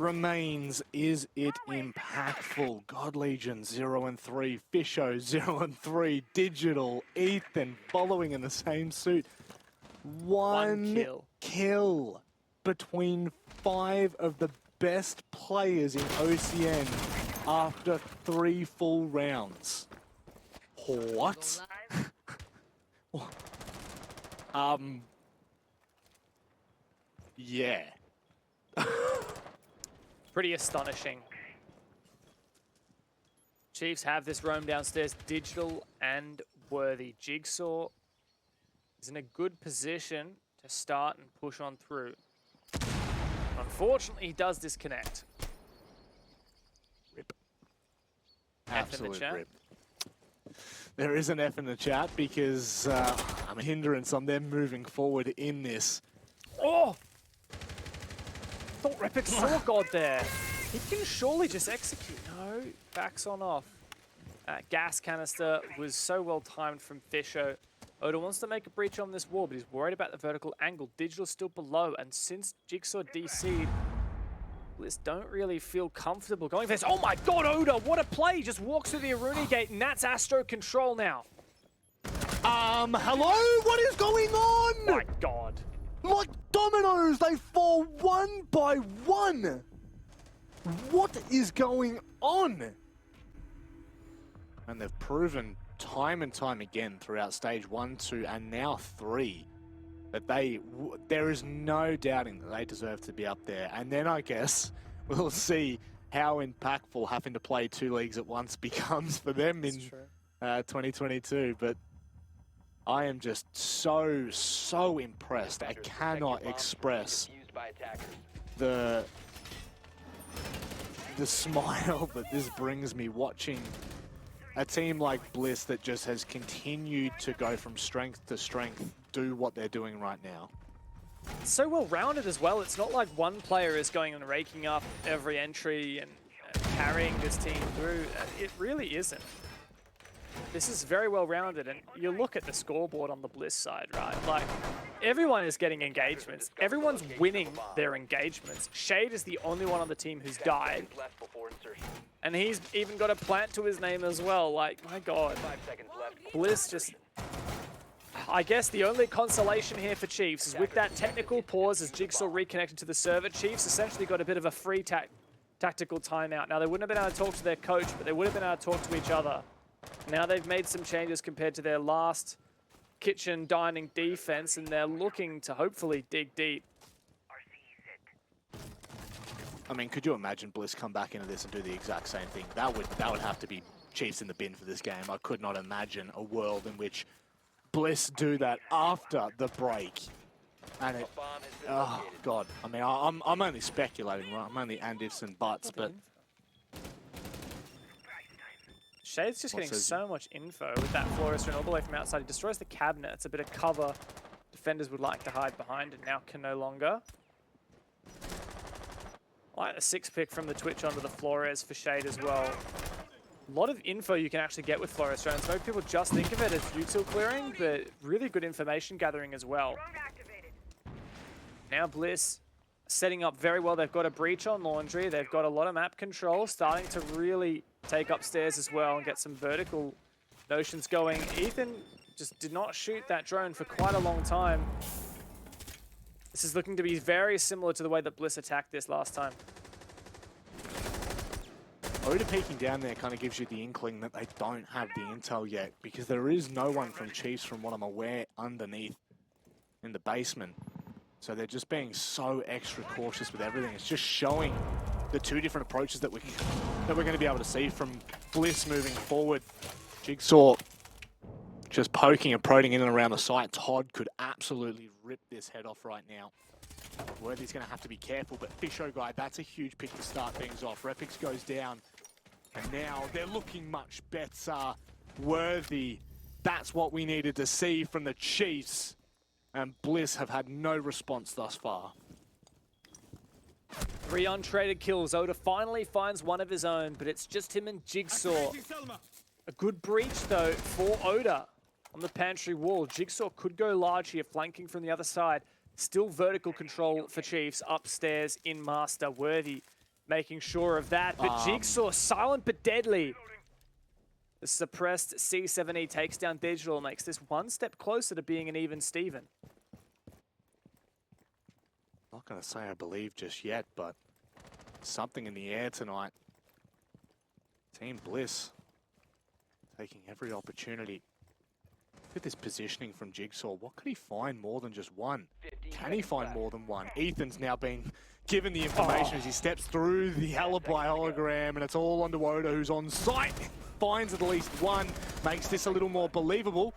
remains, is it impactful? God Legion 0-3, Fisho 0-3, Digital, Ethan following in the same suit. One kill between 5 of the best players in OCN after 3 full rounds. What? Yeah. Pretty astonishing. Chiefs have this roam downstairs, Digital and Worthy. Jigsaw is in a good position to start and push on through. Unfortunately, he does disconnect. Rip. F in the chat. Rip. There is an F in the chat because I'm a hindrance on them moving forward in this. Oh! Thought Repic saw God there. He can surely just execute. No, backs on off. Gas canister was so well timed from Fisho. Oda wants to make a breach on this wall, but he's worried about the vertical angle. Digital still below, and since Jigsaw DC'd, Bliss don't really feel comfortable going for this. Oh my god, Oda, what a play! He just walks through the Aruni gate, and that's Astro control now. Hello? What is going on? My god. Like dominoes, they fall one by one. What is going on? And they've proven time and time again throughout stage 1, 2, and now 3 that there is no doubting that they deserve to be up there. And then I guess we'll see how impactful having to play 2 leagues at once becomes for them in 2022. But I am just so impressed. I cannot express the smile that this brings me watching a team like Bliss that just has continued to go from strength to strength, do what they're doing right now. It's so well rounded as well. It's not like one player is going and raking up every entry and carrying this team through. It really isn't. This is very well rounded, and you look at the scoreboard on the Bliss side, right? Like, everyone is getting engagements. Everyone's winning their engagements. Shade is the only one on the team who's died. And he's even got a plant to his name as well. Like, my god. Bliss just... I guess the only consolation here for Chiefs is with that technical pause as Jigsaw reconnected to the server, Chiefs essentially got a bit of a free tactical timeout. Now, they wouldn't have been able to talk to their coach, but they would have been able to talk to each other. Now they've made some changes compared to their last kitchen dining defense, and they're looking to hopefully dig deep. I mean, could you imagine Bliss come back into this and do the exact same thing? That would have to be Chiefs in the bin for this game. I could not imagine a world in which Bliss do that after the break. And it, oh god. I mean, I'm only speculating, right? I'm only and ifs and buts, but Shade's just getting so much info with that Florist run all the way from outside. He destroys the cabinet. It's a bit of cover defenders would like to hide behind, and now can no longer. I like the 6-pick from the Twitch onto the Flores for Shade as well. A lot of info you can actually get with Flores drones. Most people just think of it as util clearing, but really good information gathering as well. Now Bliss setting up very well. They've got a breach on Laundry. They've got a lot of map control, starting to really take upstairs as well and get some vertical notions going. Ethan just did not shoot that drone for quite a long time. This is looking to be very similar to the way that Bliss attacked this last time. Oda peeking down there kind of gives you the inkling that they don't have the intel yet, because there is no one from Chiefs, from what I'm aware, underneath in the basement. So they're just being so extra cautious with everything. It's just showing the 2 different approaches that we're going to be able to see from Bliss moving forward. Jigsaw just poking and prodding in and around the site. Todd could absolutely rip this head off right now. Worthy's going to have to be careful, but Fisho guy, that's a huge pick to start things off. Repix goes down, and now they're looking much better. Worthy, that's what we needed to see from the Chiefs. And Bliss have had no response thus far. 3 untraded kills. Oda finally finds one of his own, but it's just him and Jigsaw. A good breach, though, for Oda on the pantry wall. Jigsaw could go large here, flanking from the other side. Still vertical control for Chiefs upstairs in Master. Worthy making sure of that. But Jigsaw, silent but deadly. The suppressed C7E takes down Digital, makes this one step closer to being an even Steven. Not going to say I believe just yet, but something in the air tonight. Team Bliss taking every opportunity. Look at this positioning from Jigsaw. What could he find more than just one? Can he find more than one? Ethan's now being given the information as he steps through the alibi hologram, and it's all on Woda, who's on site. Finds at least one, makes this a little more believable.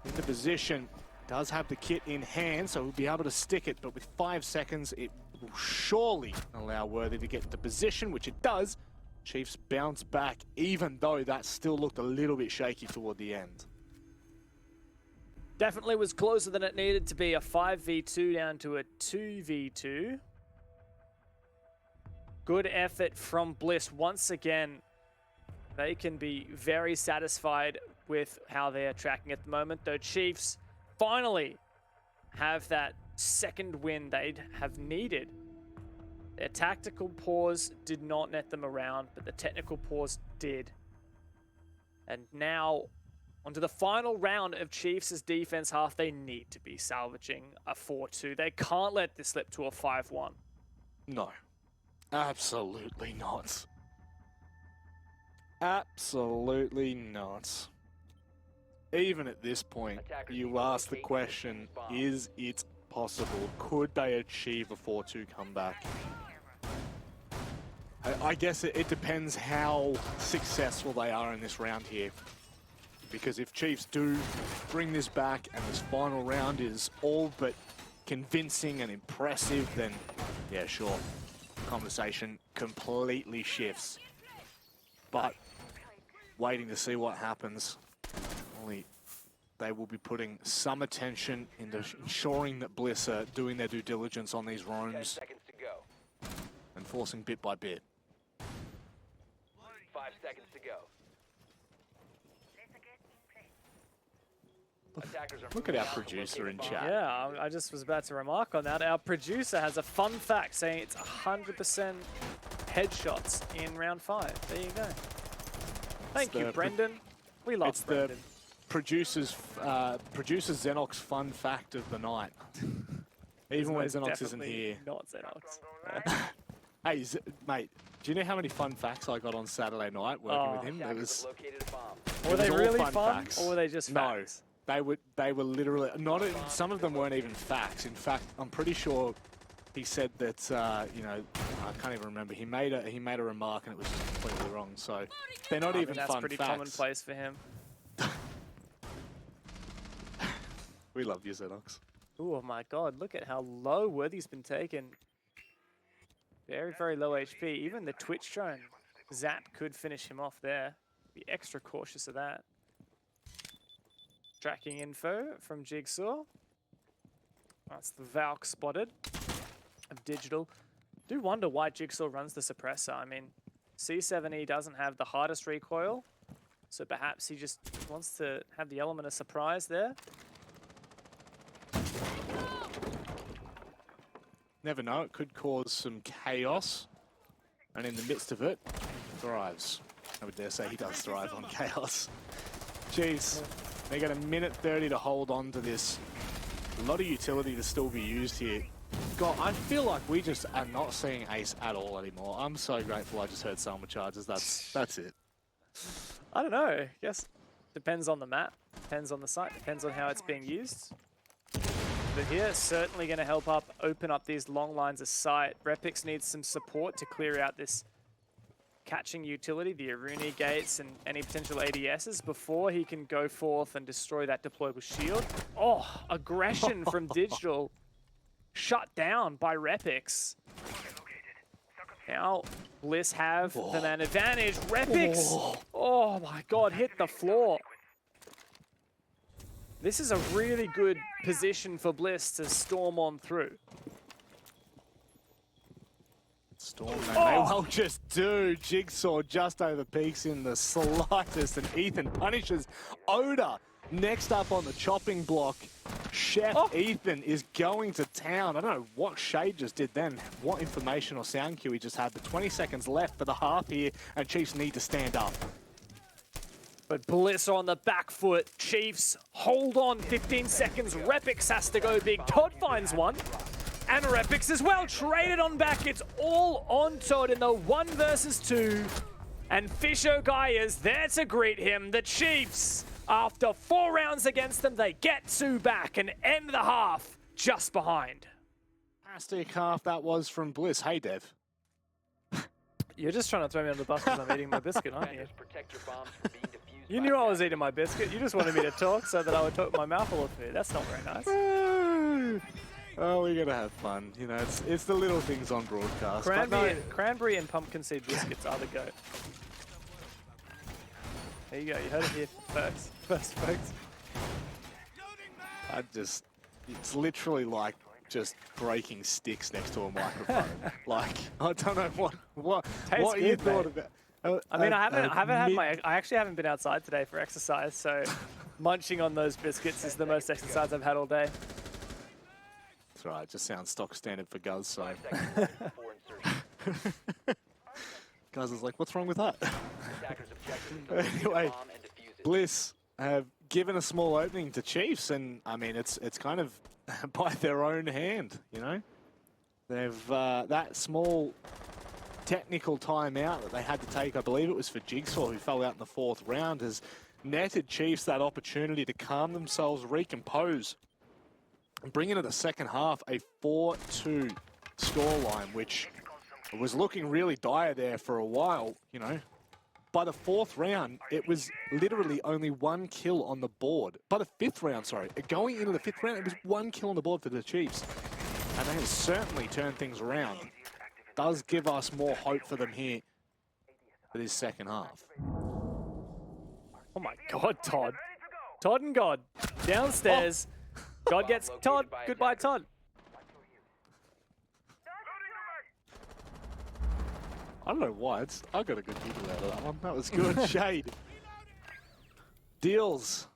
In the position, does have the kit in hand, so he'll be able to stick it, but with 5 seconds, it will surely allow Worthy to get into position, which it does. Chiefs bounce back, even though that still looked a little bit shaky toward the end. Definitely was closer than it needed to be. A 5v2 down to a 2v2. Good effort from Bliss. Once again, they can be very satisfied with how they are tracking at the moment, though Chiefs finally have that second win they'd have needed. Their tactical pause did not net them around, but the technical pause did. And now, onto the final round of Chiefs' defense half, they need to be salvaging a 4-2. They can't let this slip to a 5-1. No, absolutely not. Absolutely not. Even at this point, you ask the question, is it possible? Could they achieve a 4-2 comeback? I guess it depends how successful they are in this round here. Because if Chiefs do bring this back and this final round is all but convincing and impressive, then yeah, sure, conversation completely shifts. But waiting to see what happens. Only they will be putting some attention into ensuring that Bliss are doing their due diligence on these roams. 10 seconds to go. And forcing bit by bit. 5 seconds to go. Look at our producer in chat. Yeah, I just was about to remark on that. Our producer has a fun fact saying it's 100% headshots in round 5. There you go. Thank you, Brendan. We love Brendan. Producer's Xenox fun fact of the night. Even when Xenox isn't here. Not Xenox. Hey, mate, do you know how many fun facts I got on Saturday night working with him? Were they really fun, facts. or were they just facts? No, they were literally not. Some of them weren't even facts. In fact, I'm pretty sure he said that you know, I can't even remember. He made a remark and it was just completely wrong. So they're not even fun facts. That's pretty commonplace for him. We love you, Xenox. Oh my God! Look at how low Worthy's been taken. Very, very low HP. Even the Twitch drone zap could finish him off there. Be extra cautious of that. Tracking info from Jigsaw. That's the Valk spotted of Digital. Do wonder why Jigsaw runs the suppressor. I mean, C7E doesn't have the hardest recoil, so perhaps he just wants to have the element of surprise there. Never know, it could cause some chaos. And in the midst of it, thrives. I would dare say he does thrive on chaos. Jeez, they got 1:30 to hold on to this. A lot of utility to still be used here. God, I feel like we just are not seeing Ace at all anymore. I'm so grateful I just heard Selma charges. That's it. I don't know. I guess depends on the map, depends on the site, depends on how it's being used. But here, certainly going to help open up these long lines of sight. Repix needs some support to clear out this catching utility, the Aruni gates and any potential ADSs before he can go forth and destroy that deployable shield. Oh, aggression from Digital. Shut down by Repix. Now, Bliss have the man advantage. Repix, oh my God, hit the floor. This is a really good position for Bliss to storm on through. Storm they may well just do. Jigsaw just over peaks in the slightest, and Ethan punishes Oda. Next up on the chopping block, Chef Ethan is going to town. I don't know what Shade just did then, what information or sound cue he just had, but 20 seconds left for the half here, and Chiefs need to stand up. But Bliss on the back foot. Chiefs hold on 15 seconds. Repix has to go big. Todd finds one. And Repix as well. Traded on back. It's all on Todd in the 1 versus 2. And Fisho Guy is there to greet him. The Chiefs, after 4 rounds against them, they get 2 back and end the half just behind. Fantastic half that was from Bliss. Hey, Dev. You're just trying to throw me on the bus because I'm eating my biscuit, aren't you? Protect your bombs from being defused. You knew I was eating my biscuit. You just wanted me to talk so that I would talk with my mouth full of food. That's not very nice. Oh, we're gonna have fun. You know, it's the little things on broadcast. Cranberry and pumpkin seed biscuits are the goat. There you go. You heard it here first, folks. It's literally like just breaking sticks next to a microphone. Like, I don't know what Tastes you good, thought mate. about. I mean, I actually haven't been outside today for exercise, so munching on those biscuits is the most exercise I've had all day. That's right. It just sounds stock standard for Guz. So 5 seconds before insertion. Guz is like, what's wrong with that? Attackers objective is to locate a Anyway, bomb and defuse it. Bliss have given a small opening to Chiefs, and I mean, it's kind of by their own hand, you know. They've that small technical timeout that they had to take, I believe it was for Jigsaw, who fell out in the 4th round, has netted Chiefs that opportunity to calm themselves, recompose, and bring into the second half a 4-2 scoreline, which was looking really dire there for a while, you know. By the 4th round, it was literally only 1 kill on the board. By the 5th round, sorry, going into the 5th round, it was 1 kill on the board for the Chiefs. And they have certainly turned things around. Does give us more hope for them here for this second half. Oh my God, Todd. Todd and God downstairs. God gets Todd. Goodbye, Todd. I don't know why. I got a good giggle out of that one. That was good. Shade deals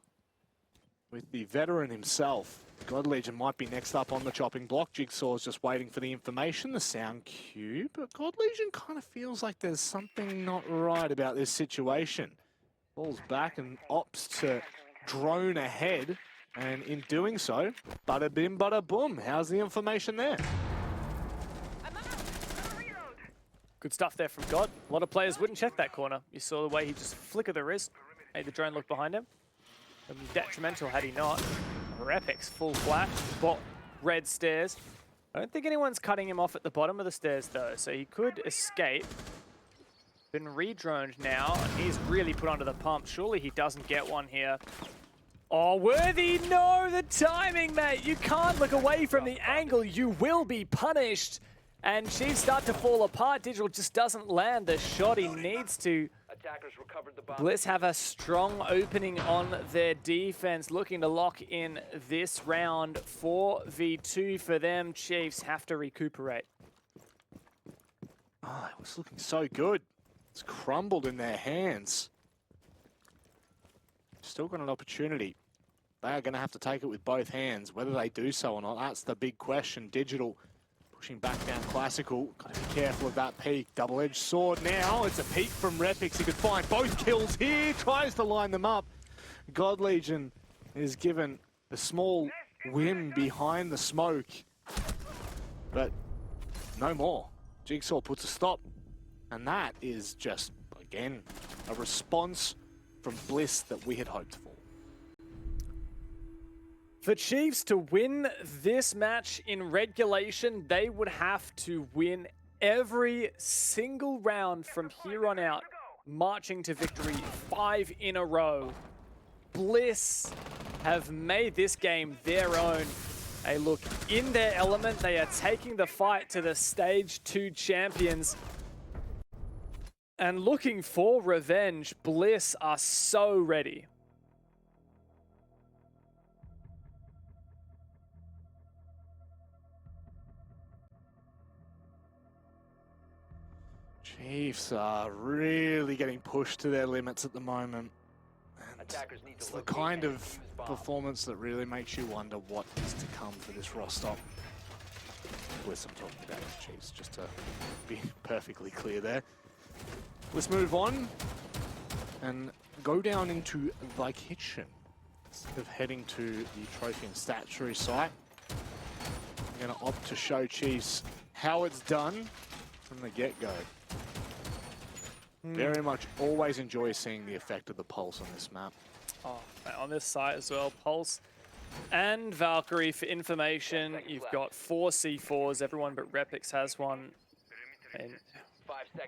with the veteran himself. God Legion might be next up on the chopping block. Jigsaw's just waiting for the information, the sound cue. But God Legion kind of feels like there's something not right about this situation. Falls back and opts to drone ahead. And in doing so, bada bim, bada boom. How's the information there? Good stuff there from God. A lot of players wouldn't check that corner. You saw the way he just flickered the wrist, made the drone look behind him. It would be detrimental had he not. Repix full flash, bot red stairs. I don't think anyone's cutting him off at the bottom of the stairs though, so he could escape. Been redroned now, and he's really put under the pump. Surely he doesn't get one here. Oh, Worthy, no, the timing, mate. You can't look away from the angle. You will be punished. And Chiefs start to fall apart. Digital just doesn't land the shot he needs to. Attackers recovered the bomb. Bliss have a strong opening on their defense, looking to lock in this round. 4v2 for them. Chiefs have to recuperate. Oh, it was looking so good. It's crumbled in their hands. Still got an opportunity. They are going to have to take it with both hands. Whether they do so or not, that's the big question. Digital pushing back down Classical. Got to be careful of that peek. Double-edged sword now. It's a peek from Repix. He could find both kills here. Tries to line them up. God Legion is given a small whim behind the smoke. But no more. Jigsaw puts a stop. And that is just, again, a response from Bliss that we had hoped for. For Chiefs to win this match in regulation, they would have to win every single round from here on out, marching to victory 5 in a row. Bliss have made this game their own. They look in their element. They are taking the fight to the Stage 2 champions. And looking for revenge, Bliss are so ready. Chiefs are really getting pushed to their limits at the moment. And it's the kind of performance that really makes you wonder what is to come for this roster. Bliss, I'm talking about the Chiefs, just to be perfectly clear there. Let's move on and go down into the kitchen instead of heading to the trophy and statuary site. I'm going to opt to show Chiefs how it's done from the get-go. Very much always enjoy seeing the effect of the pulse on this map. Oh, on this site as well, Pulse and Valkyrie for information. You've got 4 C4s, everyone but Repix has one. And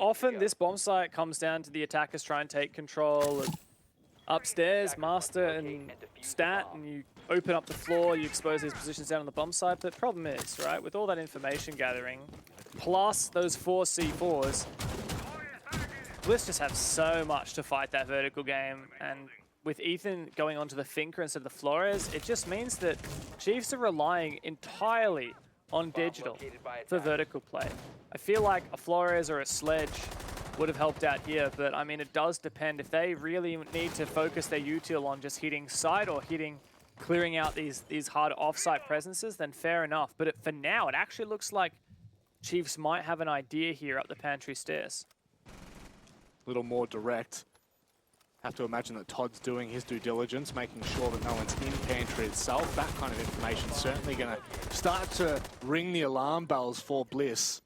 often this bomb site comes down to the attackers try and take control of upstairs, Master and Stat, and you open up the floor, you expose these positions down on the bomb site. But the problem is, right, with all that information gathering, plus those 4 C4s, Bliss just have so much to fight that vertical game, and with Ethan going onto the Finker instead of the Flores, it just means that Chiefs are relying entirely on digital for vertical play. I feel like a Flores or a Sledge would have helped out here, but I mean, it does depend. If they really need to focus their util on just hitting side or clearing out these hard off-site presences, then fair enough. But for now, it actually looks like Chiefs might have an idea here up the pantry stairs. A little more direct. Have to imagine that Todd's doing his due diligence, making sure that no one's in pantry itself. That kind of information certainly going to start to ring the alarm bells for Bliss.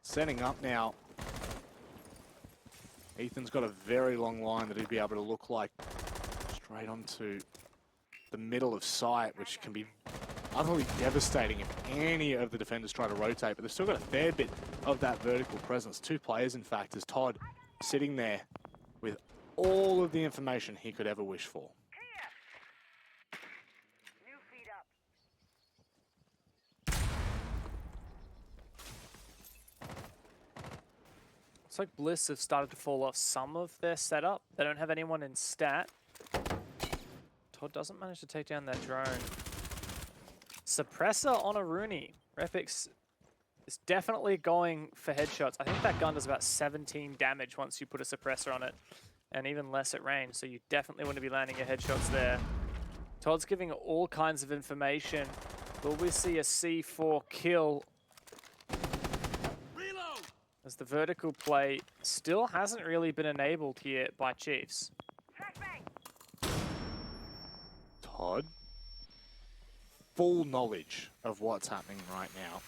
Setting up now. Ethan's got a very long line that he'd be able to look like straight onto the middle of sight, which can be utterly devastating if any of the defenders try to rotate, but they've still got a fair bit of that vertical presence. 2 players, in fact, as Todd sitting there with all of the information he could ever wish for. It's like Bliss have started to fall off some of their setup. They don't have anyone in stat. Todd doesn't manage to take down that drone. Suppressor on a Rooney. Repix is definitely going for headshots. I think that gun does about 17 damage once you put a suppressor on it, and even less at range, so you definitely want to be landing your headshots there. Todd's giving all kinds of information. Will we see a C4 kill? Reload! As the vertical play still hasn't really been enabled here by Chiefs. Todd, full knowledge of what's happening right now.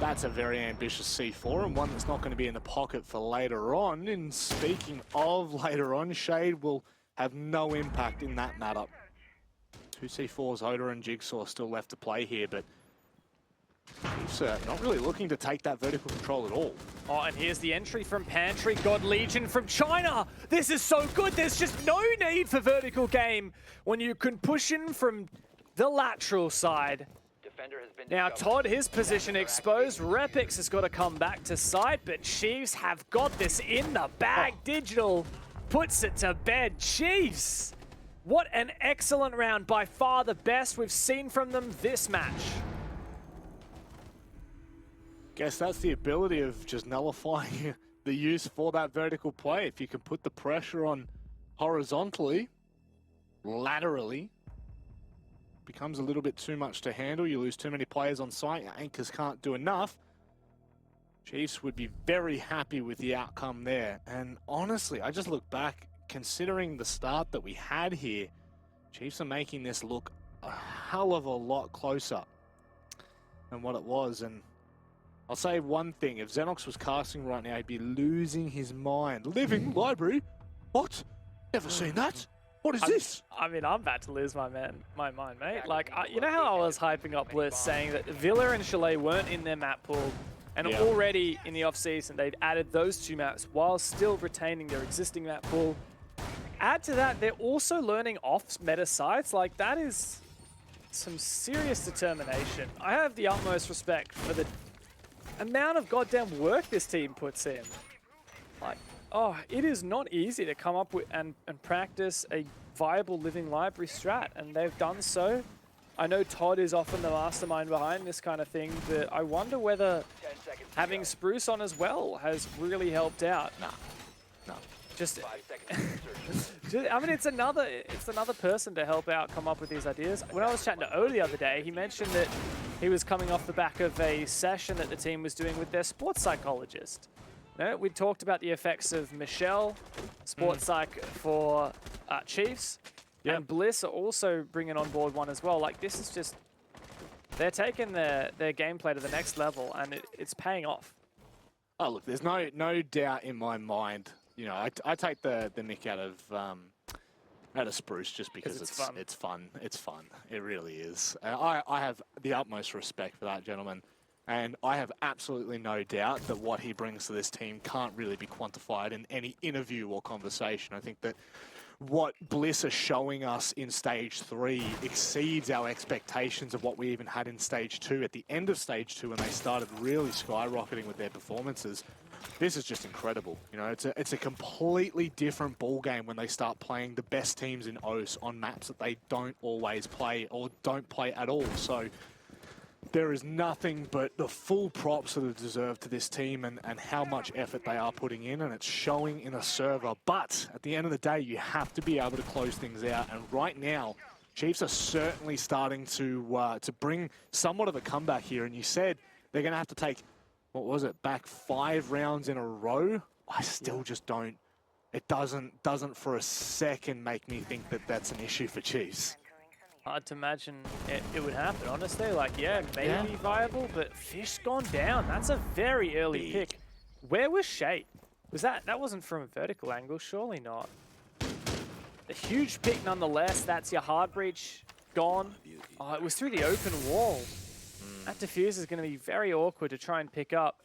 That's a very ambitious C4 and one that's not going to be in the pocket for later on. And speaking of later on, Shade will have no impact in that matter. 2 C4s, Oda and Jigsaw still left to play here, but Chiefs are not really looking to take that vertical control at all. Oh, and here's the entry from Pantry, God Legion from China. This is so good. There's just no need for vertical game when you can push in from the lateral side. Now Todd, his position exposed. Repix has got to come back to side, but Chiefs have got this in the bag. Digital puts it to bed. Chiefs, what an excellent round. By far the best we've seen from them this match. Guess that's the ability of just nullifying the use for that vertical play. If you can put the pressure on horizontally, laterally, becomes a little bit too much to handle. You lose too many players on site. Your anchors can't do enough. Chiefs would be very happy with the outcome there. And honestly, I just look back, considering the start that we had here, Chiefs are making this look a hell of a lot closer than what it was. And I'll say one thing, if Xenox was casting right now, he'd be losing his mind. Living library? What? Never seen that. What is this? I mean, I'm about to lose my mind, mate. Like, you know how I was hyping up Bliss, saying that Villa and Chalet weren't in their map pool, and already in the off-season, they've added those 2 maps while still retaining their existing map pool. Add to that, they're also learning off-meta sites. Like, that is some serious determination. I have the utmost respect for the amount of goddamn work this team puts in. Like, oh, it is not easy to come up with and practice a viable living library strat, and they've done so. I know Todd is often the mastermind behind this kind of thing, but I wonder whether having Spruce on as well has really helped out. No. Just, 5 seconds to insertion. I mean, it's another person to help out come up with these ideas. When I was chatting to O the other day, he mentioned that he was coming off the back of a session that the team was doing with their sports psychologist. We talked about the effects of Michelle, sports psych for Chiefs, and Bliss are also bringing on board one as well. Like, this is just, they're taking their gameplay to the next level, and it's paying off. Oh, look, there's no doubt in my mind. You know, I take the nick out of Spruce just because it's fun. It's fun. It really is. I have the utmost respect for that gentleman. And I have absolutely no doubt that what he brings to this team can't really be quantified in any interview or conversation. I think that what Bliss are showing us in Stage 3 exceeds our expectations of what we even had in Stage 2. At the end of Stage 2, when they started really skyrocketing with their performances, this is just incredible. You know, it's a completely different ball game when they start playing the best teams in OS on maps that they don't always play or don't play at all. So there is nothing but the full props that are deserved to this team and how much effort they are putting in, and it's showing in a server. But at the end of the day, you have to be able to close things out. And right now, Chiefs are certainly starting to bring somewhat of a comeback here. And you said they're going to have to take, what was it, back 5 rounds in a row? I still just don't. It doesn't for a second make me think that that's an issue for Chiefs. Hard to imagine it would happen, honestly. Like, yeah, maybe viable, but Fish gone down. That's a very early pick. Where was Shade? Was that wasn't from a vertical angle? Surely not. A huge pick nonetheless. That's your hard breach gone. Oh, it was through the open wall. That defuse is going to be very awkward to try and pick up.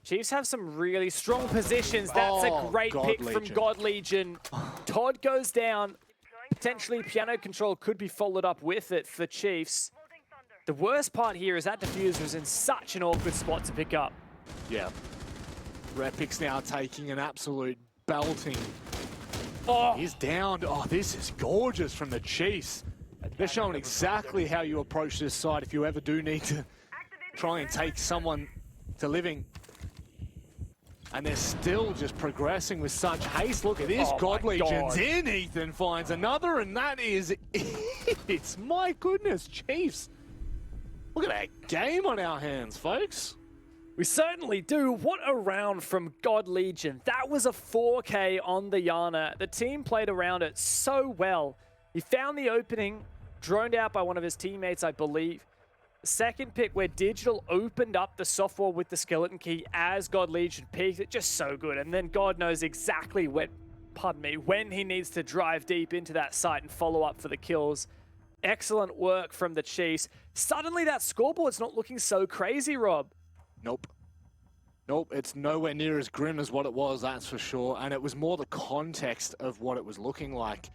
Chiefs have some really strong positions. That's a great pick from God Legion. Todd goes down. Potentially piano control could be followed up with it for Chiefs. The worst part here is that defuse was in such an awkward spot to pick up. Yeah. Repic's now taking an absolute belting. Oh, He's down. Oh, this is gorgeous from the Chiefs. They're showing exactly how you approach this side if you ever do need to try and take someone to living. And they're still just progressing with such haste. Look at this. God Legion's in. Ethan finds another, and that is it. My goodness, Chiefs. Look at that game on our hands, folks. we certainly do. What a round from God Legion. That was a 4K on the Yana. The team played around it so well. He found the opening, droned out by one of his teammates, I believe. The second pick where Digital opened up the software with the skeleton key as God Legion peaked. It's just so good. And then God knows exactly when he needs to drive deep into that site and follow up for the kills. Excellent work from the Chiefs. Suddenly that scoreboard's not looking so crazy, Rob. Nope. It's nowhere near as grim as what it was, that's for sure. And it was more the context of what it was looking like.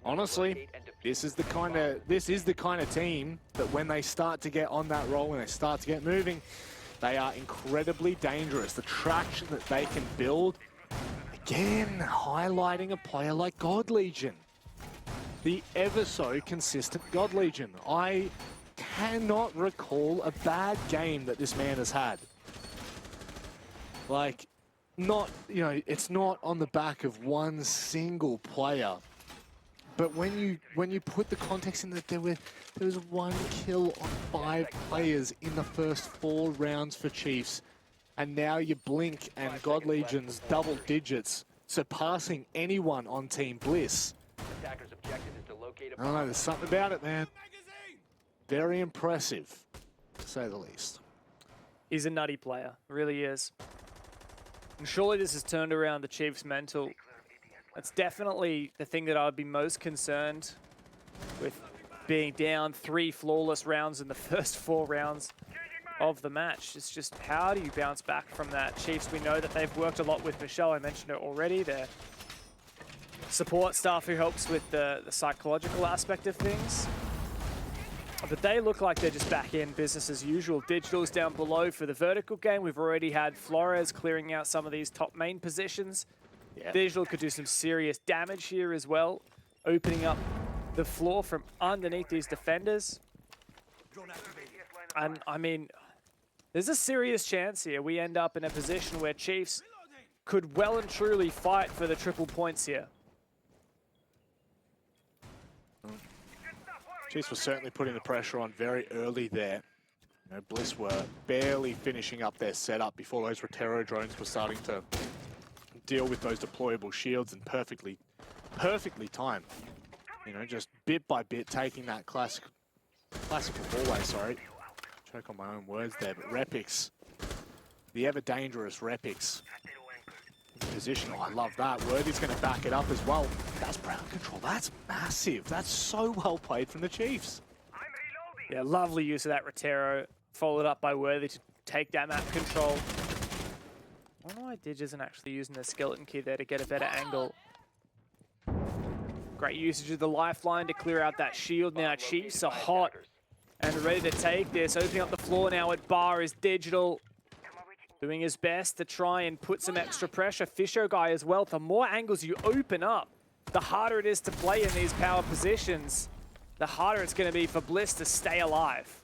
Honestly, this is the kind of team that when they start to get on that roll, when they start to get moving, they are incredibly dangerous. The traction that they can build, again, highlighting a player like God Legion. The ever so consistent God Legion. I cannot recall a bad game that this man has had. Like, not, you know, it's not on the back of one single player. But when you put the context in that there was 1 kill on 5 players in the first 4 rounds for Chiefs, and now you blink and God Legion's double digits, surpassing anyone on Team Bliss. Attacker's objective is to locate a I don't know, there's something about it, man. Very impressive, to say the least. He's a nutty player, really is. And surely this has turned around the Chiefs' mental. That's definitely the thing that I would be most concerned with, being down 3 flawless rounds in the first 4 rounds of the match. It's just, how do you bounce back from that? Chiefs, we know that they've worked a lot with Michelle. I mentioned it already. Their support staff who helps with the psychological aspect of things. But they look like they're just back in business as usual. Digital's down below for the vertical game. We've already had Flores clearing out some of these top main positions. Yeah. Digital could do some serious damage here as well, opening up the floor from underneath these defenders. And I mean, there's a serious chance here we end up in a position where Chiefs could well and truly fight for the triple points here. Chiefs were certainly putting the pressure on very early there. You know, Bliss were barely finishing up their setup before those Rotero drones were starting to deal with those deployable shields, and perfectly timed. You know, just bit by bit taking that classical hallway, sorry. Choke on my own words there, but Repix, the ever dangerous Repix. Position, oh, I love that. Worthy's going to back it up as well. That's ground control. That's massive. That's so well played from the Chiefs. Yeah, lovely use of that Rotero, followed up by Worthy to take that map control. I wonder why Didge isn't actually using the skeleton key there to get a better angle. Great usage of the lifeline to clear out that shield. Now Chiefs are hot and ready to take this. Opening up the floor now at Bar is Digital. Doing his best to try and put some extra pressure. Fisho guy as well. The more angles you open up, the harder it is to play in these power positions. The harder it's going to be for Bliss to stay alive.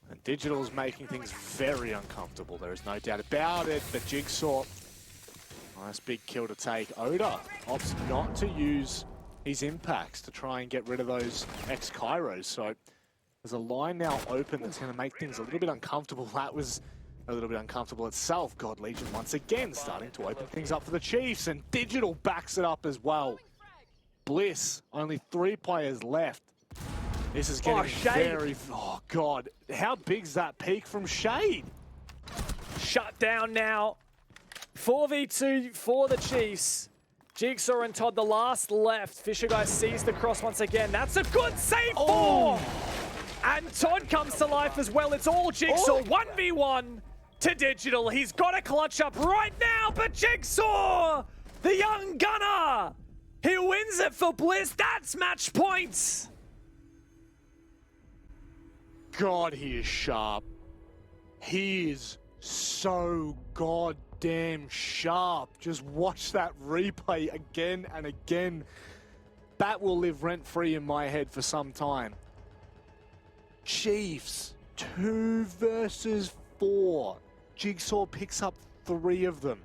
And Digital's making things very uncomfortable. There is no doubt about it. But Jigsaw, nice big kill to take. Oda opts not to use his impacts to try and get rid of those ex-Kairos. So there's a line now open that's going to make things a little bit uncomfortable. That was a little bit uncomfortable itself. God Legion once again starting to open things up for the Chiefs, and Digital backs it up as well. Bliss, only 3 players left. This is getting very... Oh, God. How big's that peak from Shade? Shut down now. 4v2 for the Chiefs. Jigsaw and Todd, the last left. Fisher guy sees the cross once again. That's a good save for! And Todd comes to life as well. It's all Jigsaw. 1v1 to Digital. He's got to clutch up right now, but Jigsaw, the young gunner, he wins it for Bliss. That's match points. God, he is sharp. He is so goddamn sharp. Just watch that replay again and again. That will live rent-free in my head for some time. Chiefs, 2 versus 4. Jigsaw picks up 3 of them,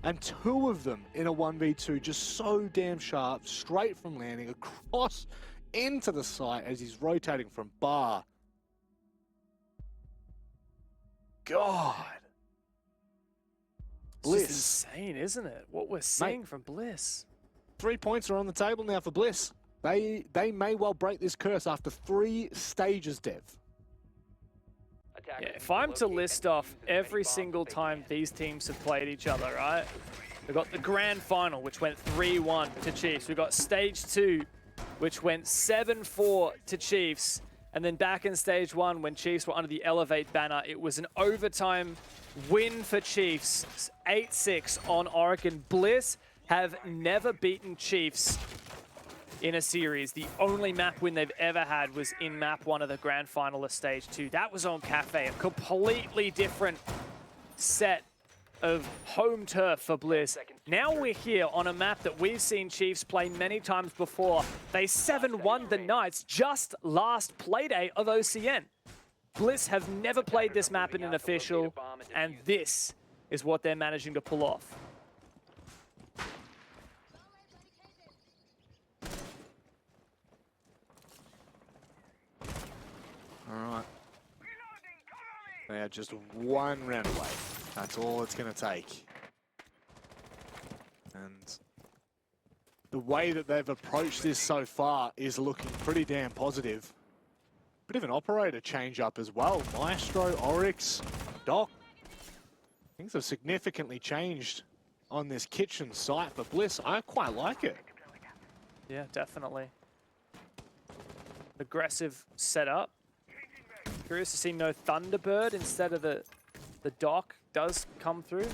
and 2 of them in a 1v2. Just so damn sharp, straight from landing, across into the site as he's rotating from Bar. God. Bliss. It's just insane, isn't it? What we're seeing from Bliss. 3 points are on the table now for Bliss. They may well break this curse after 3 stages, Dev. Yeah, if I'm to list off every single time these teams have played each other, right? We've got the grand final, which went 3-1 to Chiefs. We've got stage 2, which went 7-4 to Chiefs. And then back in stage 1, when Chiefs were under the Elevate banner, it was an overtime win for Chiefs. 8-6 on Oregon. Bliss have never beaten Chiefs in a series. The only map win they've ever had was in map 1 of the grand final of stage 2. That was on Cafe, a completely different set of home turf for Bliss. Now we're here on a map that we've seen Chiefs play many times before. They 7-1 the Knights just last playdate of OCN. Bliss have never played this map in an official, and this is what they're managing to pull off. All right. They are just 1 round away. That's all it's going to take. And the way that they've approached this so far is looking pretty damn positive. Bit of an operator change up as well. Maestro, Oryx, Doc. Things have significantly changed on this kitchen site for Bliss. I quite like it. Yeah, definitely. Aggressive setup. Curious to see no Thunderbird instead of the Doc does come through.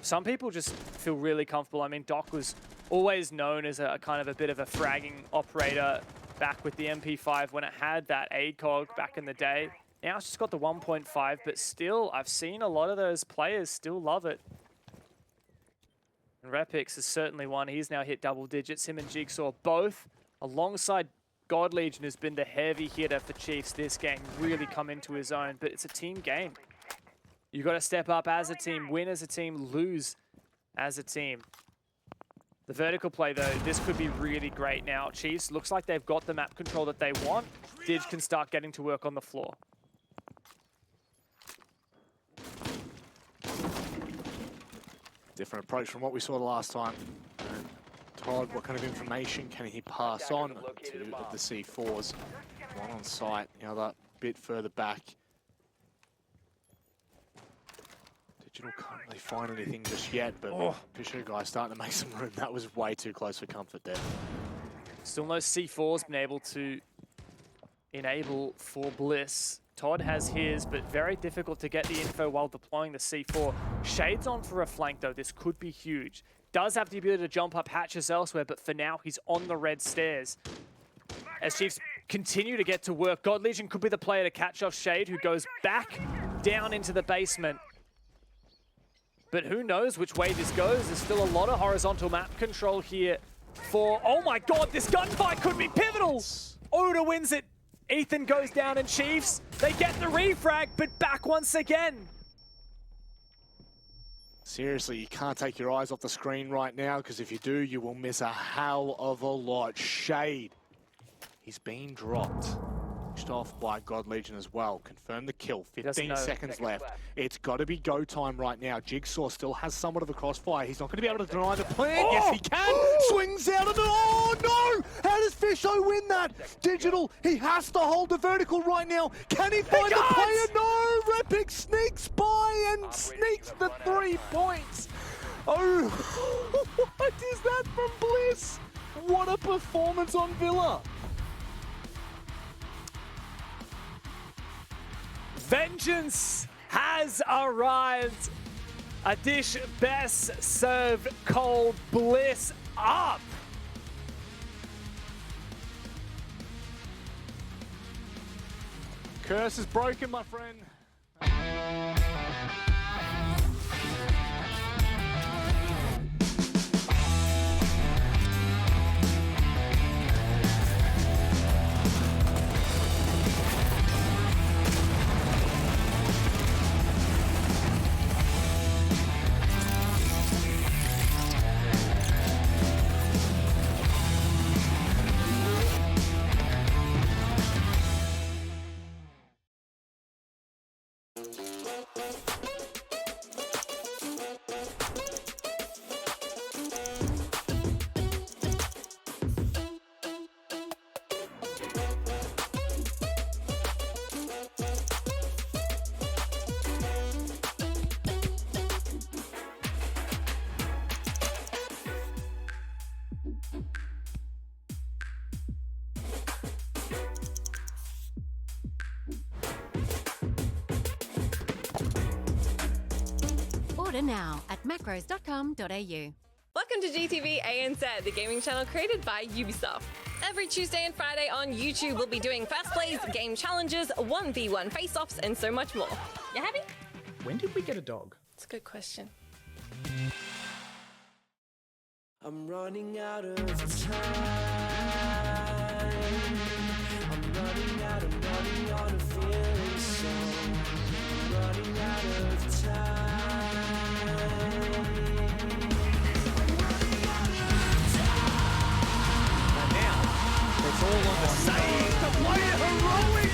Some people just feel really comfortable. I mean, Doc was always known as a kind of a bit of a fragging operator back with the MP5 when it had that ACOG back in the day. Now it's just got the 1.5, but still, I've seen a lot of those players still love it. And Repix is certainly one. He's now hit double digits. Him and Jigsaw both, alongside God Legion, who's been the heavy hitter for Chiefs this game, really come into his own. But it's a team game. You've got to step up as a team, win as a team, lose as a team. The vertical play, though, this could be really great now. Chiefs, looks like they've got the map control that they want. Didge can start getting to work on the floor. Different approach from what we saw the last time. And Todd, what kind of information can he pass on to the C4s? One on site, the other bit further back. Digital can't really find anything just yet, but Fisher guys starting to make some room. That was way too close for comfort there. Still no C4's been able to enable for Bliss. Todd has his, but very difficult to get the info while deploying the C4. Shade's on for a flank, though. This could be huge. Does have the ability to jump up hatches elsewhere, but for now, he's on the red stairs. As Chiefs continue to get to work, God Legion could be the player to catch off Shade, who goes back down into the basement. But who knows which way this goes? There's still a lot of horizontal map control here for... Oh my god, this gunfight could be pivotal! Oda wins it. Ethan goes down and Chiefs, they get the refrag, but back once again. Seriously, you can't take your eyes off the screen right now, because if you do, you will miss a hell of a lot. Shade, he's been dropped. Pushed off by God Legion as well. Confirm the kill. 15 seconds left. It's got to be go time right now. Jigsaw still has somewhat of a crossfire. He's not going to be able to deny the plan. Yes, he can. Swings out of the... Oh, no! How does Fisho win that? Digital, he has to hold the vertical right now. Can he find the player? No! Repic sneaks by and sneaks the 3 points. Oh, what is that from Bliss? What a performance on Villa. Vengeance has arrived. A dish best served cold. Bliss up. Curse is broken, my friend. Order now at macros.com.au. Welcome to GTV ANZ, the gaming channel created by Ubisoft. Every Tuesday and Friday on YouTube, we'll be doing fast plays, game challenges, 1v1 face-offs, and so much more. You happy? When did we get a dog? It's a good question. I'm running out of time. I'm running out of feeling so. I'm running out of time. And now, it's all on the save. The player heroic.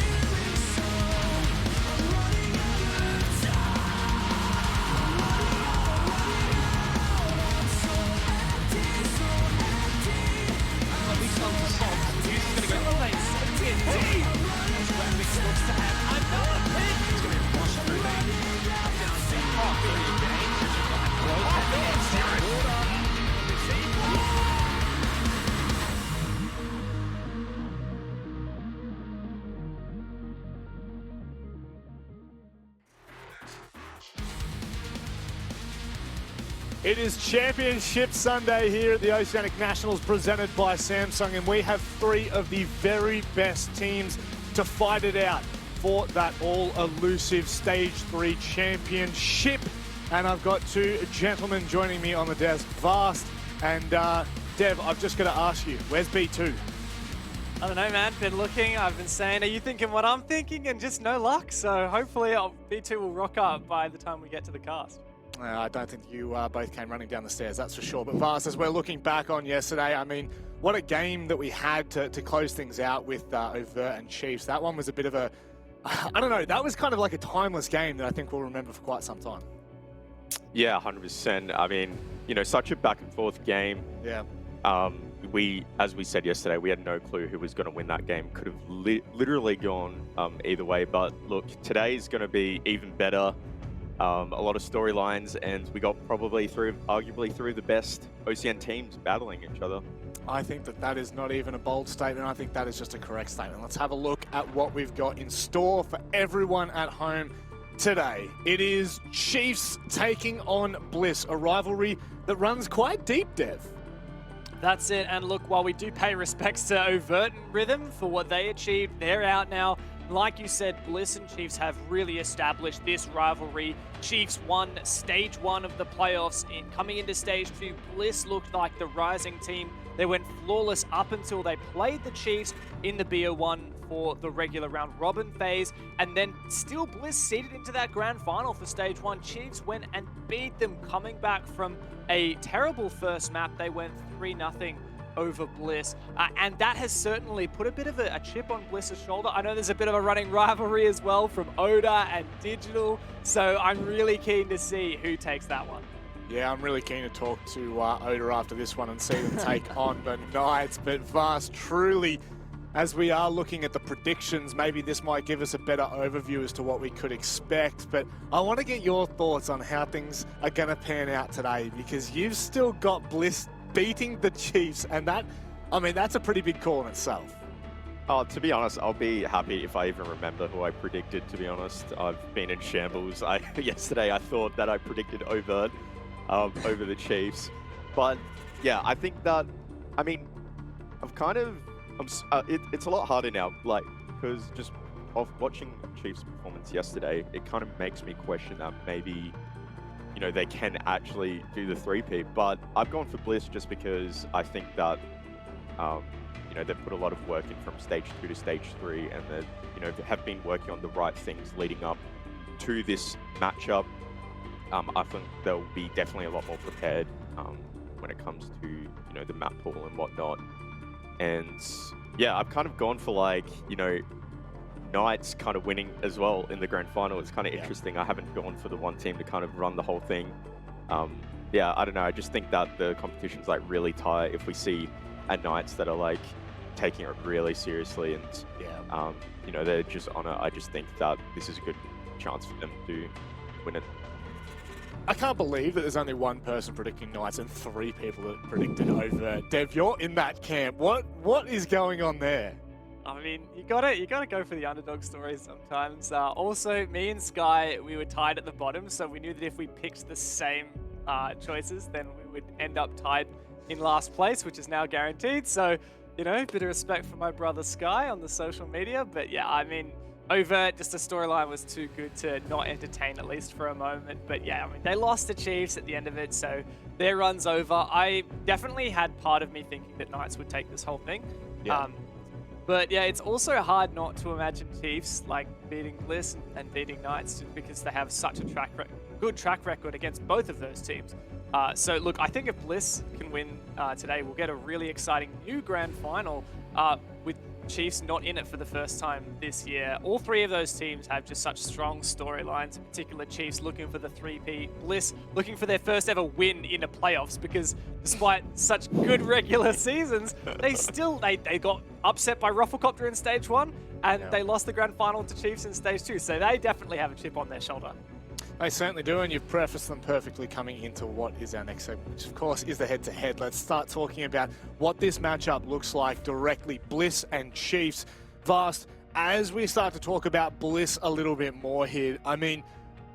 It is Championship Sunday here at the Oceanic Nationals presented by Samsung, and we have 3 of the very best teams to fight it out for that all-elusive Stage 3 championship. And I've got 2 gentlemen joining me on the desk, Vast and Dev. I've just got to ask you, where's B2? I don't know, man. Been looking. I've been saying, are you thinking what I'm thinking? And just no luck. So hopefully B2 will rock up by the time we get to the cast. I don't think you both came running down the stairs, that's for sure. But Vast, as we're looking back on yesterday, I mean, what a game that we had to close things out with Overt and Chiefs. That one was a bit of a, I don't know, that was kind of like a timeless game that I think we'll remember for quite some time. Yeah, 100%. I mean, you know, such a back and forth game. Yeah. As we said yesterday, we had no clue who was going to win that game. Could have literally gone either way. But look, today is going to be even better. A lot of storylines, and we got probably arguably through the best OCN teams battling each other. I think that is not even a bold statement. I think that is just a correct statement. Let's have a look at what we've got in store for everyone at home today. It is Chiefs taking on Bliss, a rivalry that runs quite deep, Dev. That's it, and look, while we do pay respects to Overt and Rhythm for what they achieved, they're out now. Like you said, Bliss and Chiefs have really established this rivalry. Chiefs won stage 1 of the playoffs. Coming into stage 2, Bliss looked like the rising team. They went flawless up until they played the Chiefs in the BO1 for the regular round robin phase, and then still Bliss seeded into that grand final for stage 1. Chiefs went and beat them, coming back from a terrible first map. They went 3-0 over Bliss, and that has certainly put a bit of a chip on Bliss's shoulder. I know there's a bit of a running rivalry as well from Oda and Digital, so I'm really keen to see who takes that one. Yeah, I'm really keen to talk to Oda after this one and see them take on the Knights. But Vast, truly, as we are looking at the predictions, maybe this might give us a better overview as to what we could expect. But I want to get your thoughts on how things are going to pan out today, because you've still got Bliss beating the Chiefs, and that, I mean, that's a pretty big call in itself. Oh, to be honest, I'll be happy if I even remember who I predicted, to be honest. I've been in shambles. Yesterday I thought that I predicted Overt over the Chiefs. But yeah, I think that, I mean, it's a lot harder now, like, because just off watching Chiefs' performance yesterday, it kind of makes me question that maybe, you know, they can actually do the 3-peat. But I've gone for Bliss just because I think that, you know, they've put a lot of work in from stage 2 to stage 3, and they, you know, have been working on the right things leading up to this matchup. I think they'll be definitely a lot more prepared when it comes to, you know, the map pool and whatnot. And yeah, I've kind of gone for, like, you know, Knights kind of winning as well in the grand final. It's kind of interesting. I haven't gone for the one team to kind of run the whole thing. Yeah, I don't know. I just think that the competition's like really tight. If we see a Knights that are like taking it really seriously and you know, they're just on it, I just think that this is a good chance for them to win it. I can't believe that there's only one person predicting Knights and 3 people that predicted Overt. Dev, you're in that camp. What is going on there? I mean, you gotta go for the underdog stories sometimes. Also, me and Sky, we were tied at the bottom, so we knew that if we picked the same choices, then we would end up tied in last place, which is now guaranteed. So, you know, a bit of respect for my brother Sky on the social media. But yeah, I mean, Overt, just the storyline was too good to not entertain, at least for a moment. But yeah, I mean, they lost the Chiefs at the end of it, so their run's over. I definitely had part of me thinking that Knights would take this whole thing. Yeah. But yeah, it's also hard not to imagine Chiefs like beating Bliss and beating Knights, just because they have such a good track record against both of those teams. So look, I think if Bliss can win today, we'll get a really exciting new grand final with Chiefs not in it for the first time this year. All 3 of those teams have just such strong storylines, in particular Chiefs looking for the 3-peat, Bliss looking for their first ever win in the playoffs, because despite such good regular seasons, they got upset by Rufflecopter in stage 1, and they lost the grand final to Chiefs in stage 2, so they definitely have a chip on their shoulder. They certainly do, and you've prefaced them perfectly coming into what is our next segment, which of course is the head-to-head. Let's start talking about what this matchup looks like directly. Bliss and Chiefs. Vast, as we start to talk about Bliss a little bit more here, I mean,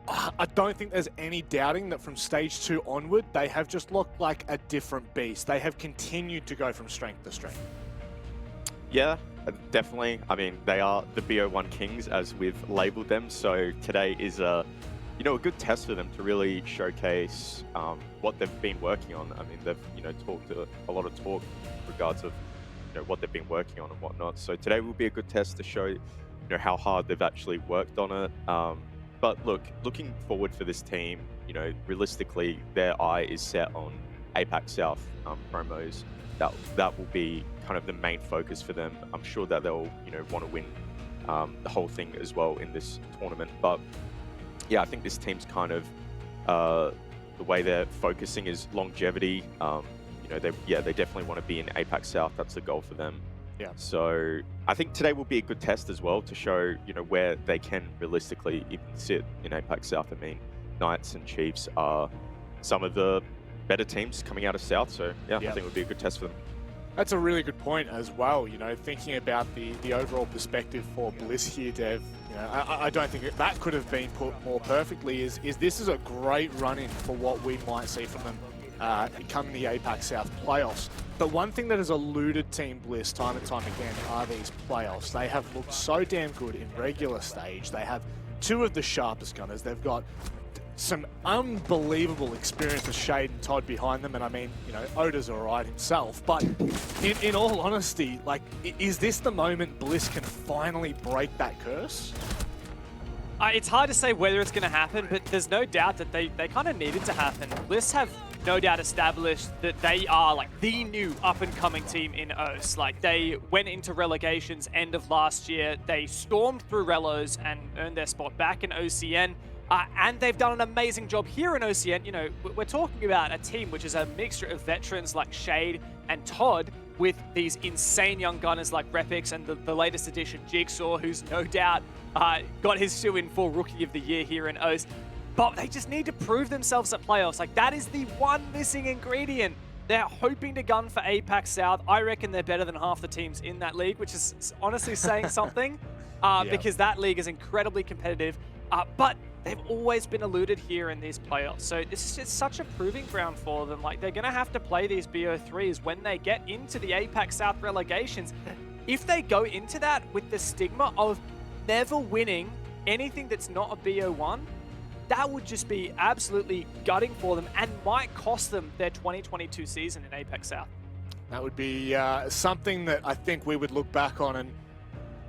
I don't think there's any doubting that from stage 2 onward, they have just looked like a different beast. They have continued to go from strength to strength. Yeah, definitely. I mean, they are the BO1 Kings, as we've labeled them, so today is a good test for them to really showcase what they've been working on. I mean, they've, you know, talked a lot of talk in regards of, you know, what they've been working on and whatnot. So today will be a good test to show, you know, how hard they've actually worked on it. But look, looking forward for this team, you know, realistically, their eye is set on APAC South promos. That will be kind of the main focus for them. I'm sure that they'll, you know, want to win the whole thing as well in this tournament. But yeah, I think this team's kind of the way they're focusing is longevity. You know, they definitely want to be in APAC South. That's the goal for them. Yeah. So I think today will be a good test as well to show, you know, where they can realistically even sit in APAC South. I mean, Knights and Chiefs are some of the better teams coming out of South. So yeah, I think it would be a good test for them. That's a really good point as well. You know, thinking about the overall perspective for Bliss here, Dev. You know, I don't think that could have been put more perfectly. Is this is a great run-in for what we might see from them come the APAC South playoffs. But one thing that has eluded Team Bliss time and time again are these playoffs. They have looked so damn good in regular stage. They have two of the sharpest gunners. They've got some unbelievable experience with Shade and Todd behind them, and I mean, you know, Oda's alright himself, but in all honesty, like, is this the moment Bliss can finally break that curse? It's hard to say whether it's going to happen, but there's no doubt that they kind of needed to happen. Bliss have no doubt established that they are like the new up-and-coming team in OS. Like, they went into relegations end of last year, they stormed through Relos and earned their spot back in OCN. And they've done an amazing job here in OCN. You know, we're talking about a team which is a mixture of veterans like Shade and Todd with these insane young gunners like Repix and the latest addition, Jigsaw, who's no doubt got his shoe-in for Rookie of the Year here in OS. But they just need to prove themselves at playoffs. Like, that is the one missing ingredient. They're hoping to gun for APAC South. I reckon they're better than half the teams in that league, which is honestly saying something because that league is incredibly competitive. But they've always been eluded here in these playoffs. So this is just such a proving ground for them. Like, they're going to have to play these BO3s when they get into the APAC South relegations. If they go into that with the stigma of never winning anything that's not a BO1, that would just be absolutely gutting for them and might cost them their 2022 season in APAC South. That would be something that I think we would look back on and,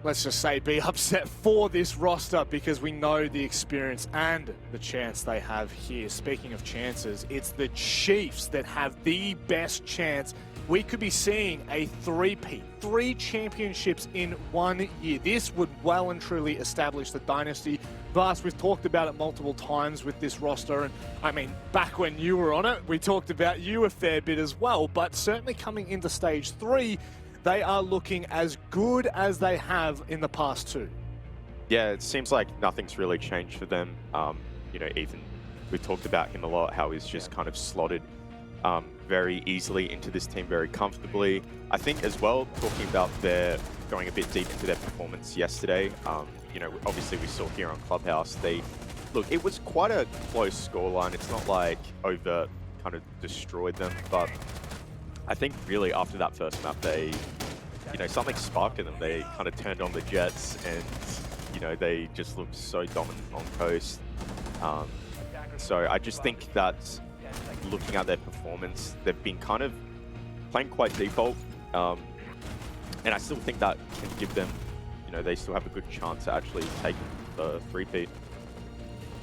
let's just say, be upset for this roster, because we know the experience and the chance they have here. Speaking of chances, it's the Chiefs that have the best chance. We could be seeing a three-peat, 3 championships in 1 year. This would well and truly establish the dynasty. Vast, we've talked about it multiple times with this roster, and I mean, back when you were on it, we talked about you a fair bit as well, but certainly coming into stage 3, they are looking as good as they have in the past 2. Yeah, it seems like nothing's really changed for them. You know, Ethan, we've talked about him a lot, how he's just kind of slotted very easily into this team very comfortably. I think as well, talking about their going a bit deep into their performance yesterday, you know, obviously we saw here on Clubhouse, look, it was quite a close scoreline. It's not like overt kind of destroyed them, but I think really after that first map, you know, something sparked in them. They kind of turned on the jets and, you know, they just looked so dominant on coast. So I just think that looking at their performance, they've been kind of playing quite default. And I still think that can give them, you know, they still have a good chance at actually taking the 3-peat.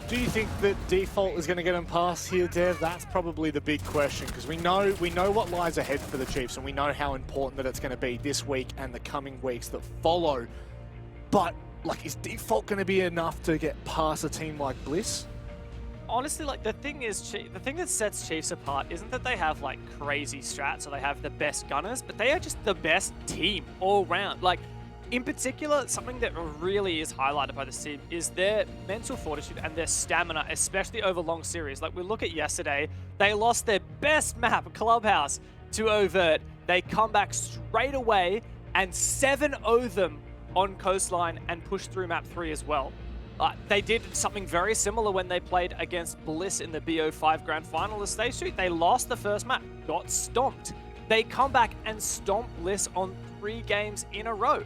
Do you think that default is going to get them past here, Dev? That's probably the big question, because we know what lies ahead for the Chiefs, and we know how important that it's going to be this week and the coming weeks that follow. But, like, is default going to be enough to get past a team like Bliss? Honestly, like, the thing that sets Chiefs apart isn't that they have like crazy strats or they have the best gunners, but they are just the best team all round. Like, in particular, something that really is highlighted by the team is their mental fortitude and their stamina, especially over long series. Like, we look at yesterday, they lost their best map, Clubhouse, to Overt. They come back straight away and 7-0 them on Coastline and push through map 3 as well. They did something very similar when they played against Bliss in the BO5 Grand Final of Stage 2. They lost the first map, got stomped. They come back and stomp Bliss on 3 games in a row.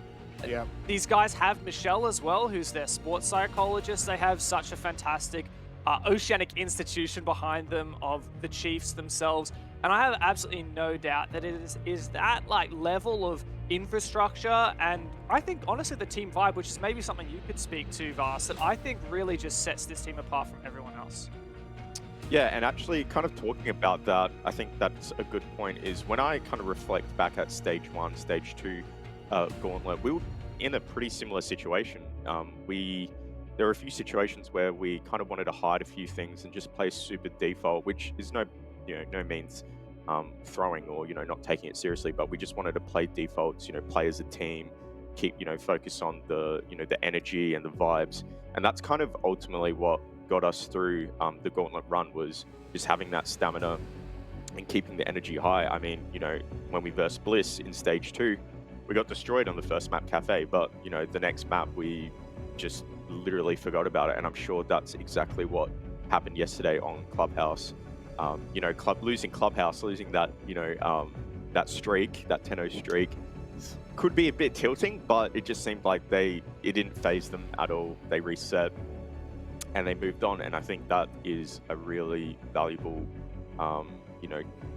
Yeah. These guys have Michelle as well, who's their sports psychologist. They have such a fantastic Oceanic institution behind them of the Chiefs themselves. And I have absolutely no doubt that it is that like level of infrastructure, and I think honestly the team vibe, which is maybe something you could speak to, Vast, that I think really just sets this team apart from everyone else. Yeah, and actually kind of talking about that, I think that's a good point, is when I kind of reflect back at stage 1, stage 2 Gauntlet, we were in a pretty similar situation. There were a few situations where we kind of wanted to hide a few things and just play super default, which is no means throwing or, not taking it seriously, but we just wanted to play defaults, play as a team, keep, focus on the, the energy and the vibes. And that's kind of ultimately what got us through the Gauntlet run, was just having that stamina and keeping the energy high. I mean, when we versed Bliss in stage 2, we got destroyed on the first map, Cafe, but, the next map, we just literally forgot about it. And I'm sure that's exactly what happened yesterday on Clubhouse. Losing Clubhouse, losing that, that streak, that 10-0 streak, could be a bit tilting, but it just seemed like it didn't phase them at all. They reset and they moved on, and I think that is a really valuable,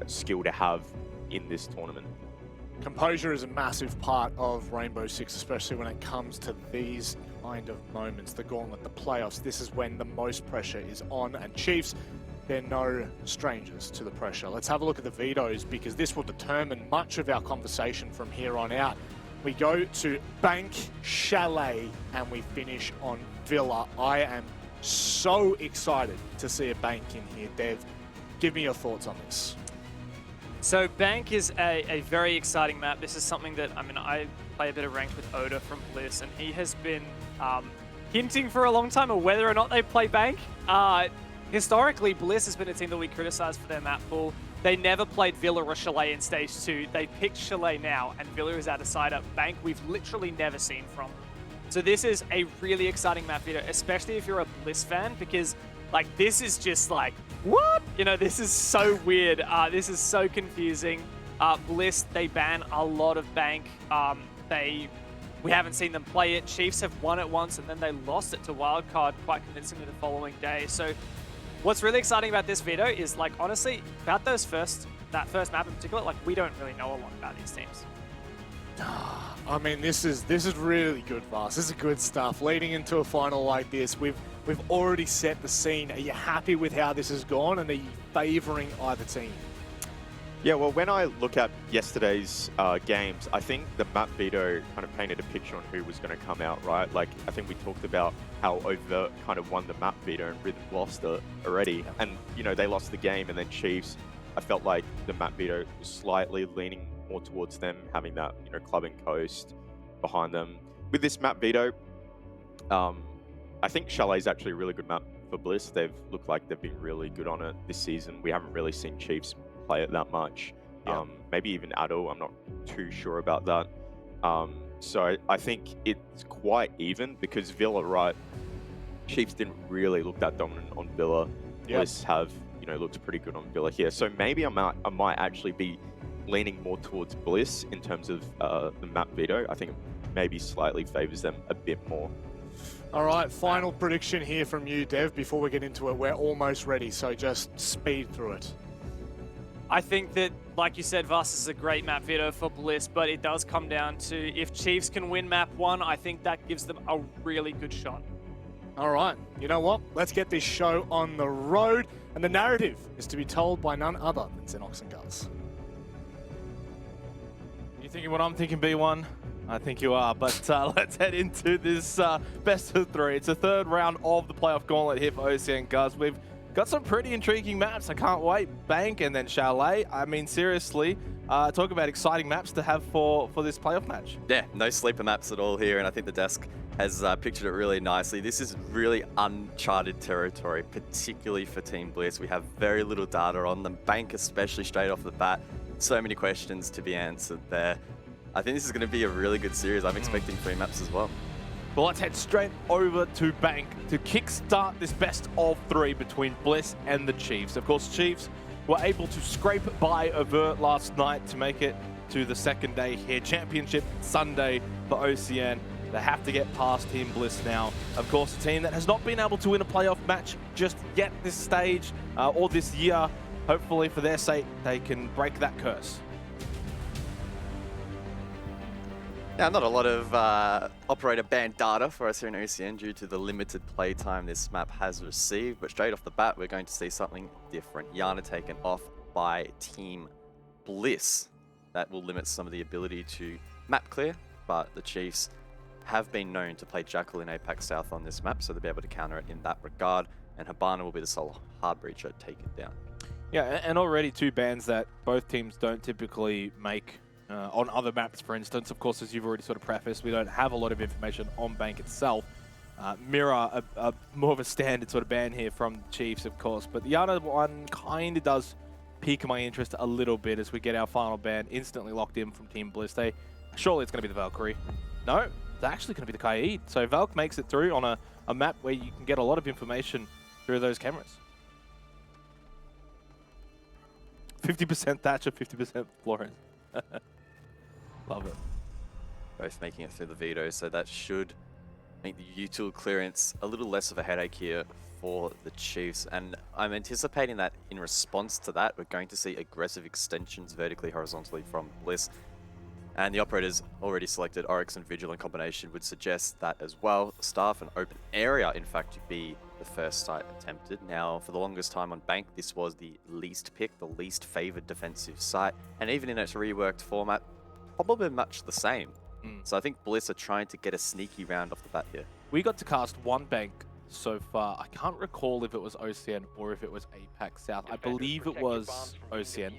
skill to have in this tournament. Composure is a massive part of Rainbow Six, especially when it comes to these kind of moments. The Gauntlet, the playoffs, this is when the most pressure is on, and Chiefs, they're no strangers to the pressure. Let's have a look at the vetoes, because this will determine much of our conversation from here on out. We go to Bank, Chalet, and we finish on Villa. I am so excited to see a Bank in here. Dev, give me your thoughts on this. So Bank is a very exciting map. This is something that, I play a bit of ranked with Oda from Bliss, and he has been hinting for a long time of whether or not they play Bank. Historically, Bliss has been a team that we criticized for their map pool. They never played Villa or Chalet in stage 2. They picked Chalet now, and Villa is out of sight up. Bank, we've literally never seen from. So this is a really exciting map video, especially if you're a Bliss fan, because this is just what? This is so weird. This is so confusing. Bliss, they ban a lot of Bank. We haven't seen them play it. Chiefs have won it once, and then they lost it to Wildcard quite convincingly the following day. So what's really exciting about this video is, honestly, about that first map in particular, we don't really know a lot about these teams. I mean, this is really good, Vast. This is good stuff. Leading into a final like this, we've already set the scene. Are you happy with how this has gone, and are you favouring either team? Yeah, well, when I look at yesterday's games, I think the map veto kind of painted a picture on who was going to come out, right? I think we talked about how Overt kind of won the map veto and Rhythm lost it already. And, they lost the game, and then Chiefs, I felt like the map veto was slightly leaning more towards them, having that, club and coast behind them. With this map veto, I think Chalet's actually a really good map for Bliss. They've looked like they've been really good on it this season. We haven't really seen Chiefs play it that much. Yeah. Maybe even Addo, I'm not too sure about that. So I think it's quite even, because Villa, right, Chiefs didn't really look that dominant on Villa. Yep. Bliss have, looked pretty good on Villa here. So maybe I might actually be leaning more towards Bliss in terms of the map veto. I think it maybe slightly favors them a bit more. All right, final prediction here from you, Dev, before we get into it. We're almost ready, so just speed through it. I think that, like you said, Vast is a great map veto for Bliss, but it does come down to if Chiefs can win map 1, I think that gives them a really good shot. All right, you know what? Let's get this show on the road, and the narrative is to be told by none other than Xenox and Gus. You thinking what I'm thinking, B1? I think you are, but let's head into this best of 3. It's the third round of the playoff gauntlet here for Oceanic, Gus. We've got some pretty intriguing maps. I can't wait. Bank and then Chalet. I mean, seriously, talk about exciting maps to have for this playoff match. Yeah, no sleeper maps at all here, and I think the desk has pictured it really nicely. This is really uncharted territory, particularly for Team Bliss. We have very little data on them. Bank especially straight off the bat. So many questions to be answered there. I think this is going to be a really good series. I'm expecting 3 maps as well. Well, let's head straight over to Bank to kickstart this best of 3 between Bliss and the Chiefs. Of course, Chiefs were able to scrape by Overt last night to make it to the second day here. Championship Sunday for OCN. They have to get past Team Bliss now. Of course, a team that has not been able to win a playoff match just yet this stage or this year. Hopefully, for their sake, they can break that curse. Now, not a lot of operator band data for us here in OCN due to the limited play time this map has received, but straight off the bat, we're going to see something different. Yana taken off by Team Bliss. That will limit some of the ability to map clear, but the Chiefs have been known to play Jackal in APAC South on this map, so they'll be able to counter it in that regard, and Habana will be the sole hard breacher taken down. Yeah, and already two bans that both teams don't typically make on other maps, for instance. Of course, as you've already sort of prefaced, we don't have a lot of information on Bank itself. Mirror, more of a standard sort of ban here from the Chiefs, of course, but the other one kind of does pique my interest a little bit as we get our final ban instantly locked in from Team Bliss. Surely it's going to be the Valkyrie. No, it's actually going to be the Kaid. So Valk makes it through on a map where you can get a lot of information through those cameras. 50% Thatcher, 50% Florence. Love it. Both making it through the veto, so that should make the util clearance a little less of a headache here for the Chiefs. And I'm anticipating that in response to that, we're going to see aggressive extensions vertically, horizontally from Bliss. And the operators already selected Oryx and Vigil in combination would suggest that as well. Staff and open area, in fact, would be the first site attempted. Now, for the longest time on Bank, this was the least picked, the least favored defensive site. And even in its reworked format, probably much the same. So I think Bliss are trying to get a sneaky round off the bat here. We got to cast one Bank so far. I can't recall if it was OCN or if it was APAC South. I believe it was OCN.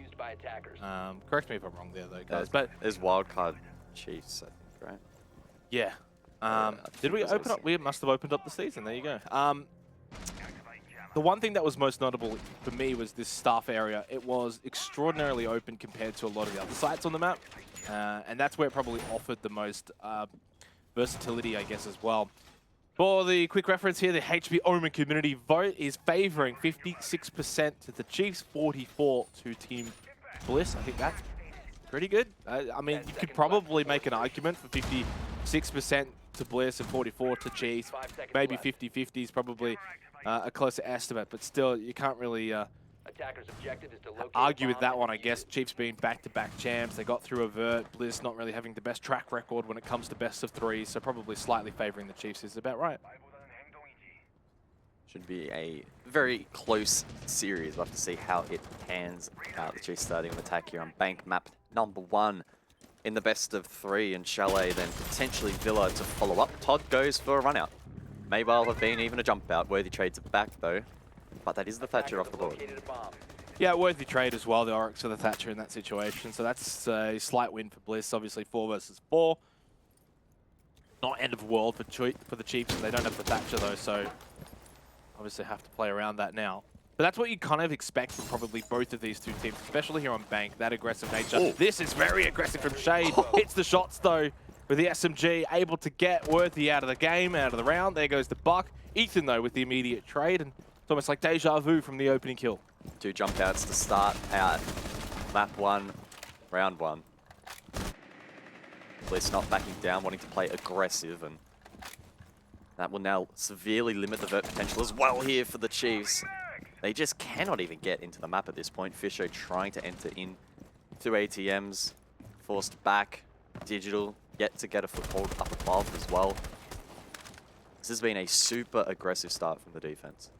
Correct me if I'm wrong there, though, guys. But there's wildcard Chiefs, I think, right? Yeah. Did we open up? We must have opened up the season. There you go. The one thing that was most notable for me was this staff area. It was extraordinarily open compared to a lot of the other sites on the map. And that's where it probably offered the most versatility, I guess, as well. For the quick reference here, the HB Omen community vote is favoring 56% to the Chiefs, 44% to Team Bliss. I think that's pretty good. I mean, you could probably make an argument for 56% to Bliss and 44% to Chiefs. Maybe 50-50 is probably a closer estimate, but still, you can't really argue with that one, I guess. Chiefs being back-to-back champs, they got through Avert. Bliss not really having the best track record when it comes to best of three, so probably slightly favoring the Chiefs is about right. Should be a very close series. We'll have to see how it pans out. The Chiefs starting an attack here on Bank map #1 in the best of three, and Chalet then potentially Villa to follow up. Todd goes for a run out. May well have been even a jump out. Worthy trades it back though, but that is the Thatcher off the board. Yeah, worthy trade as well, the Oryx or the Thatcher in that situation. So that's a slight win for Bliss. Obviously 4 versus 4. Not end of world for the Chiefs, and they don't have the Thatcher though, so obviously have to play around that now. But that's what you kind of expect from probably both of these two teams, especially here on Bank, that aggressive nature. Ooh. This is very aggressive from Shade. Hits the shots though with the SMG, able to get Worthy out of the game, out of the round. There goes the Buck. Ethan though with the immediate trade, and it's almost like deja vu from the opening kill. 2 jump outs to start out map 1, round 1. Bliss not backing down, wanting to play aggressive, and that will now severely limit the vert potential as well here for the Chiefs. They just cannot even get into the map at this point. Fisho trying to enter in through ATMs, forced back. Digital yet to get a foothold up above as well. This has been a super aggressive start from the defense.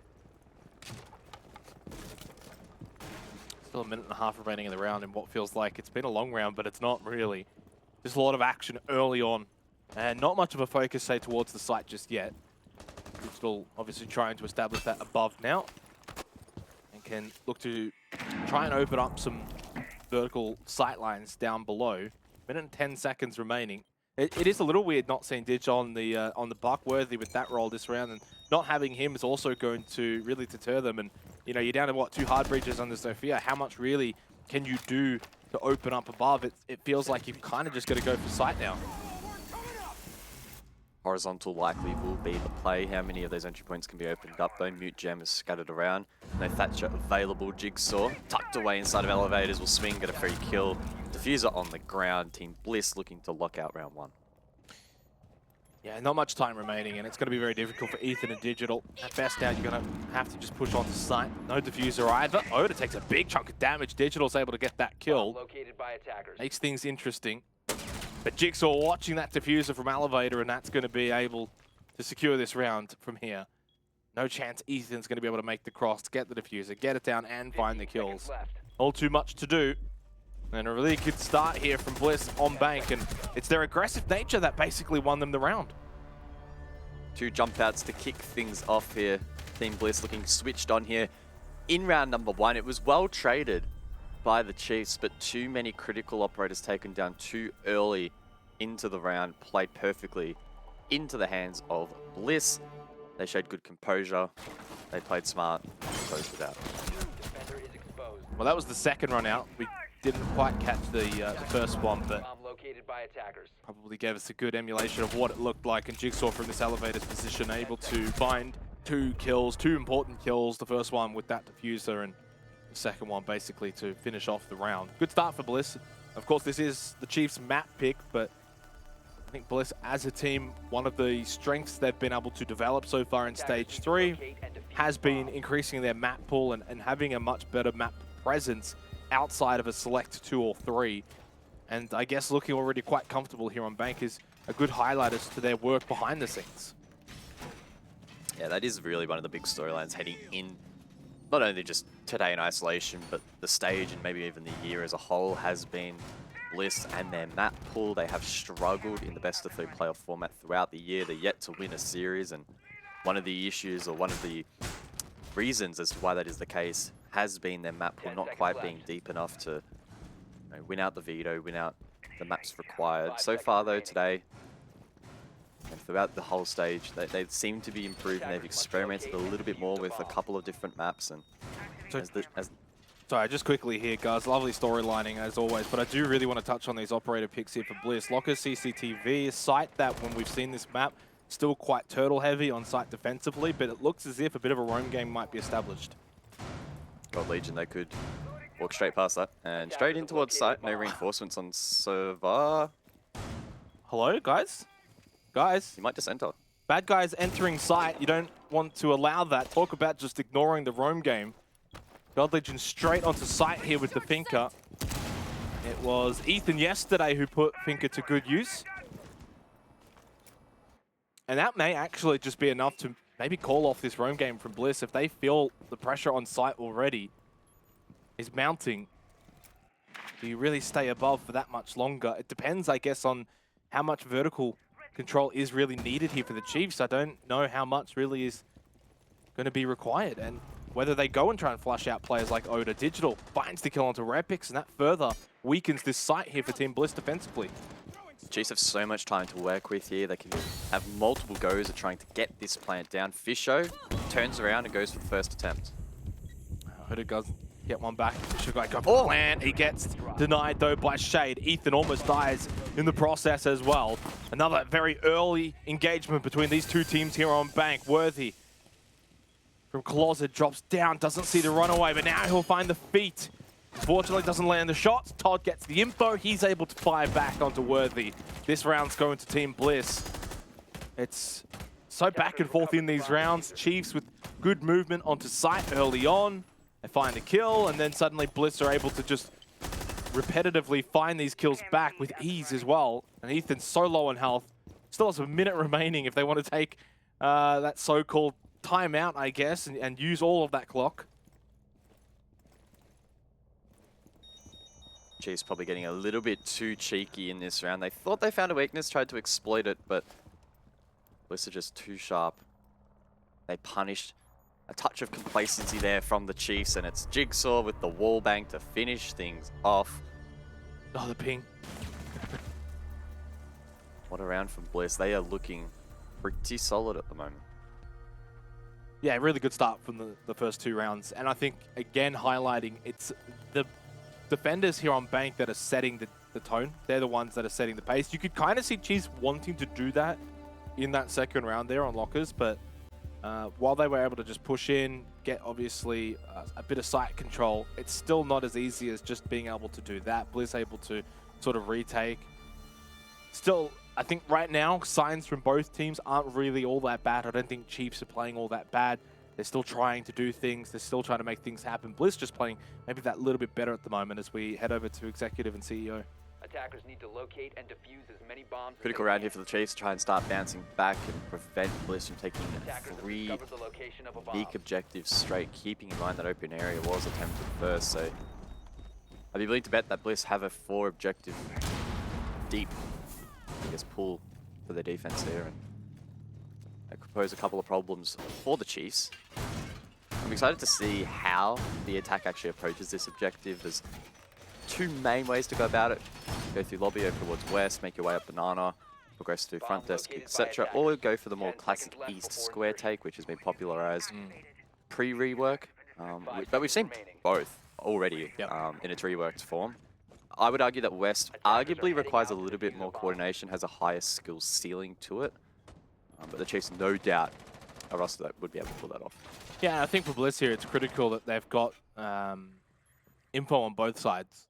Still a minute and a half remaining in the round in what feels like it's been a long round, but it's not really. There's a lot of action early on, and not much of a focus, say, towards the site just yet. Digital obviously trying to establish that above now, and can look to try and open up some vertical sight lines down below. Minute and 10 seconds remaining. It is a little weird not seeing Ditch on the Buck. Worthy with that role this round, and not having him is also going to really deter them. And you know, you're down to what, 2 hard breaches under Sophia. How much really can you do to open up above? It feels like you've kind of just got to go for sight now. Horizontal likely will be the play. How many of those entry points can be opened up though? Mute Gem is scattered around. No Thatcher available. Jigsaw tucked away inside of elevators will swing, get a free kill. Diffuser on the ground. Team Bliss looking to lock out round 1. Yeah, not much time remaining, and it's going to be very difficult for Ethan and Digital. At best now, you're going to have to just push on to sight. No diffuser either. Oda takes a big chunk of damage. Digital's able to get that kill. Located by attackers. Makes things interesting. But Jigsaw watching that diffuser from Elevator, and that's going to be able to secure this round from here. No chance Ethan's going to be able to make the cross, get the diffuser, get it down, and find the kills. All too much to do. And a really good start here from Bliss on Bank, and it's their aggressive nature that basically won them the round. 2 jump outs to kick things off here. Team Bliss looking switched on here. In round number 1, it was well traded by the Chiefs, but too many critical operators taken down too early into the round, played perfectly into the hands of Bliss. They showed good composure. They played smart, closed it out. Well, that was the second run out. We didn't quite catch the first one, but probably gave us a good emulation of what it looked like. And Jigsaw from this elevator's position able to find 2 kills, 2 important kills. The first one with that diffuser, and the second one basically to finish off the round. Good start for Bliss. Of course, this is the Chiefs map pick, but I think Bliss as a team, one of the strengths they've been able to develop so far in Stage 3 has been increasing their map pool and having a much better map presence outside of a select 2 or 3. And I guess looking already quite comfortable here on Bank is a good highlight as to their work behind the scenes. Yeah, that is really one of the big storylines heading in, not only just today in isolation, but the stage and maybe even the year as a whole has been Bliss and their map pool. They have struggled in the best of 3 playoff format throughout the year. They're yet to win a series, and one of the issues or one of the reasons as to why that is the case has been their map pool not quite being deep enough to win out the veto, win out the maps required. So far though today, and throughout the whole stage, they seem to be improving. They've experimented a little bit more with a couple of different maps. And sorry, just quickly here, guys. Lovely storylining as always, but I do really want to touch on these operator picks here for Bliss. Locker CCTV, a site that when we've seen this map, still quite turtle heavy on site defensively, but it looks as if a bit of a roam game might be established. God Legion, they could walk straight past that and straight in towards site. No reinforcements on server. Hello, guys? Guys? You might just enter. Bad guys entering site. You don't want to allow that. Talk about just ignoring the roam game. God Legion straight onto site here with the Finker. It was Ethan yesterday who put Finker to good use. And that may actually just be enough to maybe call off this roam game from Bliss if they feel the pressure on site already is mounting. Do you really stay above for that much longer? It depends, I guess, on how much vertical control is really needed here for the Chiefs. I don't know how much really is going to be required, and whether they go and try and flush out players like Oda. Digital finds the kill onto Rare Picks, and that further weakens this site here for Team Bliss defensively. Chiefs have so much time to work with here. They can have multiple goes at trying to get this plant down. Fisho turns around and goes for the first attempt. Oda does get one back. Fisho got go for plant. He gets denied though by Shade. Ethan almost dies in the process as well. Another very early engagement between these 2 teams here on Bank. Worthy from Closet drops down, doesn't see the runaway, but now he'll find the feet. Unfortunately, doesn't land the shots. Todd gets the info. He's able to fire back onto Worthy. This round's going to Team Bliss. It's so back and forth in these rounds. Chiefs with good movement onto site early on. They find a kill, and then suddenly Bliss are able to just repetitively find these kills back with ease as well. And Ethan's so low on health. Still has a minute remaining if they want to take that so-called timeout, I guess, and use all of that clock. Chiefs probably getting a little bit too cheeky in this round. They thought they found a weakness, tried to exploit it, but Bliss are just too sharp. They punished a touch of complacency there from the Chiefs, and it's Jigsaw with the wall bang to finish things off. Oh, the ping. What a round from Bliss. They are looking pretty solid at the moment. Yeah, really good start from the first 2 rounds. And I think, again, highlighting it's the defenders here on Bank that are setting the tone. They're the ones that are setting the pace. You could kind of see Chiefs wanting to do that in that second round there on Lockers, but while they were able to just push in, get obviously a bit of site control, it's still not as easy as just being able to do that. Bliss able to sort of retake. Still, I think right now, signs from both teams aren't really all that bad. I don't think Chiefs are playing all that bad. They're still trying to do things. They're still trying to make things happen. Bliss just playing maybe that little bit better at the moment as we head over to Executive and CEO. Attackers need to locate and defuse as many bombs. Critical round here for the Chiefs. Try and start bouncing back and prevent Bliss from taking Attackers have 3 discovered the location of a bomb. unique objectives straight, keeping in mind that open area was attempted first. So I'd be willing to bet that Bliss have a 4 objective deep, I guess, pull for their defense here, and that could pose a couple of problems for the Chiefs. I'm excited to see how the attack actually approaches this objective. There's 2 main ways to go about it. Go through lobby, over towards west, make your way up banana, progress through front desk, etc. Or go for the more classic east square take, which has been popularized pre-rework. But we've seen both already in its reworked form. I would argue that west arguably requires a little bit more coordination, has a higher skill ceiling to it. But the Chiefs, no doubt, a roster that would be able to pull that off. Yeah, I think for Bliss here, it's critical that they've got info on both sides.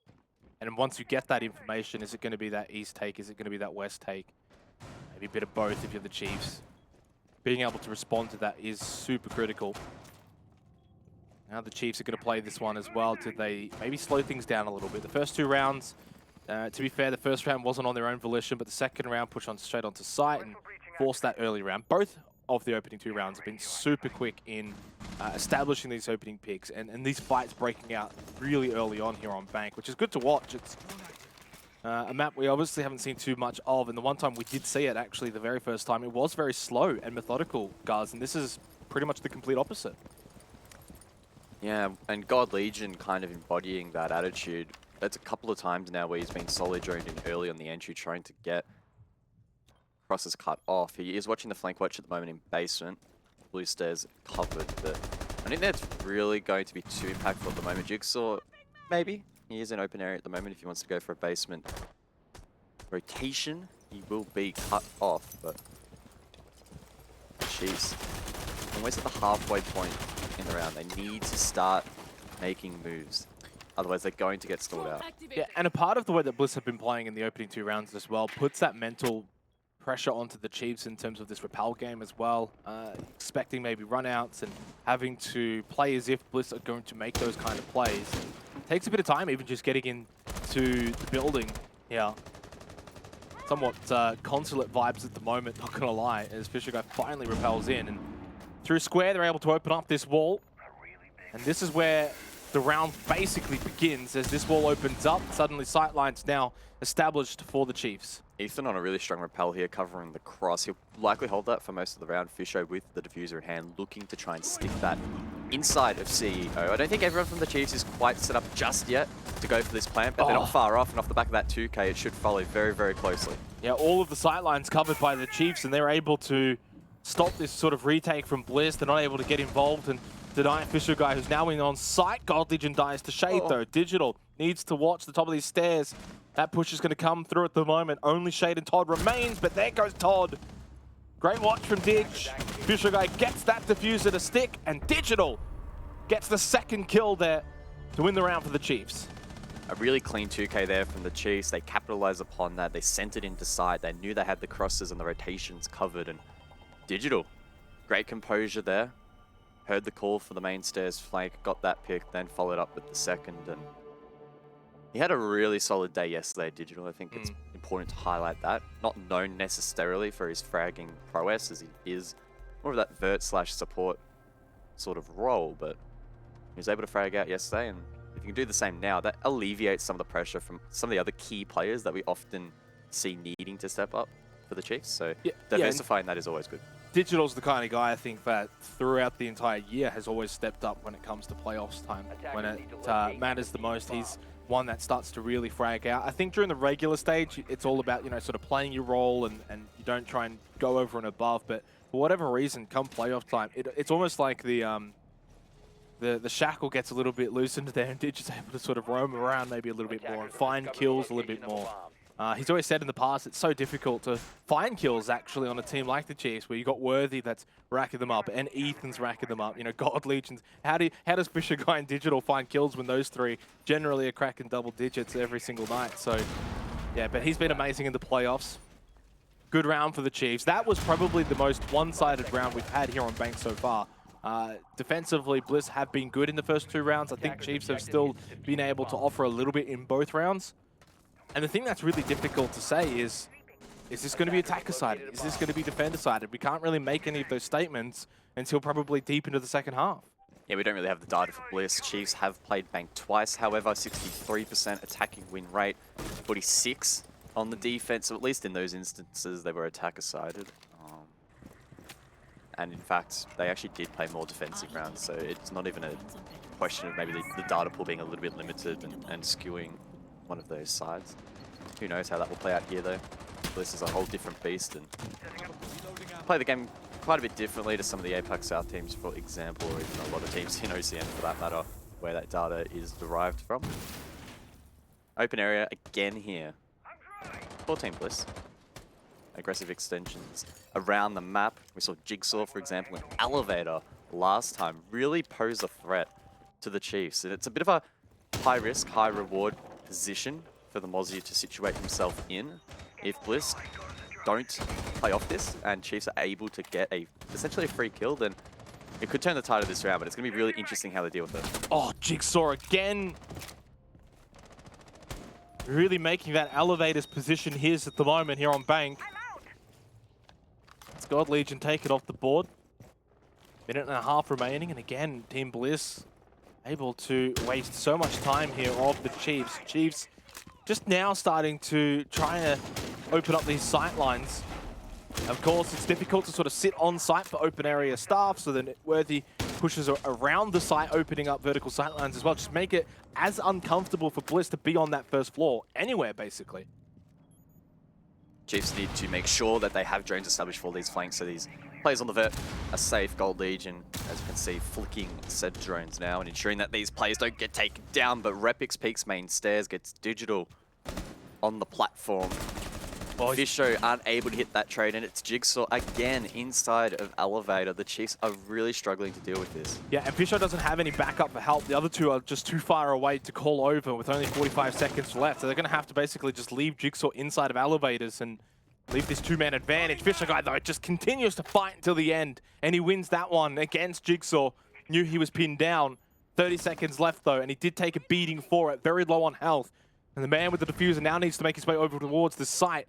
And once you get that information, is it going to be that east take? Is it going to be that west take? Maybe a bit of both if you're the Chiefs. Being able to respond to that is super critical. Now the Chiefs are going to play this one as well. Did they maybe slow things down a little bit? The first 2 rounds, to be fair, the first round wasn't on their own volition, but the second round pushed on straight onto site and forced that early round. Both of the opening 2 rounds have been super quick in establishing these opening picks and these fights breaking out really early on here on Bank, which is good to watch. It's a map we obviously haven't seen too much of, and the one time we did see it, actually, the very first time, it was very slow and methodical, guys, and this is pretty much the complete opposite. Yeah, and God Legion kind of embodying that attitude. That's a couple of times now where he's been solo droned in early on the entry, trying to get crosses cut off. He is watching the flank watch at the moment in basement. Blue stairs covered, but I think that's really going to be too impactful at the moment. Jigsaw, maybe. He is in open area at the moment if he wants to go for a basement rotation. He will be cut off, but Chiefs, almost at the halfway point in the round. They need to start making moves. Otherwise, they're going to get stalled out. Yeah, and a part of the way that Bliss have been playing in the opening 2 rounds as well puts that mental pressure onto the Chiefs in terms of this repel game as well, expecting maybe runouts and having to play as if Bliss are going to make those kind of plays. Takes a bit of time even just getting into the building here. Somewhat consulate vibes at the moment, not gonna lie, as Fisher Guy finally repels in, and through square they're able to open up this wall, and this is where the round basically begins. As this wall opens up, suddenly sightlines now established for the Chiefs. Ethan on a really strong repel here, covering the cross. He'll likely hold that for most of the round. Fisho with the diffuser in hand, looking to try and stick that inside of CEO. I don't think everyone from the Chiefs is quite set up just yet to go for this plant, but they're not far off, and off the back of that 2K, it should follow very, very closely. Yeah, all of the sightlines covered by the Chiefs, and they're able to stop this sort of retake from Bliss. They're not able to get involved and deny Fisher Guy, who's now in on site. God Legion dies to Shade, though. Digital needs to watch the top of these stairs. That push is going to come through at the moment. Only Shade and Todd remains, but there goes Todd. Great watch from Dig. Fisher Guy gets that diffuser to stick, and Digital gets the second kill there to win the round for the Chiefs. A really clean 2K there from the Chiefs. They capitalized upon that. They sent it into sight. They knew they had the crosses and the rotations covered, and Digital, great composure there. Heard the call for the main stairs flank, got that pick, then followed up with the second, and he had a really solid day yesterday, Digital. I think it's important to highlight that. Not known necessarily for his fragging prowess, as he is more of that vert/support sort of role, but he was able to frag out yesterday, and if you can do the same now, that alleviates some of the pressure from some of the other key players that we often see needing to step up for the Chiefs. So diversifying that is always good. Digital's the kind of guy, I think, that throughout the entire year has always stepped up when it comes to playoffs time. When it matters the most, he's one that starts to really frag out. I think during the regular stage, it's all about, sort of playing your role and you don't try and go over and above. But for whatever reason, come playoff time, it's almost like the shackle gets a little bit loosened there, and Dig is able to sort of roam around maybe a little bit more and find kills a little bit more. He's always said in the past it's so difficult to find kills actually on a team like the Chiefs, where you got Worthy that's racking them up and Ethan's racking them up. God Legions. How does Fisher Guy and Digital find kills when those three generally are cracking double digits every single night? So yeah, but he's been amazing in the playoffs. Good round for the Chiefs. That was probably the most one-sided round we've had here on Bank so far. Defensively, Bliss have been good in the first 2 rounds. I think Chiefs have still been able to offer a little bit in both rounds. And the thing that's really difficult to say is this going to be attacker-sided? Is this going to be defender-sided? We can't really make any of those statements until probably deep into the second half. Yeah, we don't really have the data for Bliss. Chiefs have played Bank twice, however, 63% attacking win rate, 46 on the defense, so at least in those instances they were attacker-sided. And in fact, they actually did play more defensive rounds, so it's not even a question of maybe the data pool being a little bit limited and skewing one of those sides. Who knows how that will play out here though. Bliss is a whole different beast and play the game quite a bit differently to some of the APAC South teams, for example, or even a lot of teams in OCN for that matter, where that data is derived from. Open area again here for Team Bliss. Aggressive extensions around the map. We saw Jigsaw, for example, and Elevator last time really pose a threat to the Chiefs. And it's a bit of a high risk, high reward position for the Mozzie to situate himself in. If Bliss don't play off this and Chiefs are able to get essentially a free kill, then it could turn the tide of this round, but it's going to be really interesting how they deal with it. Oh, Jigsaw again. Really making that Elevator's position here at the moment here on Bank. It's God Legion take it off the board. Minute and a half remaining, and again, Team Bliss able to waste so much time here of the Chiefs. Chiefs just now starting to try to open up these sight lines. Of course, it's difficult to sort of sit on site for open area staff, so then Worthy pushes around the site, opening up vertical sight lines as well. Just make it as uncomfortable for Bliss to be on that first floor, anywhere basically. Chiefs need to make sure that they have drones established for these flanks, so these players on the vert are safe. Gold Legion, as you can see, flicking said drones now and ensuring that these players don't get taken down, but Repix Peaks main stairs gets digital on the platform. Fisho aren't able to hit that trade, and it's Jigsaw again inside of Elevator. The Chiefs are really struggling to deal with this. Yeah, and Fisho doesn't have any backup for help. The other two are just too far away to call over with only 45 seconds left. So they're going to have to basically just leave Jigsaw inside of Elevators and leave this two-man advantage. Fisho guy, though, just continues to fight until the end, and he wins that one against Jigsaw. Knew he was pinned down. 30 seconds left, though, and he did take a beating for it, very low on health. And the man with the diffuser now needs to make his way over towards the site.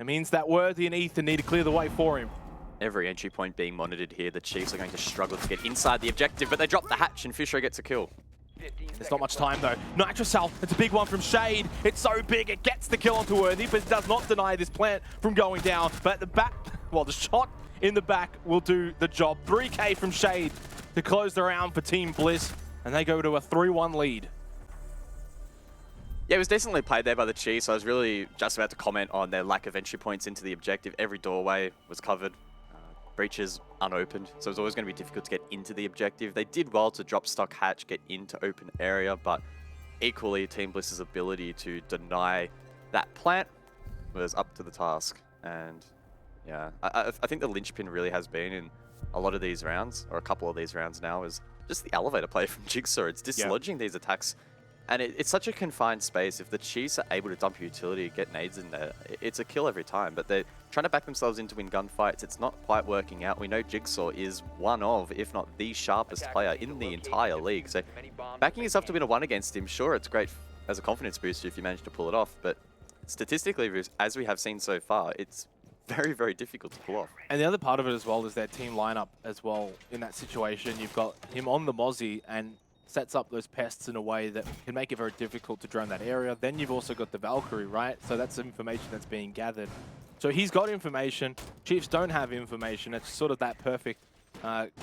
It means that Worthy and Ethan need to clear the way for him. Every entry point being monitored here. The Chiefs are going to struggle to get inside the objective, but they drop the hatch and Fisher gets a kill. There's not much time though. Nitrocell, it's a big one from Shade. It's so big, it gets the kill onto Worthy, but it does not deny this plant from going down. But the back, well, the shot in the back will do the job. 3K from Shade to close the round for Team Bliss, and they go to a 3-1 lead. Yeah, it was decently played there by the Chiefs. I was really just about to comment on their lack of entry points into the objective. Every doorway was covered, breaches unopened, so it was always going to be difficult to get into the objective. They did well to drop stock hatch, get into open area, but equally Team Bliss's ability to deny that plant was up to the task. And yeah, I think the linchpin really has been in a lot of these rounds, or a couple of these rounds now, is just the elevator play from Jigsaw. It's dislodging these attacks. And it's such a confined space. If the Chiefs are able to dump utility, get nades in there, it's a kill every time. But they're trying to back themselves in to win gunfights. It's not quite working out. We know Jigsaw is one of, if not the sharpest player in the entire league. So backing yourself to win a 1 against him, sure, it's great as a confidence booster if you manage to pull it off. But statistically, as we have seen so far, it's very, very difficult to pull off. And the other part of it as well is their team lineup as well. In that situation, you've got him on the Mozzie and sets up those pests in a way that can make it very difficult to drone that area. Then you've also got the Valkyrie, right? So that's information that's being gathered. So he's got information. Chiefs don't have information. It's sort of that perfect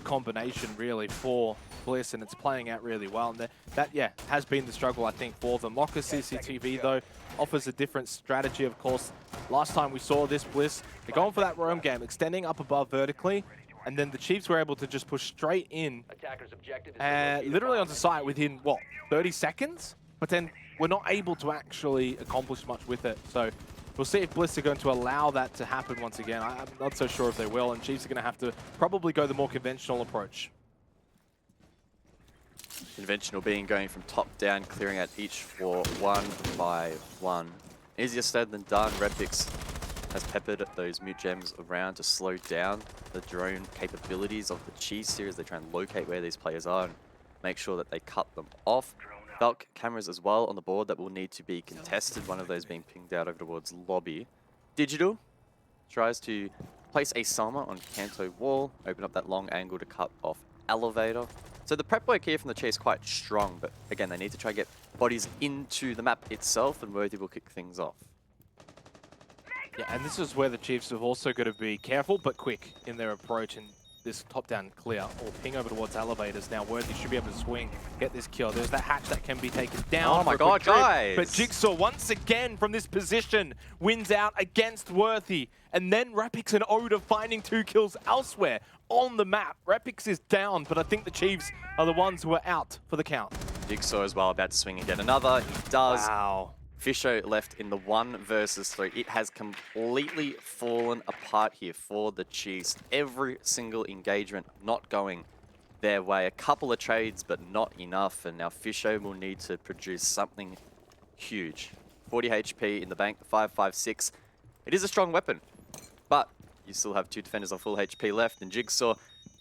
combination, really, for Bliss, and it's playing out really well. And that, yeah, has been the struggle, I think, for them. Locker CCTV, though, offers a different strategy, of course. Last time we saw this, Bliss, they're going for that roam game, extending up above vertically. And then the Chiefs were able to just push straight in, literally onto site within, what, 30 seconds? But then we're not able to actually accomplish much with it. So we'll see if Bliss are going to allow that to happen once again. I'm not so sure if they will, and Chiefs are going to have to probably go the more conventional approach. Conventional being going from top down, clearing out each floor 1 by 1. Easier said than done. Repix has peppered those mute gems around to slow down the drone capabilities of the Chiefs here as they try and locate where these players are and make sure that they cut them off. Valk cameras as well on the board that will need to be contested. One of those being pinged out over towards lobby. Digital tries to place a Selma on Kanto wall, open up that long angle to cut off elevator. So the prep work here from the Chase quite strong, but again, they need to try and get bodies into the map itself, and Worthy will kick things off. Yeah, and this is where the Chiefs have also got to be careful but quick in their approach. And this top-down clear or ping over towards elevators. Now Worthy should be able to swing, get this kill. There's that hatch that can be taken down. Oh my god, guys! But Jigsaw, once again, from this position, wins out against Worthy. And then Rapix and Oda finding 2 kills elsewhere on the map. Rapix is down, but I think the Chiefs are the ones who are out for the count. Jigsaw as well, about to swing again. Another, he does. Wow. Fisho left in the 1 versus 3. It has completely fallen apart here for the Chiefs. Every single engagement not going their way. A couple of trades, but not enough. And now Fisho will need to produce something huge. 40 HP in the bank, 556. It is a strong weapon, but you still have 2 defenders on full HP left. And Jigsaw,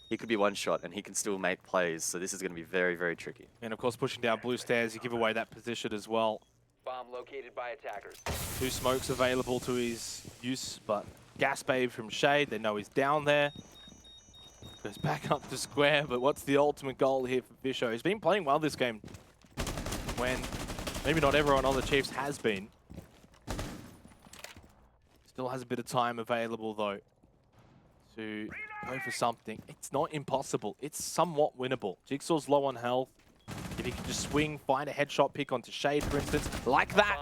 he could be one shot and he can still make plays. So this is going to be very, very tricky. And of course, pushing down blue stairs, you give away that position as well. Bomb located by attackers. 2 smokes available to his use, but gas babe from Shade, they know he's down there. Goes back up to square, but what's the ultimate goal here for Fisho? He's been playing well this game, when maybe not everyone on the Chiefs has been. Still has a bit of time available though to go for something. It's not impossible, it's somewhat winnable. Jigsaw's low on health. If he can just swing, find a headshot pick onto Shade, for instance, like that,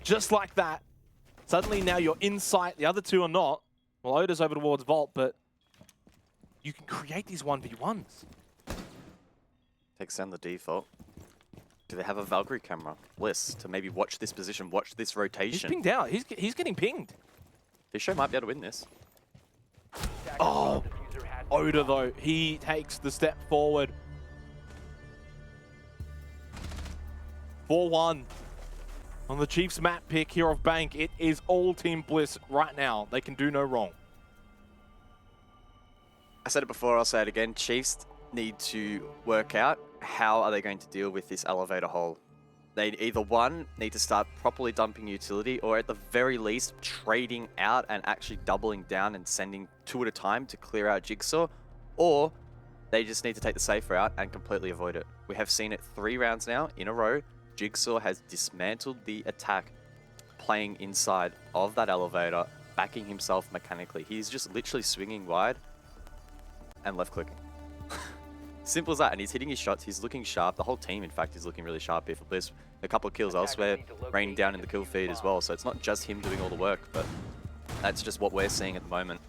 just like that. Suddenly now you're in sight, the other 2 are not. Well, Oda's over towards Vault, but you can create these 1v1s. Takes down the default. Do they have a Valkyrie camera? Bliss, to maybe watch this position, watch this rotation. He's pinged out, he's getting pinged. Fisho might be able to win this. Oh, Oda though, he takes the step forward. 4-1 on the Chiefs map pick here of Bank. It is all Team Bliss right now. They can do no wrong. I said it before, I'll say it again. Chiefs need to work out how are they going to deal with this elevator hole. They either, 1, need to start properly dumping utility, or at the very least trading out and actually doubling down and sending 2 at a time to clear out Jigsaw, or they just need to take the safe route and completely avoid it. We have seen it 3 rounds now in a row. Jigsaw has dismantled the attack, playing inside of that elevator, backing himself mechanically. He's just literally swinging wide and left clicking. Simple as that, and he's hitting his shots, he's looking sharp. The whole team, in fact, is looking really sharp here for Bliss. A couple of kills elsewhere, raining down in the kill feed as well, so it's not just him doing all the work, but that's just what we're seeing at the moment.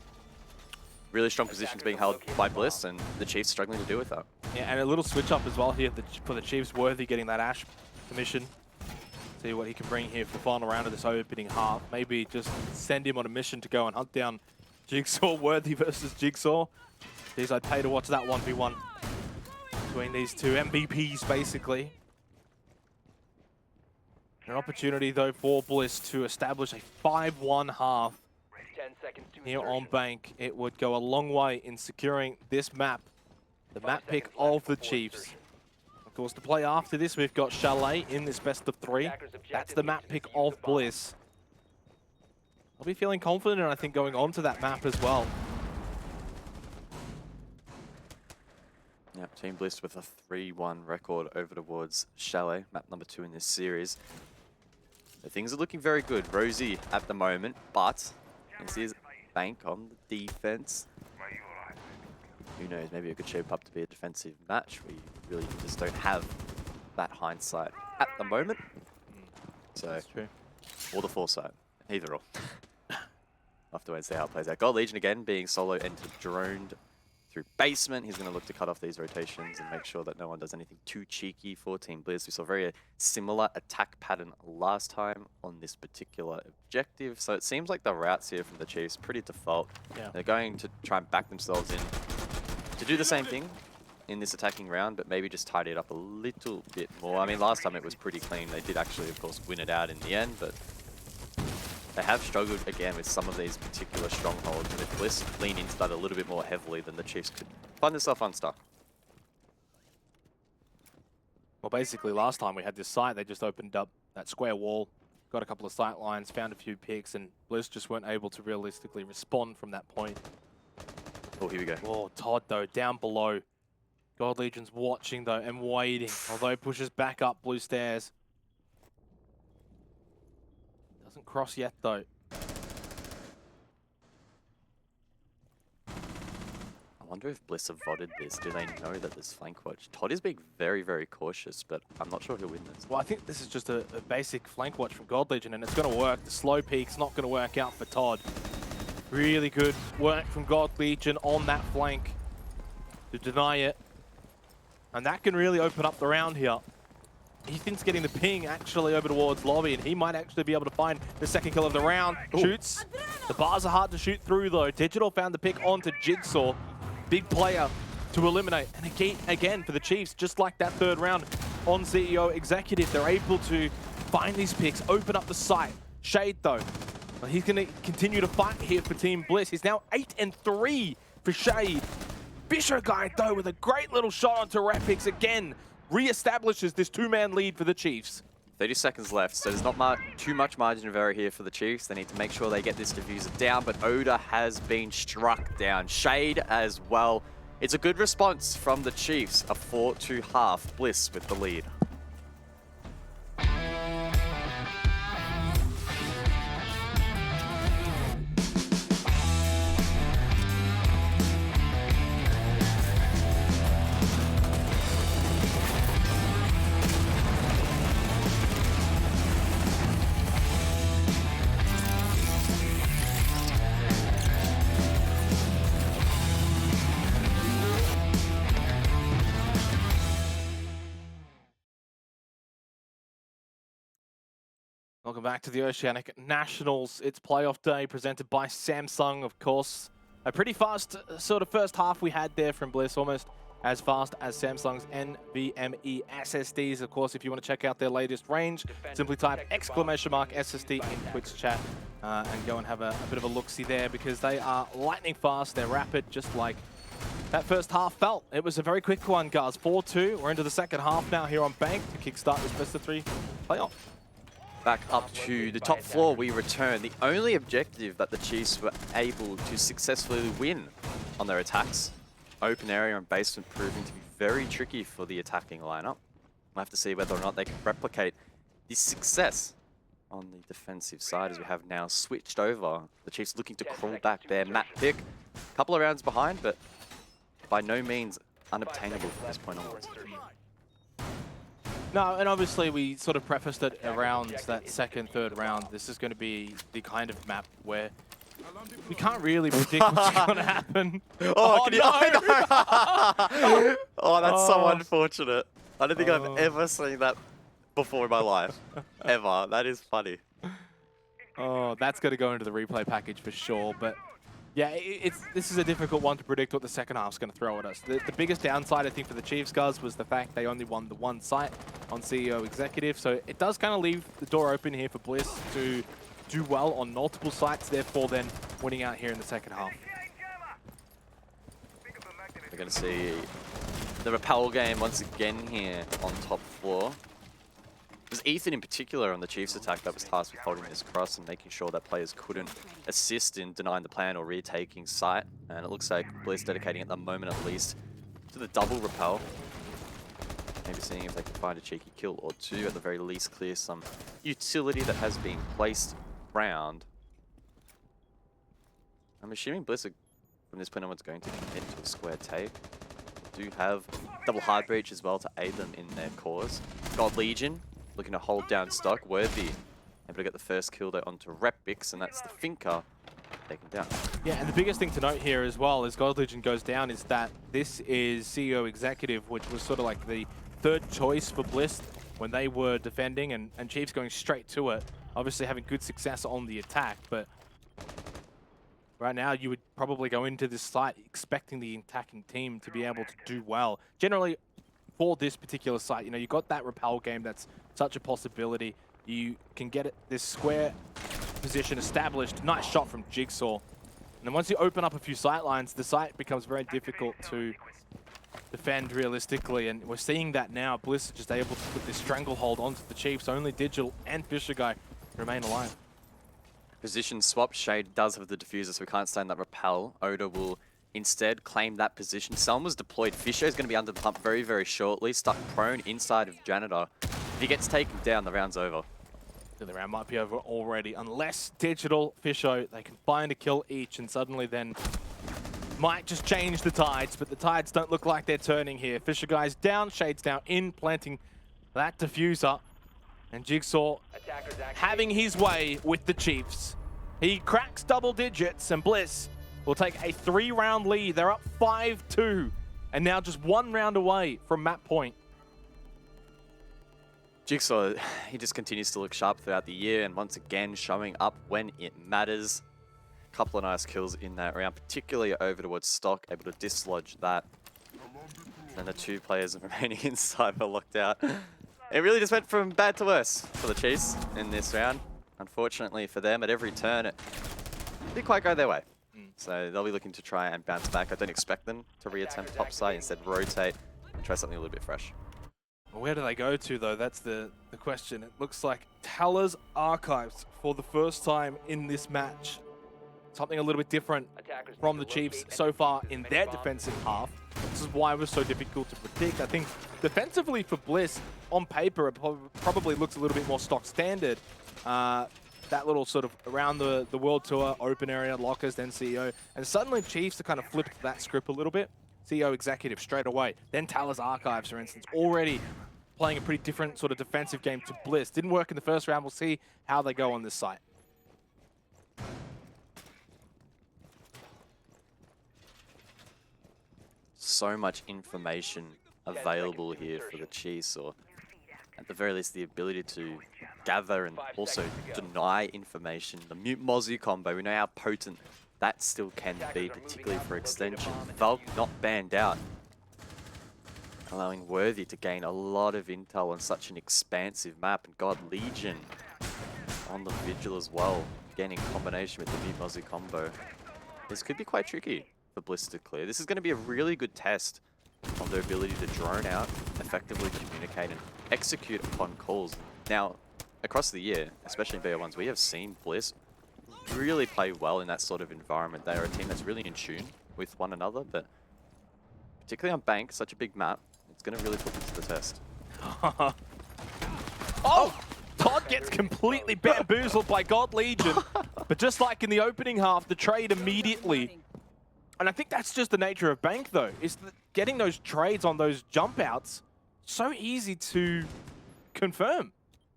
Really strong positions being held by Bliss, and the Chiefs struggling to do with that. Yeah, and a little switch up as well here for the Chiefs. Worthy getting that Ash commission. See what he can bring here for the final round of this opening half. Maybe just send him on a mission to go and hunt down Jigsaw. Worthy versus Jigsaw. Jeez, I'd pay to watch that 1v1 between these 2 MVPs, basically. An opportunity, though, for Bliss to establish a 5-1 half here on Bank. It would go a long way in securing this map, the map pick of the Chiefs. Of course, to play after this, we've got Chalet in this best of 3. That's the map pick of Bliss. I'll be feeling confident, I think, going on to that map as well. Yeah, Team Bliss with a 3-1 record over towards Chalet, map number 2 in this series. So things are looking very good. Rosie at the moment, but this is Bank on the defense. Who knows, maybe it could shape up to be a defensive match where you really just don't have that hindsight at the moment. So, that's true. Or the foresight, either or. I'll have to wait and see how it plays out. Gold Legion again being solo entered droned through basement. He's going to look to cut off these rotations and make sure that no one does anything too cheeky for Team Blizz. We saw a very similar attack pattern last time on this particular objective. So it seems like the routes here from the Chiefs pretty default. Yeah. They're going to try and back themselves in to do the same thing in this attacking round, but maybe just tidy it up a little bit more. I mean, last time it was pretty clean. They did actually, of course, win it out in the end, but they have struggled again with some of these particular strongholds, and if Bliss lean into that a little bit more heavily, then the Chiefs could find themselves unstuck. Well, basically, last time we had this site, they just opened up that square wall, got a couple of sight lines, found a few picks, and Bliss just weren't able to realistically respond from that point. Oh, here we go. Oh, Todd, though, down below. God Legion's watching, though, and waiting, although pushes back up blue stairs. Doesn't cross yet, though. I wonder if Bliss have vodded this. Do they know that there's flank watch? Todd is being very, very cautious, but I'm not sure he'll win this. Well, I think this is just a basic flank watch from God Legion, and it's going to work. The slow peek's not going to work out for Todd. Really good work from God Legion on that flank to deny it. And that can really open up the round here. Ethan's getting the ping actually over towards Lobby, and he might actually be able to find the second kill of the round. Ooh. Shoots. The bars are hard to shoot through, though. Digital found the pick onto Jigsaw. Big player to eliminate. And again for the Chiefs, just like that third round on CEO Executive, they're able to find these picks, open up the site. Shade, though, well, he's going to continue to fight here for Team Bliss. He's now 8-3 for Shade. Fisher guy, though, with a great little shot onto Rapix again, re-establishes this two-man lead for the Chiefs. 30 seconds left, so there's not too much margin of error here for the Chiefs. They need to make sure they get this diffuser down, but Oda has been struck down. Shade as well. It's a good response from the Chiefs. A 4-2 Bliss with the lead. Welcome back to the Oceanic Nationals. It's playoff day presented by Samsung, of course. A pretty fast sort of first half we had there from Bliss, almost as fast as Samsung's NVMe SSDs. Of course, if you want to check out their latest range, simply type !SSD in Twitch chat and go and have a bit of a look-see there, because they are lightning fast, they're rapid, just like that first half felt. It was a very quick one, guys. 4-2. We're into the second half now here on Bank to kickstart this best-of-3 playoff. Back up to the top floor we return. The only objective that the Chiefs were able to successfully win on their attacks. Open area and basement proving to be very tricky for the attacking lineup. We'll have to see whether or not they can replicate this success on the defensive side, as we have now switched over. The Chiefs looking to crawl back their map pick. A couple of rounds behind, but by no means unobtainable from this point onwards. No, and obviously we sort of prefaced it around that second, third round. This is going to be the kind of map where we can't really predict what's going to happen. Oh no! Oh, that's so unfortunate. I don't think I've ever seen that before in my life. Ever. That is funny. Oh, that's going to go into the replay package for sure. But yeah, this is a difficult one to predict what the second half's going to throw at us. The biggest downside, I think, for the Chiefs, guys, was the fact they only won the one site on CEO Executive. So it does kind of leave the door open here for Bliss to do well on multiple sites, therefore then winning out here in the second half. We're going to see the rappel game once again here on top floor. It was Ethan in particular on the Chiefs attack that was tasked with holding this cross and making sure that players couldn't assist in denying the plan or retaking site. And it looks like Bliss dedicating at the moment at least to the double rappel. Maybe seeing if they can find a cheeky kill or two, at the very least clear some utility that has been placed round. I'm assuming Bliss are, from this point onwards, going to commit to a square take. Do have double hard breach as well to aid them in their cause. God Legion looking to hold down stock. Worthy able to get the first kill there onto Repix, and that's the Finker taken down. Yeah, and the biggest thing to note here as well as God Legion goes down is that this is CEO Executive, which was sort of like the third choice for Bliss when they were defending, and Chiefs going straight to it. Obviously having good success on the attack, but right now you would probably go into this site expecting the attacking team to be able to do well. Generally, for this particular site, you know, you got that rappel game that's such a possibility. You can get this square position established. Nice shot from Jigsaw. And then once you open up a few sight lines, the site becomes very difficult to defend realistically, and we're seeing that now. Bliss are just able to put this stranglehold onto the Chiefs. Only Digital and Fisher Guy remain alive. Position swap. Shade does have the diffuser, so we can't stand that repel. Oda will instead claim that position. Selm was deployed. Fisher is going to be under the pump very, very shortly. Stuck prone inside of Janitor. If he gets taken down, the round's over. The round might be over already, unless Digital, Fisher, they can find a kill each, and suddenly then might just change the tides, but the tides don't look like they're turning here. Fisher Guy's down, Shade's now in, planting that diffuser, and Jigsaw having his way with the Chiefs. He cracks double digits, and Bliss will take a 3-round lead. They're up 5-2, and now just 1 round away from map point. Jigsaw, he just continues to look sharp throughout the year, and once again showing up when it matters. A couple of nice kills in that round, particularly over towards Stock, able to dislodge that. And the 2 players remaining inside were locked out. It really just went from bad to worse for the Chiefs in this round. Unfortunately for them, at every turn, it didn't quite go their way. So they'll be looking to try and bounce back. I don't expect them to reattempt topside, instead rotate and try something a little bit fresh. Where do they go to, though? That's the question. It looks like Taller's Archives for the first time in this match. Something a little bit different from the Chiefs so far in their defensive half. This is why it was so difficult to predict. I think defensively for Bliss, on paper, it probably looks a little bit more stock standard. That little sort of around the World Tour, open area, lockers, then CEO. And suddenly Chiefs have kind of flipped that script a little bit. CEO executive straight away. Then Taller's Archives, for instance, already playing a pretty different sort of defensive game to Bliss. Didn't work in the first round. We'll see how they go on this site. So much information available here for the Chiefs, or at the very least the ability to gather and also deny information. The Mute Mozzie combo, we know how potent that still can be, particularly for extension. Valk not banned out, allowing Worthy to gain a lot of intel on such an expansive map. And God, Legion on the Vigil as well, gaining combination with the Mute Mozzie combo. This could be quite tricky for Bliss to clear. This is going to be a really good test of their ability to drone out, effectively communicate, and execute upon calls. Now, across the year, especially in BO1s, we have seen Bliss really play well in that sort of environment. They are a team that's really in tune with one another, but particularly on Bank, such a big map, it's going to really put them to the test. Oh! Todd gets completely bamboozled by God Legion, but just like in the opening half, the trade immediately. And I think that's just the nature of Bank, though, is that getting those trades on those jump outs, so easy to confirm.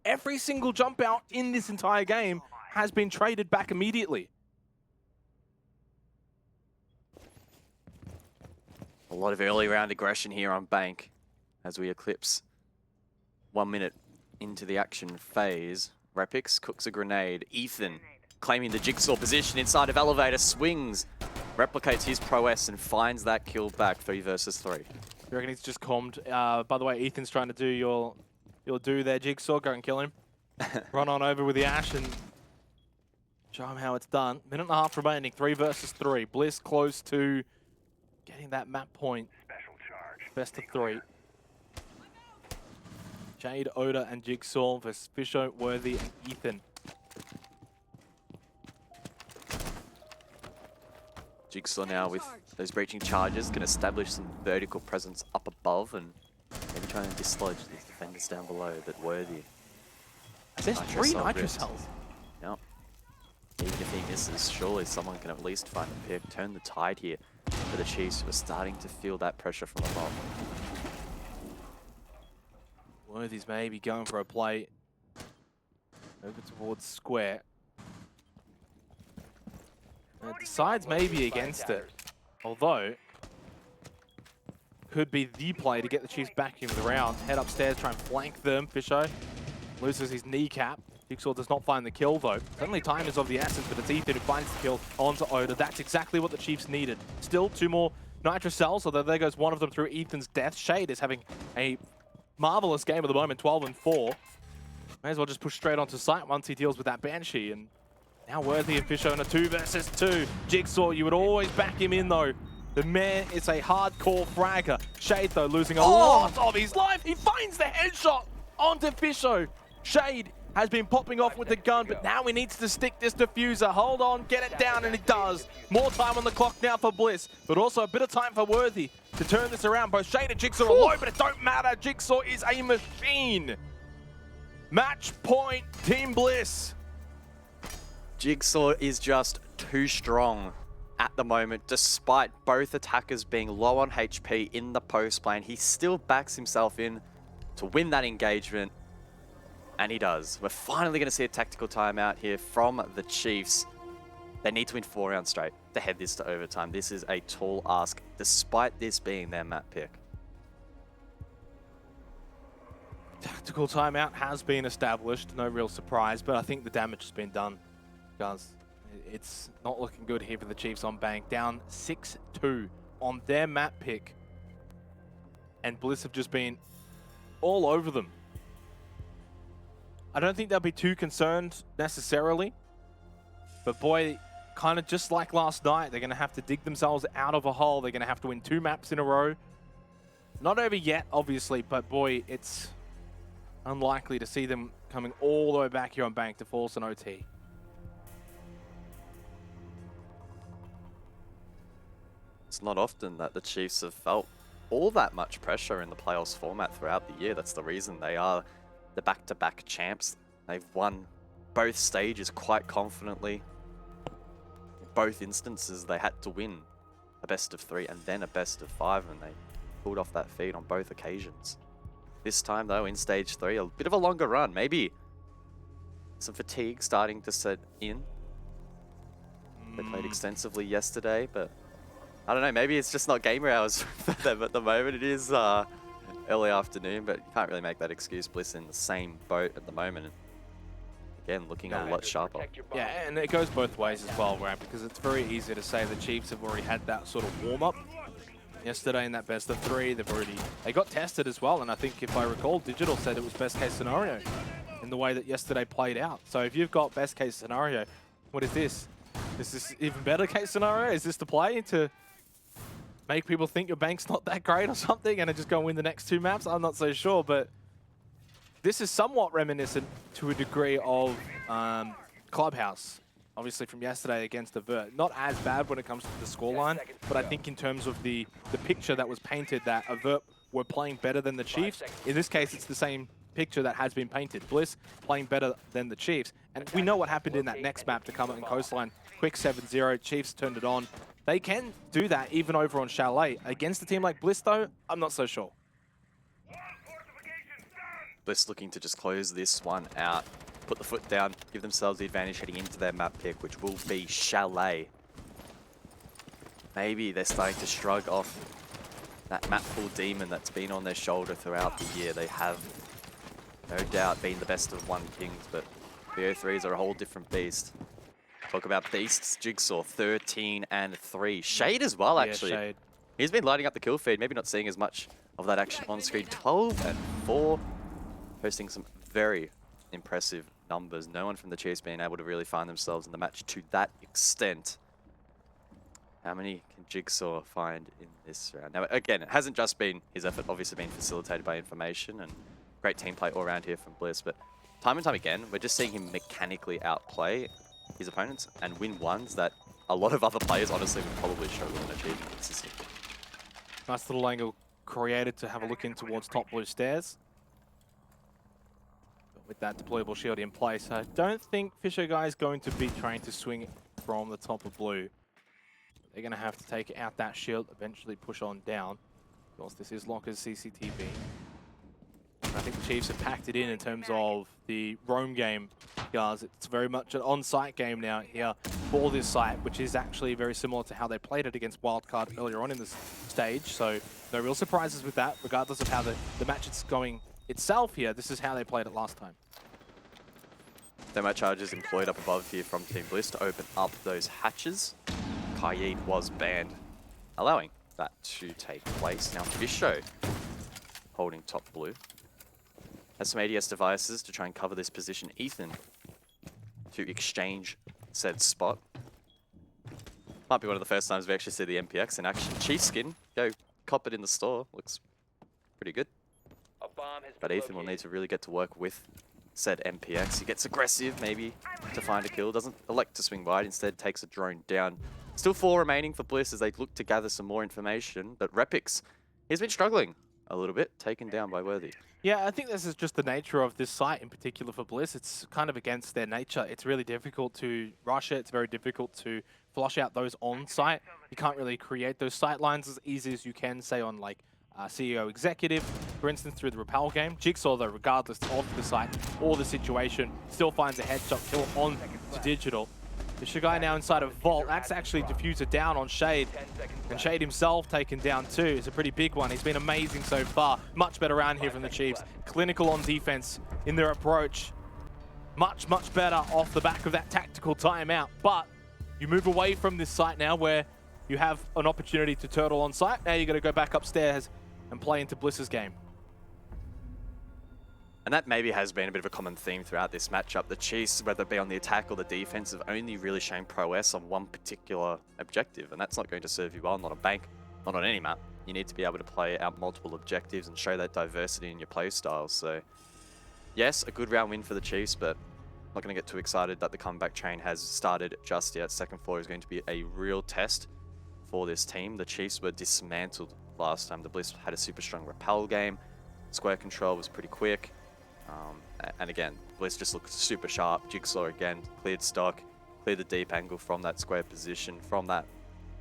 Every single jump out in this entire game has been traded back immediately. A lot of early round aggression here on Bank as we eclipse 1 minute into the action phase. Repix cooks a grenade. Ethan claiming the Jigsaw position inside of Elevator, swings, replicates his prowess and finds that kill back. 3 versus 3. You reckon he's just calmed? By the way, Ethan's trying to do your do there, Jigsaw. Go and kill him. Run on over with the Ash and show him how it's done. 1.5 minutes remaining. 3 versus 3. Bliss close to getting that map point. Best of 3. Jade, Oda, and Jigsaw versus Fisher, Worthy, and Ethan. Jigsaw now with those breaching charges can establish some vertical presence up above and maybe try and dislodge these defenders down below, but Worthy. There's 3 Nitro Cells. Yep. Even if he misses, surely someone can at least find a pick, turn the tide here for the Chiefs, who are starting to feel that pressure from above. Worthy's maybe going for a play over towards Square. Decides maybe against it, although could be the play to get the Chiefs back in the round. Head upstairs, try and flank them. Fisher loses his kneecap. Jigsaw does not find the kill though. Suddenly time is of the essence, but it's Ethan who finds the kill onto Oda. That's exactly what the Chiefs needed. Still 2 more Nitro Cells, although there goes one of them through Ethan's death. Shade is having a marvelous game at the moment, 12-4. May as well just push straight onto site once he deals with that Banshee. And now Worthy and Fisher in a 2 versus 2. Jigsaw, you would always back him in though. The man is a hardcore fragger. Shade, though, losing a lot of his life. He finds the headshot onto Fisho. Shade has been popping off with the gun, but now he needs to stick this diffuser. Hold on, get it down, and he does. More time on the clock now for Bliss, but also a bit of time for Worthy to turn this around. Both Shade and Jigsaw are low, but it don't matter. Jigsaw is a machine. Match point, Team Bliss. Jigsaw is just too strong at the moment. Despite both attackers being low on HP in the post lane, he still backs himself in to win that engagement. And he does. We're finally going to see a tactical timeout here from the Chiefs. They need to win 4 rounds straight to head this to overtime. This is a tall ask, despite this being their map pick. Tactical timeout has been established. No real surprise, but I think the damage has been done, guys. It's not looking good here for the Chiefs on bank. Down 6-2 on their map pick. And Bliss have just been all over them. I don't think they'll be too concerned necessarily. But boy, kind of just like last night, they're going to have to dig themselves out of a hole. They're going to have to win 2 maps in a row. Not over yet, obviously, but boy, it's unlikely to see them coming all the way back here on bank to force an OT. It's not often that the Chiefs have felt all that much pressure in the playoffs format throughout the year. That's the reason they are the back-to-back champs. They've won both stages quite confidently. In both instances, they had to win a best of 3 and then a best of 5, and they pulled off that feat on both occasions. This time, though, in stage 3, a bit of a longer run. Maybe some fatigue starting to set in. They played extensively yesterday, but I don't know, maybe it's just not gamer hours for them at the moment. It is early afternoon, but you can't really make that excuse. Bliss in the same boat at the moment. Again, looking a lot sharper. Yeah, and it goes both ways as well, right? Because it's very easy to say the Chiefs have already had that sort of warm-up. Yesterday in that best of 3, they got tested as well, and I think if I recall, Digital said it was best case scenario in the way that yesterday played out. So if you've got best case scenario, what is this? Is this even better case scenario? Is this the play to make people think your bank's not that great or something and just go and win the next 2 maps? I'm not so sure, but this is somewhat reminiscent to a degree of Clubhouse, obviously from yesterday against Avert. Not as bad when it comes to the scoreline, but I think in terms of the picture that was painted that Avert were playing better than the Chiefs, in this case it's the same picture that has been painted. Bliss playing better than the Chiefs. And we know what happened in that next map to come up in Coastline. Quick 7-0, Chiefs turned it on. They can do that even over on Chalet. Against a team like Bliss, though, I'm not so sure. Bliss looking to just close this one out, put the foot down, give themselves the advantage heading into their map pick, which will be Chalet. Maybe they're starting to shrug off that map pool demon that's been on their shoulder throughout the year. They have no doubt been the best of 1 Kings, but BO3s are a whole different beast. Talk about beasts, Jigsaw, 13 and 3. Shade as well, actually. Yeah, Shade. He's been lighting up the kill feed, maybe not seeing as much of that action on screen. 12 and 4, posting some very impressive numbers. No one from the Chiefs being able to really find themselves in the match to that extent. How many can Jigsaw find in this round? Now, again, it hasn't just been his effort, obviously been facilitated by information and great team play all around here from Bliss, but time and time again, we're just seeing him mechanically outplay his opponents and win ones that a lot of other players honestly would probably struggle in achieving consistently. Nice little angle created to have a look in towards top blue stairs. But with that deployable shield in place, I don't think Fisher Guy is going to be trying to swing from the top of blue. They're going to have to take out that shield, eventually push on down. Of course, this is Locker's CCTV. I think the Chiefs have packed it in terms of the roam game, guys. It's very much an on-site game now here for this site, which is actually very similar to how they played it against Wildcard earlier on in this stage. So no real surprises with that, regardless of how the match is going itself here. This is how they played it last time. Thermite charges employed up above here from Team Bliss to open up those hatches. Kaid was banned, allowing that to take place. Now Fisho holding top blue. Has some ADS devices to try and cover this position. Ethan to exchange said spot. Might be one of the first times we actually see the MPX in action. Chief skin, go cop it in the store. Looks pretty good. A bomb has But been Ethan will need located. to really get to work with said MPX. He gets aggressive, maybe, to find a kill. Doesn't elect to swing wide, instead takes a drone down. Still 4 remaining for Bliss as they look to gather some more information. But Repix, he's been struggling a little bit, taken down by Worthy. Yeah, I think this is just the nature of this site in particular for Bliss. It's kind of against their nature. It's really difficult to rush it. It's very difficult to flush out those on site. You can't really create those sight lines as easy as you can, say, on like CEO Executive, for instance, through the Repel game. Jigsaw, though, regardless of the site or the situation, still finds a headshot kill on to Digital. The Shigai now inside of Vault. That's actually diffuser down on Shade. And Shade himself taken down too. It's a pretty big one. He's been amazing so far. Much better round here from the Chiefs. Clinical on defense in their approach. Much, much better off the back of that tactical timeout. But you move away from this site now where you have an opportunity to turtle on site. Now you're going to go back upstairs and play into Bliss's game. And that maybe has been a bit of a common theme throughout this matchup. The Chiefs, whether it be on the attack or the defense, have only really shown prowess on one particular objective, and that's not going to serve you well, not on bank, not on any map. You need to be able to play out multiple objectives and show that diversity in your play styles. So, yes, a good round win for the Chiefs, but not going to get too excited that the comeback train has started just yet. Second floor is going to be a real test for this team. The Chiefs were dismantled last time. The Bliss had a super strong repel game. Square control was pretty quick. And again, Bliss just looked super sharp. Jigsaw again, cleared stock, cleared the deep angle from that square position. From that,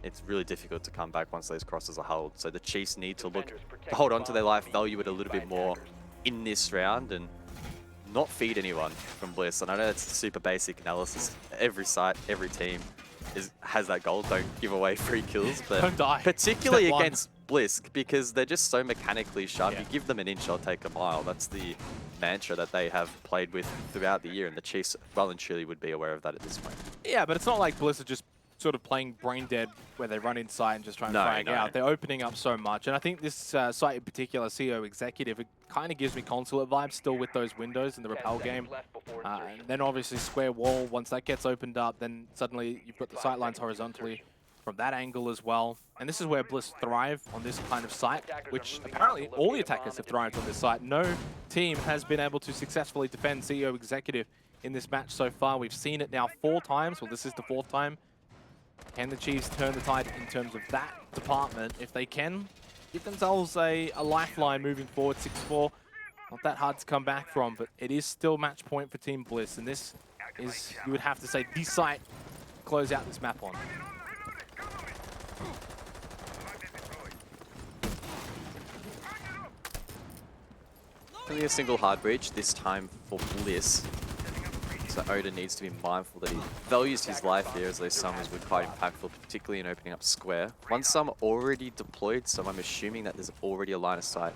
it's really difficult to come back once those crosses are held. So the Chiefs need to look to hold on to their life, value it a little bit more in this round, and not feed anyone from Bliss. And I know it's super basic analysis. Every site, every team has that goal. Don't give away free kills, but Don't die. particularly Step one. against Bliss, because they're just so mechanically sharp. Yeah. You give them an inch, I'll take a mile. That's the mantra that they have played with throughout the year, and the Chiefs well and truly would be aware of that at this point. Yeah, but it's not like Bliss are just sort of playing brain dead where they run inside and just try and frag out. They're opening up so much. And I think this site in particular, CEO Executive, it kind of gives me consulate vibes still with those windows in the Repel game. And then obviously Square Wall, once that gets opened up, then suddenly you've got the sight lines horizontally from that angle as well. And this is where Bliss thrive on this kind of site, which apparently all the attackers have thrived on this site. No team has been able to successfully defend CEO Executive in this match so far. We've seen it now 4 times. Well, this is the 4th time. Can the Chiefs turn the tide in terms of that department? If they can, give themselves a lifeline moving forward. 6-4, not that hard to come back from, but it is still match point for Team Bliss. And this is, you would have to say, the site to close out this map on. Only a single hard breach, this time for Bliss. So Oda needs to be mindful that he values his life here, as those summers were quite impactful, particularly in opening up Square. One sum already deployed, so I'm assuming that there's already a line of sight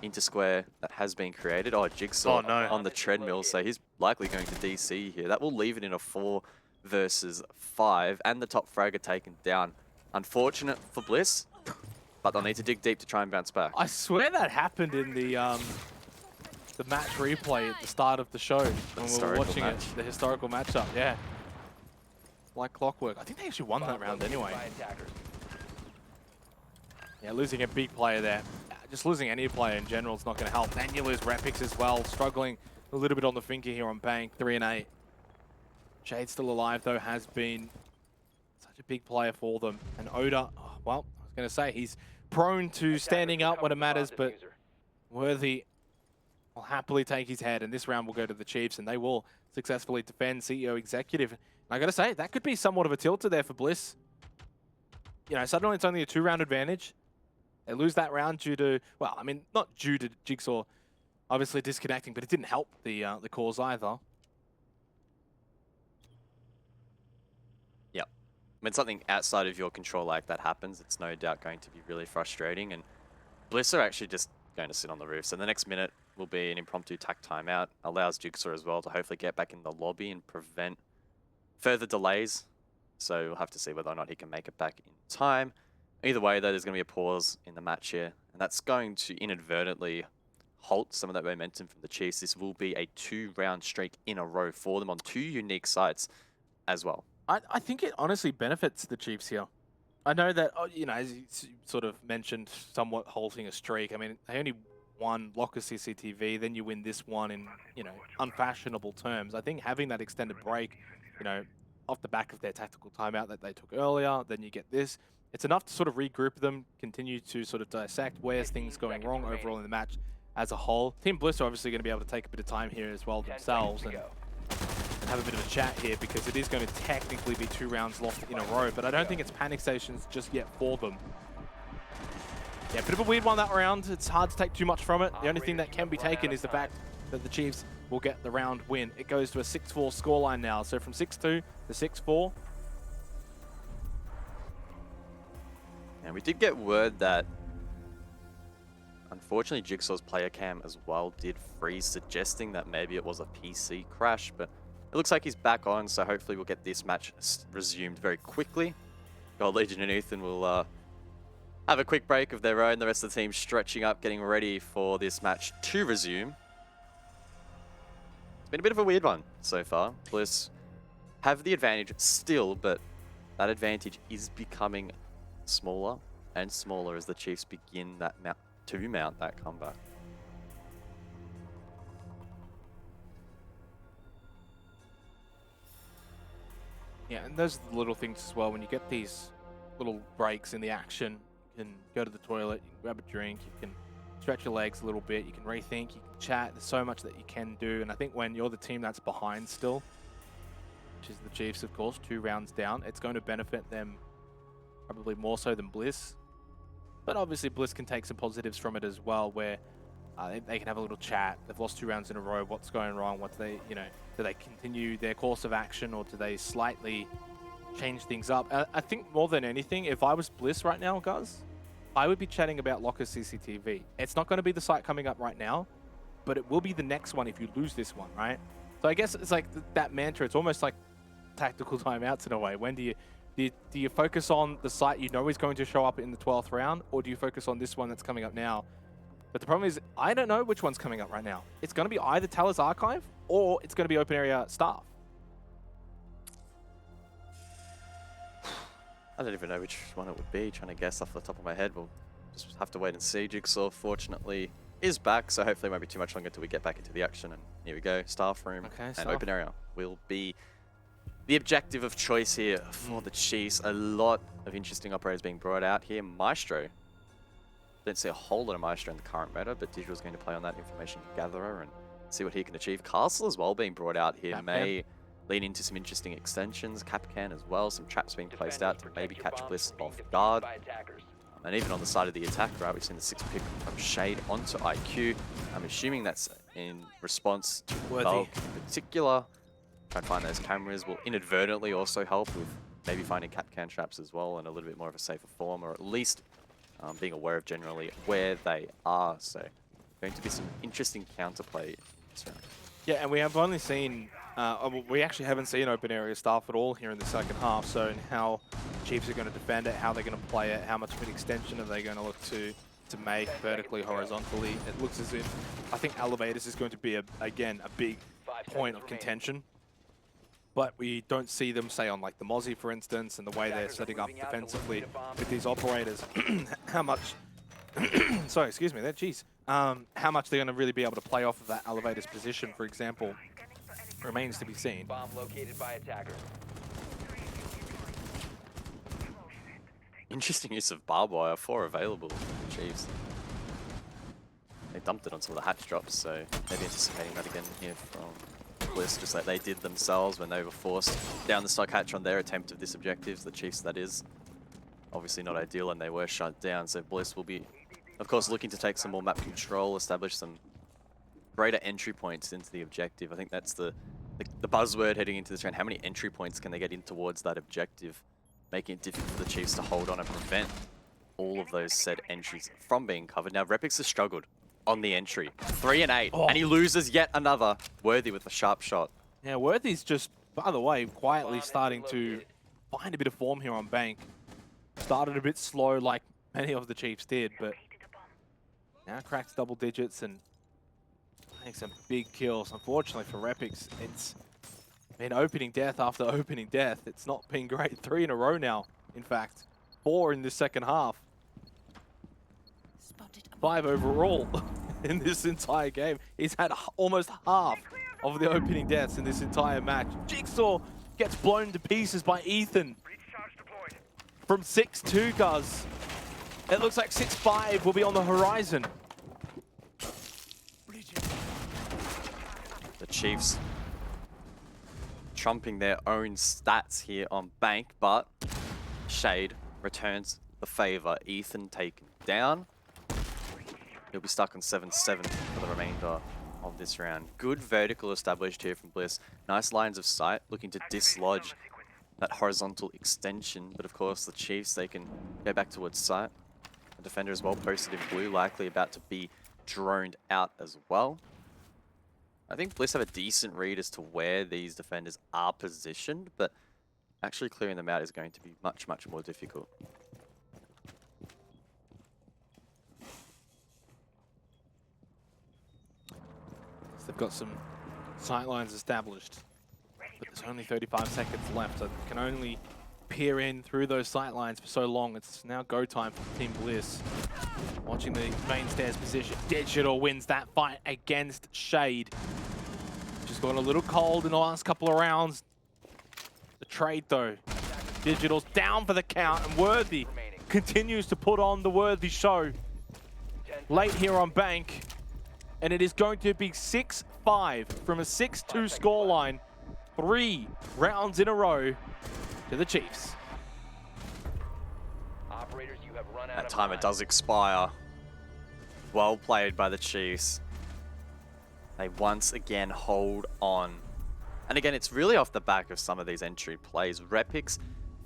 into Square that has been created. Oh, Jigsaw on the treadmill, so he's likely going to DC here. That will leave it in a 4 versus 5, and the top fragger taken down. Unfortunate for Bliss, but they'll need to dig deep to try and bounce back. I swear that happened in the match replay at the start of the show when we were watching it, the historical matchup, yeah. Like clockwork. I think they actually won that round anyway. Yeah, losing a big player there. Just losing any player in general is not going to help. Then you lose Repix as well, struggling a little bit on the finger here on Bank, 3 and 8. Shade's still alive though, has been such a big player for them. And Oda, oh, well, I was going to say, he's prone to standing up when it matters, but Worthy will happily take his head, and this round will go to the Chiefs, and they will successfully defend CEO Executive. And I got to say, that could be somewhat of a tilter there for Bliss. You know, suddenly it's only a 2-round advantage. They lose that round due to, well, I mean, not due to Jigsaw obviously disconnecting, but it didn't help the cause either. Yep. When something outside of your control like that happens, it's no doubt going to be really frustrating, and Bliss are actually just going to sit on the roof. So the next minute will be an impromptu tack timeout. Allows Jigsaw as well to hopefully get back in the lobby and prevent further delays. So we'll have to see whether or not he can make it back in time. Either way, though, there's going to be a pause in the match here, and that's going to inadvertently halt some of that momentum from the Chiefs. This will be a 2-round streak in a row for them on 2 unique sites as well. I think it honestly benefits the Chiefs here. I know that, you know, as you sort of mentioned, somewhat halting a streak. I mean, they only won Locker CCTV, then you win this one in, you know, unfashionable terms. I think having that extended break, you know, off the back of their tactical timeout that they took earlier, then you get this. It's enough to sort of regroup them, continue to sort of dissect where's things going wrong overall in the match as a whole. Team Bliss are obviously going to be able to take a bit of time here as well themselves and have a bit of a chat here, because it is going to technically be 2 rounds lost in a row, but I don't think it's panic stations just yet for them. Yeah, bit of a weird one that round. It's hard to take too much from it. The only thing that can be taken is the fact that the Chiefs will get the round win. It goes to a 6-4 scoreline now, so from 6-2 to 6-4. And we did get word that, unfortunately, Jigsaw's player cam as well did freeze, suggesting that maybe it was a PC crash, but it looks like he's back on, so hopefully we'll get this match resumed very quickly. Gold Legion and Ethan will have a quick break of their own. The rest of the team stretching up, getting ready for this match to resume. It's been a bit of a weird one so far. Bliss have the advantage still, but that advantage is becoming smaller and smaller as the Chiefs begin to mount that comeback. Yeah, and those are the little things as well. When you get these little breaks in the action, you can go to the toilet, you can grab a drink, you can stretch your legs a little bit, you can rethink, you can chat. There's so much that you can do. And I think when you're the team that's behind still, which is the Chiefs, of course, 2 rounds down, it's going to benefit them probably more so than Bliss. But obviously Bliss can take some positives from it as well, where they can have a little chat. They've lost 2 rounds in a row. What's going wrong? What do they, you know, do they continue their course of action, or do they slightly change things up? I think more than anything, if I was Bliss right now, guys, I would be chatting about Locker CCTV. It's not going to be the site coming up right now, but it will be the next one if you lose this one, right? So I guess it's like that mantra. It's almost like tactical timeouts in a way. When do you focus on the site you know is going to show up in the 12th round, or do you focus on this one that's coming up now? But the problem is, I don't know which one's coming up right now. It's going to be either Talus Archive, or it's going to be Open Area Staff. I don't even know which one it would be. Trying to guess off the top of my head. We'll just have to wait and see. Jigsaw, fortunately, is back, so hopefully it won't be too much longer until we get back into the action. And here we go. Staff room and Open Area will be the objective of choice here for the Chiefs. A lot of interesting operators being brought out here. Maestro. Don't see a whole lot of Maestro in the current meta, but Digital's going to play on that information gatherer and see what he can achieve. Castle as well being brought out here may lean into some interesting extensions. Capcan as well, some traps being placed out to maybe catch Bliss off guard. And even on the side of the attack, right, we've seen the 6 pick from Shade onto IQ. I'm assuming that's in response to Bulk in particular. Try and find those cameras will inadvertently also help with maybe finding Capcan traps as well in a little bit more of a safer form, or at least being aware of generally where they are. So going to be some interesting counterplay this round. Yeah, and we have only seen, we actually haven't seen Open Area Staff at all here in the second half, so how Chiefs are going to defend it, how they're going to play it, how much of an extension are they going to look to make vertically, horizontally. It looks as if, I think Elevators is going to be, again, a big point of contention. But we don't see them, say, on like the Mozzie, for instance, and the way they're setting up defensively with these operators. How much, sorry, excuse me there, jeez. How much they're going to really be able to play off of that Elevator's position, for example, remains to be seen. Bomb located by attackers. Interesting use of barbed wire, 4 available for the Chiefs. They dumped it on some of the hatch drops, so maybe anticipating that again here from Bliss, just like they did themselves when they were forced down the stock hatch on their attempt of this objective, the Chiefs that is. Obviously not ideal, and they were shut down, so Bliss will be, of course, looking to take some more map control, establish some greater entry points into the objective. I think that's the buzzword heading into this round. How many entry points can they get in towards that objective, making it difficult for the Chiefs to hold on and prevent all of those said entries from being covered. Now, Repix has struggled on the entry. 3 and 8, and he loses yet another. Worthy with a sharp shot. Yeah, Worthy's just, by the way, quietly starting to find a bit of form here on Bank. Started a bit slow like many of the Chiefs did, but now cracks double digits and makes some big kills. Unfortunately for Repix, it's mean, opening death after opening death. It's not been great. 3 in a row now, in fact. 4 in the second half. 5 overall in this entire game. He's had almost half of the opening deaths in this entire match. Jigsaw gets blown to pieces by Ethan. From 6-2, Guz. It looks like 6-5 will be on the horizon. The Chiefs trumping their own stats here on Bank, but Shade returns the favor. Ethan taken down. He'll be stuck on 7-7 for the remainder of this round. Good vertical established here from Bliss. Nice lines of sight, looking to dislodge that horizontal extension. But of course, the Chiefs, they can go back towards sight. The defender is well posted in blue, likely about to be droned out as well. I think Bliss have a decent read as to where these defenders are positioned, but actually clearing them out is going to be much, much more difficult. They've got some sight lines established, but there's only 35 seconds left, so they can only peer in through those sight lines for so long. It's now go time for Team Bliss. Watching the main stairs position, Digital wins that fight against Shade. Just got a little cold in the last couple of rounds. The trade though, Digital's down for the count, and Worthy continues to put on the Worthy show. Late here on Bank, and it is going to be 6-5 from a 6-2 scoreline. 3 rounds in a row to the Chiefs. Operators, you have run out That of time it does expire. Well played by the Chiefs. They once again hold on. And again, it's really off the back of some of these entry plays. Repix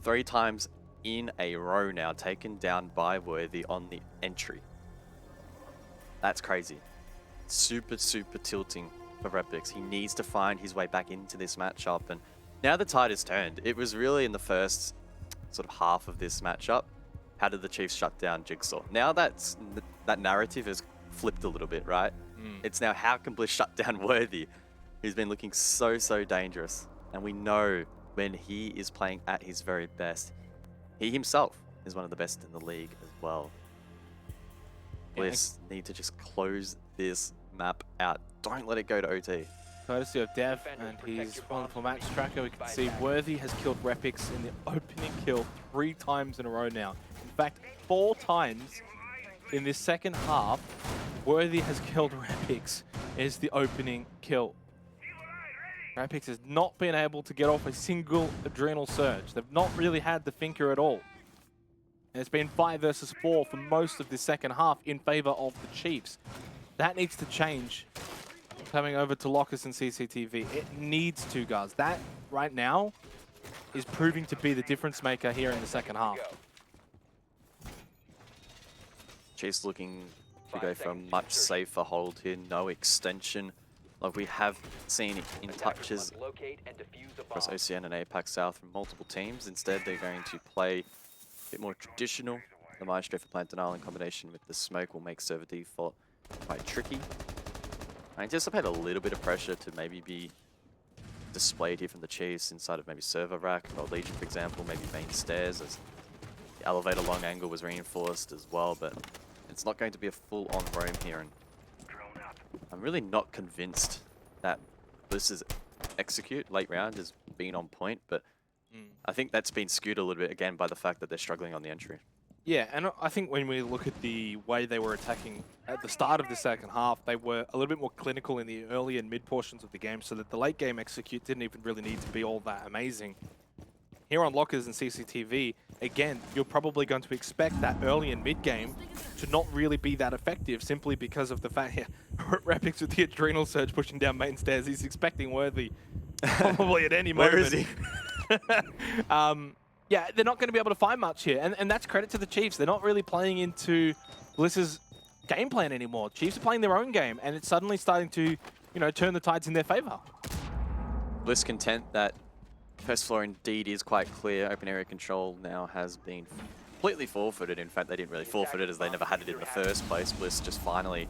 3 times in a row now, taken down by Worthy on the entry. That's crazy. Super, super tilting for Repix. He needs to find his way back into this matchup. And now the tide is turned. It was really in the first sort of half of this matchup. How did the Chiefs shut down Jigsaw? Now that narrative has flipped a little bit, right? It's now how can Bliss shut down Worthy, who's been looking so, so dangerous. And we know when he is playing at his very best, he himself is one of the best in the league as well. Bliss need to just close this map out. Don't let it go to OT. Courtesy of Dev and his wonderful match tracker, we can see Worthy has killed Repix in the opening kill 3 times in a row now. In fact, 4 times in this second half, Worthy has killed Repix as the opening kill. Repix has not been able to get off a single adrenal surge. They've not really had the thinker at all. And it's been 5 versus 4 for most of the second half in favor of the Chiefs. That needs to change. Coming over to Locus and CCTV. It needs to, guys. That, right now, is proving to be the difference maker here in the second half. Chiefs looking to go for a much safer hold here. No extension like we have seen in touches across Oceanic and PAX South from multiple teams. Instead, they're going to play a bit more traditional. The Maestro for plant denial in combination with the smoke will make server default quite tricky. I anticipate a little bit of pressure to maybe be displayed here from the Chiefs inside of maybe server rack or Legion, for example, maybe main stairs, as the elevator long angle was reinforced as well, but it's not going to be a full-on roam here, and I'm really not convinced that Bliss's execute late round has been on point, but I think that's been skewed a little bit again by the fact that they're struggling on the entry. Yeah, and I think when we look at the way they were attacking at the start of the second half, they were a little bit more clinical in the early and mid portions of the game, so that the late game execute didn't even really need to be all that amazing. Here on Lockers and CCTV, again, you're probably going to expect that early and mid game to not really be that effective, simply because of the fact, yeah, Repix with the adrenal surge pushing down main stairs, he's expecting Worthy probably at any moment. Where is he? Yeah, they're not going to be able to find much here, and that's credit to the Chiefs. They're not really playing into Bliss's game plan anymore. Chiefs are playing their own game, and it's suddenly starting to, you know, turn the tides in their favor. Bliss content that first floor indeed is quite clear. Open area control now has been completely forfeited. In fact, they didn't really forfeit it as they never had it in the first place. Bliss just finally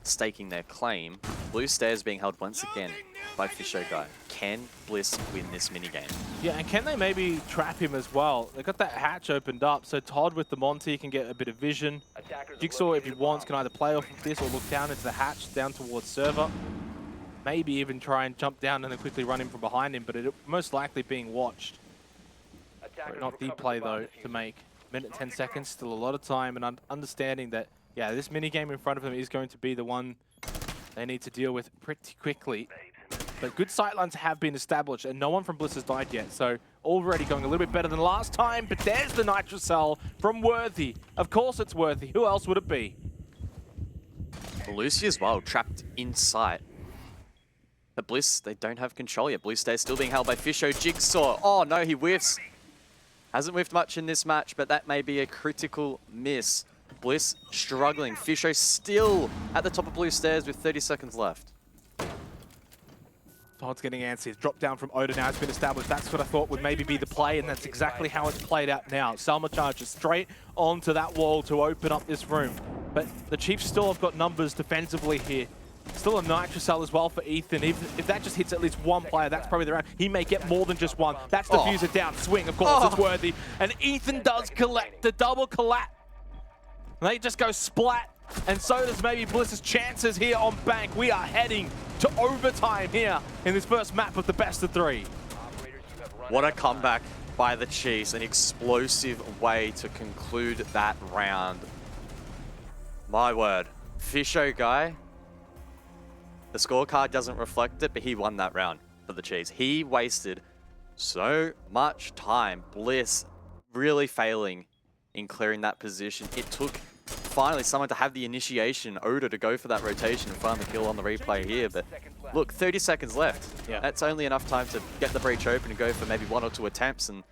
staking their claim. Blue stairs being held once again by Fisho Guy. can Bliss win this minigame? Yeah, and can they maybe trap him as well? They got that hatch opened up, so Todd with the Monty can get a bit of vision. Jigsaw, if he wants, can either play off of this or look down into the hatch, down towards server. Maybe even try and jump down and then quickly run in from behind him, but it most likely being watched. Not the play, though, to make. Minute 10 seconds, still a lot of time, and understanding that, yeah, this minigame in front of them is going to be the one they need to deal with pretty quickly. But good sightlines have been established, and no one from Bliss has died yet, so already going a little bit better than last time, but there's the Nitrocell from Worthy. Of course it's Worthy. Who else would it be? Lucy as well, trapped in sight. But Bliss, they don't have control yet. Blue Stay still being held by Fisho. Jigsaw, oh no, he whiffs. Hasn't whiffed much in this match, but that may be a critical miss. Bliss struggling. Fisho still at the top of Blue Stairs with 30 seconds left. Todd's getting antsy. Drop down from Oda now has been established. That's what I thought would maybe be the play, and that's exactly how it's played out now. Salma charges straight onto that wall to open up this room. But the Chiefs still have got numbers defensively here. Still a Nitrocell as well for Ethan. If that just hits at least one player, that's probably the round. He may get more than just one. That's the diffuser down. Swing, of course, it's Worthy. And Ethan does collect the double collapse. They just go splat. And so does maybe Bliss's chances here on Bank. We are heading to overtime here in this first map of the best of 3. What a comeback by the Chiefs. An explosive way to conclude that round. My word. Fisho guy. The scorecard doesn't reflect it, but he won that round for the Chiefs. He wasted so much time. Bliss really failing in clearing that position. It took finally someone to have the initiation, Oda, to go for that rotation and find the kill on the replay here. But look, 30 seconds left. Yeah. That's only enough time to get the breach open and go for maybe 1 or 2 attempts. And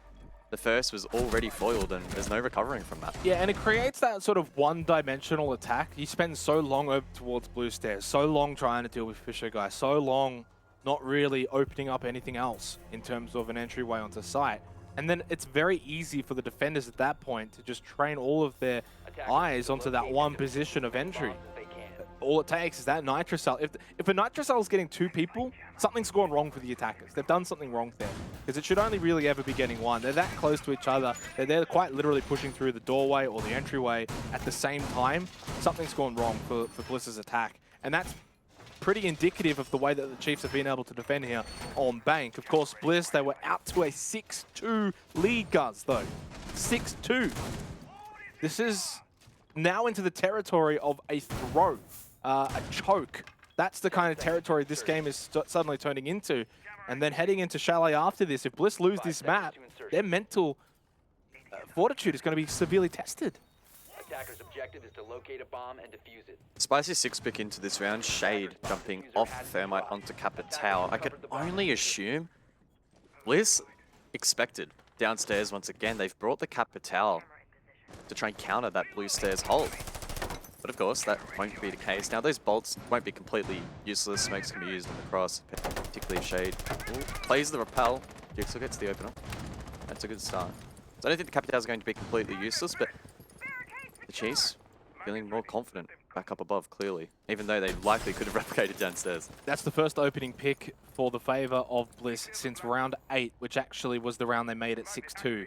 the first was already foiled, and there's no recovering from that. Yeah, and it creates that sort of one-dimensional attack. You spend so long over towards Blue Stairs, so long trying to deal with Fisher guys, so long not really opening up anything else in terms of an entryway onto site. And then it's very easy for the defenders at that point to just train all of their eyes onto that one position of entry. All it takes is that Nitrocell. If a Nitrocell is getting 2 people, something's gone wrong for the attackers. They've done something wrong there. Because it should only really ever be getting 1. They're that close to each other. They're quite literally pushing through the doorway or the entryway at the same time. Something's gone wrong for Bliss's attack. And that's pretty indicative of the way that the Chiefs have been able to defend here on Bank. Of course, Bliss, they were out to a 6-2 lead, guys, though. 6-2. This is now into the territory of a throw. A choke. That's the kind of territory this game is suddenly turning into. And then heading into Chalet after this, if Bliss lose this map, their mental fortitude is going to be severely tested. Attacker's objective is to locate a bomb and defuse it. Spicy 6-pick into this round. Shade jumping off Thermite onto Capitao. I could only assume Bliss expected downstairs once again. They've brought the Capitao to try and counter that Blue Stairs hold. But of course, that won't be the case. Now, those bolts won't be completely useless. Smokes can be used on the cross, particularly if Shade plays the repel. Jigsaw gets the opener. That's a good start. So I don't think the Capitao is going to be completely useless, but the Chiefs feeling more confident back up above, clearly, even though they likely could have replicated downstairs. That's the first opening pick for the favor of Bliss since round 8, which actually was the round they made at 6-2.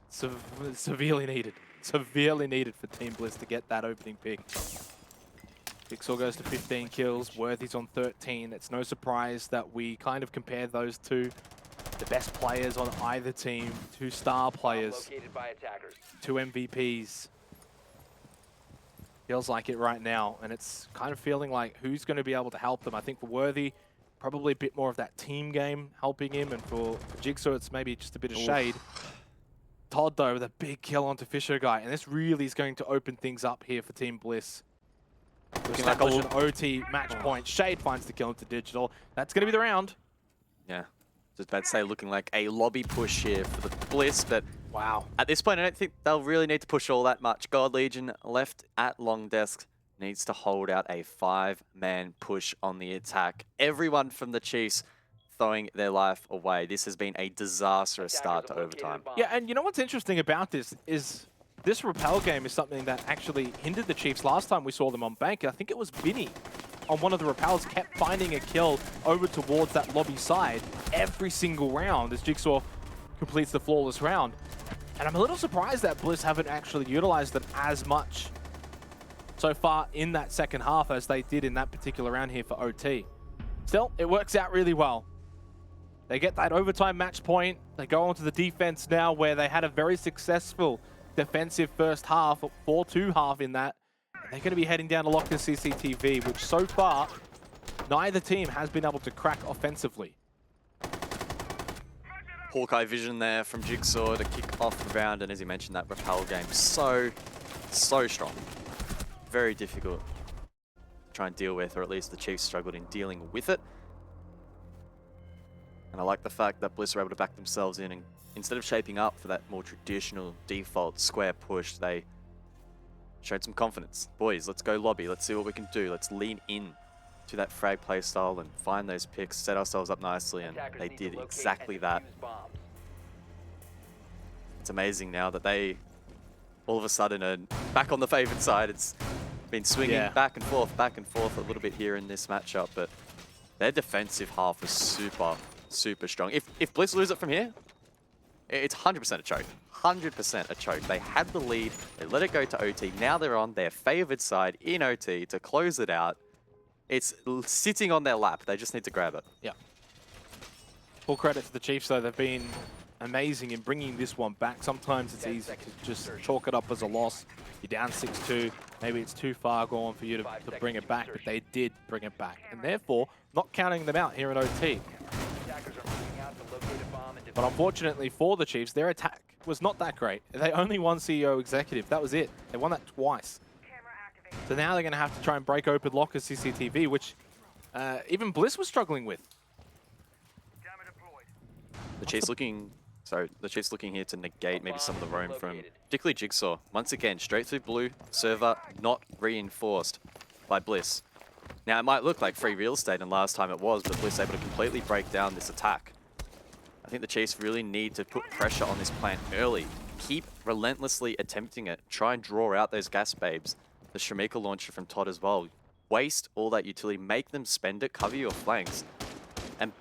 Severely needed. Severely needed for Team Bliss to get that opening pick. Jigsaw goes to 15 kills, Worthy's on 13. It's no surprise that we kind of compare those two. The best players on either team, 2 star players, 2 MVPs. Feels like it right now, and it's kind of feeling like who's going to be able to help them. I think for Worthy, probably a bit more of that team game helping him, and for Jigsaw, it's maybe just a bit of shade. Todd, though, with a big kill onto Fisher guy, and this really is going to open things up here for Team Bliss. Looking like an OT match point. Shade finds the kill into Digital. That's going to be the round. Yeah, just about to say, looking like a lobby push here for the Bliss, but wow. At this point, I don't think they'll really need to push all that much. God Legion left at long desk needs to hold out a 5-man push on the attack. Everyone from the Chiefs throwing their life away. This has been a disastrous start to overtime. Yeah, and you know what's interesting about this is this rappel game is something that actually hindered the Chiefs last time we saw them on Bank. I think it was Vinny on one of the repels kept finding a kill over towards that lobby side every single round as Jigsaw completes the flawless round. And I'm a little surprised that Bliss haven't actually utilized them as much so far in that second half as they did in that particular round here for OT. Still, it works out really well. They get that overtime match point. They go on to the defense now where they had a very successful defensive first half, 4-2 half in that. And they're going to be heading down to lock the CCTV, which so far, neither team has been able to crack offensively. Hawkeye vision there from Jigsaw to kick off the round, and as you mentioned, that rappel game, so strong. Very difficult to try and deal with, or at least the Chiefs struggled in dealing with it. And I like the fact that Bliss were able to back themselves in, and instead of shaping up for that more traditional default square push, they showed some confidence. Boys, let's go lobby, let's see what we can do, let's lean in to that frag play style and find those picks, set ourselves up nicely, and they did exactly that. It's amazing now that they all of a sudden are back on the favored side. It's been swinging back and forth a little bit here in this matchup, but their defensive half was super strong. If Bliss lose it from here, it's 100% a choke. 100% a choke. They had the lead, they let it go to OT, now they're on their favored side in OT to close it out. It's sitting on their lap, they just need to grab it. Yeah. Full credit to the Chiefs though, they've been amazing in bringing this one back. Sometimes it's easy to just chalk it up as a loss. You're down 6-2, maybe it's too far gone for you to bring it back, but they did bring it back. And therefore, not counting them out here in OT. But unfortunately for the Chiefs, their attack was not that great. They only won CEO Executive, that was it. They won that twice. So now they're going to have to try and break open Locker's CCTV, which even Bliss was struggling with. The Chiefs looking here to negate maybe some of the roam from particularly Jigsaw. Once again, straight through blue, server not reinforced by Bliss. Now it might look like free real estate, and last time it was, but Bliss able to completely break down this attack. I think the Chiefs really need to put pressure on this plant early. Keep relentlessly attempting it. Try and draw out those gas babes. The Shamika launcher from Todd as well. Waste all that utility, make them spend it, cover your flanks. And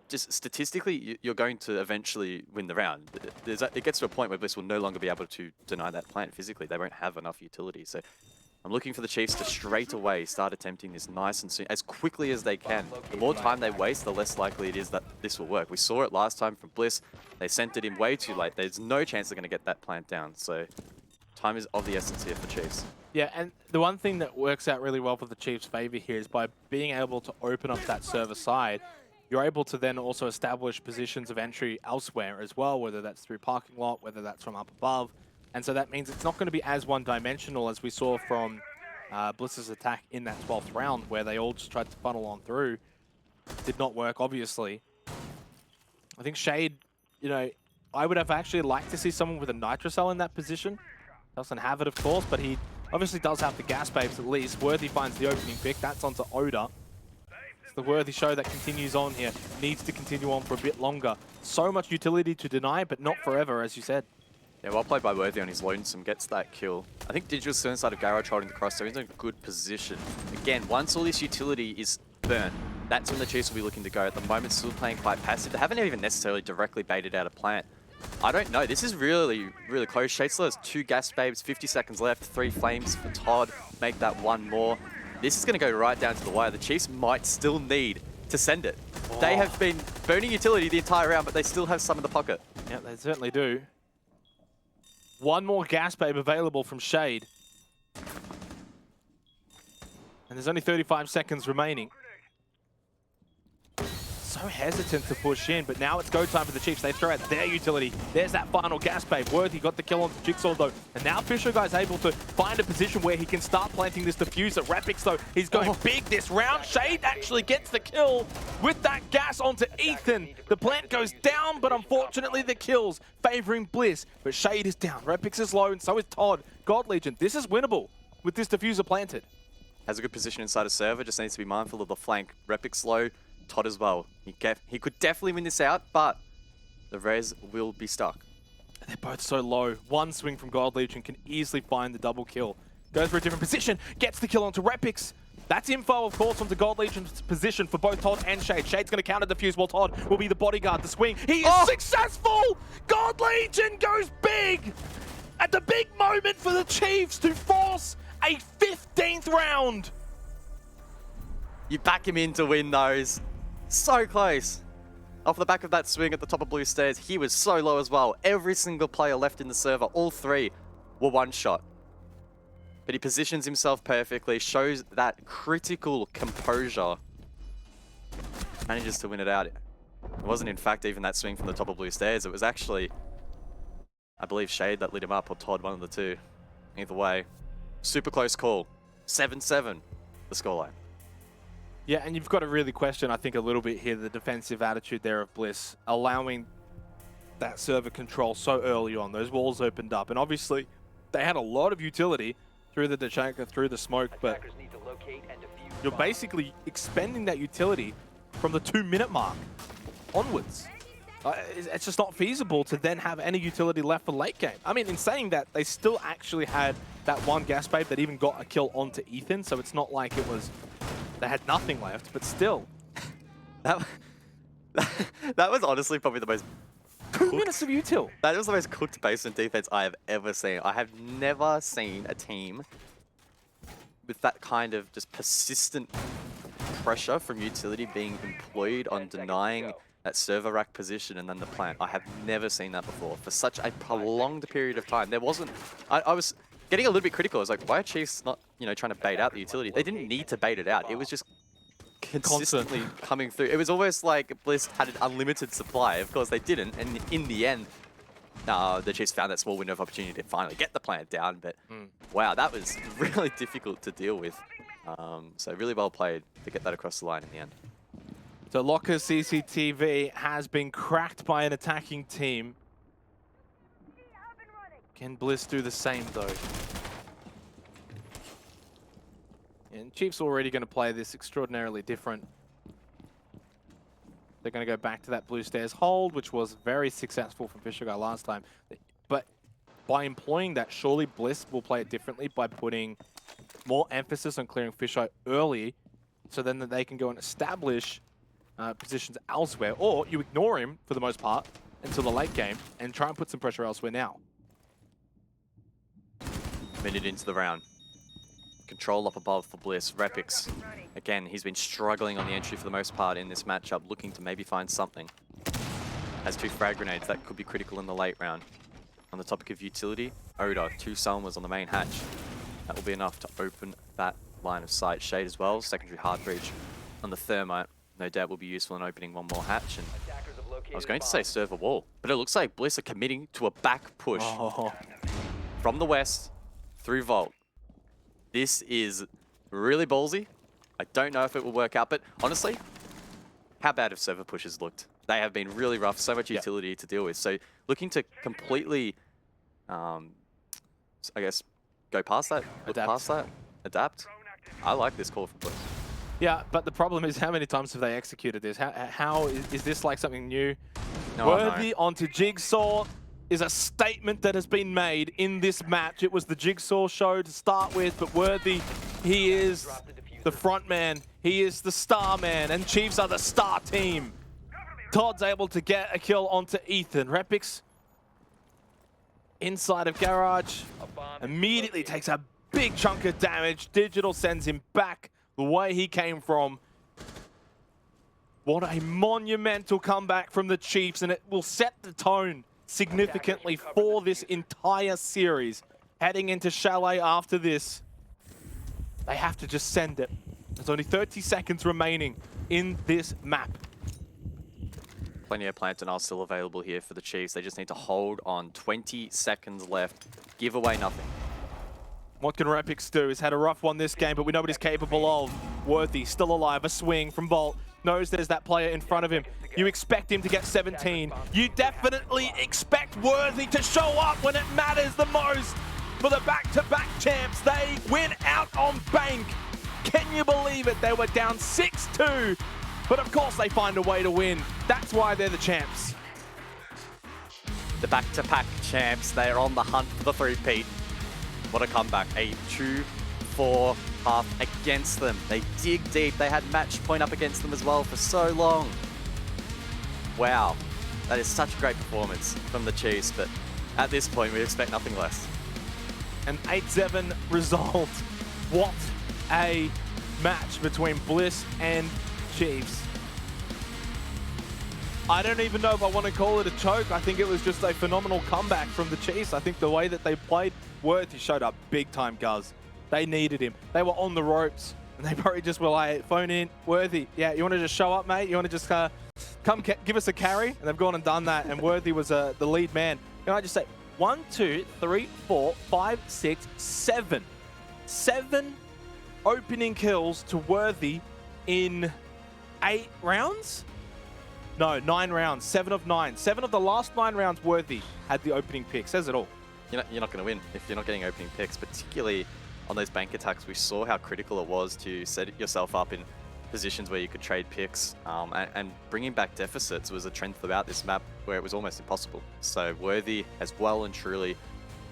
just statistically, you're going to eventually win the round. It gets to a point where Bliss will no longer be able to deny that plant physically. They won't have enough utility. So I'm looking for the Chiefs to straight away start attempting this nice and soon, as quickly as they can. The more time they waste, the less likely it is that this will work. We saw it last time from Bliss. They sent it in way too late. There's no chance they're going to get that plant down. So time is of the essence here for Chiefs. Yeah, and the one thing that works out really well for the Chiefs' favor here is by being able to open up that server side, you're able to then also establish positions of entry elsewhere as well, whether that's through parking lot, whether that's from up above. And so that means it's not going to be as one-dimensional as we saw from Bliss's attack in that 12th round, where they all just tried to funnel on through. Did not work, obviously. I think Shade, you know, I would have actually liked to see someone with a Nitrocell in that position. Doesn't have it, of course, but he obviously does have the gas babes at least. Worthy finds the opening pick. That's onto Oda. It's the Worthy show that continues on here. Needs to continue on for a bit longer. So much utility to deny, but not forever, as you said. Yeah, well played by Worthy on his lonesome. Gets that kill. I think Digital's still inside of Garage holding the cross, so he's in a good position. Again, once all this utility is burnt, that's when the Chiefs will be looking to go. At the moment, still playing quite passive. They haven't even necessarily directly baited out a plant. I don't know. This is really close. Shadeslow has 2 gas babes, 50 seconds left, 3 flames for Todd. Make that 1 more. This is going to go right down to the wire. The Chiefs might still need to send it. Oh. They have been burning utility the entire round, but they still have some in the pocket. Yeah, they certainly do. 1 more gas babe available from Shade. And there's only 35 seconds remaining. So hesitant to push in, but now it's go time for the Chiefs. They throw out their utility. There's that final gas babe. Worthy got the kill on Jigsaw though. And now Fisher guy's able to find a position where he can start planting this diffuser. Rapix though, he's going big this round. Shade actually gets the kill with that gas onto Ethan. The plant goes down, but unfortunately the kills favoring Bliss. But Shade is down. Rapix is low, and so is Todd. God Legion, this is winnable with this diffuser planted. Has a good position inside a server, just needs to be mindful of the flank. Rapix low. Todd as well. He could definitely win this out, but the res will be stuck. They're both so low. 1 swing from God Legion can easily find the double kill. Goes for a different position, gets the kill onto Rapix. That's info, of course, onto Gold Legion's position for both Todd and Shade. Shade's going to counter defuse while Todd will be the bodyguard. The swing, he is successful! Gold Legion goes big! At the big moment for the Chiefs to force a 15th round. You back him in to win those. So close. Off the back of that swing at the top of blue stairs, he was so low as well. Every single player left in the server, all three were one shot. But he positions himself perfectly, shows that critical composure. Manages to win it out. It wasn't, in fact, even that swing from the top of blue stairs. It was actually, I believe, Shade that lit him up, or Todd, one of the two. Either way, super close call. 7-7, the scoreline. Yeah, and you've got to really question, I think, a little bit here, the defensive attitude there of Bliss, allowing that server control so early on. Those walls opened up, and obviously, they had a lot of utility through the Dechaka, through the smoke, but you're basically expending that utility from the 2-minute mark onwards. It's just not feasible to then have any utility left for late game. I mean, in saying that, they still actually had that one gas babe that even got a kill onto Ethan, so it's not like it was, they had nothing left, but still. That was honestly probably the most 2 minutes of util. That was the most cooked basement defense I have ever seen. I have never seen a team with that kind of just persistent pressure from utility being employed on denying that server rack position and then the plant. I have never seen that before for such a prolonged period of time. There wasn't, I was getting a little bit critical. I was like, why are Chiefs not, trying to bait out the utility? They didn't need to bait it out. It was just consistently coming through. It was almost like Bliss had an unlimited supply. Of course they didn't, and in the end, the Chiefs found that small window of opportunity to finally get the plant down, but wow, that was really difficult to deal with. So really well played to get that across the line in the end. So Locker's CCTV has been cracked by an attacking team. Can Bliss do the same though? And Chiefs already going to play this extraordinarily different. They're going to go back to that blue stairs hold, which was very successful from Fisher Guy last time. But by employing that, surely Bliss will play it differently by putting more emphasis on clearing Fisher early, so then that they can go and establish positions elsewhere. Or you ignore him for the most part until the late game and try and put some pressure elsewhere now. Minute into the round. Control up above for Bliss. Repix, again, he's been struggling on the entry for the most part in this matchup, looking to maybe find something. Has 2 frag grenades, that could be critical in the late round. On the topic of utility, Oda, 2 Selmas on the main hatch. That will be enough to open that line of sight. Shade as well, secondary hard breach on the thermite. No doubt will be useful in opening one more hatch. And I was going to say server wall, but it looks like Bliss are committing to a back push from the west through Vault. This is really ballsy. I don't know if it will work out, but honestly, how bad have server pushes looked? They have been really rough, so much utility to deal with. So looking to completely, I guess, go past that, look past that, adapt. I like this call from Bliss. Yeah, but the problem is how many times have they executed this? How is this like something new? No, Worthy onto Jigsaw is a statement that has been made in this match. It was the Jigsaw show to start with, but Worthy, he is the front man. He is the star man, and Chiefs are the star team. Todd's able to get a kill onto Ethan. Repix inside of Garage immediately takes a big chunk of damage. Digital sends him back the way he came from. What a monumental comeback from the Chiefs, and it will set the tone significantly for this entire series. Heading into Chalet after this, they have to just send it. There's only 30 seconds remaining in this map. Plenty of plant and are still available here for the Chiefs. They just need to hold on. 20 seconds left. Give away nothing. What can Repix do? He's had a rough one this game, but we know what he's capable of. Worthy, still alive. A swing from Vault. Knows there's that player in front of him. You expect him to get 17. You definitely expect Worthy to show up when it matters the most. For the back-to-back champs, they win out on Bank. Can you believe it? They were down 6-2, but of course they find a way to win. That's why they're the champs. The back-to-back champs, they are on the hunt for the 3-peat. What a comeback. A 2-4 path against them. They dig deep. They had match point up against them as well for so long. Wow, that is such a great performance from the Chiefs, but at this point, we expect nothing less. An 8-7 result. What a match between Bliss and Chiefs. I don't even know if I want to call it a choke. I think it was just a phenomenal comeback from the Chiefs. I think the way that they played, Worthy showed up big time, Guz. They needed him. They were on the ropes, and they probably just were like, phone in, Worthy. Yeah, you want to just show up, mate? You want to just come give us a carry? And they've gone and done that, and Worthy was the lead man. Can I just say, 1, 2, 3, 4, 5, 6, 7. 7 opening kills to Worthy in 8 rounds? No, 9 rounds. 7 of 9. 7 of the last 9 rounds, Worthy had the opening pick. Says it all. You're not going to win if you're not getting opening picks, particularly on those bank attacks. We saw how critical it was to set yourself up in positions where you could trade picks, and bringing back deficits was a trend throughout this map where it was almost impossible. So Worthy has well and truly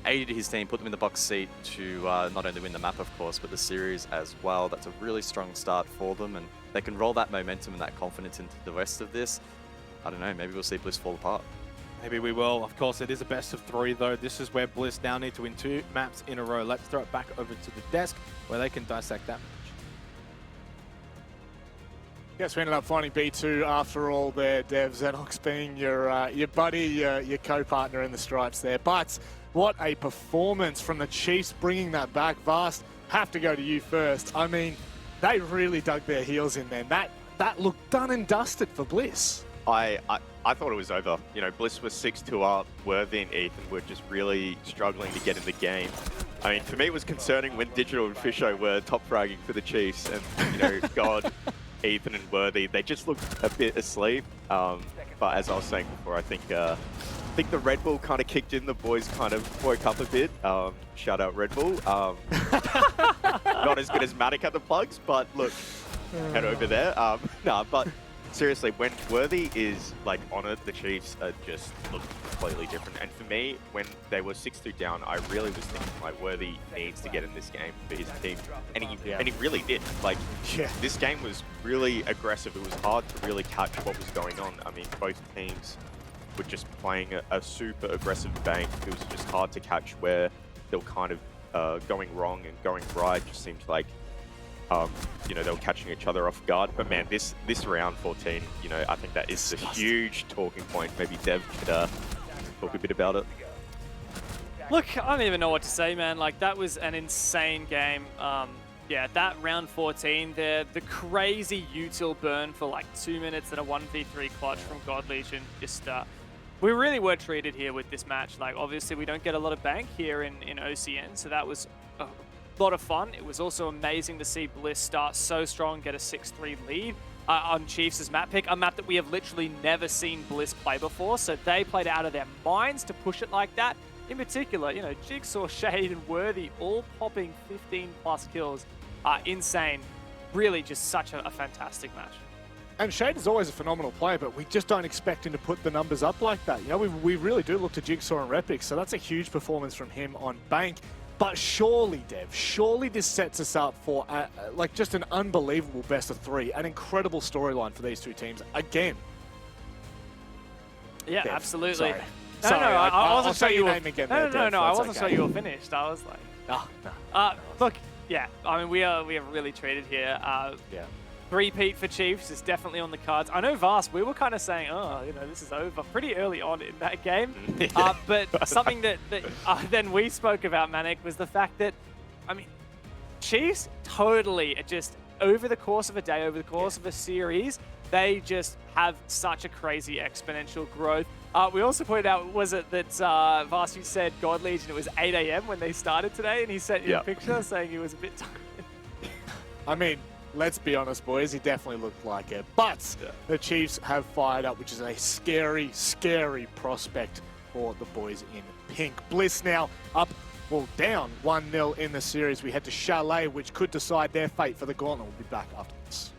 aided his team, put them in the box seat to not only win the map, of course, but the series as well. That's a really strong start for them, and they can roll that momentum and that confidence into the rest of this. I don't know, maybe we'll see Bliss fall apart. Maybe we will. Of course, it is a best of 3, though. This is where Bliss now need to win 2 maps in a row. Let's throw it back over to the desk where they can dissect that match. Yes, we ended up finding B2 after all there, Dev. Xenox being your buddy, your co-partner in the stripes there. But what a performance from the Chiefs bringing that back. Vast, have to go to you first. I mean, they really dug their heels in there. That looked done and dusted for Bliss. I thought it was over. You know, Bliss was 6-2 up. Worthy and Ethan were just really struggling to get in the game. I mean, for me, it was concerning when Digital and Fisho were top fragging for the Chiefs, and you know, God, Ethan and Worthy, they just looked a bit asleep. But as I was saying before, I think the Red Bull kind of kicked in. The boys kind of woke up a bit. Shout out Red Bull. Not as good as Matic at the plugs, but look, head over there. But seriously, when Worthy is like on it, the Chiefs just look completely different. And for me, when they were 6-2 down, I really was thinking like Worthy needs to get in this game for his team, and he really did. Like, this game was really aggressive. It was hard to really catch what was going on. I mean, both teams were just playing a super aggressive bank. It was just hard to catch where they were kind of going wrong and going right. Just seemed like you know, they were catching each other off guard. But man, this round 14, you know, I think that is a huge talking point. Maybe Dev could talk a bit about it. Look, I don't even know what to say, man. Like, that was an insane game. Yeah, that round 14 there, the crazy util burn for like 2 minutes and a 1v3 clutch from God Legion. Just, we really were treated here with this match. Like, obviously, we don't get a lot of bank here in OCN, so that was a lot of fun. It was also amazing to see Bliss start so strong, get a 6-3 lead on Chiefs' map pick, a map that we have literally never seen Bliss play before, so they played out of their minds to push it like that. In particular, you know, Jigsaw, Shade, and Worthy all popping 15+ kills. Insane. Really just such a fantastic match. And Shade is always a phenomenal player, but we just don't expect him to put the numbers up like that. You know, we really do look to Jigsaw and Repix, so that's a huge performance from him on Bank. But surely, Dev, surely this sets us up for like just an unbelievable best of 3, an incredible storyline for these two teams again. Yeah, Dev, absolutely. Sorry. No, I wasn't sure you your were. name again. No, I wasn't sure you were finished. I was like, oh, no. Look, yeah, I mean, we are really treated here. Yeah. 3-peat for Chiefs is definitely on the cards. I know Vast, we were kind of saying, oh, you know, this is over pretty early on in that game. But something that then we spoke about, Manic, was the fact that, I mean, Chiefs totally just, over the course of a day, over the course of a series, they just have such a crazy exponential growth. We also pointed out, was it that Vast, you said God Legion, it was 8 AM when they started today, and he sent you a picture saying he was a bit tired. I mean, let's be honest, boys, he definitely looked like it. But the Chiefs have fired up, which is a scary, scary prospect for the boys in pink. Bliss now up, well, down 1-0 in the series. We head to Chalet, which could decide their fate for the gauntlet. We'll be back after this.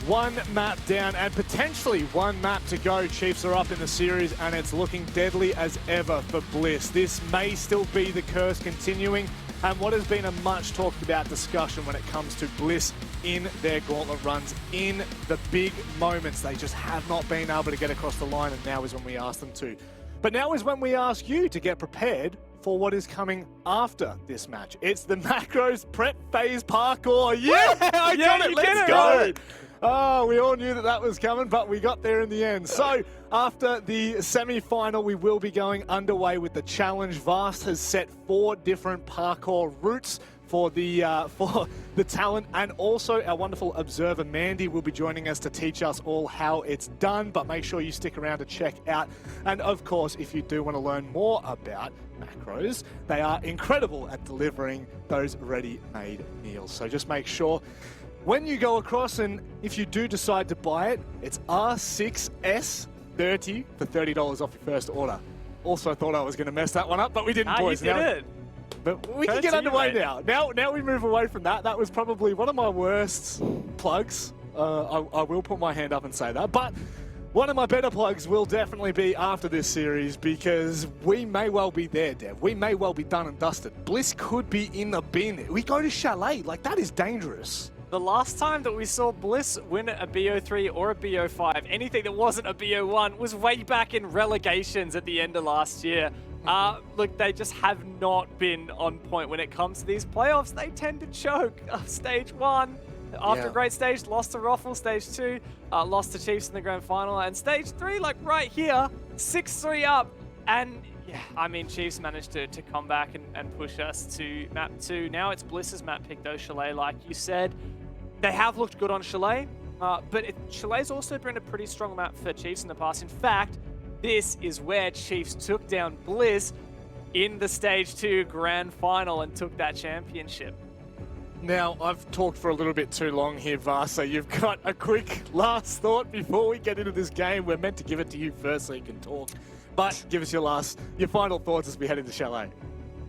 One map down and potentially one map to go. Chiefs are up in the series and it's looking deadly as ever for Bliss. This may still be the curse continuing and what has been a much talked about discussion when it comes to Bliss in their gauntlet runs in the big moments. They just have not been able to get across the line and now is when we ask them to. But now is when we ask you to get prepared for what is coming after this match. It's the Macros prep phase parkour. Yeah, I got it. Let's go. Oh, we all knew that that was coming, but we got there in the end. So after the semi-final, we will be going underway with the challenge. Vast has set 4 different parkour routes for the talent, and also our wonderful observer Mandy will be joining us to teach us all how it's done. But make sure you stick around to check out. And of course, if you do want to learn more about Macros, they are incredible at delivering those ready-made meals. So just make sure when you go across, and if you do decide to buy it, it's R6S30 for $30 off your first order. Also thought I was going to mess that one up, but we didn't, boys. You did it. But we can get underway now. Now we move away from that. That was probably one of my worst plugs. I will put my hand up and say that. But one of my better plugs will definitely be after this series because we may well be there, Dev. We may well be done and dusted. Bliss could be in the bin. We go to Chalet. Like, that is dangerous. The last time that we saw Bliss win a BO3 or a BO5, anything that wasn't a BO1, was way back in relegations at the end of last year. Look, they just have not been on point when it comes to these playoffs. They tend to choke. Stage 1, after a great stage, lost to Ruffle. Stage 2, lost to Chiefs in the grand final. And stage 3, like right here, 6-3 up. And yeah, I mean, Chiefs managed to come back and push us to map 2. Now it's Bliss's map pick though, Chalet, like you said. They have looked good on Chalet, but Chalet's also been a pretty strong map for Chiefs in the past. In fact, this is where Chiefs took down Bliss in the Stage 2 Grand Final and took that championship. Now, I've talked for a little bit too long here, Vas, so you've got a quick last thought before we get into this game. We're meant to give it to you first so you can talk, but give us your final thoughts as we head into Chalet.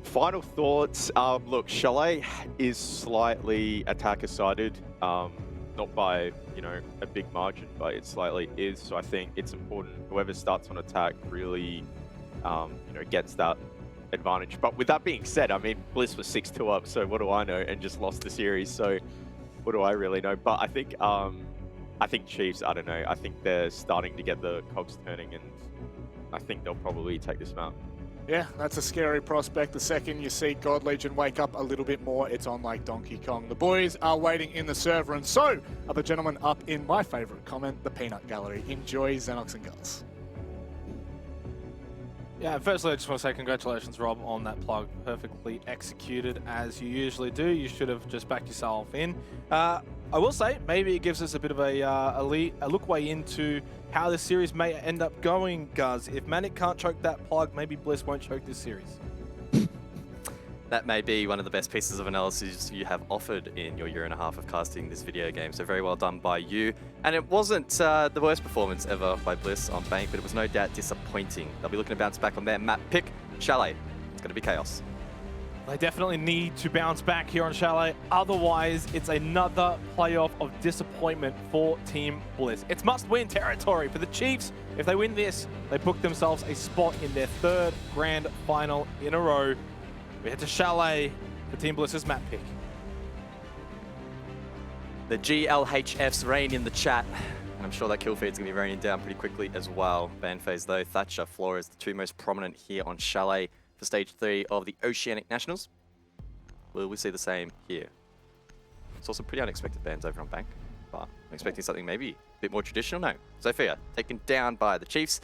Final thoughts. Look, Chalet is slightly attacker-sided, not by, a big margin, but it slightly is. So I think it's important whoever starts on attack really, gets that advantage. But with that being said, I mean, Bliss was 6-2 up, so what do I know? And just lost the series, so what do I really know? But I think Chiefs, I don't know. I think they're starting to get the cogs turning, and I think they'll probably take this map. Yeah, that's a scary prospect. The second you see God Legion wake up a little bit more, it's on like Donkey Kong. The boys are waiting in the server, and so are the gentlemen up in my favorite comment, the Peanut Gallery. Enjoy Xenox and Gulls. Yeah, firstly, I just want to say congratulations, Rob, on that plug. Perfectly executed, as you usually do. You should have just backed yourself in. I will say, maybe it gives us a bit of a look way into how this series may end up going, Guz. If Manic can't choke that plug, maybe Bliss won't choke this series. That may be one of the best pieces of analysis you have offered in your year and a half of casting this video game, so very well done by you. And it wasn't the worst performance ever by Bliss on Bank, but it was no doubt disappointing. They'll be looking to bounce back on their map pick, Chalet. It's going to be chaos. They definitely need to bounce back here on Chalet, otherwise it's another playoff of disappointment for Team Bliss. It's must-win territory for the Chiefs. If they win this, they book themselves a spot in their 3rd grand final in a row. We head to Chalet for Team Bliss's map pick. The GLHFs reign in the chat, and I'm sure that kill feed's going to be raining down pretty quickly as well. Ban phase though, Thatcher, Flores, the 2 most prominent here on Chalet for Stage 3 of the Oceanic Nationals. Will we see the same here? Saw some pretty unexpected bans over on Bank, but I'm expecting something maybe a bit more traditional. No, Sophia taken down by the Chiefs.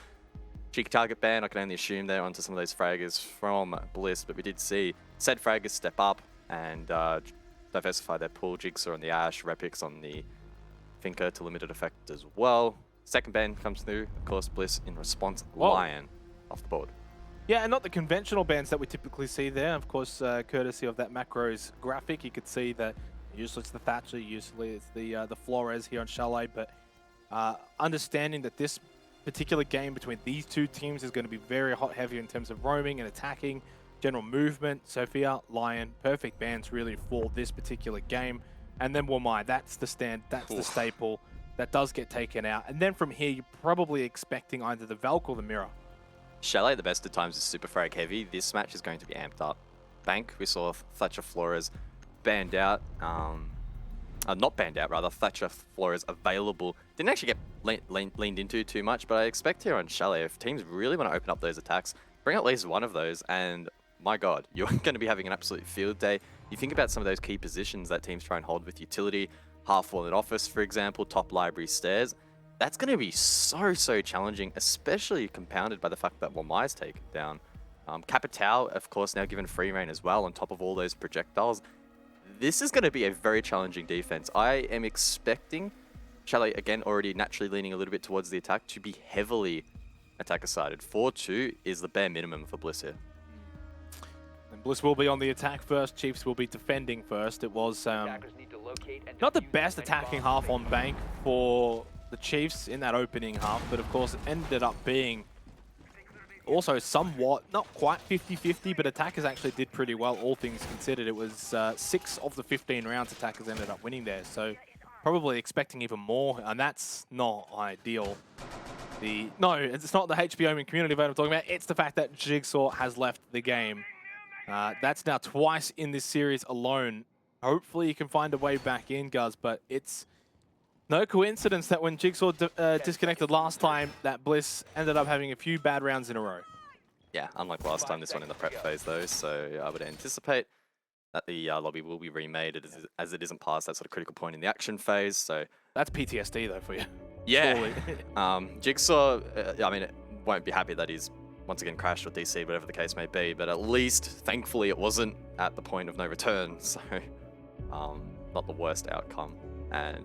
Cheeky target ban, I can only assume they're onto some of those fraggers from Bliss, but we did see said fraggers step up and diversify their pool. Jigsaw on the Ash, Repix on the Finker to limited effect as well. Second ban comes through, of course, Bliss in response. Whoa. Lion off the board. Yeah, and not the conventional bans that we typically see there. Of course, courtesy of that Macros graphic, you could see that usually it's the Thatcher, usually it's the Flores here on Chalet, but understanding that this particular game between these two teams is going to be very hot-heavy in terms of roaming and attacking, general movement. Sophia, Lion, perfect bans really for this particular game. And then Wamai, that's the stand, that's the staple. that does get taken out. And then from here, you're probably expecting either the Valk or the Mirror. Chalet, at the best of times, is super frag heavy. This match is going to be amped up. Bank, we saw Thatcher Flores banned out. Not banned out, rather. Thatcher Flores available. Didn't actually get leaned into too much, but I expect here on Chalet, if teams really want to open up those attacks, bring at least one of those, and my god, you're going to be having an absolute field day. You think about some of those key positions that teams try and hold with utility, half-fallen office, for example, top library stairs. That's going to be so challenging, especially compounded by the fact that Wamai's taken down. Capitao, of course, now given free reign as well, on top of all those projectiles. This is going to be a very challenging defense. I am expecting Chalet, again, already naturally leaning a little bit towards the attack, to be heavily attacker-sided. 4-2 is the bare minimum for Bliss here. And Bliss will be on the attack first. Chiefs will be defending first. It was not the best attacking half on Bank for the Chiefs in that opening half, but of course it ended up being also somewhat, not quite 50-50, but attackers actually did pretty well, all things considered. It was 6 of the 15 rounds attackers ended up winning there, so probably expecting even more, and that's not ideal. No, it's not the HBO Omen community vote I'm talking about, it's the fact that Jigsaw has left the game. That's now twice in this series alone. Hopefully you can find a way back in, Guz, but it's no coincidence that when Jigsaw disconnected last time, that Bliss ended up having a few bad rounds in a row. Yeah, unlike last time, this one in the prep phase though, so I would anticipate that the lobby will be remade as it isn't past that sort of critical point in the action phase, so... That's PTSD though for you. Yeah. Jigsaw, I mean, won't be happy that he's once again crashed or DC, whatever the case may be, but at least, thankfully, it wasn't at the point of no return, so not the worst outcome. And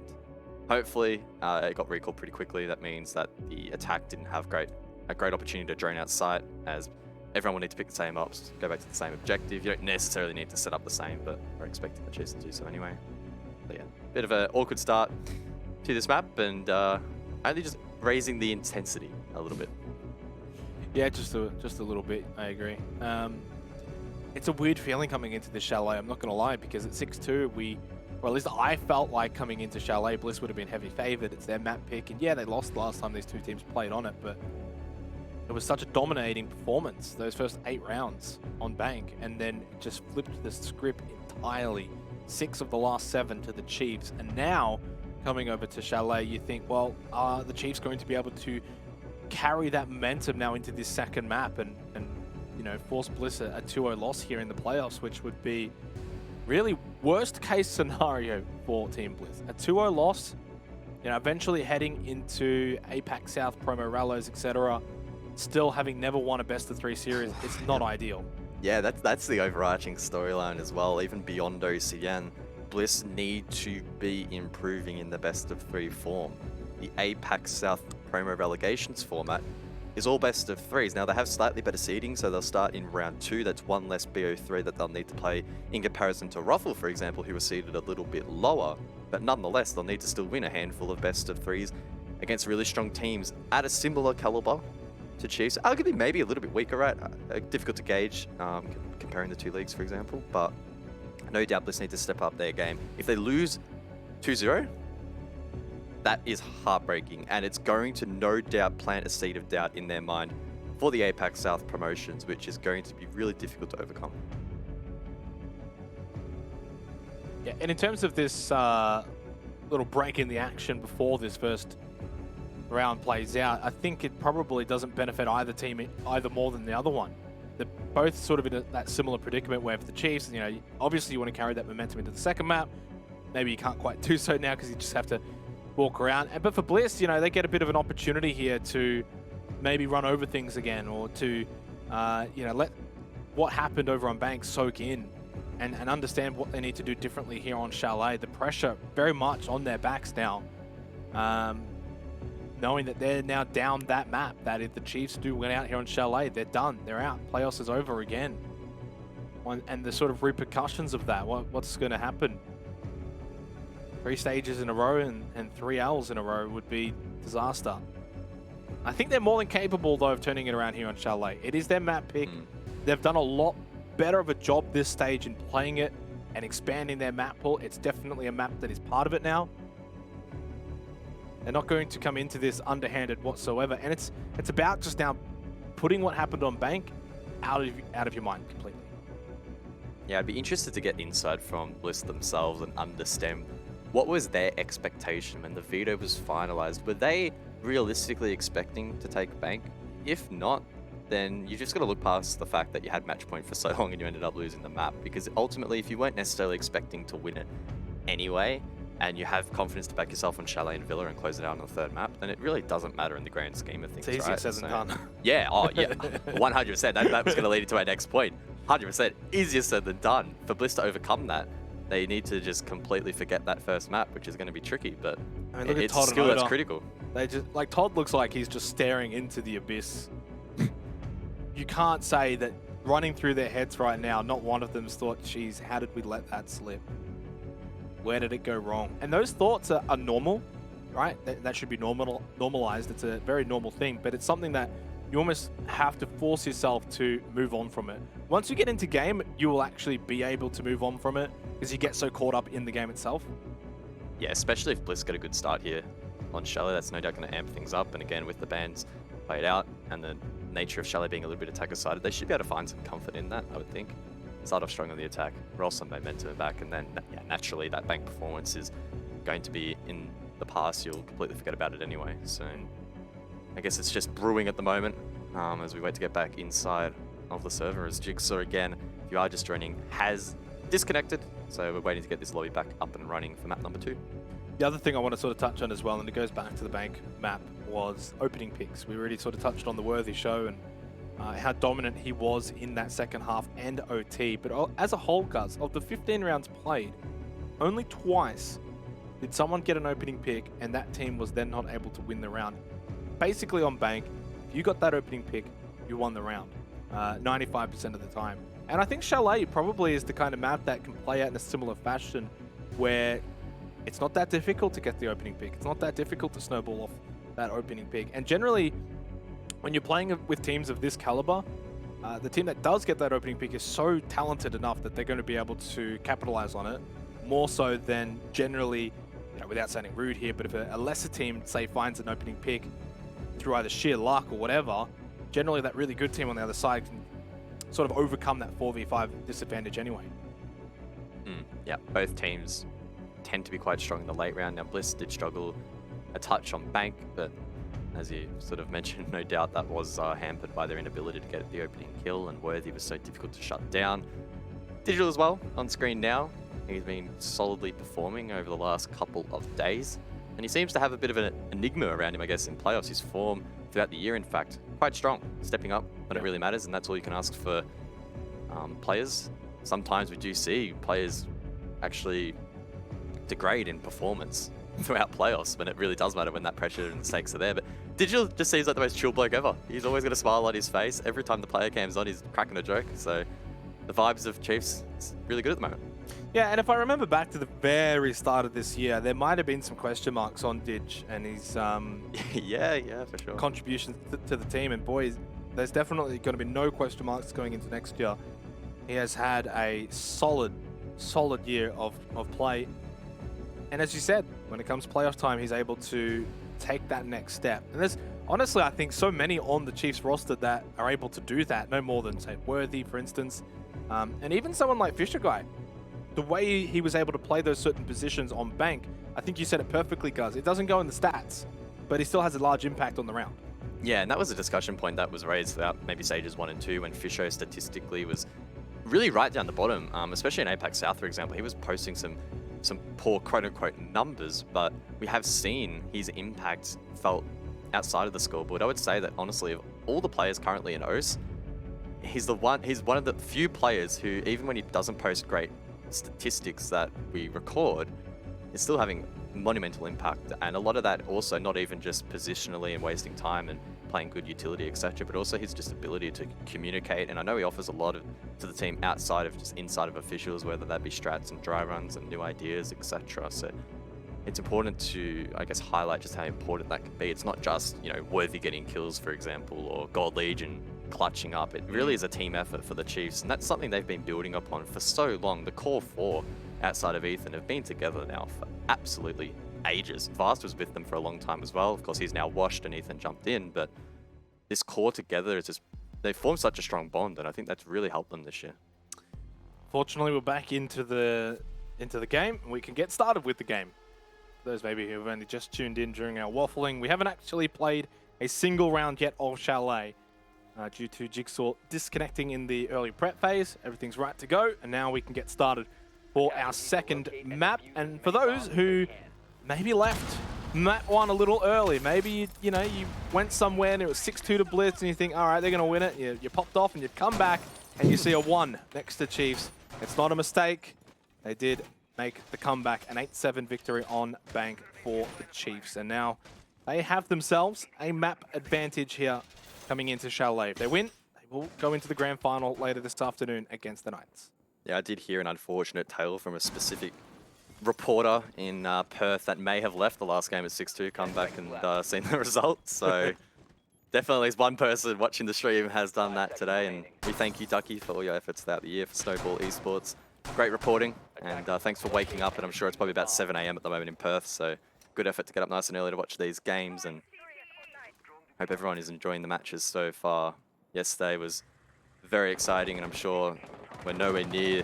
hopefully, it got recalled pretty quickly. That means that the attack didn't have a great opportunity to drain out site, as everyone will need to pick the same ops, go back to the same objective. You don't necessarily need to set up the same, but we're expecting the Chiefs to do so anyway. But yeah, bit of an awkward start to this map, and only just raising the intensity a little bit. Yeah, just a little bit, I agree. It's a weird feeling coming into this Chalet, I'm not going to lie, because at 6-2, or at least I felt like coming into Chalet, Bliss would have been heavy favored. It's their map pick, and yeah, they lost last time these two teams played on it, but it was such a dominating performance, those first 8 rounds on Bank, and then it just flipped the script entirely. 6 of the last 7 to the Chiefs, and now, coming over to Chalet, you think, well, are the Chiefs going to be able to carry that momentum now into this second map and you know, force Bliss a 2-0 loss here in the playoffs, which would be really worst case scenario for Team Bliss. A 2-0 loss, you know, eventually heading into APAC South, promo rallies, etc. Still having never won a best of 3 series, it's not ideal. Yeah, that's the overarching storyline as well. Even beyond OCN, Bliss need to be improving in the best of 3 form. The APAC South promo relegations format is all best of 3s. Now they have slightly better seeding, so they'll start in round 2. That's one less BO3 that they'll need to play in comparison to Ruffle, for example, who were seeded a little bit lower. But nonetheless, they'll need to still win a handful of best of 3s against really strong teams at a similar caliber to Chiefs. Arguably maybe a little bit weaker, right? Difficult to gauge comparing the 2 leagues, for example. But no doubt Bliss need to step up their game. If they lose 2-0, that is heartbreaking, and it's going to no doubt plant a seed of doubt in their mind for the APAC South promotions, which is going to be really difficult to overcome. Yeah, and in terms of this little break in the action before this first round plays out, I think it probably doesn't benefit either team either more than the other one. They're both sort of in that similar predicament where for the Chiefs, you know, obviously you want to carry that momentum into the second map. Maybe you can't quite do so now because you just have to walk around. But for Bliss, you know, they get a bit of an opportunity here to maybe run over things again, or to, you know, let what happened over on Bank soak in and understand what they need to do differently here on Chalet. The pressure very much on their backs now, knowing that they're now down that map, that if the Chiefs do win out here on Chalet, they're done. They're out. Playoffs is over again. And the sort of repercussions of that, what's going to happen? 3 stages in a row and 3 L's in a row would be disaster. I think they're more than capable, though, of turning it around here on Chalet. It is their map pick. They've done a lot better of a job this stage in playing it and expanding their map pool. It's definitely a map that is part of it now. They're not going to come into this underhanded whatsoever. And it's about just now putting what happened on Bank out of your mind completely. Yeah, I'd be interested to get insight from Bliss themselves and understand what was their expectation when the veto was finalized. Were they realistically expecting to take Bank? If not, then you just got to look past the fact that you had match point for so long and you ended up losing the map. Because ultimately, if you weren't necessarily expecting to win it anyway, and you have confidence to back yourself on Chalet and Villa and close it out on the third map, then it really doesn't matter in the grand scheme of things. It's easier right? said than done. Yeah, oh yeah, 100%. That was going to lead into our next point. 100% easier said than done. For Bliss to overcome that, they need to just completely forget that first map, which is going to be tricky, but I mean, look at it's Todd a skill and that's Oda. critical. They just like Todd looks like he's just staring into the abyss. You can't say that running through their heads right now, not one of them's thought, geez, how did we let that slip? Where did it go wrong? And those thoughts are normal, right? That should be normalized. It's a very normal thing, but it's something that you almost have to force yourself to move on from it. Once you get into game, you will actually be able to move on from it because you get so caught up in the game itself. Yeah, especially if Bliss get a good start here on Chalet, that's no doubt going to amp things up. And again, with the bans played out and the nature of Chalet being a little bit attacker-sided, they should be able to find some comfort in that, I would think. Start off strong on the attack, roll some momentum back, and then yeah, naturally that Bank performance is going to be in the past. You'll completely forget about it anyway. So I guess it's just brewing at the moment as we wait to get back inside of the server. As Jigsaw, again, if you are just joining, has disconnected. So we're waiting to get this lobby back up and running for map number 2. The other thing I want to sort of touch on as well, and it goes back to the Bank map, was opening picks. We already sort of touched on the Worthy show and how dominant he was in that second half and OT. But as a whole, Guz, of the 15 rounds played, only twice did someone get an opening pick and that team was then not able to win the round. Basically on Bank, if you got that opening pick, you won the round 95% of the time. And I think Chalet probably is the kind of map that can play out in a similar fashion where it's not that difficult to get the opening pick. It's not that difficult to snowball off that opening pick. And generally, when you're playing with teams of this caliber, the team that does get that opening pick is so talented enough that they're going to be able to capitalize on it, more so than generally, you know, without sounding rude here, but if a lesser team, say, finds an opening pick through either sheer luck or whatever, generally that really good team on the other side can sort of overcome that 4v5 disadvantage anyway. Yeah, both teams tend to be quite strong in the late round. Now, Bliss did struggle a touch on Bank, but as you sort of mentioned, no doubt that was hampered by their inability to get the opening kill, and Worthy was so difficult to shut down. Digital as well, on screen now. He's been solidly performing over the last couple of days, and he seems to have a bit of an enigma around him, I guess, in playoffs. His form throughout the year, in fact, quite strong, stepping up when it really matters, and that's all you can ask for players. Sometimes we do see players actually degrade in performance throughout playoffs when it really does matter, when that pressure and stakes are there. But Digital just seems like the most chill bloke ever. He's always got a smile on his face. Every time the player cam's on, he's cracking a joke. So the vibes of Chiefs, it's really good at the moment. Yeah, and if I remember back to the very start of this year, there might have been some question marks on Dig and his yeah, for sure, contributions to the team. And boys, there's definitely going to be no question marks going into next year. He has had a solid year of play. And as you said, when it comes to playoff time, he's able to take that next step. And there's honestly, I think, so many on the Chiefs roster that are able to do that. No more than, say, Worthy, for instance. And even someone like Fisher Guy. The way he was able to play those certain positions on Bank, I think you said it perfectly, Guz. It doesn't go in the stats, but he still has a large impact on the round. Yeah, and that was a discussion point that was raised throughout maybe stages 1 and 2 when Fisher statistically was really right down the bottom, especially in APAX South, for example. He was posting some poor quote-unquote numbers, but we have seen his impact felt outside of the scoreboard. I would say that, honestly, of all the players currently in OS, he's one of the few players who, even when he doesn't post great statistics that we record, is still having monumental impact. And a lot of that also not even just positionally and wasting time and playing good utility, etc., but also his just ability to communicate. And I know he offers a lot to the team outside of just inside of officials, whether that be strats and dry runs and new ideas, etc. So it's important to, I guess, highlight just how important that can be. It's not just, you know, Worthy getting kills, for example, or Gold Legion clutching up. It really is a team effort for the Chiefs, and that's something they've been building upon for so long. The core four outside of Ethan have been together now for absolutely ages. Vast was with them for a long time as well. Of course, he's now washed and Ethan jumped in, but this core together is just, they form such a strong bond, and I think that's really helped them this year. Fortunately, we're back into the game, and we can get started with the game. For those maybe who have only just tuned in during our waffling, we haven't actually played a single round yet of Chalet due to Jigsaw disconnecting in the early prep phase. Everything's right to go, and now we can get started for our second map. And for those who maybe left map 1 a little early, maybe you went somewhere and it was 6-2 to Blitz, and you think, all right, they're going to win it. You popped off and you come back and you see a 1 next to Chiefs. It's not a mistake. They did make the comeback, an 8-7 victory on Bank for the Chiefs. And now they have themselves a map advantage here coming into Chalet. If they win, they will go into the grand final later this afternoon against the Knights. Yeah, I did hear an unfortunate tale from a specific reporter in Perth that may have left the last game at 6-2, come back and seen the results. So definitely at least one person watching the stream has done that today. And we thank you, Ducky, for all your efforts throughout the year for Snowball Esports. Great reporting, and thanks for waking up. And I'm sure it's probably about 7 AM at the moment in Perth. So good effort to get up nice and early to watch these games. And hope everyone is enjoying the matches so far. Yesterday was very exciting, and I'm sure we're nowhere near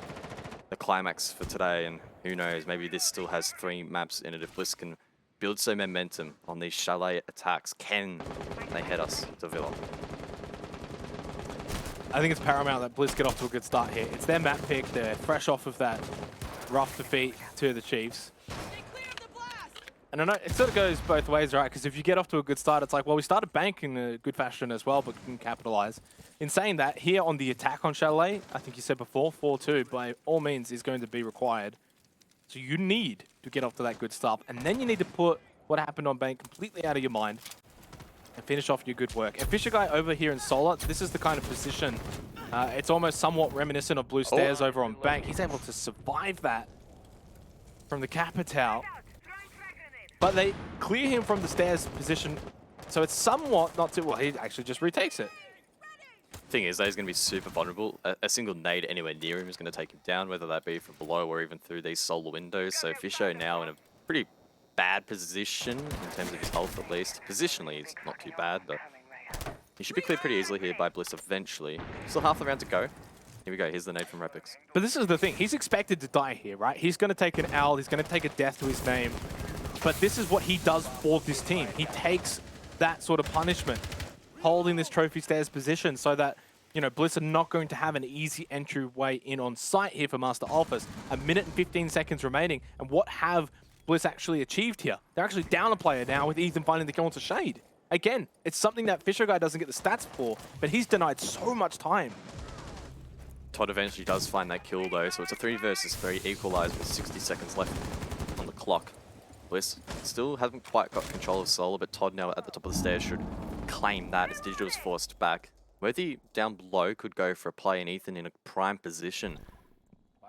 the climax for today, and who knows, maybe this still has 3 maps in it. If Bliss can build some momentum on these Chalet attacks, can they head us to Villa? I think it's paramount that Bliss get off to a good start here. It's their map pick. They're fresh off of that rough defeat to the Chiefs. And I know it sort of goes both ways, right? Because if you get off to a good start, it's like, well, we started Bank in a good fashion as well, but couldn't capitalize. In saying that, here on the attack on Chalet, I think you said before, 4-2 by all means is going to be required. So you need to get off to that good start. And then you need to put what happened on Bank completely out of your mind and finish off your good work. And Fisher Guy over here in Solar, this is the kind of position, it's almost somewhat reminiscent of Blue Stairs over on Bank. He's able to survive that from the Capital. But they clear him from the stairs position, so it's somewhat not too... Well, he actually just retakes it. Thing is, he's going to be super vulnerable. A single nade anywhere near him is going to take him down, whether that be from below or even through these solar windows. So Fisher now in a pretty bad position in terms of his health, at least. Positionally, he's not too bad, but he should be cleared pretty easily here by Bliss eventually. Still half the round to go. Here we go. Here's the nade from Repix. But this is the thing. He's expected to die here, right? He's going to take an L. He's going to take a death to his name. But this is what he does for this team. He takes that sort of punishment, holding this trophy stairs position so that, Bliss are not going to have an easy entryway in on site here for Master Office. 1 minute and 15 seconds remaining. And what have Bliss actually achieved here? They're actually down a player now with Ethan finding the kill onto Shade. Again, it's something that Fisher Guy doesn't get the stats for, but he's denied so much time. Todd eventually does find that kill though, so it's a 3 versus 3 equalized with 60 seconds left on the clock. Bliss still hasn't quite got control of Solar, but Todd now at the top of the stairs should claim that as Digital is forced back. Worthy down below could go for a play, and Ethan in a prime position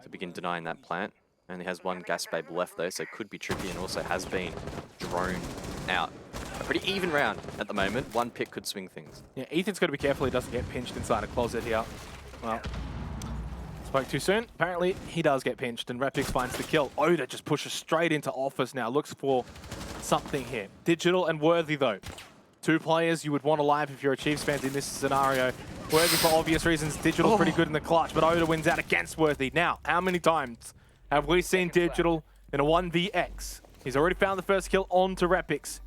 to begin denying that plant. Only has 1 gas babe left though, so it could be tricky, and also has been droned out. A pretty even round at the moment. 1 pick could swing things. Yeah, Ethan's got to be careful he doesn't get pinched inside a closet here. Well, spoke too soon. Apparently, he does get pinched, and Repix finds the kill. Oda just pushes straight into Office now. Looks for something here. Digital and Worthy, though. 2 players you would want alive if you're a Chiefs fan in this scenario. Worthy, for obvious reasons, Digital's pretty good in the clutch, but Oda wins out against Worthy. Now, how many times have we seen Digital in a 1vx? He's already found the first kill onto Repix.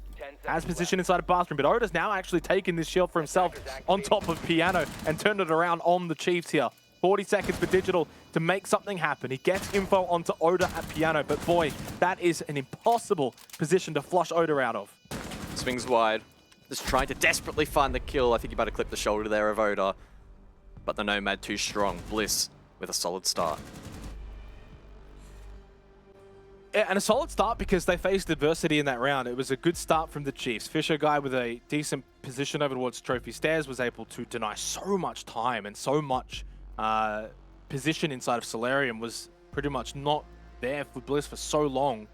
Has position inside a bathroom, but Oda's now actually taken this shield for himself on top of Piano and turned it around on the Chiefs here. 40 seconds for Digital to make something happen. He gets info onto Oda at Piano, but boy, that is an impossible position to flush Oda out of. Swings wide. Just trying to desperately find the kill. I think he better clip the shoulder there of Oda. But the Nomad too strong. Bliss with a solid start. Yeah, and a solid start because they faced adversity in that round. It was a good start from the Chiefs. Fisher Guy with a decent position over towards Trophy Stairs was able to deny so much time and so much position inside of Solarium was pretty much not there for Bliss for so long.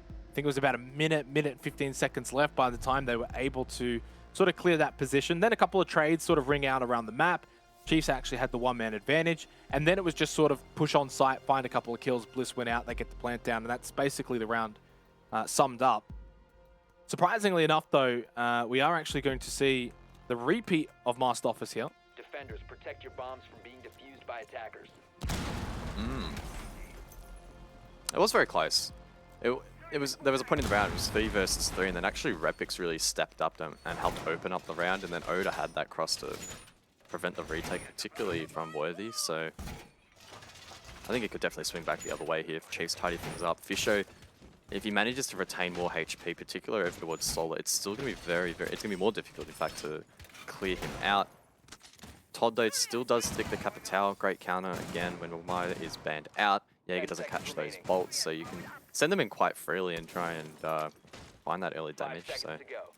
I think it was about a minute and 15 seconds left by the time they were able to sort of clear that position. Then a couple of trades sort of ring out around the map. Chiefs actually had the 1-man advantage, and then it was just sort of push on site, find a couple of kills, Bliss went out, they get the plant down, and that's basically the round summed up. Surprisingly enough, though, we are actually going to see the repeat of Master Office here. Defenders, protect your bombs from being defused by attackers. It was very close. There was a point in the round, it was 3 versus 3, and then actually Repix really stepped up and helped open up the round, and then Oda had that cross to prevent the retake, particularly from Worthy, so I think it could definitely swing back the other way here if Chiefs tidy things up. Fisho, if he manages to retain more HP, particularly over towards Solar, it's still going to be very, it's going to be more difficult, in fact, to clear him out. Todd, though, still does stick the Capitao. Great counter again when Umaya is banned out. Jaeger doesn't catch those bolts, so you can send them in quite freely and try and find that early damage. So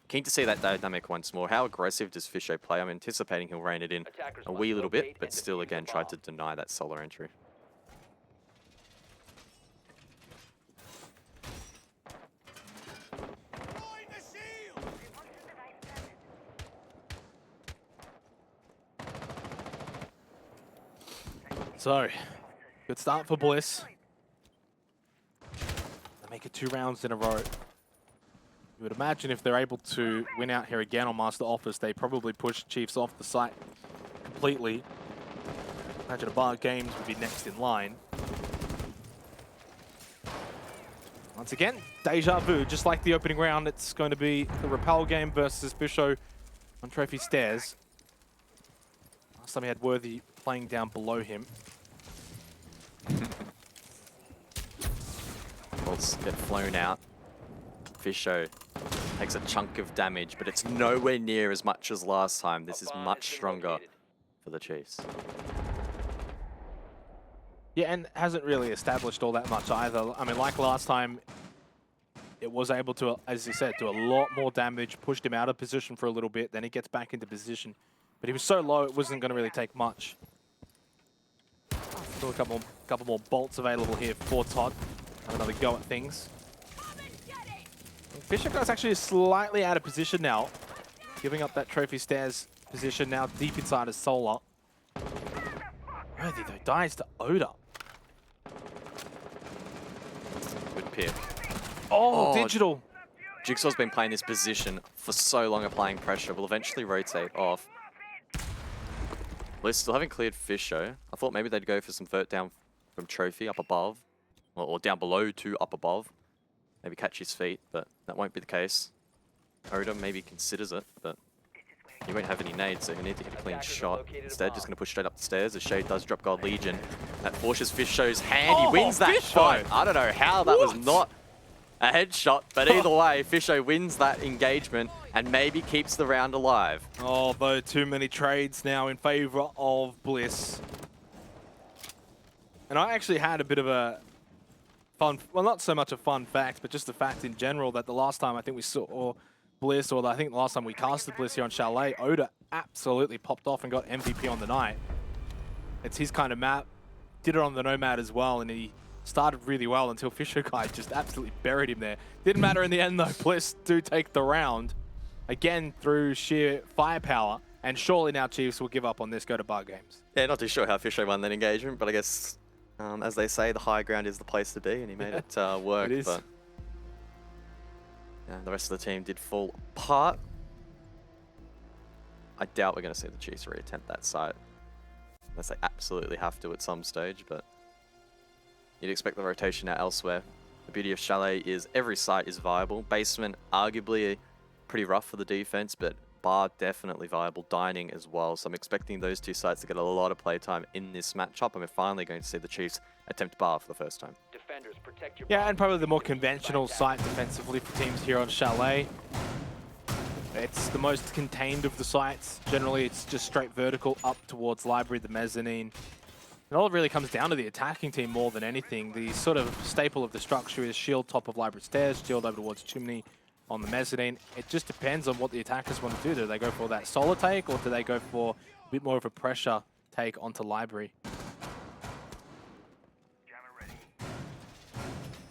keen to see that dynamic once more. How aggressive does Fisho play? I'm anticipating he'll rein it in a wee little bit, but still, again, tried to deny that Solar entry. So, good start for Bliss. They make it 2 rounds in a row. You would imagine if they're able to win out here again on Master Office, they probably push Chiefs off the site completely. Imagine a Bar Games would be next in line. Once again, deja vu, just like the opening round, it's going to be the Repel game versus Fisho on Trophy Stairs. Last time he had Worthy playing down below him. Bolts get flown out. Fisho takes a chunk of damage, but it's nowhere near as much as last time. This is much stronger for the Chiefs. Yeah, and hasn't really established all that much either. I mean, like last time, it was able to, as you said, do a lot more damage, pushed him out of position for a little bit, then he gets back into position. But he was so low, it wasn't going to really take much. Still a couple more bolts available here for Todd. Have another go at things. Fisher guy's actually slightly out of position now, giving up that Trophy Stairs position now deep inside his Solar. Worthy though dies to Oda. Good pick. Oh, Digital. Jigsaw's been playing this position for so long, applying pressure. Will eventually rotate off. Bliss still haven't cleared Fisho. I thought maybe they'd go for some vert down from Trophy up above, or down below to up above. Maybe catch his feet, but that won't be the case. Oda maybe considers it, but he won't have any nades, so he'll need to get a clean shot. Instead, just going to push straight up the stairs. As Shade does drop Gold Legion. That forces Fisho's hand. He wins that shot. I don't know how that was not a headshot, but either way, Fisho wins that engagement and maybe keeps the round alive. Oh, though, too many trades now in favor of Bliss. And I actually had a bit of a fun, well, not so much a fun fact, but just the fact in general that the last time I think we saw Bliss, or I think the last time we casted Bliss here on Chalet, Oda absolutely popped off and got MVP on the night. It's his kind of map. Did it on the Nomad as well, and he started really well until Fisher Guy just absolutely buried him there. Didn't matter in the end though, Bliss do take the round. Again, through sheer firepower, and surely now Chiefs will give up on this, go to Bar Games. Yeah, not too sure how Fisho won that engagement, but I guess, as they say, the high ground is the place to be, and he made it work. It is. But yeah, the rest of the team did fall apart. I doubt we're going to see the Chiefs reattempt that site, unless they absolutely have to at some stage, but you'd expect the rotation out elsewhere. The beauty of Chalet is every site is viable. Basement, arguably pretty rough for the defense, but Bar definitely viable. Dining as well. So I'm expecting those two sites to get a lot of playtime in this matchup, and we're finally going to see the Chiefs attempt Bar for the first time. Defenders, protect your Yeah, and probably the more conventional site defensively for teams here on Chalet. It's the most contained of the sites. Generally, it's just straight vertical up towards Library, the mezzanine. It all really comes down to the attacking team more than anything. The sort of staple of the structure is shield top of Library stairs, shield over towards chimney on the mezzanine. It just depends on what the attackers want to do. Do they go for that solo take, or do they go for a bit more of a pressure take onto Library?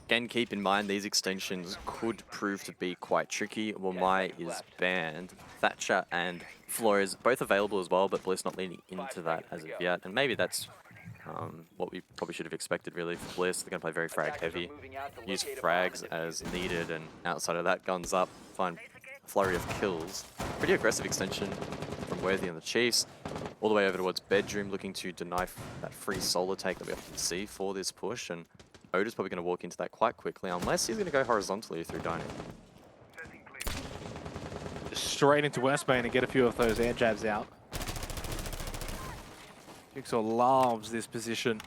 Again, keep in mind these extensions could prove to be quite tricky. Wamai is banned. Thatcher and Flores both available as well, but Bliss not leaning into that as of yet. And maybe that's What we probably should have expected really for Bliss. They're going to play very frag heavy, use frags as needed, and outside of that, guns up, find a flurry of kills. Pretty aggressive extension from Worthy and the Chiefs, all the way over towards Bedroom, looking to deny that free solo take that we often see for this push, and Oda's probably going to walk into that quite quickly, unless he's going to go horizontally through Dining. Just straight into Westbane and get a few of those air jabs out. Jigsaw loves this position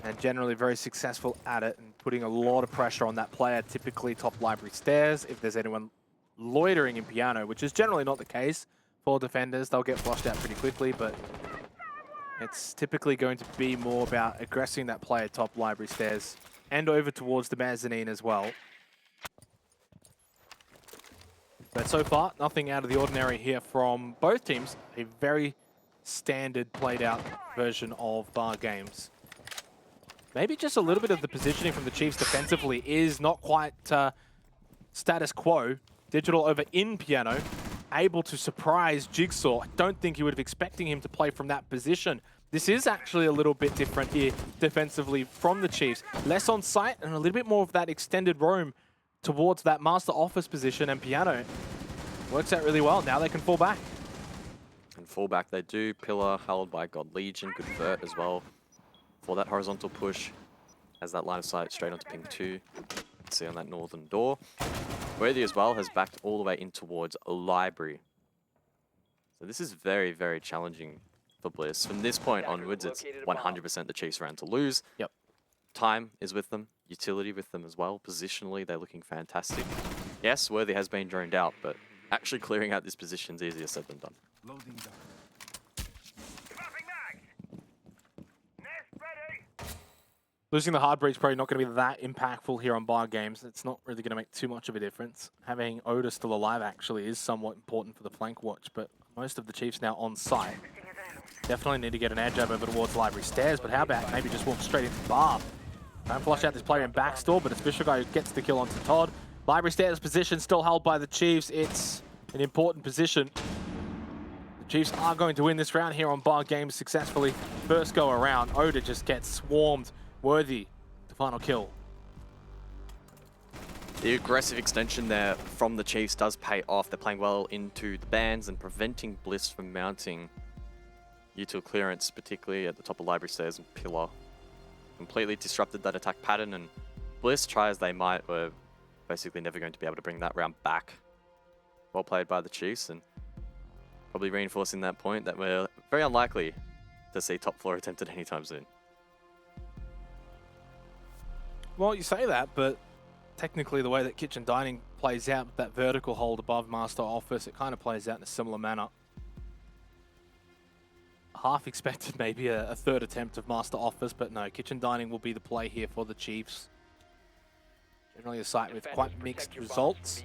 and generally very successful at it and putting a lot of pressure on that player, typically top library stairs. If there's anyone loitering in piano, which is generally not the case for defenders, they'll get flushed out pretty quickly, but it's typically going to be more about aggressing that player top library stairs and over towards the mezzanine as well. But so far, nothing out of the ordinary here from both teams. A very standard played out version of Bar Games. Maybe just a little bit of the positioning from the Chiefs defensively is not quite status quo. Digital over in piano, able to surprise Jigsaw. I don't think you would have expecting him to play from that position. This is actually a little bit different here defensively from the Chiefs. Less on site and a little bit more of that extended roam towards that Master Office position, and piano works out really well. Now they can fall back. And fall back they do. Pillar held by God Legion, good vert as well for that horizontal push as that line of sight straight onto ping 2. See on that northern door. Worthy as well has backed all the way in towards a library. So this is very, very challenging for Bliss. From this point onwards, it's 100% the Chiefs round to lose. Yep. Time is with them, utility with them as well. Positionally, they're looking fantastic. Yes, Worthy has been droned out, but actually clearing out this position is easier said than done. Losing the hard breach probably not going to be that impactful here on Bar Games. It's not really going to make too much of a difference. Having Oda still alive actually is somewhat important for the flank watch, but most of the Chiefs now on site. Definitely need to get an air jab over towards library stairs, but how about maybe just walk straight into Bar? Don't flush out this player in backstore, but it's Fisher Guy who gets the kill onto Todd. Library stairs position still held by the Chiefs. It's an important position. The Chiefs are going to win this round here on Bar Games successfully. First go around, Oda just gets swarmed. Worthy, the final kill. The aggressive extension there from the Chiefs does pay off. They're playing well into the bans and preventing Bliss from mounting util clearance, particularly at the top of library stairs and pillar. Completely disrupted that attack pattern, and Bliss, try as they might, were basically never going to be able to bring that round back. Well played by the Chiefs, and probably reinforcing that point that we're very unlikely to see top floor attempted anytime soon. Well, you say that, but technically the way that Kitchen Dining plays out with that vertical hold above Master Office, it kind of plays out in a similar manner. Half expected maybe a third attempt of Master Office, but no, Kitchen Dining will be the play here for the Chiefs. Generally a site with quite mixed results.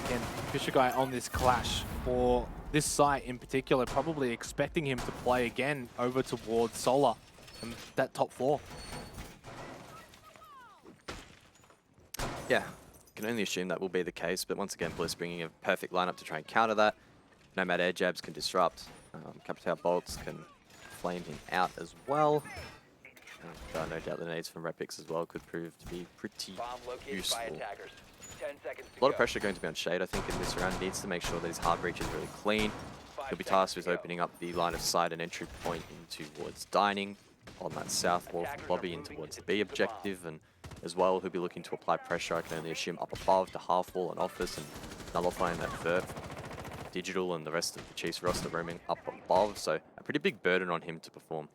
Again, Fisher Guy on this clash for this site in particular, probably expecting him to play again over towards Solar and that top floor. Yeah, can only assume that will be the case, but once again, Bliss bringing a perfect lineup to try and counter that. Nomad air jabs can disrupt, Capital bolts can flame him out as well. And, no doubt the nades from Repix as well could prove to be pretty useful. A lot of pressure going to be on Shade, I think, in this round. Needs to make sure that his hard breach is really clean. He'll be tasked with opening up the line of sight and entry point in towards Dining on that south wall from lobby in towards the B objective, and as well he'll be looking to apply pressure, I can only assume, up above to half wall and office, and nullifying that vert. Digital and the rest of the Chiefs roster roaming up above, so a pretty big burden on him to perform.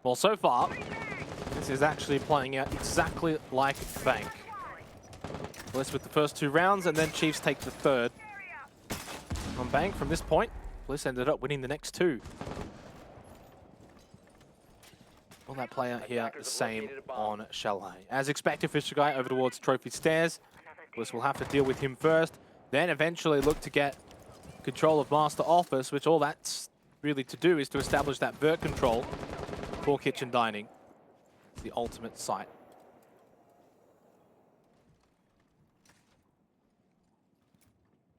Well, so far, this is actually playing out exactly like Bank. Bliss with the first 2 rounds, and then Chiefs take the third. On Bank, from this point, Bliss ended up winning the next 2. Will that play out here the same on Chalet? As expected, Fisher Guy over towards Trophy Stairs. Bliss will have to deal with him first, then eventually look to get control of Master Office, which all that's really to do is to establish that vert control for Kitchen Dining, the ultimate site.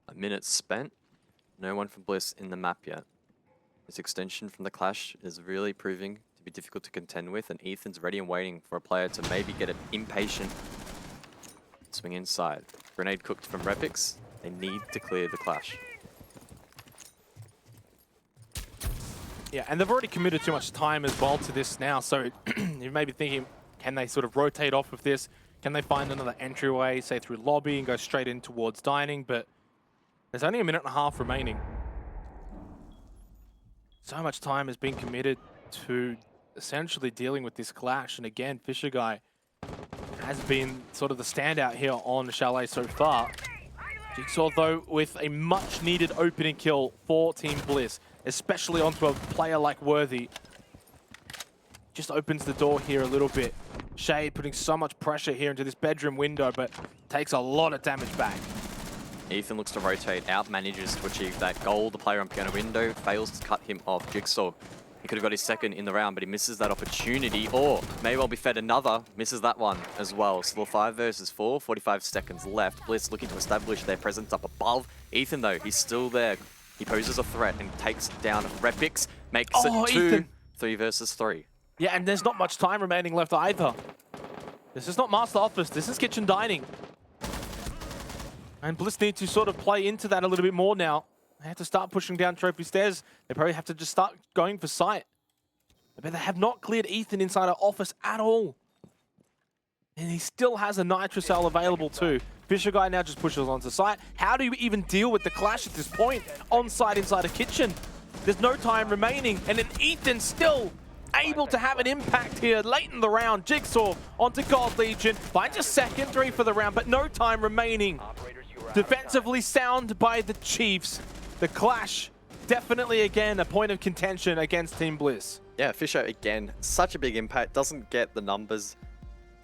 A minute spent. No one from Bliss in the map yet. This extension from the clash is really proving to be difficult to contend with, and Ethan's ready and waiting for a player to maybe get an impatient swing inside. Grenade cooked from Repix. They need to clear the clash. Yeah, and they've already committed too much time as well to this now, so you may be thinking, can they sort of rotate off of this? Can they find another entryway, say through lobby, and go straight in towards dining? But there's only a minute and a half remaining. So much time has been committed to essentially dealing with this clash, and again, Fisher Guy has been sort of the standout here on Chalet so far. Jigsaw, though, with a much-needed opening kill for Team Bliss, especially onto a player like Worthy. Just opens the door here a little bit. Shade putting so much pressure here into this bedroom window, but takes a lot of damage back. Ethan looks to rotate out, manages to achieve that goal. The player on piano window fails to cut him off. Jigsaw, he could have got his second in the round, but he misses that opportunity, or may well be fed another, misses that one as well. Still 5 versus 4, 45 seconds left. Bliss looking to establish their presence up above. Ethan, though, he's still there. He poses a threat and takes down Repix, makes it 2, Ethan. 3 versus 3. Yeah, and there's not much time remaining left either. This is not Master Office, this is Kitchen Dining. And Bliss need to sort of play into that a little bit more now. They have to start pushing down Trophy Stairs. They probably have to just start going for sight. But they have not cleared Ethan inside our office at all. And he still has a Nitro Cell available too. Fisher Guy now just pushes onto site. How do you even deal with the clash at this point? On site inside a kitchen. There's no time remaining. And then Ethan still able to have an impact here late in the round. Jigsaw onto God Legion. Finds a second 3 for the round, but no time remaining. Defensively sound by the Chiefs. The clash, definitely again a point of contention against Team Bliss. Yeah, Fisher again, such a big impact. Doesn't get the numbers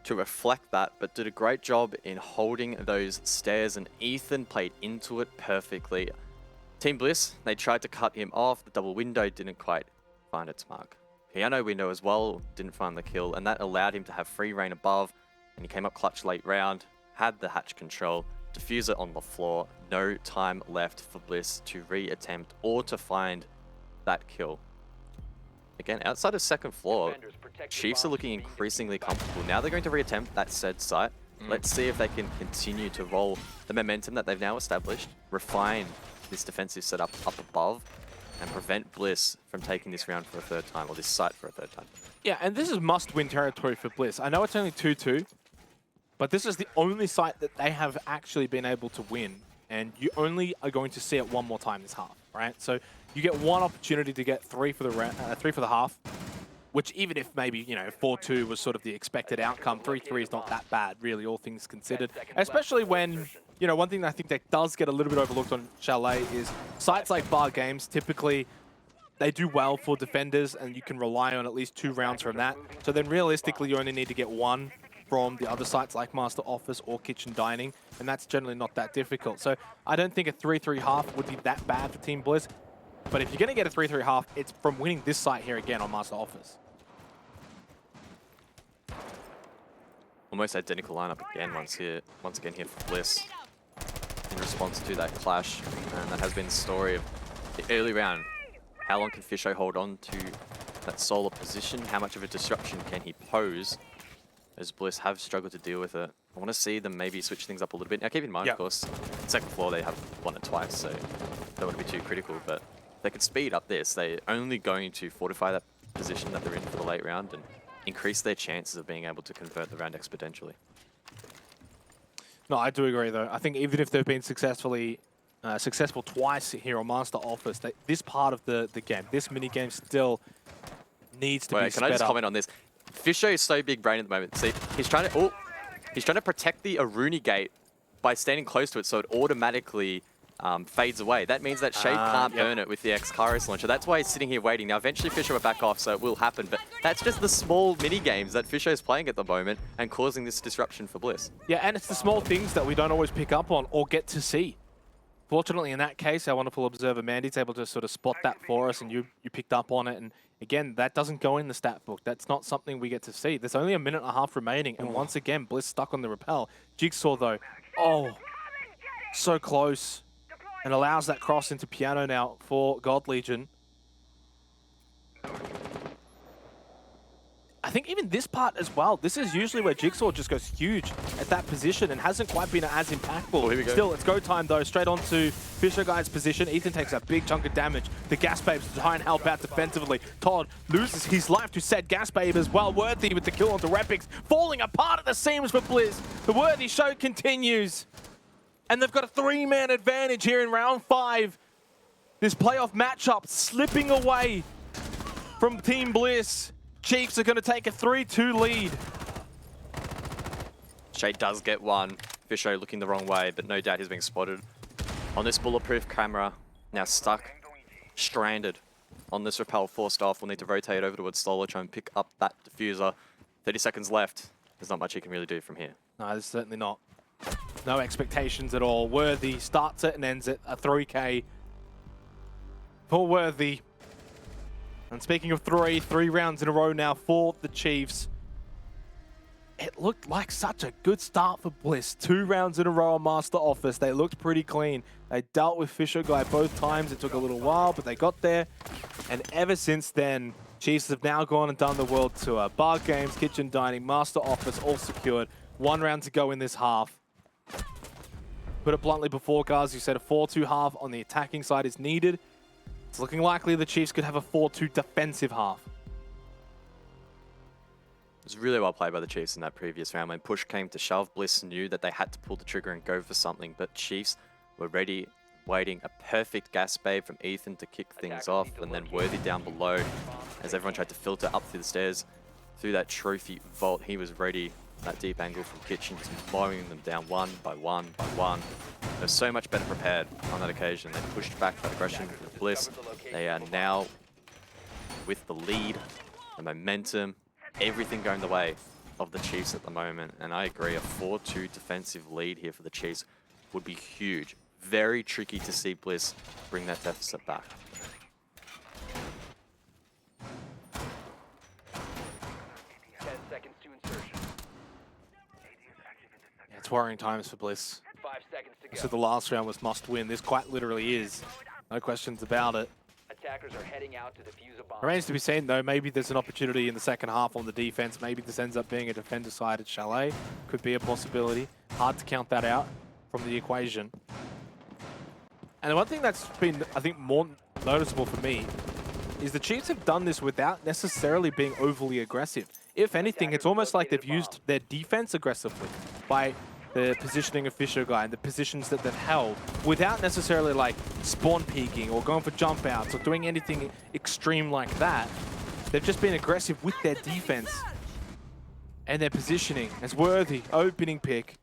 to reflect that, but did a great job in holding those stairs, and Ethan played into it perfectly. Team Bliss, they tried to cut him off. The double window didn't quite find its mark. Piano window as well didn't find the kill, and that allowed him to have free reign above, and he came up clutch late round, had the hatch control, diffuser on the floor. No time left for Bliss to re-attempt or to find that kill. Again, outside of second floor, Chiefs are looking increasingly comfortable. Now they're going to re-attempt that said site. Let's see if they can continue to roll the momentum that they've now established, refine this defensive setup up above, and prevent Bliss from taking this round for a third time, or this site for a third time. Yeah, and this is must-win territory for Bliss. I know it's only 2-2, but this is the only site that they have actually been able to win, and you only are going to see it one more time this half, right? So you get one opportunity to get 3 for the half, which even if maybe, you know, 4-2 was sort of the expected outcome, 3-3 is not that bad, really, all things considered. Especially when, you know, one thing that I think that does get a little bit overlooked on Chalet is sites like Bar Games, typically they do well for defenders, and you can rely on at least 2 rounds from that. So then realistically, you only need to get 1 from the other sites like Master Office or Kitchen Dining, and that's generally not that difficult. So I don't think a 3-3 half would be that bad for Team Bliss. But if you're going to get a 3-3 half, it's from winning this site here again on Master Office. Almost identical lineup again once again here for Bliss in response to that clash, and that has been the story of the early round. How long can Fisho hold on to that solo position? How much of a disruption can he pose? As Bliss have struggled to deal with it. I want to see them maybe switch things up a little bit. Now keep in mind, of course, second floor they have won it twice, so don't want to be too critical, but if they could speed up this, they're only going to fortify that position that they're in for the late round and increase their chances of being able to convert the round exponentially. No, I do agree though. I think even if they've been successful twice here on Master Office, this part of the game, this mini game still needs to be sped up. Can I just comment on this? Fisho is so big brain at the moment. See, he's trying to protect the Aruni gate by standing close to it, so it automatically fades away. That means that Shade can't burn it with the X-Kairos launcher. That's why he's sitting here waiting. Now, eventually Fisho will back off, so it will happen, but that's just the small mini-games that Fisho is playing at the moment and causing this disruption for Bliss. Yeah, and it's the small things that we don't always pick up on or get to see. Fortunately, in that case, our wonderful observer Mandy's able to sort of spot that for us, and you picked up on it. And again, that doesn't go in the stat book. That's not something we get to see. There's only a minute and a half remaining, and once again, Bliss stuck on the rappel. Jigsaw, though, so close, and allows that cross into piano now for God Legion. I think even this part as well, this is usually where Jigsaw just goes huge at that position and hasn't quite been as impactful. Here we go. Still, it's go time though, straight onto Fisher Guy's position. Ethan takes a big chunk of damage. The Gas Babes try and help out defensively. Todd loses his life to said Gas Babe as well. Worthy with the kill onto Repix, falling apart at the seams for Blizz. The Worthy show continues. And they've got a 3-man advantage here in round 5. This playoff matchup slipping away from Team Bliss. Chiefs are going to take a 3-2 lead. Shay does get one. Fisher looking the wrong way, but no doubt he's being spotted on this bulletproof camera. Now stuck, stranded on this rappel, forced off. We'll need to rotate over towards Stoller, try and pick up that diffuser. 30 seconds left. There's not much he can really do from here. No, there's certainly not. No expectations at all. Worthy starts it and ends it. A 3K for Worthy. And speaking of three rounds in a row now for the Chiefs. It looked like such a good start for Bliss. 2 rounds in a row on Master Office. They looked pretty clean. They dealt with Fisher Guy both times. It took a little while, but they got there. And ever since then, Chiefs have now gone and done the World Tour. Bar Games, Kitchen Dining, Master Office, all secured. 1 round to go in this half. Put it bluntly before, guys, you said a 4-2 half on the attacking side is needed. It's looking likely the Chiefs could have a 4-2 defensive half. It was really well played by the Chiefs in that previous round. When push came to shove, Bliss knew that they had to pull the trigger and go for something, but Chiefs were ready, waiting. A perfect Gas Babe from Ethan to kick things off, and then Worthy down below as everyone tried to filter up through the stairs through that trophy vault. He was ready. That deep angle from Kitchen, just mowing them down one by one by one. They're so much better prepared on that occasion. They pushed back that aggression with Bliss. They are now with the lead, the momentum, everything going the way of the Chiefs at the moment. And I agree, a 4-2 defensive lead here for the Chiefs would be huge. Very tricky to see Bliss bring that deficit back. It's worrying times for Bliss. 5 seconds to go. So the last round was must win. This quite literally is. No questions about it. Attackers are heading out to defuse a bomb. Remains to be seen though, maybe there's an opportunity in the second half on the defense. Maybe this ends up being a defender-sided Chalet. Could be a possibility. Hard to count that out from the equation. And the one thing that's been, I think, more noticeable for me is the Chiefs have done this without necessarily being overly aggressive. If anything, it's almost like they've used their defense aggressively by the positioning of Fisher Guy and the positions that they've held without necessarily like spawn peeking or going for jump outs or doing anything extreme like that. They've just been aggressive with their defense and their positioning as Worthy, opening pick.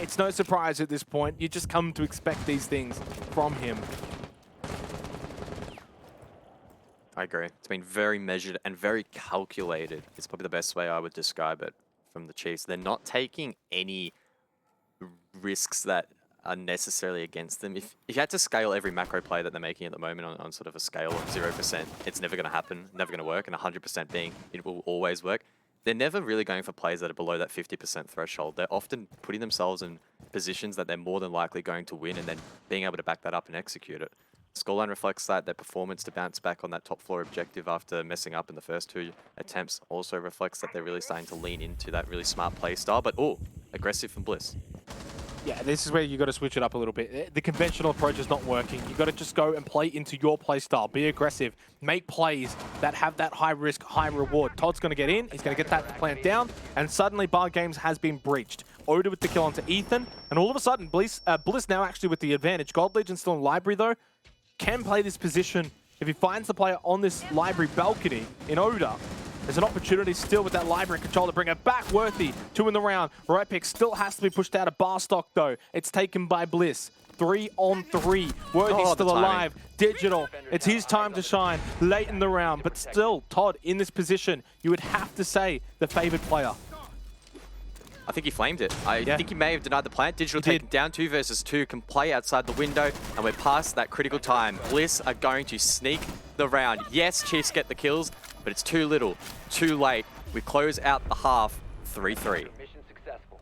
It's no surprise at this point. You just come to expect these things from him. I agree. It's been very measured and very calculated. It's probably the best way I would describe it from the Chiefs. They're not taking any risks that are necessarily against them. If you had to scale every macro play that they're making at the moment on sort of a scale of 0%, it's never going to happen, never going to work, and 100% being it will always work. They're never really going for plays that are below that 50% threshold. They're often putting themselves in positions that they're more than likely going to win and then being able to back that up and execute it. Scoreline reflects that. Their performance to bounce back on that top floor objective after messing up in the first 2 attempts also reflects that they're really starting to lean into that really smart play style. But, aggressive from Bliss. Yeah, this is where you got to switch it up a little bit. The conventional approach is not working. You got to just go and play into your play style. Be aggressive. Make plays that have that high risk, high reward. Todd's going to get in. He's going to get that plant down. And suddenly Bar Games has been breached. Oda with the kill onto Ethan. And all of a sudden, Bliss now actually with the advantage. God Legion's still in library though. Can play this position. If he finds the player on this library balcony in Oda, there's an opportunity still with that library control to bring it back. Worthy, 2 in the round. Right pick still has to be pushed out of bar stock though. It's taken by Bliss. 3 on 3. Worthy's still alive. Digital. It's his time to shine late in the round. But still, Todd in this position, you would have to say the favored player. I think he flamed it. I think he may have denied the plant. Digital taken down 2 versus 2, can play outside the window, and we're past that critical time. Bliss are going to sneak the round. Yes, Chiefs get the kills, but it's too little, too late. We close out the half 3-3. Mission successful.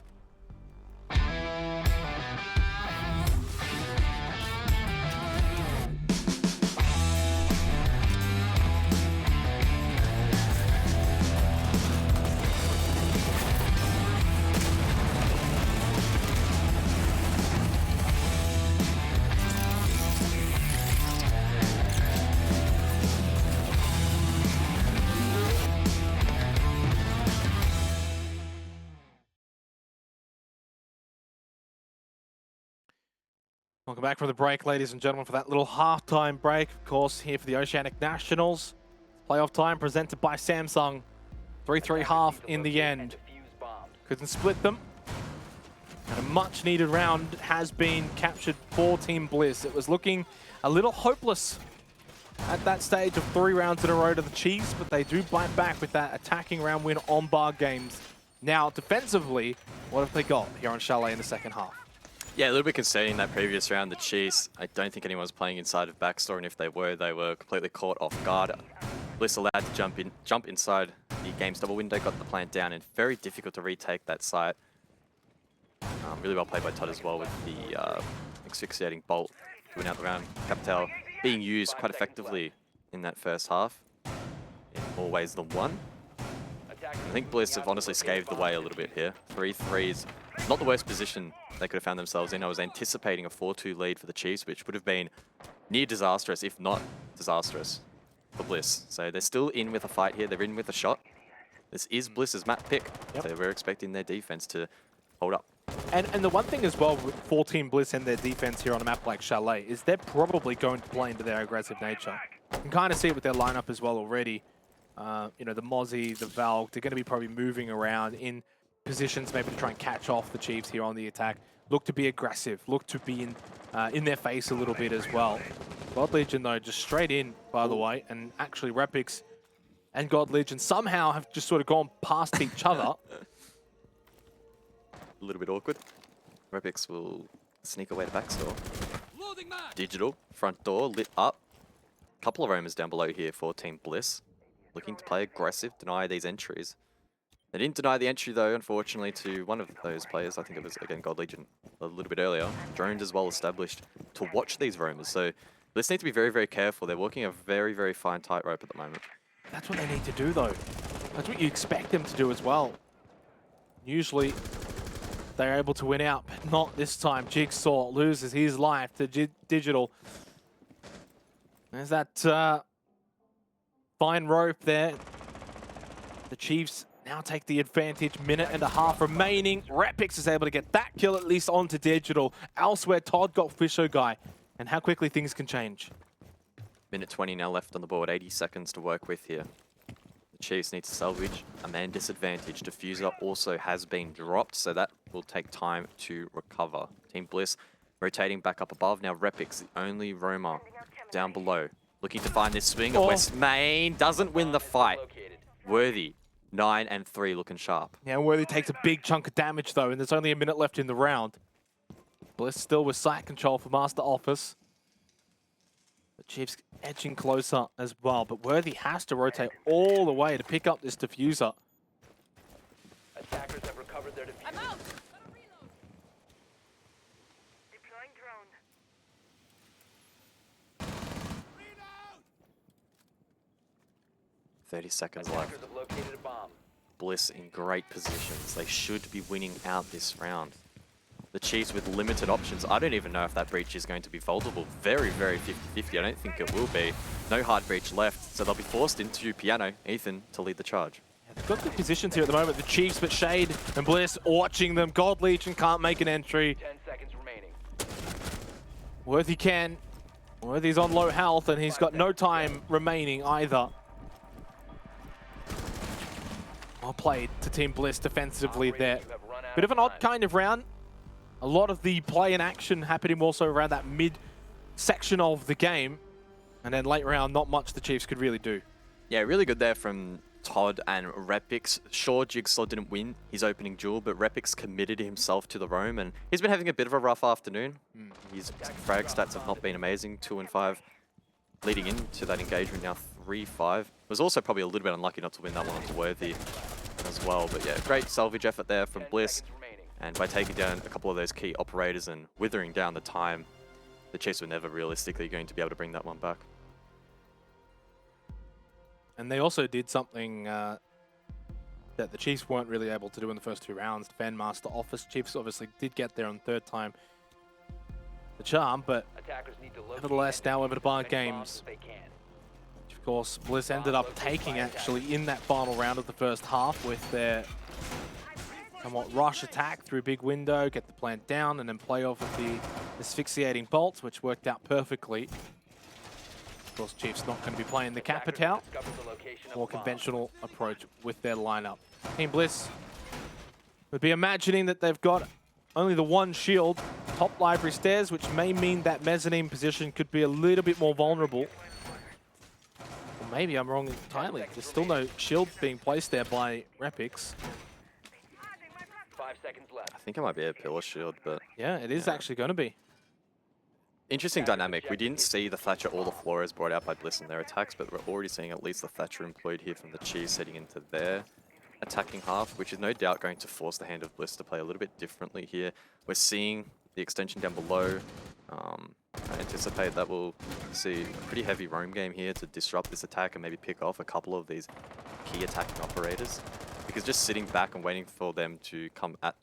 Welcome back from the break, ladies and gentlemen, for that little halftime break. Of course, here for the Oceanic Nationals. Playoff time presented by Samsung. 3-3 half in the end. Couldn't split them. And a much-needed round has been captured for Team Bliss. It was looking a little hopeless at that stage of 3 rounds in a row to the Chiefs, but they do bite back with that attacking round win on Bar Games. Now, defensively, what have they got here on Chalet in the second half? Yeah, a little bit concerning that previous round. The Chiefs, I don't think anyone was playing inside of backstore, and if they were completely caught off guard. Bliss allowed to jump inside the game's double window, got the plant down, and very difficult to retake that site. Really well played by Todd as well with the asphyxiating bolt to win out the round. Capital being used quite effectively in that first half, in more ways than one. I think Bliss have honestly scathed the way a little bit here. 3-3 is not the worst position they could have found themselves in. I was anticipating a 4-2 lead for the Chiefs, which would have been near disastrous, if not disastrous, for Bliss. So they're still in with a fight here. They're in with a shot. This is Bliss's map pick, so we're expecting their defense to hold up. And the one thing as well for Team Bliss and their defense here on a map like Chalet is they're probably going to play into their aggressive nature. You can kind of see it with their lineup as well already. You know, the Mozzie, the Valk, they're going to be probably moving around in positions maybe to try and catch off the Chiefs here on the attack. Look to be aggressive, look to be in their face a little bit as well. God Legion, though, just straight in, by the way, and actually Repix and God Legion somehow have just sort of gone past each other. A little bit awkward. Repix will sneak away to backstore. Digital, front door, lit up. Couple of roamers down below here for Team Bliss. Looking to play aggressive, deny these entries. They didn't deny the entry, though, unfortunately, to one of those players. I think it was, again, God Legion a little bit earlier. Drones as well established to watch these roamers. So Bliss need to be very, very careful. They're walking a very, very fine tightrope at the moment. That's what they need to do, though. That's what you expect them to do as well. Usually, they're able to win out, but not this time. Jigsaw loses his life to Digital. There's that fine rope there. The Chiefs now take the advantage. Minute and a half remaining. Repix is able to get that kill at least onto Digital. Elsewhere, Todd got Fisher Guy. And how quickly things can change. Minute 20 now left on the board. 80 seconds to work with here. The Chiefs need to salvage a man disadvantage. Diffuser also has been dropped, so that will take time to recover. Team Bliss rotating back up above. Now Repix, the only roamer down below. Looking to find this swing at West Main. Doesn't win the fight. Worthy. 9 and 3 looking sharp. Yeah, Worthy takes a big chunk of damage, though, and there's only a minute left in the round. Bliss still with site control for Master Office. The Chiefs edging closer as well, but Worthy has to rotate all the way to pick up this diffuser. Attackers have recovered their diffuser. I'm out! 30 seconds left. Attackers have located a bomb. Bliss in great positions. They should be winning out this round. The Chiefs with limited options. I don't even know if that breach is going to be vulnerable. Very, very 50-50. I don't think it will be. No hard breach left, so they'll be forced into Piano, Ethan, to lead the charge. Yeah, they've got good positions here at the moment. The Chiefs, but Shade and Bliss watching them. God Legion can't make an entry. 10 seconds remaining. Worthy can. Worthy's on low health, and he's got no time remaining either. Well played to Team Bliss defensively there. Bit of an odd kind of round. A lot of the play and action happening also around that mid-section of the game. And then late round, not much the Chiefs could really do. Yeah, really good there from Todd and Repix. Sure, Jigsaw didn't win his opening duel, but Repix committed himself to the roam, and he's been having a bit of a rough afternoon. His frag stats have not been amazing, 2 and 5 leading into that engagement, now 3-5. Was also probably a little bit unlucky not to win that one onto Worthy as well, but yeah, great salvage effort there from Bliss, and by taking down a couple of those key operators and withering down the time, the Chiefs were never realistically going to be able to bring that one back. And they also did something that the Chiefs weren't really able to do in the first 2 rounds. Defend Master Office. Chiefs obviously did get there on third time the charm, but nevertheless now over to Bar Games. Of course, Bliss ended up taking actually in that final round of the first half with their somewhat rush attack through big window, get the plant down, and then play off of the asphyxiating bolts, which worked out perfectly. Of course, Chiefs not going to be playing the Capital, more conventional approach with their lineup. Team Bliss would be imagining that they've got only the one shield, top library stairs, which may mean that mezzanine position could be a little bit more vulnerable. Or maybe I'm wrong entirely. There's still no shield being placed there by Repix. 5 seconds left. I think it might be a pillar shield, but Yeah, it is actually going to be. interesting dynamic. We didn't see the Thatcher or the Flores brought out by Bliss in their attacks, but we're already seeing at least the Thatcher employed here from the Chiefs heading into their attacking half, which is no doubt going to force the hand of Bliss to play a little bit differently here. We're seeing the extension down below. I anticipate that we'll see a pretty heavy roam game here to disrupt this attack and maybe pick off a couple of these key attacking operators. Because just sitting back and waiting for them to come at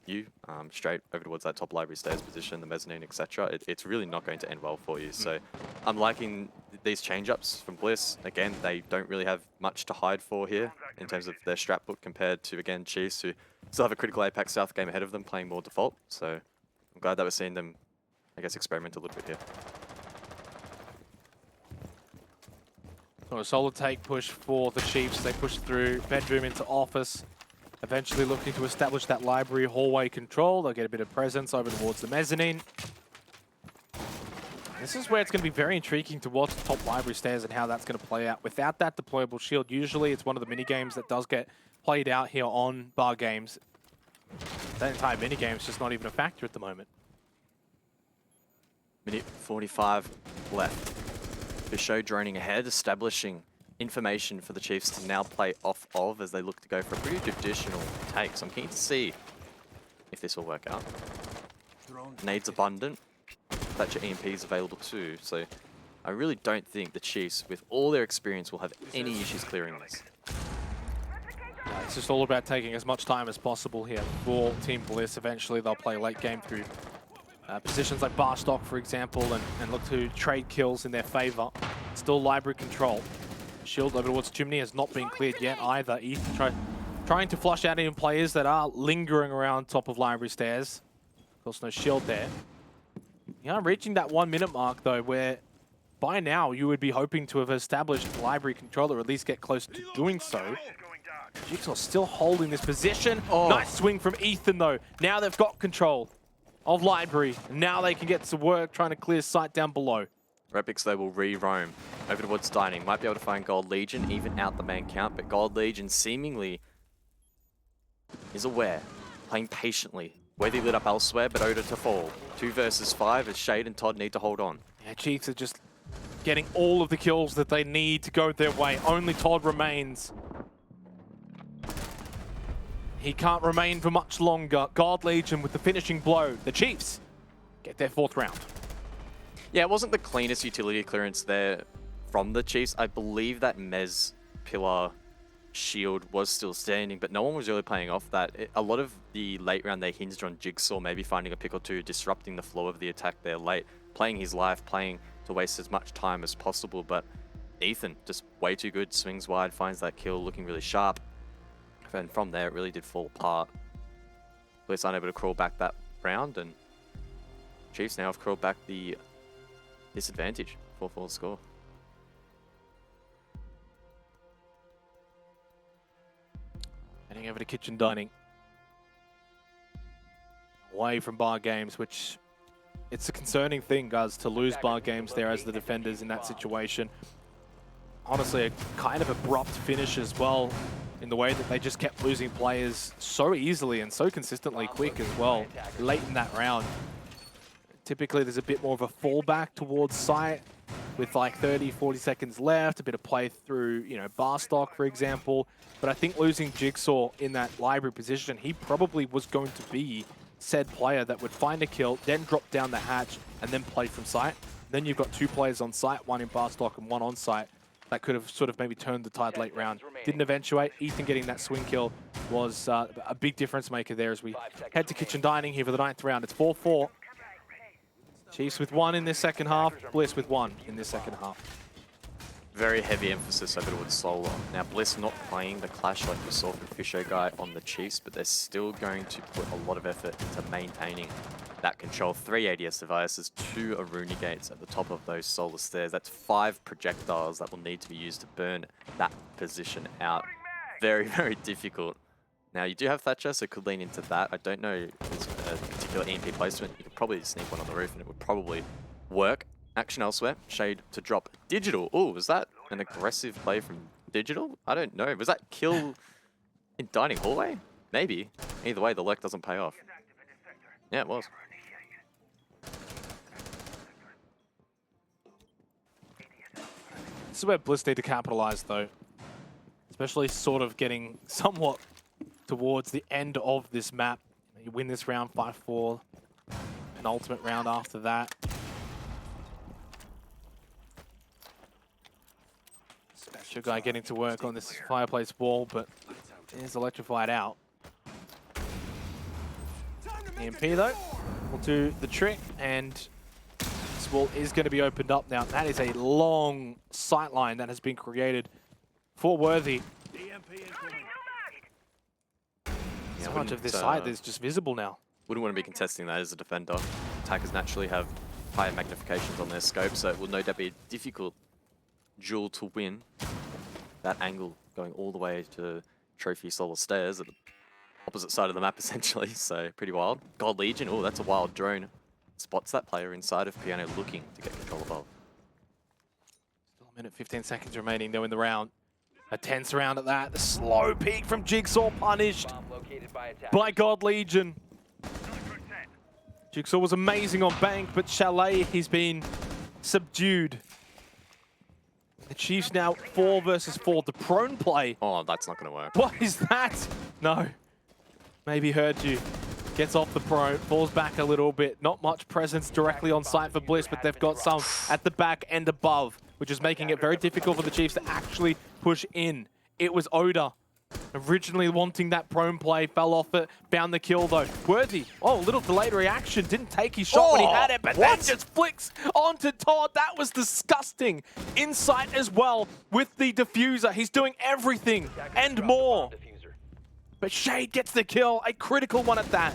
you straight over towards that top library stairs position, the mezzanine, etc., it's really not going to end well for you. So I'm liking these change-ups from Bliss. Again, they don't really have much to hide for here in terms of their strat book compared to, again, Chiefs, who still have a critical APAC South game ahead of them playing more default. So I'm glad that we're seeing them, I guess, experiment a little bit here. So a solid take push for the Chiefs. They push through bedroom into office, eventually looking to establish that library hallway control. They'll get a bit of presence over towards the mezzanine. This is where it's going to be very intriguing to watch the top library stairs and how that's going to play out. Without that deployable shield, usually it's one of the mini games that does get played out here on Bar Games. That entire mini game is just not even a factor at the moment. Minute 45 left. Bisho droning ahead, establishing information for the Chiefs to now play off of as they look to go for a pretty traditional take. So I'm keen to see if this will work out. Nades abundant. Thatcher EMP is available too. So I really don't think the Chiefs, with all their experience, will have any issues clearing this. It's just all about taking as much time as possible here for Team Bliss. Eventually they'll play late game through positions like bar stock, for example, and look to trade kills in their favor. Still library control. Shield over towards Chimney has not been cleared yet either. Ethan trying to flush out even players that are lingering around top of library stairs. Of course, no shield there. Yeah, reaching that 1 minute mark though, where by now you would be hoping to have established library control, or at least get close to doing so. Jigsaw still holding this position. Oh. Nice swing from Ethan though. Now they've got control of library. Now they can get to work trying to clear sight down below. Repix, they will re-roam over towards Dining. Might be able to find Gold Legion, even out the man count, but Gold Legion seemingly is aware, playing patiently. Worthy lit up elsewhere, but Oda to fall. 2 versus 5 as Shade and Todd need to hold on. Yeah, Chiefs are just getting all of the kills that they need to go their way. Only Todd remains. He can't remain for much longer. God Legion with the finishing blow. The Chiefs get their 4th round. Yeah, it wasn't the cleanest utility clearance there from the Chiefs. I believe that Mez pillar shield was still standing, but no one was really playing off that. A lot of the late round, they hinged on Jigsaw, maybe finding a pick or two, disrupting the flow of the attack there late, playing his life, playing to waste as much time as possible. But Ethan, just way too good, swings wide, finds that kill, looking really sharp. And from there, it really did fall apart. Bliss unable to crawl back that round, and Chiefs now have crawled back the disadvantage. 4-4 score. Heading over to Kitchen Dining. Away from Bar Games, which it's a concerning thing, guys, to lose Bar Games there as the defenders in that situation. honestly a kind of abrupt finish as well, in the way that they just kept losing players so easily and so consistently quick as well late in that round. Typically there's a bit more of a fallback towards site with like 30, 40 seconds left, a bit of play through, you know, bar stock, for example. But I think losing Jigsaw in that library position, he probably was going to be said player that would find a kill, then drop down the hatch, and then play from site. Then you've got 2 players on site, 1 in bar stock and 1 on site. That could have sort of maybe turned the tide late round. Didn't eventuate. Ethan getting that swing kill was a big difference maker there as we head to kitchen dining here for the 9th round. It's 4-4. Chiefs with 1 in this second half, Bliss with 1 in this second half. Very heavy emphasis over towards solo. Now Bliss not playing the clash like we saw from Fisher Guy on the Chiefs, but they're still going to put a lot of effort into maintaining that control. 3 ADS devices, 2 Aruni gates at the top of those solar stairs. That's 5 projectiles that will need to be used to burn that position out. Very, very difficult. Now you do have Thatcher, so could lean into that. I don't know his particular EMP placement. You could probably sneak one on the roof and it would probably work. Action elsewhere. Shade to drop Digital. Oh, was that an aggressive play from Digital? I don't know. Was that kill in dining hallway? Maybe. Either way, the lurk doesn't pay off. Yeah, it was. This is where Bliss need to capitalize, though. Especially sort of getting somewhat towards the end of this map. You win this round 5-4. An ultimate round after that. Special guy getting to work on this fireplace wall, but it is electrified out. EMP though will do the trick, and this wall is going to be opened up now. That is a long sight line that has been created for Worthy. So much of this side is just visible now. Wouldn't want to be contesting that as a defender. Attackers naturally have higher magnifications on their scope, so it will no doubt be a difficult duel to win. That angle going all the way to Trophy Solar Stairs at the opposite side of the map, essentially, so pretty wild. God Legion, oh, that's a wild drone. Spots that player inside of Piano looking to get control above. Still a minute 15 seconds remaining though in the round. A tense round at that. The slow peek from Jigsaw punished by God Legion. Jigsaw was amazing on Bank, but Chalet, he's been subdued. The Chiefs now 4 versus 4. The prone play. Oh, that's not going to work. What is that? No. Maybe heard you. Gets off the prone, falls back a little bit. Not much presence directly on site for Bliss, but they've got some at the back and above, which is making it very difficult for the Chiefs to actually push in. It was Oda originally wanting that prone play, fell off it, found the kill though. Worthy, oh, a little delayed reaction, didn't take his shot when he had it, but then just flicks onto Todd. That was disgusting. Insight as well with the diffuser. He's doing everything and more. But Shade gets the kill, a critical one at that.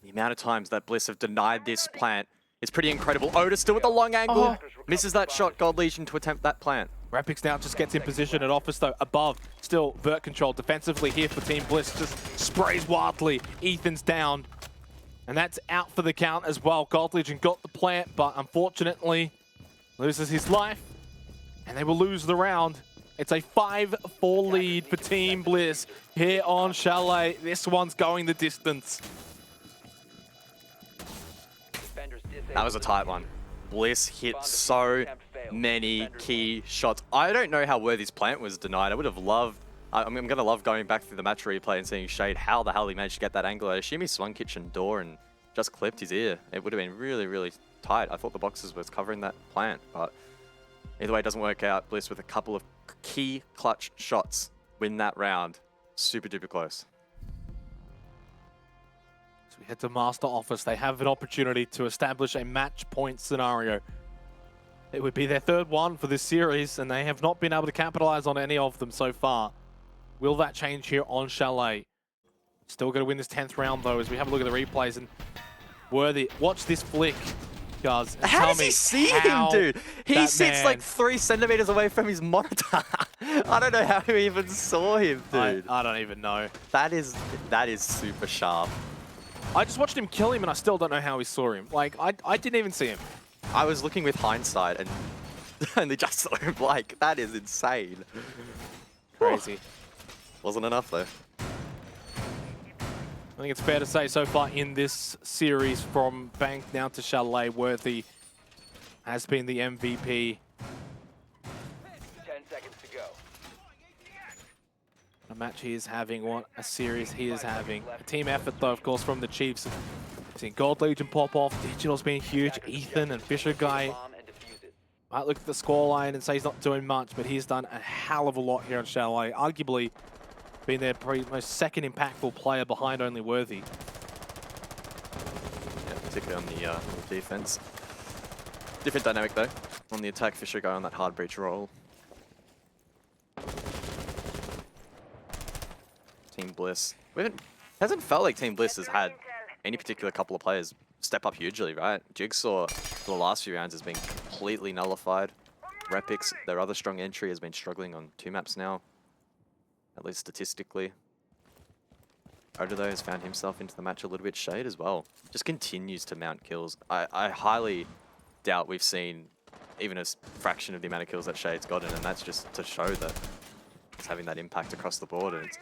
The amount of times that Bliss have denied this plant is pretty incredible. Oda still with the long angle. Misses that shot. God Legion to attempt that plant. Rapix now just gets in position at office though. Above, still vert control defensively here for Team Bliss. Just sprays wildly. Ethan's down. And that's out for the count as well. God Legion got the plant, but unfortunately loses his life. And they will lose the round. It's a 5-4 lead for Team Bliss here on Chalet. This one's going the distance. That was a tight one. Bliss hit so many key shots. I don't know how Worthy's plant was denied. I would have loved... I'm going to love going back through the match replay and seeing Shade how the hell he managed to get that angle. I assume he swung kitchen door and just clipped his ear. It would have been really, really tight. I thought the boxes was covering that plant, but either way, it doesn't work out. Bliss with a couple of key clutch shots win that round. Super duper close. So we head to Master Office. They have an opportunity to establish a match point scenario. It would be their 3rd one for this series, and they have not been able to capitalize on any of them so far. Will that change here on Chalet? Still going to win this 10th round, though, as we have a look at the replays. And Worthy, watch this flick, guys. How does he see him, dude? He sits like 3 centimeters away from his monitor. I don't know how he even saw him, dude. I don't even know. That is super sharp. I just watched him kill him, and I still don't know how he saw him. Like, I didn't even see him. I was looking with hindsight, and Only just saw him, like, that is insane. Crazy. Wasn't enough, though. I think it's fair to say so far in this series, from Bank now to Chalet, Worthy has been the MVP. 10 seconds to go. A match he is having, what a series he is having. A team effort, though, of course, from the Chiefs. Seeing Gold Legion pop off, Digital's been huge. Ethan and Fisher Guy might look at the scoreline and say he's not doing much, but he's done a hell of a lot here on Chalet. Arguably been their most second impactful player behind only Worthy. Yeah, particularly on the defense. Different dynamic, though. On the attack, Fisher Guy on that hard breach roll. Team Bliss. Hasn't felt like Team Bliss has had any particular couple of players step up hugely, right? Jigsaw for the last few rounds has been completely nullified. Repix, their other strong entry, has been struggling on 2 maps now, at least statistically. Odo, though, has found himself into the match a little bit. Shade as well. Just continues to mount kills. I highly doubt we've seen even a fraction of the amount of kills that Shade's gotten, and that's just to show that it's having that impact across the board, and it's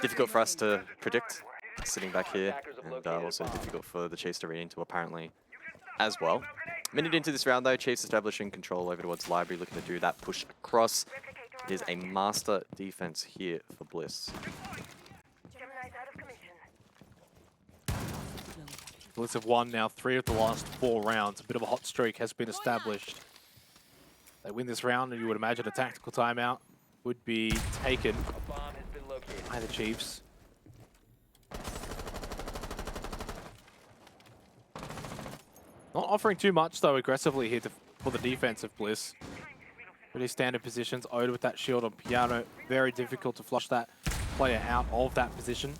difficult for us to predict sitting back here, and also difficult for the Chiefs to read into apparently as well. Minute into this round, though, Chiefs establishing control over towards Library, looking to do that push across. It is a master defense here for Bliss. Bliss have won now 3 of the last 4 rounds. A bit of a hot streak has been established. They win this round, and you would imagine a tactical timeout would be taken by the Chiefs. Not offering too much, though, aggressively here for the defense of Bliss. Pretty standard positions. Oda with that shield on Piano. Very difficult to flush that player out of that position.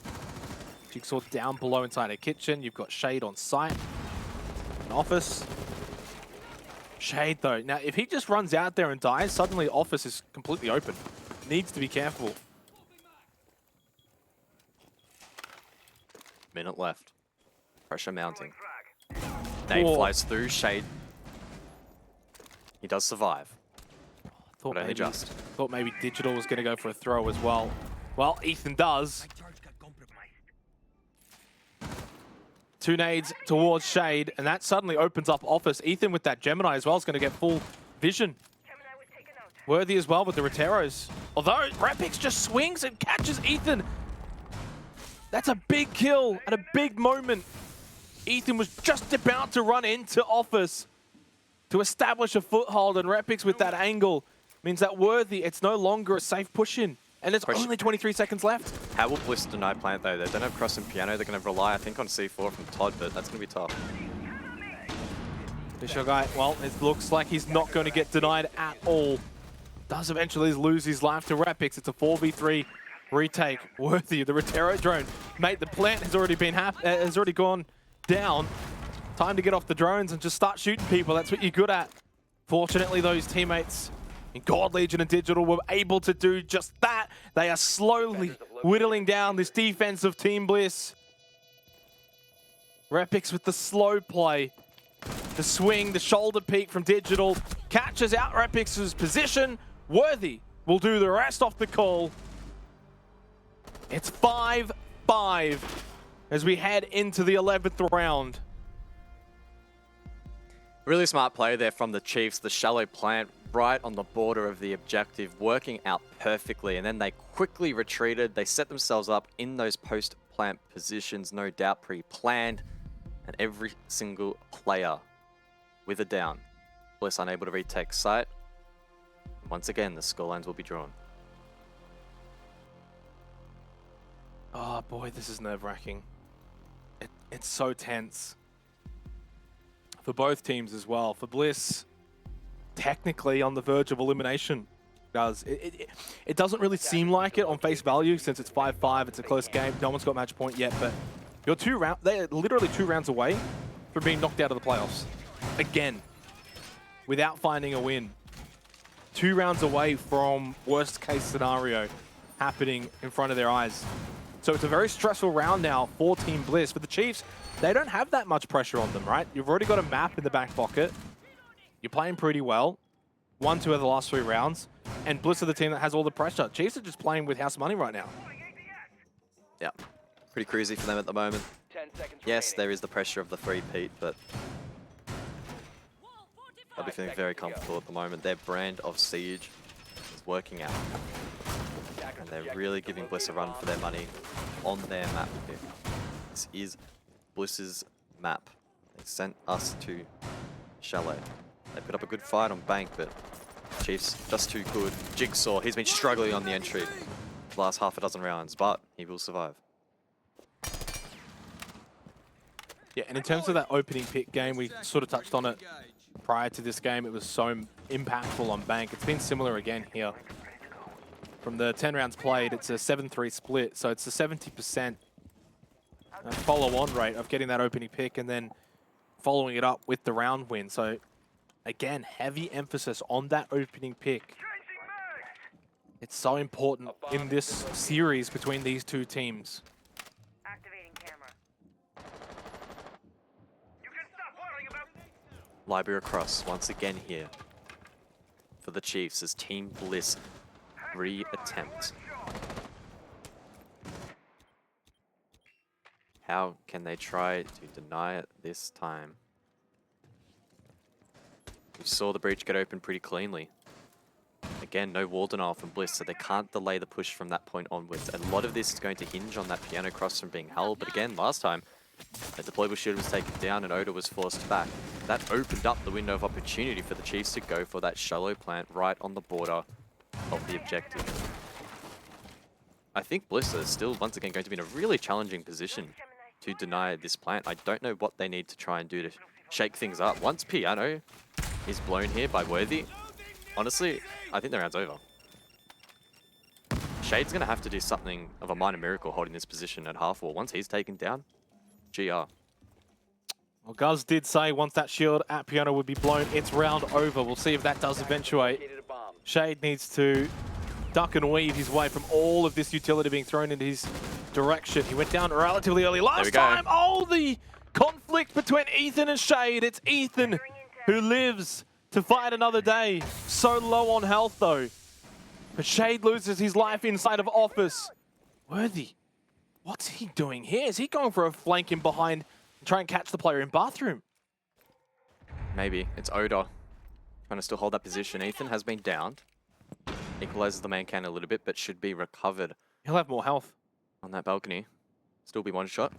Jigsaw down below inside a kitchen. You've got Shade on site. An Office. Shade, though. Now, if he just runs out there and dies, suddenly Office is completely open. Needs to be careful. Minute left. Pressure mounting. Nade flies through. Shade. He does survive. Thought maybe Digital was going to go for a throw as well. Well, Ethan does. 2 nades towards Shade, and that suddenly opens up Office. Ethan with that Gemini as well is going to get full vision. Worthy as well with the Roteros. Although Rapix just swings and catches Ethan. That's a big kill at a big moment. Ethan was just about to run into Office to establish a foothold, and Rapix with that angle means that Worthy, it's no longer a safe push-in. And there's only 23 seconds left. How will Bliss deny plant, though? They don't have Cross and Piano. They're going to rely, I think, on C4 from Todd, but that's going to be tough. Fisher Guy, well, it looks like he's not going to get denied at all. Does eventually lose his life to Rapix. It's a 4v3 retake. Worthy, the Rotero drone. Mate, the plant has already gone down. Time to get off the drones and just start shooting people. That's what you're good at. Fortunately, those teammates in God Legion and Digital were able to do just that. They are slowly whittling down this defense of Team Bliss. Repix with the slow play. The swing, the shoulder peek from Digital. Catches out Repix's position. Worthy will do the rest off the call. It's 5-5 as we head into the 11th round. Really smart play there from the Chiefs. The shallow plant right on the border of the objective, working out perfectly, and then they quickly retreated. They set themselves up in those post-plant positions, no doubt pre-planned, and every single player with a down. Bliss unable to retake site. Once again, the scorelines will be drawn. Oh boy, this is nerve-wracking. It's so tense. For both teams as well. For Bliss, technically on the verge of elimination. It doesn't really seem like it on face value since it's 5-5. It's a close game. No one's got match point yet, but they're literally 2 rounds away from being knocked out of the playoffs. Again, without finding a win. 2 rounds away from worst case scenario happening in front of their eyes. So it's a very stressful round now for Team Bliss. For the Chiefs, they don't have that much pressure on them, right? You've already got a map in the back pocket. You're playing pretty well. won 2 of the last 3 rounds, and Bliss are the team that has all the pressure. Chiefs are just playing with house money right now. Yeah, pretty cruisy for them at the moment. 10 seconds Yes, remaining. there is the pressure of the 3-peat, but they'll be feeling very comfortable at the moment. Their brand of siege is working out. And they're really giving Bliss a run for their money on their map here. This is Bliss's map. They sent us to Chalet. They put up a good fight on Bank, but Chiefs just too good. Jigsaw, he's been struggling on the entry the last half a dozen rounds, but he will survive. Yeah, and in terms of that opening pick game, we sort of touched on it prior to this game. It was so impactful on Bank. It's been similar again here. From the 10 rounds played, it's a 7-3 split, so it's a 70% follow-on rate of getting that opening pick and then following it up with the round win. So, again, heavy emphasis on that opening pick. It's so important in this series between these two teams. Library across once again here for the Chiefs as Team Bliss re-attempt. How can they try to deny it this time? We saw the breach get open pretty cleanly. Again, no wall denial from Bliss, so they can't delay the push from that point onwards. A lot of this is going to hinge on that piano cross from being held, but again, last time, a deployable shield was taken down and Oda was forced back. That opened up the window of opportunity for the Chiefs to go for that shallow plant right on the border of the objective. I think Bliss is still once again going to be in a really challenging position to deny this plant. I don't know what they need to try and do to shake things up. Once Piano is blown here by Worthy, honestly, I think the round's over. Shade's going to have to do something of a minor miracle holding this position at half wall. Once he's taken down, GR. Well, Guz did say once that shield at Piano would be blown, it's round over. We'll see if that does eventuate. Shade needs to duck and weave his way from all of this utility being thrown into his direction. He went down relatively early last time. Oh, the conflict between Ethan and Shade. It's Ethan who lives to fight another day. So low on health, though. But Shade loses his life inside of Office. Worthy, what's he doing here? Is he going for a flank in behind and try and catch the player in bathroom? Maybe. It's Oda trying to still hold that position. Ethan has been downed. Equalizes the main cannon a little bit, but should be recovered. He'll have more health. On that balcony. Still be one shot.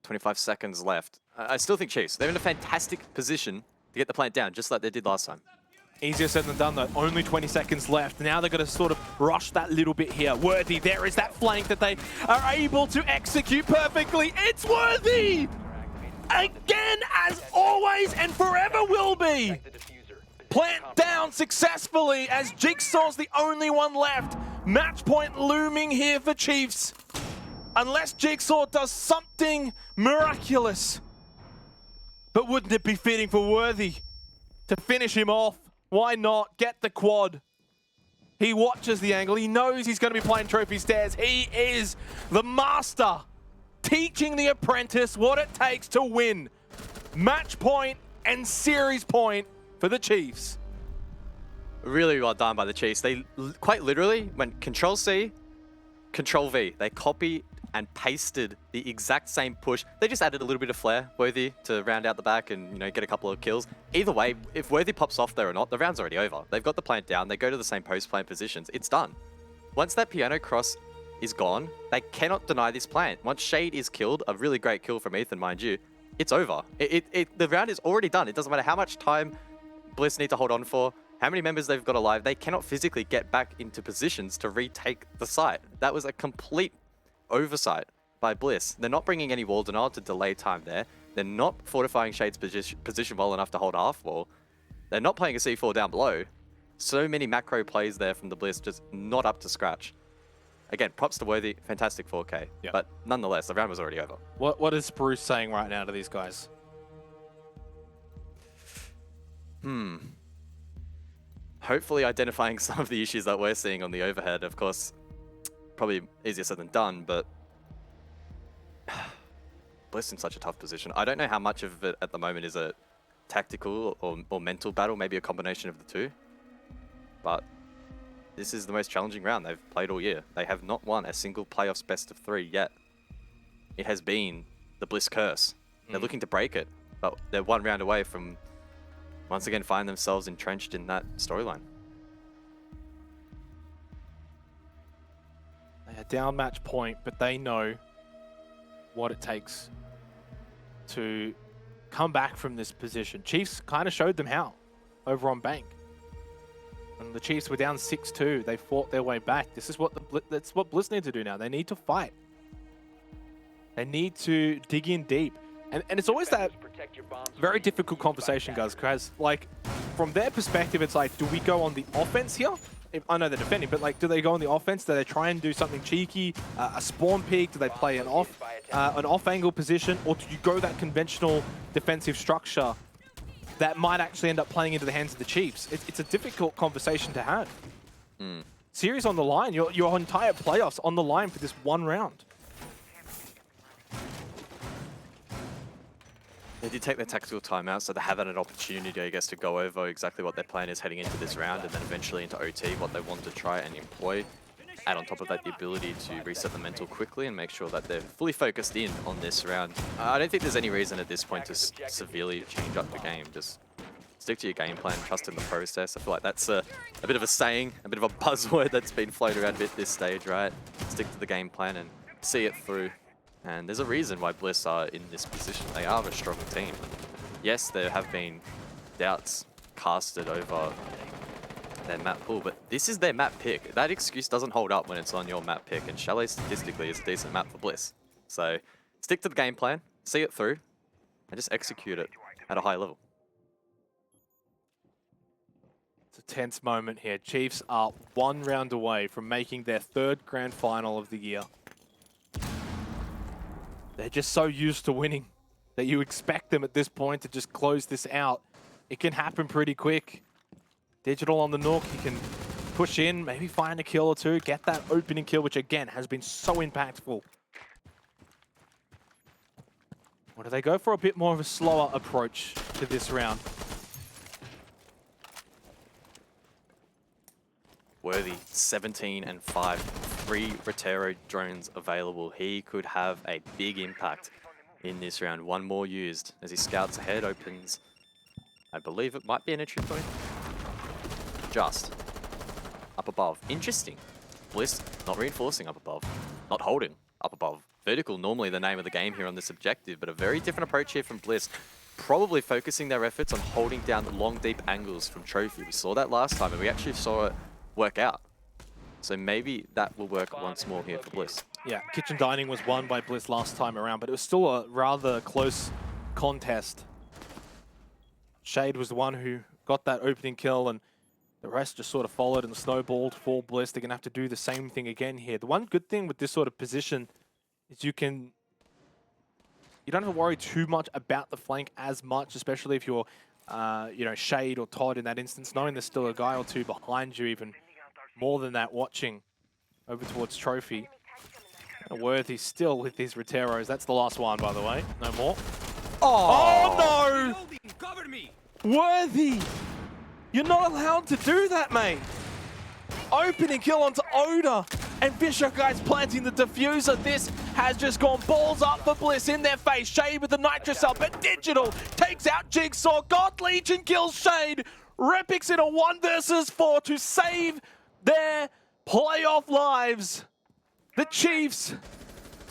25 seconds left. I still think Chiefs, they're in a fantastic position to get the plant down, just like they did last time. Easier said than done, though. Only 20 seconds left. Now they're going to sort of rush that little bit here. Worthy, there is that flank that they are able to execute perfectly. It's Worthy! Again, as always, and forever will be. Plant down successfully as Jigsaw's the only one left. Match point looming here for Chiefs. Unless Jigsaw does something miraculous. But wouldn't it be fitting for Worthy to finish him off? Why not get the quad? He watches the angle. He knows he's going to be playing Trophy Stairs. He is the master, teaching the apprentice what it takes to win. Match point and series point for the Chiefs. Really well done by the Chiefs. They quite literally went Control-C, Control-V. They copied and pasted the exact same push. They just added a little bit of flair, Worthy, to round out the back and, you know, get a couple of kills. Either way, if Worthy pops off there or not, the round's already over. They've got the plant down. They go to the same post-plant positions. It's done. Once that piano cross is gone, they cannot deny this plant. Once Shade is killed, a really great kill from Ethan, mind you, it's over. The round is already done. It doesn't matter how much time Bliss need to hold on for, how many members they've got alive. They cannot physically get back into positions to retake the site. That was a complete oversight by Bliss. They're not bringing any wall denial to delay time there. They're not fortifying Shade's position well enough to hold half wall. They're not playing a C4 down below. So many macro plays there from the Bliss, just not up to scratch. Again, props to Worthy, fantastic 4K. Yep. But nonetheless, the round was already over. What is Bruce saying right now to these guys? Hopefully identifying some of the issues that we're seeing on the overhead. Of course, probably easier said than done, but Bliss in such a tough position. I don't know how much of it at the moment is a tactical or mental battle, maybe a combination of the two. but this is the most challenging round they've played all year. They have not won a single playoffs best of 3 yet. It has been the Bliss curse. They're looking to break it, but they're 1 round away from once again find themselves entrenched in that storyline. They are down match point, but they know what it takes to come back from this position. Chiefs kind of showed them how over on Bank. And the Chiefs were down 6-2. They fought their way back. This is what that's what Bliss need to do now. They need to fight. They need to dig in deep. And it's always that very difficult conversation, guys, because, like, from their perspective, it's like, do we go on the offense here? I know they're defending, but, like, do they go on the offense? Do they try and do something cheeky, a spawn peek? Do they play an off-angle position? Or do you go that conventional defensive structure that might actually end up playing into the hands of the Chiefs? It's a difficult conversation to have. Series on the line, your entire playoffs on the line for this 1 round. They did take their tactical timeout, so they have had an opportunity, I guess, to go over exactly what their plan is heading into this round, and then eventually into OT, what they want to try and employ. Add on top of that the ability to reset the mental quickly and make sure that they're fully focused in on this round. I don't think there's any reason at this point to severely change up the game. Just stick to your game plan, trust in the process. I feel like that's a bit of a saying, a bit of a buzzword that's been floated around a bit this stage, right? Stick to the game plan and see it through. And there's a reason why Bliss are in this position. They are a strong team. Yes, there have been doubts casted over their map pool, but this is their map pick. That excuse doesn't hold up when it's on your map pick, and Chalet statistically is a decent map for Bliss. So stick to the game plan, see it through, and just execute it at a high level. It's a tense moment here. Chiefs are 1 round away from making their 3rd grand final of the year. They're just so used to winning that you expect them at this point to just close this out. It can happen pretty quick. Digital on the Nook, he can push in, maybe find a kill or two, get that opening kill, which again has been so impactful. Or do they go for a bit more of a slower approach to this round? Worthy, 17 and 5, 3 Rotero drones available. He could have a big impact in this round. 1 more used as he scouts ahead, opens, I believe it might be an entry point. Just up above. Interesting. Bliss not reinforcing up above, not holding up above. Vertical, normally the name of the game here on this objective, but a very different approach here from Bliss. Probably focusing their efforts on holding down the long, deep angles from Trophy. We saw that last time, and we actually saw it work out. So maybe that will work once more here for Bliss. Yeah, Kitchen Dining was won by Bliss last time around, but it was still a rather close contest. Shade was the one who got that opening kill, and the rest just sort of followed and snowballed for Bliss. They're going to have to do the same thing again here. The one good thing with this sort of position is you don't have to worry too much about the flank as much, especially if you're Shade or Todd in that instance, knowing there's still a guy or two behind you, even more than that, watching over towards Trophy. Worthy still with his Roteros. That's the last one, by the way. No more. Oh no! Worthy! You're not allowed to do that, mate. Opening kill onto Oda. And Fisher, guys, planting the diffuser. This has just gone balls up for Bliss in their face. Shade with the Nitro Cell, but Digital takes out Jigsaw. God Legion kills Shade. Repix in a 1 versus 4 to save their playoff lives. The Chiefs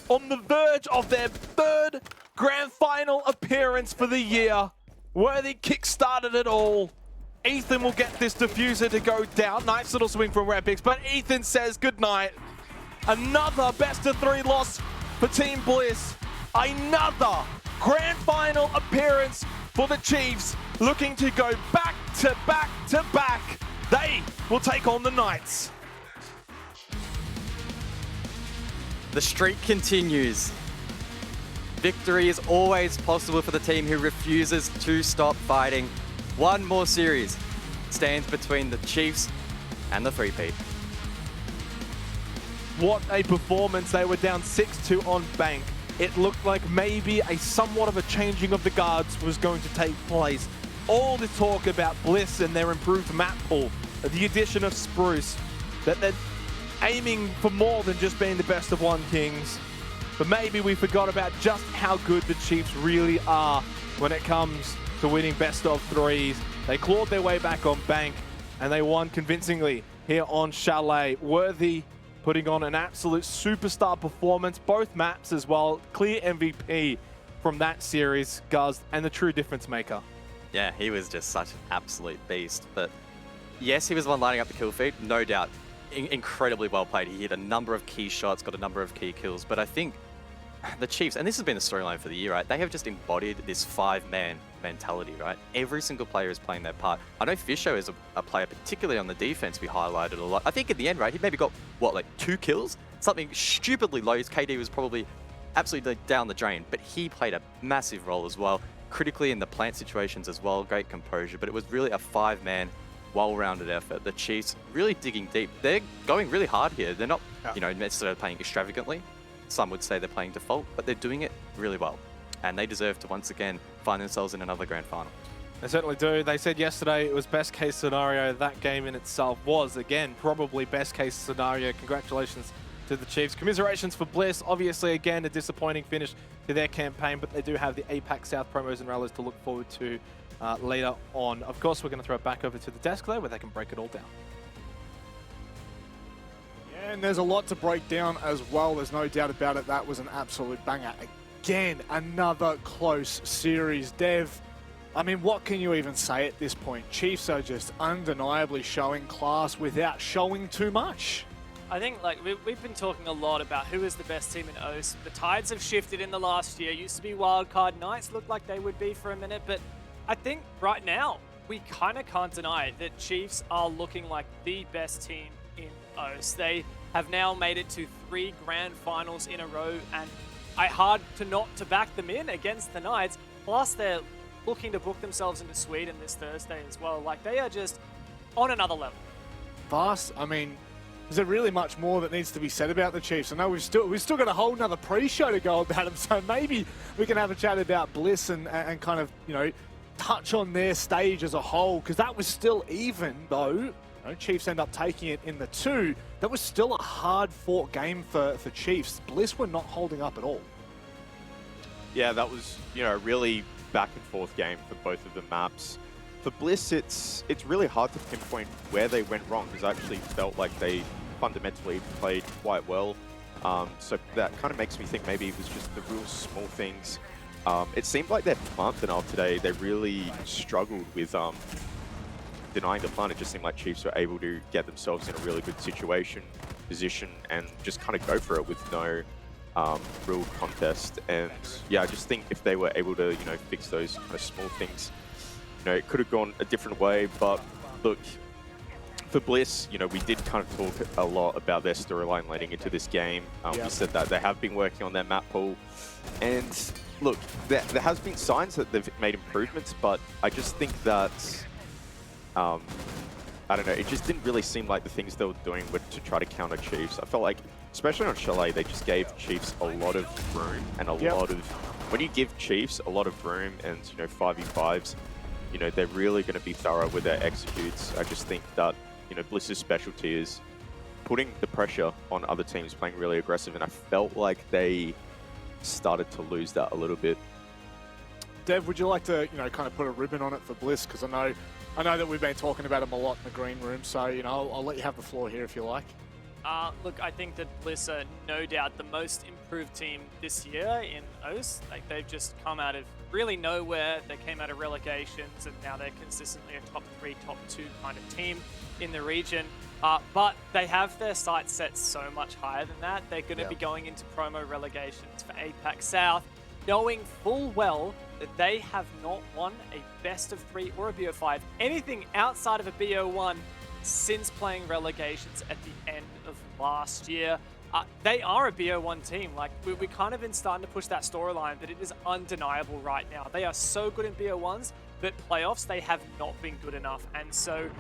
on the verge of their 3rd grand final appearance for the year. Worthy kick-started it all. Ethan will get this diffuser to go down. Nice little swing from Repix, but Ethan says goodnight. Another best-of-3 loss for Team Bliss. Another grand final appearance for the Chiefs, looking to go back to back to back. They will take on the Knights. The streak continues. Victory is always possible for the team who refuses to stop fighting. 1 more series stands between the Chiefs and the 3-peat. What a performance. They were down 6-2 on Bank. It looked like maybe a somewhat of a changing of the guards was going to take place. All the talk about Bliss and their improved map pool the addition of Spruce, that they're aiming for more than just being the best of one Kings. But maybe we forgot about just how good the Chiefs really are when it comes to winning best of threes. They clawed their way back on Bank, and they won convincingly here on Chalet. Worthy putting on an absolute superstar performance, both maps as well. Clear MVP from that series, Guz, and the true difference maker. Yeah, he was just such an absolute beast. But yes, he was the one lining up the kill feed, no doubt. Incredibly well played. He hit a number of key shots, got a number of key kills. But I think the Chiefs, and this has been the storyline for the year, right? They have just embodied this five-man mentality, right? Every single player is playing their part. I know Fisho is a player, particularly on the defense, we highlighted a lot. I think in the end, right, he maybe got, what, like 2 kills? Something stupidly low. His KD was probably absolutely down the drain, but he played a massive role as well. Critically in the plant situations as well, great composure, but it was really a five-man, well-rounded effort. The Chiefs really digging deep. They're going really hard here. They're not, you know, necessarily playing extravagantly. Some would say they're playing default, but they're doing it really well. And they deserve to once again find themselves in another grand final. They certainly do. They said yesterday it was best case scenario. That game in itself was, again, probably best case scenario. Congratulations to the Chiefs. Commiserations for Bliss. Obviously, again, a disappointing finish to their campaign, but they do have the APAC South promos and rallies to look forward to later on. Of course, we're going to throw it back over to the desk, though, where they can break it all down. And there's a lot to break down as well. There's no doubt about it. That was an absolute banger. Again, another close series. Dev, I mean, what can you even say at this point? Chiefs are just undeniably showing class without showing too much. I think like we've been talking a lot about who is the best team in OS. The tides have shifted in the last year. Used to be Wildcard Knights, looked like they would be for a minute, but I think right now we kind of can't deny that Chiefs are looking like the best team in OS. They have now made it to 3 grand finals in a row, and hard to not to back them in against the Knights. Plus, they're looking to book themselves into Sweden this Thursday as well. Like, they are just on another level. Fast. I mean, is there really much more that needs to be said about the Chiefs? I know we've still got a whole nother pre-show to go about them, so maybe we can have a chat about Bliss and kind of, you know, touch on their stage as a whole, because that was still even, though, you know, Chiefs end up taking it in the 2. That was still a hard-fought game for Chiefs. Bliss were not holding up at all. Yeah, that was, you know, a really back-and-forth game for both of the maps. For Bliss, it's really hard to pinpoint where they went wrong, because I actually felt like they fundamentally played quite well. So that kind of makes me think maybe it was just the real small things. It seemed like their plant denial today, they really struggled with denying the plant. It just seemed like Chiefs were able to get themselves in a really good position, and just kind of go for it with no real contest. And yeah, I just think if they were able to, you know, fix those kind of small things, you know, it could have gone a different way. But look, for Bliss, you know, we did kind of talk a lot about their storyline leading into this game. We said that they have been working on their map pool, and look, there has been signs that they've made improvements, but I just think that I don't know, it just didn't really seem like the things they were doing were to try to counter Chiefs. I felt like, especially on Chalet, they just gave Chiefs a lot of room and a lot of... When you give Chiefs a lot of room and, you know, 5v5s, you know, they're really going to be thorough with their executes. I just think that, you know, Bliss's specialty is putting the pressure on other teams, playing really aggressive, and I felt like they started to lose that a little bit. Dev, would you like to, you know, kind of put a ribbon on it for Bliss? Because I know that we've been talking about him a lot in the green room, so, you know, I'll let you have the floor here if you like. Look, I think that Bliss are no doubt the most improved team this year in OS. Like, they've just come out of really nowhere. They came out of relegations, and now they're consistently a top 3, top 2 kind of team in the region. But they have their sights set so much higher than that. They're going to be going into promo relegations for APAC South, knowing full well that they have not won a best of 3 or a BO5, anything outside of a BO1 since playing relegations at the end of last year. They are a BO1 team. Like, we kind of been starting to push that storyline, but it is undeniable right now. They are so good in BO1s, but playoffs, they have not been good enough. And so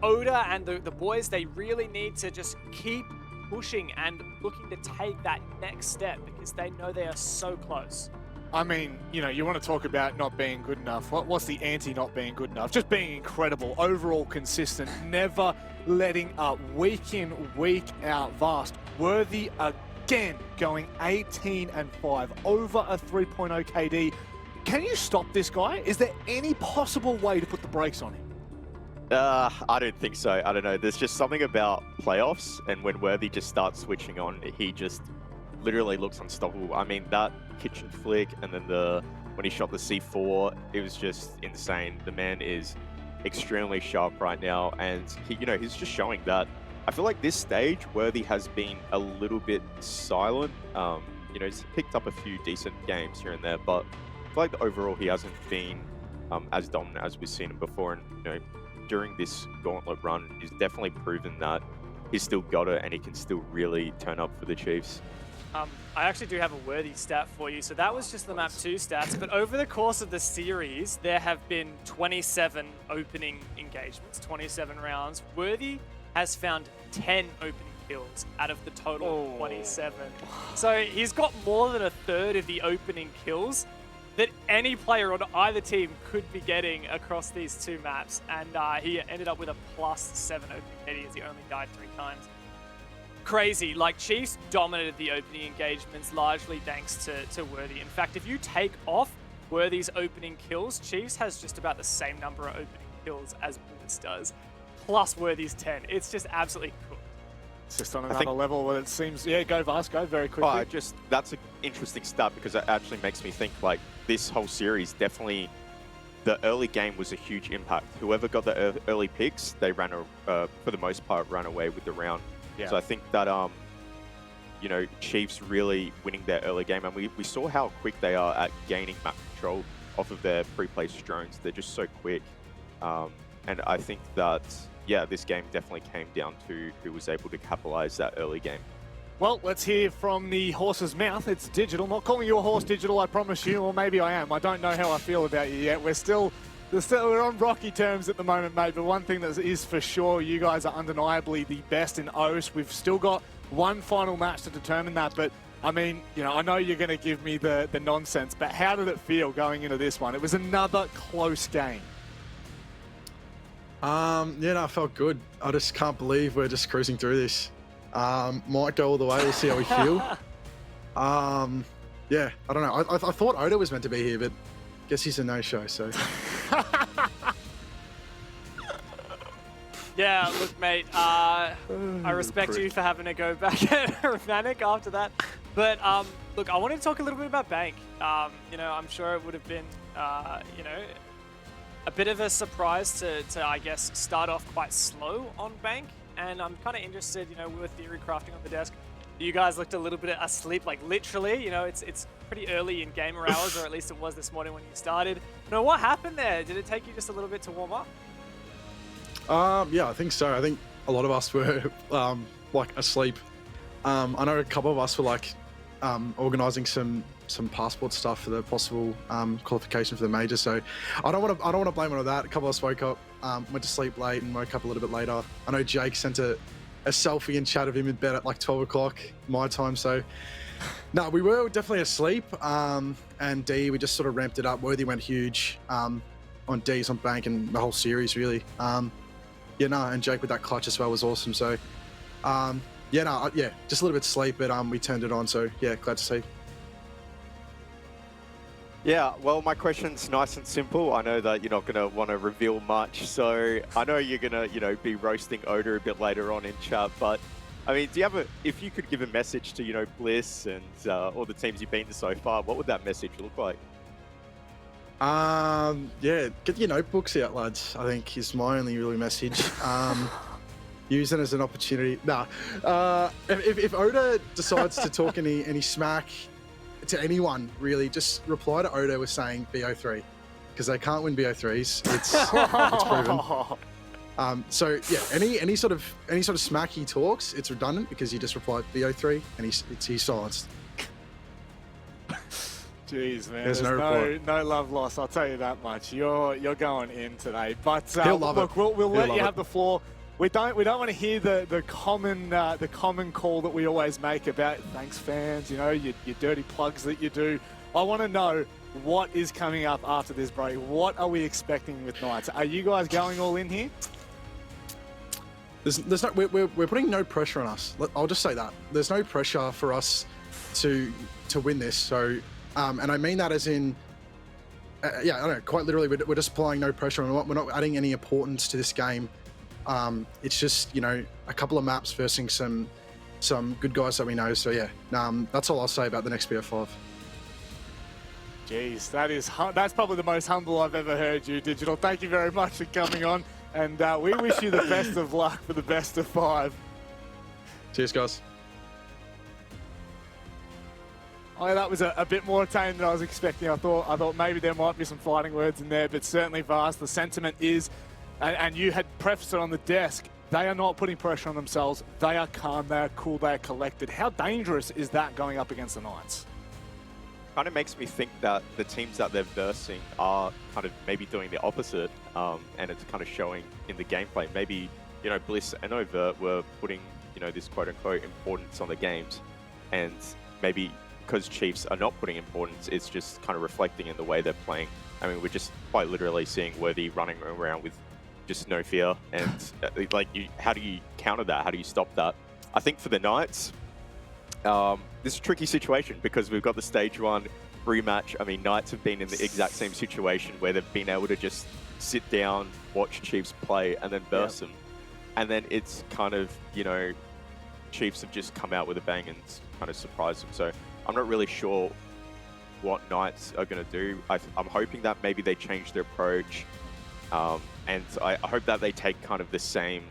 Oda and the boys, they really need to just keep pushing and looking to take that next step, because they know they are so close. I mean, you know, you want to talk about not being good enough. What's the anti not being good enough? Just being incredible, overall consistent, never letting up, week in, week out. Vast, Worthy again, going 18-5, over a 3.0 KD. Can you stop this guy? Is there any possible way to put the brakes on him? I don't think so. I don't know. There's just something about playoffs, and when Worthy just starts switching on, he just literally looks unstoppable. I mean, that kitchen flick, and then when he shot the C4, it was just insane. The man is extremely sharp right now, and he's just showing that. I feel like this stage, Worthy has been a little bit silent. He's picked up a few decent games here and there, but I feel like overall he hasn't been as dominant as we've seen him before. And during this gauntlet run, he's definitely proven that he's still got it and he can still really turn up for the Chiefs. I actually do have a Worthy stat for you. So that was just the map 2 stats, but over the course of the series, there have been 27 opening engagements, 27 rounds. Worthy has found 10 opening kills out of the total of 27. So he's got more than a third of the opening kills that any player on either team could be getting across these 2 maps. And he ended up with a +7 opening KD as he only died 3 times. Crazy. Like, Chiefs dominated the opening engagements largely thanks to Worthy. In fact, if you take off Worthy's opening kills, Chiefs has just about the same number of opening kills as Bliss does, plus Worthy's 10. It's just absolutely cool. It's just on another level where it seems... Yeah, go Vasco, very quickly. That's an interesting stat because it actually makes me think, like, this whole series definitely... The early game was a huge impact. Whoever got the early picks, they ran, for the most part, ran away with the round. Yeah. So I think that, Chiefs really winning their early game, and we saw how quick they are at gaining map control off of their pre-placed drones. They're just so quick. And I think that, this game definitely came down to who was able to capitalize that early game. Well, let's hear from the horse's mouth. It's Digital. Not calling you a horse, Digital, I promise you, or maybe I am. I don't know how I feel about you yet. We're on rocky terms at the moment, mate, but one thing that is for sure, you guys are undeniably the best in OS. We've still got one final match to determine that, but I mean, I know you're going to give me the nonsense, but how did it feel going into this one? It was another close game. I felt good. I just can't believe we're just cruising through this. Might go all the way. We'll see how we feel. I don't know. I thought Oda was meant to be here, but guess he's a no-show, so... Yeah, look, mate, I respect you for having to go back at Romantic after that. But, look, I wanted to talk a little bit about Bank. I'm sure it would have been, a bit of a surprise to, I guess, start off quite slow on Bank. And I'm kind of interested, we were theory crafting on the desk. You guys looked a little bit asleep, like literally, it's pretty early in gamer hours, or at least it was this morning when you started. What happened there? Did it take you just a little bit to warm up? Yeah, I think so. I think a lot of us were asleep. I know a couple of us were organising some passport stuff for the possible qualification for the major. So I don't want to blame it on that. A couple of us woke up, went to sleep late, and woke up a little bit later. I know Jake sent a selfie and chat of him in bed at 12 o'clock my time. So no, we were definitely asleep. And D, we just sort of ramped it up. Worthy went huge on D's on Bank and the whole series really. And Jake with that clutch as well was awesome. So just a little bit sleep, but we turned it on. So yeah, glad to see. Yeah, well, my question's nice and simple. I know that you're not going to want to reveal much, so I know you're going to, be roasting Oda a bit later on in chat, but, I mean, if you could give a message to, Bliss and all the teams you've been to so far, what would that message look like? Get your notebooks out, lads, I think is my only really message. Use it as an opportunity. If Oda decides to talk any smack to anyone, really, just reply to Oda with saying BO3, because they can't win BO3s. It's proven. Any sort of smack he talks, it's redundant because he just replied BO3 and he's silenced. Jeez, man, there's no love lost. I'll tell you that much. You're going in today, but he'll love look, it. we'll let you have the floor. We don't want to hear the common call that we always make about thanks fans, your dirty plugs that you do I want to know what is coming up after this break. What are we expecting with Knights? Are you guys going all in here? There's no, we're putting no pressure on us. I'll just say that. There's no pressure for us to win this. So, and I mean that as in, yeah, I don't know, quite literally, we're just applying no pressure. We're not adding any importance to this game. It's just, you know, a couple of maps versus some good guys that we know. So yeah, that's all I'll say about the next BF5. Jeez, that's probably the most humble I've ever heard you, Digital. Thank you very much for coming on, and we wish you the best of luck for the best of 5. Cheers, guys. Oh, yeah, that was a bit more tame than I was expecting. I thought maybe there might be some fighting words in there, but certainly, Vast, the sentiment is, and you had prefaced it on the desk, they are not putting pressure on themselves. They are calm, they are cool, they are collected. How dangerous is that going up against the Knights? Kind of makes me think that the teams that they're versing are kind of maybe doing the opposite, and it's kind of showing in the gameplay. Maybe, you know, Bliss and Overt were putting, you know, this quote-unquote importance on the games, and maybe because Chiefs are not putting importance, it's just kind of reflecting in the way they're playing. I mean, we're just quite literally seeing Worthy running around with just no fear, and like, how do you counter that? How do you stop that? I think for the Knights, this is a tricky situation because we've got the stage 1 rematch. I mean, Knights have been in the exact same situation where they've been able to just sit down, watch Chiefs play, and then burst them. And then it's kind of, you know, Chiefs have just come out with a bang and kind of surprised them. So I'm not really sure what Knights are going to do. I'm hoping that maybe they change their approach. And I hope that they take kind of the same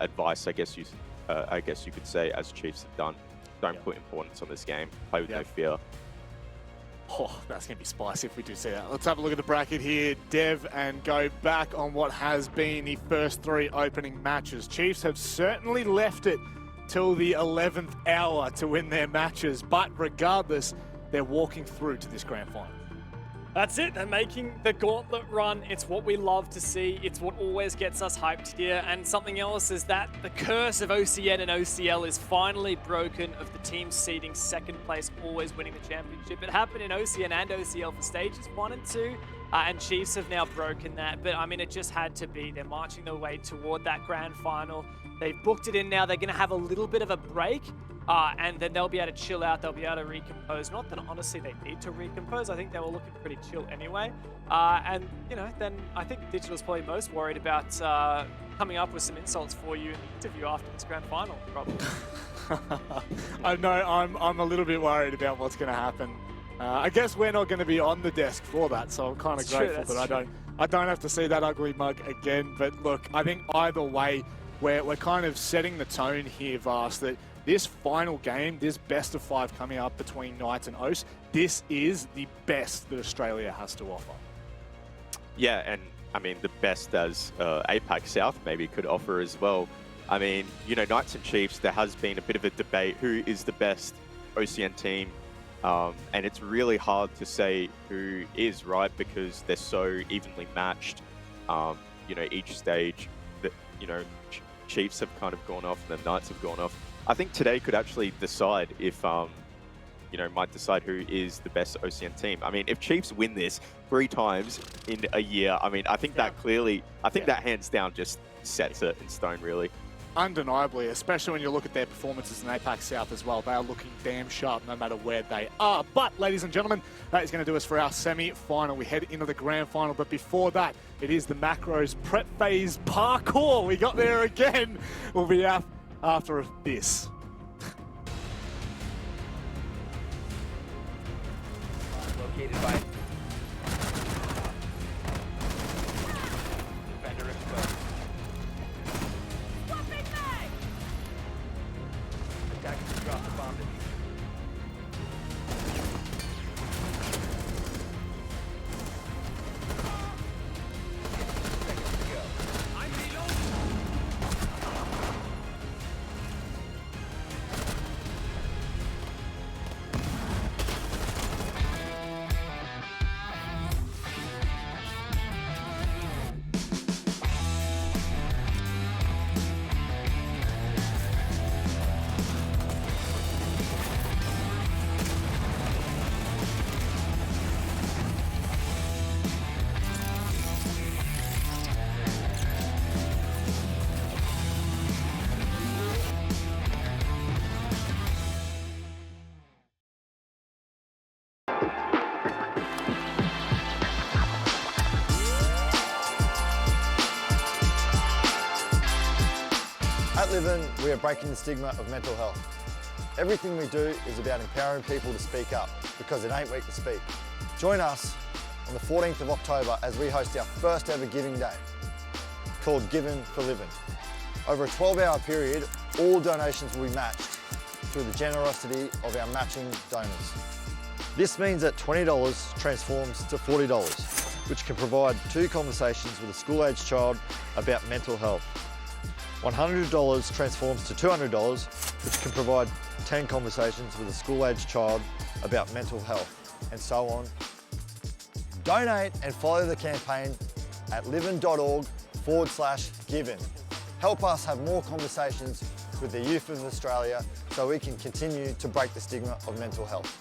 advice, I guess you could say, as Chiefs have done. Don't put importance on this game. Play with no fear. Oh, that's going to be spicy if we do see that. Let's have a look at the bracket here, Dev, and go back on what has been the first 3 opening matches. Chiefs have certainly left it till the 11th hour to win their matches, but regardless, they're walking through to this grand final. That's it. They're making the gauntlet run. It's what we love to see. It's what always gets us hyped here. And something else is that the curse of OCN and OCL is finally broken, of the team seeding second place, always winning the championship. It happened in OCN and OCL for stages 1 and 2. And Chiefs have now broken that. But I mean, it just had to be. They're marching their way toward that grand final. They've booked it in now. They're going to have a little bit of a break. And then they'll be able to chill out. They'll be able to recompose. Not that honestly they need to recompose. I think they were looking pretty chill anyway. And, you know, then I think Digital's probably most worried about coming up with some insults for you in the interview after this grand final, probably. I know I'm a little bit worried about what's going to happen. I guess we're not going to be on the desk for that, so I'm kind of grateful that I don't have to see that ugly mug again. But look, I think either way, we're kind of setting the tone here, Vast, that this final game, this best of 5 coming up between Knights and OS, this is the best that Australia has to offer. Yeah, and I mean, the best as APAC South maybe could offer as well. I mean, you know, Knights and Chiefs, there has been a bit of a debate who is the best OCN team. And it's really hard to say who is, right? Because they're so evenly matched. You know, each stage that, you know, Chiefs have kind of gone off and the Knights have gone off. I think today could actually decide if, you know, might decide who is the best OCN team. I mean, if Chiefs win this 3 times in a year, I mean, I think that clearly, that hands down just sets it in stone, really. Undeniably, especially when you look at their performances in APAC South as well. They are looking damn sharp no matter where they are. But, ladies and gentlemen, that is going to do us for our semi-final. We head into the grand final, but before that, it is the Macros prep phase parkour. We got there again. We'll be out after this. Located by defender exposed. Attackers drop the bomb. At Livin, we are breaking the stigma of mental health. Everything we do is about empowering people to speak up, because it ain't weak to speak. Join us on the 14th of October as we host our first ever Giving Day, called Giving for Living. Over a 12-hour period, all donations will be matched through the generosity of our matching donors. This means that $20 transforms to $40, which can provide 2 conversations with a school-aged child about mental health. $100 transforms to $200, which can provide 10 conversations with a school-aged child about mental health, and so on. Donate and follow the campaign at livin.org/giving. Help us have more conversations with the youth of Australia so we can continue to break the stigma of mental health.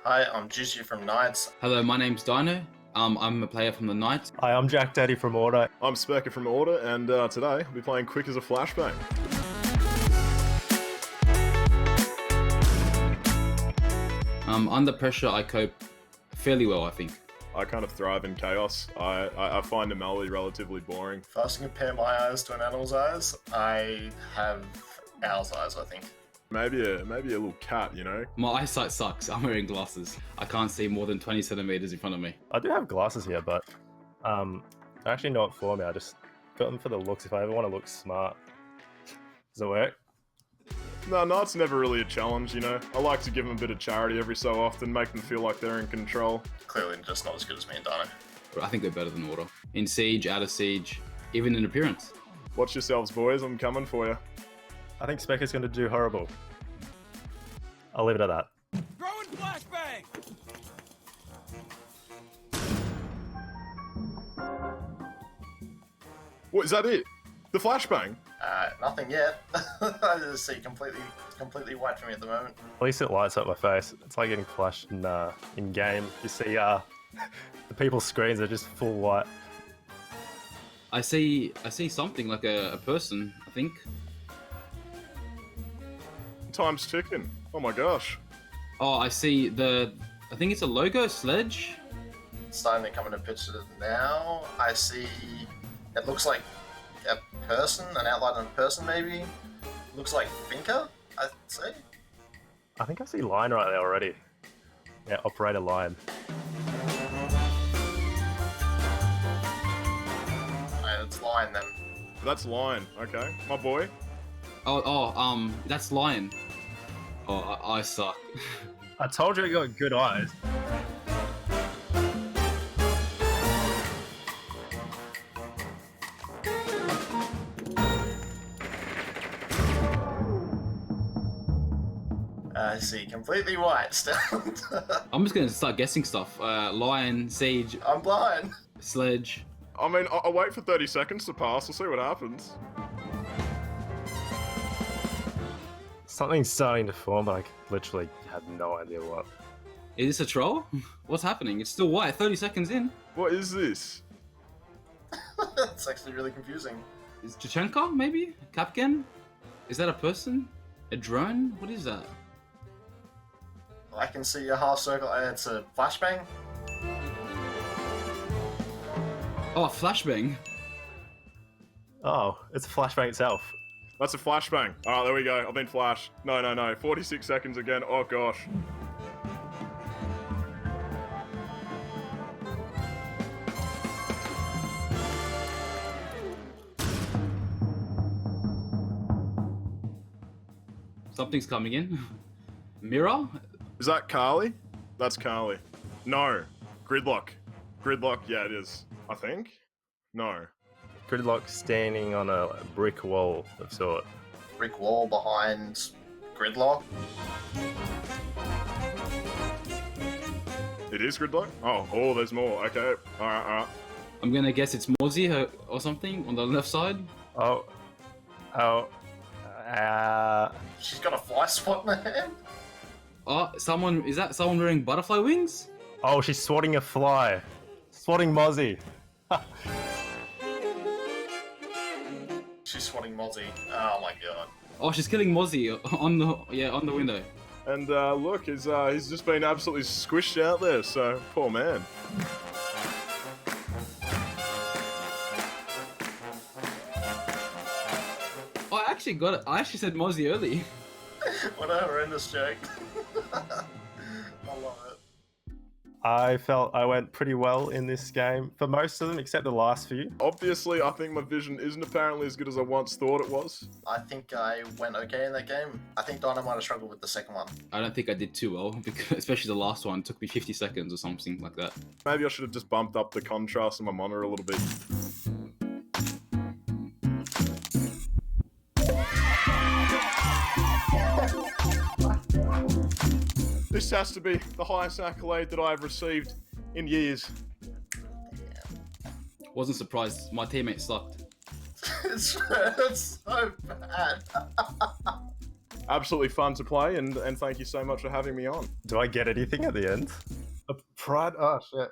Hi, I'm Juicy from Knights. Hello, my name's Dino. I'm a player from the Knights. Hi, I'm Jack Daddy from Order. I'm Spurker from Order, and today I'll be playing Quick as a Flashbang. Under pressure, I cope fairly well, I think. I kind of thrive in chaos. I find a melody relatively boring. If I was to compare my eyes to an animal's eyes, I have owl's eyes, I think. Maybe a little cat, you know? My eyesight sucks. I'm wearing glasses. I can't see more than 20 centimeters in front of me. I do have glasses here, but actually not for me. I just got them for the looks if I ever want to look smart. Does it work? No, it's never really a challenge, you know? I like to give them a bit of charity every so often, make them feel like they're in control. Clearly just not as good as me and Dino. I think we're better than Order. In Siege, out of Siege, even in appearance. Watch yourselves, boys. I'm coming for you. I think Specker's going to do horrible. I'll leave it at that. Throwing flashbang! What, is that it? The flashbang? Nothing yet. I just see completely white for me at the moment. At least it lights up my face. It's like getting flashed in game. You see the people's screens are just full white. I see something like a person, I think. Time's ticking. Oh my gosh. Oh, I see I think it's a logo sledge. It's starting to come into picture now. I see, it looks like a person, an outline of a person maybe. Looks like Finker, I'd say. I think I see Lion right there already. Yeah, Operator Lion. It's Lion then. That's Lion, okay. My boy. That's Lion. Oh, I suck. I told you I got good eyes. I see completely white still. I'm just gonna start guessing stuff. Lion, Siege. I'm blind. Sledge. I mean, I'll wait for 30 seconds to pass. We'll see what happens. Something's starting to form, but I literally have no idea what. Is this a troll? What's happening? It's still white, 30 seconds in. What is this? It's actually really confusing. Is Chachenko, maybe? Kapkan? Is that a person? A drone? What is that? I can see a half circle and it's a flashbang. Oh, flashbang. Oh, it's a flashbang itself. That's a flashbang. All right, there we go. I've been flashed. No. 46 seconds again. Oh, gosh. Something's coming in. Mirror? Is that Carly? That's Carly. No. Gridlock. Gridlock, yeah, it is. I think? No. Gridlock standing on a brick wall of sort. Brick wall behind Gridlock. It is Gridlock? Oh, there's more. Okay. All right. I'm gonna guess it's Mozzie or something on the left side. She's got a fly spot in her hand. Oh, is that someone wearing butterfly wings? Oh, she's swatting a fly. Swatting Mozzie. She's swatting Mozzie. Oh my god. Oh, she's killing Mozzie on the window. And look, he's just been absolutely squished out there, so poor man. Oh, I actually got it. I actually said Mozzie early. What a horrendous joke. I love it. I felt I went pretty well in this game for most of them, except the last few. Obviously, I think my vision isn't apparently as good as I once thought it was. I think I went okay in that game. I think Dino might have struggled with the second one. I don't think I did too well, because especially the last one took me 50 seconds or something like that. Maybe I should have just bumped up the contrast on my monitor a little bit. This has to be the highest accolade that I've received in years. Wasn't surprised. My teammates sucked. It's so bad. Absolutely fun to play, and thank you so much for having me on. Do I get anything at the end? A pride? Oh, shit.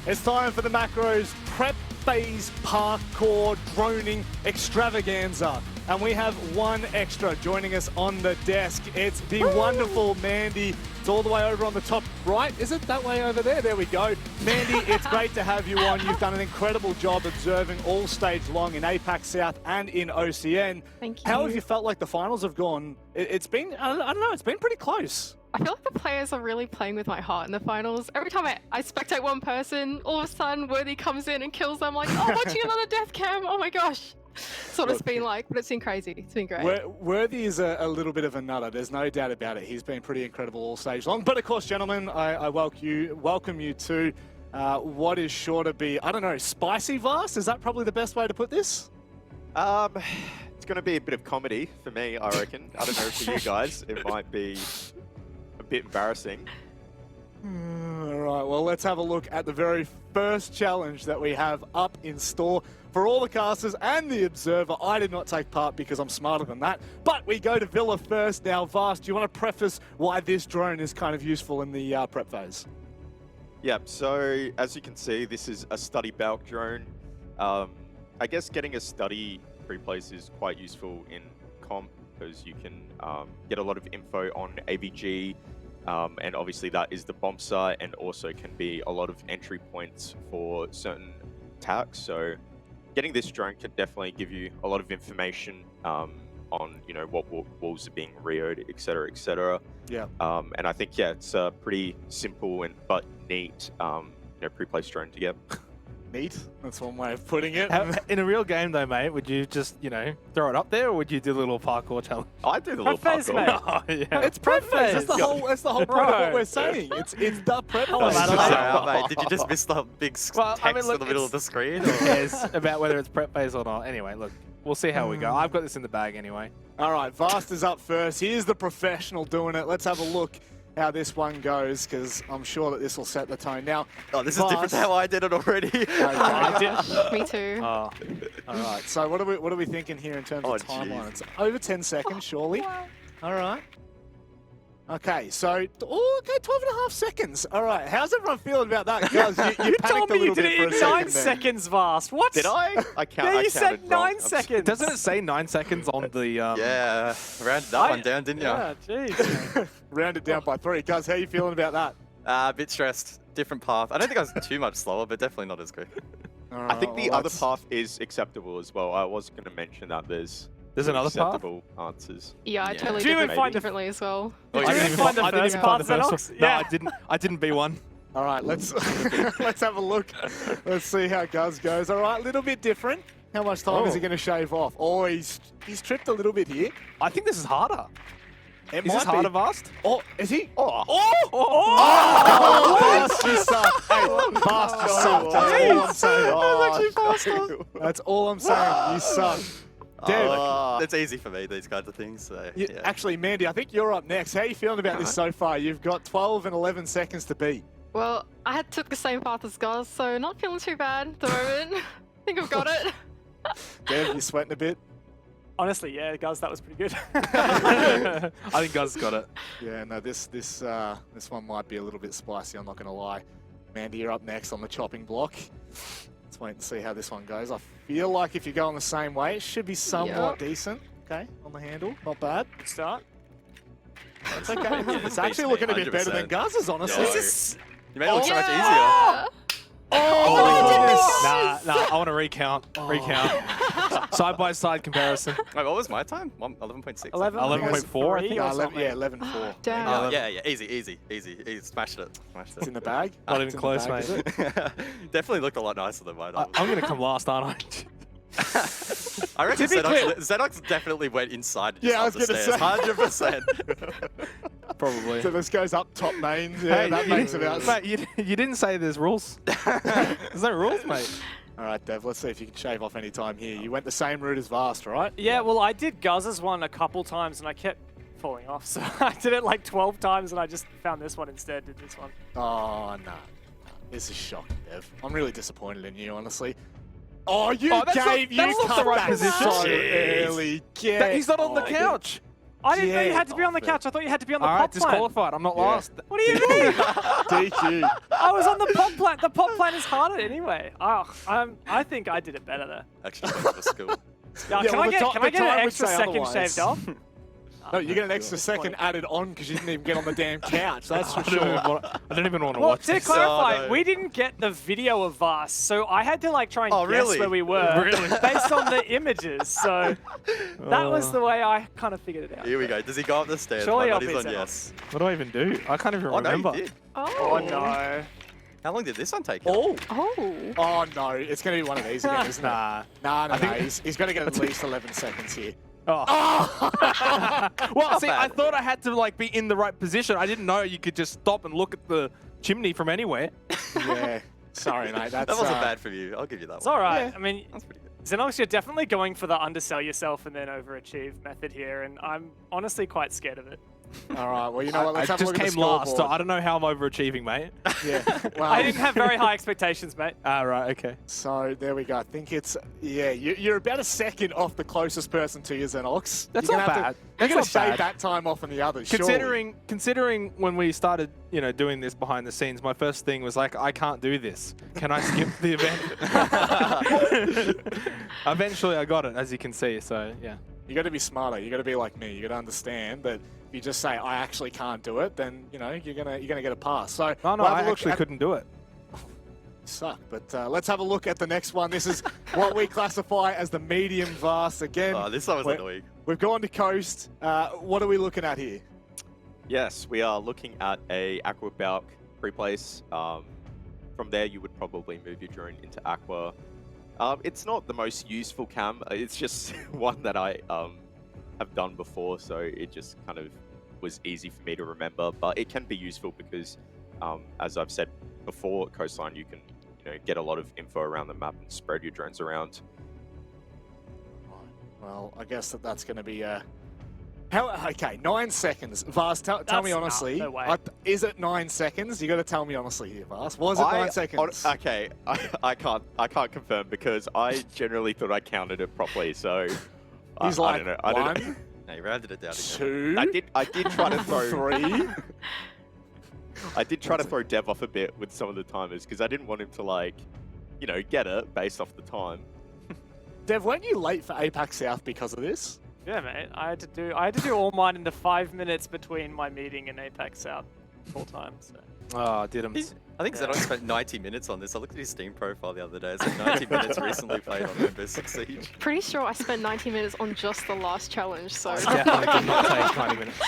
It's time for the Macros Prep Phase Parkour Droning Extravaganza. And we have one extra joining us on the desk. It's the wonderful Mandy. It's all the way over on the top right. Is it that way over there? There we go. Mandy, it's great to have you on. You've done an incredible job observing all stage long in APAC South and in OCN. Thank you. How have you felt like the finals have gone? It's been, I don't know, it's been pretty close. I feel like the players are really playing with my heart in the finals. Every time I spectate one person, all of a sudden Worthy comes in and kills them. Like, oh, watching another death cam. Oh my gosh. That's what it's been like, but it's been crazy. It's been great. Worthy is a little bit of a nutter. There's no doubt about it. He's been pretty incredible all stage long. But of course, gentlemen, I welcome you to what is sure to be, I don't know, spicy Vast? Is that probably the best way to put this? It's going to be a bit of comedy for me, I reckon. I don't know for you guys. It might be a bit embarrassing. All right, well, let's have a look at the very first challenge that we have up in store. For all the casters and the observer, I did not take part because I'm smarter than that. But we go to Villa first. Now, Vast, do you want to preface why this drone is kind of useful in the prep phase? Yep, so as you can see, this is a study bulk drone. I guess getting a study pre-place is quite useful in comp because you can get a lot of info on AVG, and obviously that is the bomb site, and also can be a lot of entry points for certain attacks. So getting this drone can definitely give you a lot of information on, you know, what walls are being reoed, etc., etc. Yeah. And I think, yeah, it's a pretty simple but neat, you know, pre-placed drone to get. Neat. That's one way of putting it. In a real game, though, mate, would you just, you know, throw it up there, or would you do a little parkour challenge? I do the little phase, parkour. Mate. Oh, yeah. It's prep phase. That's the whole. That's the whole point of what we're saying. It's the prep phase. Mate, did you just miss the big text in the middle of the screen? Who cares about whether it's prep phase or not? Anyway, look, we'll see how we go. I've got this in the bag anyway. All right, Vast is up first. Here's the professional doing it. Let's have a look how this one goes, because I'm sure that this will set the tone. Now, Oh, this is different to how I did it already. Me too. All right. So what are we thinking here in terms of timeline? It's over 10 seconds, surely. All right. Okay, so, okay, 12 and a half seconds. All right, how's everyone feeling about that? Guys, you You panicked told a me you little did bit it for a in 9 second there. seconds, Vast. What? Did I? I can't. Yeah, I you said counted wrong. 9 seconds. Doesn't it say 9 seconds on the... Yeah, rounded that one down, didn't you? Yeah, jeez. Rounded down by 3. Guys, how you feeling about that? A bit stressed. Different path. I don't think I was too much slower, but definitely not as quick. I think the other path is acceptable as well. I was going to mention that there's another path? acceptable answers. Yeah, I totally Do you different, find differently as well. Oh, Did you even find the first path, Xenox? No, Yeah. I didn't be one. All right, let's let's have a look. Let's see how Guz goes. All right, a little bit different. How much time is he going to shave off? Oh, he's tripped a little bit here. I think this is harder. It Is this might be. harder, Vast? Oh, is he? Oh! Oh, you suck. Hey, Vast, you suck. That's all I'm saying. You suck. Dev. It's easy for me, these kinds of things. So, You, yeah. Actually, Mandy, I think you're up next. How are you feeling about this so far? You've got 12 and 11 seconds to beat. Well, I took the same path as Guz, so not feeling too bad at the moment. I think I've got it. Dev, you sweating a bit? Honestly, yeah, guys, that was pretty good. I think Guz got it. Yeah, no, this one might be a little bit spicy, I'm not going to lie. Mandy, you're up next on the chopping block. Let's wait and see how this one goes. I feel like if you're going the same way, it should be somewhat decent. Okay, on the handle, not bad. Good start. It's okay. It's actually looking a bit better than Guz's, honestly. You made it look so much easier. Nah, I want to recount. Recount. Side by side comparison. Wait, what was my time? 11.6. 11.4, I think. Yeah, 11.4. Damn. Yeah, easy. Smashed it. It's in the bag. Not even close, bag, mate. Definitely looked a lot nicer than mine. I'm going to come last, aren't I? I reckon Xenox definitely went inside. Yeah, I was going to say. 100%. Probably. So this goes up top mains. Yeah, Hey, that makes about. Mate, you didn't say there's rules. There's no rules, mate. All right, Dev, let's see if you can shave off any time here. You went the same route as Vast, right? Yeah, well, I did Guz's one a couple times, and I kept falling off. So I did it like 12 times, and I just found this one instead, did this one. Oh, no. This is shocking, Dev. I'm really disappointed in you, honestly. Oh, you that's gave not you the right position. so early. He's not on the couch. I didn't know you had to be on the couch. I thought you had to be on the All pop right, plant. disqualified. I'm not last. What do you mean? DQ. I was on the pop plant. The pop plant is harder anyway. Oh, I think I did it better there. Actually, went to school. Yeah, Yeah, can well, I get an time would extra say second otherwise. shaved off? No, you get an extra second added on because you didn't even get on the damn couch. That's for I sure. don't even want to Well, watch to this. clarify, Oh, no. we didn't get the video of us, so I had to like try and Oh, guess really? where we were Really? based on the images. So that was the way I kind of figured it out. Here we go. Does he go up the stairs? Surely My I'll body's beat on Xenox. yes. What do I even do? I can't even Oh, no, remember. you did. Oh no. How long did this one take? Oh. Oh. Oh, no. It's going to be one of these again, isn't it? Nah. No. He's got to get at least 11 seconds here. Oh. Well, see, I bad. thought I had to like be in the right position. I didn't know you could just stop and look at the chimney from anywhere. Yeah. Sorry, mate. That's, That wasn't bad for you. I'll give you that It's one. all right. Yeah. I mean, That's pretty good. Xenox, you're definitely going for the undersell yourself and then overachieve method here, and I'm honestly quite scared of it. All right. Well, you know what? Let's I have a just look at came the last, so scoreboard. I don't know how I'm overachieving, mate. Yeah. Well, I didn't have very high expectations, mate. Right, okay. So there we go. I think it's you're about a second off the closest person to you, Xenox. That's You're not gonna have bad. to- That's You're gonna not shave bad. that time off on the others. Considering when we started, doing this behind the scenes, my first thing was like, I can't do this. Can I skip the event? Eventually, I got it, as you can see. So yeah. You got to be smarter. You got to be like me. You got to understand that if you just say I actually can't do it, then you're gonna get a pass. So No, we'll have I a look actually at- couldn't do it. Suck. But let's have a look at the next one. This is what we classify as the medium vast. Again, Oh, this one was annoying. We've gone to coast. What are we looking at here? Yes, we are looking at a Aqua Balk pre-place. From there, you would probably move your drone into Aqua. It's not the most useful cam. It's just one that I have done before, so it just kind of was easy for me to remember. But it can be useful because, as I've said before, Coastline, you can get a lot of info around the map and spread your drones around. Well, I guess that's going to be Okay, 9 seconds. Vars, tell me honestly. No way. Is it 9 seconds? You got to tell me honestly here, Vars. Was it 9 seconds? Okay, I can't confirm because I generally thought I counted it properly. So He's I like, don't know. I don't know. No, you rounded it down again. 2. I did try to throw 3. I did try to throw Dev off a bit with some of the timers because I didn't want him to get it based off the time. Dev, weren't you late for APAC South because of this? Yeah, mate. I had to do all mine in the 5 minutes between my meeting and APAC South full time. So. Oh, did him. I think Zedon spent 90 minutes on this. I looked at his Steam profile the other day. It said 90 minutes recently played on Rainbow Six Siege. Pretty sure I spent 90 minutes on just the last challenge, so... Definitely did not take 90 minutes.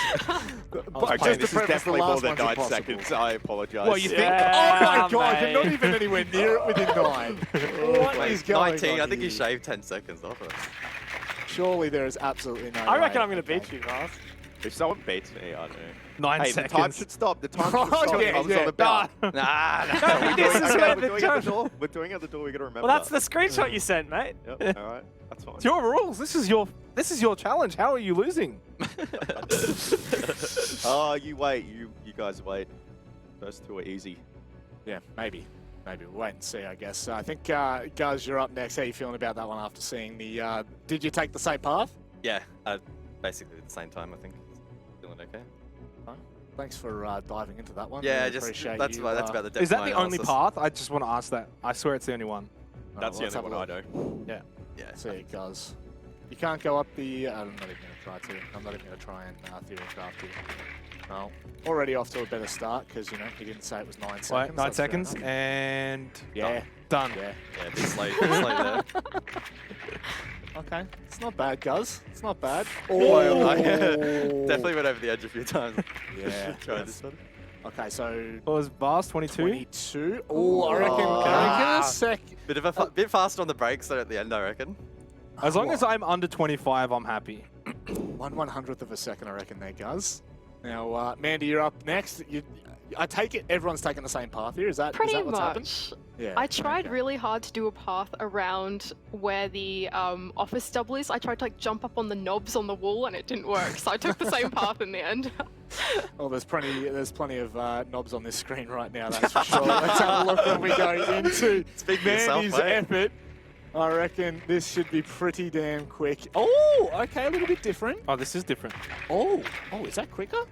Okay, this is definitely more than 9 seconds. I apologise. Well, you think... Oh my god, you're not even anywhere near it within 9. What is going 19, on I think here? you shaved 10 seconds off it. Surely there is absolutely no I reckon way. I'm going to beat you, Vars. If someone beats me, I don't know. 9 hey, seconds. The time should stop. The time should stop. Yeah, I was yeah. on the bell. No, this is where the We're doing it at the door. We're doing it at the door. We got to remember. Well, that's the screenshot you sent, mate. Yep. All right. That's fine. It's your rules. This is your challenge. How are you losing? Oh, you wait. You guys wait. First 2 are easy. Yeah, maybe. Maybe we'll wait and see, I guess. I think, guys, you're up next. How are you feeling about that one after seeing the... did you take the same path? Yeah, basically at the same time, I think. Feeling okay. Thanks for diving into that one. Yeah, Really just appreciate that's you, about the depth Is that of the my only analysis. path? I just want to ask that. I swear it's the only one. That's let's the only have a one I know. Yeah. Yeah. See it goes. You can't go up the... I'm not even going to try to. I'm not even going to try and theory craft you. Well, already off to a better start because, you know, he didn't say it was 9 seconds. Wait, 9 That's fair seconds enough. and... Yeah. Done. Yeah. Yeah, a bit slow there. Okay. It's not bad, Guz. It's not bad. Oh, definitely went over the edge a few times. Yeah. Try this one. Okay, so... What was Vars, 22? 22? Oh, I reckon a sec... Bit of a bit faster on the brakes there at the end, I reckon. As long as I'm under 25, I'm happy. 1/100th of a second, I reckon there, Guz. Now, Mandy, you're up next. I take it everyone's taking the same path here. Is that Pretty what's happened? much. Yeah. I tried really hard to do a path around where the office stubble is. I tried to jump up on the knobs on the wall and it didn't work, so I took the same path in the end. Well, there's plenty of knobs on this screen right now, that's for sure. Let's have a look when we go into Speak for yourself, Mandy's mate. effort. I reckon this should be pretty damn quick. Oh, okay, a little bit different. Oh, this is different. Oh, is that quicker?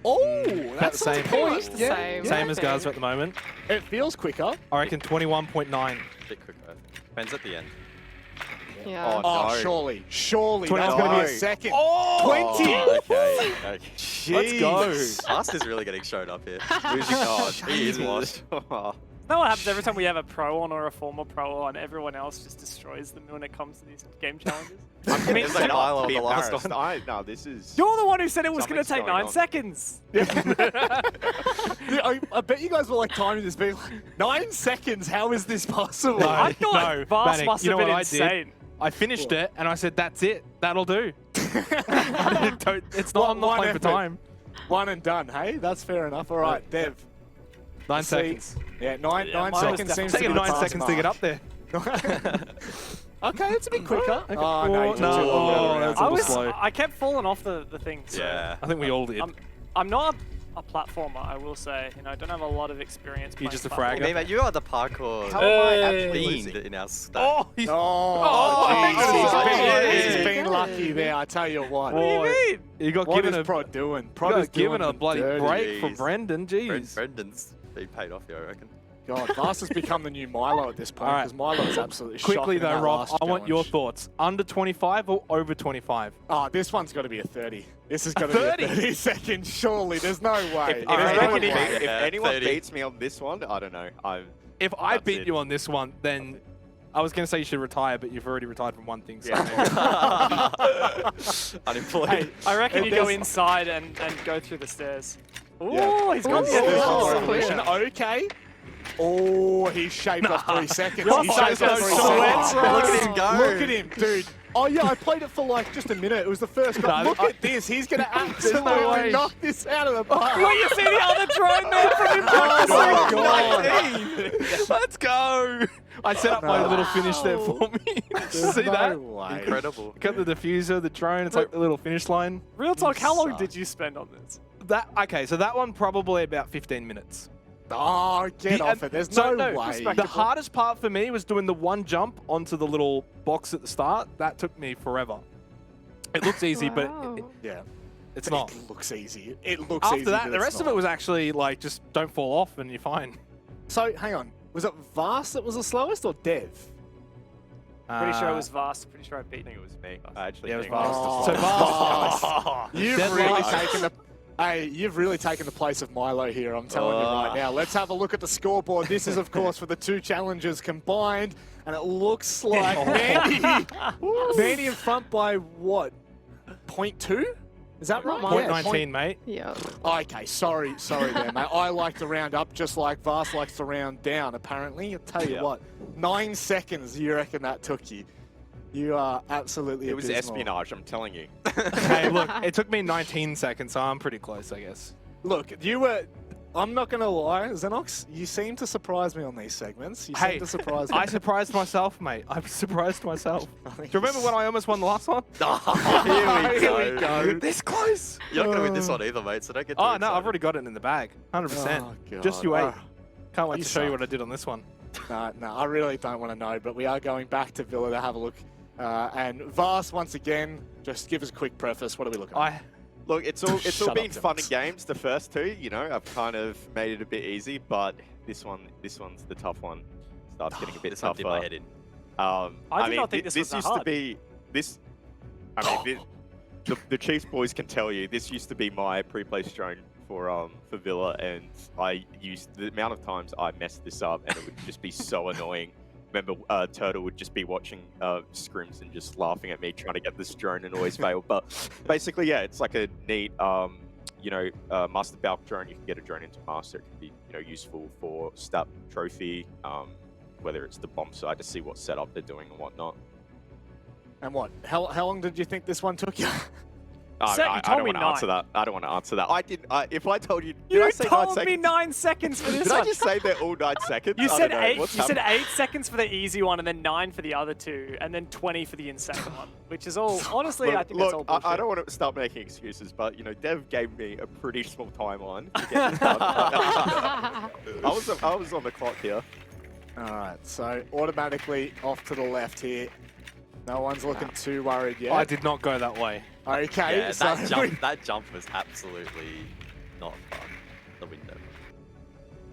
Oh, that's the same. point. the Yeah, same. yeah. Same as Guz at the moment. It feels quicker. I reckon 21.9. Bit quicker. Depends at the end. Yeah. Oh, no. surely that's 20. going to be a No. second. Oh! 20. Okay. Jeez. Let's go. Fast is really getting showed up here. Losing God. He is washed. You know what happens every time we have a pro on or a former pro on? Everyone else just destroys them when it comes to these game challenges. I mean, it's like Milo on Be the last embarrassed. one. No, this is... You're the one who said it was going to Something's take going 9 on. seconds. Yeah, I bet you guys were like timing this being like 9 seconds. How is this possible? I thought Vars Bannick, must you know have been what insane. I did? I finished it and I said, "That's it. That'll do." It's not. I'm not playing for time. One and done. Hey, that's fair enough. All right, Dev. 9 See- seconds. Yeah, nine mine was seconds seems to be Taking the 9 fast seconds to get mark. up there. Okay, it's a bit quicker. Okay. Oh, no, you took No, too long oh, around. that's a little slow. I kept falling off the thing. So Yeah. I think we all did. I'm not a platformer, I will say. You know, I don't have a lot of experience. You're playing just a platformers. fragger. Hey, mate, you are the parkour How am I actually fiend losing? in our stack. Oh, he's He's yeah. been lucky there, I tell you what. What do you mean? You got What given is a Prod doing? you Prod is got given doing a them bloody dirty. break from Jeez. Brendan. Jeez. Brendan's been paid off here, I reckon. God, Vast has become the new Milo at this point All right. because Milo is absolutely Quickly shocking in though, that Rob, last I want your challenge. thoughts. Under 25 or over 25? Oh, this one's got to be a 30. This is going to be a 30 second, surely. There's no way. If Yeah, anyone 30. beats me on this one, I don't know. If I That's beat it. you on this one, then I was going to say you should retire, but you've already retired from one thing. So Unemployed. Hey, I reckon you go there's- inside and go through the stairs. Ooh, Yeah. he's got the There's end. no Oh, revolution. yeah. Okay. Oh, he shaved off 3 seconds. You're He so shaved off 3 sweat, seconds. bro. Look at him go. Look at him, dude. Oh yeah, I played it for like just a minute. It was the first one. Look at this. He's gonna absolutely knock this out of the park. Will you see the other drone there from him? Oh my god. Let's go. I set up my little finish there for me. See that? Way. Incredible. Got the diffuser, the drone. It's like the little finish line. Real talk, how long did you spend on this? Okay, so that one probably about 15 minutes. Oh, get off it. There's no way. The hardest part for me was doing the one jump onto the little box at the start. That took me forever. It looks easy, but yeah, it's not. It looks easy. It looks easy. After that, but the it's rest of not. it was actually like just don't fall off and you're fine. So, hang on. Was it Vast that was the slowest or Dev? Pretty sure it was Vast. Pretty sure I beat I think it was me. I actually Yeah, it was think it Vast. was So Vast. You've really taken the... Hey, you've really taken the place of Milo here, I'm telling you right now. Let's have a look at the scoreboard. This is, of course, for the 2 challenges combined, and it looks like Mandy in front by, what, 0.2? Is that right? 0.19, mate. Yeah. Okay, sorry there, mate. I like to round up just like Vast likes to round down, apparently. I'll tell you what, 9 seconds you reckon that took you. You are absolutely It was abysmal. espionage, I'm telling you. Hey, look, it took me 19 seconds, so I'm pretty close, I guess. Look, you were... I'm not going to lie, Xenox, you seem to surprise me on these segments. You seem to surprise me. I surprised myself, mate. I surprised myself. Do you remember when I almost won the last one? Here we go. This close. You're not going to win this one either, mate, so don't get too Oh, no, excited. I've already got it in the bag. 100%. Oh, God. Just you wait. Oh, Can't wait you to show you suck. what I did on this one. No, I really don't want to know, but we are going back to Villa to have a look. And Vast, once again, just give us a quick preface. What are we looking at? Look, it's all Shut been up, fun Jones. and games. The first 2, you know, I've kind of made it a bit easy, but this one's the tough one. Starts getting a bit This one tougher. did my head in. I did not think this was that used hard. to be this. I mean, the Chiefs boys can tell you this used to be my pre-placed drone for Villa, and I used the amount of times I messed this up, and it would just be so annoying. Remember, Turtle would just be watching scrims and just laughing at me trying to get this drone and always fail. But basically, yeah, it's like a neat, master bulk drone. You can get a drone into master. It can be, useful for stat trophy, whether it's the bomb side to see what setup they're doing and whatnot. And what? How long did you think this one took you? I don't want to answer that. I don't want to answer that. I did. If I told you, did I say 9 told seconds? me 9 seconds for this Did one. I just say they're all 9 seconds? You I said don't know. 8. What's You said happening? 8 seconds for the easy one, and then 9 for the other 2, and then 20 for the insane one, which is all. Honestly, I think that's all bullshit. I don't want to start making excuses, but Dev gave me a pretty small timeline to get this done. I was on the clock here. All right, so automatically off to the left here. No one's looking too worried yet. I did not go that way. Okay, Yeah, so that jump was absolutely not fun. The window.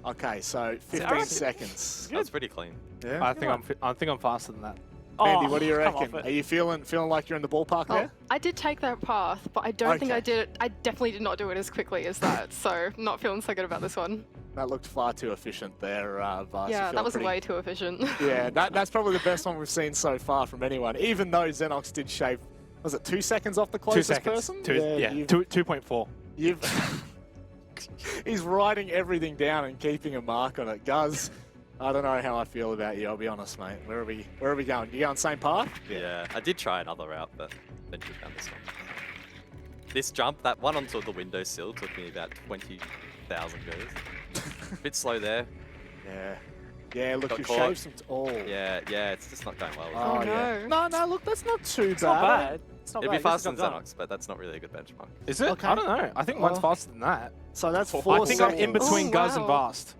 Okay, so See, I 15 reckon- seconds. That's pretty clean. Yeah. I think I'm faster than that. Mandy, what do you come off reckon? it. Are you feeling like you're in the ballpark there? I did take that path, but I don't think Okay. I did it. I definitely did not do it as quickly as that, so not feeling so good about this one. That looked far too efficient there, Vaz. Yeah, You that feel was pretty- way too efficient. Yeah, that's probably the best one we've seen so far from anyone. Even though Xenox did shave, was it 2 seconds off the 2 closest seconds. person? 2.4. You've he's writing everything down and keeping a mark on it. Guz, I don't know how I feel about you, I'll be honest, mate. Where are we going? You going same path? Yeah, I did try another route, but then you found this one. This jump, that one onto the windowsill, took me about 20,000 goes. Bit slow there. Yeah. Yeah, look, Got you've caught. shaved some... Oh. Yeah, it's just not going well. Oh, yeah. No, look, that's not too It's not bad. It's not It'd bad. be faster This than is done. Xenox, but that's not really a good benchmark. Is it? Okay. I don't know. I think mine's Oh. faster than that. So that's 4 I think seconds. I'm in between Oh, Guz and wow. Vast.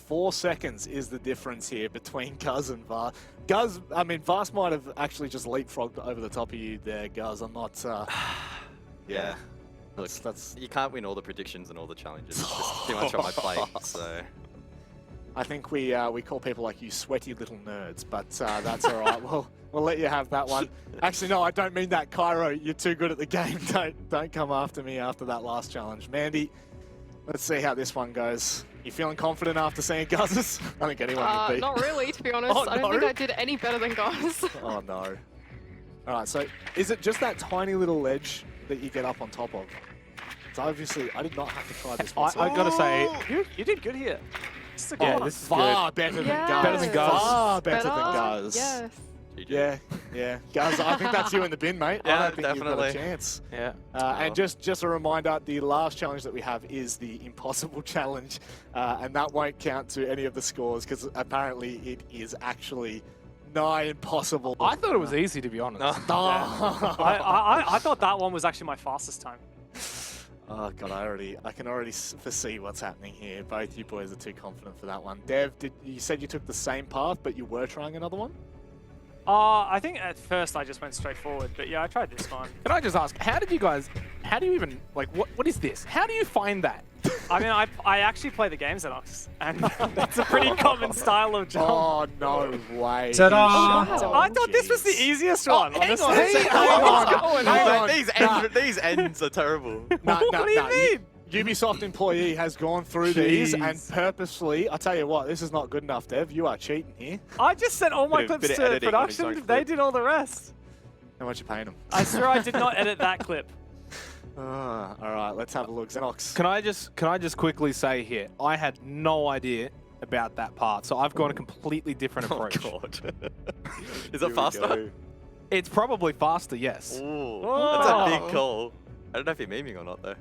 4 seconds is the difference here between Guz and Vast. Guz, I mean, Vast might have actually just leapfrogged over the top of you there, Guz. I'm not... Yeah. Look, That's... you can't win all the predictions and all the challenges. It's just too much on my plate, so... I think we call people like you sweaty little nerds, but that's all right. We'll let you have that one. Actually, no, I don't mean that, Cairo. You're too good at the game. Don't come after me after that last challenge. Mandy, let's see how this one goes. You feeling confident after seeing Guz's? I think anyone would be. Not really, to be honest. Oh, I don't think no? I did any better than Guz. Oh, no. All right, so is it just that tiny little ledge that you get up on top of? So obviously, I did not have to try this I whatsoever. gotta say, You did good here. This is Yeah, this is far better than Guz. Better than Guz. Far better than Guz. Yes. Yeah. Guz, I think that's you in the bin, mate. I Yeah, don't think you've got definitely. a chance. Yeah. And just a reminder, the last challenge that we have is the impossible challenge, and that won't count to any of the scores because apparently it is actually nigh impossible. I thought it was easy, to be honest. I thought that one was actually my fastest time. Oh god, I can already foresee what's happening here. Both you boys are too confident for that one. Dev, you said you took the same path, but you were trying another one? I think at first I just went straight forward, but yeah, I tried this one. Can I just ask, how do you even, like, what is this? How do you find that? I mean, I actually play the game Xenox, and that's a pretty common style of jump. Oh, no way. I thought this was the easiest one, honestly. Hang on. These ends are terrible. What do you mean? Ubisoft employee has gone through these and purposely, I tell you what, this is not good enough, Dev. You are cheating here. I just sent all my clips to production. They did all the rest. How much you paying them? I swear I did not edit that clip. All right, let's have a look. Xenox. Can I just quickly say here, I had no idea about that part, so I've gone a completely different approach. Oh god. Is it faster? It's probably faster, yes. Ooh, that's a big call. I don't know if you're memeing or not though.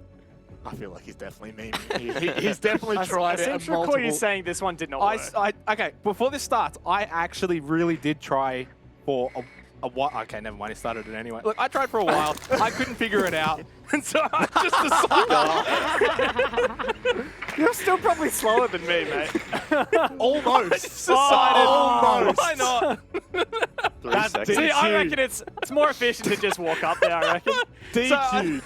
I feel like he's definitely memeing. He's definitely tried it. I seem to recall you saying this one did not work. Okay, before this starts, I actually really did try for a while. Okay, never mind. He started it anyway. Look, I tried for a while. I couldn't figure it out, and so I just decided. You're still probably slower than me, mate. Almost. Almost. Why not? 3 seconds. See, I reckon it's more efficient to just walk up there. I reckon. DQ.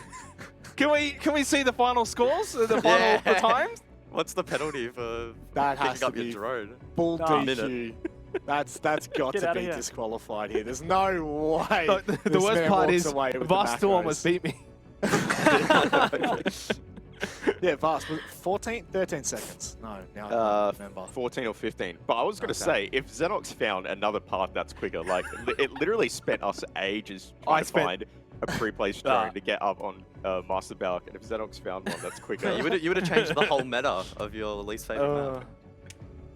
Can we see the final scores? The final times? What's the penalty for That has picking to up be your drone? Full DQ. Minute. That's got Get to outta be here. disqualified here. There's no way. The this worst man part walks is away with the Vast almost macros. beat me. Yeah, Vast, was it 13 seconds? No, now I don't remember. 14 or 15. But I was going to say, if Xenox found another path that's quicker, like, it literally spent us ages trying to find a pre-placed drone to get up on Master Balk, and if Xenox found one that's quicker... you would have changed the whole meta of your least favorite map.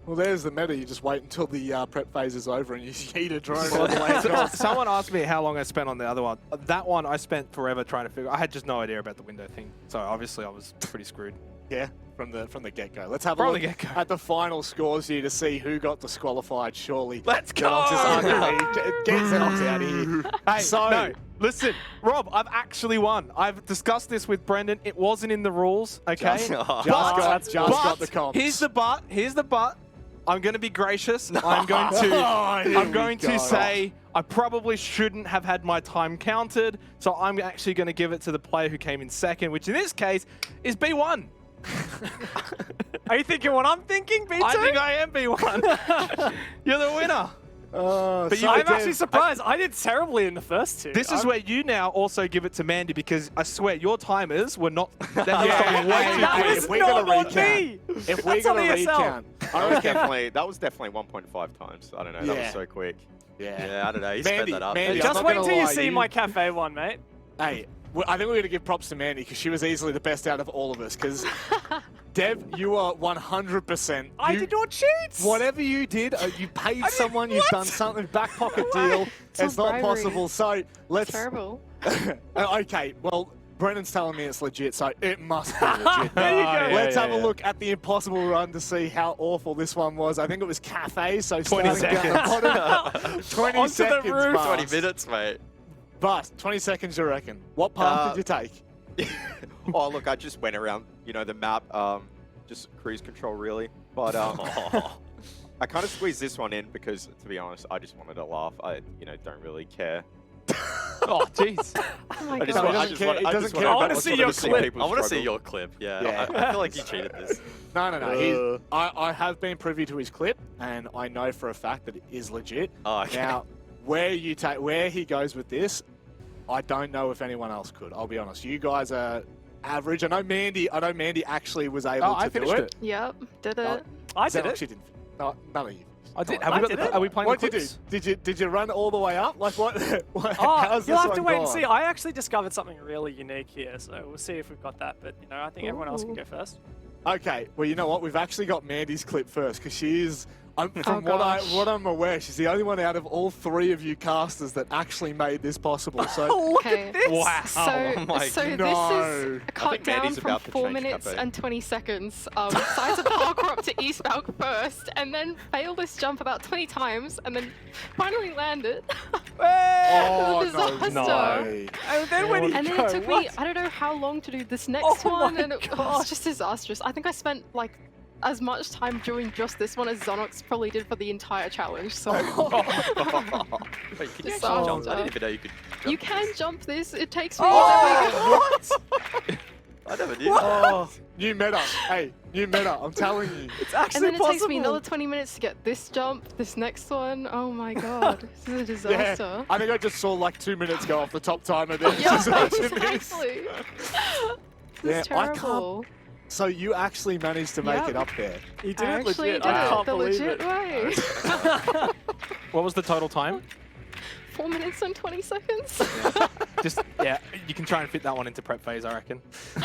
Well, there's the meta. You just wait until the prep phase is over and you heat a drone all the way across. Someone asked me how long I spent on the other one. That one I spent forever trying to figure. I had just no idea about the window thing, so obviously I was pretty screwed. Yeah, from the get-go. Let's have a look at the final scores here to see who got disqualified. Surely, let's go. Get Xenox out of here. Hey, so, no, listen, Rob, I've actually won. I've discussed this with Brendan. It wasn't in the rules, okay? Just got the comps. Here's the but. Here's the but. I'm going to be gracious. I'm going to say I probably shouldn't have had my time counted. So I'm actually going to give it to the player who came in second, which in this case is B1. Are you thinking what I'm thinking, B2? I think I am B1. You're the winner. But I'm actually surprised. I did terribly in the first two. This is where you now also give it to Mandy because I swear your timers were not. If we're going to recount, that was definitely 1.5 times. I don't know. That was so quick. Yeah, I don't know. You sped that up. Mandy, just wait till you see my cafe one, mate. Hey, I think we're going to give props to Mandy because she was easily the best out of all of us. Because Dev, you are 100%. I did not cheat. Whatever you did, you paid someone. You've done something back pocket deal. It's not possible. So let's. Terrible. Okay, well. Brendan's telling me it's legit, so it must be legit. There you go. Let's have a look at the impossible run to see how awful this one was. I think it was Cafe, so 20 seconds. 20 seconds, 20 minutes, mate. But 20 seconds, you reckon? What path did you take? Oh, look, I just went around, the map, just cruise control, really. But I kind of squeezed this one in because, to be honest, I just wanted to laugh. I, don't really care. Oh, jeez. I want to see your clip. I want to see your clip. Yeah. I feel like you cheated this. No. I have been privy to his clip, and I know for a fact that it is legit. Oh, okay. Now, where he goes with this, I don't know if anyone else could. I'll be honest. You guys are average. I know Mandy actually was able to do it. Yep, did it. I did it. She didn't. No, none of you. I did. Are we playing What the did you clips? do? Did you run all the way up? Like what? How's you'll this have to one wait and gone? see. I actually discovered something really unique here, so we'll see if we've got that. But I think everyone else can go first. Okay, well, you know what? We've actually got Mandy's clip first because she is, from gosh. what I'm aware, she's the only one out of all three of you casters that actually made this possible. So Okay. Wow. So, Oh my so no. this is a I think countdown Mandy's from about to 4 change minutes cafe. and 20 seconds. So I had to parkour up to East Balk first, and then fail this jump about 20 times, and then finally land it. Oh, Disaster. no. And then when he And then it took me, I don't know how long to do this next one, my and it was just disastrous. I think I spent like as much time doing just this one as Zonox probably did for the entire challenge. So Wait, can you actually jump? I didn't even know you could jump. you can jump this. It takes me. What? I never did. Oh, new meta. Hey, new meta. I'm telling you. It's And actually then it possible. takes me another 20 minutes to get this jump, this next one. Oh my god, this is a disaster. Yeah, I think I just saw like 2 minutes go off the top timer there. Yeah, Just watching this. exactly. This Yeah, is I can't- terrible. So you actually managed to make Yep. it up there. He did I it actually legit. did I it can't the believe legit it. way. What was the total time? 4 minutes and 20 seconds. Just, yeah, you can try and fit that one into prep phase, I reckon.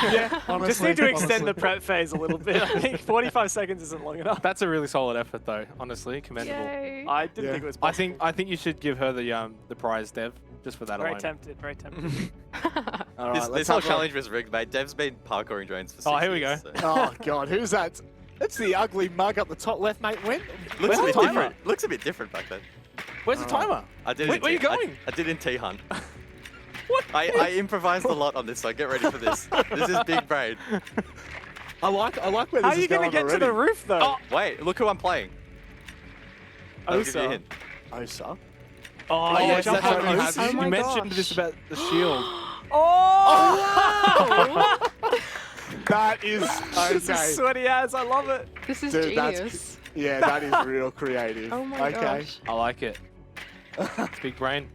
Yeah, honestly. Just need to extend honestly. the prep phase a little bit. I think 45 seconds isn't long enough. That's a really solid effort, though. Honestly, commendable. Yay. I didn't Yeah. think it was possible. I think you should give her the prize, Dev, just for that Very alone. tempted, very tempted. All right, This let's whole have a- challenge was rigged, mate. Dev's been parkouring drones for 6 Oh, here we years, go. so- Oh god, who's that? That's the ugly mug up the top left, mate. Looks a the bit timer? different. Looks a bit different back then. Where's the timer? I did. Where in are you T- I- going? I did in T-Hunt. What? I improvised a lot on this, so get ready for this. This is big brain. I like where this How are is you going to get already. to the roof, though? Oh, wait, look who I'm playing. I'll give you a hint. Osa. Oh, yeah, yes, jump that's on right. Osa. Oh You my mentioned gosh. this about the shield. Oh! That is This is okay. sweaty ass. I love it. This is Dude, that's- genius. Yeah, that is real creative. Oh my okay. gosh. I like it. It's big brain.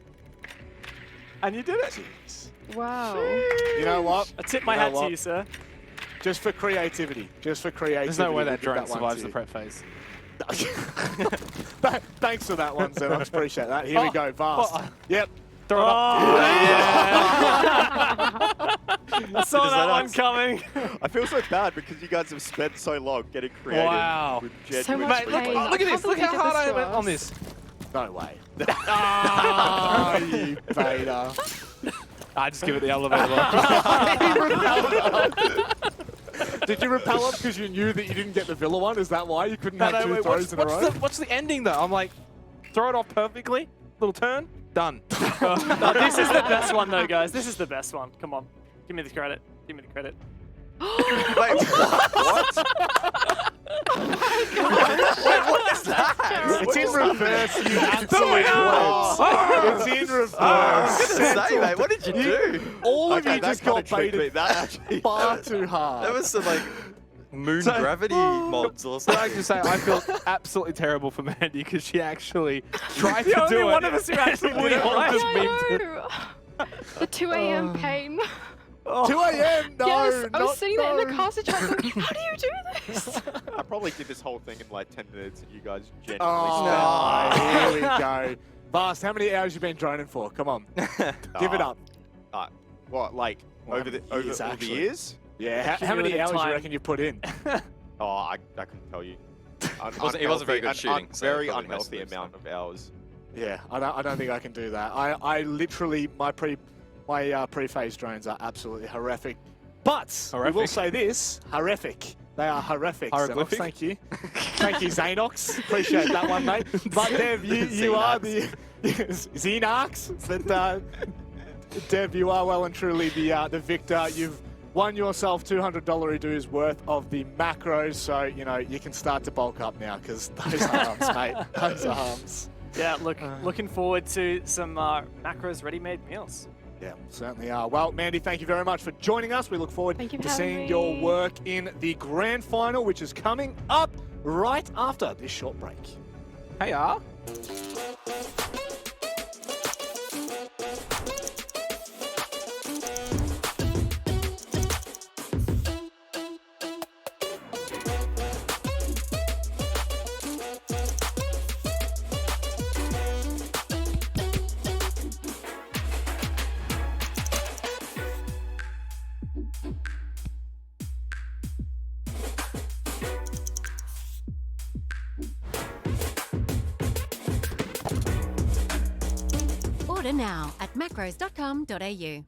And you did it. Jeez. Wow. You know what? I tip my You know hat to what? you, sir. Just for creativity. Just for creativity. There's no way we'll that give drone one survives to the you. prep phase. Thanks for that one, Zen. I appreciate that. Here we go, Vast. Oh. Yep. Throw it up. I saw that one coming. I feel so bad because you guys have spent so long getting creative. Wow. With So genuine much free pain. play. Oh, look at this. Look how hard I went on this. this. No way. Oh, you beta. I just give it the elevator. Did you repel up because you knew that you didn't get the Villa one? Is that why you couldn't have two throws in a row? What's the ending though? I'm like, throw it off perfectly, little turn, done. No, this is the best one, though, guys. This is the best one. Come on. Give me the credit. Give me the credit. Wait, what? Wait, what is that? It's in reverse, you absolute Oh. waves. It's in reverse. I was gonna say, mate, what did you do? All of Okay, you that just kinda got tricked me. baited That actually. far too hard. That was some like moon So- gravity mods or Can I something. just say, I feel absolutely terrible for Mandy because she actually tried The to only do it. one of us who actually did We it all right. just I memed it. know. The 2 a.m. pain. 2 a.m. No, yes, I was not sitting there in the no. caster chat going, how do you do this? I probably did this whole thing in like 10 minutes and you guys genuinely Oh, spent. here we go. Vast, how many hours you been droning for? Come on. Give it up. What, like Well, over how the many over years, all the actually? years? Yeah, how many Cumulative hours time. you reckon you put in? Oh, I couldn't tell you. He wasn't very good at shooting, so Very probably most of unhealthy those amount of hours. Yeah, I don't think I can do that. I literally, my pre-phase drones are absolutely horrific. But we will Horrific? say this, horrific. They are horrific. Xenox, Hieroglyphic? thank you. Thank you, Xenox. Appreciate that one, mate. But Dev, you are the Xenox. But Dev, you are well and truly the victor. You've won yourself $200 dues worth of the macros, so you know you can start to bulk up now because those arms, mate, those arms. Yeah, looking forward to some macros ready-made meals. Yeah, certainly are. Well, Mandy, thank you very much for joining us. We look forward Thank you to for having seeing your me. work in the grand final, which is coming up right after this short break. Hey, Order now at macros.com.au.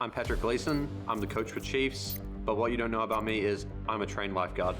I'm Patrick Gleason, I'm the coach for Chiefs, but what you don't know about me is I'm a trained lifeguard.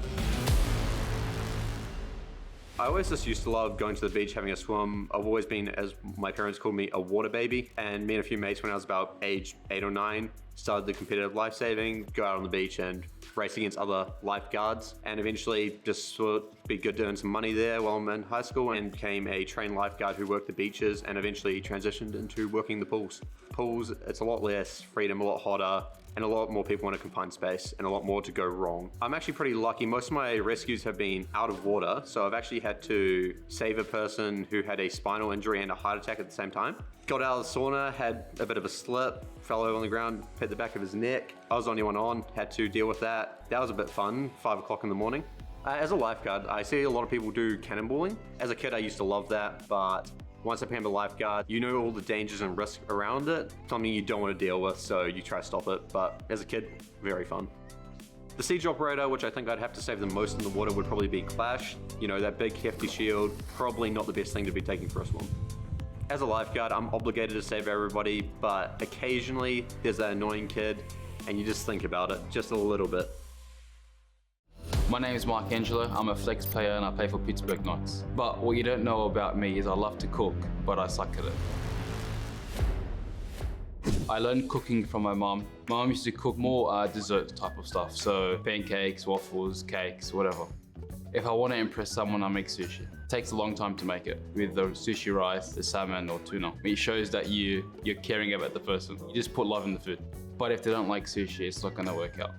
I always just used to love going to the beach, having a swim. I've always been, as my parents called me, a water baby. And me and a few mates when I was about age 8 or 9, started the competitive lifesaving, go out on the beach and race against other lifeguards. And eventually just sort of be good to earn some money there while I'm in high school and became a trained lifeguard who worked the beaches and eventually transitioned into working the pools. Pools, it's a lot less freedom, a lot hotter, and a lot more people in a confined space and a lot more to go wrong. I'm actually pretty lucky. Most of my rescues have been out of water, so I've actually had to save a person who had a spinal injury and a heart attack at the same time. Got out of the sauna, had a bit of a slip, fell over on the ground, hit the back of his neck. I was the only one on, had to deal with that. That was a bit fun, 5 o'clock in the morning. As a lifeguard, I see a lot of people do cannonballing. As a kid, I used to love that, but once I became a lifeguard, you know all the dangers and risks around it, something you don't want to deal with, so you try to stop it. But as a kid, very fun. The siege operator, which I think I'd have to save the most in the water, would probably be Clash. You know, that big hefty shield, probably not the best thing to be taking for a swim. As a lifeguard, I'm obligated to save everybody, but occasionally there's that annoying kid and you just think about it just a little bit. My name is Mark Angelo. I'm a flex player and I play for Pittsburgh Knights. But what you don't know about me is I love to cook, but I suck at it. I learned cooking from my mom. My mom used to cook more dessert type of stuff, so pancakes, waffles, cakes, whatever. If I want to impress someone, I make sushi. It takes a long time to make it, with the sushi rice, the salmon or tuna. It shows that you're caring about the person. You just put love in the food. But if they don't like sushi, it's not gonna work out.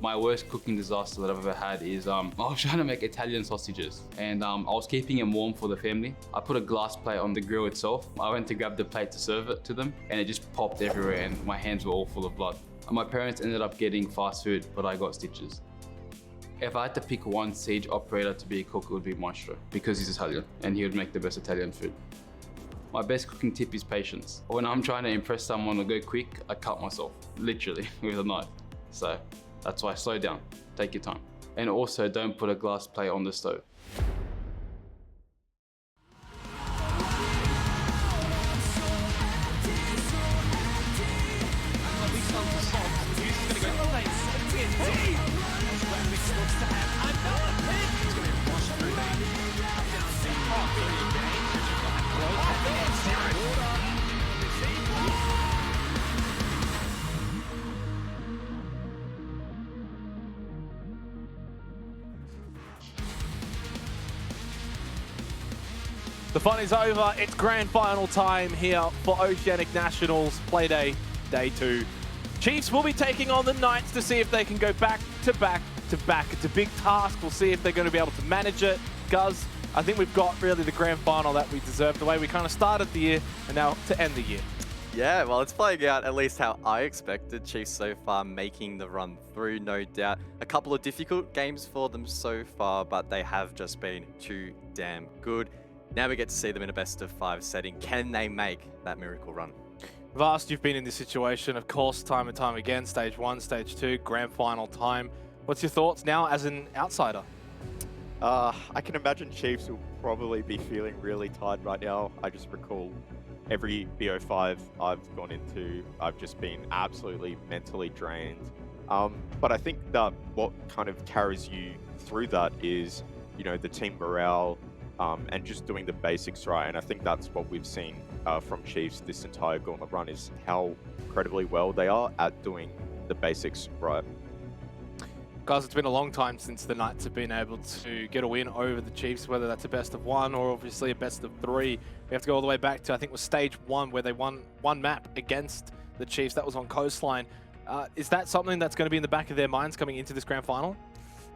My worst cooking disaster that I've ever had is I was trying to make Italian sausages and I was keeping them warm for the family. I put a glass plate on the grill itself. I went to grab the plate to serve it to them and it just popped everywhere and my hands were all full of blood. And my parents ended up getting fast food, but I got stitches. If I had to pick one siege operator to be a cook, it would be Maestro because he's Italian and he would make the best Italian food. My best cooking tip is patience. When I'm trying to impress someone or go quick, I cut myself, literally, with a knife. So that's why slow down, take your time. And also don't put a glass plate on the stove. The fun is over. It's grand final time here for Oceanic Nationals Playday Day 2. Chiefs will be taking on the Knights to see if they can go back to back to back. It's a big task. We'll see if they're going to be able to manage it. Guz, I think we've got really the grand final that we deserve, the way we kind of started the year and now to end the year. Yeah, well, it's playing out at least how I expected. Chiefs so far making the run through, no doubt. A couple of difficult games for them so far, but they have just been too damn good. Now we get to see them in a best-of-5 setting. Can they make that miracle run? Vast, you've been in this situation, of course, time and time again. Stage 1, Stage 2, grand final time. What's your thoughts now as an outsider? I can imagine Chiefs will probably be feeling really tired right now. I just recall every BO5 I've gone into, I've just been absolutely mentally drained. But I think that what kind of carries you through that is, you know, the team morale and just doing the basics right. And I think that's what we've seen from Chiefs this entire gauntlet run, is how incredibly well they are at doing the basics right. Guys, it's been a long time since the Knights have been able to get a win over the Chiefs, whether that's a best of 1 or obviously a best of 3. We have to go all the way back to, I think it was Stage 1, where they won one map against the Chiefs. That was on Coastline. Is that something that's going to be in the back of their minds coming into this grand final?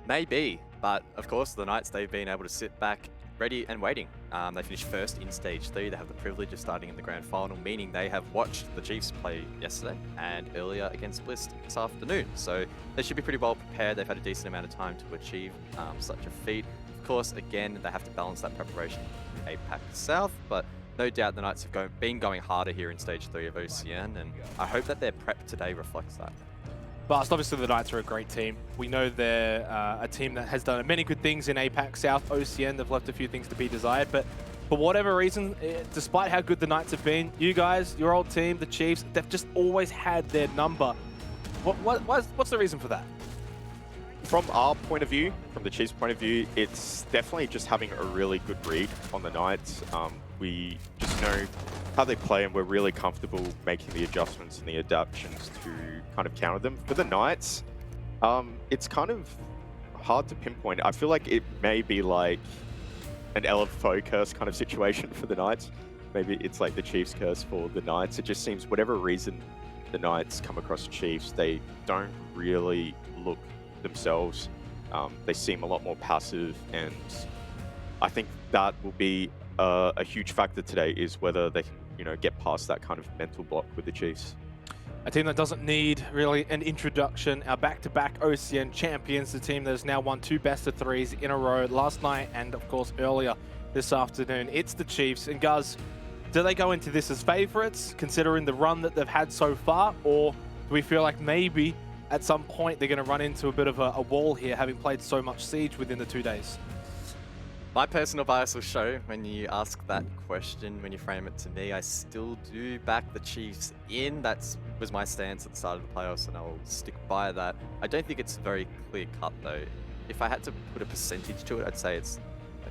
Maybe, but of course the Knights, they've been able to sit back ready and waiting. They finished first in Stage 3. They have the privilege of starting in the grand final, meaning they have watched the Chiefs play yesterday and earlier against Bliss this afternoon. So they should be pretty well prepared. They've had a decent amount of time to achieve such a feat. Of course, again, they have to balance that preparation with PAX South, but no doubt the Knights have been going harder here in Stage 3 of OCN, and I hope that their prep today reflects that. But obviously the Knights are a great team. We know they're a team that has done many good things in PAX South. OCN, they've left a few things to be desired, but for whatever reason, despite how good the Knights have been, you guys, your old team, the Chiefs, they've just always had their number. What's the reason for that? From our point of view, from the Chiefs' point of view, it's definitely just having a really good read on the Knights. We just know how they play, and we're really comfortable making the adjustments and the adaptations to kind of counter them. For the Knights, it's kind of hard to pinpoint. I feel like it may be like an LFO curse kind of situation for the Knights. Maybe it's like the Chiefs curse for the Knights. It just seems, whatever reason the Knights come across Chiefs, they don't really look themselves. They seem a lot more passive, and I think that will be a huge factor today, is whether they can, you know, get past that kind of mental block with the Chiefs. A team that doesn't need really an introduction. Our back-to-back OCN champions, the team that has now won 2 best-of-3s in a row last night and, of course, earlier this afternoon. It's the Chiefs. And, Guz, do they go into this as favourites, considering the run that they've had so far? Or do we feel like maybe at some point they're going to run into a bit of a wall here, having played so much Siege within the 2 days? My personal bias will show when you ask that question, when you frame it to me. I still do back the Chiefs in. That was my stance at the start of the playoffs, and I'll stick by that. I don't think it's very clear-cut, though. If I had to put a percentage to it, I'd say it's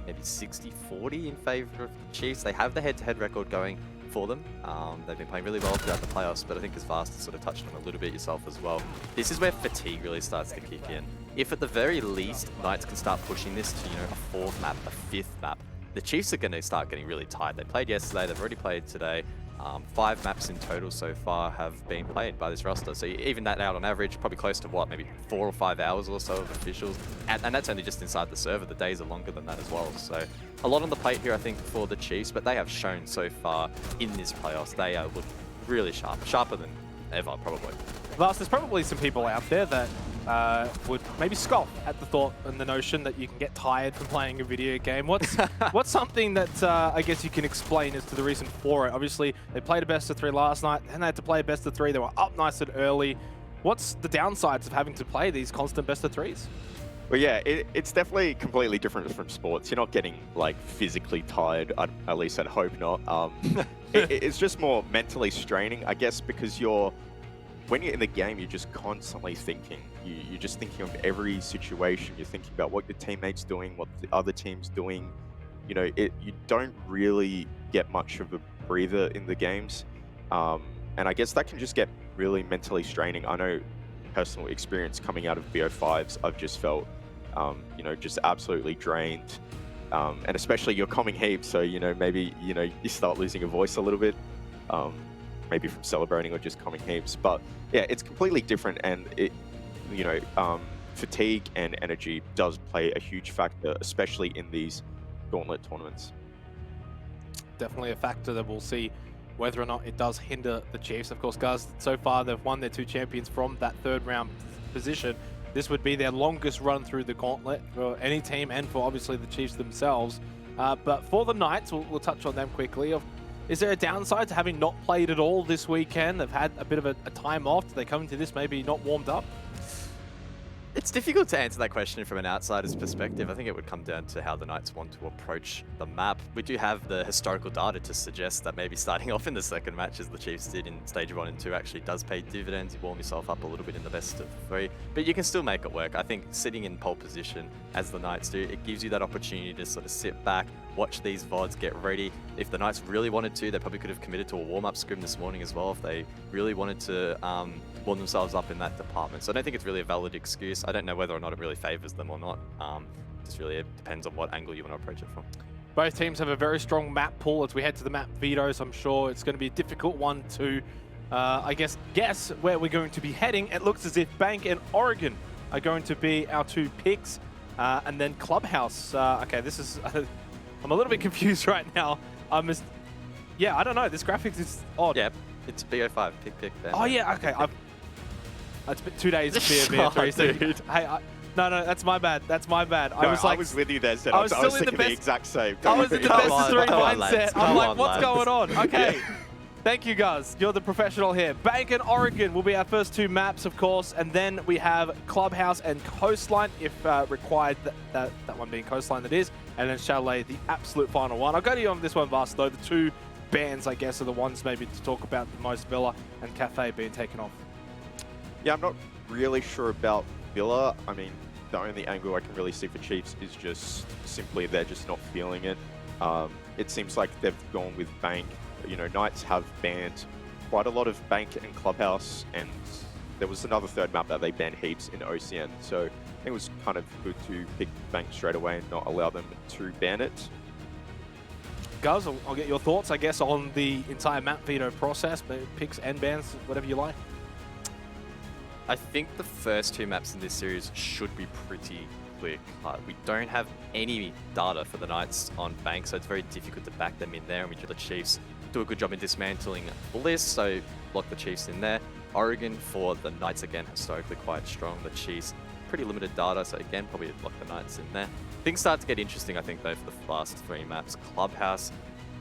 maybe 60-40 in favour of the Chiefs. They have the head-to-head record going for them. They've been playing really well throughout the playoffs, but I think as Vast sort of touched on a little bit yourself as well, this is where fatigue really starts to kick in. If at the very least Knights can start pushing this to, you know, a 4th map, a 5th map, the Chiefs are going to start getting really tired. They played yesterday, they've already played today. 5 maps in total so far have been played by this roster. So even that out on average, probably close to what, maybe 4 or 5 hours or so of officials. And that's only just inside the server. The days are longer than that as well. So a lot on the plate here, I think, for the Chiefs, but they have shown so far in this playoffs, they are looking really sharp, sharper than ever, probably. Last, there's probably some people out there that would maybe scoff at the thought and the notion that you can get tired from playing a video game. What's something that I guess you can explain as to the reason for it? Obviously, they played a best-of-3 last night, and they had to play a best-of-3. They were up nice and early. What's the downsides of having to play these constant best-of-3s? Well, yeah, it's definitely completely different from sports. You're not getting, like, physically tired, at least I'd hope not. It's just more mentally straining, I guess, because when you're in the game, you're just constantly thinking. You're just thinking of every situation. You're thinking about what your teammate's doing, what the other team's doing. You know, you don't really get much of a breather in the games. And I guess that can just get really mentally straining. I know personal experience coming out of BO5s, I've just felt, you know, just absolutely drained. and especially you're coming heaps, so maybe you start losing your voice a little bit, maybe from celebrating or just coming heaps. But yeah, it's completely different, and it fatigue and energy does play a huge factor, especially in these gauntlet tournaments. Definitely a factor that we'll see whether or not it does hinder the Chiefs. Of course, guys, so far they've won their 2 champions from that 3rd round position. This would be their longest run through the gauntlet for any team and for obviously the Chiefs themselves. But for the Knights, we'll touch on them quickly. Is there a downside to having not played at all this weekend? They've had a bit of a time off. Do they come into this maybe not warmed up? It's difficult to answer that question from an outsider's perspective. I think it would come down to how the Knights want to approach the map. We do have the historical data to suggest that maybe starting off in the second match, as the Chiefs did in stage 1 and 2, actually does pay dividends. You warm yourself up a little bit in the best of 3, but you can still make it work. I think sitting in pole position, as the Knights do, it gives you that opportunity to sort of sit back, watch these VODs, get ready. If the Knights really wanted to, they probably could have committed to a warm-up scrim this morning as well if they really wanted to warm themselves up in that department. So I don't think it's really a valid excuse. I don't know whether or not it really favors them or not. Just really it depends on what angle you want to approach it from. Both teams have a very strong map pool. As we head to the map vetoes, I'm sure it's going to be a difficult one to, guess where we're going to be heading. It looks as if Bank and Oregon are going to be our 2 picks, and then Clubhouse. Okay, this is... I'm a little bit confused right now. Yeah, I don't know. This graphics is odd. Yeah, it's BO5. Pick. Oh, yeah, okay. It's been 2 days of BO3. Dude. Hey, no, that's my bad. That's my bad. No, I was with you there, Zed. I was still in thinking the exact same. I was in the best of 3 mindset. I'm like, what's going on? Okay. Yeah. Thank you, guys. You're the professional here. Bank and Oregon will be our first 2 maps, of course, and then we have Clubhouse and Coastline, if required, that one being Coastline that is, and then Chalet, the absolute final one. I'll go to you on this one, Vast, though. The 2 bans, I guess, are the ones maybe to talk about the most, Villa and Cafe being taken off. Yeah, I'm not really sure about Villa. I mean, the only angle I can really see for Chiefs is just simply they're just not feeling it. It seems like they've gone with Bank. Knights have banned quite a lot of Bank and Clubhouse, and there was another 3rd map that they banned heaps in OCN. So I think it was kind of good to pick Bank straight away and not allow them to ban it. Guys, I'll get your thoughts, I guess, on the entire map veto process, but picks and bans, whatever you like. I think the first 2 maps in this series should be pretty quick. We don't have any data for the Knights on Bank, so it's very difficult to back them in there, and we do the Chiefs do a good job in dismantling Bliss, so lock the Chiefs in there. Oregon for the Knights, again, historically quite strong. The Chiefs, pretty limited data, so again, probably lock the Knights in there. Things start to get interesting, I think, though, for the last 3 maps. Clubhouse,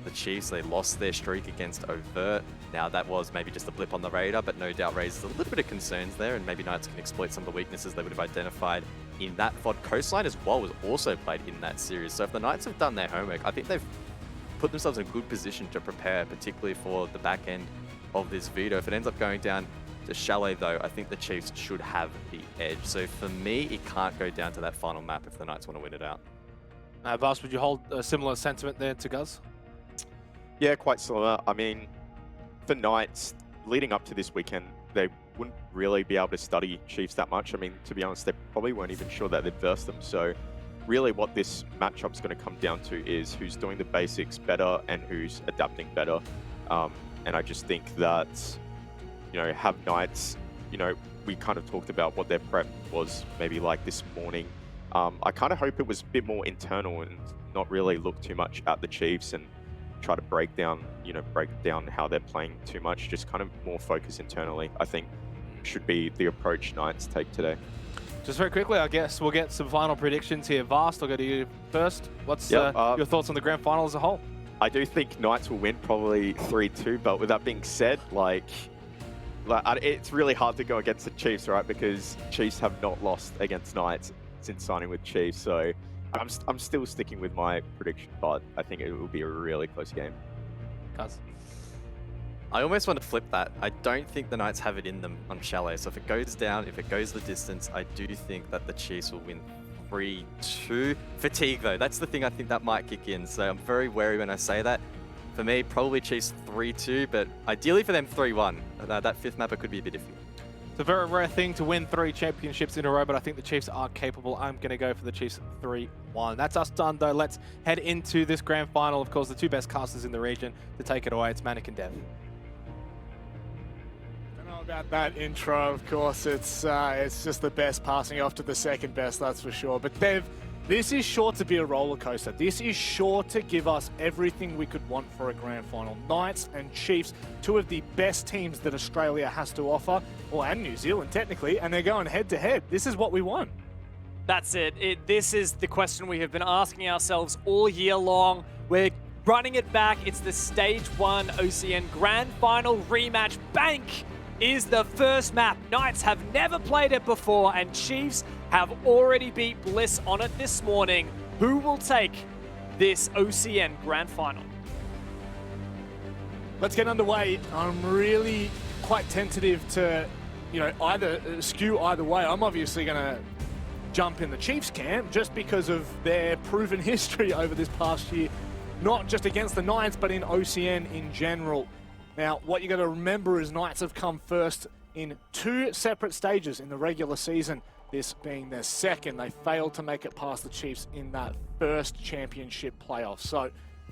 the Chiefs, they lost their streak against Overt. Now, that was maybe just a blip on the radar, but no doubt raises a little bit of concerns there, and maybe Knights can exploit some of the weaknesses they would have identified in that VOD. Coastline as well was also played in that series, so if the Knights have done their homework, I think they've put themselves in a good position to prepare, particularly for the back end of this veto. If it ends up going down to Chalet, though, I think the Chiefs should have the edge. So for me, it can't go down to that final map if the Knights want to win it out. Vas, would you hold a similar sentiment there to Guz? Yeah, quite similar. I mean, for Knights, leading up to this weekend, they wouldn't really be able to study Chiefs that much. I mean, to be honest, they probably weren't even sure that they'd verse them. So really what this matchup's going to come down to is who's doing the basics better and who's adapting better. And I just think that, have Knights, we kind of talked about what their prep was maybe like this morning. I kind of hope it was a bit more internal and not really look too much at the Chiefs and try to break down how they're playing too much. Just kind of more focus internally, I think, should be the approach Knights take today. Just very quickly, I guess we'll get some final predictions here. Vast, I'll go to you first. What's your thoughts on the grand final as a whole? I do think Knights will win, probably 3-2, but with that being said, it's really hard to go against the Chiefs, right? Because Chiefs have not lost against Knights since signing with Chiefs, so I'm still sticking with my prediction, but I think it will be a really close game. Cuz? I almost want to flip that. I don't think the Knights have it in them on Chalet. So if it goes down, if it goes the distance, I do think that the Chiefs will win 3-2. Fatigue, though, that's the thing I think that might kick in. So I'm very wary when I say that. For me, probably Chiefs 3-2, but ideally for them 3-1. That 5th map, it could be a bit iffy. It's a very rare thing to win 3 championships in a row, but I think the Chiefs are capable. I'm going to go for the Chiefs 3-1. That's us done, though. Let's head into this grand final. Of course, the 2 best casters in the region. To take it away, it's Manic and Dev. I don't know about that intro, of course. It's just the best passing off to the second best, that's for sure. But Dev, this is sure to be a roller coaster. This is sure to give us everything we could want for a grand final. Knights and Chiefs, 2 of the best teams that Australia has to offer, well, and New Zealand technically, and they're going head to head. This is what we want. That's it. This is the question we have been asking ourselves all year long. We're running it back. It's the Stage 1 OCN Grand Final rematch. Bank is the first map. Knights have never played it before, and Chiefs have already beat Bliss on it this morning. Who will take this OCN Grand Final? Let's get underway. I'm really quite tentative to, either skew either way. I'm obviously going to jump in the Chiefs camp just because of their proven history over this past year, not just against the Knights, but in OCN in general. Now, what you got to remember is Knights have come first in 2 separate stages in the regular season, this being their second. They failed to make it past the Chiefs in that first championship playoff. So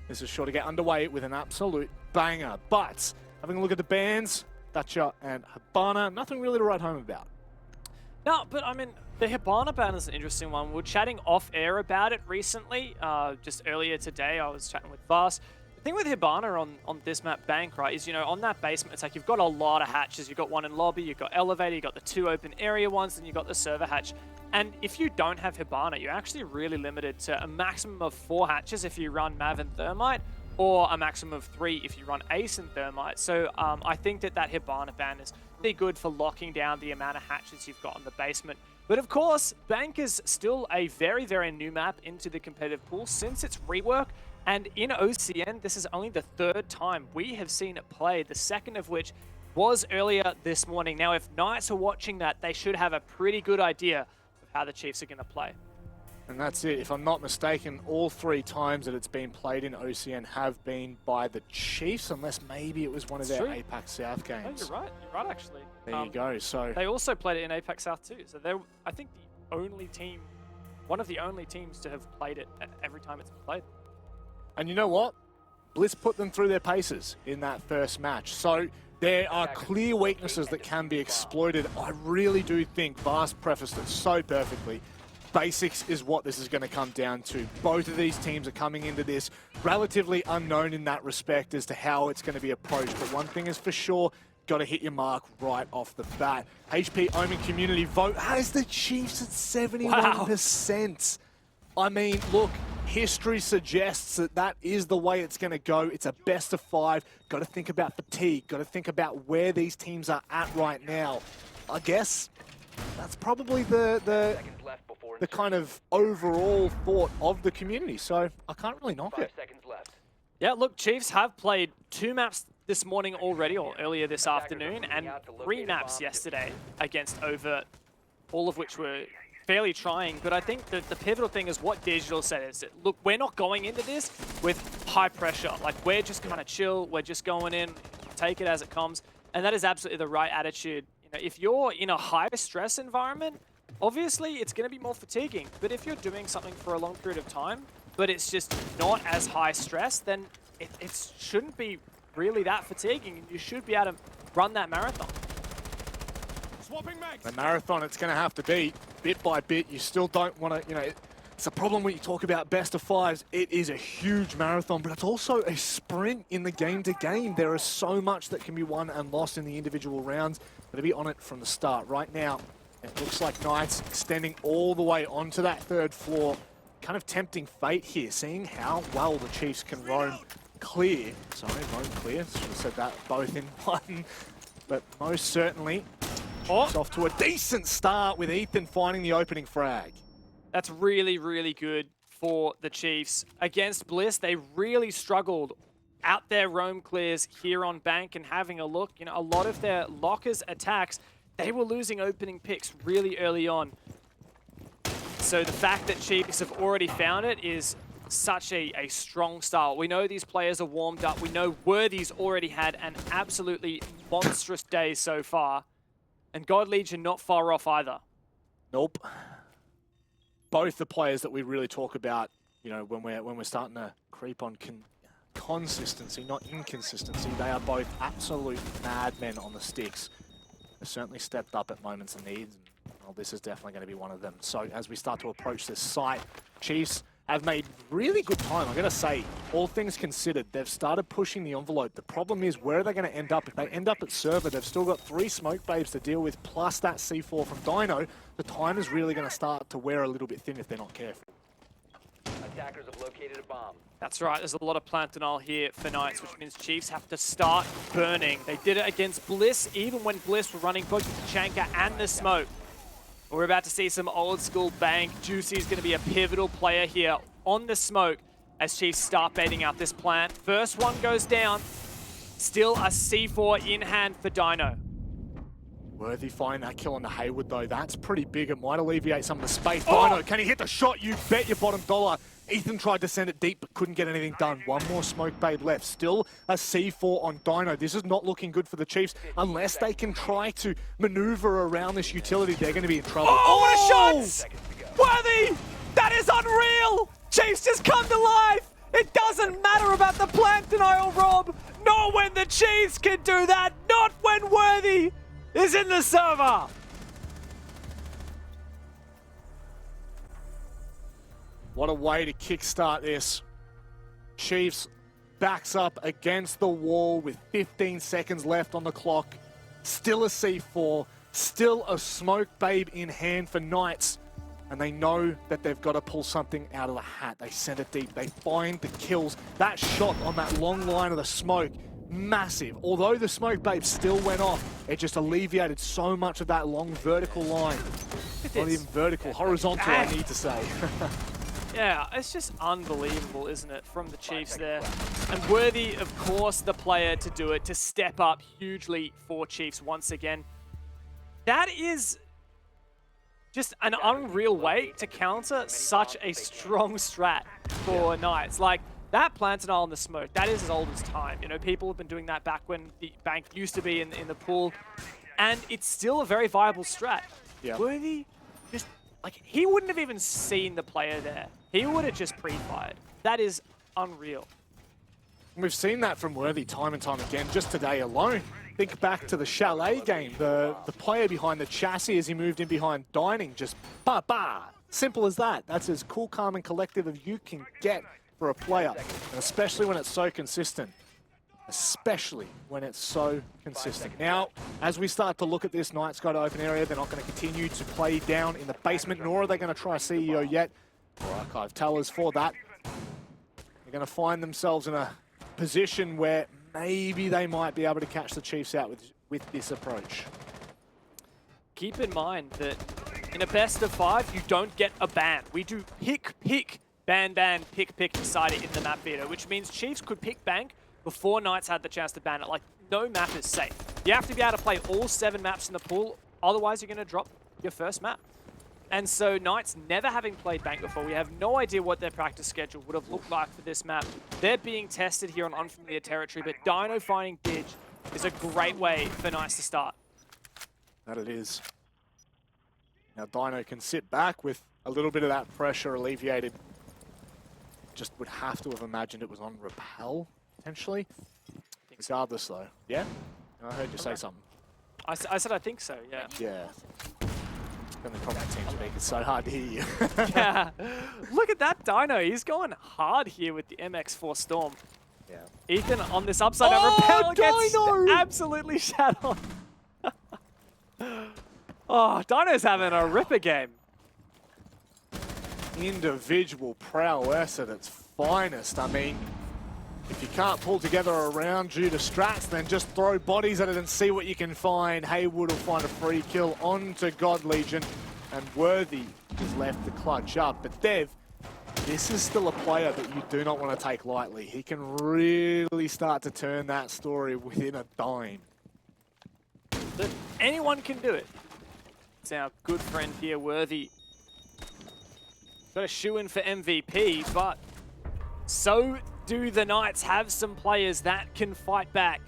this is sure to get underway with an absolute banger. But having a look at the bans, Thatcher and Habana, nothing really to write home about. No, but I mean, the Hibana ban is an interesting one. We were chatting off air about it recently. Just earlier today, I was chatting with Vast. The thing with Hibana on this map Bank, right, is, on that basement attack, you've got a lot of hatches. You've got one in lobby, you've got elevator, you've got the 2 open area ones, and you've got the server hatch. And if you don't have Hibana, you're actually really limited to a maximum of 4 hatches if you run Mav and Thermite, or a maximum of 3 if you run Ace and Thermite. So I think that Hibana ban is pretty good for locking down the amount of hatches you've got in the basement. But of course, Bank is still a very, very new map into the competitive pool since its rework. And in OCN, this is only the 3rd time we have seen it played, the second of which was earlier this morning. Now, if Knights are watching that, they should have a pretty good idea of how the Chiefs are going to play. And that's it. If I'm not mistaken, all 3 times that it's been played in OCN have been by the Chiefs, unless maybe it was one of their APAC South games. No, you're right, actually. There you go. So they also played it in APAC South too. So they're, I think, the only team, one of the only teams to have played it every time it's been played. And you know what? Bliss put them through their paces in that first match. So there are clear weaknesses that can be exploited. I really do think Vast prefaced it so perfectly. Basics is what this is going to come down to. Both of these teams are coming into this relatively unknown in that respect as to how it's going to be approached. But one thing is for sure, got to hit your mark right off the bat. HP Omen community vote has the Chiefs at 71%. Wow. I mean, look, history suggests that that is the way it's going to go. It's a best of 5. Got to think about fatigue. Got to think about where these teams are at right now. I guess that's probably the kind of overall thought of the community. So I can't really knock it. Yeah, look, Chiefs have played 2 maps this morning already, or earlier this afternoon, and 3 maps yesterday against Overt, all of which were fairly trying. But I think that the pivotal thing is what Digital said is that, look, we're not going into this with high pressure. Like, we're just kind of chill. We're just going in, take it as it comes. And that is absolutely the right attitude. You know, if you're in a high stress environment, obviously it's going to be more fatiguing. But if you're doing something for a long period of time, but it's just not as high stress, then it shouldn't be really that fatiguing. And you should be able to run that marathon. The marathon, it's going to have to be bit by bit. You still don't want to, you know, it's a problem when you talk about best of 5s. It is a huge marathon, but it's also a sprint in the game to game. There is so much that can be won and lost in the individual rounds. Got to be on it from the start. Right now, it looks like Knights extending all the way onto that 3rd floor. Kind of tempting fate here, seeing how well the Chiefs can roam clear. Sorry, roam clear. Should have said that both in one. But most certainly, Chiefs off to a decent start with Ethan finding the opening frag. That's really, really good for the Chiefs. Against Bliss, they really struggled out their roam clears here on Bank, and having a look, you know, a lot of their lockers attacks, they were losing opening picks really early on. So the fact that Chiefs have already found it is such a strong start. We know these players are warmed up. We know Worthy's already had an absolutely monstrous day so far. And God Legion not far off either. Nope. Both the players that we really talk about, you know, when we're starting to creep on consistency, not inconsistency, they are both absolute madmen on the sticks. They've certainly stepped up at moments of need. Well, this is definitely going to be one of them. So as we start to approach this site, Chiefs have made really good time. I'm going to say, all things considered, they've started pushing the envelope. The problem is, where are they going to end up? If they end up at server, they've still got 3 smoke babes to deal with, plus that C4 from Dino. The time is really going to start to wear a little bit thin if they're not careful. Attackers have located a bomb. That's right, there's a lot of plant denial here for Knights, which means Chiefs have to start burning. They did it against Bliss, even when Bliss were running both the Chanka and the smoke. We're about to see some old school bank. Juicy is going to be a pivotal player here on the smoke as Chiefs start baiting out this plant. First one goes down. Still a C4 in hand for Dino. Worthy find that kill on the Hayward though. That's pretty big. It might alleviate some of the space. Dino, can he hit the shot? You bet your bottom dollar. Ethan tried to send it deep but couldn't get anything done. One more smoke babe left. Still a C4 on Dino. This is not looking good for the Chiefs. Unless they can try to maneuver around this utility, they're going to be in trouble. Oh, what a shot! Worthy! That is unreal! Chiefs just come to life! It doesn't matter about the plant denial, Rob! Not when the Chiefs can do that! Not when Worthy is in the server! What a way to kickstart this. Chiefs backs up against the wall with 15 seconds left on the clock. Still a C4, still a smoke babe in hand for Knights. And they know that they've got to pull something out of the hat. They send it deep, they find the kills. That shot on that long line of the smoke, massive. Although the smoke babe still went off, it just alleviated so much of that long vertical line. Not even vertical, horizontal, I need to say. Yeah, it's just unbelievable, isn't it, from the Chiefs there. And Worthy, of course, the player to do it, to step up hugely for Chiefs once again. That is just an unreal way to counter such a strong strat for Knights. Like, that plant denial in the smoke, that is as old as time. You know, people have been doing that back when the bank used to be in the pool. And it's still a very viable strat. Yeah. Worthy, just, like, he wouldn't have even seen the player there. He would have just pre-fired. That is unreal. We've seen that from Worthy time and time again, just today alone. Think back to the Chalet game, the player behind the chassis as he moved in behind Dining, just ba-ba. Simple as that. That's as cool, calm, and collective as you can get for a player, and especially when it's so consistent. Especially when it's so consistent. Now, as we start to look at this, Knights go to open area. They're not going to continue to play down in the basement, nor are they going to try CEO yet, or archive tellers for that. They're going to find themselves in a position where maybe they might be able to catch the Chiefs out with this approach. Keep in mind that in a best of 5, you don't get a ban. We do pick, ban, pick, decide it in the map beta, which means Chiefs could pick bank before Knights had the chance to ban it. Like, no map is safe. You have to be able to play all 7 maps in the pool, otherwise you're going to drop your first map. And so Knights, never having played bank before, we have no idea what their practice schedule would have looked like for this map. They're being tested here on unfamiliar territory, but Dino finding Didge is a great way for Knights to start. That it is. Now Dino can sit back with a little bit of that pressure alleviated. Just would have to have imagined it was on Repel, potentially. Regardless though. Yeah? I heard you say something. I said I think so, yeah. Yeah. Then the comment teams make it so hard to hear you. Yeah. Look at that Dino. He's going hard here with the MX4 Storm. Yeah. Ethan on this upside down Repel gets absolutely shat on. Oh, Dino's having a ripper game. Individual prowess at its finest. I mean, if you can't pull together around you to strats, then just throw bodies at it and see what you can find. Haywood will find a free kill onto God Legion, and Worthy is left to clutch up. But Dev, this is still a player that you do not want to take lightly. He can really start to turn that story within a dime. But anyone can do it. It's our good friend here, Worthy. Got a shoe-in for MVP, but so do the Knights have some players that can fight back.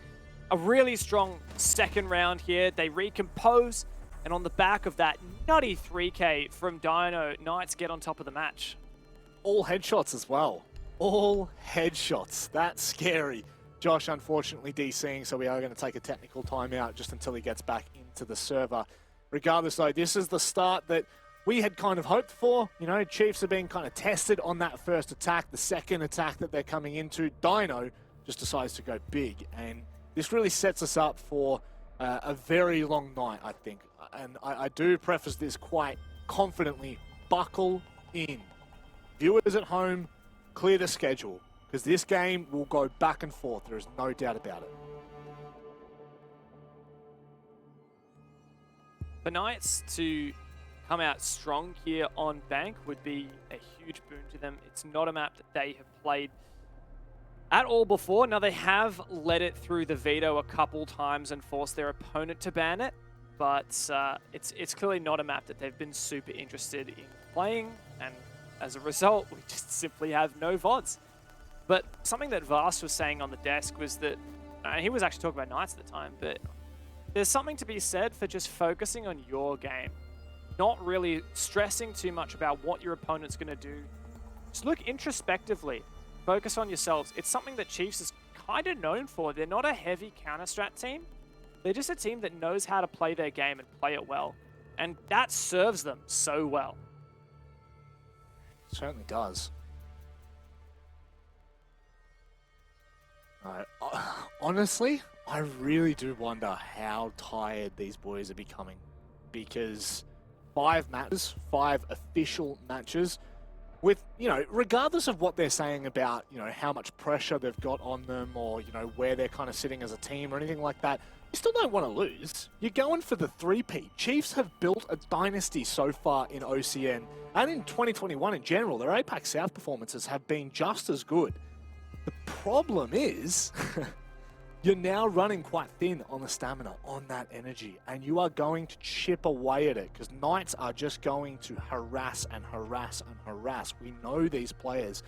A really strong second round here. They recompose, And on the back of that nutty 3K from Dino, Knights get on top of the match. All headshots as well. All headshots. That's scary. Josh, unfortunately, DCing, so we are going to take a technical timeout just until he gets back into the server. Regardless, though, this is the start that we had kind of hoped for. You know, Chiefs are being kind of tested on that first attack. The second attack that they're coming into, Dino just decides to go big. And this really sets us up for a very long night, I think. And I do preface this quite confidently. Buckle in. Viewers at home, clear the schedule, because this game will go back and forth. There is no doubt about it. For Knights to come out strong here on Bank would be a huge boon to them. It's not a map that they have played at all before. Now, they have led it through the veto a couple times and forced their opponent to ban it, but it's clearly not a map that they've been super interested in playing, and as a result, we just simply have no VODs. But something that Vast was saying on the desk was that, and he was actually talking about Knights at the time, but there's something to be said for just focusing on your game, not really stressing too much about what your opponent's going to do. Just look introspectively, focus on yourselves. It's something that Chiefs is kind of known for. They're not a heavy counter-strat team. They're just a team that knows how to play their game and play it well. And that serves them so well. Certainly does. Honestly, I really do wonder how tired these boys are becoming, because 5 matches, 5 official matches, with, you know, regardless of what they're saying about, you know, how much pressure they've got on them, or, you know, where they're kind of sitting as a team or anything like that, you still don't want to lose. You're going for the 3P. Chiefs have built a dynasty so far in OCN, and in 2021 in general. Their APAC South performances have been just as good. The problem is, you're now running quite thin on the stamina, on that energy, and you are going to chip away at it, because Knights are just going to harass and harass and harass. We know these players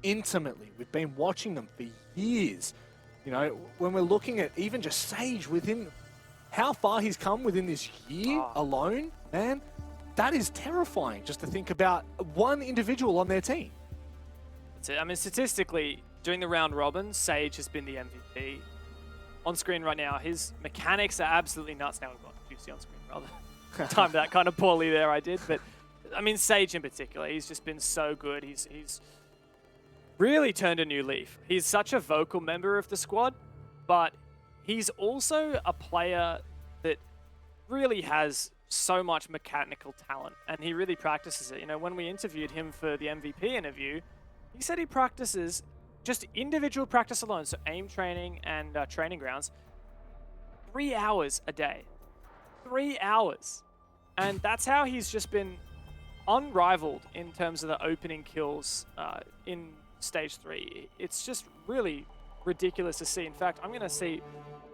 intimately. We've been watching them for years. You know, when we're looking at even just Sage, within how far he's come within this year alone, man, that is terrifying just to think about one individual on their team. That's it. I mean, statistically, during the round robin, Sage has been the MVP. On screen right now, his mechanics are absolutely nuts. Now we've got Juicy on screen, rather. Timed that kind of poorly there, I did. But, I mean, Sage in particular, he's just been so good. He's really turned a new leaf. He's such a vocal member of the squad, but he's also a player that really has so much mechanical talent, and he really practices it. You know, when we interviewed him for the MVP interview, he said he practices just individual practice alone, so aim training and training grounds, 3 hours a day. 3 hours. And that's how he's just been unrivaled in terms of the opening kills in Stage 3. It's just really ridiculous to see. In fact, I'm going to see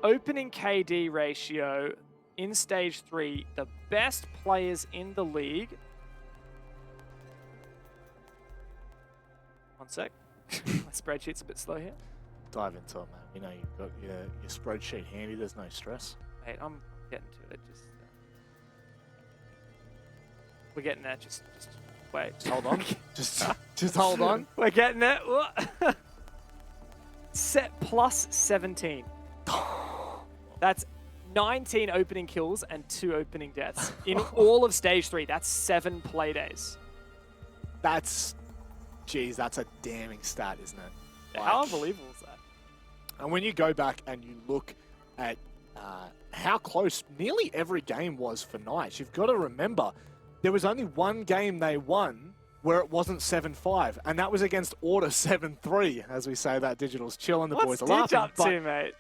opening KD ratio in Stage 3, the best players in the league. One sec. My spreadsheet's a bit slow here. Dive into it, man. You know, you've got your spreadsheet handy. There's no stress. Mate, I'm getting to it. We're getting there. Just wait. Just hold on. just hold on. We're getting there. Set plus 17. That's 19 opening kills and 2 opening deaths in all of Stage 3. That's 7 play days. Geez, that's a damning stat, isn't it? How unbelievable is that? And when you go back and you look at how close nearly every game was for Knights, you've got to remember there was only one game they won where it wasn't 7-5, and that was against Order 7-3. As we say, that Digital's chilling, the boys are laughing. What's Dig up to, mate?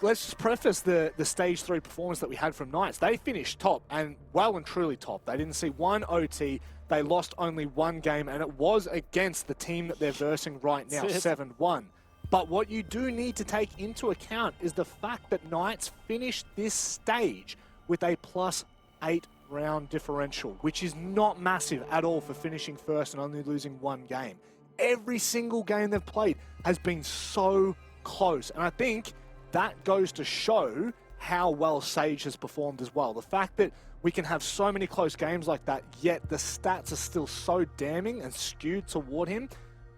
let's just preface the Stage 3 performance that we had from Knights. They finished top, and well and truly top. They didn't see one OT. They lost only one game, and it was against the team that they're versing right now, 7-1. But what you do need to take into account is the fact that Knights finished this stage with a +8 round differential, which is not massive at all for finishing first and only losing one game. Every single game they've played has been so close, and I think that goes to show how well Sage has performed as well. The fact that we can have so many close games like that, yet the stats are still so damning and skewed toward him,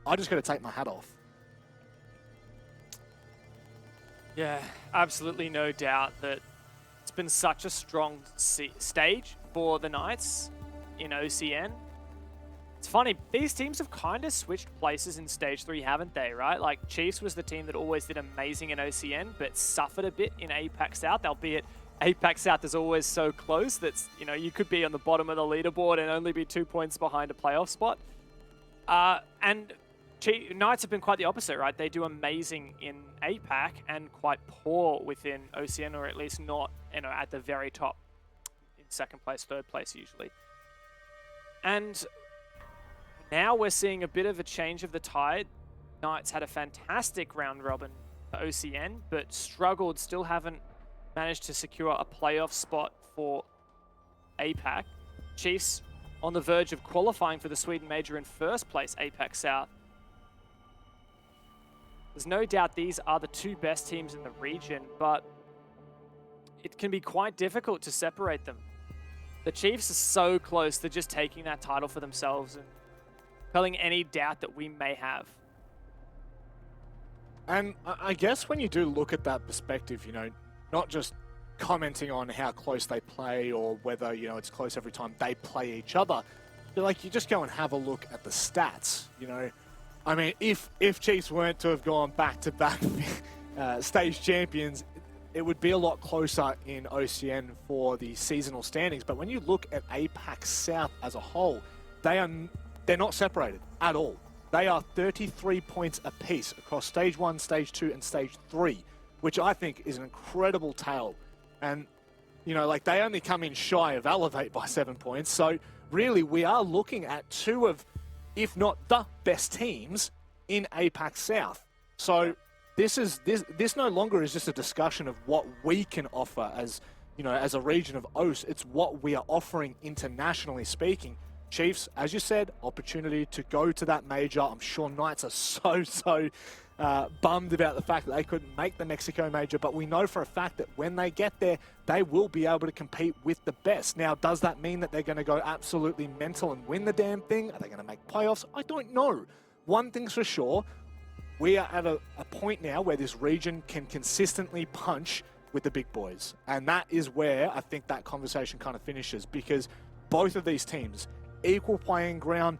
I just got to take my hat off. Yeah, absolutely no doubt that it's been such a strong stage for the Knights in OCN. It's funny, these teams have kind of switched places in Stage 3, haven't they, right? Like, Chiefs was the team that always did amazing in OCN, but suffered a bit in APAC South, albeit APAC South is always so close that, you know, you could be on the bottom of the leaderboard and only be 2 points behind a playoff spot. And Knights have been quite the opposite, right? They do amazing in APAC and quite poor within OCN, or at least not, you know, at the very top in second place, third place usually. And now we're seeing a bit of a change of the tide. Knights had a fantastic round robin for OCN, but struggled, still haven't managed to secure a playoff spot for APAC. Chiefs on the verge of qualifying for the Sweden Major in first place, APAC South. There's no doubt these are the two best teams in the region, but it can be quite difficult to separate them. The Chiefs are so close to just taking that title for themselves and quelling any doubt that we may have. And I guess when you do look at that perspective, you know, not just commenting on how close they play or whether, you know, it's close every time they play each other, but like you just go and have a look at the stats, you know. I mean, if Chiefs weren't to have gone back-to-back stage champions, it would be a lot closer in OCN for the seasonal standings. But when you look at APAC South as a whole, they're not separated at all. They are 33 points apiece across Stage 1, Stage 2, and Stage 3, which I think is an incredible tale. And, you know, like, they only come in shy of Elevate by 7 points. So, really, we are looking at two of, if not the best teams in APAC South. So, this no longer is just a discussion of what we can offer as, you know, as a region of OCE. It's what we are offering internationally speaking. Chiefs, as you said, opportunity to go to that major. I'm sure Knights are so bummed about the fact that they couldn't make the Mexico major, but we know for a fact that when they get there, they will be able to compete with the best. Now, does that mean that they're going to go absolutely mental and win the damn thing? Are they going to make playoffs? I don't know. One thing's for sure, we are at a point now where this region can consistently punch with the big boys. And that is where I think that conversation kind of finishes, because both of these teams, equal playing ground.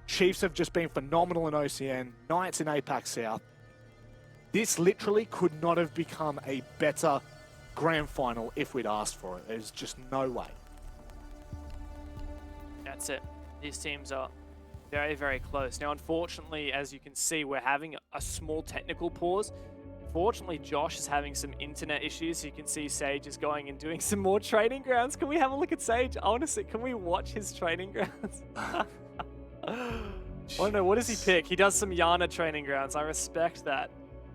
Chiefs have just been phenomenal in OCN, Knights in APAC South. This literally could not have become a better grand final if we'd asked for it. There's just no way. That's it. These teams are very, very close. Now, unfortunately, as you can see, we're having a small technical pause. Fortunately, Josh is having some internet issues. You can see Sage is going and doing some more training grounds. Can we have a look at Sage? I want to see, can we watch his training grounds? I don't know, what does he pick? He does some Yana training grounds. I respect that.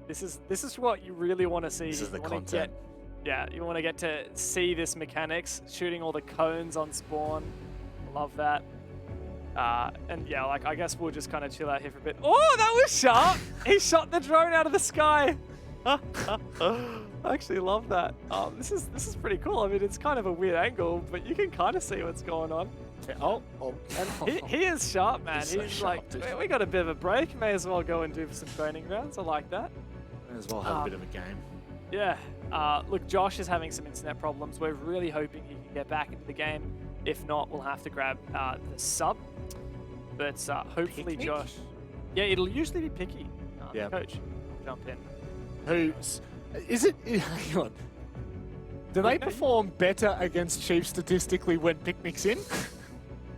This is what you really want to see. This is the content. You want to get to see this mechanics, shooting all the cones on spawn. Love that. And yeah, like, I guess we'll just kind of chill out here for a bit. Oh, that was sharp! He shot the drone out of the sky. I actually love that. This is pretty cool. I mean, it's kind of a weird angle, but you can kind of see what's going on. And he is sharp, man. He's like, we got a bit of a break. May as well go and do some training rounds. I like that. May as well have a bit of a game. Yeah. Look, Josh is having some internet problems. We're really hoping he can get back into the game. If not, we'll have to grab the sub. But hopefully, Picnic? Josh. Yeah, it'll usually be Picky. Yeah. Coach, jump in. Is it? Hang on. Do they perform better against Chiefs statistically when Picnic's in?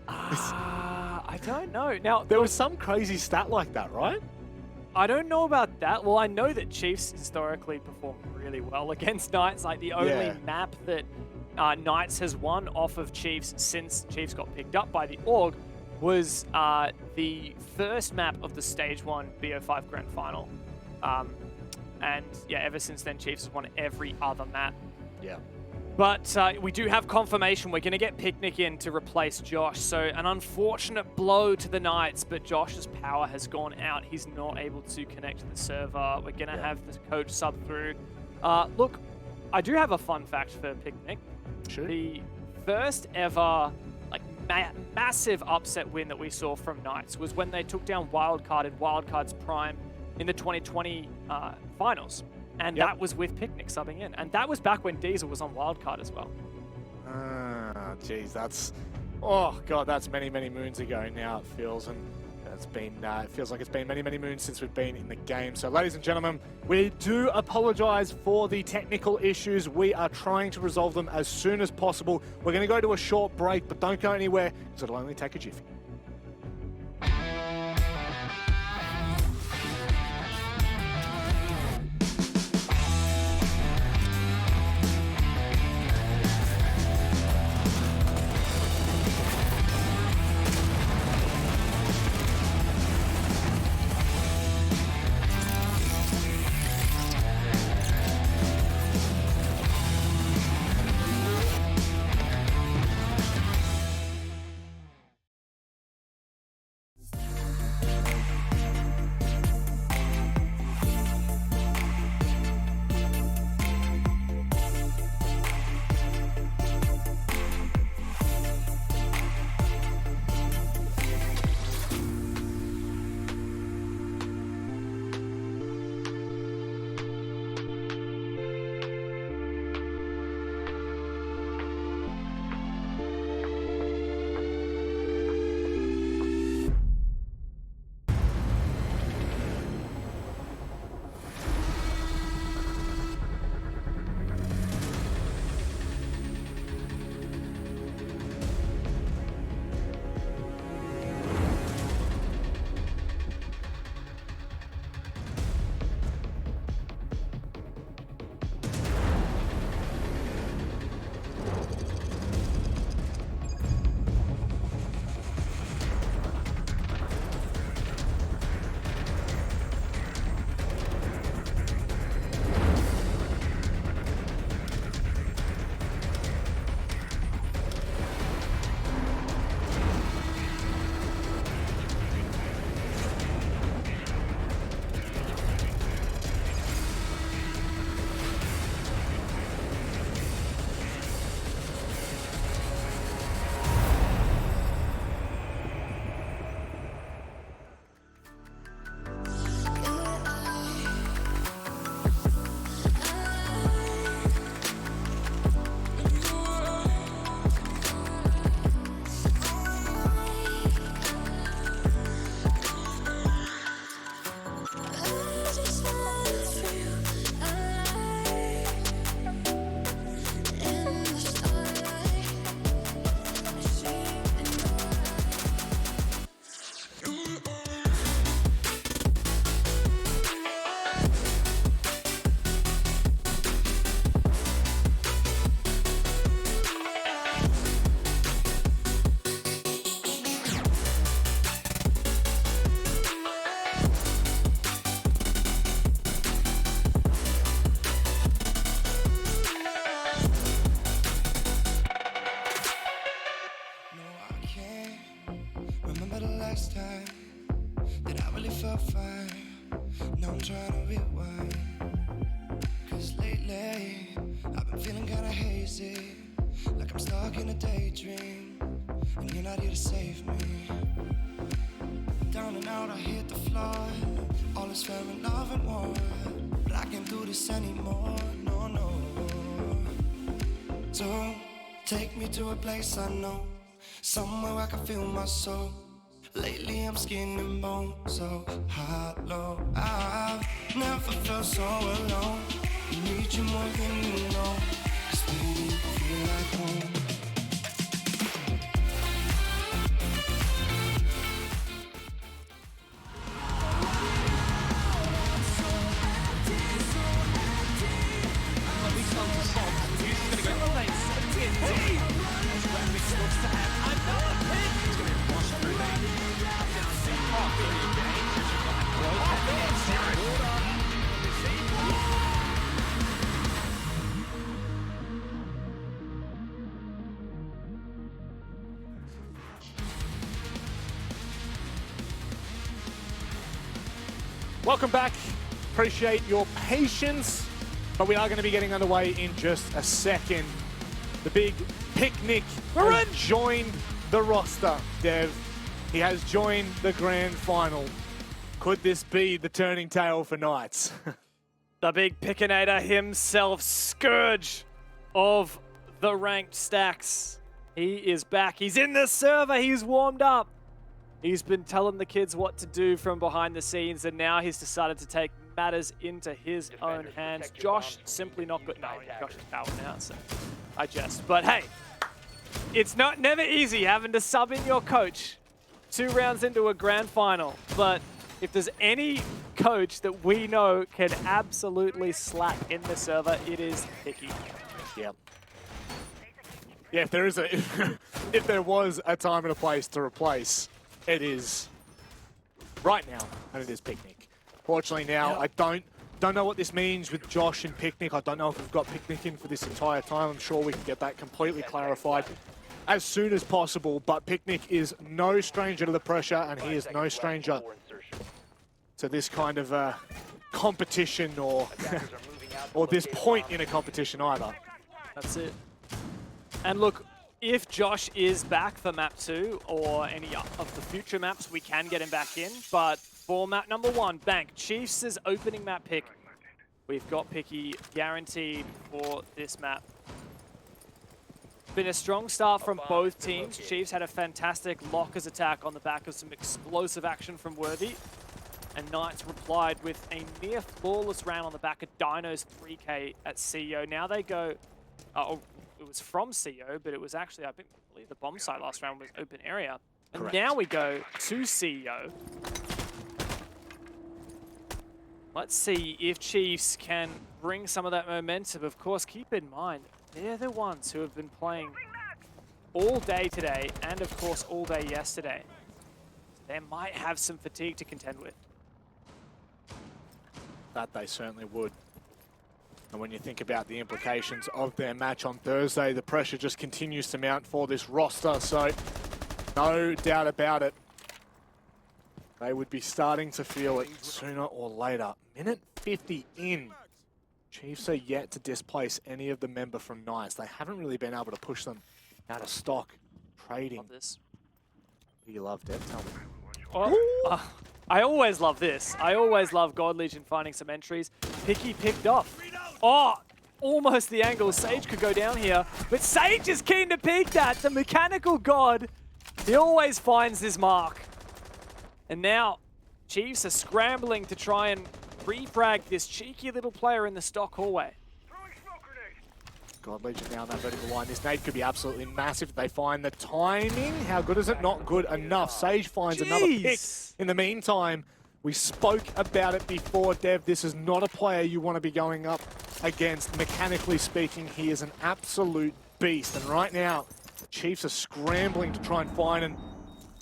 I don't know. Now, there was some crazy stat like that, right? I don't know about that. Well, I know that Chiefs historically perform really well against Knights. Like, the only map that Knights has won off of Chiefs since Chiefs got picked up by the org was the first map of the Stage 1 BO5 Grand Final. And yeah, ever since then, Chiefs has won every other map. Yeah. But we do have confirmation. We're going to get Picnic in to replace Josh. So an unfortunate blow to the Knights, but Josh's power has gone out. He's not able to connect to the server. We're going to have the coach sub through. Look, I do have a fun fact for Picnic. Sure. The first ever like massive upset win that we saw from Knights was when they took down Wildcard in Wildcard's prime in the 2020 finals. And that was with Picnic subbing in. And that was back when Diesel was on Wildcard as well. Ah, geez, that's... Oh, God, that's many, many moons ago now, it feels. And it's been, it feels like it's been many, many moons since we've been in the game. So, ladies and gentlemen, we do apologize for the technical issues. We are trying to resolve them as soon as possible. We're going to go to a short break, but don't go anywhere, because it'll only take a jiffy. Take me to a place I know, somewhere I can feel my soul. Lately I'm skin and bone, so hollow. I've never felt so alone. Need you more than you know, 'cause baby, you feel like home. Welcome back. Appreciate your patience. But we are going to be getting underway in just a second. The big Picnic has joined the roster, Dev. He has joined the grand final. Could this be the turning tail for Knights? The big Pickinator himself, Scourge of the ranked stacks. He is back. He's in the server. He's warmed up. He's been telling the kids what to do from behind the scenes, and now he's decided to take matters into his own hands. Josh simply not good. No, Josh is out now, so I jest. But hey, it's never easy having to sub in your coach 2 rounds into a grand final. But if there's any coach that we know can absolutely slap in the server, it is Picky. Yep. Yeah, if there is if there was a time and a place to replace, it is right now, and it is Picnic. Fortunately now, I don't know what this means with Josh and Picnic. I don't know if we've got Picnic in for this entire time. I'm sure we can get that completely clarified as soon as possible, but Picnic is no stranger to the pressure, and he is no stranger to this kind of competition or or this point in a competition either. That's it. And look, if Josh is back for map 2 or any of the future maps, we can get him back in. But for map number 1, Bank, Chiefs' opening map pick, we've got Picky guaranteed for this map. Been a strong start from both teams. Chiefs had a fantastic lockers attack on the back of some explosive action from Worthy. And Knights replied with a near flawless round on the back of Dino's 3K at CEO. Now they go, it was from CEO, but it was actually, I believe the bomb site last round was open area. And Correct. now we go to CEO. Let's see if Chiefs can bring some of that momentum. Of course, keep in mind, they're the ones who have been playing all day today and, of course, all day yesterday. They might have some fatigue to contend with. That they certainly would. And when you think about the implications of their match on Thursday, the pressure just continues to mount for this roster, so no doubt about it. They would be starting to feel it sooner or later. Minute 50 in. Chiefs are yet to displace any of the member from Knights. They haven't really been able to push them out of stock. Trading. Love this. What do you love, Dev? Tell me. Oh, I always love this. I always love God Legion finding some entries. Picky picked off. Oh, almost the angle. Sage could go down here, but Sage is keen to peek that. The mechanical god, he always finds his mark. And now, Chiefs are scrambling to try and refrag this cheeky little player in the stock hallway. God Legion now on that vertical line. This nade could be absolutely massive if they find the timing. How good is it? Not good enough. Sage finds another pick. In the meantime, we spoke about it before, Dev. This is not a player you want to be going up against. Mechanically speaking, he is an absolute beast. And right now, Chiefs are scrambling to try and find an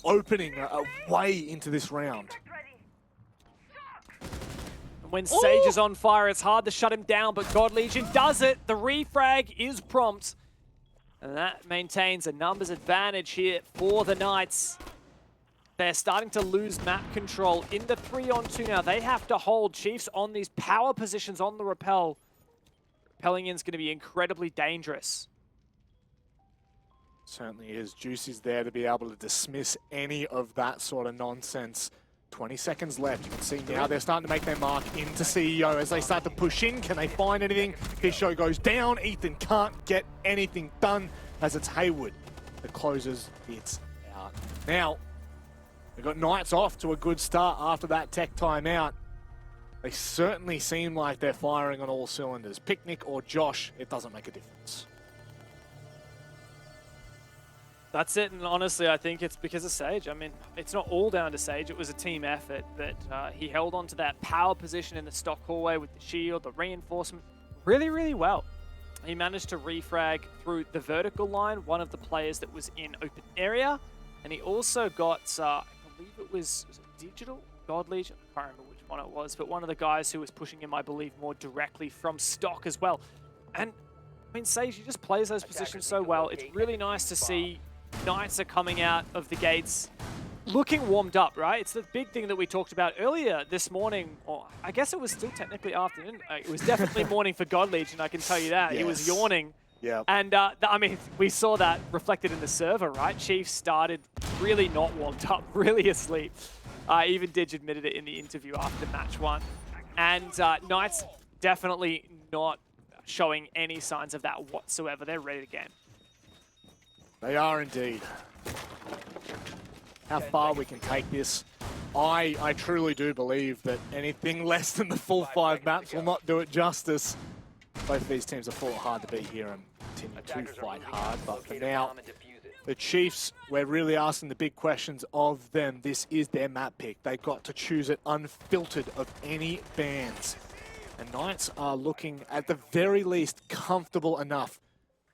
opening, a way into this round. When Sage is on fire, it's hard to shut him down, but God Legion does it. The refrag is prompt. And that maintains a numbers advantage here for the Knights. They're starting to lose map control into 3-on-2 now. They have to hold Chiefs on these power positions on the rappel. Rappelling in is going to be incredibly dangerous. Certainly is. Juicy's there to be able to dismiss any of that sort of nonsense. 20 seconds left. You can see now they're starting to make their mark into CEO as they start to push in. Can they find anything? Pisho goes down. Ethan can't get anything done as it's Hayward that closes it out. Now, we've got Knights off to a good start after that tech timeout. They certainly seem like they're firing on all cylinders. Picnic or Josh, it doesn't make a difference. That's it, and honestly, I think it's because of Sage. I mean, it's not all down to Sage. It was a team effort that he held on to that power position in the stock hallway with the shield, the reinforcement, really, really well. He managed to refrag through the vertical line, one of the players that was in open area, and he also got, I believe it was Digital? God Legion? I can't remember which one it was, but one of the guys who was pushing him, I believe, more directly from stock as well. And, I mean, Sage, he just plays those positions so well. It's really nice to see Knights are coming out of the gates looking warmed up, right? It's the big thing that we talked about earlier this morning, or I guess it was still technically afternoon. It was definitely morning for God Legion, I can tell you that. He was yawning. Yeah. And, I mean, we saw that reflected in the server, right? Chiefs started really not warmed up, really asleep. Even Didge admitted it in the interview after match 1. And Knights definitely not showing any signs of that whatsoever. They're ready to game. They are indeed. How far we can take this. I truly do believe that anything less than the full 5 maps will not do it justice. Both of these teams have fought hard to be here and continue to fight hard, but for now, the Chiefs, we're really asking the big questions of them. This is their map pick. They've got to choose it unfiltered of any bans. And Knights are looking, at the very least, comfortable enough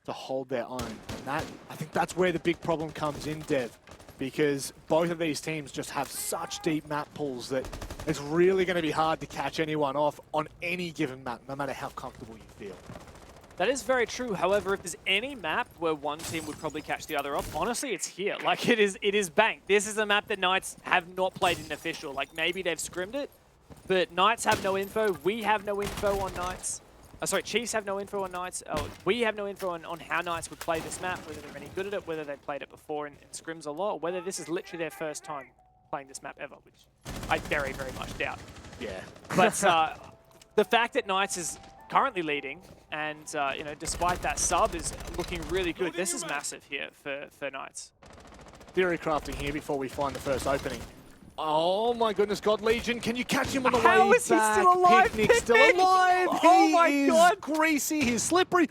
to hold their own. And that, I think that's where the big problem comes in, Dev, because both of these teams just have such deep map pools that it's really going to be hard to catch anyone off on any given map, no matter how comfortable you feel. That is very true. However, if there's any map where one team would probably catch the other off, honestly, it's here. Like, it is banked. This is a map that Knights have not played in official. Like, maybe they've scrimmed it, but Knights have no info. We have no info on Knights. Sorry, Chiefs have no info on Knights. We have no info on how Knights would play this map, whether they're any good at it, whether they've played it before in scrims a lot, or whether this is literally their first time playing this map ever, which I very, very much doubt. Yeah. But the fact that Knights is currently leading, and you know, despite that sub is looking really good, this is massive here for Knights. Theory crafting here before we find the first opening. Oh my goodness, God Legion, can you catch him on the way back? How is he still alive? Picnic's still alive. Oh He my is God. greasy, he's slippery.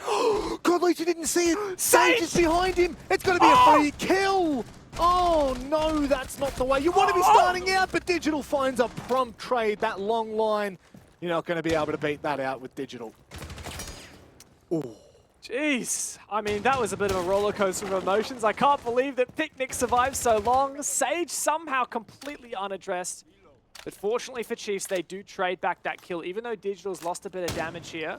God Legion didn't see it. Sage is behind him. It's going to be a free kill. Oh no, that's not the way you want to be starting out, but Digital finds a prompt trade. That long line, you're not going to be able to beat that out with Digital. Ooh. Jeez, I mean, that was a bit of a roller coaster of emotions. I can't believe that Picnic survived so long. Sage somehow completely unaddressed. But fortunately for Chiefs, they do trade back that kill, even though Digital's lost a bit of damage here.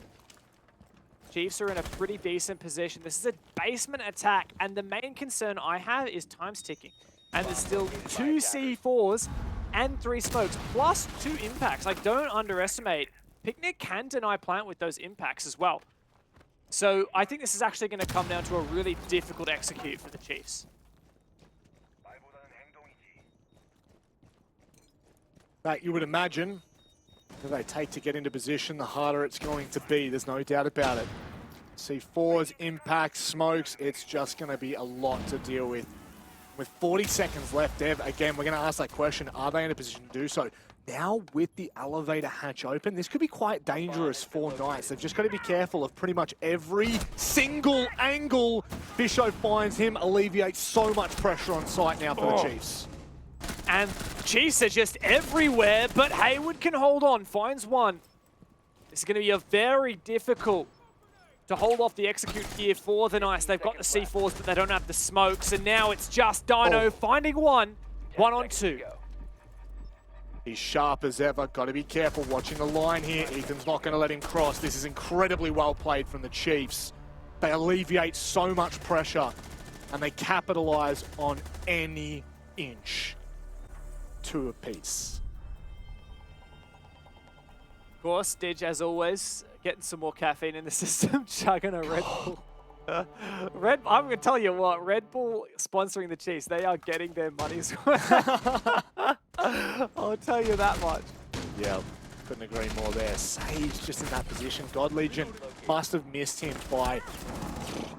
Chiefs are in a pretty decent position. This is a basement attack, and the main concern I have is time's ticking. And there's still 2 C4s and 3 smokes, plus 2 impacts. Like, don't underestimate. Picnic can deny plant with those impacts as well. So I think this is actually going to come down to a really difficult execute for the Chiefs. That you would imagine that they take to get into position, the harder it's going to be. There's no doubt about it. C4s, impacts, smokes, it's just going to be a lot to deal with. With 40 seconds left, Dev, again, we're going to ask that question, are they in a position to do so? Now, with the elevator hatch open, this could be quite dangerous for Knights. They've just got to be careful of pretty much every single angle Bisho finds him, alleviates so much pressure on site now for the Chiefs. And Chiefs are just everywhere, but Hayward can hold on, finds one. This is going to be a very difficult to hold off the execute here for the Knights. They've got the C4s, but they don't have the smokes, and now it's just Dino finding one on 2. He's sharp as ever. Got to be careful watching the line here. Ethan's not going to let him cross. This is incredibly well played from the Chiefs. They alleviate so much pressure, and they capitalize on any inch. 2 apiece. Of course, Didge, as always, getting some more caffeine in the system, chugging a Red Bull. I'm going to tell you what, Red Bull sponsoring the Chiefs, they are getting their money's worth. I'll tell you that much. Yeah, couldn't agree more there. Sage just in that position. God Legion must have missed him by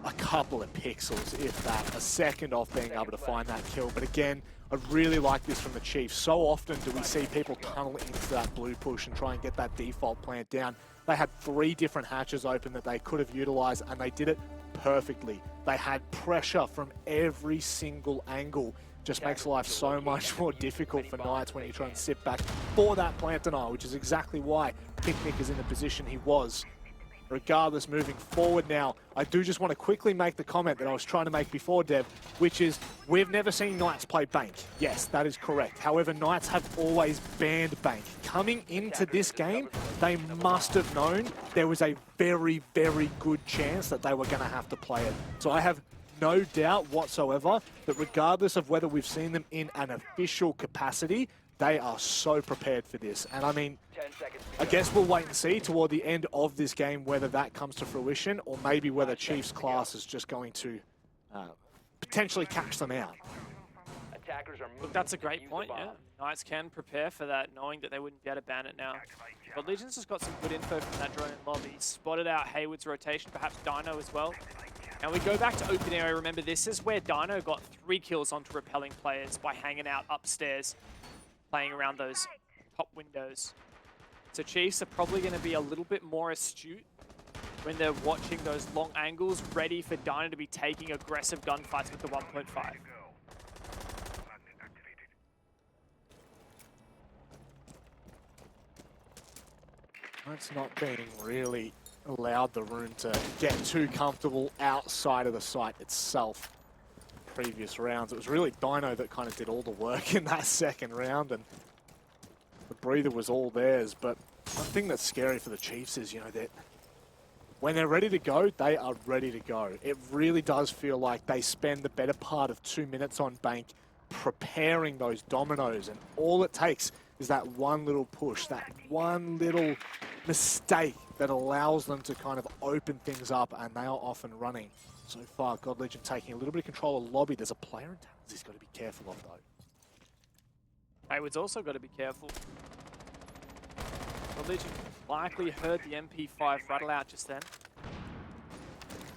a couple of pixels, if that. A second off being able to find that kill. But again, I really like this from the Chiefs. So often do we see people tunnel into that blue push and try and get that default plant down. They had 3 different hatches open that they could have utilized, and they did it perfectly. They had pressure from every single angle. Just makes life so much more difficult for Knights when you try and sit back for that plant denial, which is exactly why Picnic is in the position he was. Regardless, moving forward now, I do just want to quickly make the comment that I was trying to make before, Dev, which is we've never seen Knights play Bank. Yes, that is correct. However, Knights have always banned Bank. Coming into this game, they must have known there was a very, very good chance that they were going to have to play it. So I have no doubt whatsoever that regardless of whether we've seen them in an official capacity, they are so prepared for this. And I mean, I guess we'll wait and see toward the end of this game whether that comes to fruition or maybe whether Chiefs class is just going to potentially catch them out. Look, that's a great point, yeah. Knights can prepare for that, knowing that they wouldn't be able to ban it now. But Legion's just got some good info from that drone in lobby. Spotted out Hayward's rotation, perhaps Dino as well. And we go back to open area. Remember, this is where Dino got 3 kills onto repelling players by hanging out upstairs, playing around those top windows. So Chiefs are probably going to be a little bit more astute when they're watching those long angles, ready for Dino to be taking aggressive gunfights with the 1.5. It's not being really allowed the room to get too comfortable outside of the site itself. Previous rounds, it was really Dino that kind of did all the work in that second round, and the breather was all theirs. But one thing that's scary for the Chiefs is, you know, that when they're ready to go, they are ready to go. It really does feel like they spend the better part of 2 minutes on bank preparing those dominoes, and all it takes is that one little push, that one little mistake that allows them to kind of open things up, and they are off and running. So far, God Legion taking a little bit of control of lobby. There's a player in town he's got to be careful of, though. Hayward's also got to be careful. God Legion likely heard the MP5 rattle out just then.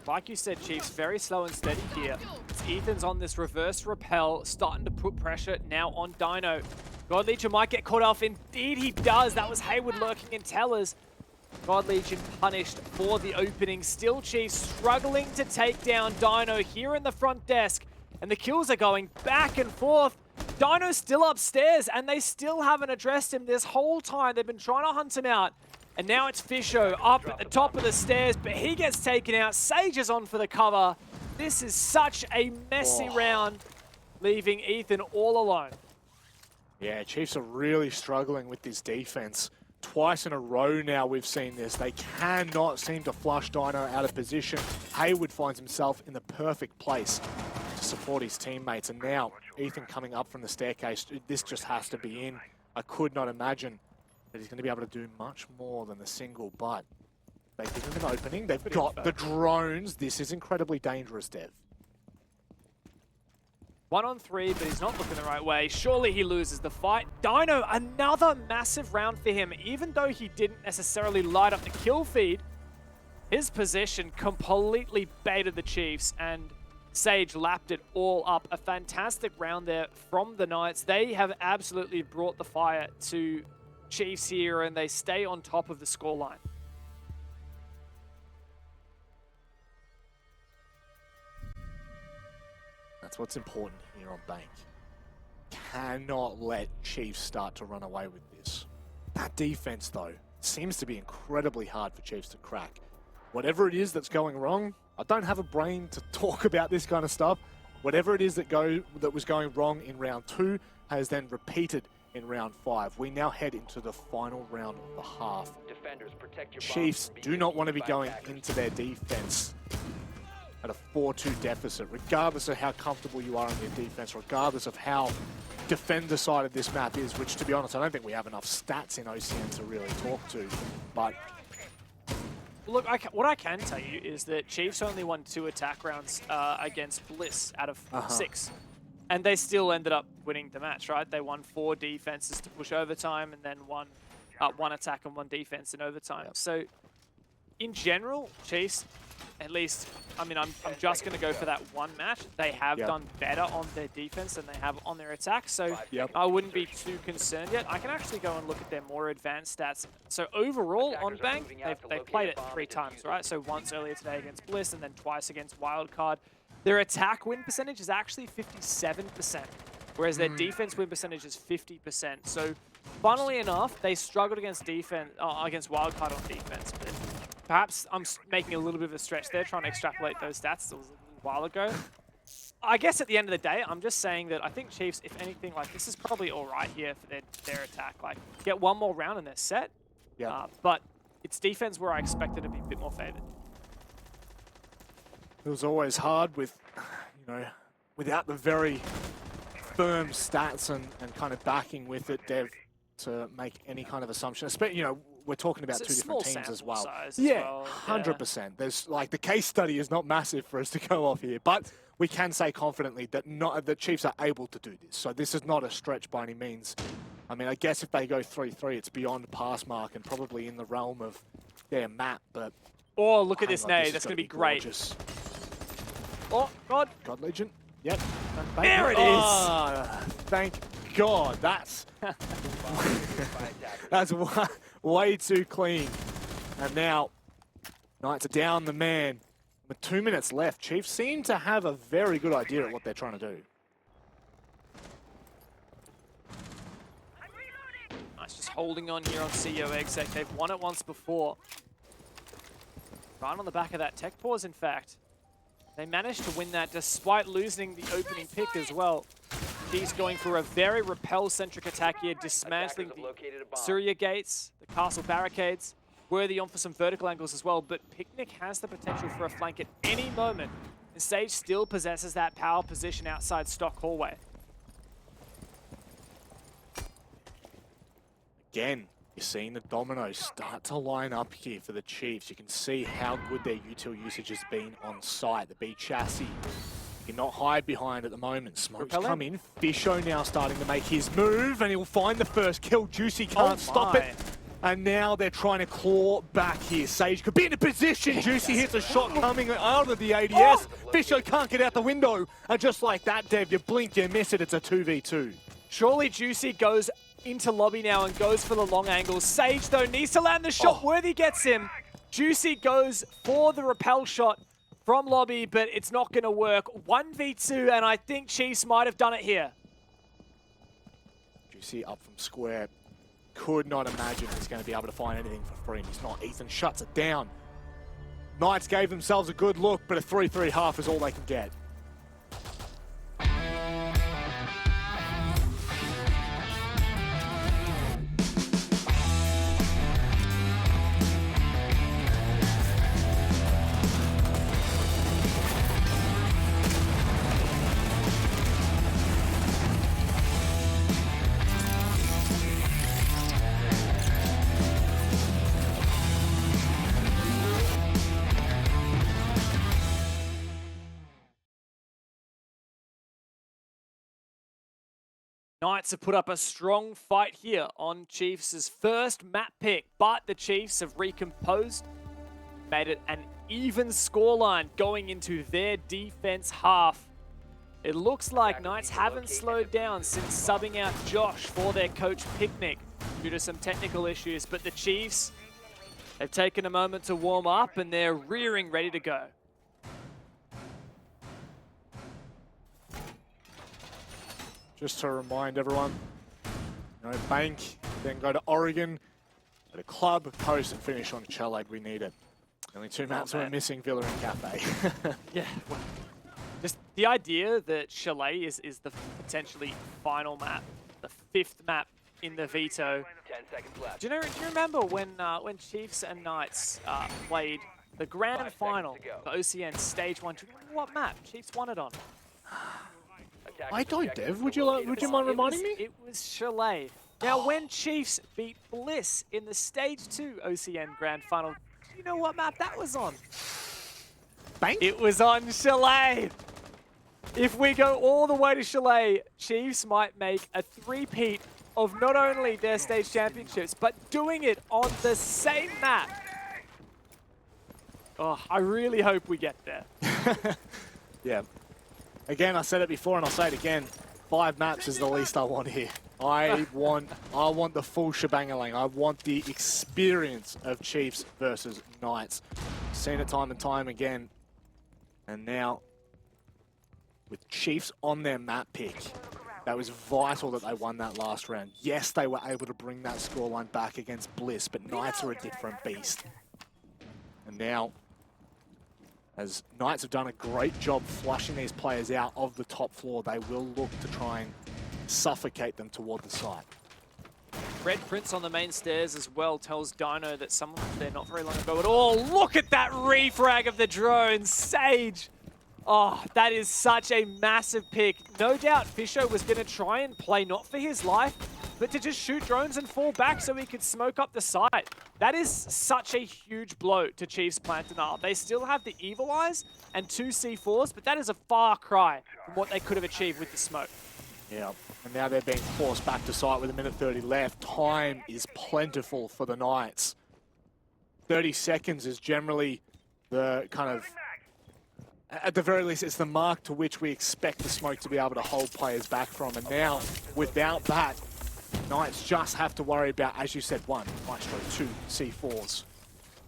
Like you said, Chiefs, very slow and steady here. Ethan's on this reverse repel, starting to put pressure now on Dino. God Legion might get caught off. Indeed he does. That was Hayward lurking in tellers. God Legion punished for the opening. Still Chiefs struggling to take down Dino here in the front desk. And the kills are going back and forth. Dino's still upstairs and they still haven't addressed him this whole time. They've been trying to hunt him out. And now it's Fisho up at the top of the stairs, but he gets taken out. Sage is on for the cover. This is such a messy round, leaving Ethan all alone. Yeah, Chiefs are really struggling with this defense. Twice in a row now we've seen this. They cannot seem to flush Dino out of position. Hayward finds himself in the perfect place to support his teammates. And now Ethan coming up from the staircase. This just has to be in. I could not imagine that he's going to be able to do much more than the single, but they give him an opening. They've got the drones. This is incredibly dangerous, Dev. 1 on 3, but he's not looking the right way. Surely he loses the fight. Dino, another massive round for him. Even though he didn't necessarily light up the kill feed, his position completely baited the Chiefs, and Sage lapped it all up. A fantastic round there from the Knights. They have absolutely brought the fire to Chiefs here, and they stay on top of the scoreline. That's what's important here on Bank. Cannot let Chiefs start to run away with this. That defense, though, seems to be incredibly hard for Chiefs to crack. Whatever it is that's going wrong, I don't have a brain to talk about this kind of stuff. Whatever it is that was going wrong in round 2 has then repeated in round 5. We now head into the final round of the half. Chiefs do not want to be going into their defense at a 4-2 deficit, regardless of how comfortable you are on your defense, regardless of how defender-sided this map is, which, to be honest, I don't think we have enough stats in OCN to really talk to. But look, what I can tell you is that Chiefs only won 2 attack rounds against Bliss out of 6. And they still ended up winning the match, right? They won 4 defenses to push overtime, and then one attack and 1 defense in overtime. So, in general, Chiefs, at least, I mean, I'm just going to go for that one match. They have done better on their defense than they have on their attack, so I wouldn't be too concerned yet. I can actually go and look at their more advanced stats. So overall, on Bank, they've played it 3 times, right? So once earlier today against Bliss and then twice against Wildcard. Their attack win percentage is actually 57%, whereas their defense win percentage is 50%. So funnily enough, they struggled against against Wildcard on defense. But perhaps I'm making a little bit of a stretch there, trying to extrapolate those stats. It was a little while ago. I guess at the end of the day, I'm just saying that I think Chiefs, if anything, like this is probably all right here for their attack. Like, get one more round and they're set. But it's defense where I expected to be a bit more favored. it was always hard with you know, without the very firm stats and kind of backing with it, Dev, to make any kind of assumption. You know, we're talking about two different teams as well. Yeah, 100%. There's like the case study is not massive for us to go off here, but we can say confidently that the Chiefs are able to do this. So this is not a stretch by any means. I mean, I guess if they go 3-3, it's beyond pass mark and probably in the realm of their map. But oh, look at this nade. That's going to be great. Gorgeous. Oh, God. God Legion. Yep. There it is. Oh, thank God. That's that's way too clean. And now Knights are down the man. With 2 minutes left, Chiefs seem to have a very good idea at what they're trying to do. Nice, just holding on here on CEO Exec. They've won it once before. Right on the back of that tech pause, in fact. They managed to win that despite losing the opening pick as well. He's going for a very repel-centric attack here, dismantling the Surya gates, the castle barricades. Worthy on for some vertical angles as well, but Picnic has the potential for a flank at any moment. And Sage still possesses that power position outside Stock Hallway. Again, you're seeing the dominoes start to line up here for the Chiefs. You can see how good their util usage has been on site. The B chassis, you cannot hide behind at the moment. Smoke's come in. Fisho now starting to make his move, and he'll find the first kill. Juicy can't stop it. And now they're trying to claw back here. Sage could be in a position. Juicy hits a shot coming out of the ADS. Fisho can't get out the window. And just like that, Dev, you blink, you miss it. It's a 2v2. Surely Juicy goes into lobby now and goes for the long angles. Sage, though, needs to land the shot. Worthy gets him. Juicy goes for the repel shot from lobby, but it's not going to work. 1v2, and I think Chiefs might have done it here. Juicy up from square. Could not imagine he's going to be able to find anything for free. He's not. Ethan shuts it down. Knights gave themselves a good look, but a 3-3 half is all they can get. Knights have put up a strong fight here on Chiefs' first map pick, but the Chiefs have recomposed, made it an even scoreline going into their defense half. It looks like Knights haven't slowed down since subbing out Josh for their coach Picnic due to some technical issues, but the Chiefs have taken a moment to warm up and they're rearing ready to go. Just to remind everyone, you know, Bank, then go to Oregon, go to Club, Coast, and finish on Chalet. We need it. The only two maps we're missing, Villa and Cafe. Yeah. Just the idea that Chalet is the potentially final map, the 5th map in the veto. 10 seconds left. Do you remember when Chiefs and Knights played the grand final for OCN Stage 1? Do you remember what map Chiefs won it on? I don't, Dev. Would you mind reminding me? It was Chalet. Now, when Chiefs beat Bliss in the Stage 2 OCN Grand Final, do you know what map that was on? Bank? It was on Chalet. If we go all the way to Chalet, Chiefs might make a three-peat of not only their stage championships, but doing it on the same map. Oh, I really hope we get there. Yeah. Again, I said it before and I'll say it again. 5 maps is the least I want here. I want the full shebangalang. I want the experience of Chiefs versus Knights. Seen it time and time again. And now, with Chiefs on their map pick, that was vital that they won that last round. Yes, they were able to bring that scoreline back against Bliss, but Knights are a different beast. And now, as Knights have done a great job flushing these players out of the top floor, they will look to try and suffocate them toward the site. Red Prince on the main stairs as well tells Dino that someone was there not very long ago at all. Look at that refrag of the drone. Sage Oh, that is such a massive pick. No doubt Fisher was going to try and play not for his life, but to just shoot drones and fall back so he could smoke up the site. That is such a huge blow to Chiefs Plant and R. They still have the Evil Eyes and 2 C4s, but that is a far cry from what they could have achieved with the smoke. Yeah, and now they're being forced back to site with 1:30 left. Time is plentiful for the Knights. 30 seconds is generally the kind of, at the very least, it's the mark to which we expect the smoke to be able to hold players back from. And now, without that, Knights just have to worry about, as you said, 1 Maestro, 2 C4s.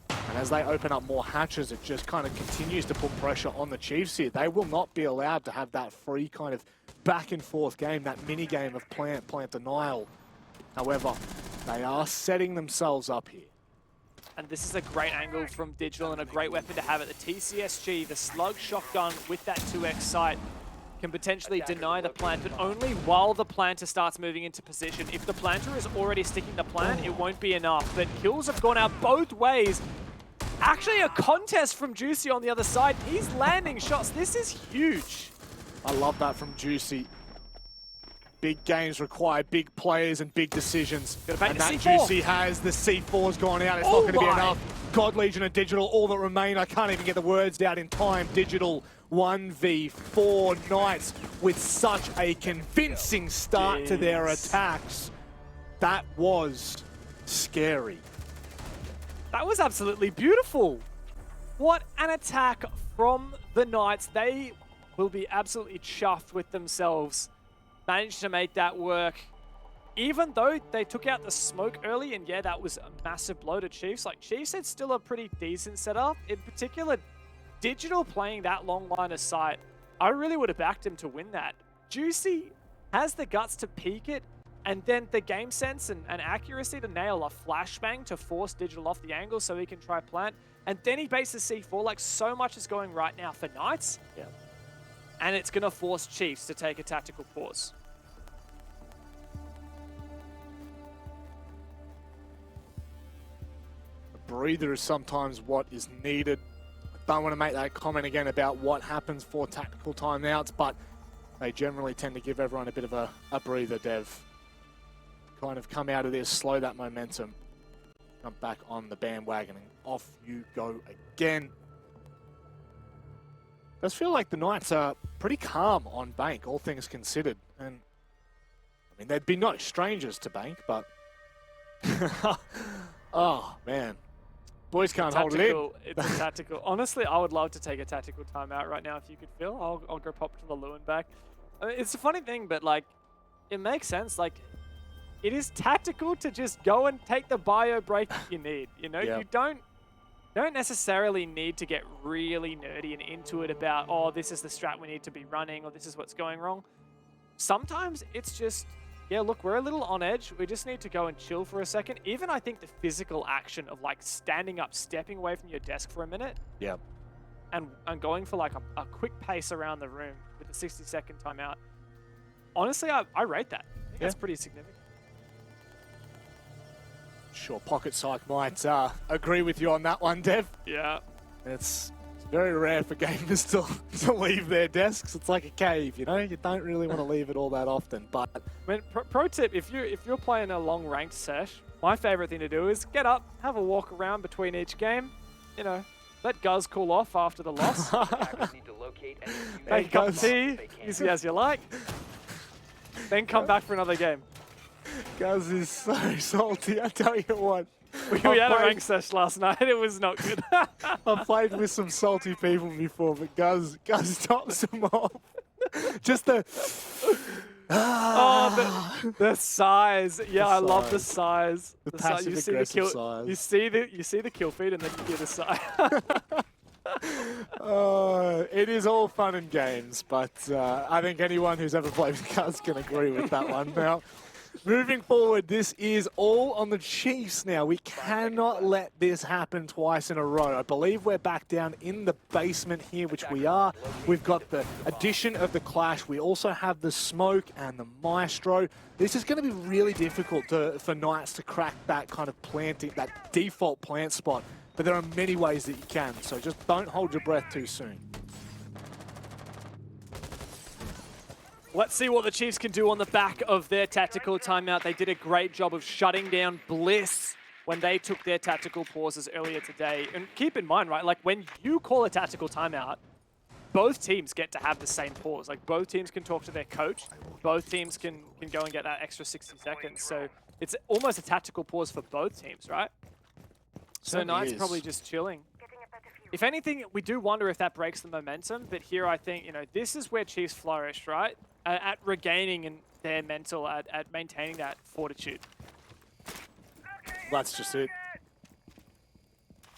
And as they open up more hatches, it just kind of continues to put pressure on the Chiefs here. They will not be allowed to have that free kind of back and forth game, that mini game of plant denial. However, they are setting themselves up here. And this is a great angle from Digital and a great weapon to have at the TCSG. The slug shotgun with that 2x sight can potentially deny the plant, but only while the planter starts moving into position. If the planter is already sticking the plant, it won't be enough. But kills have gone out both ways. Actually, a contest from Juicy on the other side. He's landing shots. This is huge. I love that from Juicy. Big games require big players and big decisions. And that C4. Juicy has the C4's gone out. It's not going to be enough. God Legion and Digital, all that remain. I can't even get the words out in time. Digital 1v4 Knights with such a convincing start to their attacks. That was scary. That was absolutely beautiful. What an attack from the Knights. They will be absolutely chuffed with themselves. Managed to make that work. Even though they took out the smoke early, and yeah, that was a massive blow to Chiefs. Like, Chiefs had still a pretty decent setup. In particular, Digital playing that long line of sight, I really would have backed him to win that. Juicy has the guts to peek it, and then the game sense and accuracy to nail a flashbang to force Digital off the angle so he can try plant. And then he baits the C4. Like, so much is going right now for Knights. Yeah. And it's going to force Chiefs to take a tactical pause. A breather is sometimes what is needed. I don't want to make that comment again about what happens for tactical timeouts, but they generally tend to give everyone a bit of a breather, Dev. Kind of come out of this, slow that momentum, come back on the bandwagon, and off you go again. Does feel like the Knights are pretty calm on Bank, all things considered. And I mean, they'd be no strangers to Bank, but oh man, boys can't hold it in. It's a tactical. Honestly, I would love to take a tactical timeout right now if you could feel. I'll go pop to the Lewin back. I mean, it's a funny thing, but like, it makes sense. Like, it is tactical to just go and take the bio break that you need. You know, you don't necessarily need to get really nerdy and into it about, oh, this is the strat we need to be running, or this is what's going wrong. Sometimes it's just, yeah, look, we're a little on edge. We just need to go and chill for a second. Even I think the physical action of like standing up, stepping away from your desk for a minute, and going for like a quick pace around the room with a 60-second timeout. Honestly, I rate that. I think that's pretty significant. Sure, Pocket Psych might agree with you on that one, Dev. Yeah. It's very rare for gamers to leave their desks. It's like a cave, you know? You don't really want to leave it all that often, but... I mean, pro tip, if you're playing a long ranked sesh, my favorite thing to do is get up, have a walk around between each game, you know, let Guz cool off after the loss. Make a cup of tea, easy as you like, then come back for another game. Guz is so salty, I tell you what. We had a rank sesh last night, it was not good. I've played with some salty people before, but Guz tops them off. Just the... Oh, the size. Yeah, I love the size. The passive aggressive size. You see the kill feed and then you hear the size. It is all fun and games, but I think anyone who's ever played with Guz can agree with that one. Now, moving forward, this is all on the Chiefs now. We cannot let this happen twice in a row. I believe we're back down in the basement here, which we are. We've got the addition of the Clash. We also have the Smoke and the Maestro. This is going to be really difficult for Knights to crack that kind of planting, that default plant spot. But there are many ways that you can, so just don't hold your breath too soon. Let's see what the Chiefs can do on the back of their tactical timeout. They did a great job of shutting down Bliss when they took their tactical pauses earlier today. And keep in mind, right, like when you call a tactical timeout, both teams get to have the same pause. Like both teams can talk to their coach. Both teams can go and get that extra 60 seconds. So it's almost a tactical pause for both teams, right? So Knight's probably just chilling. If anything, we do wonder if that breaks the momentum. But here I think, you know, this is where Chiefs flourish, right? At regaining their mental, at maintaining that fortitude. That's just it.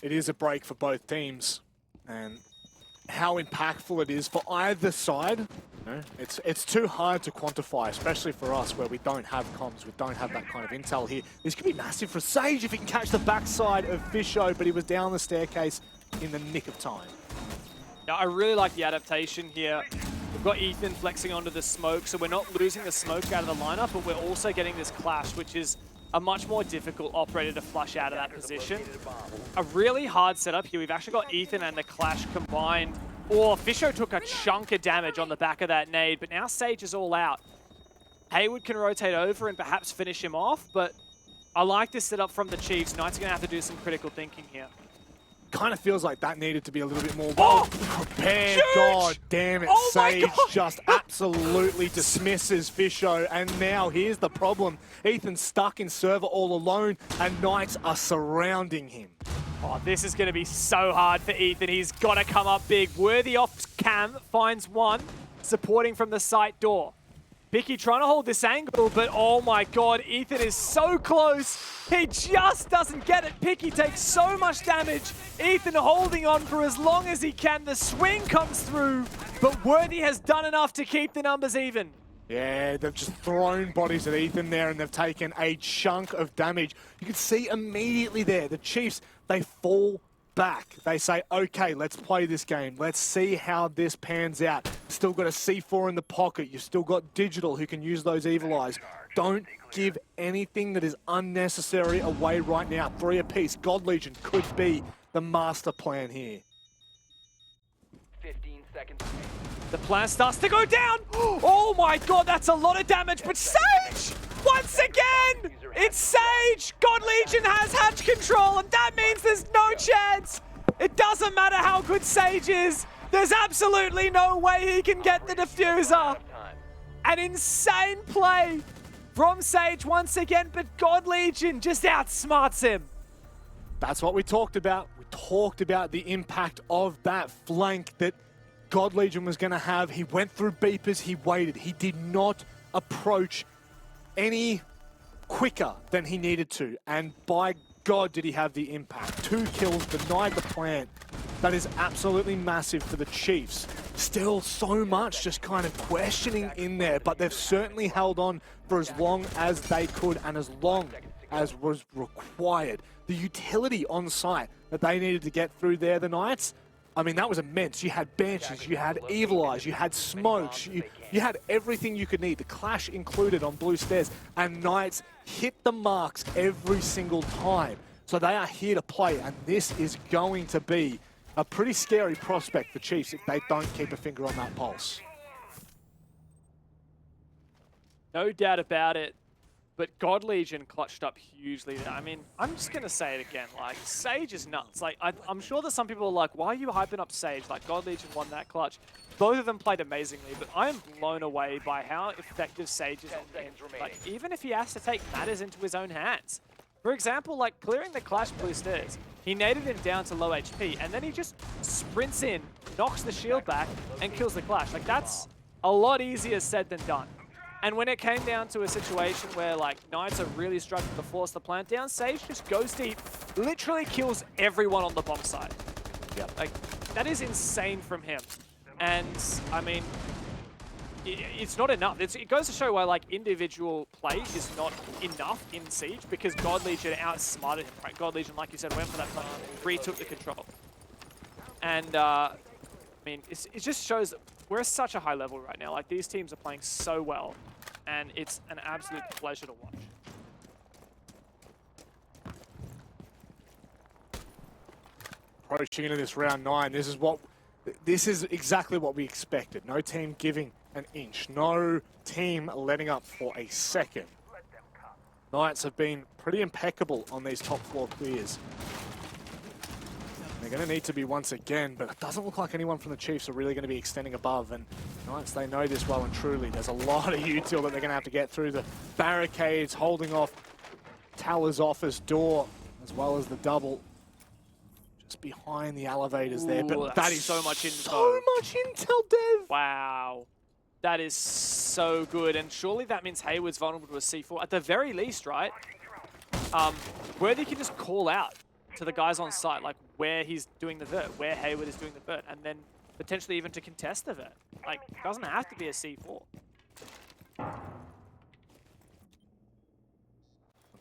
It is a break for both teams. And how impactful it is for either side, you know, it's too hard to quantify, especially for us where we don't have comms, we don't have that kind of intel here. This could be massive for Sage if he can catch the backside of Fisho, but he was down the staircase in the nick of time. Yeah, I really like the adaptation here. We've got Ethan flexing onto the smoke, so we're not losing the smoke out of the lineup, but we're also getting this clash, which is a much more difficult operator to flush out of that position. A really hard setup here. We've actually got Ethan and the clash combined. Oh, Fisho took a chunk of damage on the back of that nade, but now Sage is all out. Hayward can rotate over and perhaps finish him off, but I like this setup from the Chiefs. Knights are going to have to do some critical thinking here. Kind of feels like that needed to be a little bit more well prepared. Huge! God damn it, Sage just absolutely dismisses Fisho, and now here's the problem. Ethan's stuck in server all alone, and Knights are surrounding him. Oh, this is going to be so hard for Ethan. He's got to come up big. Worthy off cam, finds one, supporting from the site door. Bicky trying to hold this angle, but oh my god, Ethan is so close. He just doesn't get it. Picky takes so much damage. Ethan holding on for as long as he can. The swing comes through, but Worthy has done enough to keep the numbers even. Yeah, they've just thrown bodies at Ethan there, and they've taken a chunk of damage. You can see immediately there, the Chiefs, they fall back. They say, okay, let's play this game. Let's see how this pans out. Still got a C4 in the pocket. You've still got Digital who can use those Evil Eyes. Don't give anything that is unnecessary away right now. 3 apiece. God Legion could be the master plan here. 15 seconds. The plan starts to go down. Oh my god, that's a lot of damage, but Sage! Once again! It's Sage! God Legion has hatch control, and that means there's no chance! It doesn't matter how good Sage is, there's absolutely no way he can get the diffuser! An insane play from Sage once again, but God Legion just outsmarts him. That's what we talked about. We talked about the impact of that flank that God Legion was going to have. He went through beepers, he waited. He did not approach any quicker than he needed to. And by God, did he have the impact. 2 kills, denied the plant. That is absolutely massive for the Chiefs. Still so much just kind of questioning in there, but they've certainly held on for as long as they could and as long as was required. The utility on site that they needed to get through there, the Knights, I mean, that was immense. You had Banshees, you had Evil Eyes, you had Smokes, you had everything you could need. The Clash included on Blue Stairs, and Knights hit the marks every single time. So they are here to play, and this is going to be a pretty scary prospect for Chiefs if they don't keep a finger on that pulse. No doubt about it. But God Legion clutched up hugely there. I mean, I'm just going to say it again. Like, Sage is nuts. Like, I'm sure that some people are like, why are you hyping up Sage? Like, God Legion won that clutch. Both of them played amazingly, but I am blown away by how effective Sage is on game. Like, even if he has to take matters into his own hands. For example, like, clearing the Clash Blue Stairs. He naded him down to low HP, and then he just sprints in, knocks the shield back, and kills the Clash. Like, that's a lot easier said than done. And when it came down to a situation where, like, Knights are really struggling to force the plant down, Sage just goes deep, literally kills everyone on the bomb site. Yeah, like, that is insane from him. And, I mean, it's not enough. It goes to show why, like, individual play is not enough in Siege, because God Legion outsmarted him, right? God Legion, like you said, went for that play, retook the control. And, I mean, it just shows that we're at such a high level right now. Like, these teams are playing so well, and it's an absolute pleasure to watch. Approaching into this round 9, this is exactly what we expected. No team giving an inch. No team letting up for a second. Knights have been pretty impeccable on these top floor clears. They're going to need to be once again, but it doesn't look like anyone from the Chiefs are really going to be extending above. And Knights, they know this well and truly. There's a lot of util that they're going to have to get through the barricades, holding off Taller's office door, as well as the double just behind the elevators there. But that is so much info. So much intel, Dev. Wow. That is so good. And surely that means Hayward's vulnerable to a C4. At the very least, right? Worthy can just call out to the guys on site, like where he's doing the vert, where Hayward is doing the vert, and then potentially even to contest the vert. Like, it doesn't have to be a C4.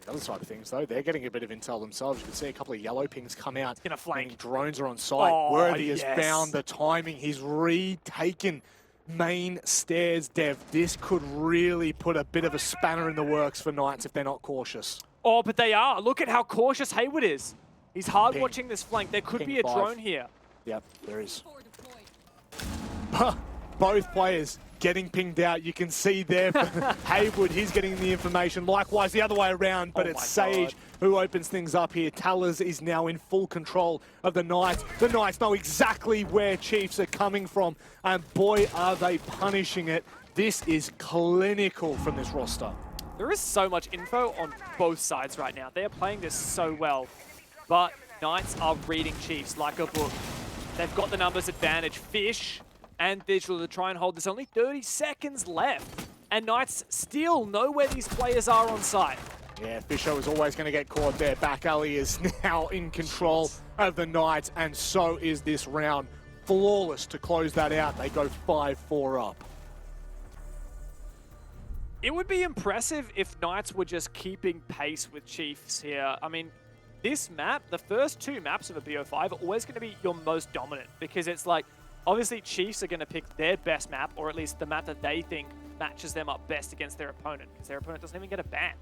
The other side of things, though, they're getting a bit of intel themselves. You can see a couple of yellow pings come out. In a flank. Drones are on site. Oh, Worthy has yes. found the timing. He's retaken main stairs, Dev. This could really put a bit of a spanner in the works for Knights if they're not cautious. Oh, but they are. Look at how cautious Hayward is. He's hard Ping. watching this flank. There could Ping be a 5. drone here. Yep, there is. Both players getting pinged out. You can see there Hayward, he's getting the information. Likewise, the other way around, but it's Sage who opens things up here. Tallers is now in full control of the Knights. The Knights know exactly where Chiefs are coming from, and boy, are they punishing it. This is clinical from this roster. There is so much info on both sides right now. They are playing this so well, but Knights are reading Chiefs like a book. They've got the numbers advantage. Fish and Vigil to try and hold. There's only 30 seconds left, and Knights still know where these players are on site. Yeah, Fisher was always going to get caught there. Back alley is now in control of the Knights, and so is this round. Flawless to close that out. They go 5-4 up. It would be impressive if Knights were just keeping pace with Chiefs here. I mean, this map, the first two maps of a BO5 are always going to be your most dominant, because it's like, obviously Chiefs are going to pick their best map, or at least the map that they think matches them up best against their opponent, because their opponent doesn't even get a ban.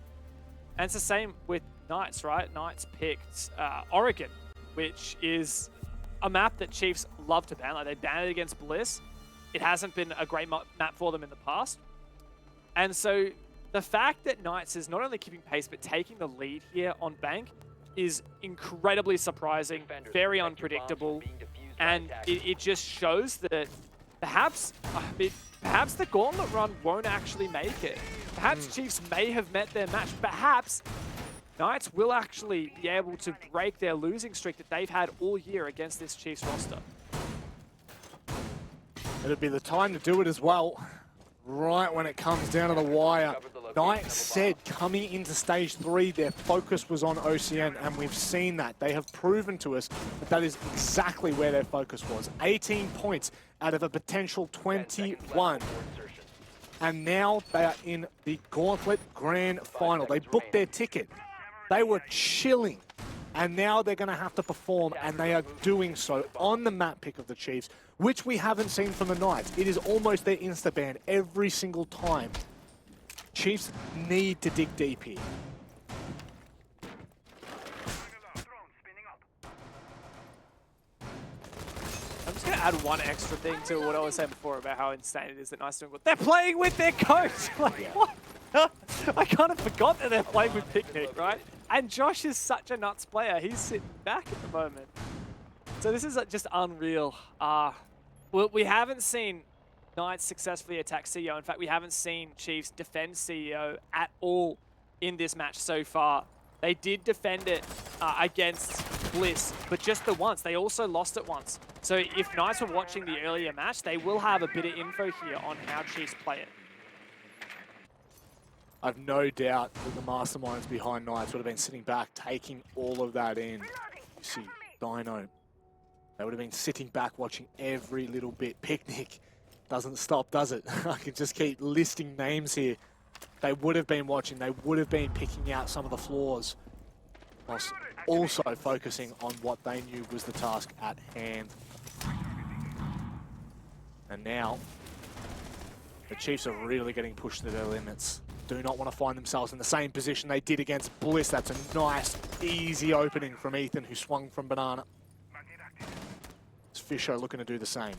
And it's the same with Knights, right? Knights picked Oregon, which is a map that Chiefs love to ban. Like, they banned it against Bliss. It hasn't been a great map for them in the past. And so the fact that Knights is not only keeping pace, but taking the lead here on Bank is incredibly surprising, very unpredictable, and it just shows that perhaps the gauntlet run won't actually make it. Perhaps Chiefs may have met their match. Perhaps Knights will actually be able to break their losing streak that they've had all year against this Chiefs roster. It'll be the time to do it as well. Right when it comes down to the wire. Knights said coming into stage 3, their focus was on OCN, and we've seen that. They have proven to us that that is exactly where their focus was. 18 points out of a potential 21. And now they are in the Gauntlet Grand Final. They booked their ticket. They were chilling. And now they're going to have to perform, and they are doing so on the map pick of the Chiefs, which we haven't seen from the Knights. It is almost their insta-ban every single time. Chiefs need to dig deep here. I'm just going to add one extra thing to what I was saying before about how insane it is that Knights doing what they're playing with their coach. Like, what? I kind of forgot that they're playing with Picnic, right? And Josh is such a nuts player. He's sitting back at the moment. So this is just unreal. Well, we haven't seen Knights successfully attack CEO. In fact, we haven't seen Chiefs defend CEO at all in this match so far. They did defend it against Bliss, but just the once. They also lost it once. So if Knights were watching the earlier match, they will have a bit of info here on how Chiefs play it. I've no doubt that the masterminds behind Knights would have been sitting back, taking all of that in. You see, Dino, they would have been sitting back watching every little bit. Picnic doesn't stop, does it? I could just keep listing names here. They would have been watching, they would have been picking out some of the flaws, whilst also focusing on what they knew was the task at hand. And now, the Chiefs are really getting pushed to their limits. Do not want to find themselves in the same position they did against Bliss. That's a nice, easy opening from Ethan, who swung from Banana. It's Fisher looking to do the same.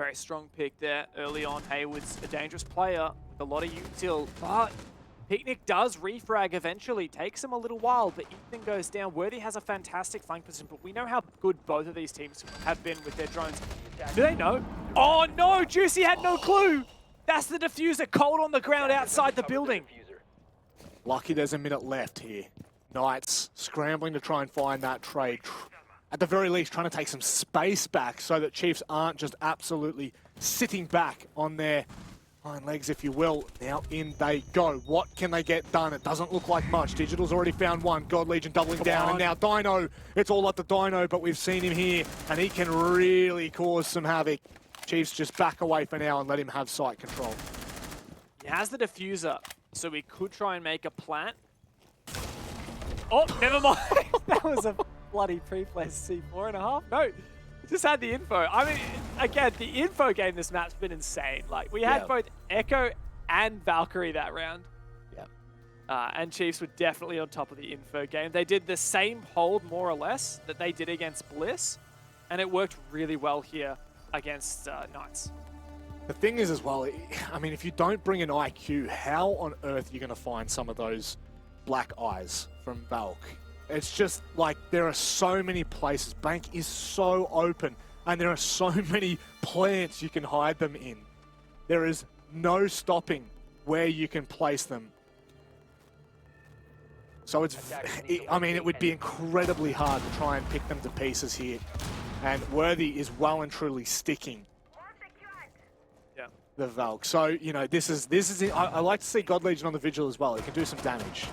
Very strong pick there early on. Hayward's a dangerous player with a lot of util, but Picnic does refrag eventually. Takes him a little while, but Ethan goes down. Worthy has a fantastic flank position, but we know how good both of these teams have been with their drones. Do they know? Oh no, Juicy had no clue. That's the diffuser, cold on the ground outside the building. Lucky there's a minute left here. Knights scrambling to try and find that trade. At the very least, trying to take some space back so that Chiefs aren't just absolutely sitting back on their hind legs, if you will. Now in they go. What can they get done? It doesn't look like much. Digital's already found one. God Legion doubling down. And now Dino. It's all up to Dino, but we've seen him here, and he can really cause some havoc. Chiefs just back away for now and let him have site control. He has the diffuser, so we could try and make a plant. Oh, never mind. That was a bloody pre-placed C4.5. No, just had the info. I mean, again, the info game this map's been insane. Like, we had both Echo and Valkyrie that round. Yeah. And Chiefs were definitely on top of the info game. They did the same hold, more or less, that they did against Bliss, and it worked really well here against Knights. The thing is as well, I mean, if you don't bring an IQ, how on earth are you going to find some of those black eyes from Valk? It's just like there are so many places. Bank is so open, and there are so many plants you can hide them in. There is no stopping where you can place them. So it's, I mean, it would be incredibly hard to try and pick them to pieces here. And Worthy is well and truly sticking the Valk. So, you know, this is I like to see God Legion on the Vigil as well. It can do some damage.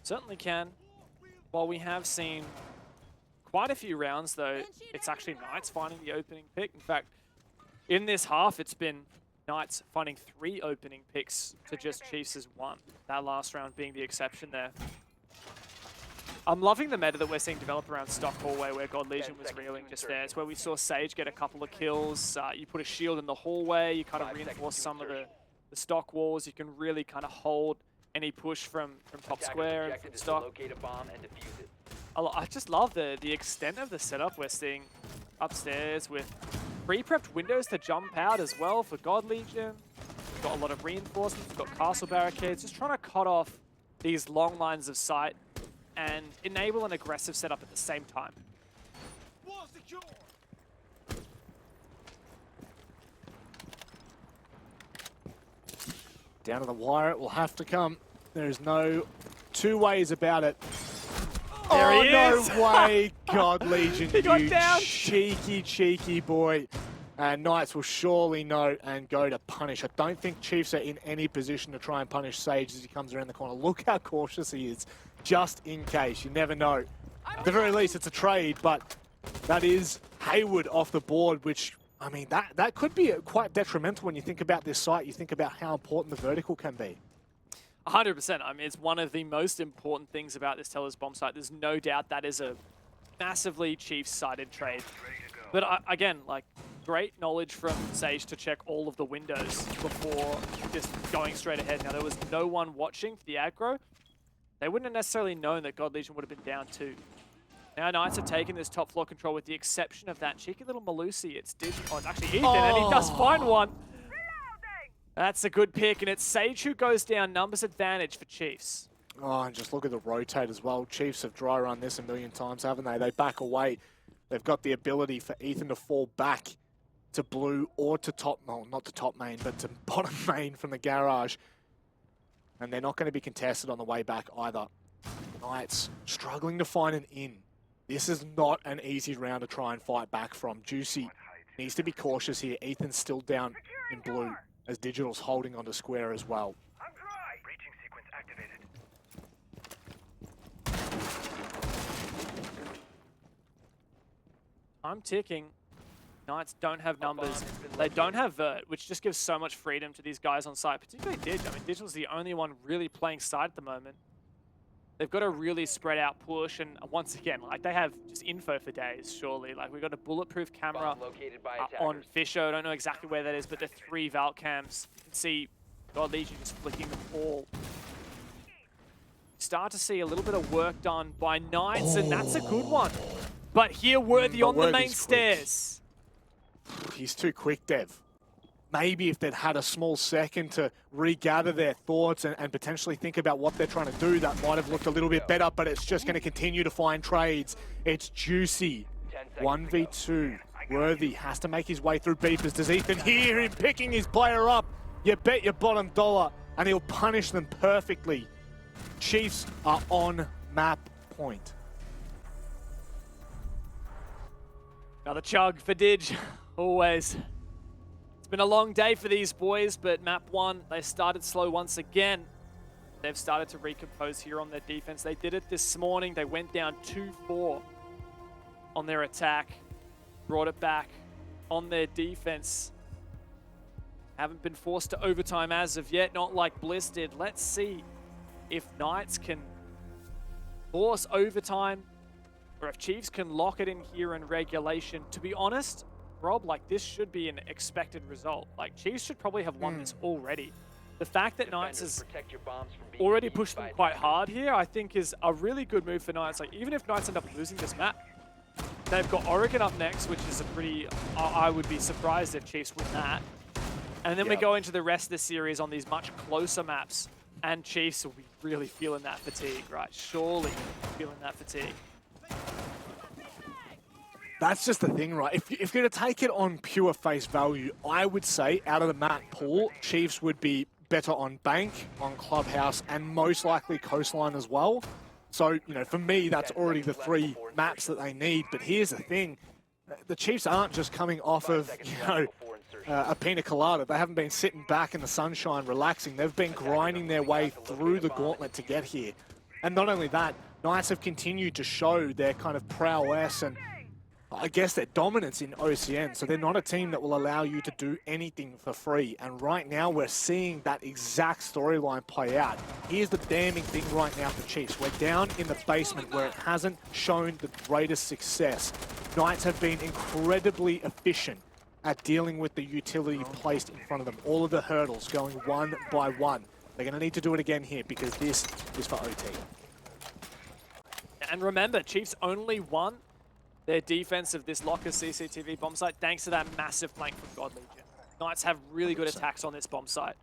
Certainly can. While we have seen quite a few rounds, though, it's actually Knights finding the opening pick. In fact, in this half, it's been Knights finding 3 opening picks to just Chiefs' 1. That last round being the exception there. I'm loving the meta that we're seeing develop around Stock Hallway, where God Legion was reeling just there. It's where we saw Sage get a couple of kills. You put a shield in the hallway, you kind of reinforce some of the stock walls. You can really kind of hold any push from top square and from stock. I just love the extent of the setup we're seeing upstairs with pre-prepped windows to jump out as well for God Legion. We've got a lot of reinforcements, we've got castle barricades, just trying to cut off these long lines of sight and enable an aggressive setup at the same time. Down to the wire, it will have to come. There's no two ways about it. There he is. No way, God Legion, He got you down. cheeky boy. And Knights will surely know and go to punish. I don't think Chiefs are in any position to try and punish Sage as he comes around the corner. Look how cautious he is, just in case. You never know. At the very least, it's a trade, but that is Hayward off the board, which, I mean, that could be quite detrimental when you think about this site. You think about how important the vertical can be. 100%. I mean, it's one of the most important things about this Teller's bomb site. There's no doubt that is a massively Chiefs-sided trade. But again, like, great knowledge from Sage to check all of the windows before just going straight ahead. Now, there was no one watching for the aggro. They wouldn't have necessarily known that God Legion would have been down too. Now Knights have taken this top floor control with the exception of that cheeky little Malusi. It's actually Ethan, and he does find one. That's a good pick, and it's Sage who goes down. Numbers advantage for Chiefs. Oh, and just look at the rotate as well. Chiefs have dry run this a million times, haven't they? They back away. They've got the ability for Ethan to fall back to blue or to top, well, not to top main, but to bottom main from the garage. And they're not going to be contested on the way back either. Knights struggling to find an in. This is not an easy round to try and fight back from. Juicy needs to be cautious here. Ethan's still down in blue as Digital's holding onto square as well. Breaching sequence activated. I'm ticking. Knights don't have numbers. They don't have vert, which just gives so much freedom to these guys on site, particularly Dig. I mean, Digital's the only one really playing side at the moment. They've got a really spread out push, and once again, like, they have just info for days, surely. Like, we've got a bulletproof camera on Fisher. I don't know exactly where that is, but the 3 Valk cams. You can see God Legion just flicking them all. Start to see a little bit of work done by Knights, and that's a good one. But here, Worthy on the main stairs. He's too quick, Dev. Maybe if they'd had a small second to regather their thoughts and potentially think about what they're trying to do, that might have looked a little bit better, but it's just going to continue to find trades. It's juicy. 1v2. Worthy has to make his way through beepers. Does Ethan hear him picking his player up? You bet your bottom dollar, and he'll punish them perfectly. Chiefs are on map point. Another chug for Didge, always. It's been a long day for these boys, but map 1, they started slow once again. They've started to recompose here on their defense. They did it this morning. They went down 2-4 on their attack, brought it back on their defense. Haven't been forced to overtime as of yet, not like Bliss did. Let's see if Knights can force overtime or if Chiefs can lock it in here in regulation. To be honest, Rob, like, this should be an expected result. Like, Chiefs should probably have won this already. The fact that Knights has already pushed them quite hard here, I think is a really good move for Knights. Like, even if Knights end up losing this map, they've got Oregon up next, which is a pretty... I would be surprised if Chiefs win that. And then we go into the rest of the series on these much closer maps, and Chiefs will be really feeling that fatigue, right? Surely feeling that fatigue. That's just the thing, right? If you're going to take it on pure face value, I would say out of the map pool, Chiefs would be better on Bank, on Clubhouse, and most likely Coastline as well. So, you know, for me, that's already the 3 maps that they need. But here's the thing. The Chiefs aren't just coming off of, you know, a pina colada. They haven't been sitting back in the sunshine relaxing. They've been grinding their way through the gauntlet to get here. And not only that, Knights have continued to show their kind of prowess and I guess their dominance in OCN. So they're not a team that will allow you to do anything for free. And right now we're seeing that exact storyline play out. Here's the damning thing right now for Chiefs. We're down in the basement where it hasn't shown the greatest success. Knights have been incredibly efficient at dealing with the utility placed in front of them. All of the hurdles going one by one. They're going to need to do it again here because this is for OT. And remember, Chiefs only won their defense of this locker CCTV bomb site thanks to that massive flank from God Legion. Knights have really good attacks on this bomb site.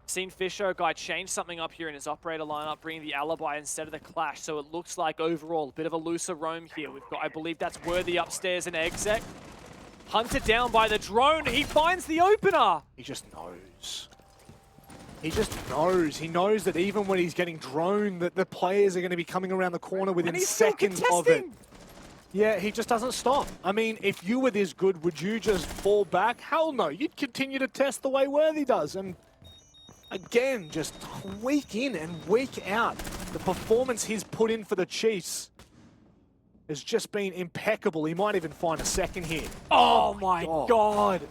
Seen Fisher guy change something up here in his operator lineup, bringing the alibi instead of the clash. So it looks like overall a bit of a looser roam here. We've got, I believe that's Worthy upstairs in exec. Hunted down by the drone. He finds the opener. He just knows. He just knows. He knows that even when he's getting droned, that the players are going to be coming around the corner within seconds of it. Yeah, he just doesn't stop. I mean, if you were this good, would you just fall back? Hell no. You'd continue to test the way Worthy does. And again, just week in and week out, the performance he's put in for the Chiefs has just been impeccable. He might even find a second here. Oh my God.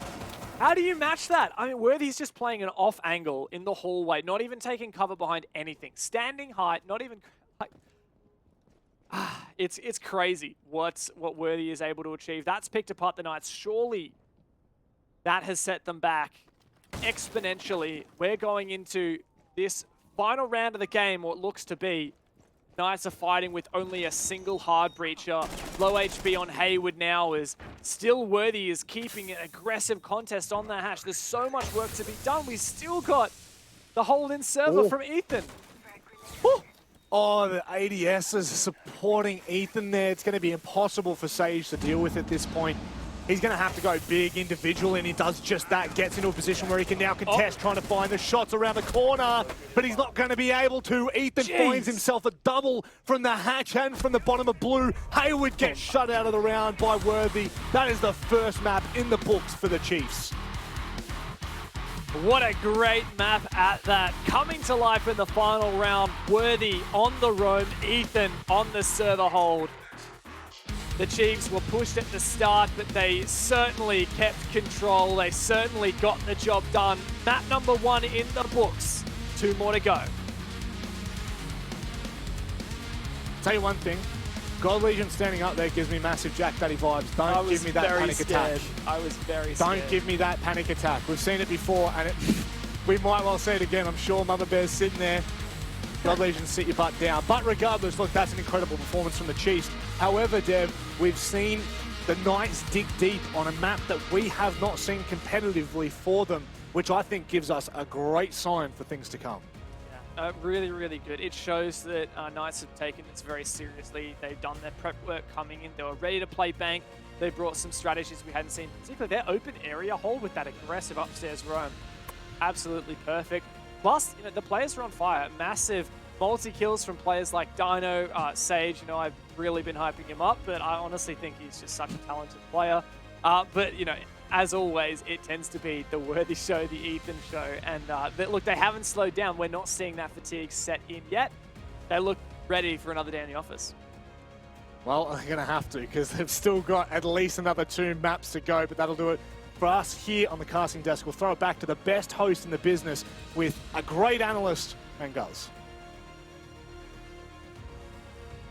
How do you match that? I mean, Worthy's just playing an off angle in the hallway, not even taking cover behind anything. Standing height, not even... Like, it's crazy what Worthy is able to achieve. That's picked apart the Knights. Surely that has set them back exponentially. We're going into this final round of the game, what looks to be. Knights are fighting with only a single hard breacher. Low HP on Hayward now is still Worthy is keeping an aggressive contest on the hatch. There's so much work to be done. We still got the hold-in server from Ethan. Oh, the ADS is supporting Ethan there. It's going to be impossible for Sage to deal with at this point. He's going to have to go big individual, and he does just that. Gets into a position where he can now contest, trying to find the shots around the corner, but he's not going to be able to. Ethan finds himself a double from the hatch and from the bottom of blue. Hayward gets shut out of the round by Worthy. That is the first map in the books for the Chiefs. What a great map at that. Coming to life in the final round. Worthy on the roam, Ethan on the server hold. The Chiefs were pushed at the start, but they certainly kept control. They certainly got the job done. Map number 1 in the books. 2 more to go. Tell you one thing. God Legion standing up there gives me massive Jack Daddy vibes. Don't give me that panic attack. I was very scared. Don't give me that panic attack. We've seen it before, and we might well see it again. I'm sure Mother Bear's sitting there. God Legion, sit your butt down. But regardless, look, that's an incredible performance from the Chiefs. However, Dev, we've seen the Knights dig deep on a map that we have not seen competitively for them, which I think gives us a great sign for things to come. Really, really good. It shows that Knights have taken this very seriously. They've done their prep work coming in. They were ready to play Bank. They brought some strategies we hadn't seen, particularly their open area hold with that aggressive upstairs roam. Absolutely perfect. Plus, the players are on fire. Massive multi-kills from players like Dino, Sage. I've really been hyping him up, but I honestly think he's just such a talented player. But, as always, it tends to be the Worthy show, the Ethan show. And look, they haven't slowed down. We're not seeing that fatigue set in yet. They look ready for another day in the office. Well, they're going to have to, because they've still got at least another 2 maps to go, but that'll do it for us here on the casting desk. We'll throw it back to the best host in the business with a great analyst and Guz.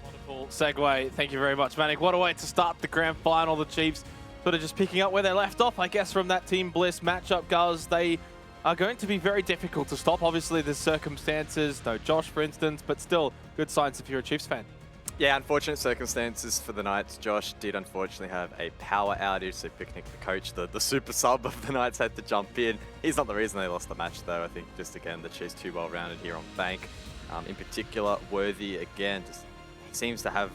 Wonderful segue. Thank you very much, Manic. What a way to start the grand final. The Chiefs sort of just picking up where they left off, I guess, from that Team Bliss matchup, Guz. They are going to be very difficult to stop. Obviously, there's circumstances, no Josh, for instance, but still good signs if you're a Chiefs fan. Yeah, unfortunate circumstances for the Knights. Josh did unfortunately have a power outage, so Picnic, the coach, the super sub of the Knights, had to jump in. He's not the reason they lost the match, though. I think just, again, the Chiefs too well-rounded here on Bank. In particular, Worthy, again, just he seems to have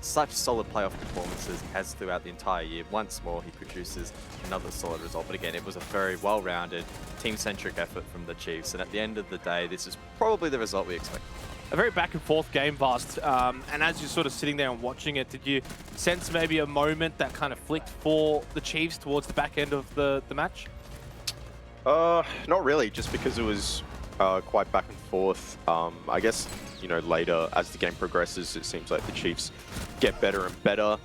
such solid playoff performances he has throughout the entire year. Once more, he produces another solid result. But again, it was a very well-rounded, team-centric effort from the Chiefs. And at the end of the day, this is probably the result we expect. A very back-and-forth game, Vast. And as you're sort of sitting there and watching it, did you sense maybe a moment that kind of flicked for the Chiefs towards the back end of the match? Not really, just because it was quite back and forth. I guess, later as the game progresses, it seems like the Chiefs get better and better.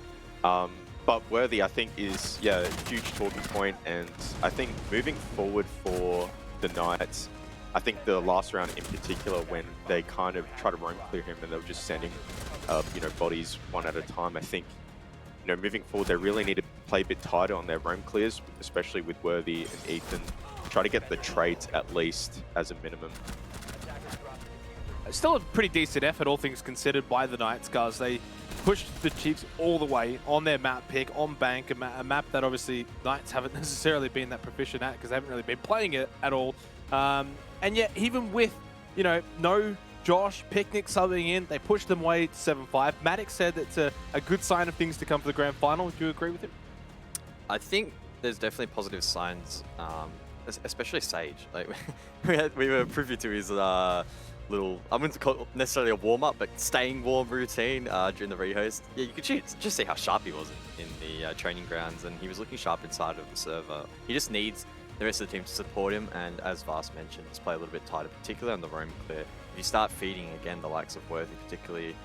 But Worthy, I think, is, a huge talking point. And I think moving forward for the Knights, I think the last round in particular, when they kind of try to roam clear him and they were just sending, bodies one at a time, I think, moving forward, they really need to play a bit tighter on their roam clears, especially with Worthy and Ethan. Try to get the trades at least as a minimum. Still a pretty decent effort, all things considered, by the Knights, guys. They pushed the Chiefs all the way on their map pick, on Bank, a map that obviously Knights haven't necessarily been that proficient at because they haven't really been playing it at all. And yet, even with, no Josh, Picnic subbing in, they pushed them away to 7-5. Maddox said it's a good sign of things to come for the grand final. Would you agree with him? I think there's definitely positive signs, especially Sage. Like we were privy to his little, I wouldn't call it necessarily a warm-up, but staying warm routine during the rehost. Yeah, you could just see how sharp he was in the training grounds, and he was looking sharp inside of the server. He just needs the rest of the team to support him, and as Vast mentioned, just play a little bit tighter, particularly on the roam clear. If you start feeding, again, the likes of Worthy, particularly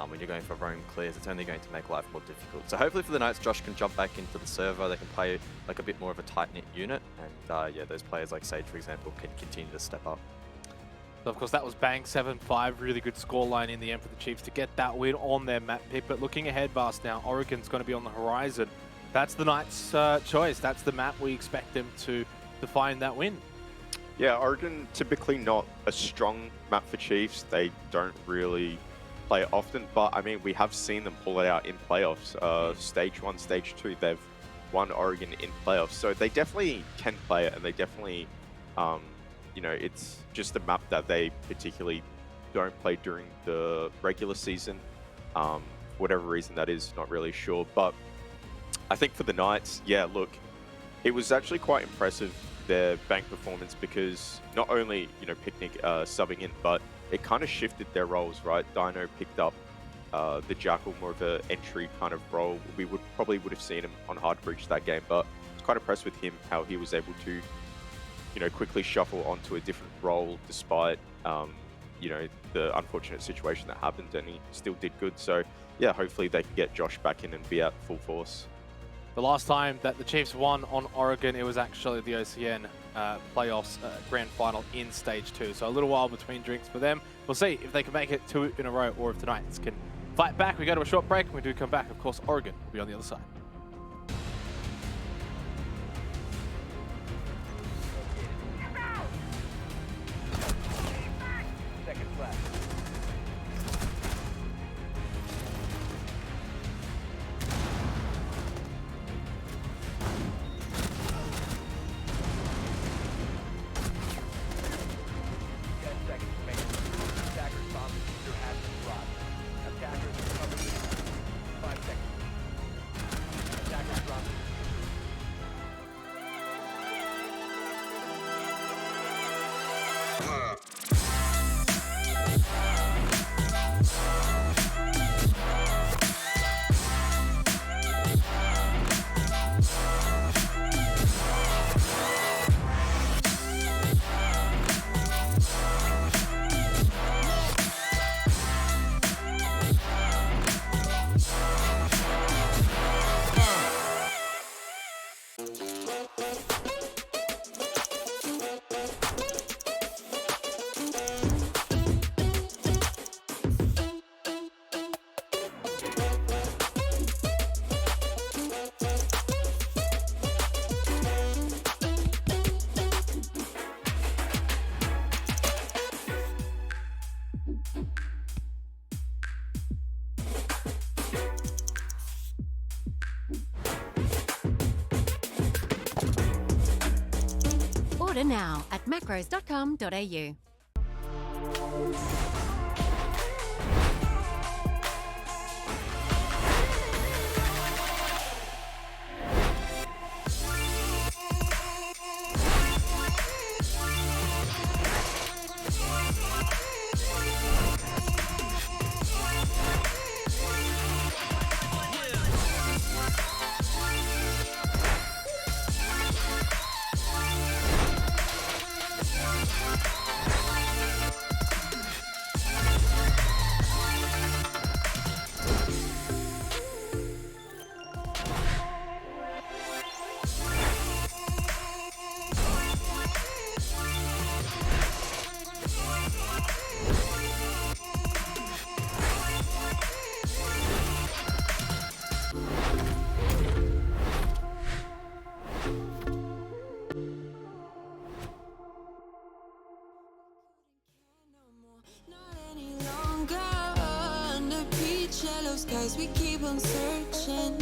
when you're going for roam clears, it's only going to make life more difficult. So hopefully for the Knights, Josh can jump back into the server, they can play like a bit more of a tight-knit unit, and those players like Sage, for example, can continue to step up. So of course, that was Bang 7-5, really good scoreline in the end for the Chiefs to get that win on their map pick. But looking ahead, Vast, now, Oregon's going to be on the horizon. That's the Knights' choice. That's the map we expect them to find that win. Yeah, Oregon, typically not a strong map for Chiefs. They don't really play it often, but I mean, we have seen them pull it out in playoffs. Stage 1, Stage 2, they've won Oregon in playoffs. So they definitely can play it, and they definitely, it's just a map that they particularly don't play during the regular season. For whatever reason that is, not really sure. But I think for the Knights, look, it was actually quite impressive, their Bank performance, because not only, Picnic subbing in, but it kind of shifted their roles, right? Dino picked up the Jackal, more of an entry kind of role. We probably would have seen him on Hard Breach that game, but I was quite impressed with him, how he was able to, quickly shuffle onto a different role despite, the unfortunate situation that happened, and he still did good. So, yeah, hopefully they can get Josh back in and be at full force. The last time that the Chiefs won on Oregon, it was actually the OCN playoffs grand final in Stage 2. So a little while between drinks for them. We'll see if they can make it 2 in a row or if the Knights can fight back. We go to a short break. When we do come back, of course, Oregon will be on the other side. Order now at macros.com.au. Skies we keep on searching,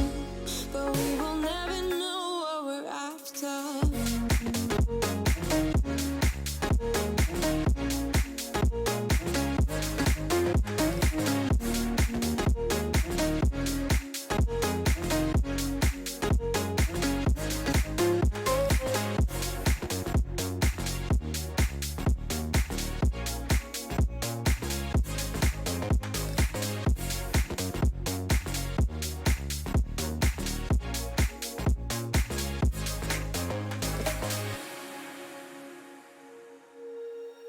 but we will never know what we're after.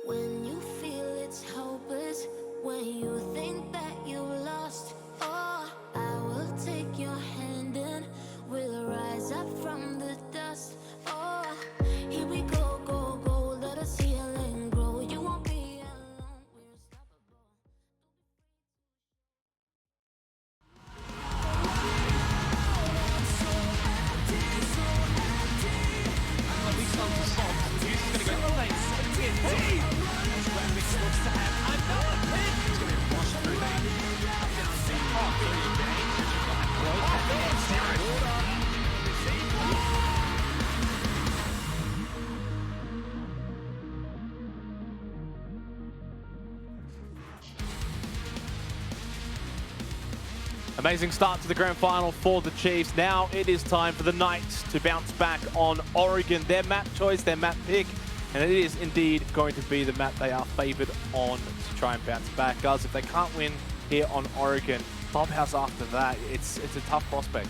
When you feel it's hopeless, when you think that you lost, oh, I will take your hand and we'll rise up from the dust. Oh, here we go, go, go, let us heal and grow. You won't be alone, we're unstoppable. Amazing start to the grand final for the Chiefs. Now it is time for the Knights to bounce back on Oregon. Their map choice, their map pick, and it is indeed going to be the map they are favored on to try and bounce back. Guys, if they can't win here on Oregon, Clubhouse after that, it's a tough prospect.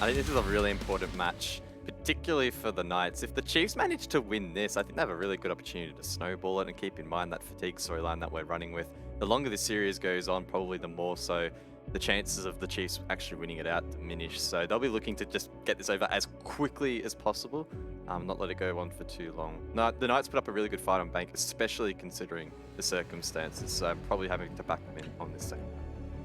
I think this is a really important match, particularly for the Knights. If the Chiefs manage to win this, I think they have a really good opportunity to snowball it, and keep in mind that fatigue storyline that we're running with. The longer this series goes on, probably the more so the chances of the Chiefs actually winning it out diminish. So they'll be looking to just get this over as quickly as possible, not let it go on for too long. No, the Knights put up a really good fight on Bank, especially considering the circumstances. So I'm probably having to back them in on this second.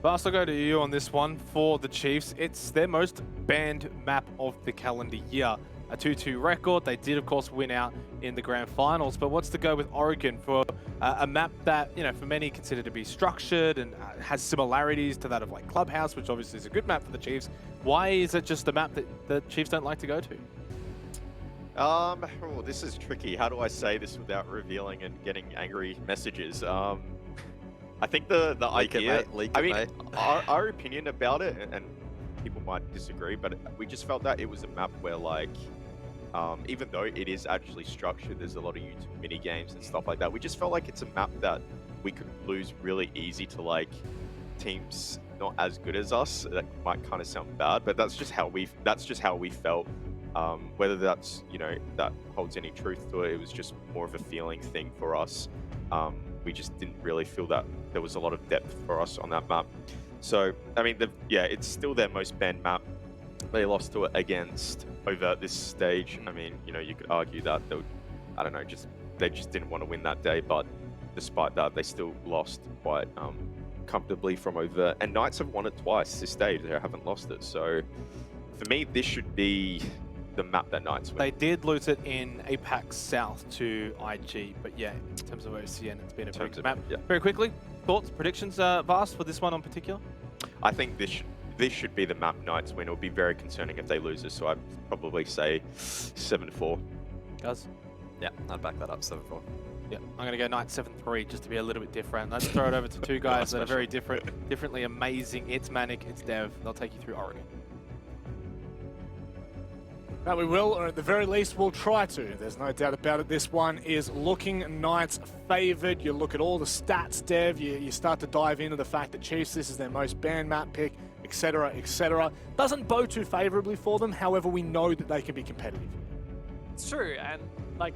Vast, I'll go to you on this one for the Chiefs. It's their most banned map of the calendar year. A 2-2 record. They did, of course, win out in the grand finals. But what's to go with Oregon for a map that, you know, for many considered to be structured and has similarities to that of like Clubhouse, which obviously is a good map for the Chiefs. Why is it just a map that the Chiefs don't like to go to? Oh, this is tricky. How do I say this without revealing and getting angry messages? I think the idea, our opinion about it, and people might disagree, but we just felt that it was a map where, like, even though it is actually structured, there's a lot of YouTube mini games and stuff like that. We just felt like it's a map that we could lose really easy to, like, teams not as good as us. That might kind of sound bad, but that's just how we felt. Whether that's, you know, that holds any truth to it, it was just more of a feeling thing for us. We just didn't really feel that there was a lot of depth for us on that map. So, I mean, it's still their most banned map. They lost to it against over at this stage. I mean, you know, you could argue that they would, I don't know, they just didn't want to win that day. But despite that, they still lost quite comfortably from over. And Knights have won it twice this stage. They haven't lost it. So, for me, this should be the map that Knights win. They did lose it in PAX South to IG, but yeah, in terms of OCN, it's been a pretty good map. Yeah. Very quickly, thoughts, predictions, Vast, for this one in particular? I think this should be the map Knights win. It would be very concerning if they lose this, so I'd probably say 7-4. Guys? Yeah, I'd back that up 7-4. Yeah, I'm going to go Knight 7-3 just to be a little bit different. Let's throw it over to two guys that are very differently amazing. It's Manic, it's Dev. They'll take you through Oregon. That we will, or at the very least, we'll try to. There's no doubt about it. This one is looking Knights favoured. You look at all the stats, Dev. You start to dive into the fact that Chiefs, this is their most banned map pick, etc., etc. Doesn't bode too favourably for them. However, we know that they can be competitive. It's true, and like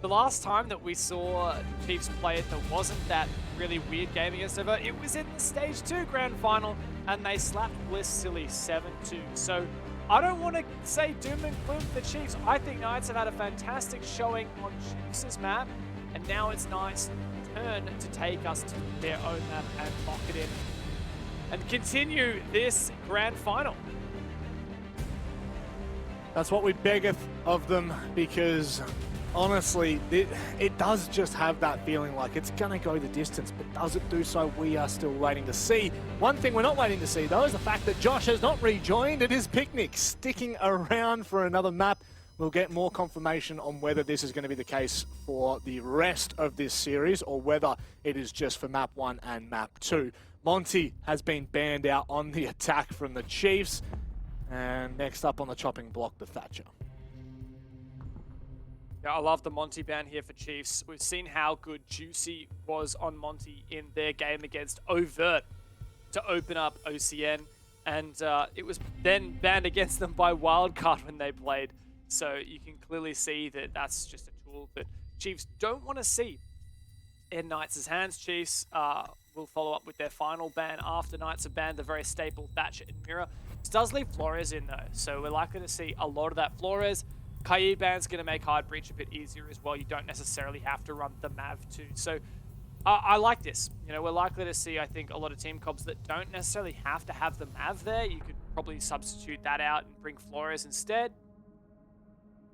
the last time that we saw Chiefs play it, there wasn't that really weird game against Over. It was in the Stage 2 Grand Final, and they slapped Bliss silly 7-2. So I don't want to say doom and gloom for the Chiefs. I think Knights have had a fantastic showing on Chiefs' map, and now it's Knights' turn to take us to their own map and lock it in and continue this Grand Final. That's what we beggeth of them, because honestly, it does just have that feeling like it's going to go the distance, but does it do so? We are still waiting to see. One thing we're not waiting to see, though, is the fact that Josh has not rejoined. It is Picnic sticking around for another map. We'll get more confirmation on whether this is going to be the case for the rest of this series or whether it is just for map 1 and map 2. Monty has been banned out on the attack from the Chiefs. And next up on the chopping block, the Thatcher. Yeah, I love the Monty ban here for Chiefs. We've seen how good Juicy was on Monty in their game against Overt to open up OCN. And it was then banned against them by Wildcard when they played. So you can clearly see that that's just a tool that Chiefs don't want to see in Knights' hands. Chiefs will follow up with their final ban after Knights have banned the very staple Thatcher and Mirror. This does leave Flores in though, so we're likely to see a lot of that Flores. Kai ban's going to make Hard Breach a bit easier as well. You don't necessarily have to run the Mav too. So I like this. You know, we're likely to see, I think, a lot of team comps that don't necessarily have to have the Mav there. You could probably substitute that out and bring Flores instead.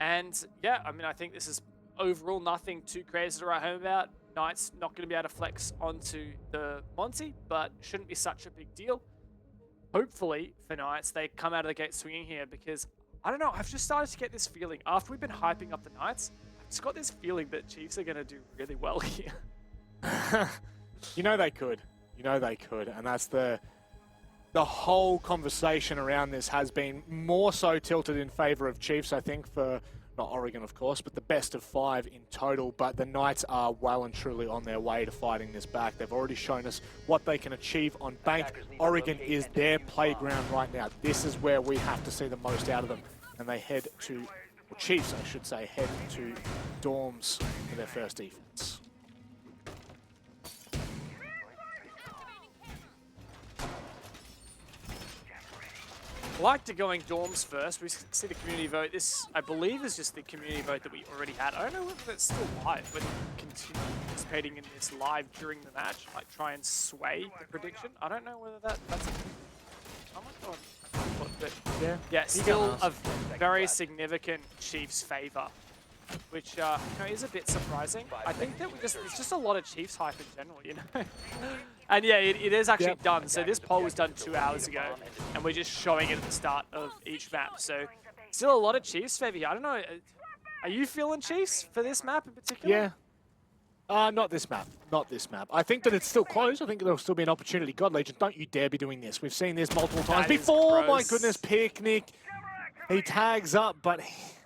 And yeah, I mean, I think this is overall nothing too crazy to write home about. Knights not going to be able to flex onto the Monty, but shouldn't be such a big deal. Hopefully for Knights, they come out of the gate swinging here, because I don't know, I've just started to get this feeling. After we've been hyping up the Knights, I've just got this feeling that Chiefs are going to do really well here. You know they could. You know they could. And that's the whole conversation around this has been more so tilted in favor of Chiefs, I think, for not Oregon, of course, but the best of 5 in total. But the Knights are well and truly on their way to fighting this back. They've already shown us what they can achieve on Bank. Oregon is their playground right now. This is where we have to see the most out of them. And they head to, or Chiefs, I should say, head to dorms for their first defense. I like to going dorms first. We see the community vote. This, I believe, is just the community vote that we already had. I don't know whether it's still live, but continue participating in this live during the match, like try and sway the prediction. I don't know whether that's a... Oh my god. But yeah, still a very significant Chiefs favor, which you know, is a bit surprising. I think that it's just a lot of Chiefs hype in general, you know. And yeah, it is actually done. So this poll was done 2 hours ago, and we're just showing it at the start of each map. So still a lot of Chiefs favor here. I don't know. Are you feeling Chiefs for this map in particular? Yeah. Not this map. Not this map. I think that it's still close. I think there'll still be an opportunity. God Legion, don't you dare be doing this. We've seen this multiple times before. My goodness, Picnic. He tags up, but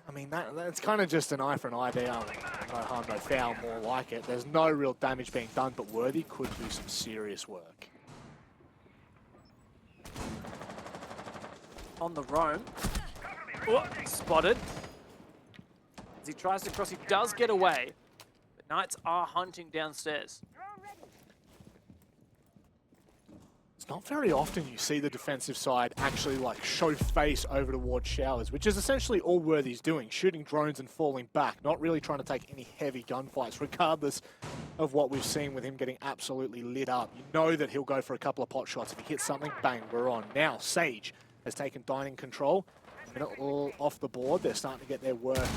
I mean, that's kind of just an eye for an eye there. No harm, no foul, more like it. There's no real damage being done, but Worthy could do some serious work. On the roam. Oh, spotted. As he tries to cross, he does get away. But Knights are hunting downstairs. It's not very often you see the defensive side actually like show face over towards Showers, which is essentially all Worthy's doing, shooting drones and falling back, not really trying to take any heavy gunfights, regardless of what we've seen with him getting absolutely lit up. You know that he'll go for a couple of pot shots. If he hits something, bang, we're on. Now, Sage has taken dining control. A minute all off the board. They're starting to get their work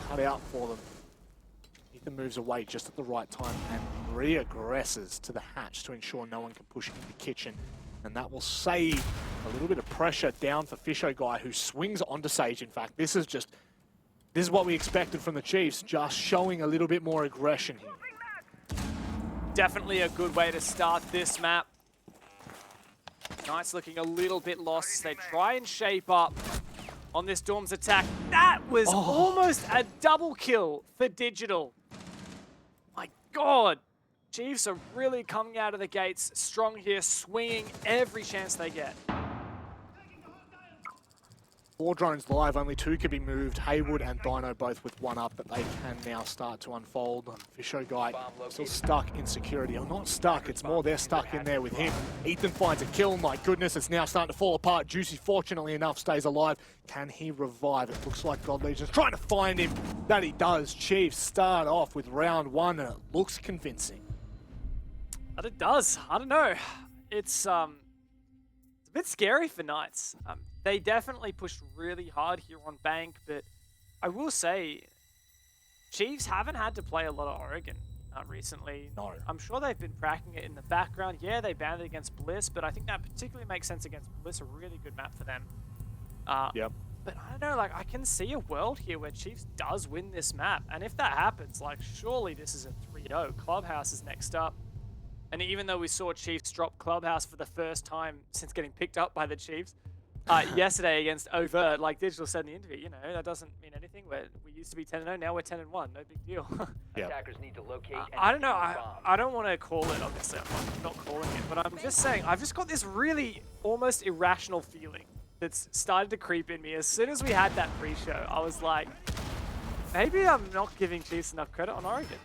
cut out for them. Ethan moves away just at the right time and re-aggresses to the hatch to ensure no one can push into the kitchen. And that will save a little bit of pressure down for Fisho Guy, who swings onto Sage. In fact, this This is what we expected from the Chiefs, just showing a little bit more aggression here. Definitely a good way to start this map. Knights looking a little bit lost as they try and shape up on this Dorm's attack. That was almost a double kill for Digital. My God. Chiefs are really coming out of the gates strong here, swinging every chance they get. 4 drones live, only 2 can be moved. Haywood and Dino both with 1 up that they can now start to unfold. Fisho Guy still stuck in security. Or not stuck, it's more they're stuck in there with him. Ethan finds a kill, my goodness, it's now starting to fall apart. Juicy, fortunately enough, stays alive. Can he revive? It looks like God Legion's trying to find him. That he does. Chiefs start off with round 1 and it looks convincing. But it does. I don't know. It's a bit scary for Knights. They definitely pushed really hard here on Bank, but I will say Chiefs haven't had to play a lot of Oregon recently. No. I'm sure they've been cracking it in the background. Yeah, they banned it against Bliss, but I think that particularly makes sense against Bliss, a really good map for them. Yep. But I don't know, like, I can see a world here where Chiefs does win this map. And if that happens, like, surely this is a 3-0. Clubhouse is next up. And even though we saw Chiefs drop Clubhouse for the first time since getting picked up by the Chiefs yesterday against Overt, like Digital said in the interview, you know, that doesn't mean anything. We used to be 10-0, now we're 10-1. No big deal. Attackers need to locate and I don't know. defuse the bomb. I don't want to call it, obviously. I'm not calling it. But I'm just saying, I've just got this really almost irrational feeling that's started to creep in me. As soon as we had that pre-show, I was like, maybe I'm not giving Chiefs enough credit on Oregon.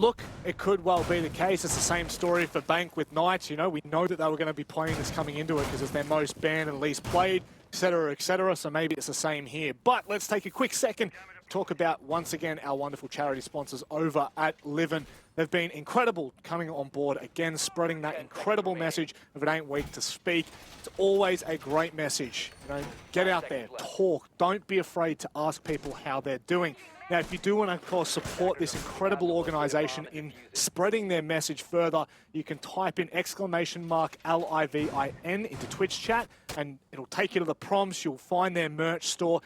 Look, it could well be the case. It's the same story for Bank with Knights. You know, we know that they were going to be playing this coming into it because it's their most banned and least played, etc., etc. So maybe it's the same here. But let's take a quick second to talk about, once again, our wonderful charity sponsors over at Livin. They've been incredible coming on board, again, spreading that incredible message of it ain't weak to speak. It's always a great message. You know, get out there, talk. Don't be afraid to ask people how they're doing. Now, if you do want to, of course, support this incredible organisation in spreading their message further, you can type in !LIVIN into Twitch chat, and it'll take you to the prompts. You'll find their merch store.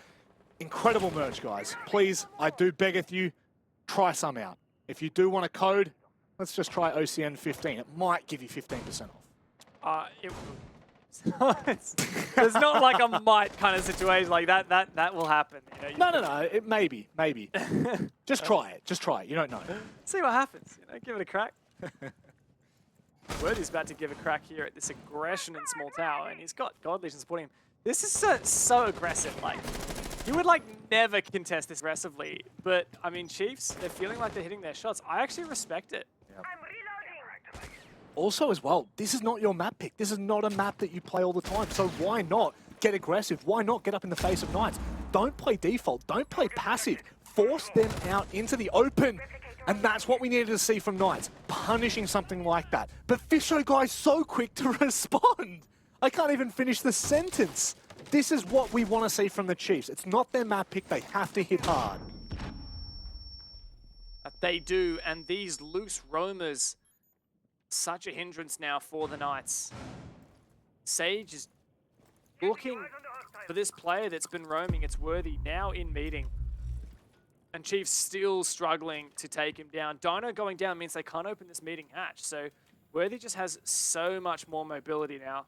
Incredible merch, guys. Please, I do beggeth you, try some out. If you do want a code, let's just try OCN15. It might give you 15% off. There's not like a might kind of situation like that. That will happen. You know, No. It maybe. Just try it. Just try it. You don't know. See what happens. You know, give it a crack. Worthy's about to give a crack here at this aggression in Small Tower, and he's got God Legion supporting him. This is so aggressive. Like, you would like never contest this aggressively, but I mean, Chiefs, they're feeling like they're hitting their shots. I actually respect it. Yep. Also, as well, this is not your map pick. This is not a map that you play all the time. So why not get aggressive? Why not get up in the face of Knights? Don't play default. Don't play passive. Force them out into the open. And that's what we needed to see from Knights, punishing something like that. But Fisho Guy's so quick to respond. I can't even finish the sentence. This is what we want to see from the Chiefs. It's not their map pick. They have to hit hard. They do, and these loose roamers, such a hindrance now for the Knights. Sage is looking for this player that's been roaming. It's Worthy now in meeting. And Chiefs still struggling to take him down. Dino going down means they can't open this meeting hatch. So Worthy just has so much more mobility now.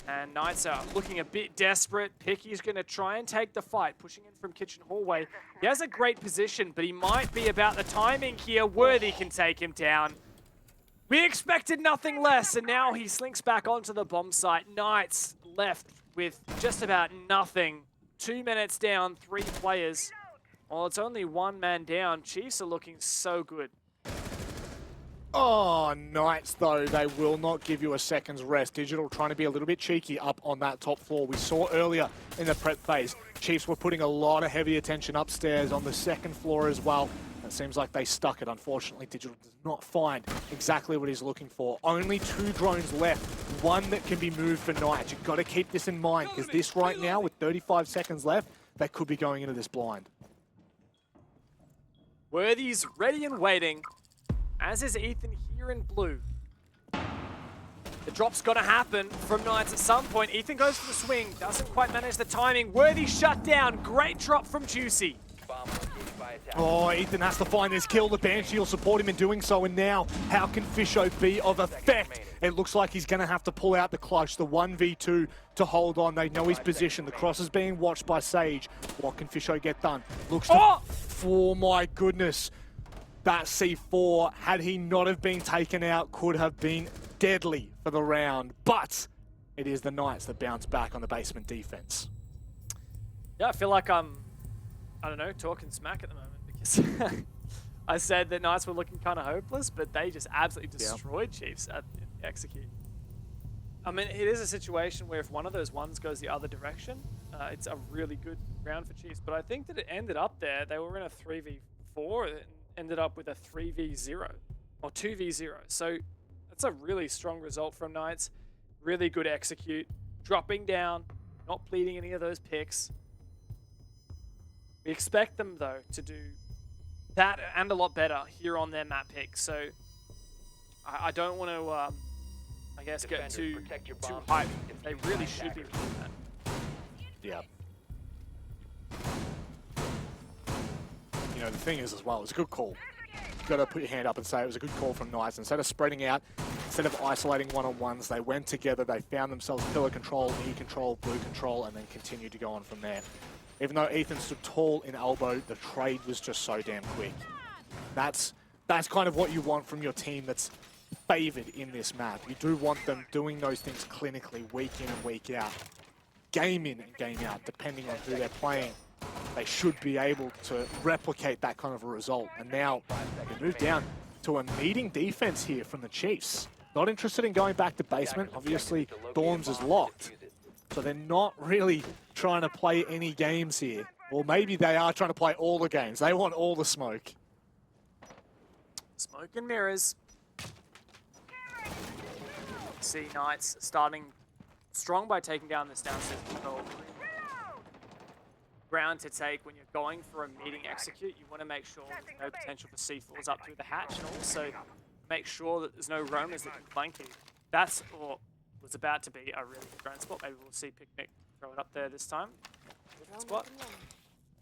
And Knights are looking a bit desperate. Picky's going to try and take the fight, pushing in from kitchen hallway. He has a great position, but he might be about the timing here. Worthy can take him down. We expected nothing less, and now he slinks back onto the bomb site. Knights left with just about nothing. 2 minutes down, 3 players. Well, it's only 1 man down. Chiefs are looking so good. Oh, Knights, though, they will not give you a second's rest. Digital trying to be a little bit cheeky up on that top floor. We saw earlier in the prep phase, Chiefs were putting a lot of heavy attention upstairs on the second floor as well. It seems like they stuck it. Unfortunately, Digital does not find exactly what he's looking for. Only 2 drones left, 1 that can be moved for Knights. You've got to keep this in mind, because this right now, with 35 seconds left, they could be going into this blind. Worthy's ready and waiting, as is Ethan here in blue. The drop's got to happen from Knights at some point. Ethan goes for the swing, doesn't quite manage the timing. Worthy shut down. Great drop from Juicy. Oh, Ethan has to find his kill. The Banshee will support him in doing so. And now, how can Fisho be of effect? It looks like he's going to have to pull out the clutch, the 1v2 to hold on. They know his position. The cross is being watched by Sage. What can Fisho get done? Looks to... Oh my goodness. That C4, had he not have been taken out, could have been deadly for the round. But it is the Knights that bounce back on the basement defense. Yeah, I feel like I'm, I don't know, talking smack at the moment because I said that Knights were looking kind of hopeless, but they just absolutely destroyed Chiefs at Execute. I mean, it is a situation where if one of those ones goes the other direction, it's a really good round for Chiefs. But I think that it ended up there. They were in a 3v4 and ended up with a 3v0 or 2v0. So that's a really strong result from Knights. Really good execute. Dropping down, not bleeding any of those picks. We expect them, though, to do that and a lot better here on their map pick. So I don't want to... I guess get too hyped. They really should be doing that. Yeah. You know, the thing is as well, it's a good call. You've got to put your hand up and say it was a good call from Knights. Instead of spreading out, instead of isolating one-on-ones, they went together, they found themselves pillar control, E control, blue control, and then continued to go on from there. Even though Ethan stood tall in elbow, the trade was just so damn quick. That's kind of what you want from your team that's favored in this map. You do want them doing those things clinically week in and week out. Game in and game out, depending on who they're playing. They should be able to replicate that kind of a result. And now they move down to a meeting defense here from the Chiefs. Not interested in going back to basement. Obviously, Thorns is locked. So they're not really trying to play any games here. Or maybe they are trying to play all the games. They want all the smoke. Smoke and mirrors. See Knights starting strong by taking down this downstairs control. Ground to take when you're going for a meeting execute. You want to make sure there's no potential for C4s up through the hatch, and also make sure that there's no roamers that can flank you. That's what was about to be a really good drone spot. Maybe we'll see Picnic throw it up there this time. Good spot.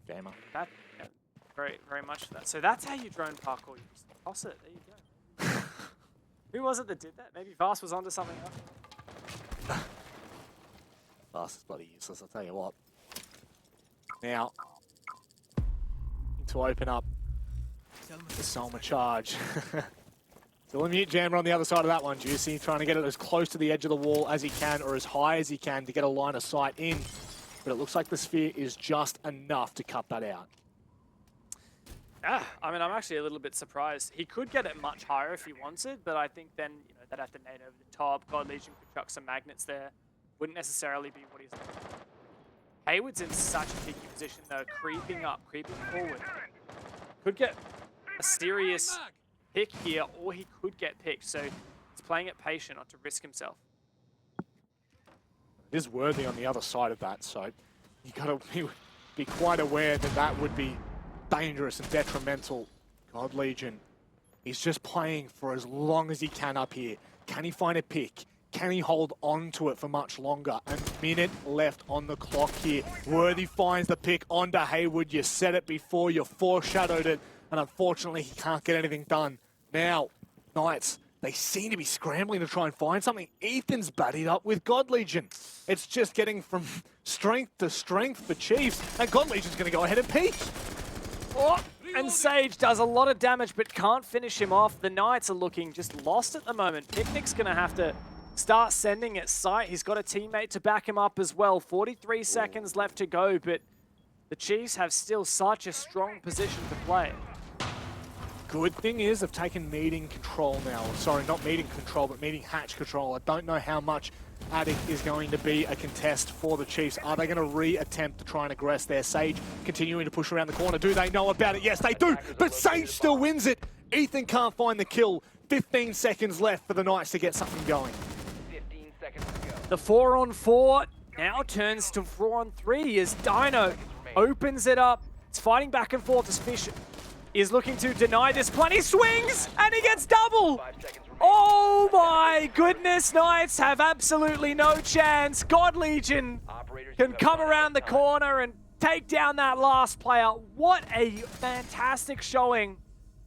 Gamer. That, yeah, very much for that. So that's how you drone parkour. You just toss it. There you go. Who was it that did that? Maybe Vast was onto something else. Vast is bloody useless, I'll tell you what. Now, to open up the Selma charge. Still a mute jammer on the other side of that one. Juicy trying to get it as close to the edge of the wall as he can, or as high as he can to get a line of sight in. But it looks like the sphere is just enough to cut that out. I mean, I'm actually a little bit surprised. He could get it much higher if he wanted, but I think then they'd have to nade over the top. God Legion could chuck some magnets there. Wouldn't necessarily be what he's looking for. Hayward's in such a picky position though, creeping up, creeping forward. Could get a serious pick here, or he could get picked. So he's playing it patient, not to risk himself. It is Worthy on the other side of that, so you got to be quite aware that that would be dangerous and detrimental. God Legion, he's just playing for as long as he can up here. Can he find a pick? Can he hold on to it for much longer? A minute left on the clock here. Worthy finds the pick onto Hayward. You said it before, you foreshadowed it, and unfortunately he can't get anything done. Now, Knights, they seem to be scrambling to try and find something. Ethan's batted up with God Legion. It's just getting from strength to strength for Chiefs, and God Legion's going to go ahead and peek. Oh, and Sage does a lot of damage but can't finish him off. The Knights are looking just lost at the moment. Picnic's going to have to start sending at sight. He's got a teammate to back him up as well. 43 seconds left to go, but the Chiefs have still such a strong position to play. Good thing is they've taken meeting control now. Sorry, not meeting control, but meeting hatch control. I don't know how much Addict is going to be a contest for the Chiefs. Are they going to re-attempt to try and aggress their Sage, continuing to push around the corner? Do they know about it? Yes, they do, but Sage still wins it. Ethan can't find the kill. 15 seconds left for the Knights to get something going. 15 seconds to go. The 4-on-4 now turns to 4-on-3 as Dino opens it up. It's fighting back and forth as Fish is looking to deny this one. He swings and he gets double. 5 seconds remaining. Oh my goodness, Knights have absolutely no chance. God Legion can come around the corner and take down that last player. What a fantastic showing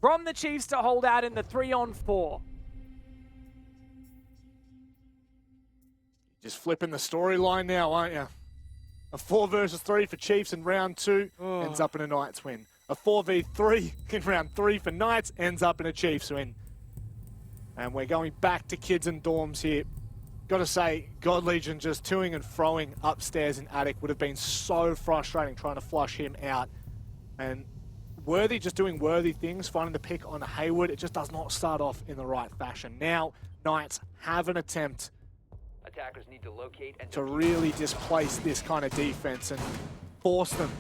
from the Chiefs to hold out in the 3-on-4. Just flipping the storyline now, aren't you? A 4 versus 3 for Chiefs in round 2 ends up in a Knights win. A 4v3 in round 3 for Knights ends up in a Chiefs win. And we're going back to kids and dorms here. Got to say, God Legion just toing and froing upstairs in Attic would have been so frustrating trying to flush him out. And Worthy just doing Worthy things, finding the pick on Hayward. It just does not start off in the right fashion. Now, Knights have an attempt Attackers need to locate and to really displace this kind of defense and force them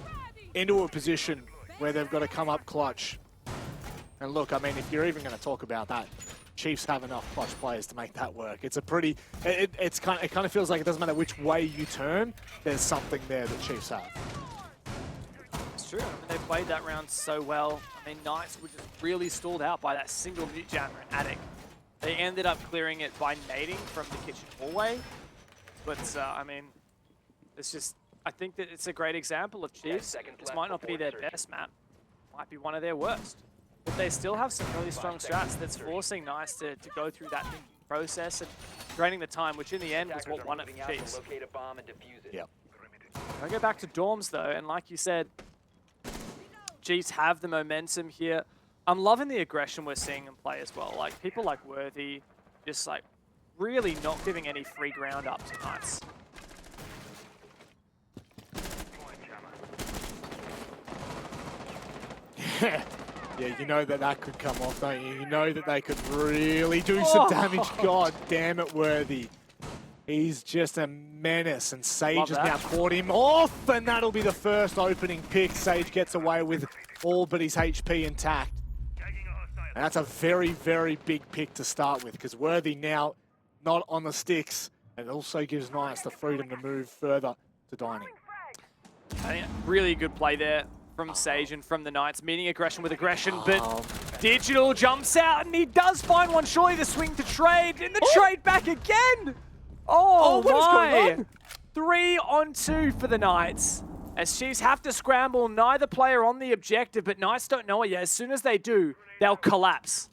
into a position where they've got to come up clutch. And look, I mean, if you're even going to talk about that, Chiefs have enough clutch players to make that work. It's a pretty, it kind of feels like it doesn't matter which way you turn, there's something there that Chiefs have. It's true. I mean, they played that round so well. I mean, Knights were just really stalled out by that single mute jammer in Attic. They ended up clearing it by nading from the kitchen hallway. But, I mean, it's just, I think that it's a great example of Chiefs. This might not be their best map. Might be one of their worst. But they still have some really strong strats that's forcing Knights to go through that thinking process and draining the time, which in the end was what won it for Chiefs. Yep. I'll go back to dorms, though, and like you said, Chiefs have the momentum here. I'm loving the aggression we're seeing them play as well. Like, people like Worthy, just like really not giving any free ground up to Knights. Yeah, you know that could come off, don't you? You know that they could really do some damage. God damn it, Worthy. He's just a menace, and Sage has now caught him off, and that'll be the first opening pick. Sage gets away with all but his HP intact. And that's a very, very big pick to start with, because Worthy now not on the sticks, and it also gives Knights the freedom to move further to dining. I think really good play there from Sage and from the Knights, meeting aggression with aggression, but Digital jumps out, and he does find one. Surely the swing to trade, and the trade back again! Oh what is going on? 3-on-2 for the Knights. As Chiefs have to scramble, neither player on the objective, but Knights don't know it yet. As soon as they do, they'll collapse.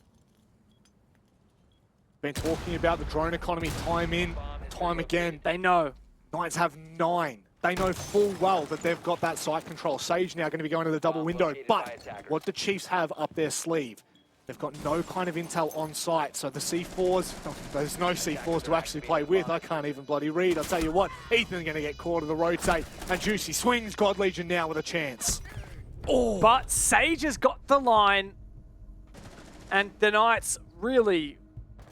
Been talking about the drone economy time in, time again. They know. Knights have 9. They know full well that they've got that site control. Sage now going to be going to the double window, but what the Chiefs have up their sleeve, they've got no kind of intel on site, so the C4s, there's no C4s to actually play with. I can't even bloody read. I'll tell you what, Ethan's going to get caught in the rotate, and Juicy swings God Legion now with a chance. Oh. But Sage has got the line, and the Knights really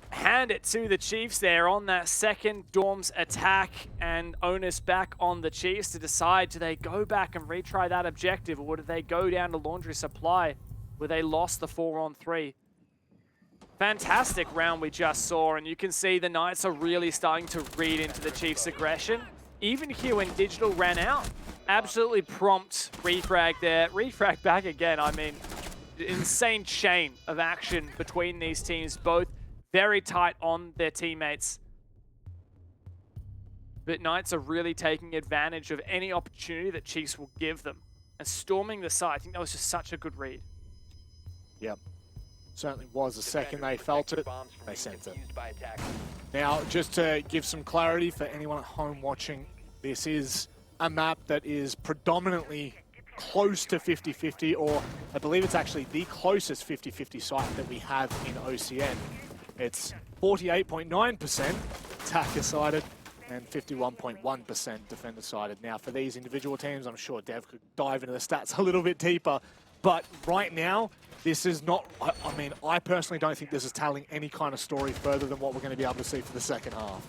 hand it to the Chiefs there on that second Dorms attack, and onus back on the Chiefs to decide, do they go back and retry that objective, or do they go down to Laundry Supply where they lost the 4-on-3? Fantastic round we just saw, and you can see the Knights are really starting to read into the Chiefs' aggression. Even here when Digital ran out, absolutely prompt refrag there. Refrag back again. I mean, insane chain of action between these teams, both very tight on their teammates. But Knights are really taking advantage of any opportunity that Chiefs will give them. And storming the site, I think that was just such a good read. Yep. Certainly was. The second they felt it, they sent it. Now, just to give some clarity for anyone at home watching, this is a map that is predominantly close to 50-50, or I believe it's actually the closest 50-50 site that we have in OCN. It's 48.9% attacker-sided and 51.1% defender-sided. Now, for these individual teams, I'm sure Dev could dive into the stats a little bit deeper, but right now, this is not, I mean, I personally don't think this is telling any kind of story further than what we're going to be able to see for the second half.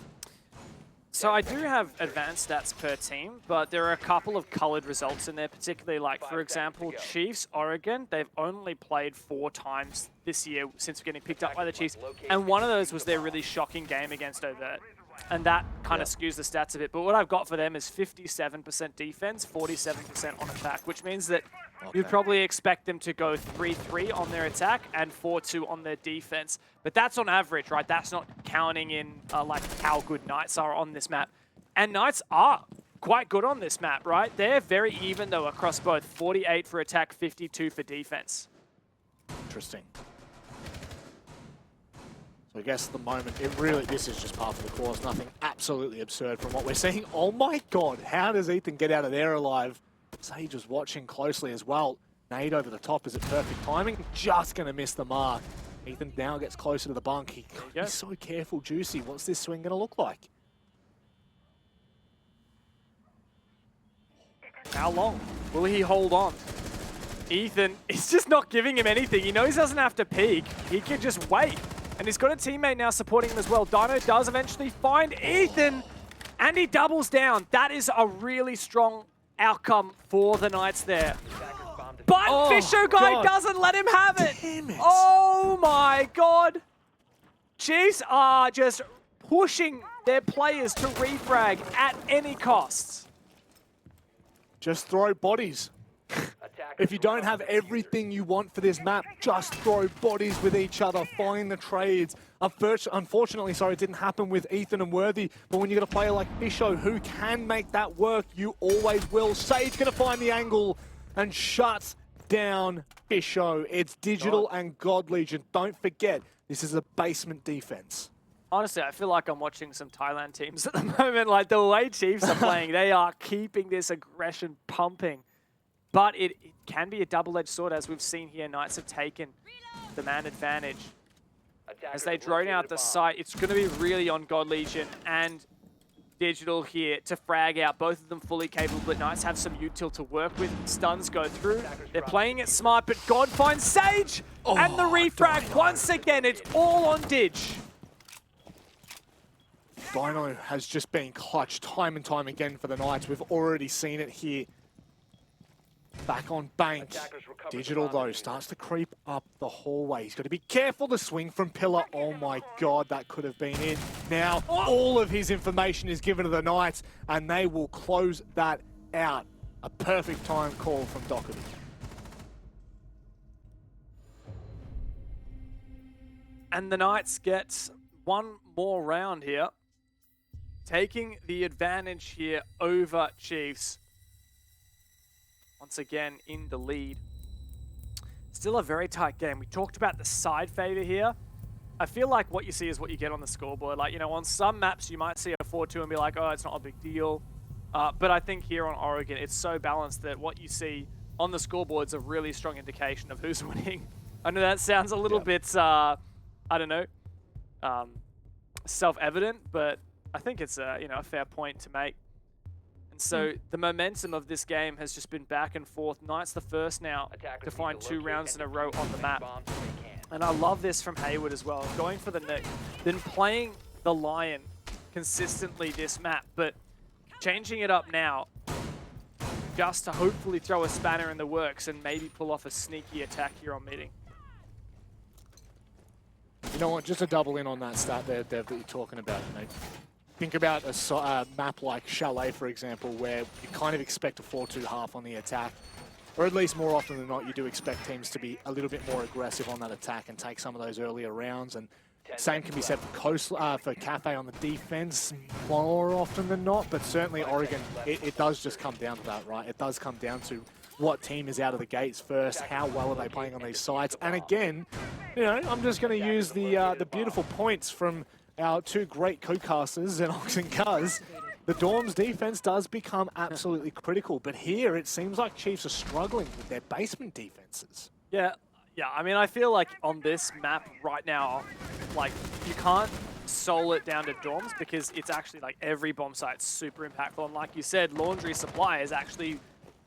So I do have advanced stats per team, but there are a couple of colored results in there, particularly like, for example, Chiefs, Oregon. They've only played 4 times this year since getting picked up by the Chiefs, and one of those was their really shocking game against Overt. And that kind of skews the stats a bit. But what I've got for them is 57% defense, 47% on attack, which means that You'd probably expect them to go 3-3 on their attack and 4-2 on their defense. But that's on average, right? That's not counting in like how good Knights are on this map. And Knights are quite good on this map, right? They're very even, though, across both 48 for attack, 52 for defense. Interesting. So I guess at the moment, this is just par for the course. Nothing absolutely absurd from what we're seeing. Oh my god, how does Ethan get out of there alive? Sage was watching closely as well. Nade over the top. Is it perfect timing? Just going to miss the mark. Ethan now gets closer to the bunk. He's so careful, Juicy. What's this swing going to look like? How long will he hold on? Ethan is just not giving him anything. He knows he doesn't have to peek. He can just wait. And he's got a teammate now supporting him as well. Dino does eventually find Ethan, and he doubles down. That is a really strong outcome for the Knights there. But Fisho Guy doesn't let him have it. Damn it. Oh my god. Chiefs are just pushing their players to refrag at any costs. Just throw bodies. If you don't have everything you want for this map, just throw bodies with each other, find the trades. Unfortunately, sorry, it didn't happen with Ethan and Worthy, but when you got a player like Fisho who can make that work, you always will. Sage gonna find the angle and shuts down Fisho. It's Digital and God Legion. Don't forget, this is a basement defense. Honestly, I feel like I'm watching some Thailand teams at the moment. Like the way Chiefs are playing, they are keeping this aggression pumping. But it can be a double-edged sword, as we've seen here. Knights have taken the man advantage. As they drone out the site, it's going to be really on God Legion and Digital here to frag out. Both of them fully capable, but Knights have some util to work with. Stuns go through. They're playing it smart, but God finds Sage! And the refrag, once again, it's all on Dig. Dino has just been clutched time and time again for the Knights. We've already seen it here. Back on Bank. Digital, though, starts to creep up the hallway. He's got to be careful to swing from Pillar. Oh my god, that could have been in. Now, all of his information is given to the Knights, and they will close that out. A perfect time call from Doherty. And the Knights get one more round here, taking the advantage here over Chiefs. Once again, in the lead. Still a very tight game. We talked about the side favor here. I feel like what you see is what you get on the scoreboard. Like, you know, on some maps, you might see a 4-2 and be like, oh, it's not a big deal. But I think here on Oregon, it's so balanced that what you see on the scoreboard is a really strong indication of who's winning. I know that sounds a little bit, I don't know, self-evident, but I think it's a, you know, a fair point to make. So the momentum of this game has just been back and forth. Knights the first now to find 2 rounds in a row on the map. And I love this from Hayward as well. Going for the Nick, then playing the Lion consistently this map, but changing it up now just to hopefully throw a spanner in the works and maybe pull off a sneaky attack here on meeting. You know what, just to double in on that stat there, Dev, that you're talking about, mate. Think about a map like Chalet, for example, where you kind of expect a 4-2 half on the attack. Or at least more often than not, you do expect teams to be a little bit more aggressive on that attack and take some of those earlier rounds. And same can be said for Cafe on the defense more often than not. But certainly Oregon, it does just come down to that, right? It does come down to what team is out of the gates first, how well are they playing on these sites. And again, you know, I'm just going to use the beautiful points from our 2 great co-casters, Xenox and Cuz. The Dorm's defense does become absolutely critical, but here it seems like Chiefs are struggling with their basement defenses. Yeah, I mean, I feel like on this map right now, like, you can't soul it down to Dorms because it's actually like every bomb site's super impactful. And like you said, Laundry Supply is actually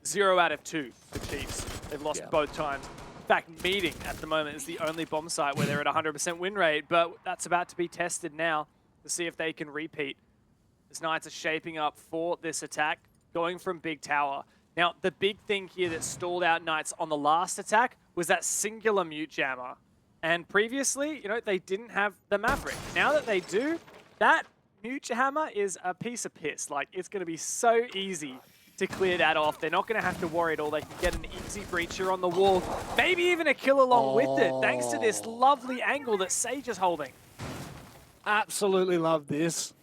0 out of 2 for Chiefs. They've lost both times. In fact, Meeting at the moment is the only bomb site where they're at 100% win rate, but that's about to be tested now to see if they can repeat. As Knights are shaping up for this attack, going from Big Tower. Now, the big thing here that stalled out Knights on the last attack was that singular mute jammer. And previously, you know, they didn't have the Maverick. Now that they do, that mute hammer is a piece of piss. Like, it's going to be so easy to clear that off. They're not going to have to worry at all. They can get an easy breacher on the wall, maybe even a kill along with it, thanks to this lovely angle that Sage is holding. Absolutely love this.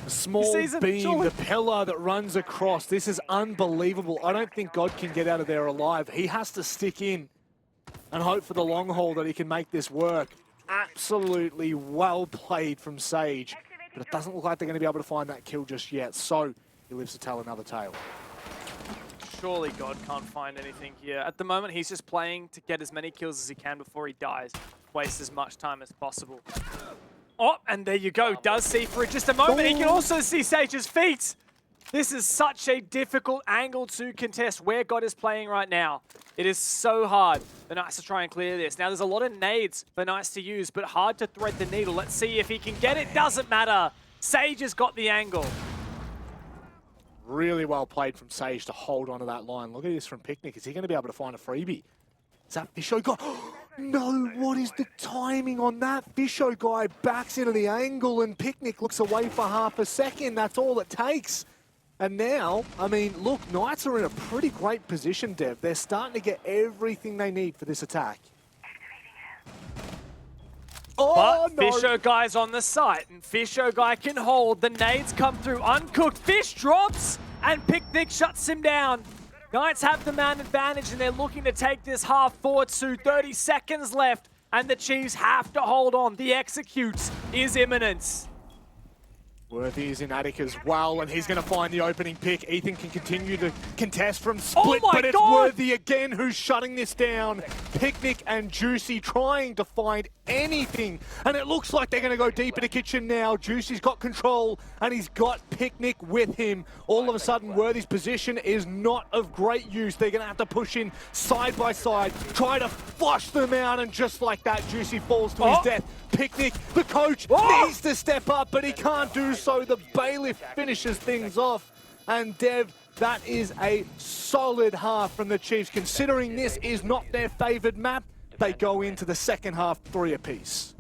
The small season, beam, surely. the pillar that runs across. This is unbelievable. I don't think God can get out of there alive. He has to stick in and hope for the long haul that he can make this work. Absolutely well played from Sage, but it doesn't look like they're going to be able to find that kill just yet. So he lives to tell another tale. Surely God can't find anything here. At the moment, he's just playing to get as many kills as he can before he dies. Waste as much time as possible. Oh, and there you go. Does see for just a moment. He can also see Sage's feet. This is such a difficult angle to contest where God is playing right now. It is so hard for Knights to try and clear this. Now, there's a lot of nades for Knights to use, but hard to thread the needle. Let's see if he can get it. Doesn't matter. Sage has got the angle. Really well played from Sage to hold onto that line. Look at this from Picnic. Is he going to be able to find a freebie? Is that Fisho guy? No, what is the timing on that? Fisho guy backs into the angle and Picnic looks away for half a second. That's all it takes. And now, I mean, look, Knights are in a pretty great position, Dev. They're starting to get everything they need for this attack. But Fisho Guy's on the site, and Fisho Guy can hold. The nades come through uncooked. Fish drops, and Picnic shuts him down. Knights have the man advantage, and they're looking to take this half 4-2. 30 seconds left, and the Chiefs have to hold on. The execute is imminent. Worthy is in attic as well, and he's going to find the opening pick. Ethan can continue to contest from split, but it's Worthy again who's shutting this down. Picnic and Juicy trying to find anything, and it looks like they're going to go deep in the kitchen now. Juicy's got control, and he's got Picnic with him. All of a sudden, Worthy's position is not of great use. They're going to have to push in side by side, try to flush them out, and just like that, Juicy falls to his death. Picnic, the coach, needs to step up, but he can't do so. The bailiff finishes things off. And Dev, that is a solid half from the Chiefs. Considering this is not their favoured map, they go into the second half 3 apiece.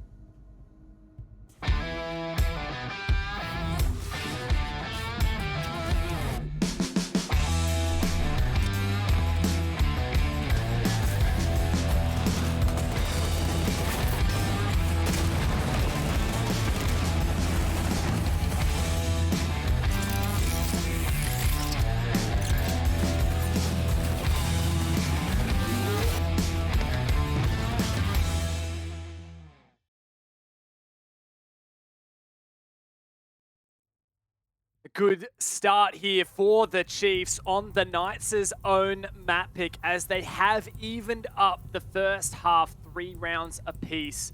Good start here for the Chiefs on the Knights' own map pick as they have evened up the first half 3 rounds apiece.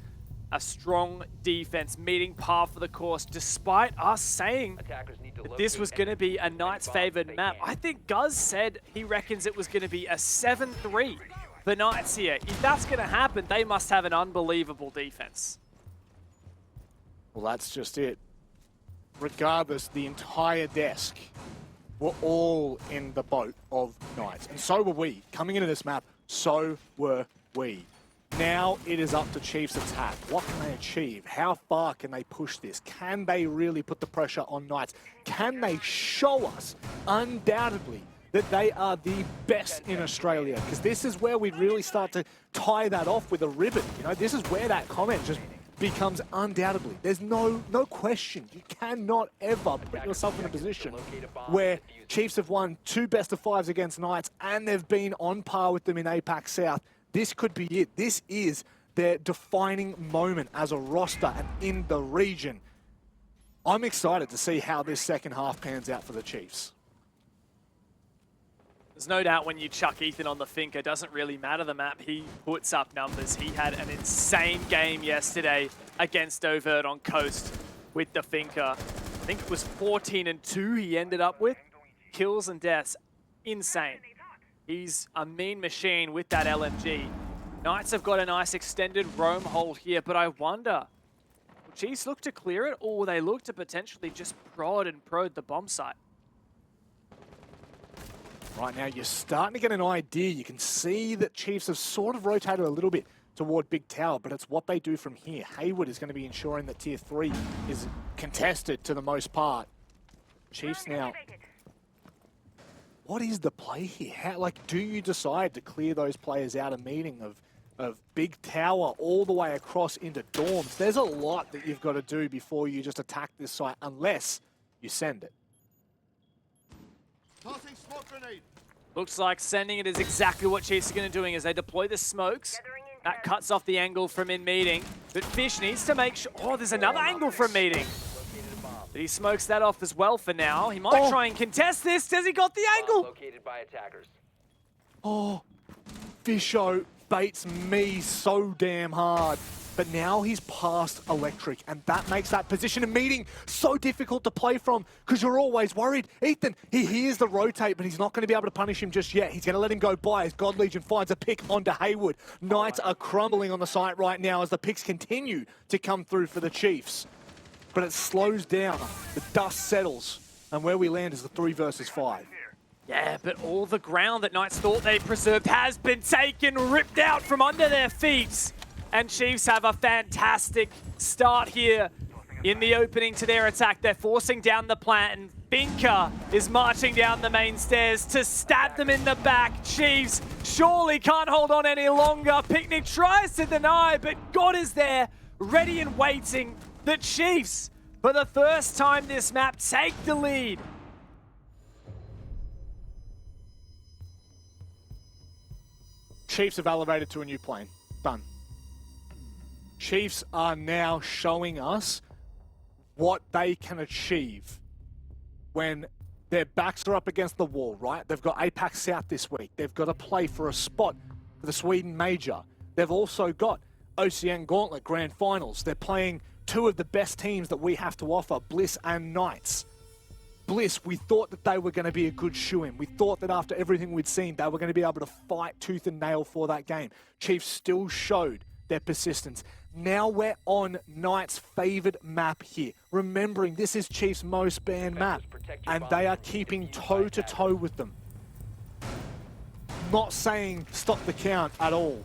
A strong defense meeting par for the course despite us saying that this was going to be a Knights favored map. I think Guz said he reckons it was going to be a 7-3 for Knights here. If that's going to happen, they must have an unbelievable defense. Well, that's just it. Regardless, the entire desk were all in the boat of Knights. And so were we. Coming into this map, so were we. Now it is up to Chiefs' attack. What can they achieve? How far can they push this? Can they really put the pressure on Knights? Can they show us, undoubtedly, that they are the best in Australia? Because this is where we really start to tie that off with a ribbon. You know, this is where that comment just becomes undoubtedly. There's no question. You cannot ever put yourself in a position where Chiefs have won 2 best-of-5s against Knights and they've been on par with them in APAC South. This could be it. This is their defining moment as a roster and in the region. I'm excited to see how this second half pans out for the Chiefs. There's no doubt when you chuck Ethan on the Finker, it doesn't really matter the map. He puts up numbers. He had an insane game yesterday against Overt on Coast with the Finker. I think it was 14-2 he ended up with. Kills and deaths. Insane. He's a mean machine with that LMG. Knights have got a nice extended roam hold here, but I wonder, will Chiefs look to clear it, or will they look to potentially just prod the bomb site? Right now, you're starting to get an idea. You can see that Chiefs have sort of rotated a little bit toward Big Tower, but it's what they do from here. Hayward is going to be ensuring that Tier 3 is contested to the most part. Chiefs now what is the play here? How, like, do you decide to clear those players out of meeting of big tower all the way across into dorms? There's a lot that you've got to do before you just attack this site, unless you send it. Looks like sending it is exactly what Chiefs are going to do as they deploy the smokes. That cuts off the angle from in meeting. But Fish needs to make sure... Oh, there's another angle from meeting. But he smokes that off as well for now. He might try and contest this. Does he got the angle? Located by attackers. Oh, Fisho baits me so damn hard. But now he's past Electric, and that makes that position of meeting so difficult to play from because you're always worried. Ethan, he hears the rotate, but he's not going to be able to punish him just yet. He's going to let him go by as God Legion finds a pick onto Haywood. Knights are crumbling on the site right now as the picks continue to come through for the Chiefs. But it slows down, the dust settles, and where we land is the 3 versus 5. Yeah, but all the ground that Knights thought they preserved has been taken, ripped out from under their feet. And Chiefs have a fantastic start here in the opening to their attack. They're forcing down the plant, and Binker is marching down the main stairs to stab them in the back. Chiefs surely can't hold on any longer. Picnic tries to deny, but God is there, ready and waiting. The Chiefs, for the first time this map, take the lead. Chiefs have elevated to a new plane. Done. Chiefs are now showing us what they can achieve when their backs are up against the wall, right? They've got PAX South this week. They've got to play for a spot for the Sweden Major. They've also got Oceanic Gauntlet Grand Finals. They're playing 2 of the best teams that we have to offer, Bliss and Knights. Bliss, we thought that they were going to be a good shoe-in. We thought that after everything we'd seen, they were going to be able to fight tooth and nail for that game. Chiefs still showed their persistence. Now we're on Knights' favoured map here. Remembering this is Chiefs' most banned map, and they are keeping toe-to-toe with them. Not saying stop the count at all,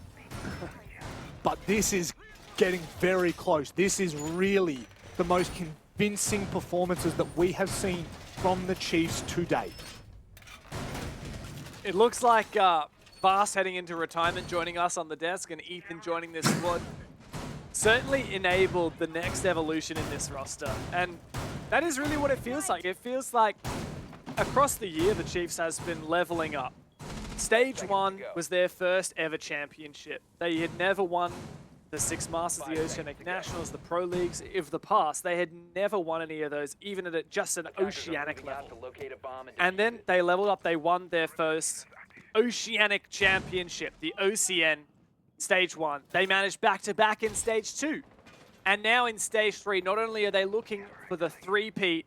but this is getting very close. This is really the most convincing performances that we have seen from the Chiefs to date. It looks like Vast heading into retirement, joining us on the desk, and Ethan joining this squad certainly enabled the next evolution in this roster. And that is really what it feels like. It feels like across the year, the Chiefs has been leveling up. Stage 1 was their first ever championship. They had never won the Six Masters, the Oceanic Nationals, the Pro Leagues of the past. They had never won any of those, even at just an Oceanic level. And then they leveled up, they won their first Oceanic Championship, the OCN Stage 1. They managed back-to-back in Stage 2. And now in Stage 3, not only are they looking for the 3-peat,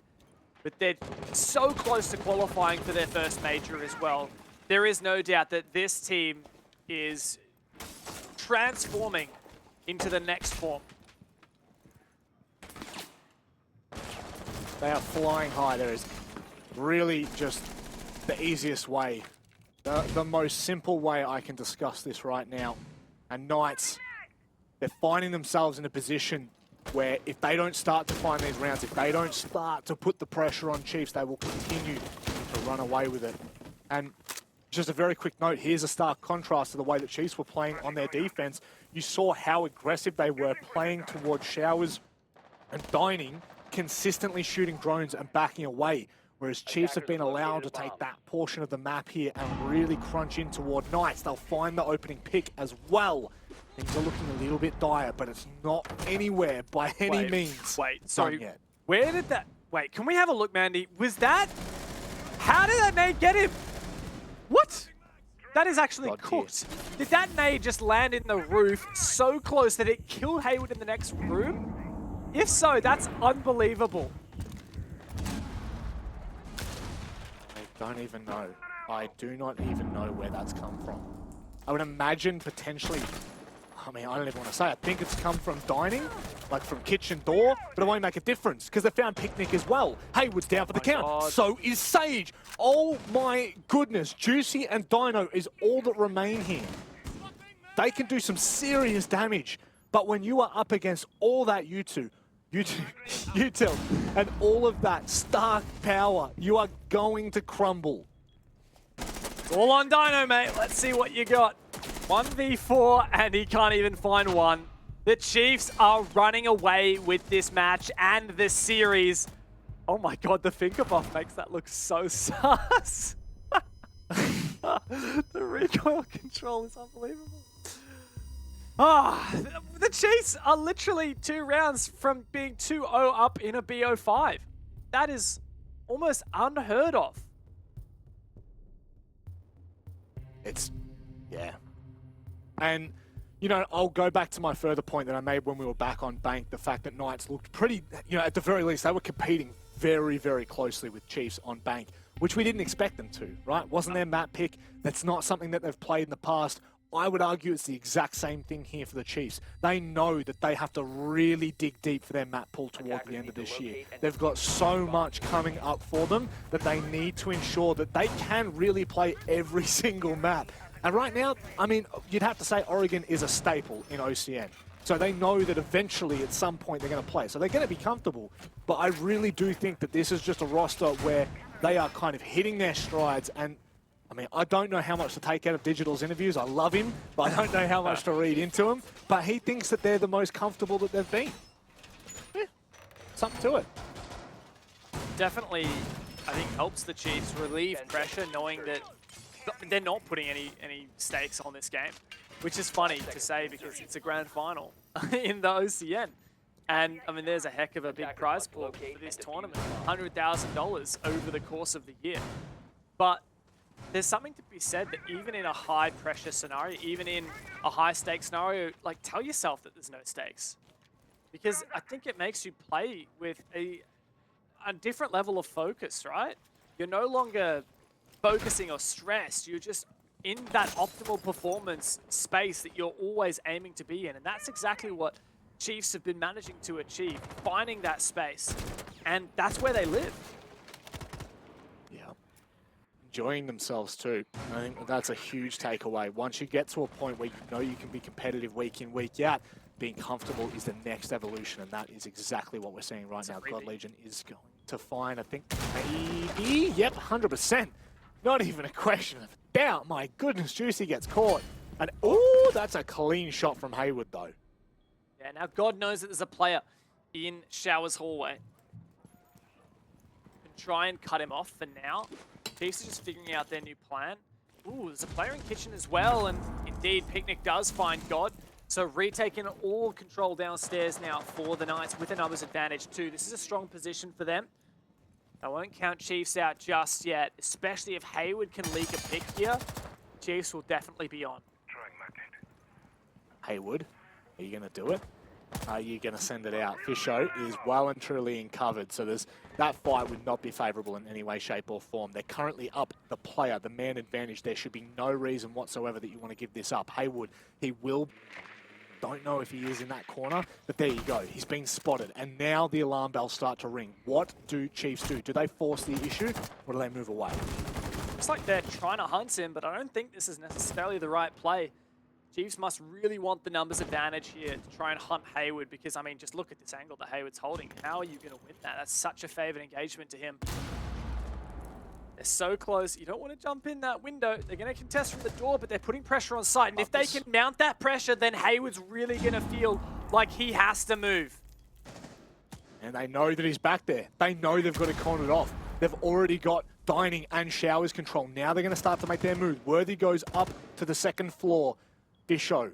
but they're so close to qualifying for their first major as well. There is no doubt that this team is transforming into the next form. They are flying high. There is really just the easiest way, the most simple way I can discuss this right now. And Knights, they're finding themselves in a position where if they don't start to find these rounds, if they don't start to put the pressure on Chiefs, they will continue to run away with it. And just a very quick note, here's a stark contrast to the way that Chiefs were playing on their defense. You saw how aggressive they were playing towards showers and dining, consistently shooting drones and backing away. Whereas Chiefs have been allowed to take that portion of the map here and really crunch in toward Knights. They'll find the opening pick as well. Things are looking a little bit dire, but it's not anywhere by any means sorry, done yet. Where did that... Wait, can we have a look, Mandy? Was that... How did that nade get him? What? That is actually cooked. Did that nade just land in the roof so close that it killed Haywood in the next room? If so, that's unbelievable. I don't even know. I do not even know where that's come from. I would imagine potentially, I mean, I don't even want to say, I think it's come from dining, like from kitchen door, but it won't make a difference because they found Picnic as well. Haywood's down for the count. God. So is Sage. Oh my goodness. Juicy and Dino is all that remain here. They can do some serious damage, but when you are up against all that util, and all of that stark power, you are going to crumble. It's all on Dino, mate. Let's see what you got. 1v4, and he can't even find one. The Chiefs are running away with this match and this series. Oh my god, the finger buff makes that look so sus. The recoil control is unbelievable. The Chiefs are literally 2 rounds from being 2-0 up in a BO5. That is almost unheard of. Yeah. And, you know, I'll go back to my further point that I made when we were back on Bank, the fact that Knights looked pretty, you know, at the very least, they were competing very, very closely with Chiefs on Bank, which we didn't expect them to, right? Wasn't their map pick. That's not something that they've played in the past. I would argue it's the exact same thing here for the Chiefs. They know that they have to really dig deep for their map pool toward the end of this year. They've got so much coming up for them that they need to ensure that they can really play every single map. And right now, I mean, you'd have to say Oregon is a staple in OCN. So they know that eventually at some point they're going to play. So they're going to be comfortable. But I really do think that this is just a roster where they are kind of hitting their strides. And I mean, I don't know how much to take out of Digital's interviews. I love him, but I don't know how much to read into him. But he thinks that they're the most comfortable that they've been. Yeah, something to it. Definitely, I think, helps the Chiefs relieve pressure knowing that they're not putting any stakes on this game, which is funny to say because it's a grand final in the OCN. And, I mean, there's a heck of a big prize pool for this tournament, $100,000 over the course of the year. But there's something to be said that even in a high-pressure scenario, even in a high-stakes scenario, like, tell yourself that there's no stakes. Because I think it makes you play with a different level of focus, right? You're no longer focusing or stressed. You're just in that optimal performance space that you're always aiming to be in. And that's exactly what Chiefs have been managing to achieve, finding that space. And that's where they live. Enjoying themselves too. I think that's a huge takeaway. Once you get to a point where you know you can be competitive week in, week out, being comfortable is the next evolution, and that is exactly what we're seeing right now. God Legion is going to find, I think, maybe, yep, 100%. Not even a question of doubt. My goodness, Juicy gets caught. And, oh, that's a clean shot from Haywood, though. Yeah, now God knows that there's a player in Shower's hallway. And try and cut him off for now. Chiefs are just figuring out their new plan. Ooh, there's a player in kitchen as well, and indeed, Picnic does find God. So retaking all control downstairs now for the Knights with a numbers advantage too. This is a strong position for them. I won't count Chiefs out just yet, especially if Haywood can leak a pick here. Chiefs will definitely be on. Haywood, are you going to do it? Are you going to send it out? Fisho is well and truly in covered, so that fight would not be favourable in any way, shape or form. They're currently up the player, the man advantage. There should be no reason whatsoever that you want to give this up. Haywood, he will... Don't know if he is in that corner, but there you go. He's been spotted, and now the alarm bells start to ring. What do Chiefs do? Do they force the issue, or do they move away? Looks like they're trying to hunt him, but I don't think this is necessarily the right play. Chiefs must really want the numbers advantage here to try and hunt Haywood because, I mean, just look at this angle that Haywood's holding. How are you going to win that? That's such a favoured engagement to him. They're so close. You don't want to jump in that window. They're going to contest from the door, but they're putting pressure on site. And if they can mount that pressure, then Haywood's really going to feel like he has to move. And they know that he's back there. They know they've got to con it off. They've already got Dining and Showers control. Now they're going to start to make their move. Worthy goes up to the second floor. Fisho,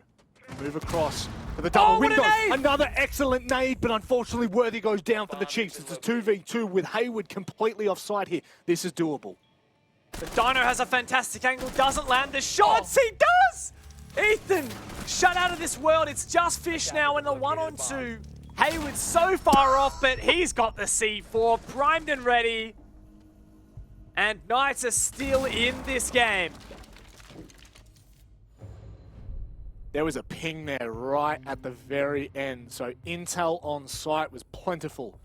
move across to the double window. Another excellent nade, but unfortunately Worthy goes down for the Chiefs. It's a 2v2 with Haywood completely offside here. This is doable. The Dino has a fantastic angle, doesn't land the shots. He does! Ethan, shut out of this world. It's just Fish now in the 1-on-2. Haywood's so far off, but he's got the C4 primed and ready. And Knights are still in this game. There was a ping there right at the very end, so intel on site was plentiful.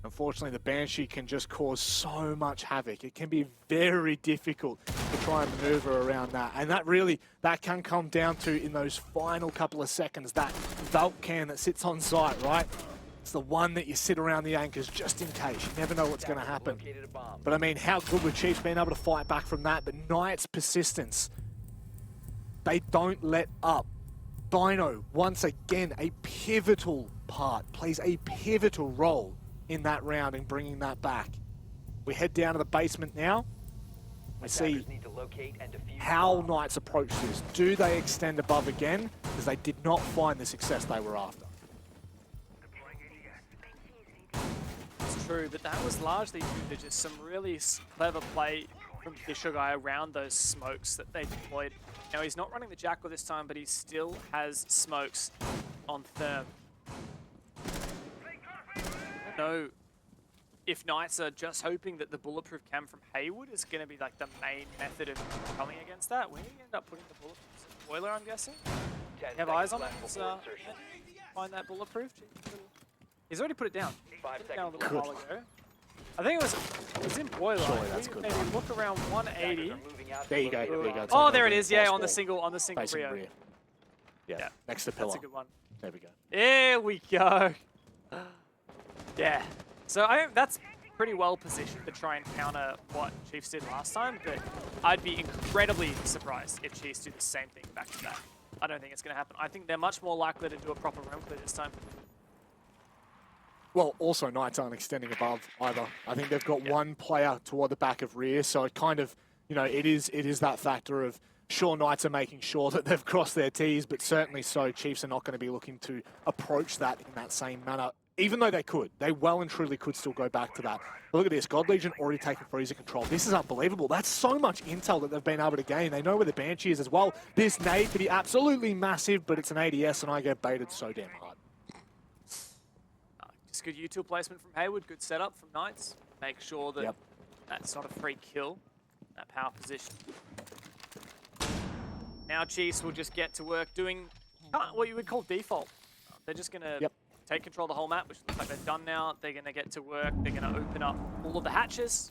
Unfortunately, the Banshee can just cause so much havoc. It can be very difficult to try and maneuver around that. And that can come down to, in those final couple of seconds, that Valk can that sits on site, right? It's the one that you sit around the anchors just in case. You never know what's going to happen. But I mean, how good were Chiefs being able to fight back from that? But Knights' persistence, they don't let up. Dino, once again, a pivotal part, plays a pivotal role in that round in bringing that back. We head down to the basement now. We see how Knights approach this. Do they extend above again? Because they did not find the success they were after. It's true, but that was largely due to just some really clever play from Fisher Guy around those smokes that they deployed. Now he's not running the Jackal this time, but he still has smokes on Therm. I don't know if Knights are just hoping that the bulletproof cam from Haywood is going to be like the main method of coming against that. Where do you end up putting the bulletproof? Boiler, I'm guessing? You have eyes on it? Find that bulletproof? He's already put it down. Put it down a little while ago. I think it was in Boiler. Surely that's good. Maybe look around 180. There you go. There you go. Oh, there it is. Yeah, on the single Facing Rio. rear. Yeah, next to pillar. That's a good one. There we go. There we go. Yeah. So that's pretty well positioned to try and counter what Chiefs did last time, but I'd be incredibly surprised if Chiefs do the same thing back to back. I don't think it's going to happen. I think they're much more likely to do a proper roam clear this time. Well, also Knights aren't extending above either. I think they've got one player toward the back of rear, so it kind of, you know, it is that factor of, sure, Knights are making sure that they've crossed their T's, but certainly so, Chiefs are not going to be looking to approach that in that same manner, even though they could. They well and truly could still go back to that. But look at this, God Legion already taking freezer control. This is unbelievable. That's so much intel that they've been able to gain. They know where the Banshee is as well. This nade could be absolutely massive, but it's an ADS, and I get baited so damn hard. Just good util placement from Haywood, good setup from Knights. Make sure that that's not a free kill, that power position. Now Chiefs will just get to work doing what you would call default. They're just going to take control of the whole map, which looks like they've done now. They're going to get to work. They're going to open up all of the hatches.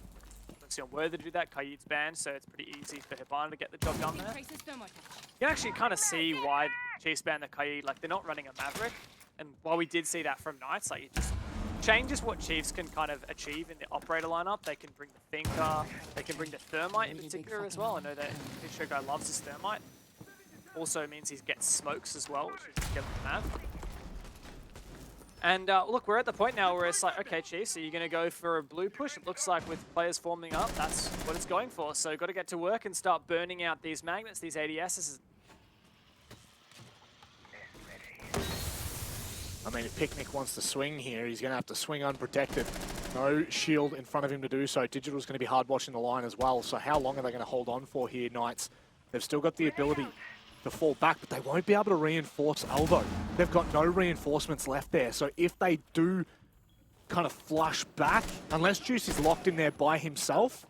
Let's see on where they do that. Kayid's banned, so it's pretty easy for Hibana to get the job done there. You can actually kind of see why Chiefs banned the Kayid. Like, they're not running a Maverick. And while we did see that from Knights, like, it just changes what Chiefs can kind of achieve in the operator lineup. They can bring the Thinker, they can bring the Thermite in particular as well. I know that Fisher Guy loves his Thermite. Also means he gets smokes as well, which is a killer Mav. And look, we're at the point now where it's like, okay, Chiefs, are you going to go for a blue push? It looks like with players forming up, that's what it's going for. So got to get to work and start burning out these magnets, these ADSs. I mean, if Picnic wants to swing here, he's going to have to swing unprotected. No shield in front of him to do so. Digital's going to be hard watching the line as well. So how long are they going to hold on for here, Knights? They've still got the ability to fall back, but they won't be able to reinforce Elbow. They've got no reinforcements left there. So if they do kind of flush back, unless Juice is locked in there by himself,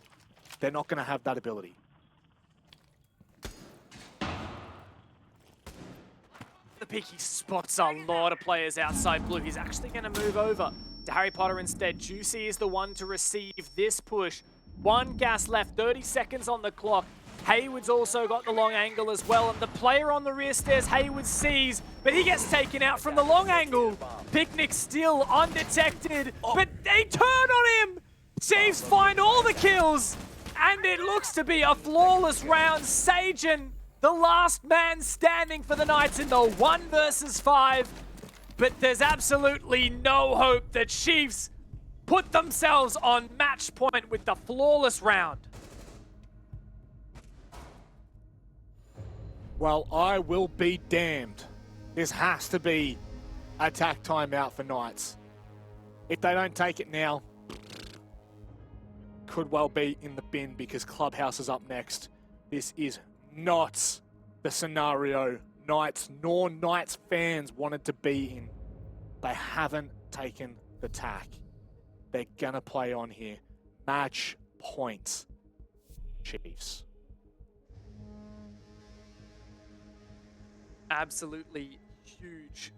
they're not going to have that ability. The pick, he spots a lot of players outside blue. He's actually going to move over to Harry Potter instead. Juicy is the one to receive this push. One gas left, 30 seconds on the clock. Haywood's also got the long angle as well, and the player on the rear stairs, Haywood sees, but he gets taken out from the long angle. Picnic still undetected, but they turn on him! Chiefs find all the kills, and it looks to be a flawless round. Sagen, the last man standing for the Knights in the 1 versus 5, but there's absolutely no hope. The Chiefs put themselves on match point with the flawless round. Well, I will be damned. This has to be attack timeout for Knights. If they don't take it now, could well be in the bin because Clubhouse is up next. This is not the scenario Knights nor Knights fans wanted to be in. They haven't taken the tack. They're gonna play on here. Match point, Chiefs. Absolutely huge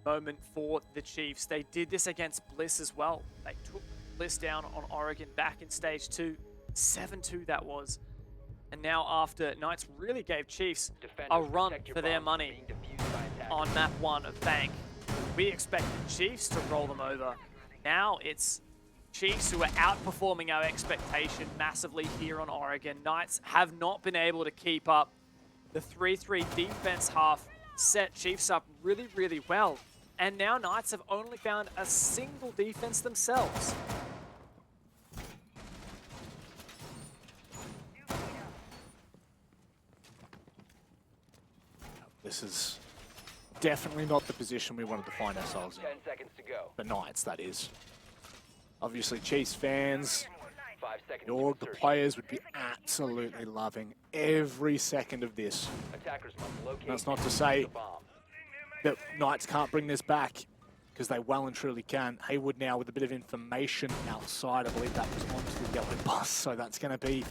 moment for the Chiefs. They did this against Bliss as well. They took Bliss down on Oregon back in stage 2. 7-2 that was. And now after, Knights really gave Chiefs a run for their money on map 1 of Bank. We expected Chiefs to roll them over. Now it's Chiefs who are outperforming our expectation massively here on Oregon. Knights have not been able to keep up. The 3-3 defense half set Chiefs up really, really well. And now Knights have only found a single defense themselves. This is definitely not the position we wanted to find ourselves in. 10 seconds to go. The Knights, that is. Obviously, Chiefs fans, 5 seconds. all the players would be absolutely loving every second of this. Attackers must locate. That's not to say the bomb. that Knights can't bring this back, because they well and truly can. Haywood now with a bit of information outside. I believe that was onto the yellow bus, so that's going to be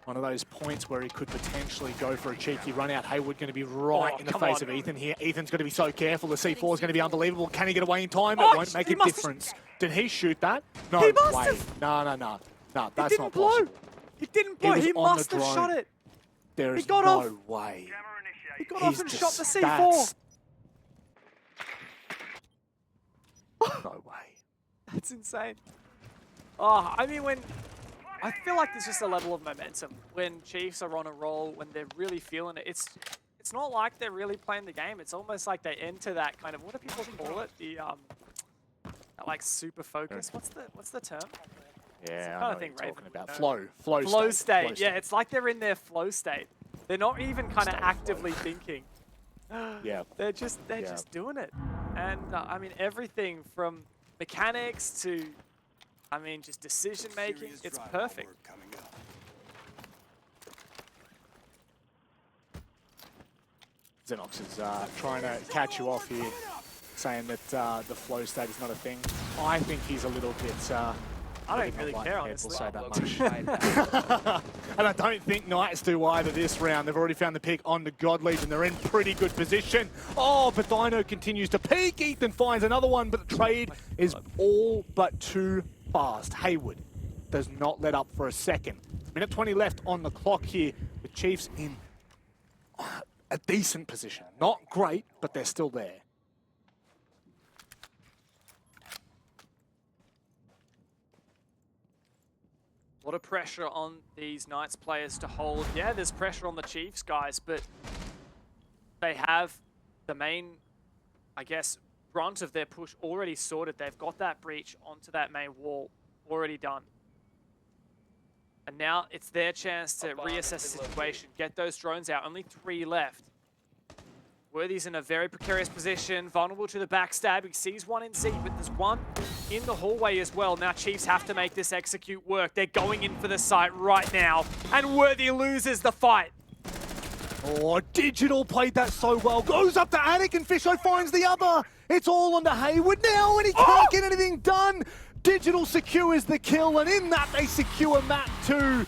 one of those points where he could potentially go for a cheeky run out. Haywood going to be right in the face of Ethan here. Ethan's going to be so careful. The C4 is going to be unbelievable. Can he get away in time? It won't make a difference. Did he shoot that? No way. No, that's not possible. It didn't blow. He must have shot it. There is got no off. way. He got off and shot the C4. Stats. No way. That's insane. Oh, I mean, I feel like there's just a level of momentum when Chiefs are on a roll, when they're really feeling it. It's not like they're really playing the game. It's almost like they enter that kind of, what do people call it? The that like super focus. What's the term? Yeah, I I know think what you're talking Raven about. would know. Flow state. Flow state. Yeah, it's like they're in their flow state. They're not even kind of actively thinking. Yeah. They're just doing it. And I mean, everything from mechanics to, I mean, just decision making, it's perfect. Xenox is trying to catch you off here, saying that the flow state is not a thing. I think he's a little bit... I don't really care, honestly. We'll say that much. And I don't think Knights do either this round. They've already found the pick on the God Legion. They're in pretty good position. Oh, but Dino continues to peek. Ethan finds another one, but the trade is all but too fast. Haywood does not let up for a second. Minute 20 left on the clock here. The Chiefs in a decent position. Not great, but they're still there. A lot of pressure on these Knights players to hold. Yeah, there's pressure on the Chiefs guys, but they have the main, I guess, brunt of their push already sorted. They've got that breach onto that main wall already done. And now it's their chance to reassess the situation, get those drones out. Only 3 left. Worthy's in a very precarious position, vulnerable to the backstab. He sees one in Z, but there's one in the hallway as well. Now Chiefs have to make this execute work. They're going in for the site right now, and Worthy loses the fight. Oh, Digital played that so well. Goes up to Attic, and Fisho finds the other. It's all on to Haywood now, and he can't get anything done. Digital secures the kill, and in that they secure map 2.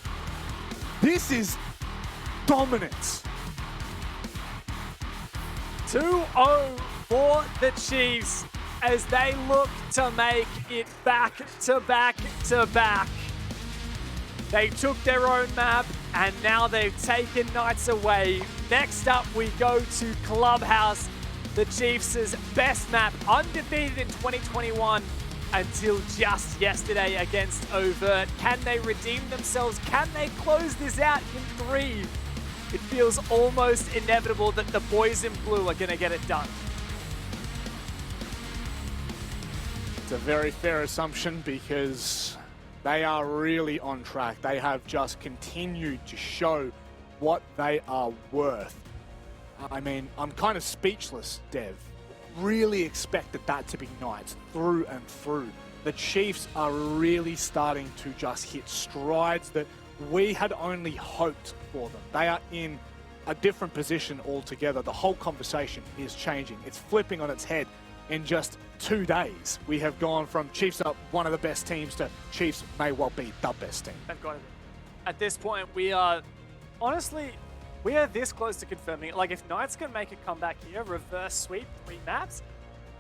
This is dominance. 2-0 for the Chiefs as they look to make it back to back to back. They took their own map and now they've taken Knights away. Next up we go to Clubhouse, the Chiefs' best map, undefeated in 2021 until just yesterday against Overt. Can they redeem themselves? Can they close this out in 3? It feels almost inevitable that the boys in blue are going to get it done. It's a very fair assumption because they are really on track. They have just continued to show what they are worth. I mean, I'm kind of speechless, Dev. Really expected that to be Knights through and through. The Chiefs are really starting to just hit strides that we had only hoped for them. They are in a different position altogether. The whole conversation is changing. It's flipping on its head. In just 2 days, we have gone from Chiefs are one of the best teams to Chiefs may well be the best team. They've got it. At this point, we are, honestly, we are this close to confirming it. Like, if Knights can make a comeback here, reverse sweep 3 maps,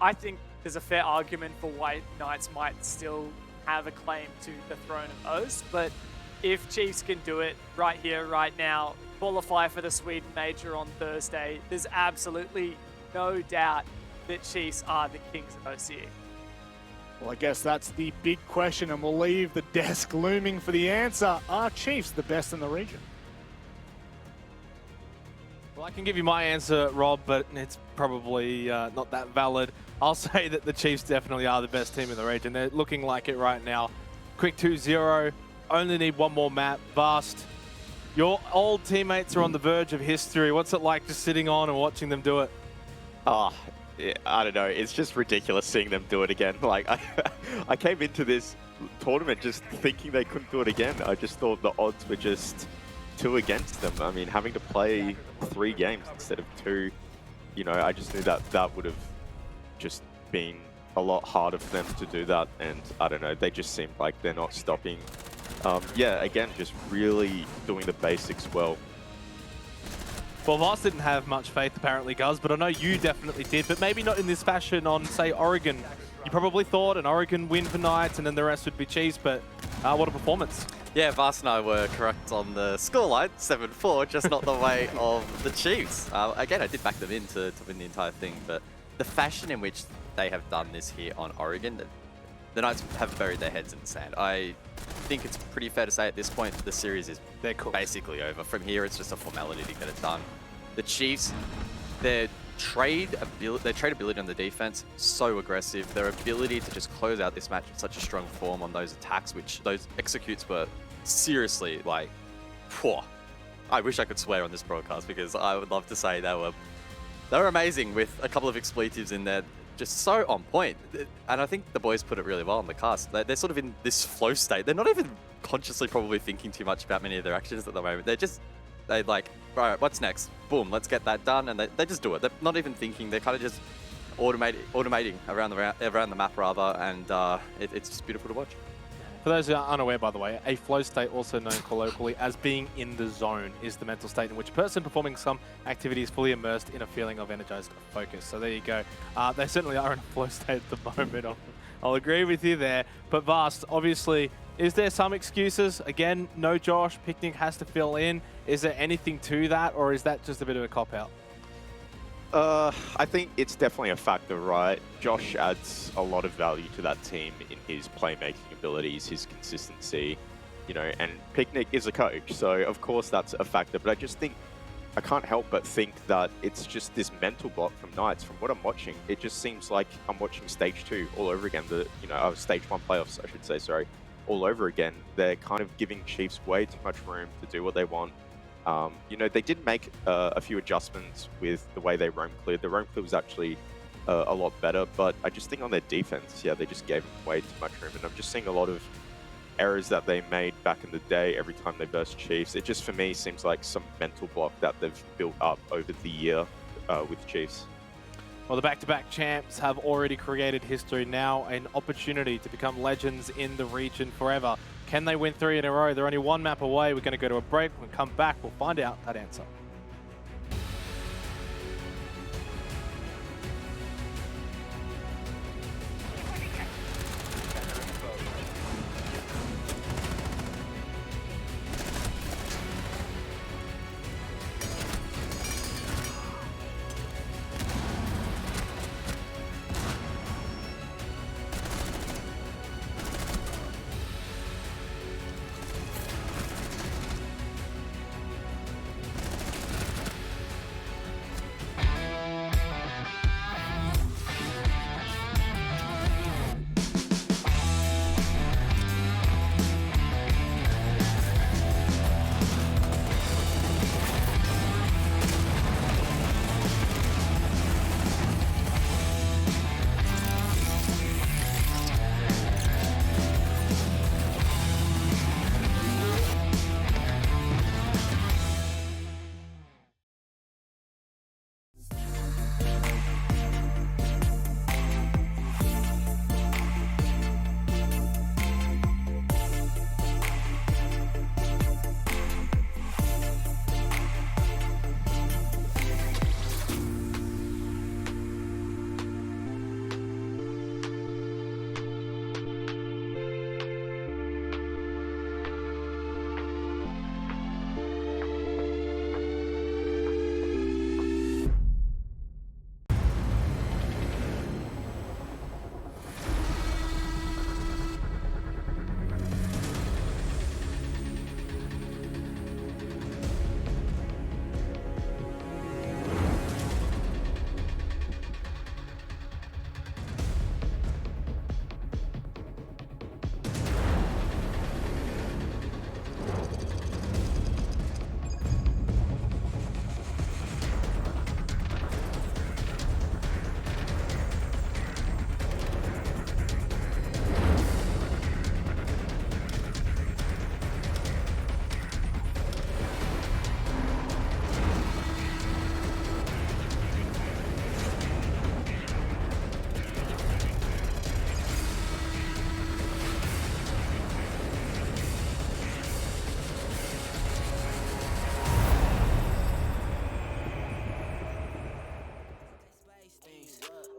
I think there's a fair argument for why Knights might still have a claim to the throne of Oz. But if Chiefs can do it right here, right now, qualify for the Sweden Major on Thursday, there's absolutely no doubt that Chiefs are the kings of OCE? Well, I guess that's the big question, and we'll leave the desk looming for the answer. Are Chiefs the best in the region? Well, I can give you my answer, Rob, but it's probably not that valid. I'll say that the Chiefs definitely are the best team in the region. They're looking like it right now. Quick 2-0, only need one more map. Vast, your old teammates are on the verge of history. What's it like just sitting on and watching them do it? Oh, yeah, I don't know. It's just ridiculous seeing them do it again. Like, I came into this tournament just thinking they couldn't do it again. I just thought the odds were just too against them. I mean, having to play 3 games instead of 2, you know, I just knew that that would have just been a lot harder for them to do that. And I don't know, they just seem like they're not stopping. Yeah, again, just really doing the basics well. Well, Vast didn't have much faith, apparently, Guz, but I know you definitely did, but maybe not in this fashion on, say, Oregon. You probably thought an Oregon win for Knights and then the rest would be Chiefs, but what a performance. Yeah, Vast and I were correct on the scoreline, 7-4, just not the way of the Chiefs. Again, I did back them in to win the entire thing, but the fashion in which they have done this here on Oregon, the Knights have buried their heads in the sand. I think it's pretty fair to say at this point the series is basically over. From here, it's just a formality to get it done. The Chiefs, their trade ability on the defense, so aggressive. Their ability to just close out this match in such a strong form on those attacks, which those executes were seriously like, phew. I wish I could swear on this broadcast because I would love to say they were amazing with a couple of expletives in there. Just so on point. And I think the boys put it really well on the cast. They're sort of in this flow state. They're not even consciously probably thinking too much about many of their actions at the moment. They like, all right, what's next? Boom, let's get that done. And they just do it. They're not even thinking. They're kind of just automating around the map rather. And it's just beautiful to watch. For those who are unaware, by the way, a flow state, also known colloquially as being in the zone, is the mental state in which a person performing some activity is fully immersed in a feeling of energized focus. So there you go. They certainly are in a flow state at the moment. I'll agree with you there. But Vast, obviously, is there some excuses? Again, no Josh, Picnic has to fill in. Is there anything to that, or is that just a bit of a cop-out? I think it's definitely a factor, right? Josh adds a lot of value to that team in his playmaking abilities, his consistency, you know, and Picnic is a coach, so of course that's a factor. But I just think, I can't help but think that it's just this mental block from Knights. From what I'm watching, it just seems like I'm watching Stage 2 all over again. Stage 1 playoffs, I should say, sorry, all over again. They're kind of giving Chiefs way too much room to do what they want. You know, they did make a few adjustments with the way they roam cleared. The roam clear was actually a lot better, but I just think on their defense, yeah, they just gave them way too much room. And I'm just seeing a lot of errors that they made back in the day every time they burst Chiefs. It just, for me, seems like some mental block that they've built up over the year with Chiefs. Well, the back-to-back champs have already created history. Now an opportunity to become legends in the region forever. Can they win 3 in a row? They're only 1 map away. We're going to go to a break. When we come back, we'll find out that answer.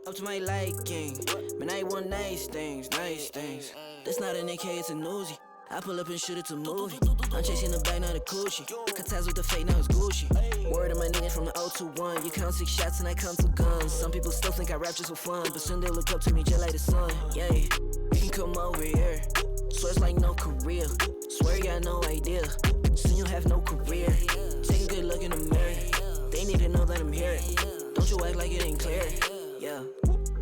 up to my liking. Man, I want nice things, nice things. That's not an AK, it's a Uzi. I pull up and shoot it to movie. I'm chasing the bag, not a coochie. Cut ties with the fake, now it's Gucci. Word of my niggas from the 021. You count 6 shots and I count 2 guns. Some people still think I rap just for fun, but soon they'll look up to me just like the sun. Yeah, you can come over here. Swear it's like no career. Swear you got no idea. Soon you'll have no career. Take a good look in the mirror. They need to know that I'm here. Don't you act like it ain't clear. Yeah.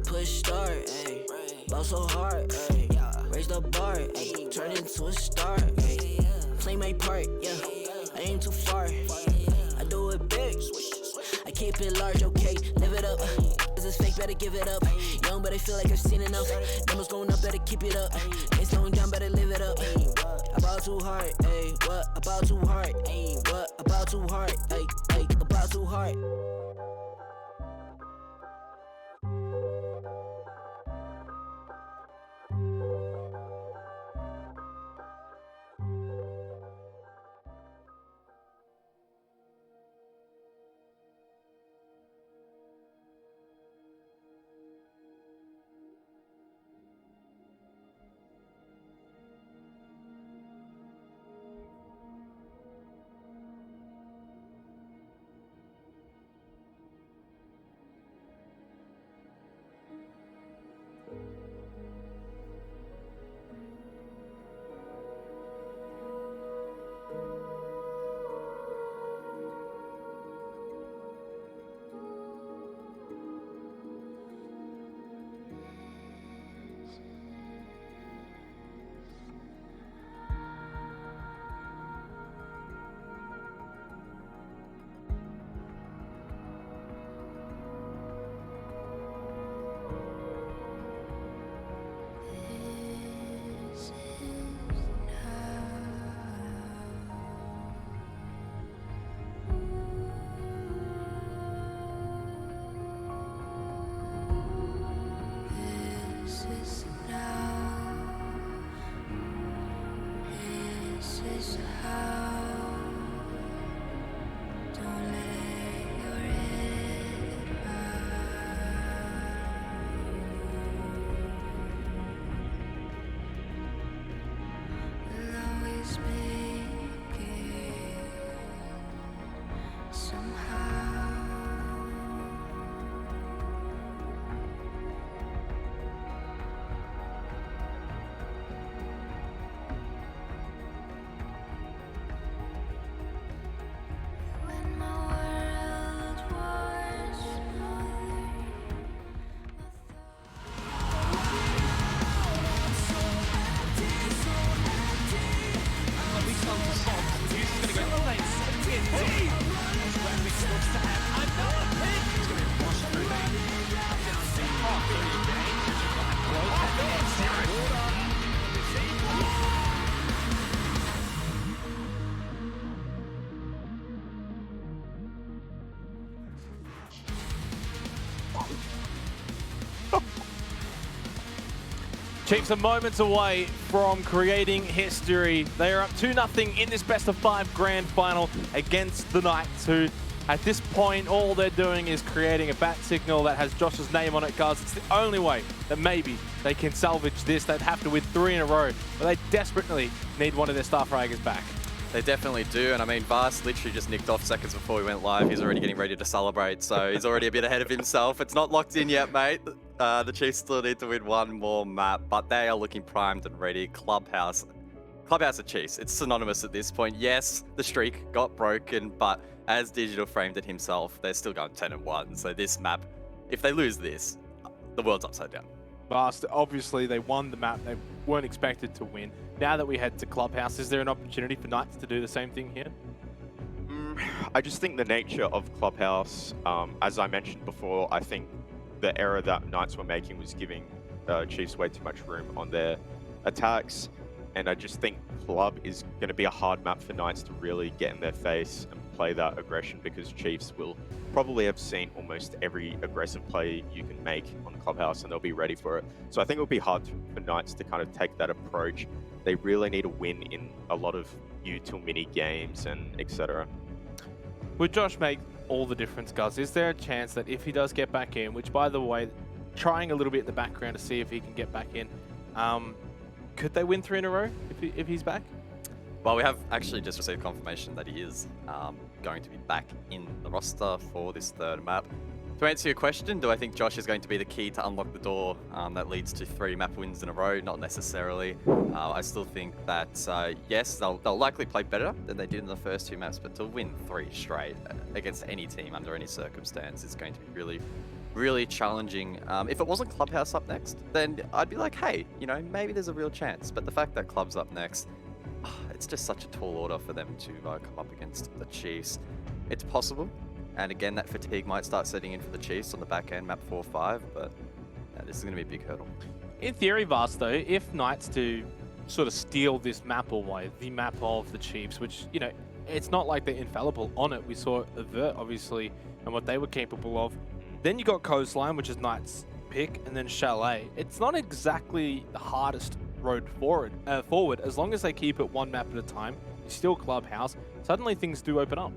Push start, ayy. Ball so hard, ayy. Raise the bar, ayy. Turn into a star, ayy. Play my part, yeah. I aim too far. I do it big. I keep it large, okay. Live it up. This is fake, better give it up. Young, but I feel like I've seen enough. Numbers going up, better keep it up. Ain't slowing down, better live it up. I ball too hard, ayy. What? I ball too hard, ayy. What? I ball too hard, ayy. I ball too hard. Chiefs are moments away from creating history. They are up 2-0 in this best-of-5 grand final against the Knights, who at this point all they're doing is creating a bat signal that has Josh's name on it, guys. It's the only way that maybe they can salvage this. They'd have to win 3 in a row, but they desperately need one of their star fraggers back. They definitely do, and I mean, Vast literally just nicked off seconds before we went live. He's already getting ready to celebrate, so he's already a bit ahead of himself. It's not locked in yet, mate. The Chiefs still need to win one more map, but they are looking primed and ready. Clubhouse of Chiefs, it's synonymous at this point. Yes, the streak got broken, but as Digital framed it himself, they're still going 10-1. So this map, if they lose this, the world's upside down. Vast, obviously they won the map. They weren't expected to win. Now that we head to Clubhouse, is there an opportunity for Knights to do the same thing here? I just think the nature of Clubhouse, as I mentioned before, I think the error that Knights were making was giving Chiefs way too much room on their attacks. And I just think Club is going to be a hard map for Knights to really get in their face and play that aggression, because Chiefs will probably have seen almost every aggressive play you can make on Clubhouse and they'll be ready for it. So I think it'll be hard for Knights to kind of take that approach. They really need to win in a lot of util mini games and etc. Would Josh make all the difference, guys? Is there a chance that if he does get back in, which by the way, trying a little bit in the background to see if he can get back in. Could they win 3 in a row if he's back? Well, we have actually just received confirmation that he is going to be back in the roster for this third map. To answer your question, do I think Josh is going to be the key to unlock the door that leads to 3 map wins in a row? Not necessarily. I still think that, yes, they'll likely play better than they did in the first 2 maps, but to win 3 straight against any team under any circumstance is going to be really, really challenging. If it wasn't Clubhouse up next, then I'd be like, hey, you know, maybe there's a real chance. But the fact that Club's up next, it's just such a tall order for them to come up against the Chiefs. It's possible. And again, that fatigue might start setting in for the Chiefs on the back end, map 4-5, but this is going to be a big hurdle. In theory, Vast, though, if Knights do sort of steal this map away, the map of the Chiefs, which, you know, it's not like they're infallible on it. We saw Avert, obviously, and what they were capable of. Then you got Coastline, which is Knights' pick, and then Chalet. It's not exactly the hardest road forward, as long as they keep it 1 map at a time. You still Clubhouse. Suddenly things do open up.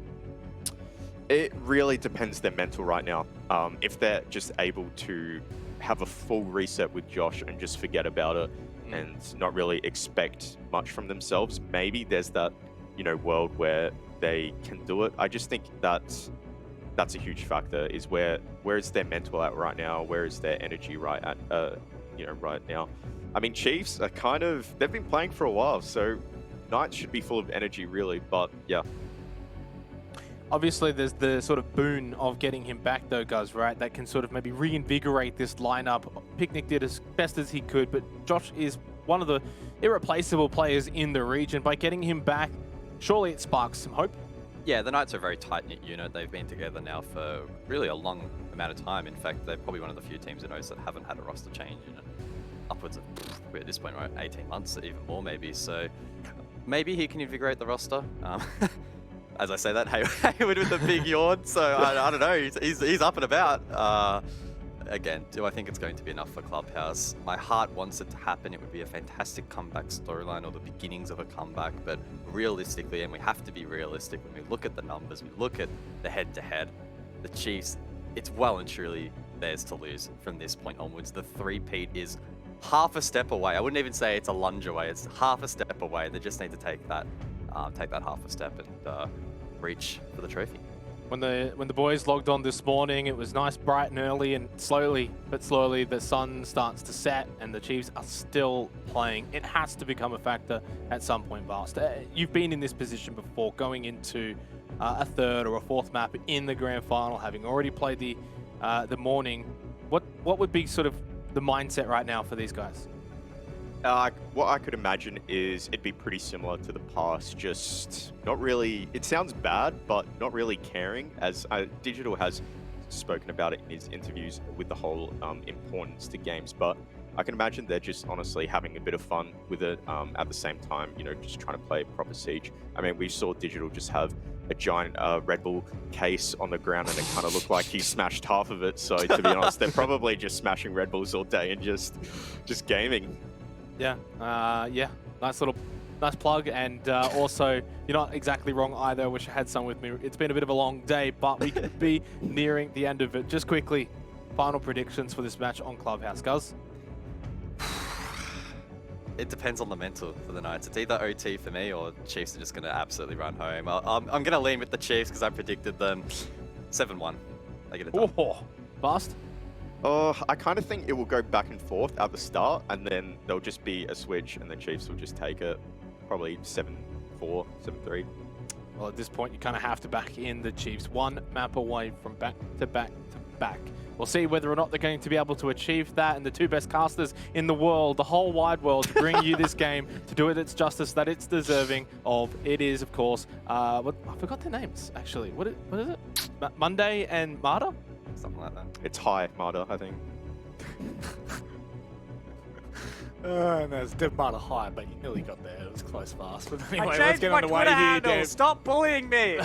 It really depends their mental right now. If they're just able to have a full reset with Josh and just forget about it and not really expect much from themselves, maybe there's that, you know, world where they can do it. I just think that's a huge factor. Is where is their mental at right now? Where is their energy right now? I mean, Chiefs are they've been playing for a while, so Knights should be full of energy, really. But yeah. Obviously, there's the sort of boon of getting him back, though, guys, right? That can sort of maybe reinvigorate this lineup. Picnic did as best as he could, but Josh is one of the irreplaceable players in the region. By getting him back, surely it sparks some hope. Yeah, the Knights are a very tight-knit unit. They've been together now for really a long amount of time. In fact, they're probably one of the few teams in OS that haven't had a roster change in upwards of, at this point, right, 18 months, even more maybe. So maybe he can invigorate the roster. As I say that, Hayward with a big yawn, so I don't know, he's up and about. Again, do I think it's going to be enough for Clubhouse? My heart wants it to happen. It would be a fantastic comeback storyline or the beginnings of a comeback, but realistically, and we have to be realistic when we look at the numbers, we look at the head-to-head, the Chiefs, it's well and truly theirs to lose from this point onwards. The 3-peat is half a step away. I wouldn't even say it's a lunge away, it's half a step away. They just need to take that half a step and reach for the trophy. When the boys logged on this morning, it was nice, bright and early, and slowly but slowly the sun starts to set and the Chiefs are still playing. It has to become a factor at some point, Vast. You've been in this position before, going into a 3rd or a 4th map in the grand final, having already played the morning. What would be sort of the mindset right now for these guys? What I could imagine is it'd be pretty similar to the past, just not really, it sounds bad, but not really caring, as Digital has spoken about it in his interviews with the whole importance to games, but I can imagine they're just honestly having a bit of fun with it at the same time, you know, just trying to play a proper Siege. I mean, we saw Digital just have a giant Red Bull case on the ground and it kind of looked like he smashed half of it, so to be honest, they're probably just smashing Red Bulls all day and just gaming. Yeah, nice plug, and also you're not exactly wrong either. I wish I had some with me. It's been a bit of a long day, but we could be nearing the end of it. Just quickly, final predictions for this match on Clubhouse, guys. It depends on the mental for the Knights. It's either OT for me or Chiefs are just going to absolutely run home. I'm going to lean with the Chiefs because I predicted them 7-1. They get it done. Fast. I kind of think it will go back and forth at the start, and then there'll just be a switch, and the Chiefs will just take it. Probably 7-4, 7-3. Well, at this point, you kind of have to back in the Chiefs. 1 map away from back to back to back. We'll see whether or not they're going to be able to achieve that, and the 2 best casters in the world, the whole wide world, to bring you this game, to do it its justice that it's deserving of. It is, of course, I forgot their names, actually. What is it? Monday and Marta? Something like that. It's high, Marta, I think. No, it's Dev Marta high, but you nearly got there. It was close, Fast. But anyway, I let's changed get my underway Twitter here, handle. Dev. Stop bullying me.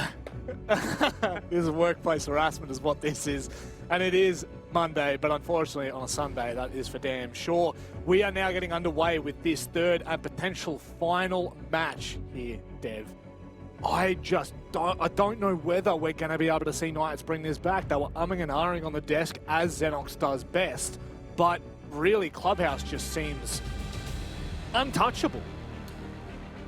This is workplace harassment is what this is. And it is Monday, but unfortunately on a Sunday, that is for damn sure. We are now getting underway with this 3rd and potential final match here, Dev. I don't know whether we're going to be able to see Knights bring this back. They were umming and ahhing on the desk, as Xenox does best. but really Clubhouse just seems untouchable.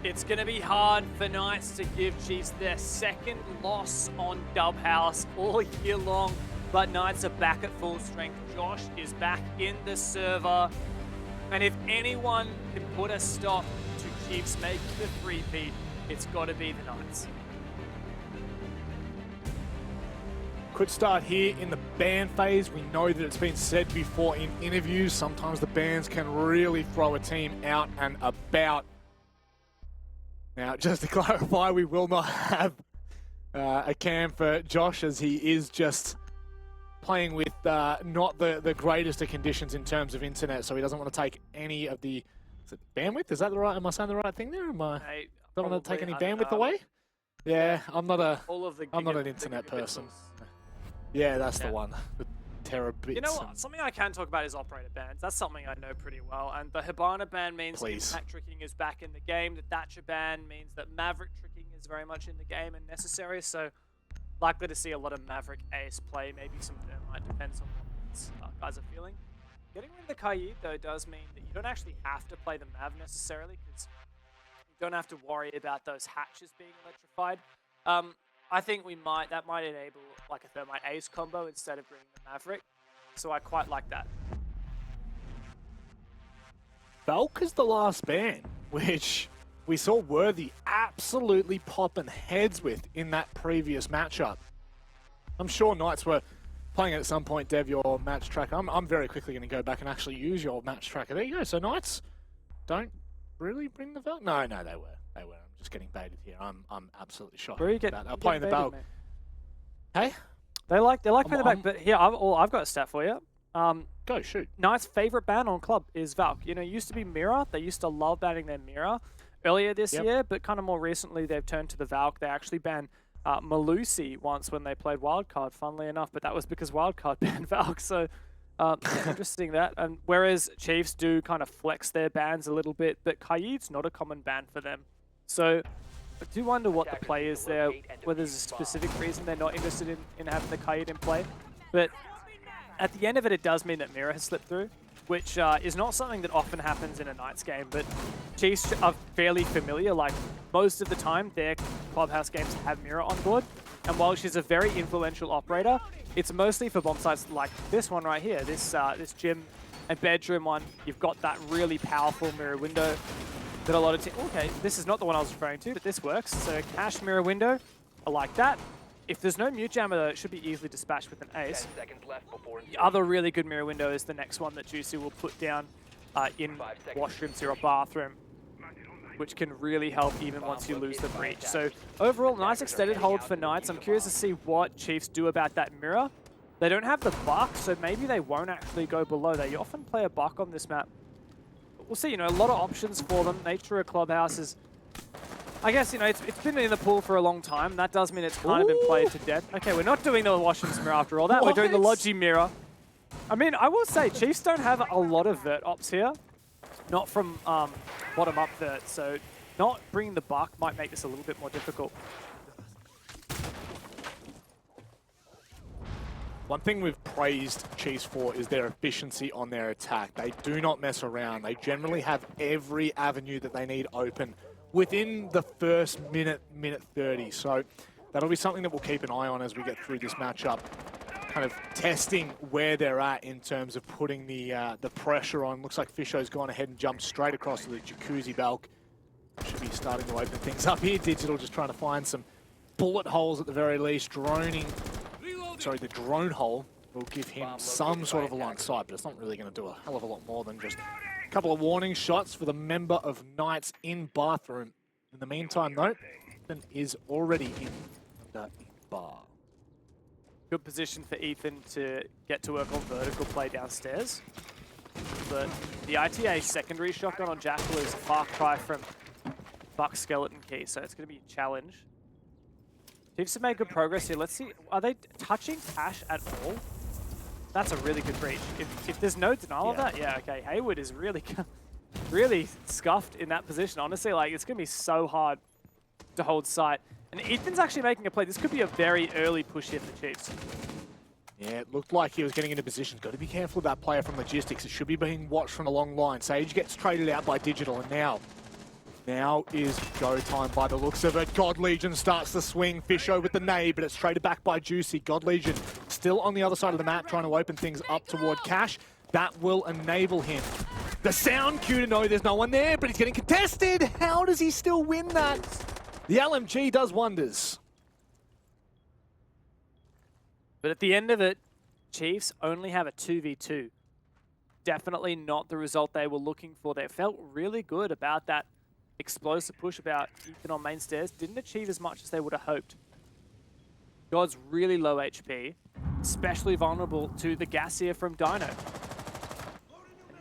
It's going to be hard for Knights to give Chiefs their second loss on Dubhouse all year long, but Knights are back at full strength. Josh is back in the server, and if anyone can put a stop to Chiefs making the three-peat, it's got to be the Knights. Could start here in the ban phase. We know that it's been said before in interviews, sometimes the bans can really throw a team out and about. Now, just to clarify, we will not have a cam for Josh, as he is just playing with not the greatest of conditions in terms of internet, so he doesn't want to take any of the bandwidth. Is that the right? Am I saying the right thing there? Don't want to take any bandwidth away. Yeah, I'm not an internet person. Yeah, that's the one. The terabits. You know what? Something I can talk about is operator bans. That's something I know pretty well. And the Hibana ban means impact tricking is back in the game. The Thatcher ban means that Maverick tricking is very much in the game and necessary. So likely to see a lot of Maverick ace play. Maybe some Thermite, depends on what guys are feeling. Getting rid of the Kaid, though, does mean that you don't actually have to play the Mav necessarily, because you don't have to worry about those hatches being electrified. I think that might enable like a Thermite Ace combo instead of bringing the Maverick. So I quite like that. Valk is the last ban, which we saw Worthy absolutely popping heads with in that previous matchup. I'm sure Knights were playing at some point, Dev, your match tracker. I'm very quickly going to go back and actually use your match tracker. There you go. So Knights don't really bring the Valk? No, they were. I'm just getting baited here. I'm absolutely shocked. Where are you I'm playing the Valk. Hey? They like playing the back, but here I've got a stat for you. Go shoot. Knight's favorite ban on club is Valk. You know, it used to be Mirror. They used to love banning their Mirror earlier this year, but kind of more recently they've turned to the Valk. They actually banned Malusi once when they played Wildcard, funnily enough, but that was because Wildcard banned Valk. So interesting that. And whereas Chiefs do kind of flex their bans a little bit, but Kaid's not a common ban for them. So I do wonder what the play is there, whether there's a specific reason they're not interested in having the Kaid in play. But at the end of it, it does mean that Mirror has slipped through, which is not something that often happens in a Knights game, but Chiefs are fairly familiar. Like, most of the time, their Clubhouse games have Mirror on board, and while she's a very influential operator, it's mostly for bomb sites like this one right here, this gym and bedroom one. You've got that really powerful Mirror window that a lot of teams... Okay, this is not the one I was referring to, but this works. So cash Mirror window, I like that. If there's no mute jammer, though, it should be easily dispatched with an ace. The other really good Mirror window is the next one that Juicy will put down in washrooms or a bathroom, which can really help even once you lose the breach. So overall, nice extended hold for Knights. I'm curious to see what Chiefs do about that Mirror. They don't have the buck, so maybe they won't actually go below. They often play a buck on this map. But we'll see, you know, a lot of options for them. Nature of Clubhouse is... I guess, you know, it's been in the pool for a long time. That does mean it's kind of been played to death. Okay, we're not doing the Washington Mirror after all that. We're doing the Logi Mirror. I mean, I will say, Chiefs don't have a lot of vert ops here. Not from bottom up vert, so not bringing the buck might make this a little bit more difficult. One thing we've praised Chiefs for is their efficiency on their attack. They do not mess around. They generally have every avenue that they need open within the first minute 30. So that'll be something that we'll keep an eye on as we get through this matchup, kind of testing where they're at in terms of putting the pressure on. Looks like Fisho's gone ahead and jumped straight across to the Jacuzzi Balk. Should be starting to open things up here. Digital just trying to find some bullet holes at the very least. The drone hole will give him some sort of a line of sight, but it's not really going to do a hell of a lot more than just a couple of warning shots for the member of Knights in bathroom. In the meantime, though, Ethan is already in the bar. Good position for Ethan to get to work on vertical play downstairs. But the ITA secondary shotgun on Jackal is a far cry from Buck's skeleton key, so it's going to be a challenge. Chiefs have made good progress here. Let's see, are they touching Tash at all? That's a really good breach. If there's no denial of that, yeah, okay. Hayward is really, really scuffed in that position. Honestly, like, it's going to be so hard to hold sight. And Ethan's actually making a play. This could be a very early push here for Chiefs. Yeah, it looked like he was getting into position. Got to be careful of that player from Logistics. It should be being watched from a long line. Sage gets traded out by Digital, and now is go time by the looks of it. God Legion starts the swing. Fisho with the nade, but it's traded back by Juicy. God Legion still on the other side of the map, trying to open things up toward Cash. That will enable him. The sound cue to know there's no one there, but he's getting contested. How does he still win that? The LMG does wonders. But at the end of it, Chiefs only have a 2v2. Definitely not the result they were looking for. They felt really good about that explosive push, about Ethan on main stairs. Didn't achieve as much as they would have hoped. God's really low HP, especially vulnerable to the Gassier from Dino.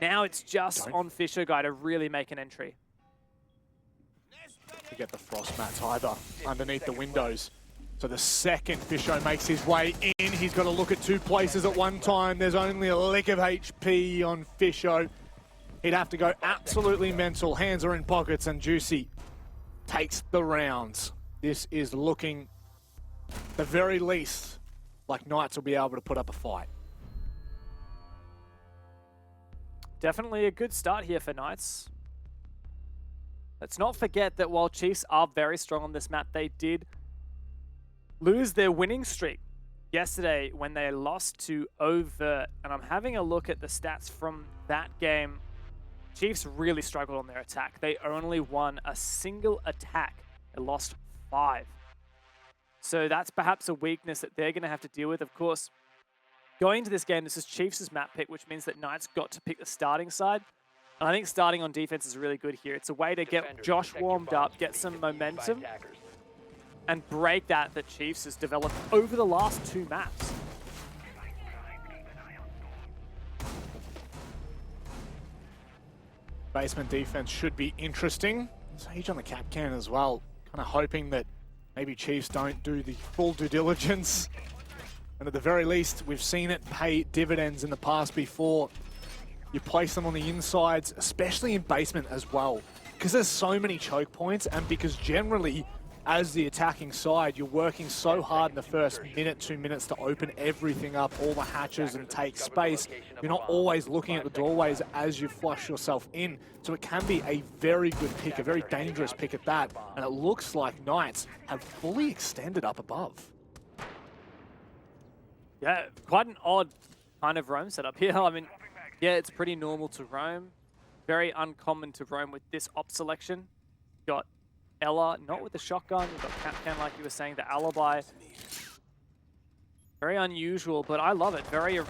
Now it's just on Fisher Guy to really make an entry. To get the frost mats either underneath the windows. So the second Fisho makes his way in, he's got to look at two places at one time. There's only a lick of HP on Fisho. He'd have to go absolutely mental. Hands are in pockets, and Juicy takes the rounds. This is looking, at the very least, like Knights will be able to put up a fight. Definitely a good start here for Knights. Let's not forget that while Chiefs are very strong on this map, they did lose their winning streak yesterday when they lost to Overt. And I'm having a look at the stats from that game. Chiefs really struggled on their attack. They only won a single attack. They lost 5. So that's perhaps a weakness that they're going to have to deal with. Of course, going into this game, this is Chiefs' map pick, which means that Knights got to pick the starting side. And I think starting on defense is really good here. It's a way to get Josh warmed up, get some momentum, and break that Chiefs has developed over the last 2 maps. Basement defense should be interesting. Sage on the cap can as well. Kind of hoping that maybe Chiefs don't do the full due diligence. And at the very least, we've seen it pay dividends in the past before. You place them on the insides, especially in basement as well. Because there's so many choke points, and because generally, as the attacking side, you're working so hard in the first minute, 2 minutes to open everything up, all the hatches and take space. You're not always looking at the doorways as you flush yourself in. So it can be a very good pick, a very dangerous pick at that. And it looks like Knights have fully extended up above. Yeah, quite an odd kind of roam setup here. I mean, yeah, it's pretty normal to roam. Very uncommon to roam with this op selection. Got Ella, not with the shotgun. You've got Capcan, like you were saying, the alibi. Very unusual, but I love it. Very... Here's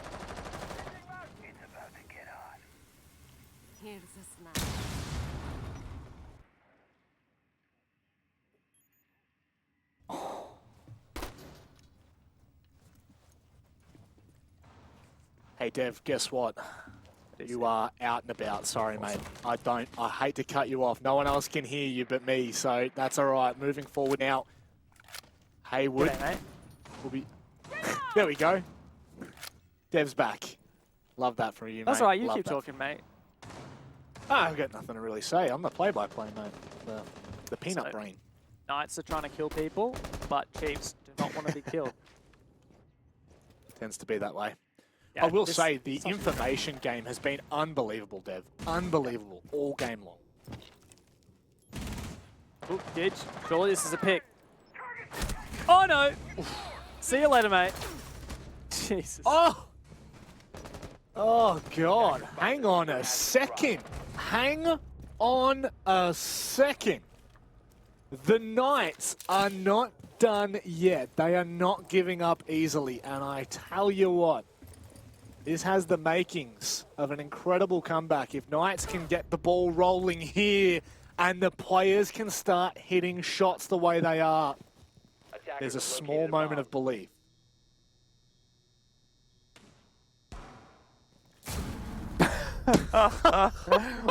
a snack. Hey Dev, guess what? You are out and about. Sorry, mate. I hate to cut you off. No one else can hear you but me, so that's all right. Moving forward now. Haywood. G'day, mate. Will be... There we go. Dev's back. Love that for you, mate. That's all right. You Love keep that. talking, mate. I've got nothing to really say. I'm the play-by-play, mate. The peanut So, brain. Knights are trying to kill people, but Chiefs do not want to be killed. Tends to be that way. Yeah, I will say the information game has been unbelievable, Dev. Unbelievable all game long. Ooh, Gidge. Surely this is a pick. Oh no! See you later, mate. Jesus. Oh! Oh, God. Hang on a second. Hang on a second. The Knights are not done yet. They are not giving up easily. And I tell you what, this has the makings of an incredible comeback. If Knights can get the ball rolling here and the players can start hitting shots the way they are, there's a small moment of belief. I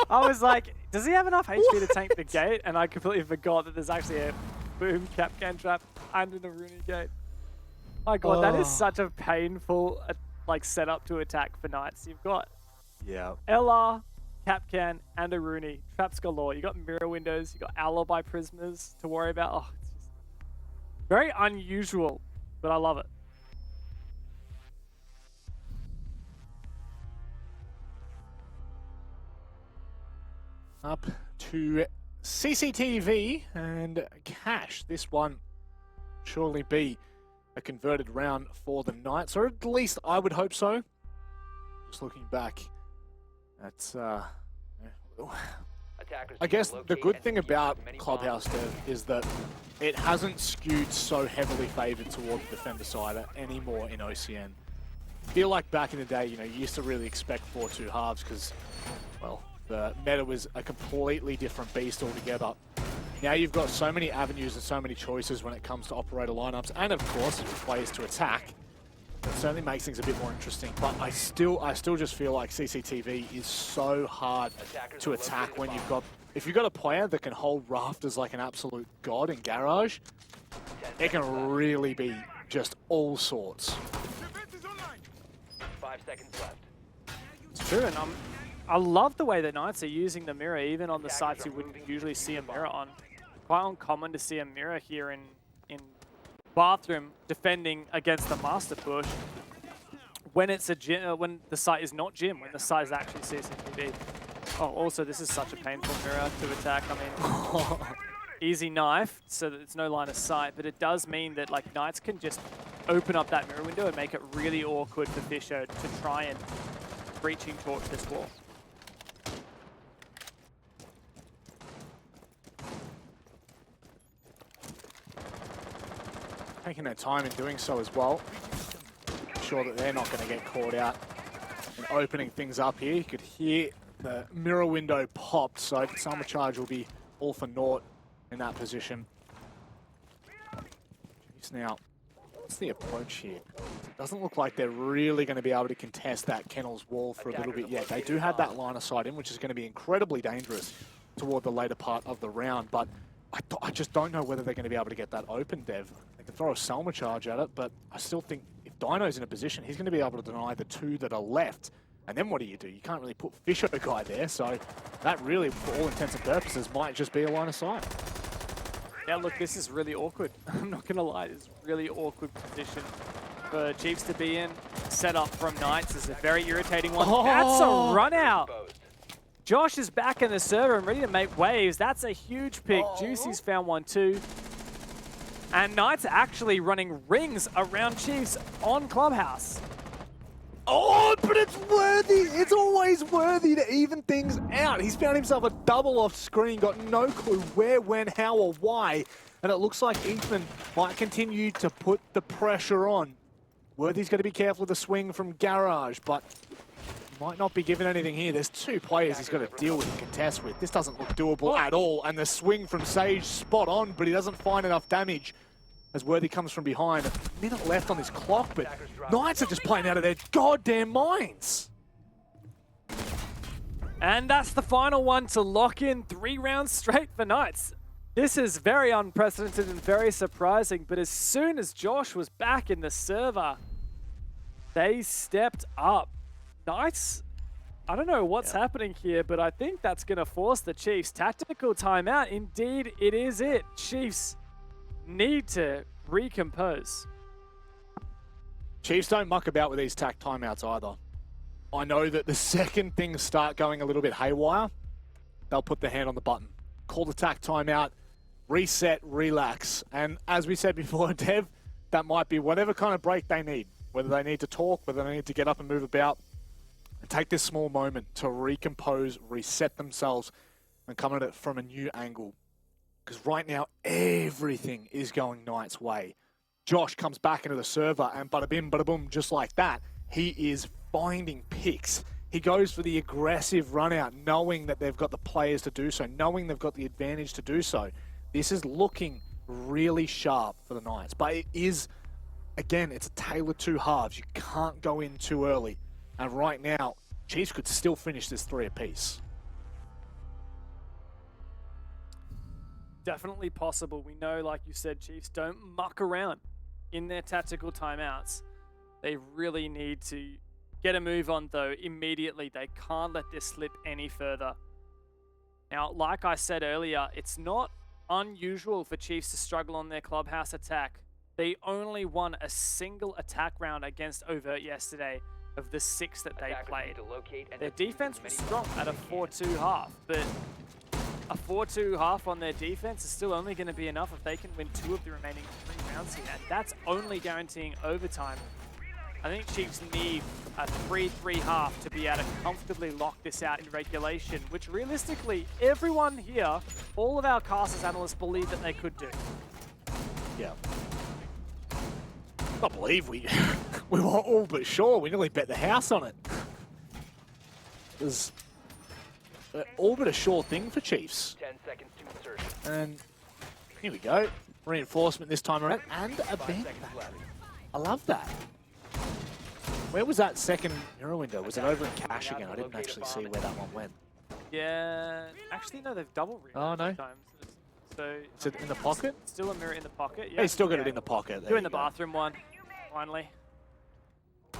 was like, does he have enough HP to tank the gate? And I completely forgot that there's actually a boom Capcan trap and an Aruni gate. My God, that is such a painful like setup to attack for Knights. You've got LR, Capcan, and Aruni. Traps galore. You got mirror windows. You got alibi prismas to worry about. Oh, it's just very unusual, but I love it. up to CCTV and Cash. This one surely be a converted round for the Knights, or at least I would hope so. Just looking back at, I guess the good thing about Clubhouse Dev is that it hasn't skewed so heavily favoured toward the defender side anymore in OCN. I feel like back in the day, you know, you used to really expect 4-2 halves because, well, the meta was a completely different beast altogether. Now you've got so many avenues and so many choices when it comes to operator lineups, and of course, ways to attack. That certainly makes things a bit more interesting, but I still just feel like CCTV is so hard to attack when you've got, if you've got a player that can hold rafters like an absolute god in Garage, it can really be just all sorts. 5 seconds left. It's true, and I love the way that Knights are using the mirror, even on the sites you wouldn't usually see a mirror on. Quite uncommon to see a mirror here in Bathroom defending against the master push when it's a gym, when the site is not gym, when the site is actually CCTV. Oh, also this is such a painful mirror to attack. I mean, easy knife, so that it's no line of sight, but it does mean that like Knights can just open up that mirror window and make it really awkward for Fisher to try and breaching torch this wall. Taking their time in doing so as well. Sure that they're not going to get caught out and opening things up here. You could hear the mirror window popped, so Summer Charge will be all for naught in that position. Jeez, now, what's the approach here? It doesn't look like they're really going to be able to contest that Kennel's wall for a little bit yet. They do have that line of sight in, which is going to be incredibly dangerous toward the later part of the round, but I just don't know whether they're going to be able to get that open, Dev. They can throw a Selma charge at it, but I still think if Dino's in a position, he's going to be able to deny the two that are left. And then what do? You can't really put Fisher guy there, so that really, for all intents and purposes, might just be a line of sight. Yeah, look, this is really awkward. I'm not going to lie, it's a really awkward position for Chiefs to be in. Set up from Knights is a very irritating one. Oh! That's a run out. Josh is back in the server and ready to make waves. That's a huge pick. Juicy's found one too. And Knights are actually running rings around Chiefs on Clubhouse. Oh, but it's worthy. It's always worthy to even things out. He's found himself a double off screen, got no clue where, when, how, or why. And it looks like Ethan might continue to put the pressure on. Worthy's got to be careful with the swing from Garage, but might not be given anything here. There's two players he's got to deal with and contest with. This doesn't look doable at all. And the swing from Sage, spot on, but he doesn't find enough damage as Worthy comes from behind. A minute left on this clock, but Knights are just playing out of their goddamn minds. And that's the final one to lock in 3 rounds straight for Knights. This is very unprecedented and very surprising, but as soon as Josh was back in the server, they stepped up. Knights, I don't know what's happening here, but I think that's going to force the Chiefs. Tactical timeout, indeed it is it. Chiefs need to recompose. Chiefs don't muck about with these tac timeouts either. I know that the second things start going a little bit haywire, they'll put their hand on the button. Call the tac timeout, reset, relax. And as we said before, Dev, that might be whatever kind of break they need. Whether they need to talk, whether they need to get up and move about. And take this small moment to recompose, reset themselves, and come at it from a new angle. Because right now, everything is going Knights' way. Josh comes back into the server, and bada bim, bada boom, just like that, he is finding picks. He goes for the aggressive run out, knowing that they've got the players to do so, knowing they've got the advantage to do so. This is looking really sharp for the Knights. But it is, again, it's a tale of two halves. You can't go in too early. And right now, Chiefs could still finish this 3 apiece. Definitely possible. We know, like you said, Chiefs don't muck around in their tactical timeouts. They really need to get a move on, though, immediately. They can't let this slip any further. Now, like I said earlier, it's not unusual for Chiefs to struggle on their Clubhouse attack. They only won a single attack round against Overt yesterday. of the 6 that they played. Their defense was strong at a 4-2 half, but a 4-2 half on their defense is still only going to be enough if they can win 2 of the remaining 3 rounds here. And that's only guaranteeing overtime. I think Chiefs need a 3-3 half to be able to comfortably lock this out in regulation, which realistically, everyone here, all of our casters analysts believe that they could do. Yeah. I believe we were all but sure. We nearly bet the house on it. It was all but a sure thing for Chiefs. 10 seconds to insertion. And here we go. Reinforcement this time around. And a bank battery. I love that. Where was that second mirror window? Was it over in cash again? I didn't actually see where that one went. Yeah, actually no, they've double read Oh, no. times. So Is it in the pocket? Still a mirror in the pocket. Yeah, he's still got it in the pocket. There Doing you the go. bathroom one, finally.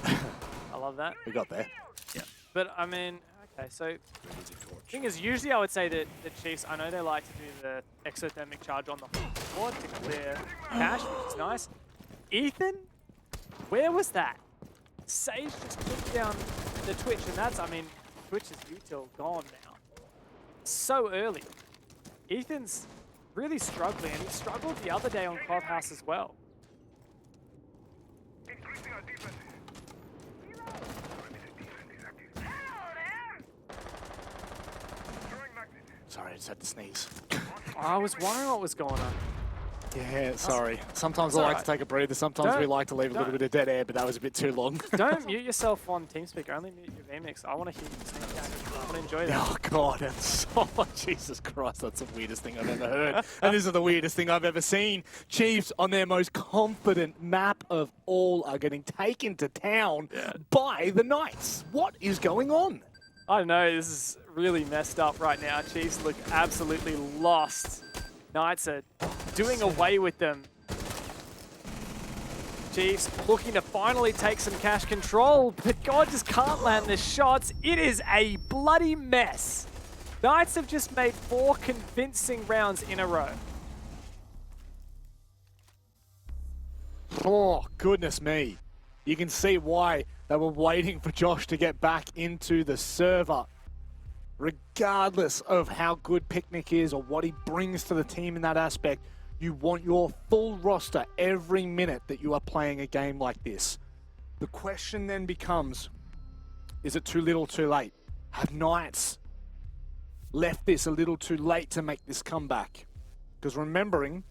I love that. We got there. Yeah. But I mean, okay, so thing is, usually I would say that the Chiefs, I know they like to do the exothermic charge on the board to clear cash, which is nice. Ethan, where was that? Sage just took down the Twitch, and that's, I mean, Twitch's util gone now. So early. Ethan's really struggling, and he struggled the other day on Clubhouse as well. Sorry, I just had to sneeze. I was wondering what was going on. Yeah, sorry. Sometimes I That's like alright. to take a breather. Sometimes we like to leave a little bit of dead air, but that was a bit too long. Don't mute yourself on TeamSpeak. Only mute your VMix. I want to hear you sing. I want to enjoy that. Oh, God, that's so... Jesus Christ, that's the weirdest thing I've ever heard. And this is the weirdest thing I've ever seen. Chiefs, on their most confident map of all, are getting taken to town by the Knights. What is going on? I don't know. This is really messed up right now. Chiefs look absolutely lost. Knights are doing away with them. Chiefs looking to finally take some cash control, but God just can't land the shots. It is a bloody mess. Knights have just made 4 convincing rounds in a row. Oh, goodness me. You can see why they were waiting for Josh to get back into the server. Regardless of how good Picnic is or what he brings to the team in that aspect, you want your full roster every minute that you are playing a game like this. The question then becomes, is it too little too late? Have Knights left this a little too late to make this comeback? Because remembering,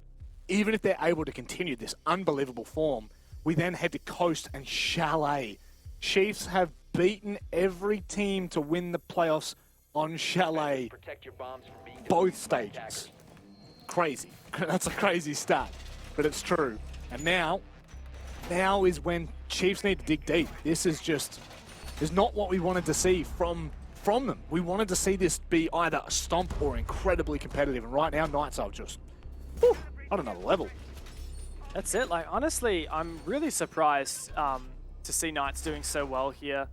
even if they're able to continue this unbelievable form, we then head to Coast and Chalet. Chiefs have beaten every team to win the playoffs on Chalet, both stages. Crazy. That's a crazy stat, but it's true. And now is when Chiefs need to dig deep. This is not what we wanted to see from them. We wanted to see this be either a stomp or incredibly competitive. And right now, Knights are just on another level. That's it. Like, honestly, I'm really surprised to see Knights doing so well here.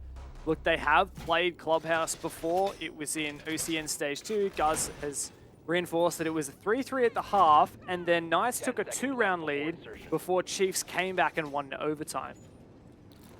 Look, they have played Clubhouse before. It was in OCN Stage 2. Guz has reinforced that it was a 3-3 at the half, and then Knights took a 2-round lead before Chiefs came back and won in overtime.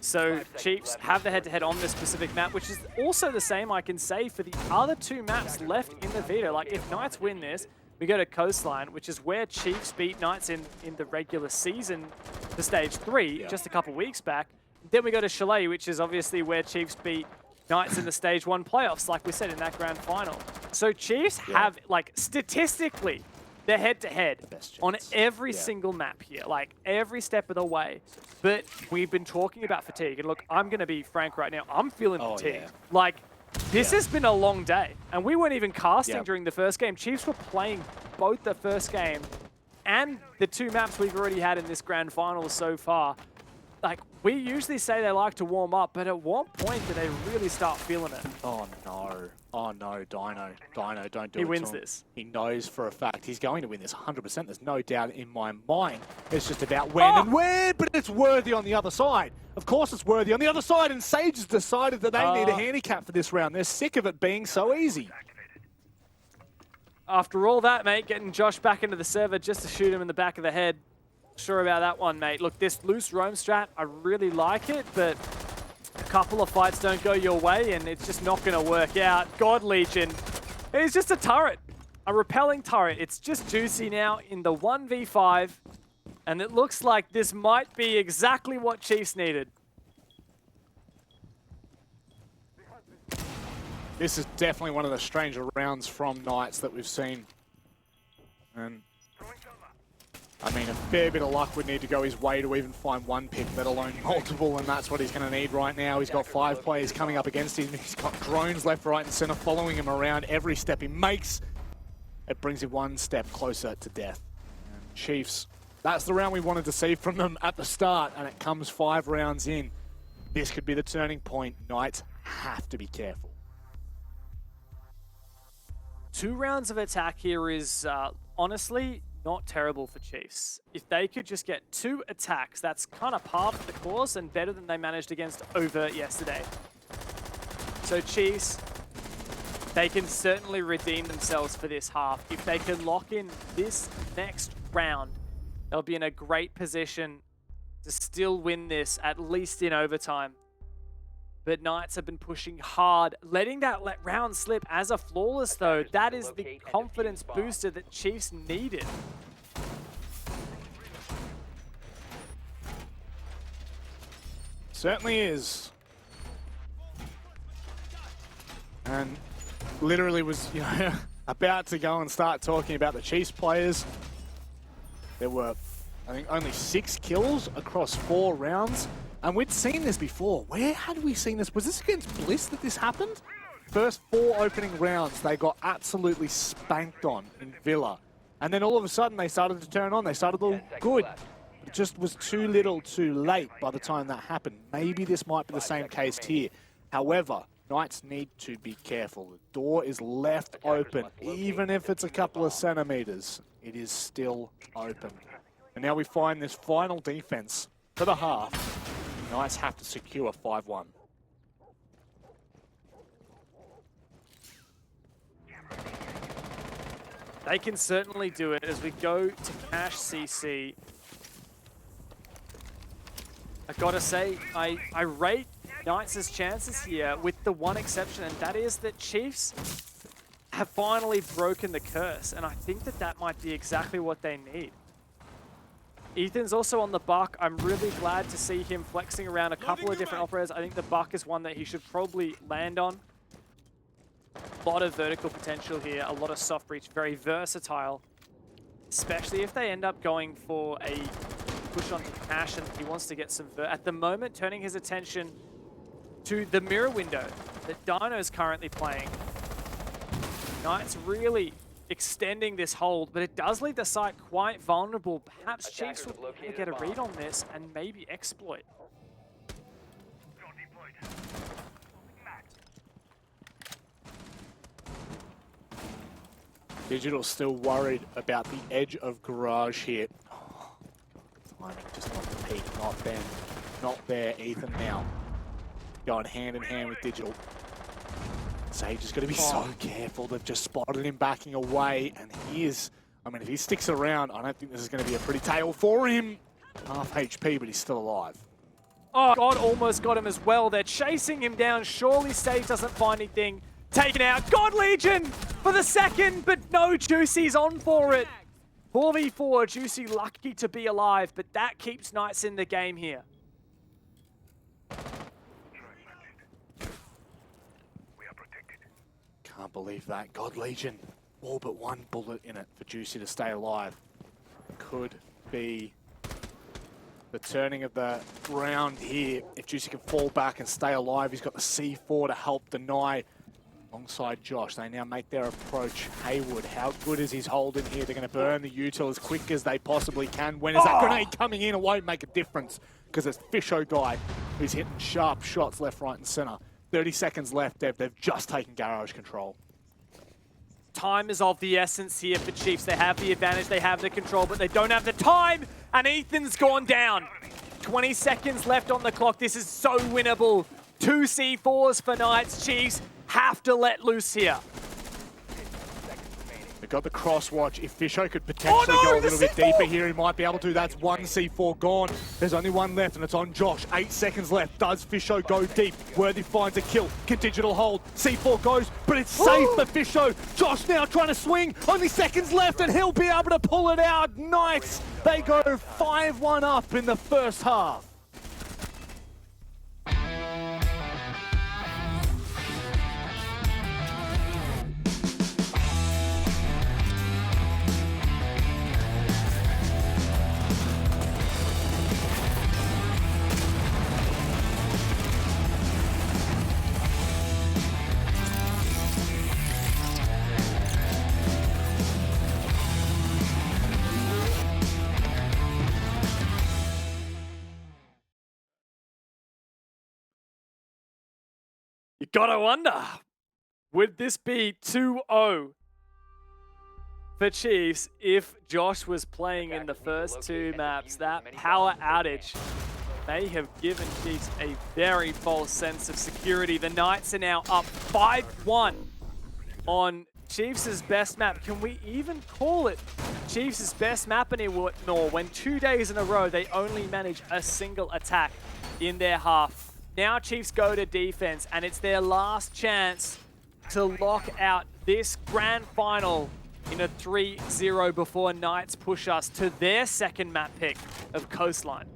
So Chiefs have the head-to-head on this specific map, which is also the same, I can say, for the other 2 maps left in the veto. Like, if Knights win this, we go to Coastline, which is where Chiefs beat Knights in the regular season for Stage 3 just a couple weeks back. Then we go to Chalet, which is obviously where Chiefs beat Knights in the Stage 1 playoffs, like we said, in that grand final. So Chiefs have, like, statistically, they're head-to-head on every single map here, like, every step of the way. But we've been talking about fatigue, and look, I'm going to be frank right now, I'm feeling fatigued. Like, this has been a long day, and we weren't even casting during the first game. Chiefs were playing both the first game and the 2 maps we've already had in this grand final so far. Like, we usually say they like to warm up, but at what point do they really start feeling it? Oh no. Oh no, Dino. Dino, don't do it. He wins to him. this. He knows for a fact he's going to win this 100%. There's no doubt in my mind. It's just about when and where, but it's worthy on the other side. Of course it's worthy on the other side, and Sage has decided that they need a handicap for this round. They're sick of it being so easy. After all that, mate, getting Josh back into the server just to shoot him in the back of the head. Sure about that one, mate. Look, this loose roam strat, I really like it, but couple of fights don't go your way and it's just not going to work out. God Legion is just a turret, a repelling turret. It's just Juicy now in the 1v5, and it looks like this might be exactly what Chiefs needed. This is definitely one of the stranger rounds from Knights that we've seen. And I mean, a fair bit of luck would need to go his way to even find one pick, let alone multiple, and that's what he's going to need right now. He's got 5 players coming up against him. He's got drones left, right, and center following him around every step he makes. It brings him one step closer to death. And Chiefs, that's the round we wanted to see from them at the start, and it comes 5 rounds in. This could be the turning point. Knights have to be careful. 2 rounds of attack here is honestly not terrible for Chiefs. If they could just get 2 attacks, that's kind of par for the course and better than they managed against Overt yesterday. So Chiefs, they can certainly redeem themselves for this half. If they can lock in this next round, they'll be in a great position to still win this, at least in overtime. But Knights have been pushing hard. Letting that round slip as a flawless, though, that is the confidence booster that Chiefs needed. Certainly is. And literally was, you know, about to go and start talking about the Chiefs players. There were, I think, only 6 kills across 4 rounds. And we'd seen this before. Where had we seen this? Was this against Bliss that this happened? First 4 opening rounds, they got absolutely spanked on in Villa. And then all of a sudden, they started to turn on. They started to look good. It just was too little too late by the time that happened. Maybe this might be the same case here. However, Knights need to be careful. The door is left open. Even if it's a couple of centimeters, it is still open. And now we find this final defense for the half. Knights have to secure 5-1. They can certainly do it as we go to Cash CC. I gotta say, I rate Knights' chances here with the one exception, and that is that Chiefs have finally broken the curse, and I think that that might be exactly what they need. Ethan's also on the Buck. I'm really glad to see him flexing around a couple of different operators. I think the Buck is one that he should probably land on. A lot of vertical potential here, a lot of soft breach, very versatile. Especially if they end up going for a push onto Cash and he wants to get some at the moment, turning his attention to the mirror window that Dino's currently playing. Knights really extending this hold, but it does leave the site quite vulnerable. Perhaps Chiefs will get a read on this and maybe exploit. Digital still worried about the edge of Garage here. Oh, timing just not the peak, not them, not there. Ethan now going hand in hand with Digital. Sage is going to be so careful. They've just spotted him backing away, and he is, I mean, if he sticks around, I don't think this is going to be a pretty tale for him. Half HP, but he's still alive. Oh, God almost got him as well. They're chasing him down. Surely Sage doesn't find anything. Taken out. God Legion for the second, but no, Juicy's on for it. 4v4, Juicy lucky to be alive, but that keeps Knights in the game here. Can't believe that. God Legion, all but one bullet in it for Juicy to stay alive. Could be the turning of the round here. If Juicy can fall back and stay alive, he's got the C4 to help deny. Alongside Josh, they now make their approach. Haywood, how good is his hold in here? They're going to burn the util as quick as they possibly can. When is that grenade coming in? It won't make a difference because it's Fisho guy who's hitting sharp shots left, right, and center. 30 seconds left, Dev. They've just taken Garage control. Time is of the essence here for Chiefs. They have the advantage, they have the control, but they don't have the time, and Ethan's gone down. 20 seconds left on the clock. This is so winnable. 2 C4s for Knights. Chiefs have to let loose here. They've got the cross watch. If Fisho could potentially go a little bit deeper here, he might be able to. That's one C4 gone. There's only one left, and it's on Josh. 8 seconds left. Does Fisho go deep? Worthy finds a kill. Can Digital hold? C4 goes, but it's safe for Fisho. Josh now trying to swing. Only seconds left, and he'll be able to pull it out. Nice. They go 5-1 up in the first half. You gotta wonder, would this be 2-0 for Chiefs if Josh was playing in the first 2 maps? That power outage may have given Chiefs a very false sense of security. The Knights are now up 5-1 on Chiefs' best map. Can we even call it Chiefs' best map anymore when 2 days in a row they only manage a single attack in their half? Now Chiefs go to defense, and it's their last chance to lock out this grand final in a 3-0 before Knights push us to their second map pick of Coastline.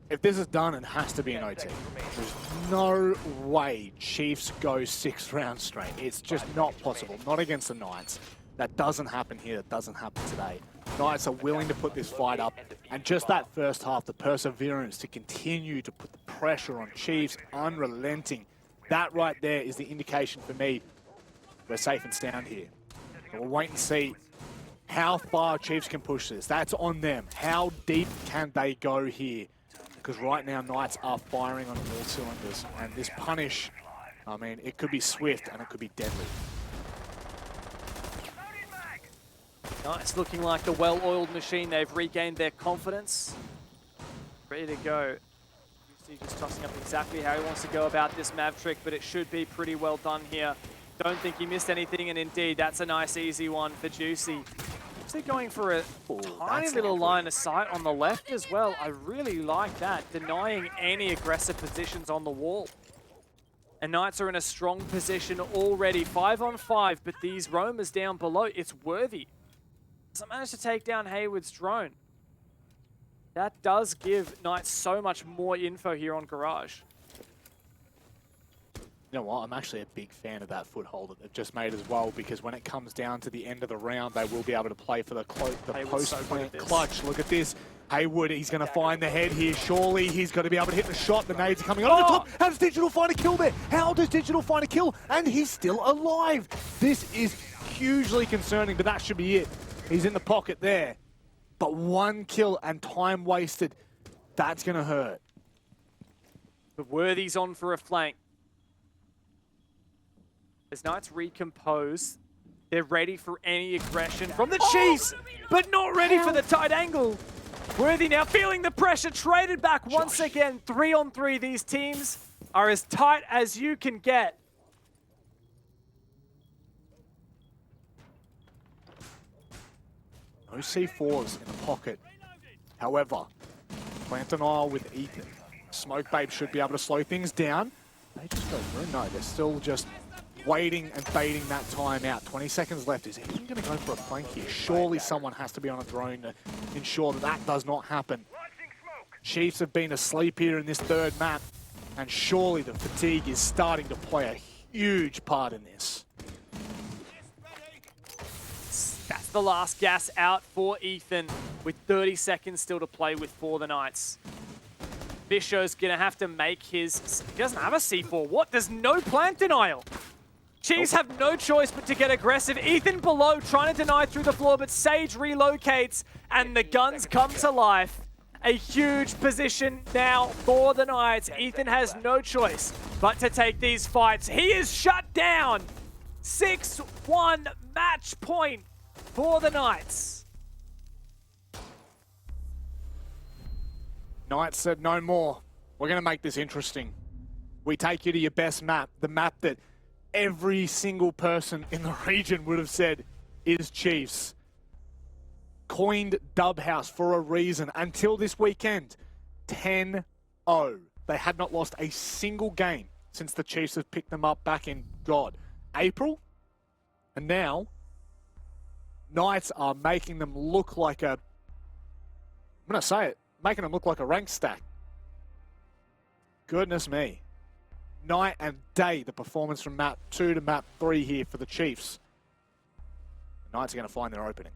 If this is done, it has to be an OT. There's no way Chiefs go 6 rounds straight. It's just not possible. Not against the Knights. That doesn't happen here. That doesn't happen today. Knights are willing to put this fight up, and just that first half, the perseverance to continue to put the pressure on Chiefs, unrelenting. That right there is the indication for me we're safe and sound here. And we'll wait and see how far Chiefs can push this. That's on them. How deep can they go here? Because right now, Knights are firing on all cylinders, and this punish, I mean, it could be swift and it could be deadly. Knights looking like the well-oiled machine. They've regained their confidence. Ready to go. UC just tossing up exactly how he wants to go about this Mav trick, but it should be pretty well done here. Don't think he missed anything, and indeed, that's a nice, easy one for Juicy. Actually going for a tiny little line of sight on the left as well. I really like that, denying any aggressive positions on the wall. And Knights are in a strong position already, 5-on-5, but these roamers down below, it's Worthy. Doesn't manage to take down Hayward's drone. That does give Knights so much more info here on Garage. You know what, I'm actually a big fan of that foothold that they've just made as well, because when it comes down to the end of the round, they will be able to play for the post-plant clutch. Look at this. Haywood, he's going to find the head here. Surely he's going to be able to hit the shot. The nades are coming on the top. How does Digital find a kill there? How does Digital find a kill? And he's still alive. This is hugely concerning, but that should be it. He's in the pocket there. But 1 kill and time wasted. That's going to hurt. But Worthy's on for a flank. As Knights recompose, they're ready for any aggression from the Chiefs, but not ready for the tight angle. Worthy now feeling the pressure, traded back once again. 3-on-3, these teams are as tight as you can get. No C4s in the pocket. However, plant an aisle with Ethan. Smoke Babe should be able to slow things down. They just go through. No, they're still just waiting and baiting that time out. 20 seconds left. Is Ethan going to go for a flank here? Surely someone has to be on a drone to ensure that that does not happen. Chiefs have been asleep here in this third map, and surely the fatigue is starting to play a huge part in this. That's the last gas out for Ethan, with 30 seconds still to play with for the Knights. Bisho's gonna have to make his... He doesn't have a C4. What? There's no plant denial. Chiefs have no choice but to get aggressive. Ethan below trying to deny through the floor, but Sage relocates and the guns come to life. A huge position now for the Knights. Ethan has no choice but to take these fights. He is shut down. 6-1 match point for the Knights. Knights said no more. We're going to make this interesting. We take you to your best map, the map that every single person in the region would have said is Chiefs. Coined Dub House for a reason. Until this weekend, 10-0. They had not lost a single game since the Chiefs have picked them up back in, April? And now, Knights are making them look like a... I'm going to say it. Making them look like a rank stack. Goodness me. Night and day, the performance from map 2 to map 3 here for the Chiefs. The Knights are going to find their opening.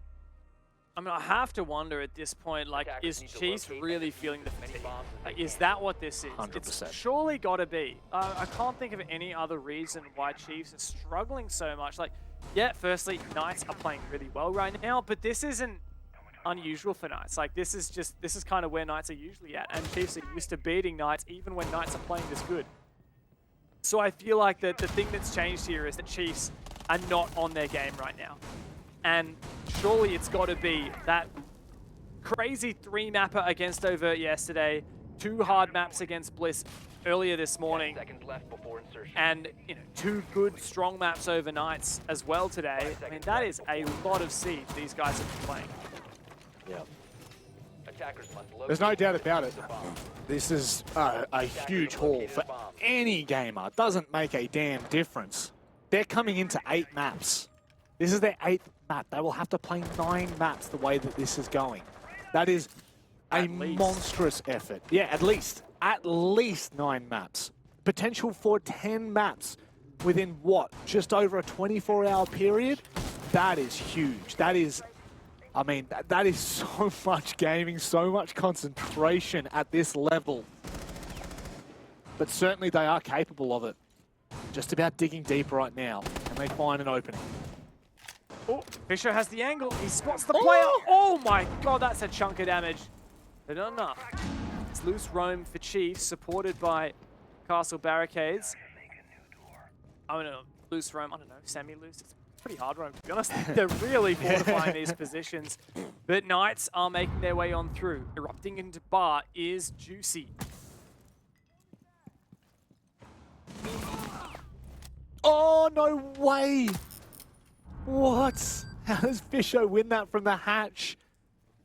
I mean, I have to wonder at this point, like, is Chiefs really feeling the fatigue? Like, is that what this is? 100%. It's surely got to be. I can't think of any other reason why Chiefs are struggling so much. Like, yeah, firstly, Knights are playing really well right now, but this isn't unusual for Knights. Like, this is kind of where Knights are usually at, and Chiefs are used to beating Knights even when Knights are playing this good. So I feel like the thing that's changed here is that Chiefs are not on their game right now. And surely it's got to be that crazy 3-mapper against Overt yesterday, 2 hard maps against Bliss earlier this morning, and 2 good, strong maps over Knights as well today. I mean, that is a lot of Siege these guys have been playing. Yeah. There's no doubt about it. This is a huge haul for any gamer. It doesn't make a damn difference. They're coming into 8 maps. This is their 8th map. They will have to play 9 maps the way that this is going. That is a monstrous effort. Yeah, at least 9 maps. Potential for 10 maps within what? Just over a 24-hour period? That is huge. That is, I mean, that is so much gaming, so much concentration at this level. But certainly they are capable of it. Just about digging deep right now, and they find an opening. Oh, Fisher has the angle. He spots the player. Oh my god, that's a chunk of damage. But not enough. It's loose roam for Chiefs, supported by Castle Barricades. I don't know, loose roam, I don't know, semi-loose. It's pretty hard roam, to be honest. They're really fortifying these positions. But Knights are making their way on through. Erupting into bar is Juicy. Oh, no way! What? How does Fisho win that from the hatch?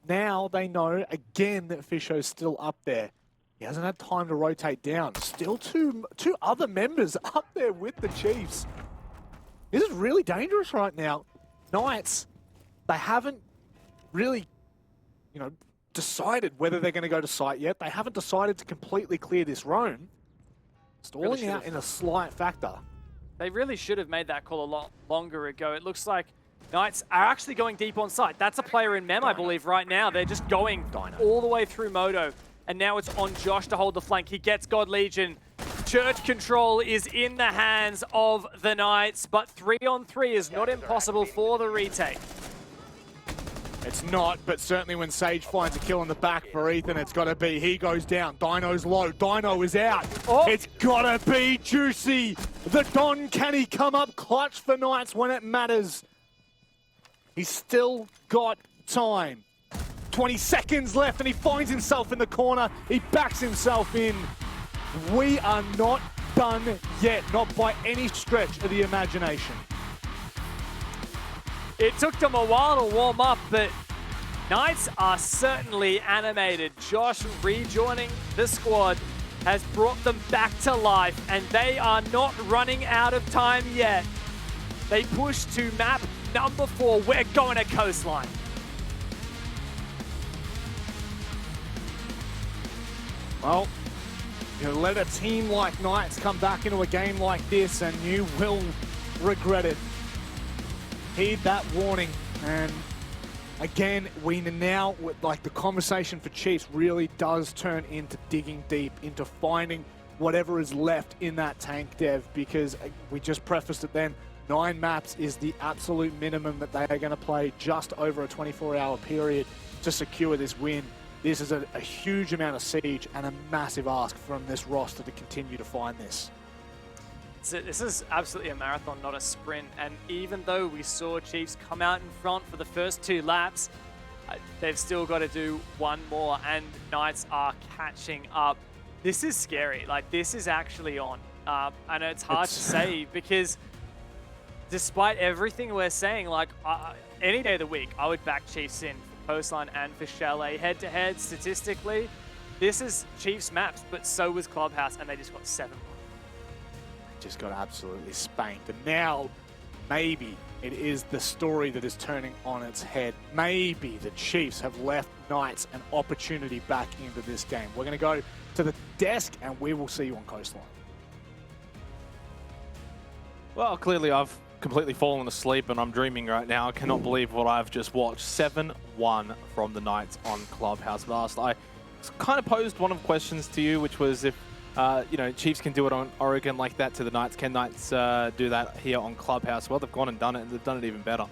Now they know again that Fisho's still up there. He hasn't had time to rotate down. Still two other members up there with the Chiefs. This is really dangerous right now. Knights, they haven't really, decided whether they're going to go to site yet. They haven't decided to completely clear this roam. Stalling out in a slight factor. They really should have made that call a lot longer ago. It looks like Knights are actually going deep on site. That's a player in Mem, I believe, right now. They're just going all the way through Moto. And now it's on Josh to hold the flank. He gets God Legion. Church control is in the hands of the Knights, but 3-on-3 is not impossible for the retake. It's not, but certainly when Sage finds a kill in the back for Ethan, it's got to be. He goes down. Dino's low. Dino is out. Oh. It's got to be Juicy. The Don, can he come up clutch for Knights when it matters? He's still got time. 20 seconds left and he finds himself in the corner. He backs himself in. We are not done yet, not by any stretch of the imagination. It took them a while to warm up, but Knights are certainly animated. Josh rejoining the squad has brought them back to life, and they are not running out of time yet. They push to map number 4. We're going to Coastline. Well, you let a team like Knights come back into a game like this and you will regret it. Heed that warning. And again, we now, like, the conversation for Chiefs really does turn into digging deep, into finding whatever is left in that tank, Dev, because we just prefaced it then, 9 maps is the absolute minimum that they are going to play just over a 24-hour period to secure this win. This is a huge amount of siege and a massive ask from this roster to continue to find this. This is absolutely a marathon, not a sprint. And even though we saw Chiefs come out in front for the first 2 laps, they've still got to do one more, and Knights are catching up. This is scary. Like, this is actually on. I know it's hard to say because despite everything we're saying, like any day of the week, I would back Chiefs in for Coastline and for Chalet. Head-to-head, statistically, this is Chiefs maps, but so was Clubhouse, and they just got 7-1. Just got absolutely spanked. And now, maybe it is the story that is turning on its head. Maybe the Chiefs have left Knights an opportunity back into this game. We're going to go to the desk, and we will see you on Coastline. Well, clearly I've completely fallen asleep and I'm dreaming right now. I cannot believe what I've just watched. 7-1 from the Knights on Clubhouse. Last, I kind of posed one of the questions to you, which was if you know, Chiefs can do it on Oregon like that to the Knights. Can Knights do that here on Clubhouse? Well, they've gone and done it, and they've done it even better.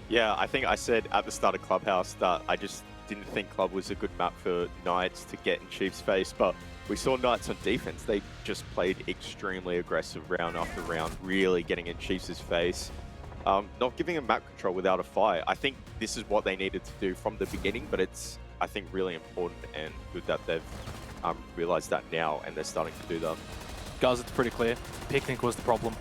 Yeah, I think I said at the start of Clubhouse that I just didn't think Club was a good map for Knights to get in Chiefs' face, but we saw Knights on defense. They just played extremely aggressive round after round, really getting in Chiefs' face, not giving them map control without a fight. I think this is what they needed to do from the beginning, but it's, I think, really important and good that they've realized that now and they're starting to do that. Guys, it's pretty clear. Picnic was the problem.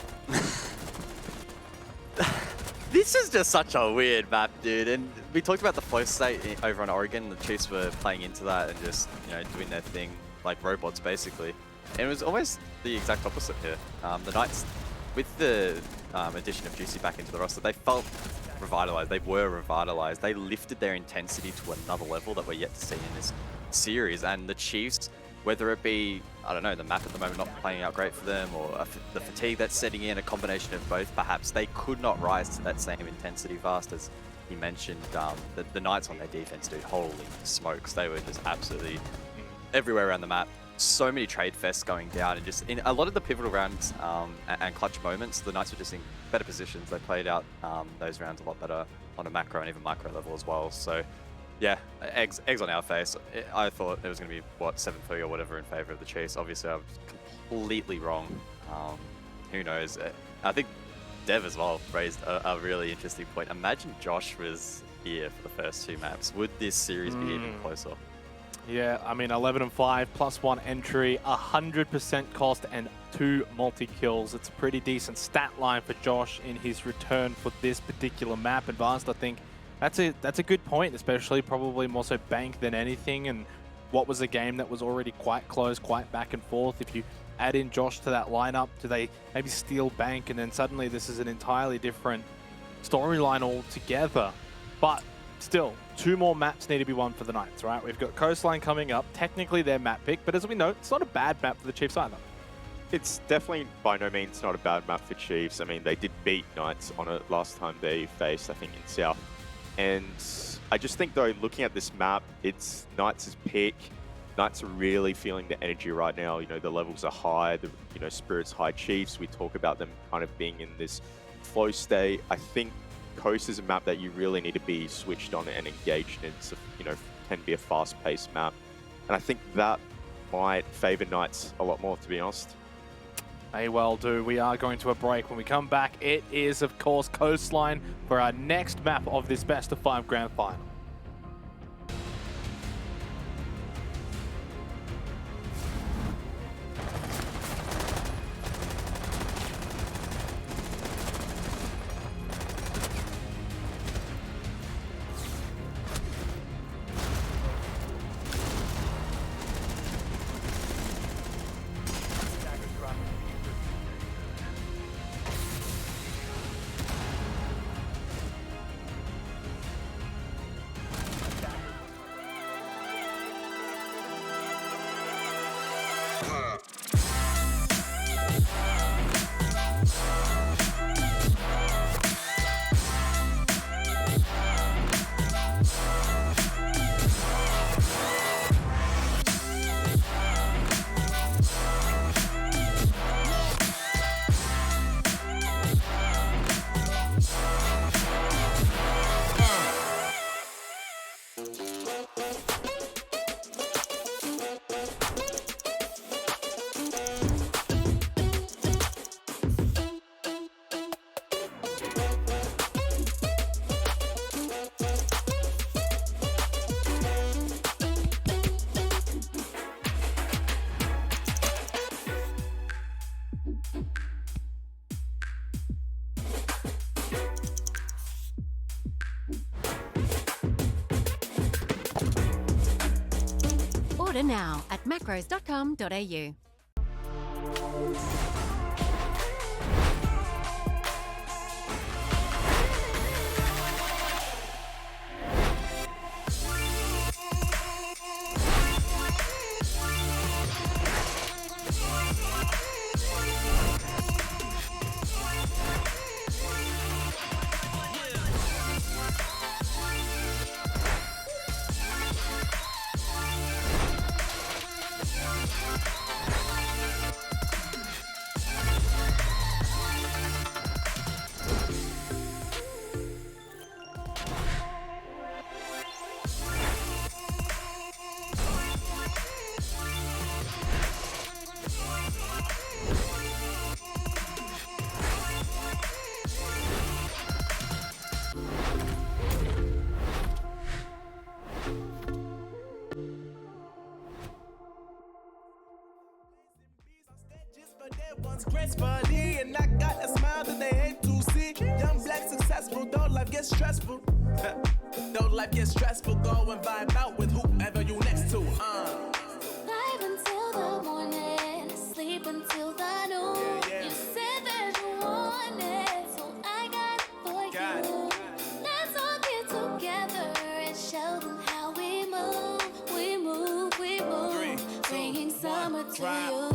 This is just such a weird map, dude. And we talked about the flow state over in Oregon. The Chiefs were playing into that and just, you know, doing their thing like robots, basically. And it was almost the exact opposite here. The Knights, with the addition of Juicy back into the roster, they felt revitalized. They were revitalized. They lifted their intensity to another level that we're yet to see in this series. And the Chiefs, whether it be, I don't know, the map at the moment not playing out great for them, or the fatigue that's setting in, a combination of both, perhaps, they could not rise to that same intensity fast as he mentioned. The Knights on their defense, dude, holy smokes, they were just absolutely everywhere around the map. So many trade fests going down, and just in a lot of the pivotal rounds and clutch moments, the Knights were just in better positions. They played out those rounds a lot better on a macro and even micro level as well. So yeah, eggs on our face. I thought it was going to be, what, 7-3 or whatever in favor of the Chiefs. Obviously, I was completely wrong. Who knows? I think Dev as well raised a really interesting point. Imagine Josh was here for the first 2 maps. Would this series be even closer? Yeah, I mean, 11-5, +1 entry, 100% cost, and 2 multi-kills. It's a pretty decent stat line for Josh in his return for this particular map. Advanced, I think that's a good point, especially probably more so Bank than anything. And what was a game that was already quite close, quite back and forth. If you add in Josh to that lineup, do they maybe steal Bank? And then suddenly this is an entirely different storyline altogether. But still, 2 more maps need to be won for the Knights, right? We've got Coastline coming up. Technically their map pick, but as we know, it's not a bad map for the Chiefs either. It's definitely by no means not a bad map for Chiefs. I mean, they did beat Knights on it last time they faced, I think, in South. And I just think, though, looking at this map, it's Knights' pick. Knights are really feeling the energy right now. You know, the levels are high, the, you know, spirits high. Chiefs, we talk about them kind of being in this flow state. I think Coast is a map that you really need to be switched on and engaged in. It's, you know, can be a fast-paced map. And I think that might favor Knights a lot more, to be honest. May well do. We are going to a break. When we come back, it is, of course, Coastline for our next map of this best-of-5 grand final. Order now at macros.com.au. Gracefully, and I got a smile that they hate to see. Young, black, successful, though life gets stressful. Though life gets stressful, go and vibe out with whoever you next to. Live until the morning, sleep until the noon. You said that you want it, so I got it for you. Let's all get together and show them how we move. We move, we move. Bringing summer to you.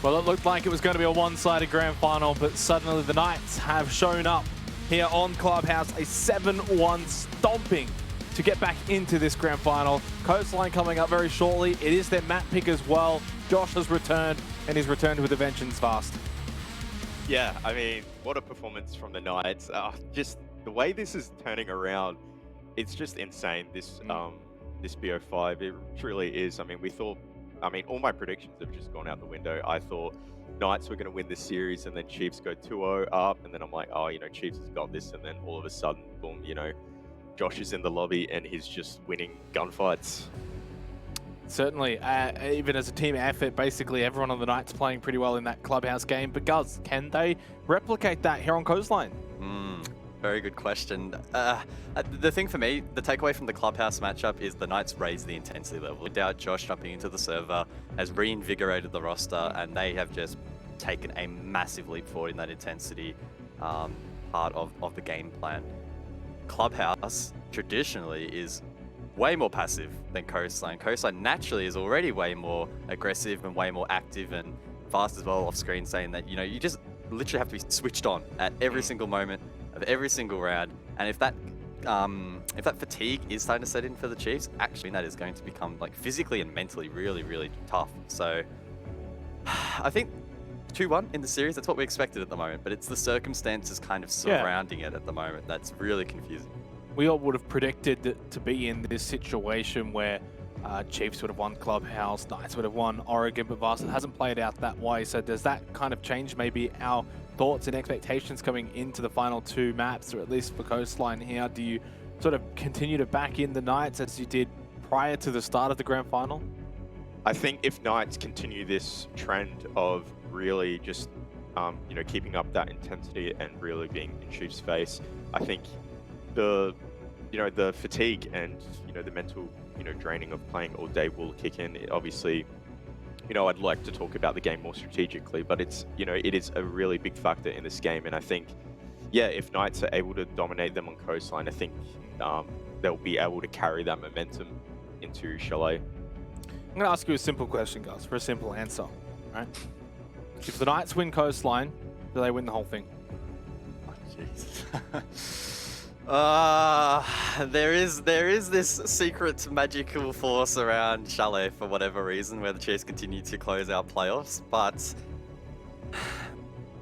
Well, it looked like it was going to be a one-sided grand final, but suddenly the Knights have shown up here on Clubhouse, a 7-1 stomping to get back into this grand final. Coastline coming up very shortly. It is their map pick as well. Josh has returned, and he's returned with a vengeance fast. Yeah, I mean, what a performance from the Knights. Just the way this is turning around, it's just insane. This this BO5, it truly is. I mean, all my predictions have just gone out the window. I thought Knights were going to win this series, and then Chiefs go 2-0 up, and then I'm like, oh, Chiefs has got this, and then all of a sudden, boom, Josh is in the lobby, and he's just winning gunfights. Certainly, even as a team effort, basically everyone on the Knights playing pretty well in that Clubhouse game. But Guz, can they replicate that here on Coastline? Very good question. The thing for me, the takeaway from the Clubhouse matchup is the Knights raised the intensity level. No doubt Josh jumping into the server has reinvigorated the roster, and they have just taken a massive leap forward in that intensity part of the game plan. Clubhouse traditionally is way more passive than Coastline. Coastline naturally is already way more aggressive and way more active and fast as well off screen, saying that, you just literally have to be switched on at every single moment of every single round. And if that fatigue is starting to set in for the Chiefs, actually that is going to become physically and mentally really, really tough. So I think 2-1 in the series, that's what we expected at the moment, but it's the circumstances kind of surrounding it at the moment that's really confusing. We all would have predicted to be in this situation where Chiefs would have won Clubhouse, Knights would have won Oregon, but Vast hasn't played out that way. So does that kind of change maybe our thoughts and expectations coming into the final two maps, or at least for Coastline here? Do you sort of continue to back in the Knights as you did prior to the start of the grand final? I think if Knights continue this trend of really just, keeping up that intensity and really being in Chiefs' face, I think the fatigue and, the mental, draining of playing all day will kick in. Obviously, I'd like to talk about the game more strategically, but it's, it is a really big factor in this game. And I think, if Knights are able to dominate them on Coastline, I think they'll be able to carry that momentum into Chalet. I'm going to ask you a simple question, guys, for a simple answer. Right? If the Knights win Coastline, do they win the whole thing? There is this secret magical force around Chalet for whatever reason, where the Chiefs continue to close out playoffs, but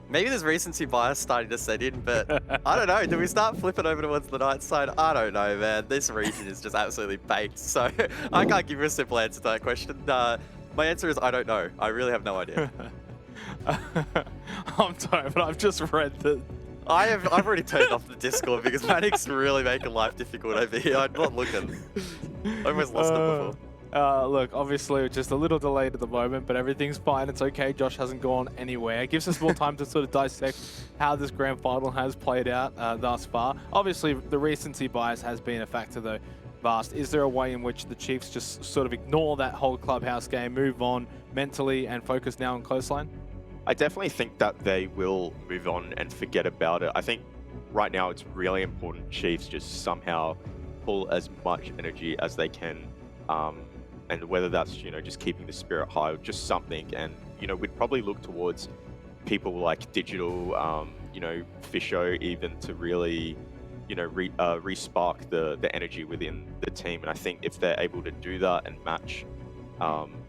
maybe there's recency bias starting to set in, but I don't know. Do we start flipping over towards the Knights side? I don't know, man. This region is just absolutely baked, so I can't give you a simple answer to that question. My answer is I don't know. I really have no idea. I'm sorry, but I've just read that. I've already turned off the Discord because Manic's really making life difficult over here. I'm not looking. I almost lost it before. Look, obviously just a little delayed at the moment, but everything's fine. It's okay. Josh hasn't gone anywhere. It gives us more time to sort of dissect how this grand final has played out thus far. Obviously, the recency bias has been a factor, though. Vast, is there a way in which the Chiefs just sort of ignore that whole clubhouse game, move on mentally, and focus now on Coastline? I definitely think that they will move on and forget about it. I think right now it's really important Chiefs just somehow pull as much energy as they can, and whether that's, just keeping the spirit high or just something. And, we'd probably look towards people like Digital, Fisho even to really, re-spark the energy within the team. And I think if they're able to do that and match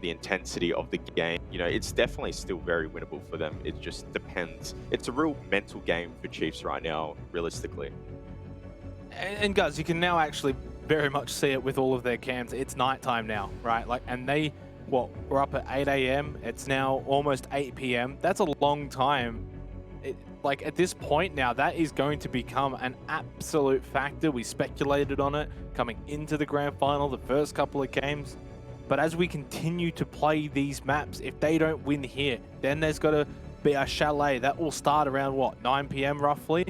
the intensity of the game, it's definitely still very winnable for them. It just depends. It's a real mental game for Chiefs right now, realistically. And guys, you can now actually very much see it with all of their cams. It's nighttime now, right? And we're up at 8 a.m. It's now almost 8 p.m. That's a long time. At this point now, that is going to become an absolute factor. We speculated on it coming into the grand final, the first couple of games. But as we continue to play these maps, if they don't win here, then there's got to be a Chalet. That will start around, 9 p.m. roughly?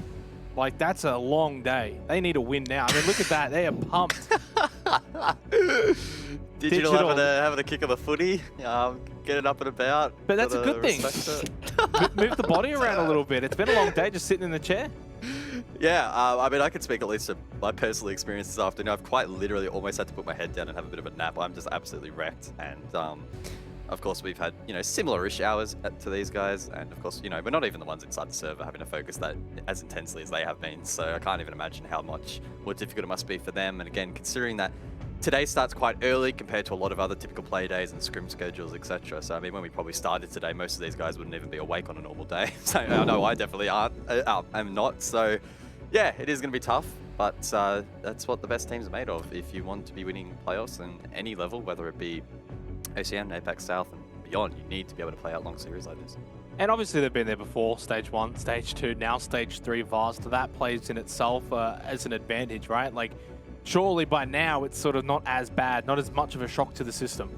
That's a long day. They need a win now. I mean, look at that. They are pumped. Digital having a kick of the footy, getting up and about. But that's a good thing. Move the body around a little bit. It's been a long day just sitting in the chair. Yeah, I mean, I can speak at least to my personal experience this afternoon. I've quite literally almost had to put my head down and have a bit of a nap. I'm just absolutely wrecked. And, of course, we've had, similar-ish hours to these guys. And, of course, we're not even the ones inside the server having to focus that as intensely as they have been. So I can't even imagine how much more difficult it must be for them. And, again, considering that today starts quite early compared to a lot of other typical play days and scrim schedules, etc. So, I mean, when we probably started today, most of these guys wouldn't even be awake on a normal day. So, I know I definitely am not. So, yeah, it is going to be tough, but that's what the best teams are made of. If you want to be winning playoffs in any level, whether it be OCN, APAX South, and beyond, you need to be able to play out long series like this. And obviously they've been there before, Stage 1, Stage 2, now Stage 3 Vast. That plays in itself as an advantage, right? Surely by now it's sort of not as bad, not as much of a shock to the system.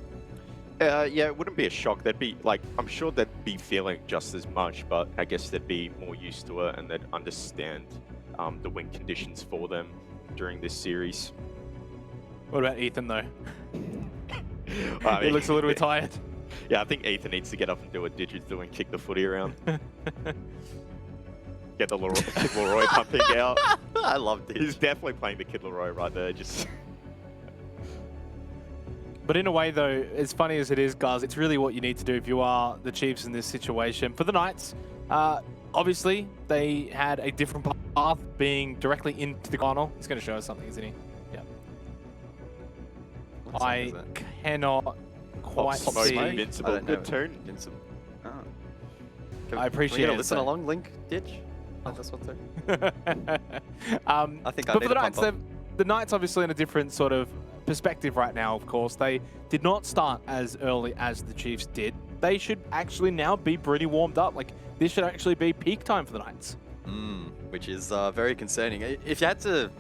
Yeah, it wouldn't be a shock. They'd be, I'm sure they'd be feeling just as much, but I guess they'd be more used to it and they'd understand the win conditions for them during this series. What about Ethan, though? He looks a little bit tired. Yeah, I think Ethan needs to get up and do what Digits do and kick the footy around. Get the Kid Leroy pumping out. I love this. He's definitely playing the Kid Leroy right there. But in a way, though, as funny as it is, guys, it's really what you need to do if you are the Chiefs in this situation. For the Knights, obviously, they had a different path being directly into the final. He's going to show us something, isn't he? Yeah. I cannot quite see. Invincible. Good turn. Invincible. I appreciate it. Can we listen along, Link, Ditch? This one too. I think I but need for the a Knights, pump up. the Knights obviously in a different sort of perspective right now, of course. They did not start as early as the Chiefs did. They should actually now be pretty warmed up. This should actually be peak time for the Knights. Which is very concerning. If you had to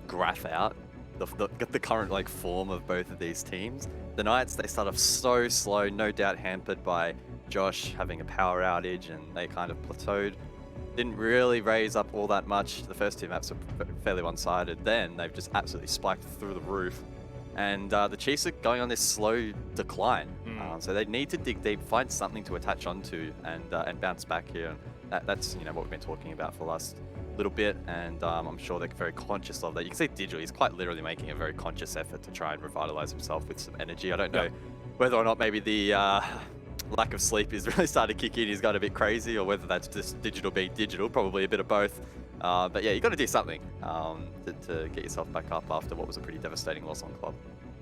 graph out the current form of both of these teams, the Knights, they start off so slow, no doubt hampered by Josh having a power outage, and they kind of plateaued. Didn't really raise up all that much. The first two maps were fairly one-sided. Then they've just absolutely spiked through the roof. And the Chiefs are going on this slow decline. So they need to dig deep, find something to attach onto and bounce back here. That's what we've been talking about for the last little bit, and I'm sure they're very conscious of that. You can see Digital, he's quite literally making a very conscious effort to try and revitalize himself with some energy. I don't know whether or not maybe the lack of sleep is really starting to kick in. He's got a bit crazy, or whether that's just Digital being Digital, probably a bit of both. But yeah, you got to do something to get yourself back up after what was a pretty devastating loss on Club.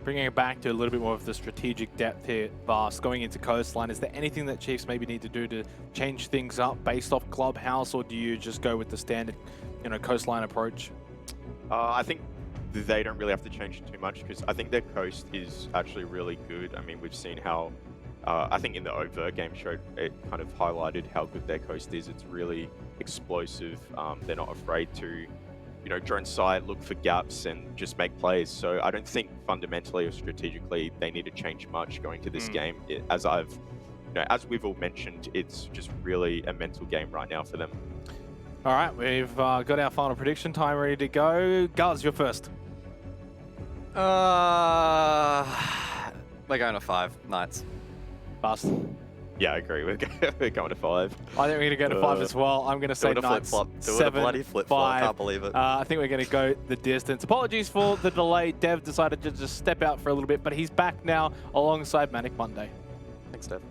Bringing it back to a little bit more of the strategic depth here, Vast, going into Coastline, is there anything that Chiefs maybe need to do to change things up based off Clubhouse, or do you just go with the standard, Coastline approach? I think they don't really have to change too much, because I think their coast is actually really good. I mean, we've seen how, I think in the Overt game show, it kind of highlighted how good their coast is. It's really explosive. They're not afraid to drone sight, look for gaps, and just make plays. So I don't think fundamentally or strategically they need to change much going to this game. As we've all mentioned, it's just really a mental game right now for them. All right, we've got our final prediction time ready to go. Guz, you're first. We're going to 5 Knights. Bust. Yeah, I agree. We're going to 5. I think we're going to go to 5 as well. I'm going to say Knights. Do it a bloody flip-flop. I can't believe it. I think we're going to go the distance. Apologies for the delay. Dev decided to just step out for a little bit, but he's back now alongside Manic Monday. Thanks, Dev.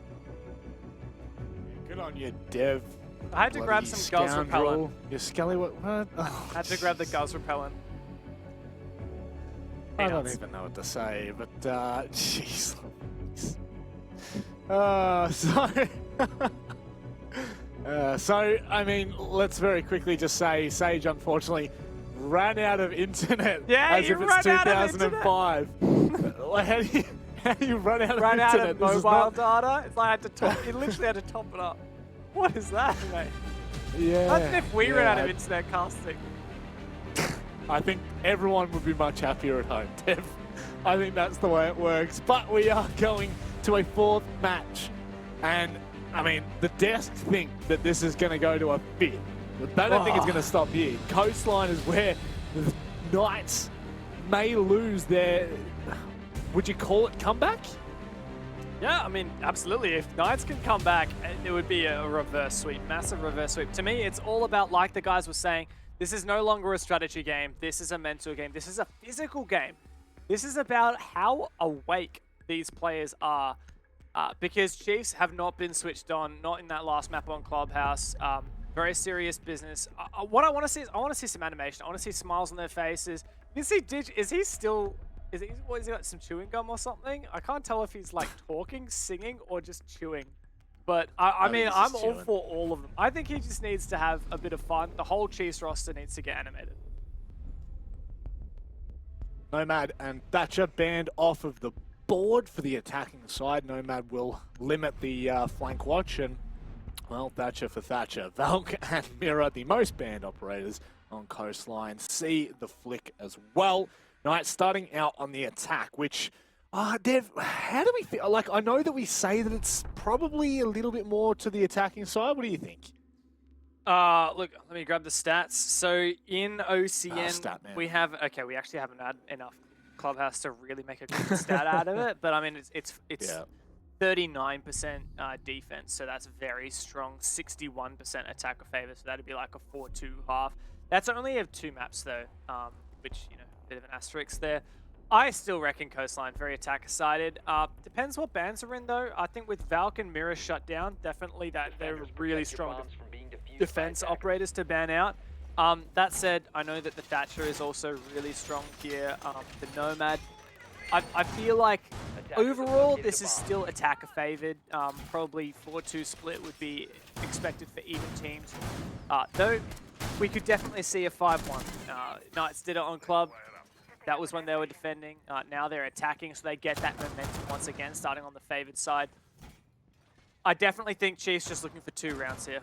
Good on you, Dev. I had to grab some Guz repellent. Your Skelly, what? Oh, I had to grab the Guz repellent. I don't even know what to say, but jeez. So, I mean, let's very quickly just say Sage, unfortunately, ran out of internet as if it's 2005. How do you run out of internet? Out of mobile data? It's like I had to top. You literally had to top it up. What is that, mate? Yeah. Imagine if we ran out of internet casting. I think everyone would be much happier at home, Dev. I think that's the way it works. But we are going to a 4th match. And, I mean, the desk think that this is going to go to a 5th. But they don't think it's going to stop here. Coastline is where the Knights may lose their, would you call it comeback? Yeah, I mean, absolutely. If Knights can come back, it would be a reverse sweep, massive reverse sweep. To me, it's all about, like the guys were saying, this is no longer a strategy game. This is a mental game. This is a physical game. This is about how awake these players are. Because Chiefs have not been switched on, not in that last map on Clubhouse. Very serious business. What I want to see is, I want to see some animation. I want to see smiles on their faces. You can see Dig, is he still, is he got some chewing gum or something? I can't tell if he's like talking, singing, or just chewing. But I mean, I'm all for all of them. I think he just needs to have a bit of fun. The whole Chiefs roster needs to get animated. Nomad and Thatcher banned off of the board for the attacking side. Nomad will limit the flank watch, and, well, Thatcher for Thatcher. Valk and Mira, the most banned operators on Coastline, see the flick as well. Knights starting out on the attack, which, Dev, how do we feel? Like, I know that we say that it's probably a little bit more to the attacking side. What do you think? Look, let me grab the stats. So in OCN, we have, okay, we actually haven't had enough Clubhouse to really make a good stat out of it, but I mean, it's 39% defense, so that's very strong. 61% attacker favor, so that'd be like a 4-2 half. That's only of 2 maps though, which, you know, a bit of an asterisk there. I still reckon Coastline very attacker-sided. Depends what bans are in though. I think with Valk and Mirror shut down, definitely that they're really strong defense operators to ban out. That said, I know that the Thatcher is also really strong here. The Nomad, I feel like overall this is still attacker favored. Probably 4-2 split would be expected for even teams. Though we could definitely see a 5-1. Knights did it on Club. That was when they were defending. Now they're attacking, so they get that momentum once again, starting on the favored side. I definitely think Chiefs just looking for 2 rounds here.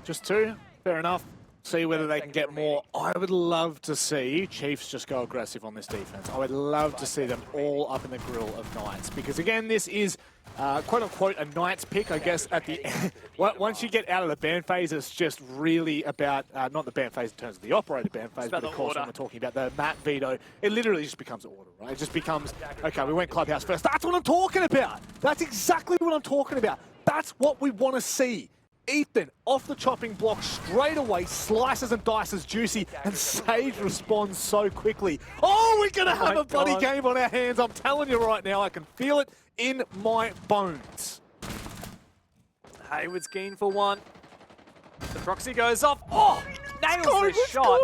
Just 2? Fair enough. See whether they can get more. I would love to see Chiefs just go aggressive on this defense. I would love to see them all up in the grill of Knights, because again, this is quote-unquote a Knights pick, I guess, at the end. Once you get out of the ban phase, it's just really about, not the ban phase in terms of the operator ban phase, but of course when we're talking about the map veto, it literally just becomes an order, right? It just becomes, okay, we went Clubhouse first. That's what I'm talking about. That's exactly what I'm talking about. That's what we want to see. Ethan off the chopping block straight away, slices and dices Juicy, and Sage responds so quickly. Oh, we're going to have a bloody game on our hands. I'm telling you right now, I can feel it in my bones. Hayward's keen for one. The proxy goes off. Oh, nails the shot.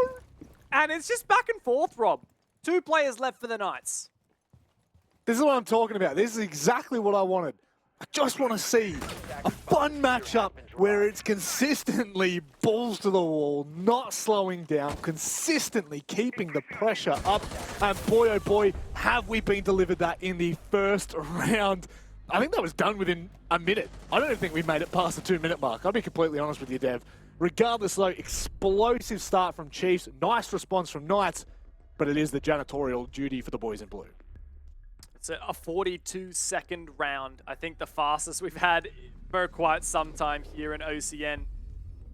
And it's just back and forth, Rob. 2 players left for the Knights. This is what I'm talking about. This is exactly what I wanted. I just want to see a fun matchup where it's consistently balls to the wall, not slowing down, consistently keeping the pressure up. And boy, oh boy, have we been delivered that in the first round. I think that was done within a minute. I don't even think we made it past the 2-minute mark. I'll be completely honest with you, Dev. Regardless, though, explosive start from Chiefs, nice response from Knights, but it is the janitorial duty for the boys in blue. It's a 42-second round. I think the fastest we've had for quite some time here in OCN.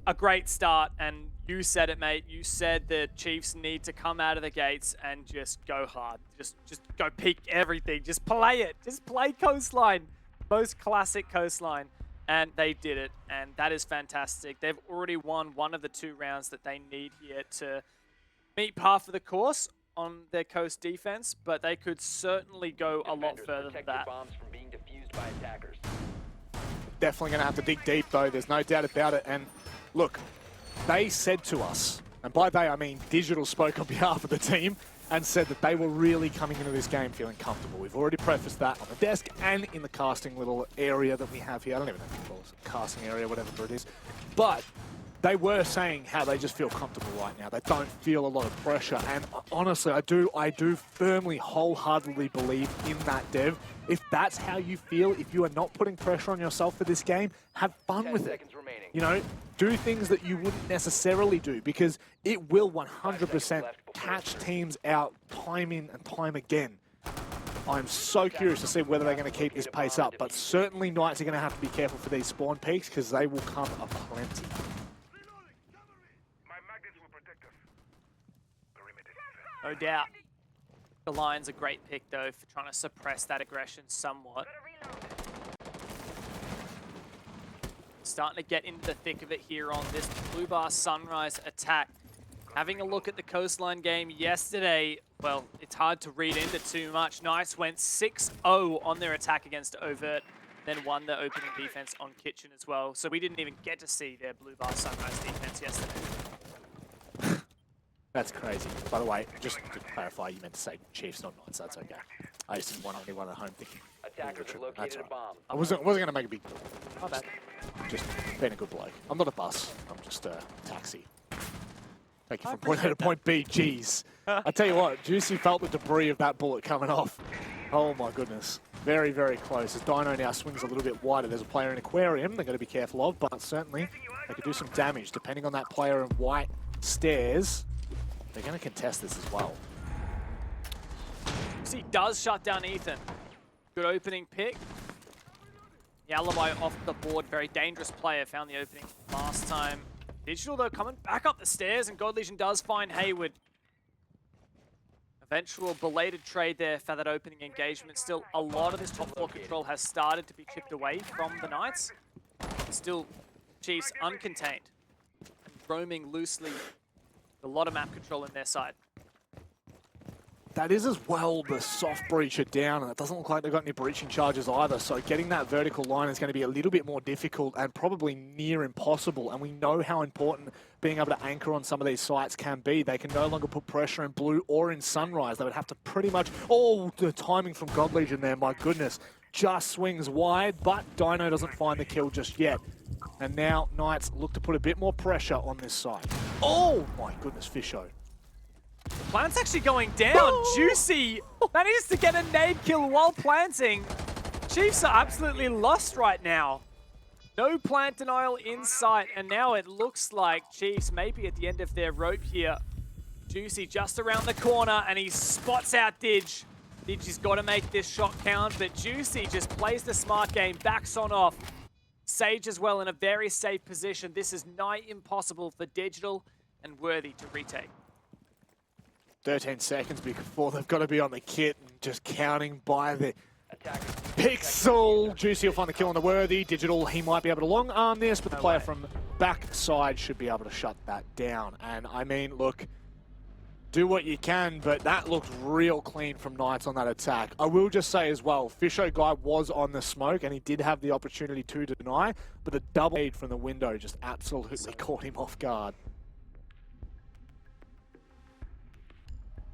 A great start, and you said it, mate. You said the Chiefs need to come out of the gates and just go hard. Just go peak everything. Just play it. Just play Coastline. Most classic Coastline. And they did it, and that is fantastic. They've already won one of the 2 rounds that they need here to meet par for the course on their Coast defense, but they could certainly go a lot further than that. Bombs from being defused by attackers. Definitely going to have to dig deep, though. There's no doubt about it. And look, they said to us, and by they I mean Digital spoke on behalf of the team, and said that they were really coming into this game feeling comfortable. We've already prefaced that on the desk and in the casting little area that we have here. I don't even know if you call it a casting area, whatever it is. But they were saying how they just feel comfortable right now. They don't feel a lot of pressure. And honestly, I do firmly, wholeheartedly believe in that, Dev. If that's how you feel, if you are not putting pressure on yourself for this game, have fun with it. You know, do things that you wouldn't necessarily do, because it will 100% catch teams out time in and time again. I'm so curious to see whether they're going to keep this pace up, but certainly Knights are going to have to be careful for these spawn peaks, because they will come aplenty. No doubt. The Lions a great pick, though, for trying to suppress that aggression somewhat. Starting to get into the thick of it here on this Blue Bar Sunrise attack. Having a look at the Coastline game yesterday, well, it's hard to read into too much. Knights went 6-0 on their attack against Overt, then won the opening defense on Kitchen as well. So we didn't even get to see their Blue Bar Sunrise defense yesterday. That's crazy. By the way, just to clarify, you meant to say Chiefs, not Knights. That's okay. I just didn't want anyone at home thinking. Attackers have located That's a right. bomb. I wasn't going to make a big deal. My bad. Just being a good bloke. I'm not a bus. I'm just a taxi. Take you from point A to point B. Jeez. I tell you what, Juicy felt the debris of that bullet coming off. Oh my goodness. Very, very close. As Dino now swings a little bit wider, there's a player in Aquarium they're going to be careful of, but certainly they could do some damage. Depending on that player in white stairs, they're going to contest this as well. See, does shut down Ethan. Good opening pick. Yalabai off the board, very dangerous player, found the opening last time. Digital, though, coming back up the stairs, and God Legion does find Hayward. Eventual belated trade there for that opening engagement. Still, a lot of this top floor control has started to be chipped away from the Knights. Still, Chiefs uncontained and roaming loosely. A lot of map control in their side. That is as well the soft breacher down, and it doesn't look like they've got any breaching charges either, so getting that vertical line is going to be a little bit more difficult and probably near impossible, and we know how important being able to anchor on some of these sites can be. They can no longer put pressure in blue or in Sunrise. They would have to pretty much... Oh, the timing from God Legion there, my goodness. Just swings wide, but Dino doesn't find the kill just yet. And now Knights look to put a bit more pressure on this side. Oh, my goodness, Fisho. The plant's actually going down. Juicy manages to get a nade kill while planting. Chiefs are absolutely lost right now. No plant denial in sight, and now it looks like Chiefs may be at the end of their rope here. Juicy just around the corner, and he spots out Dig. Dig's got to make this shot count, but Juicy just plays the smart game, backs on off. Sage as well in a very safe position. This is nigh impossible for Digital and Worthy to retake. 13 seconds before they've got to be on the kit and just counting by the Pixel. Juicy will find the kill on the Worthy. Digital, he might be able to long arm this, but the player from backside should be able to shut that down. And I mean, look, do what you can, but that looked real clean from Knights on that attack. I will just say as well, Fisho guy was on the smoke and he did have the opportunity to deny, but the double aid from the window just absolutely caught him off guard.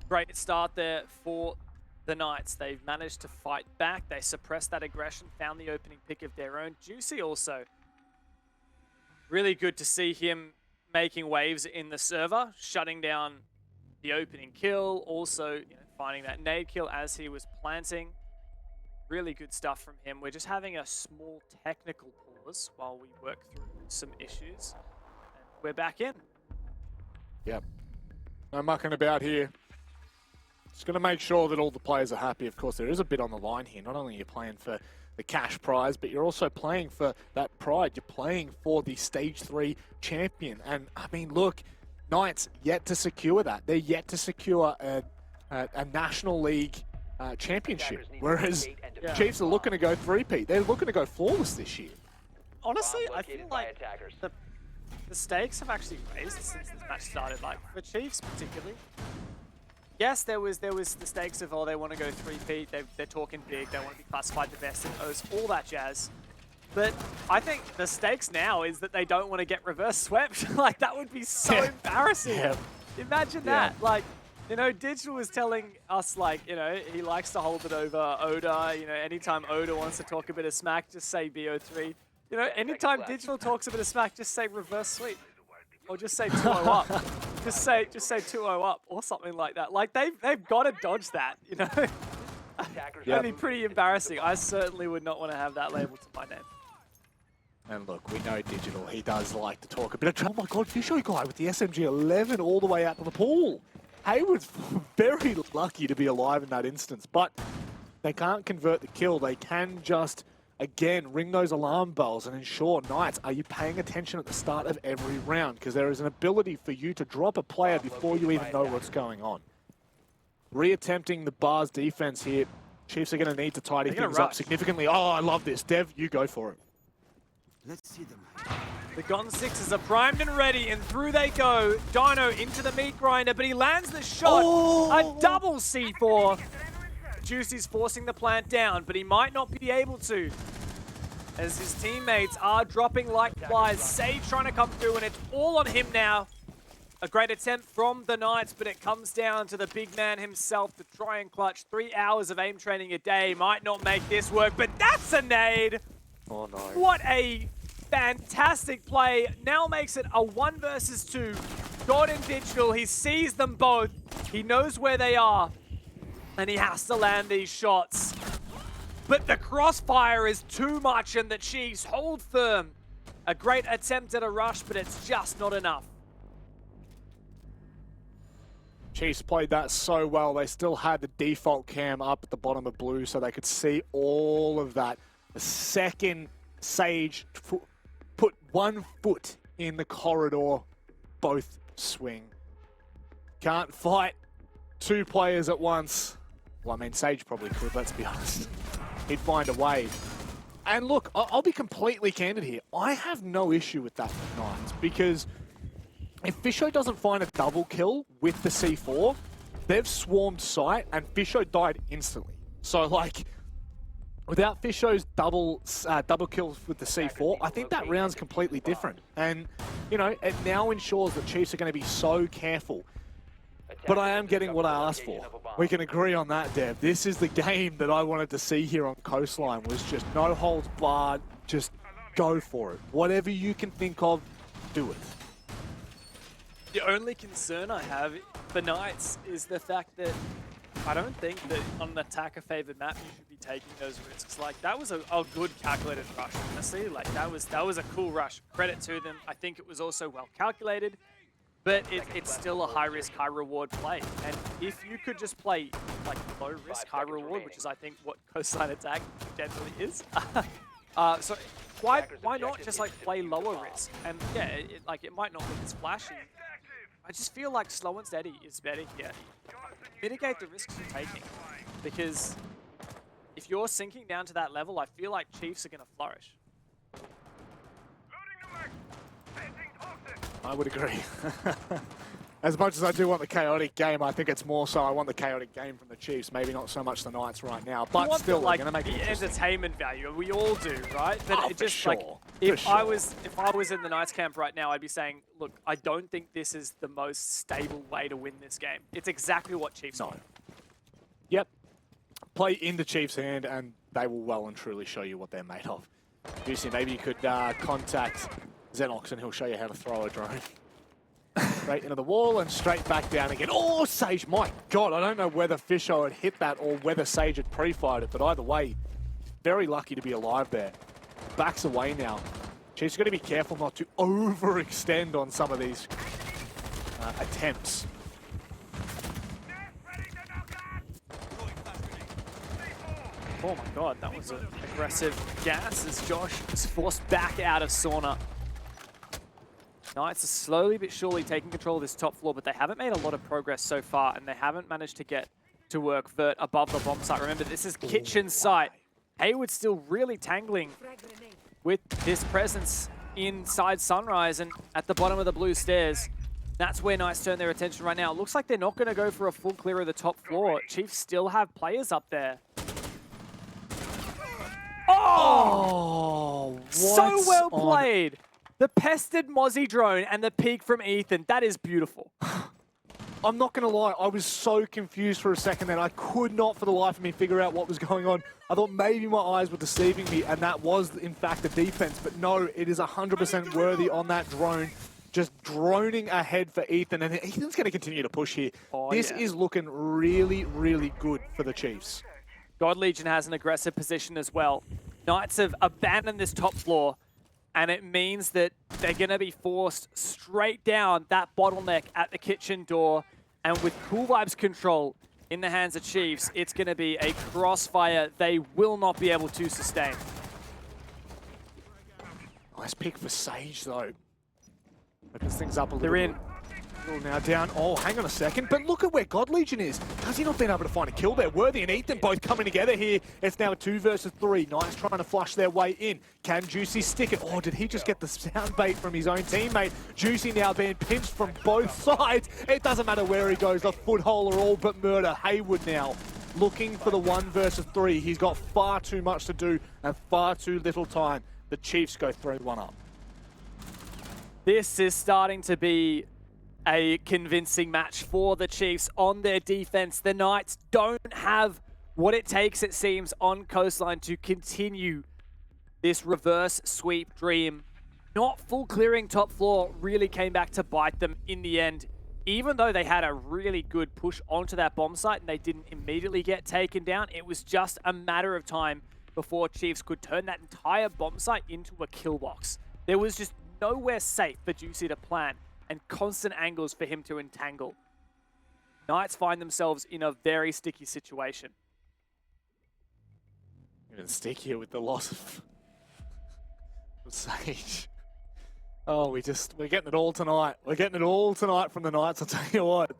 Great start there for the Knights. They've managed to fight back. They suppressed that aggression, found the opening pick of their own. Juicy also. Really good to see him making waves in the server, shutting down the opening kill, also finding that nade kill as he was planting. Really good stuff from him. We're just having a small technical pause while we work through some issues. And we're back in. Yep. No mucking about here. Just going to make sure that all the players are happy. Of course, there is a bit on the line here. Not only are you playing for the cash prize, but you're also playing for that pride. You're playing for the Stage 3 champion. And, I mean, look, Knights yet to secure that. They're yet to secure a National League championship, whereas Chiefs are looking to go three-peat. They're looking to go flawless this year. Honestly, I feel like the stakes have actually raised since this match started. Like, for Chiefs particularly, yes, there was the stakes of, oh, they want to go three-peat, they're talking big, they want to be classified the best in O's, all that jazz. But I think the stakes now is that they don't want to get reverse swept. Like, that would be so embarrassing. Yeah. Imagine that. Like, Digital was telling us, like, he likes to hold it over Oda. Anytime Oda wants to talk a bit of smack, just say BO3. Anytime Digital talks a bit of smack, just say reverse sweep. Or just say 2-0 up. Just say 2-0 up or something like that. Like, they've got to dodge that, That'd be pretty embarrassing. I certainly would not want to have that labeled to my name. And look, we know Digital, he does like to talk a bit of trouble. Oh my god, Fisho guy with the SMG-11 all the way out to the pool. Hayward's very lucky to be alive in that instance, but they can't convert the kill. They can just, again, ring those alarm bells and ensure, Knights, are you paying attention at the start of every round? Because there is an ability for you to drop a player before you even know what's going on. Reattempting the Bars defense here. Chiefs are going to need to tidy things up significantly. Oh, I love this. Dev, you go for it. Let's see them. The Gon 6s are primed and ready, and through they go. Dino into the meat grinder, but he lands the shot. A double C4. Juicy's forcing the plant down, but he might not be able to, as his teammates are dropping like flies. Sage trying to come through, and it's all on him now. A great attempt from the Knights, but it comes down to the big man himself to try and clutch. 3 hours of aim training a day might not make this work, but that's a nade. Oh no. What a fantastic play. Now makes it a 1 versus 2. God and Digital, he sees them both. He knows where they are, and he has to land these shots. But the crossfire is too much, and the Chiefs hold firm. A great attempt at a rush, but it's just not enough. Chiefs played that so well. They still had the default cam up at the bottom of blue so they could see all of that. The second Sage put 1 foot in the corridor, both swing. Can't fight 2 players at once. Well, I mean, Sage probably could, let's be honest. He'd find a way. And look, I'll be completely candid here. I have no issue with that with Knights, because if Fisho doesn't find a double kill with the C4, they've swarmed site and Fisho died instantly. So, like, without Fisho's double kills with the C4, I think that round's completely different. And, it now ensures that Chiefs are going to be so careful. But I am getting what I asked for. We can agree on that, Dev. This is the game that I wanted to see here on Coastline, was just no holds barred, just go for it. Whatever you can think of, do it. The only concern I have for Knights is the fact that I don't think that on an attacker-favored map you should be taking those risks. Like, that was a good calculated rush, honestly. Like, that was a cool rush. Credit to them. I think it was also well calculated, but it's still a high-risk, high-reward play. And if you could just play, like, low-risk, high-reward, which is, I think, what Coastline Attack generally is, so why not just, like, play lower risk? And, yeah, it might not look as flashy. I just feel like slow and steady is better here. Mitigate the risks you're taking, because if you're sinking down to that level, I feel like Chiefs are going to flourish. I would agree. As much as I do want the chaotic game, I think it's more so I want the chaotic game from the Chiefs. Maybe not so much the Knights right now, but still, like going to make it interesting. entertainment value. We all do, right? But Oh, it for just sure. like For if I sure. was in the Knights camp right now, I'd be saying, look, I don't think this is the most stable way to win this game. It's exactly what Chiefs want. Yep. Play in the Chiefs' hand, and they will well and truly show you what they're made of. Juicy, maybe you could contact Xenox, and he'll show you how to throw a drone. Straight into the wall and straight back down again. Oh, Sage, my God. I don't know whether Fisho had hit that or whether Sage had pre-fired it, but either way, very lucky to be alive there. Backs away now. She's got to be careful not to overextend on some of these attempts. Oh my God, that was an aggressive gas as Josh is forced back out of sauna. Knights are slowly but surely taking control of this top floor, but they haven't made a lot of progress so far, and they haven't managed to get to work Vert above the bomb site. Remember, this is kitchen site. Hayward's still really tangling with his presence inside Sunrise and at the bottom of the blue stairs. That's where Knights turn their attention right now. It looks like they're not going to go for a full clear of the top floor. Chiefs still have players up there. Oh! So well played! The pested Mozzie drone and the peek from Ethan. That is beautiful. I'm not going to lie, I was so confused for a second then. I could not for the life of me figure out what was going on. I thought maybe my eyes were deceiving me, and that was, in fact, the defense. But no, it is 100% worthy on that drone. Just droning ahead for Ethan, and Ethan's going to continue to push here. This is looking really, really good for the Chiefs. God Legion has an aggressive position as well. Knights have abandoned this top floor, and it means that they're going to be forced straight down that bottleneck at the kitchen door. And with Cool Vibes control in the hands of Chiefs, it's going to be a crossfire they will not be able to sustain. Nice pick for Sage, though. Opens things up a little They're in. Now down. Oh, hang on a second. But look at where God Legion is. Has he not been able to find a kill there? Worthy and Ethan both coming together here. It's now a 2 versus 3. Knights trying to flush their way in. Can Juicy stick it? Oh, did he just get the sound bait from his own teammate? Juicy now being pinched from both sides. It doesn't matter where he goes. The foothole are all but murder. Hayward now looking for the 1 versus 3. He's got far too much to do and far too little time. The Chiefs go 3-1 up. This is starting to be a convincing match for the Chiefs on their defense. The Knights don't have what it takes, it seems, on Coastline to continue this reverse sweep dream. Not full clearing top floor really came back to bite them in the end. Even though they had a really good push onto that bomb site and they didn't immediately get taken down, it was just a matter of time before Chiefs could turn that entire bomb site into a kill box. There was just nowhere safe for Juicy to plant and constant angles for him to entangle. Knights find themselves in a very sticky situation. Even stickier with the loss of Sage. Oh, we're getting it all tonight. We're getting it all tonight from the Knights, I'll tell you what.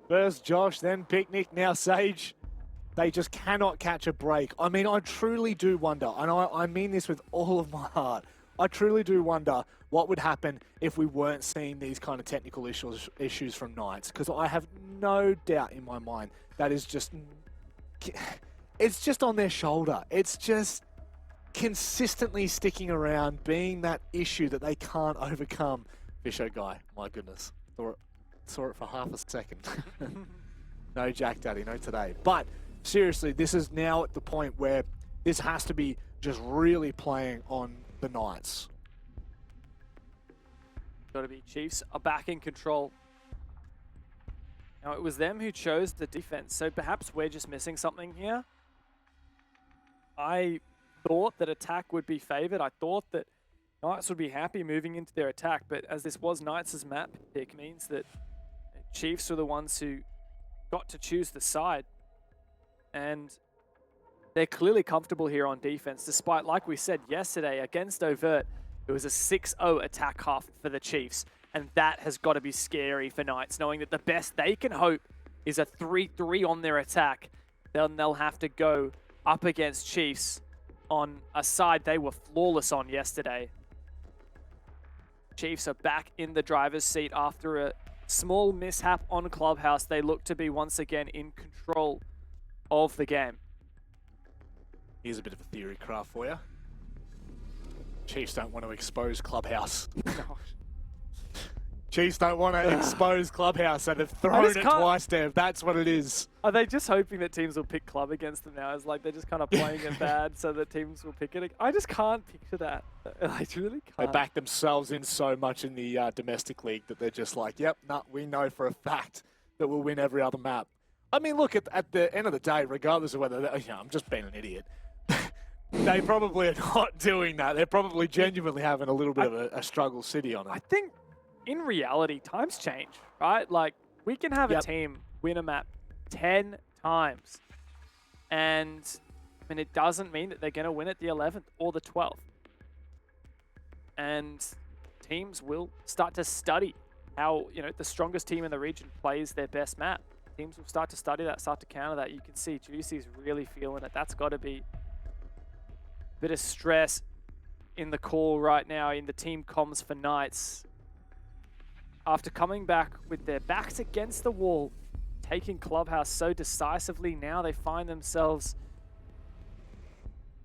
First Josh, then Picnic, now Sage. They just cannot catch a break. I mean, I truly do wonder, and I mean this with all of my heart, I truly do wonder what would happen if we weren't seeing these kind of technical issues from Knights, because I have no doubt in my mind that is just, it's just on their shoulder. It's just consistently sticking around, being that issue that they can't overcome. Fisho guy, my goodness, saw it for half a second. No Jack Daddy, no today. But seriously, this is now at the point where this has to be just really playing on the Knights. Got to be Chiefs are back in control. Now, it was them who chose the defense, so perhaps we're just missing something here. I thought that attack would be favored. I thought that Knights would be happy moving into their attack, but as this was Knights' map pick, means that Chiefs were the ones who got to choose the side. And they're clearly comfortable here on defense, despite, like we said yesterday, against Overt, it was a 6-0 attack half for the Chiefs. And that has got to be scary for Knights, knowing that the best they can hope is a 3-3 on their attack. Then they'll have to go up against Chiefs on a side they were flawless on yesterday. Chiefs are back in the driver's seat after a small mishap on Clubhouse. They look to be once again in control of the game. Here's a bit of a theory craft for you. Chiefs don't want to expose Clubhouse. Chiefs don't want to expose Clubhouse, so they've thrown it twice, Dev. That's what it is. Are they just hoping that teams will pick Club against them now? It's like they're just kind of playing it bad so that teams will pick it. I just can't picture that. I really can't. They back themselves in so much in the domestic league that they're just like, yep, we know for a fact that we'll win every other map. I mean, look, at the end of the day, regardless of whether, I'm just being an idiot. They probably are not doing that. They're probably genuinely having a little bit of a struggle city on it. I think in reality, times change, right? Like, we can have a team win a map 10 times. And, I mean, it doesn't mean that they're going to win it the 11th or the 12th. And teams will start to study how, the strongest team in the region plays their best map. Teams will start to study that, start to counter that. You can see Juicy's really feeling it. That's got to be a bit of stress in the call right now in the team comms for Knights. After coming back with their backs against the wall, taking Clubhouse so decisively, now they find themselves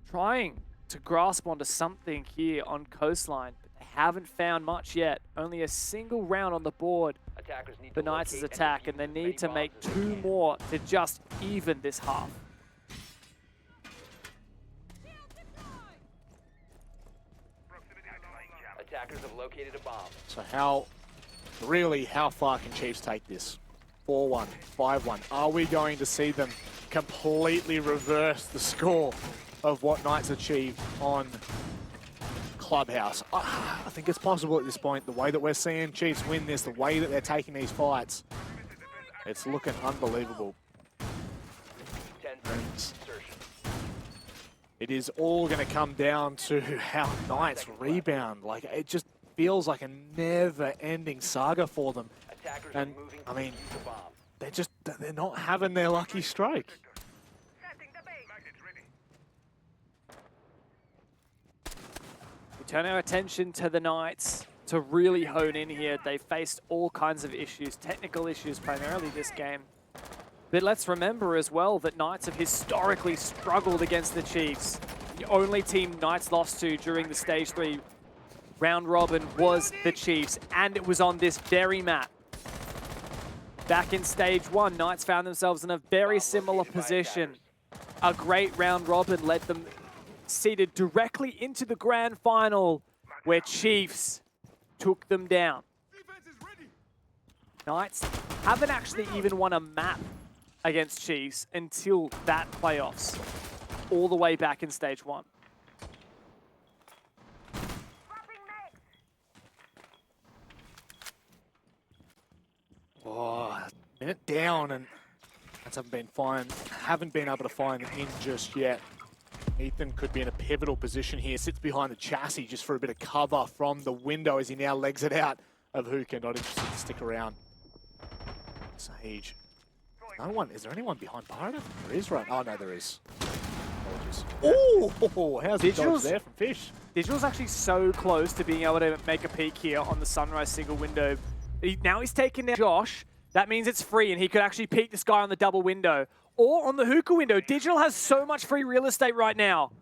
trying to grasp onto something here on Coastline, but they haven't found much yet. Only a single round on the board for Knights' attack, and they need to make 2 more to just even this half. Attackers have located a bomb. So how far can Chiefs take this? 4-1, 5-1. Are we going to see them completely reverse the score of what Knights achieved on Clubhouse? I think it's possible at this point. The way that we're seeing Chiefs win this, the way that they're taking these fights, it's looking unbelievable. 10 seconds. It is all going to come down to how Knights rebound. Like, it just feels like a never-ending saga for them. And, I mean, they're not having their lucky strike. We turn our attention to the Knights to really hone in here. They faced all kinds of issues, technical issues primarily this game. But let's remember as well that Knights have historically struggled against the Chiefs. The only team Knights lost to during the Stage 3 round robin was the Chiefs, and it was on this very map. Back in Stage 1, Knights found themselves in a very similar position. A great round robin led them seated directly into the grand final, where Chiefs took them down. Knights haven't actually even won a map against Chiefs until that playoffs, all the way back in Stage 1. Oh, minute down, and Knights haven't been able to find the in just yet. Ethan could be in a pivotal position here, sits behind the chassis just for a bit of cover from the window as he now legs it out of Hookah. Not interested to stick around. Sage. No one. Is there anyone behind Pirate? There is, right? Oh, no, there is. Apologies. Oh, how's the dodge there from Fish? Digital's actually so close to being able to make a peek here on the Sunrise single window. Now he's taken down Josh. That means it's free, and he could actually peek this guy on the double window. Or on the Hookah window. Digital has so much free real estate right now.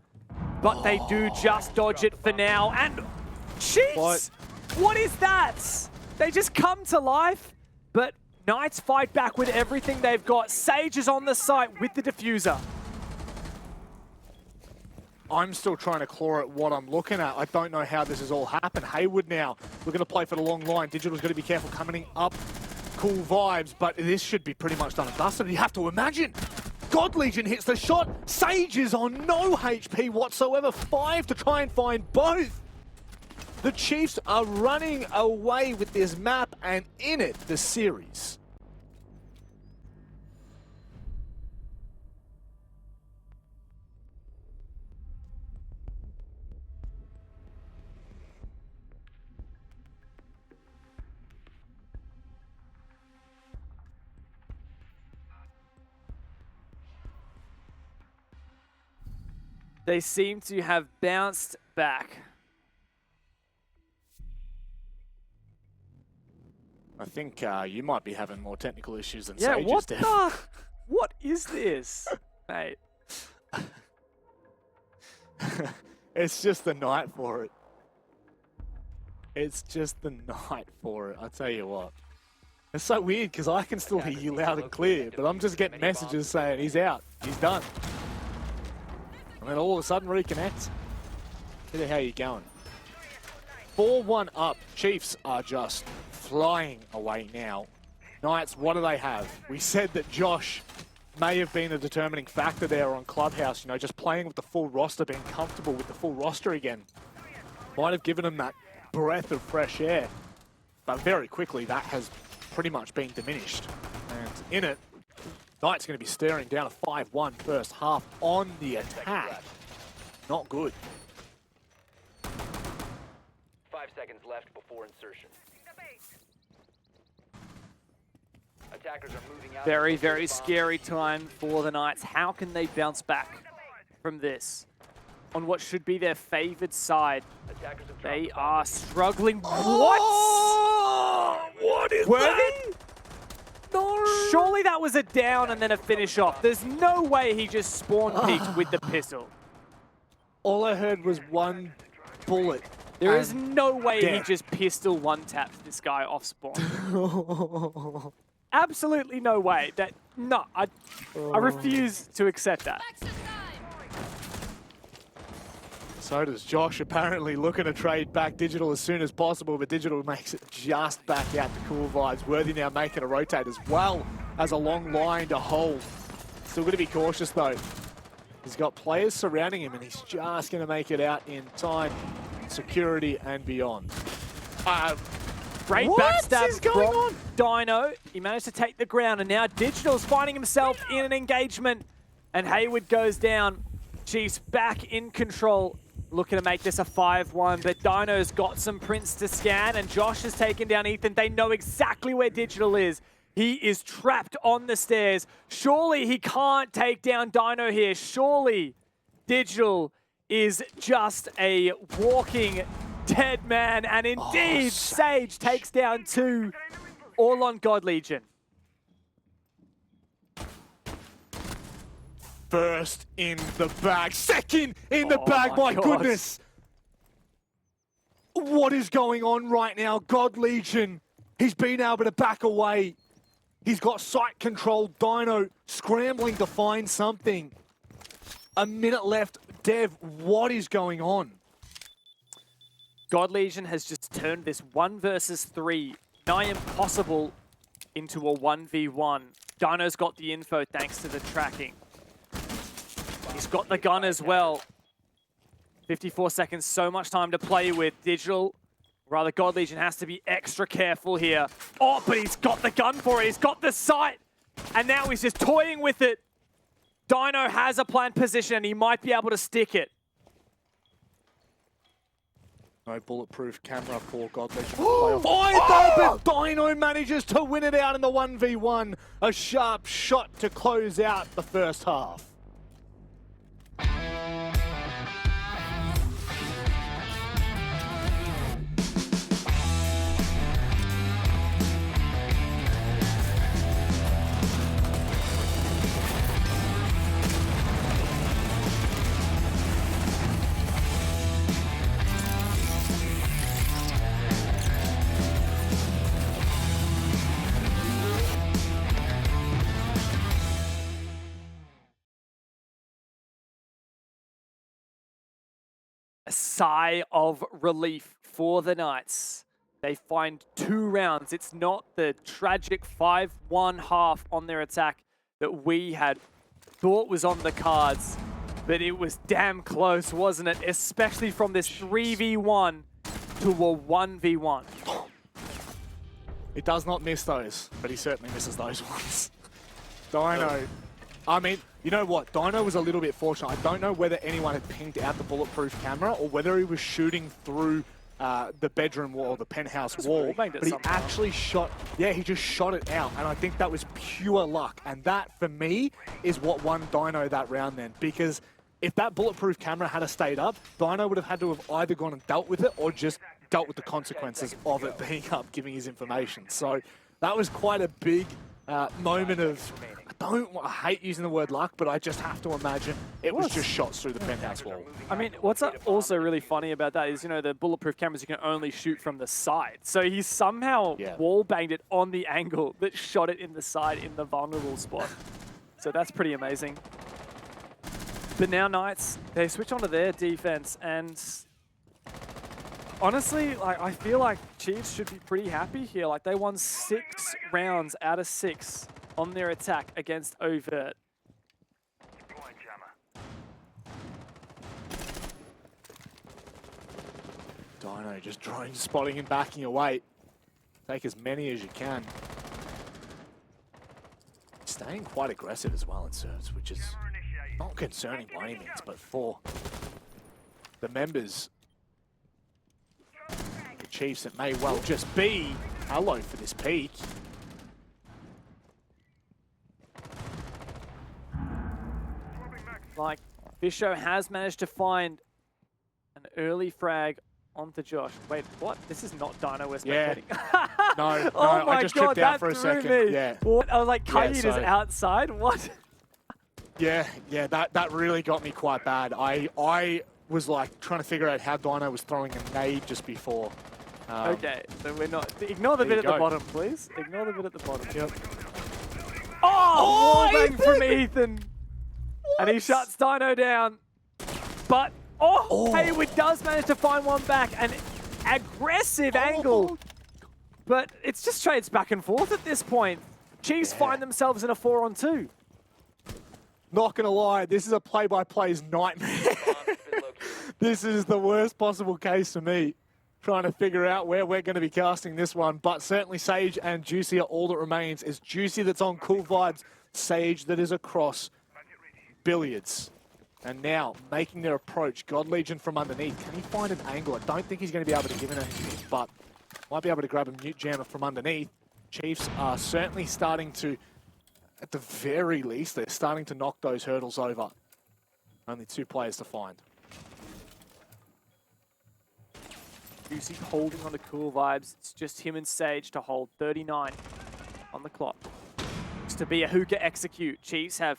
But they do just dodge it for now. And Chiefs! What is that? They just come to life. But Knights fight back with everything they've got. Sage is on the site with the diffuser. I'm still trying to claw at what I'm looking at. I don't know how this has all happened. Haywood now, we're going to play for the long line. Digital's got to be careful coming up. Cool vibes, but this should be pretty much done and dusted. You have to imagine. God Legion hits the shot. Sage is on no HP whatsoever. 5 to try and find both. The Chiefs are running away with this map, and in it, the series. They seem to have bounced back. I think you might be having more technical issues than Yeah, Sage what is, Dev. the? What is this, mate? It's just the night for it. It's just the night for it, I tell you what. It's so weird because I can still hear you loud and clear, but I'm just getting messages saying he's out, he's done. And then all of a sudden reconnects. Look at how you're going. 4-1 up. Chiefs are just flying away now. Knights, what do they have? We said that Josh may have been a determining factor there on Clubhouse, you know, just playing with the full roster, being comfortable with the full roster again. Might have given him that breath of fresh air. But very quickly, that has pretty much been diminished. And in it, Knight's going to be staring down a 5-1 first half on the attack. Not good. 5 seconds left before insertion. Attackers are moving out. Very, very scary time for the Knights. How can they bounce back from this? On what should be their favored side. They are struggling. Oh, what is that? No. Surely that was a down and then a finish off. There's no way he just spawn peeked with the pistol. All I heard was one bullet. There is no way he death. just pistol one-tapped this guy off spawn. Absolutely no way. I refuse to accept that. So does Josh, apparently looking to trade back Digital as soon as possible, but Digital makes it just back out to Cool Vibes. Worthy now making a rotate as well as a long line to hold. Still going to be cautious though. He's got players surrounding him and he's just going to make it out in time, security and beyond. Great backstab from Dino. He managed to take the ground and now Digital's finding himself in an engagement and Hayward goes down. Chiefs back in control. Looking to make this a 5-1, but Dino's got some prints to scan, and Josh has taken down Ethan. They know exactly where Digital is. He is trapped on the stairs. Surely he can't take down Dino here. Surely Digital is just a walking dead man, and indeed, Sage takes down 2, all on God Legion. First in the bag, second in the bag, my goodness. What is going on right now? God Legion, he's been able to back away. He's got sight control. Dino scrambling to find something. A minute left. Dev, what is going on? God Legion has just turned this 1 versus 3 nigh impossible into a 1v1. Dino's got the info thanks to the tracking. He's got the gun as well. 54 seconds, so much time to play with. Digital, rather God Legion has to be extra careful here. Oh, but he's got the gun for it. He's got the sight. And now he's just toying with it. Dino has a planned position and he might be able to stick it. No bulletproof camera for God Legion. But Dino manages to win it out in the 1v1. A sharp shot to close out the first half. A sigh of relief for the Knights. They find 2 rounds. It's not the tragic 5-1 half on their attack that we had thought was on the cards, but it was damn close, wasn't it? Especially from this 3v1 to a 1v1. He does not miss those, but he certainly misses those ones. Dino, I mean, you know what? Dino was a little bit fortunate. I don't know whether anyone had pinged out the bulletproof camera or whether he was shooting through the bedroom wall, the penthouse wall. But he actually shot, he just shot it out. And I think that was pure luck. And that, for me, is what won Dino that round then. Because if that bulletproof camera had stayed up, Dino would have had to have either gone and dealt with it or just dealt with the consequences of it being up, giving his information. So that was quite a big moment of, I hate using the word luck, but I just have to imagine it was just shots through the penthouse wall. I mean, what's also really funny about that is, you know, the bulletproof cameras, you can only shoot from the side. So he somehow wall banged it on the angle that shot it in the side in the vulnerable spot. So that's pretty amazing. But now Knights, they switch onto their defense, and honestly, like, I feel like Chiefs should be pretty happy here. Like, they won 6 rounds out of 6 on their attack against Overt. Dino just drone spotting and backing away. Take as many as you can. Staying quite aggressive as well in serves, which is not concerning by any means, but for the members, the Chiefs, it may well just be hello for this peak. Like, Fisho has managed to find an early frag onto Josh. Wait, what? This is not Dino we're spectating. No, oh my I just God, tripped out that for a threw second. me. Yeah. What? I was like, Kayid so- is outside? What? Yeah, that really got me quite bad. I was like trying to figure out how Dino was throwing a nade just before. Okay, so we're not... Ignore the There bit you at the go. bottom, please. Ignore the bit at the bottom. Yep. Oh, wall bang from Ethan. And he shuts Dino down. But, Hayward does manage to find one back. An aggressive angle. But it's just trades back and forth at this point. Chiefs find themselves in a 4-on-2. Not gonna lie, this is a play-by-play's nightmare. This is the worst possible case for me, trying to figure out where we're going to be casting this one. But certainly Sage and Juicy are all that remains. Is Juicy that's on Cool Vibes, Sage that is across Billiards. And now, making their approach, God Legion from underneath. Can he find an angle? I don't think he's going to be able to give it anything, but might be able to grab a mute jammer from underneath. Chiefs are certainly starting to, at the very least, they're starting to knock those hurdles over. Only 2 players to find. Juicy holding on to Cool Vibes. It's just him and Sage to hold 39 on the clock. Looks to be a hookah execute. Chiefs have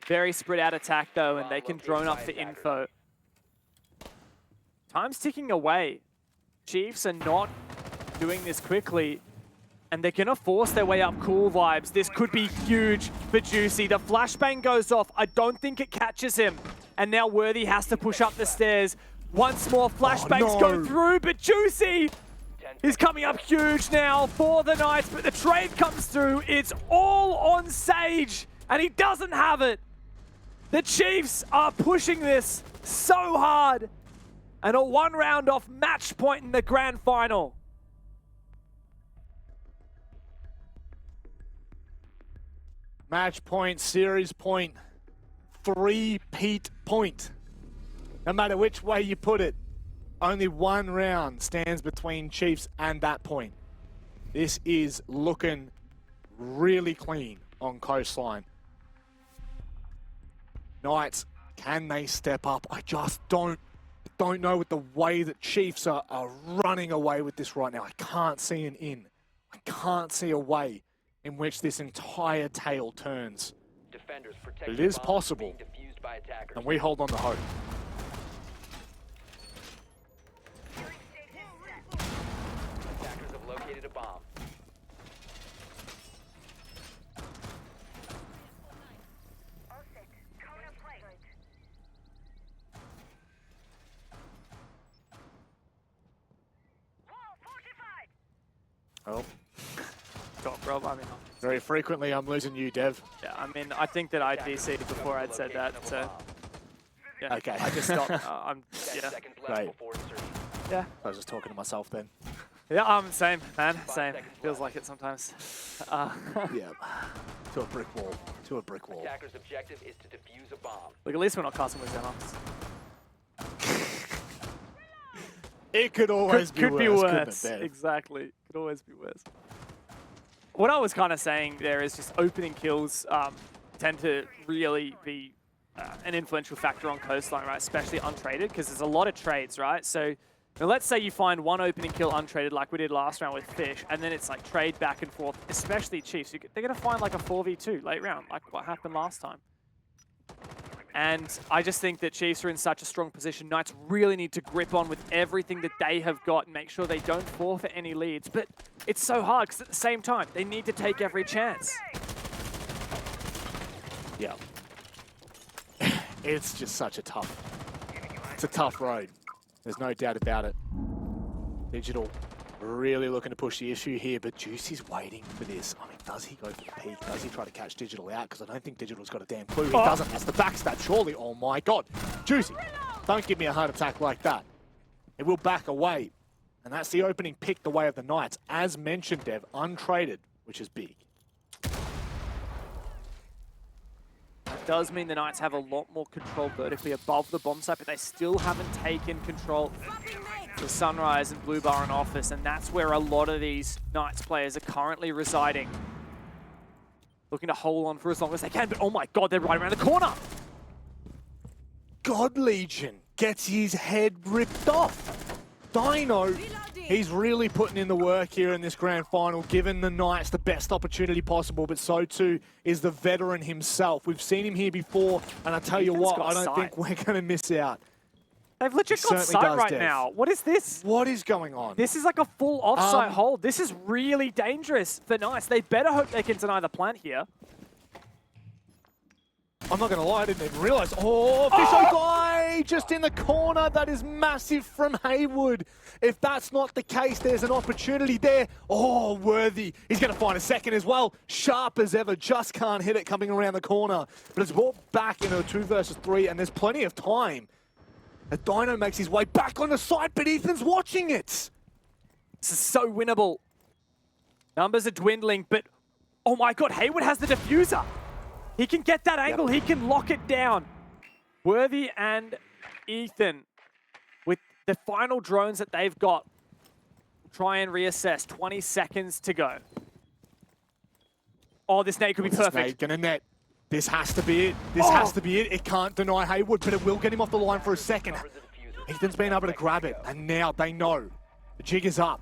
very spread out attack though, and they can drone up for info. Time's ticking away. Chiefs are not doing this quickly, and they're gonna force their way up Cool Vibes. This could be huge for Juicy. The flashbang goes off. I don't think it catches him. And now Worthy has to push up the stairs. Once more, flashbangs go through, but Juicy is coming up huge now for the Knights, but the trade comes through. It's all on Sage, and he doesn't have it. The Chiefs are pushing this so hard, and a 1 round off match point in the grand final. Match point, series point, 3-peat point. No matter which way you put it, only 1 round stands between Chiefs and that point. This is looking really clean on Coastline. Knights, can they step up? I just don't know with the way that Chiefs are running away with this right now. I can't see an in. I can't see a way in which this entire tale turns. But it is possible, and we hold on to hope. Attackers have located a bomb. Oh. Top, Rob, I mean, Very frequently I'm losing you, Dev. yeah, I mean, I think that I DC'd before I'd said that, so yeah, Okay. I just stopped. Yeah. Great. Yeah. I was just talking to myself then. Yeah, same, man, same. Feels like it sometimes. Yeah. To a brick wall. To a brick wall. Attacker's objective is to defuse a bomb. Look, at least we're not casting with Xenos. It could always could be be worse. worse. Couldn't it, Dev? Exactly. Could always be worse. What I was kind of saying there is just opening kills tend to really be an influential factor on Coastline, right? Especially untraded, because there's a lot of trades, right? So now let's say you find one opening kill untraded like we did last round with Fish, and then it's like trade back and forth, especially Chiefs. They're going to find like a 4v2 late round, like what happened last time. And I just think that Chiefs are in such a strong position. Knights really need to grip on with everything that they have got and make sure they don't forfeit any leads. But it's so hard because at the same time, they need to take every chance. Yeah. It's just such a it's a tough road. There's no doubt about it. Digital really looking to push the issue here, but Juicy's waiting for this. I mean, does he go for the peak? Does he try to catch Digital out? Because I don't think Digital's got a damn clue. He doesn't. That's the backstab, surely. Oh my God. Juicy, don't give me a heart attack like that. It will back away. And that's the opening pick the way of the Knights. As mentioned, Dev, untraded, which is big. That does mean the Knights have a lot more control vertically above the bomb site, but they still haven't taken control of Sunrise and Blue Bar and Office, and that's where a lot of these Knights players are currently residing. Looking to hold on for as long as they can, but oh my God, they're right around the corner. God Legion gets his head ripped off. Dino, he's really putting in the work here in this grand final, giving the Knights the best opportunity possible, but so too is the veteran himself. We've seen him here before, and I tell you what, I don't think we're going to miss out. They've legit got sight right now. What is this? What is going on? This is like a full offsite hold. This is really dangerous for Knights. They better hope they can deny the plant here. I'm not going to lie, I didn't even realize. Oh, Fisho guy just in the corner. That is massive from Haywood. If that's not the case, there's an opportunity there. Oh, Worthy. He's going to find a second as well. Sharp as ever, just can't hit it coming around the corner. But it's brought back into a 2 versus 3, and there's plenty of time. As Dino makes his way back on the site, but Ethan's watching it. This is so winnable. Numbers are dwindling, but oh my God, Haywood has the diffuser. He can get that angle. He can lock it down. Worthy and Ethan, with the final drones that they've got, try and reassess. 20 seconds to go. Oh, this nade could be perfect. Nade gonna net. This has to be it. This has to be it. It can't deny Haywood, but it will get him off the line for a second. Ethan's been able to grab it, and now they know. The jig is up.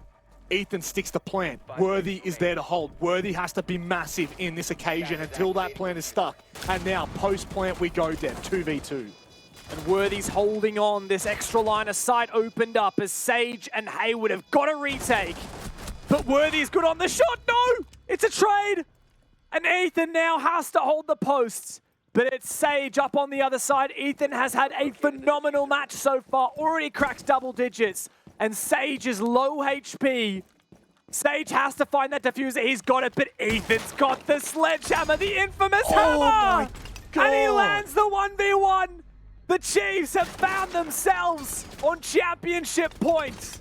Ethan sticks the plan. Worthy is there to hold. Worthy has to be massive in this occasion until that plan is stuck. And now, post-plant we go, Dev. 2v2. And Worthy's holding on. This extra line of sight opened up as Sage and Haywood have got a retake. But Worthy's good on the shot. No! It's a trade! And Ethan now has to hold the posts. But it's Sage up on the other side. Ethan has had a phenomenal match so far. Already cracked double digits. And Sage is low HP. Sage has to find that diffuser. He's got it, but Ethan's got the sledgehammer, the infamous hammer! And he lands the 1v1. The Chiefs have found themselves on championship point.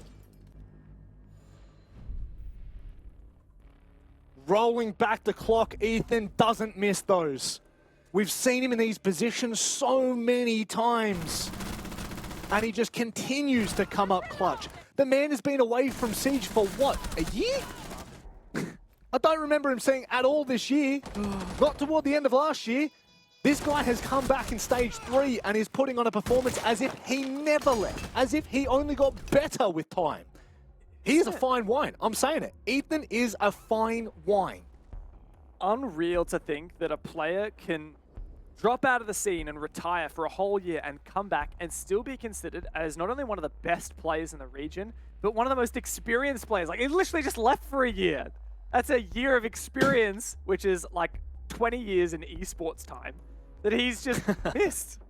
Rolling back the clock, Ethan doesn't miss those. We've seen him in these positions so many times. And he just continues to come up clutch. The man has been away from Siege for what, a year? I don't remember him saying at all this year. Not toward the end of last year. This guy has come back in stage 3 and is putting on a performance as if he never left, as if he only got better with time. He is a fine wine. I'm saying it. Ethan is a fine wine. Unreal to think that a player can drop out of the scene and retire for a whole year and come back and still be considered as not only one of the best players in the region, but one of the most experienced players. Like, he literally just left for a year. That's a year of experience, which is like 20 years in esports time, that he's just missed.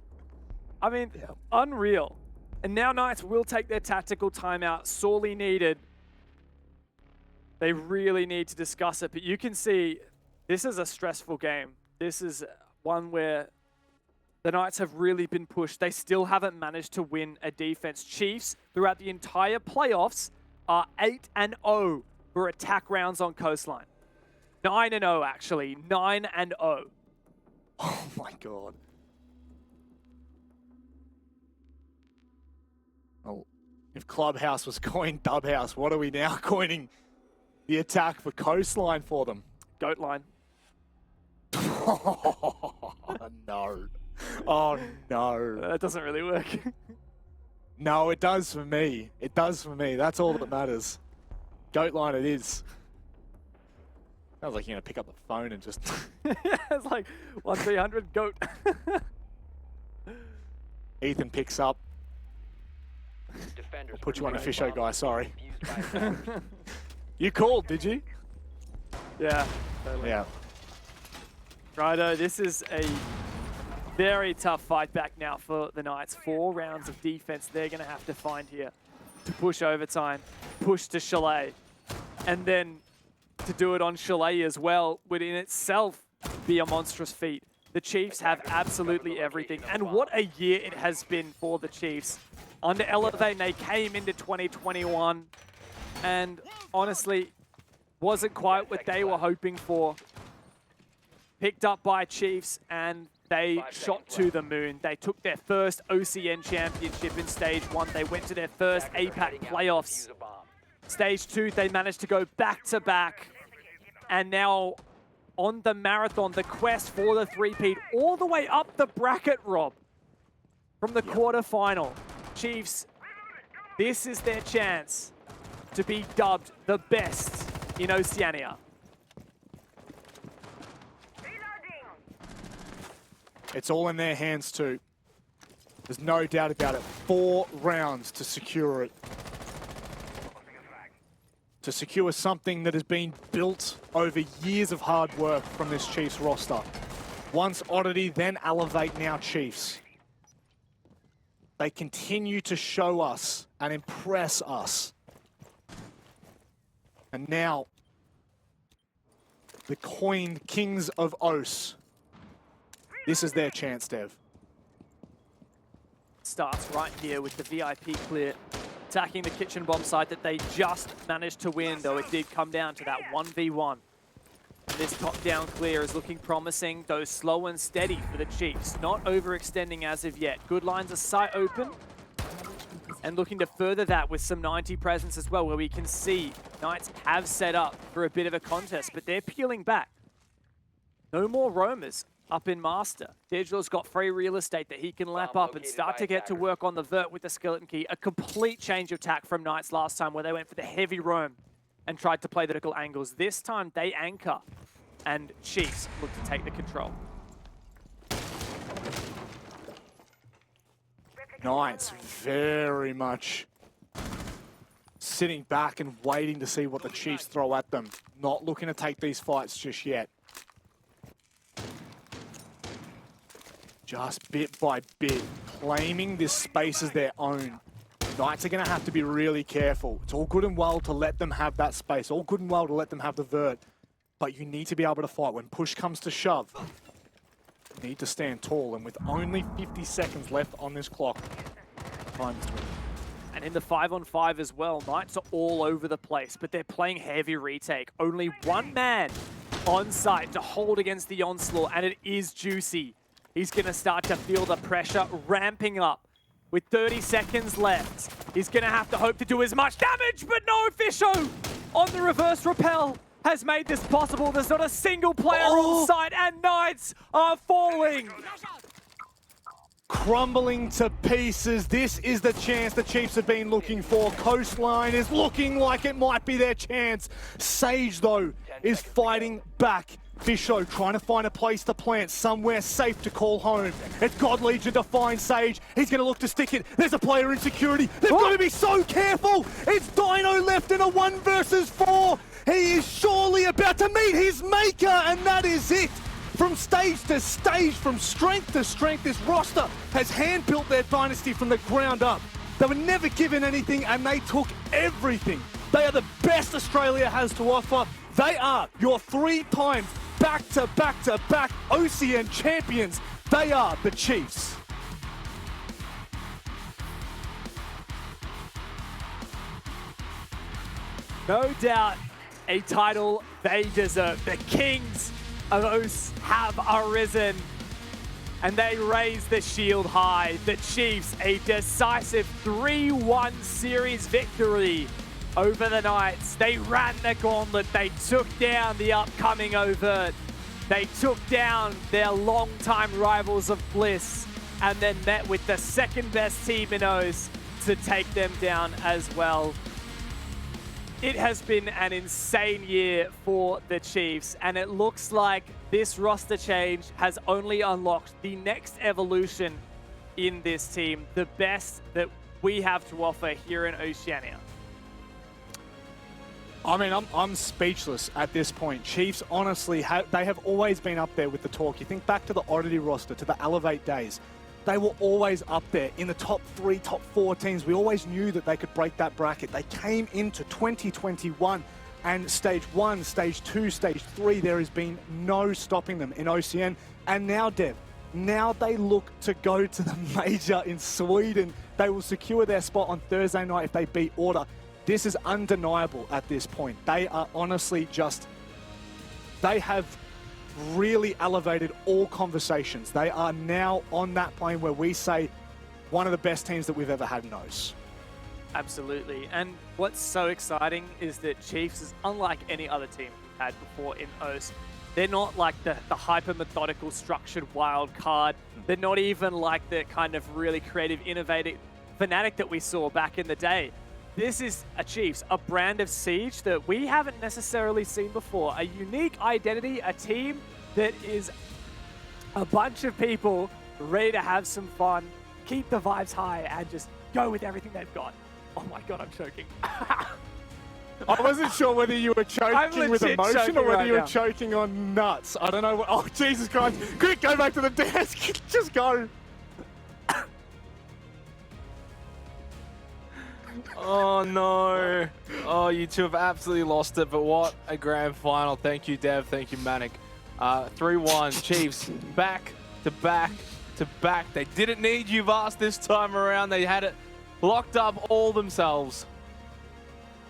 I mean, unreal. And now Knights will take their tactical timeout, sorely needed. They really need to discuss it, but you can see this is a stressful game. This is one where the Knights have really been pushed. They still haven't managed to win a defense. Chiefs, throughout the entire playoffs, are 8-0 for attack rounds on Coastline. 9-0, actually. 9-0. Oh my God. Oh, if Clubhouse was coined Dubhouse, what are we now coining the attack for Coastline for them? Goat line. Oh, no. Oh, no. That doesn't really work. No, it does for me. It does for me. That's all that matters. Goat line it is. Sounds like you're going to pick up the phone and just... It's like 1-300 goat. Ethan picks up. I'll put you on a fisho guy, sorry. You called, did you? Yeah. Totally. Yeah. Righto, this is a very tough fight back now for the Knights. 4 rounds of defense they're going to have to find here to push overtime, push to Chalet, and then to do it on Chalet as well would in itself be a monstrous feat. The Chiefs have absolutely everything, and what a year it has been for the Chiefs. Under Elevate, they came into 2021, and honestly, wasn't quite what they were hoping for. Picked up by Chiefs, and they shot to the moon. They took their first OCN championship in Stage 1. They went to their first APAC playoffs. Stage 2, they managed to go back-to-back. And now on the marathon, the quest for the three-peat, all the way up the bracket, Rob, from the quarterfinal. Chiefs, this is their chance to be dubbed the best in Oceania. It's all in their hands too. There's no doubt about it. 4 rounds to secure it. To secure something that has been built over years of hard work from this Chiefs roster. Once Oddity, then Elevate, now Chiefs. They continue to show us and impress us. And now, the coined Kings of Os. This is their chance, Dev. Starts right here with the VIP clear, attacking the kitchen bomb site that they just managed to win, though it did come down to that 1v1. This top-down clear is looking promising, though slow and steady for the Chiefs. Not overextending as of yet. Good lines of sight open, and looking to further that with some 90 presence as well, where we can see Knights have set up for a bit of a contest, but they're peeling back. No more roamers up in Master. Digital's got free real estate that he can lap up and start to get to work on the vert with the skeleton key. A complete change of tack from Knights last time, where they went for the heavy roam and tried to play the vertical angles. This time they anchor, and Chiefs look to take the control. Knights very much sitting back and waiting to see what the Chiefs throw at them. Not looking to take these fights just yet. Just bit by bit, claiming this space as their own. Knights are going to have to be really careful. It's all good and well to let them have that space, all good and well to let them have the vert, but you need to be able to fight. When push comes to shove, you need to stand tall, and with only 50 seconds left on this clock, time is to win. And in the 5-on-5 as well, Knights are all over the place, but they're playing heavy retake. Only one man on site to hold against the onslaught, and it is Juicy. He's going to start to feel the pressure ramping up. With 30 seconds left, he's going to have to hope to do as much damage, but no, Fisho on the reverse repel has made this possible. There's not a single player on site, and Knights are falling. Crumbling to pieces. This is the chance the Chiefs have been looking for. Coastline is looking like it might be their chance. Sage, though, is fighting back. Fisho trying to find a place to plant, somewhere safe to call home. It's God Legion to find Sage. He's going to look to stick it. There's a player in security. They've got to be so careful. It's Dino left in a 1 versus 4. He is surely about to meet his maker, and that is it. From stage to stage, from strength to strength, this roster has hand-built their dynasty from the ground up. They were never given anything, and they took everything. They are the best Australia has to offer. They are your 3 times back-to-back-to-back OCN champions. They are the Chiefs. No doubt a title they deserve. The Kings of Os have arisen, and they raise the shield high. The Chiefs, a decisive 3-1 series victory over the Knights. They ran the gauntlet. They took down the upcoming Overt. They took down their longtime rivals of Bliss and then met with the second best team in OS to take them down as well. It has been an insane year for the Chiefs, and it looks like this roster change has only unlocked the next evolution in this team, the best that we have to offer here in Oceania. I mean, I'm speechless at this point. Chiefs, honestly, they have always been up there with the talk. You think back to the Oddity roster, to the Elevate days. They were always up there in the top 3, top 4 teams. We always knew that they could break that bracket. They came into 2021 and stage 1, stage 2, stage 3, there has been no stopping them in OCN. And now, Dev, now they look to go to the major in Sweden. They will secure their spot on Thursday night if they beat Order. This is undeniable at this point. They are honestly they have really elevated all conversations. They are now on that plane where we say one of the best teams that we've ever had in OS. Absolutely. And what's so exciting is that Chiefs is unlike any other team we've had before in OS. They're not like the hyper-methodical, structured wild card. They're not even like the kind of really creative, innovative Fnatic that we saw back in the day. This is a Chiefs, a brand of Siege that we haven't necessarily seen before. A unique identity, a team that is a bunch of people ready to have some fun, keep the vibes high, and just go with everything they've got. Oh my God, I'm choking. I wasn't sure whether you were choking with emotion or whether you were choking on nuts. I don't know what. Oh, Jesus Christ. Quick, go back to the desk. Just go. Oh no. Oh, you two have absolutely lost it, but what a grand final. Thank you, Dev. Thank you, Manic. 3-1, Chiefs back to back to back. They didn't need you, Vast, this time around. They had it locked up all themselves.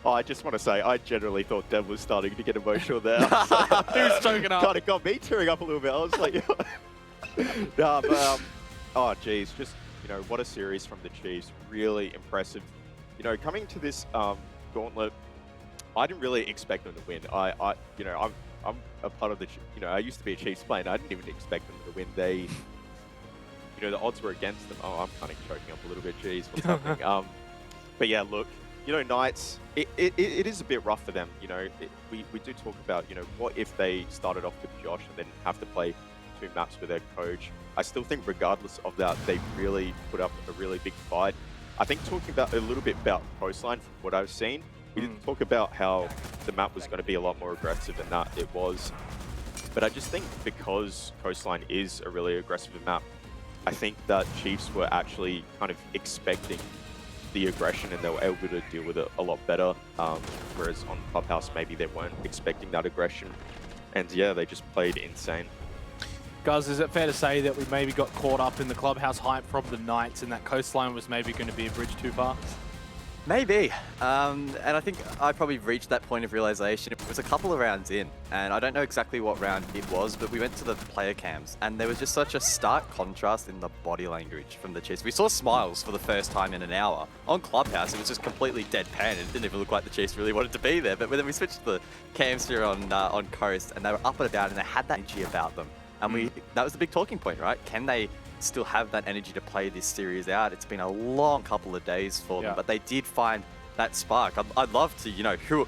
Oh, I just want to say, I generally thought Dev was starting to get emotional there. He was choking up. Kind of got me tearing up a little bit. I was like, nah, but, oh, geez, just, you know, what a series from the Chiefs. Really impressive. You know, coming to this gauntlet, I didn't really expect them to win. You know, I'm a part of the, you know, I used to be a Chiefs player, and I didn't even expect them to win. They, you know, the odds were against them. Oh, I'm kind of choking up a little bit. Jeez, what's happening? But yeah, look, you know, Knights, it is a bit rough for them. You know, we do talk about, you know, what if they started off with Josh and then have to play 2 maps with their coach. I still think regardless of that, they really put up a really big fight. I think talking about a little bit about Coastline from what I've seen, we didn't talk about how the map was going to be a lot more aggressive than that it was. But I just think because Coastline is a really aggressive map, I think that Chiefs were actually kind of expecting the aggression and they were able to deal with it a lot better. Whereas on Clubhouse, maybe they weren't expecting that aggression. And yeah, they just played insane. Guys, is it fair to say that we maybe got caught up in the Clubhouse hype from the Knights and that Coastline was maybe going to be a bridge too far? Maybe. And I think I probably reached that point of realization. It was a couple of rounds in, and I don't know exactly what round it was, but we went to the player cams, and there was just such a stark contrast in the body language from the Chiefs. We saw smiles for the first time in an hour. On Clubhouse, it was just completely deadpan. It didn't even look like the Chiefs really wanted to be there. But then we switched to the cams here on Coast, and they were up and about, and they had that energy about them. And that was the big talking point, right? Can they still have that energy to play this series out? It's been a long couple of days for them, but they did find that spark. I'd love to, you know, who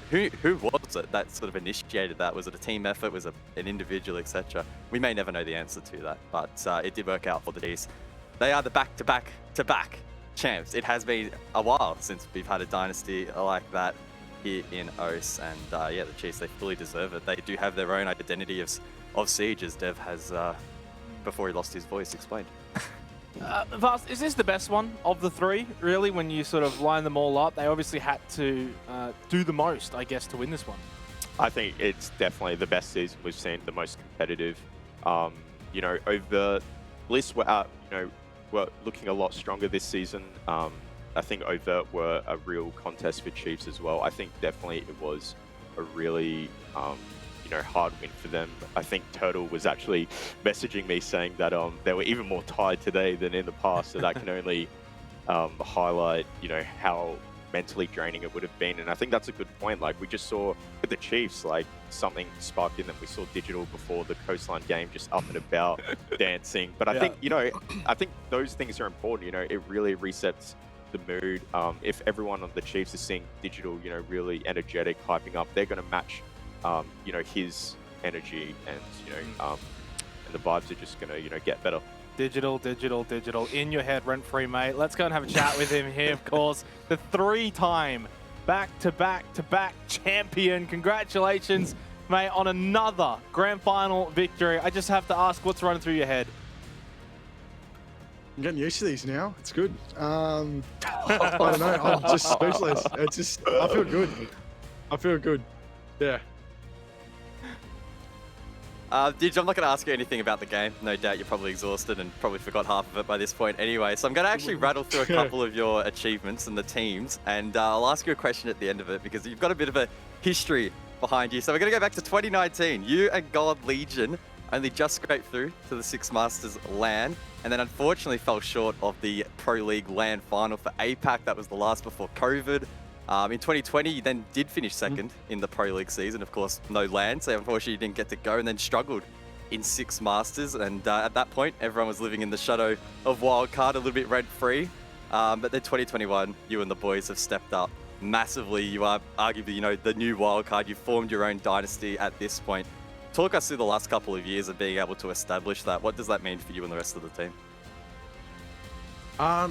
was it that sort of initiated that? Was it a team effort? Was it an individual, etc.? We may never know the answer to that, but it did work out for the Chiefs. They are the back-to-back champs. It has been a while since we've had a dynasty like that here in OS, and yeah, the Chiefs, they fully deserve it. They do have their own identity of Siege, as Dev has, before he lost his voice, explained. Vast, is this the best one of the 3, really, when you sort of line them all up? They obviously had to do the most, I guess, to win this one. I think it's definitely the best season we've seen, the most competitive. You know, over Bliss were looking a lot stronger this season. I think Overt were a real contest for Chiefs as well. I think definitely it was a really hard win for them. I think Turtle was actually messaging me saying that they were even more tired today than in the past, so that can only highlight, you know, how mentally draining it would have been. And I think that's a good point. Like we just saw with the Chiefs, like something sparked in them. We saw Digital before the Coastline game, just up and about, dancing. But I think, you know, I think those things are important. You know, it really resets the mood. If everyone on the Chiefs is seeing Digital, you know, really energetic, hyping up, they're going to match, you know, his energy, and you know, and the vibes are just going to, you know, get better. Digital, digital, digital, in your head, rent-free, mate. Let's go and have a chat with him here, of course. The 3-time back-to-back-to-back champion. Congratulations, mate, on another grand final victory. I just have to ask, what's running through your head? I'm getting used to these now. It's good. I don't know. I'm just speechless. It's just, I feel good. I feel good. Yeah. Didge, I'm not going to ask you anything about the game. No doubt you're probably exhausted and probably forgot half of it by this point anyway. So I'm going to actually rattle through a couple of your achievements and the teams, and I'll ask you a question at the end of it because you've got a bit of a history behind you. So we're going to go back to 2019. You and God Legion only just scraped through to the Six Masters LAN, and then unfortunately fell short of the Pro League LAN final for APAC. That was the last before COVID. In 2020, you then did finish second in the Pro League season. Of course, no LAN, so unfortunately you didn't get to go, and then struggled in Six Masters. And at that point, everyone was living in the shadow of Wildcard, a little bit rent-free. But then 2021, you and the boys have stepped up massively. You are arguably, you know, the new Wildcard. You've formed your own dynasty at this point. Talk us through the last couple of years of being able to establish that. What does that mean for you and the rest of the team? Yeah,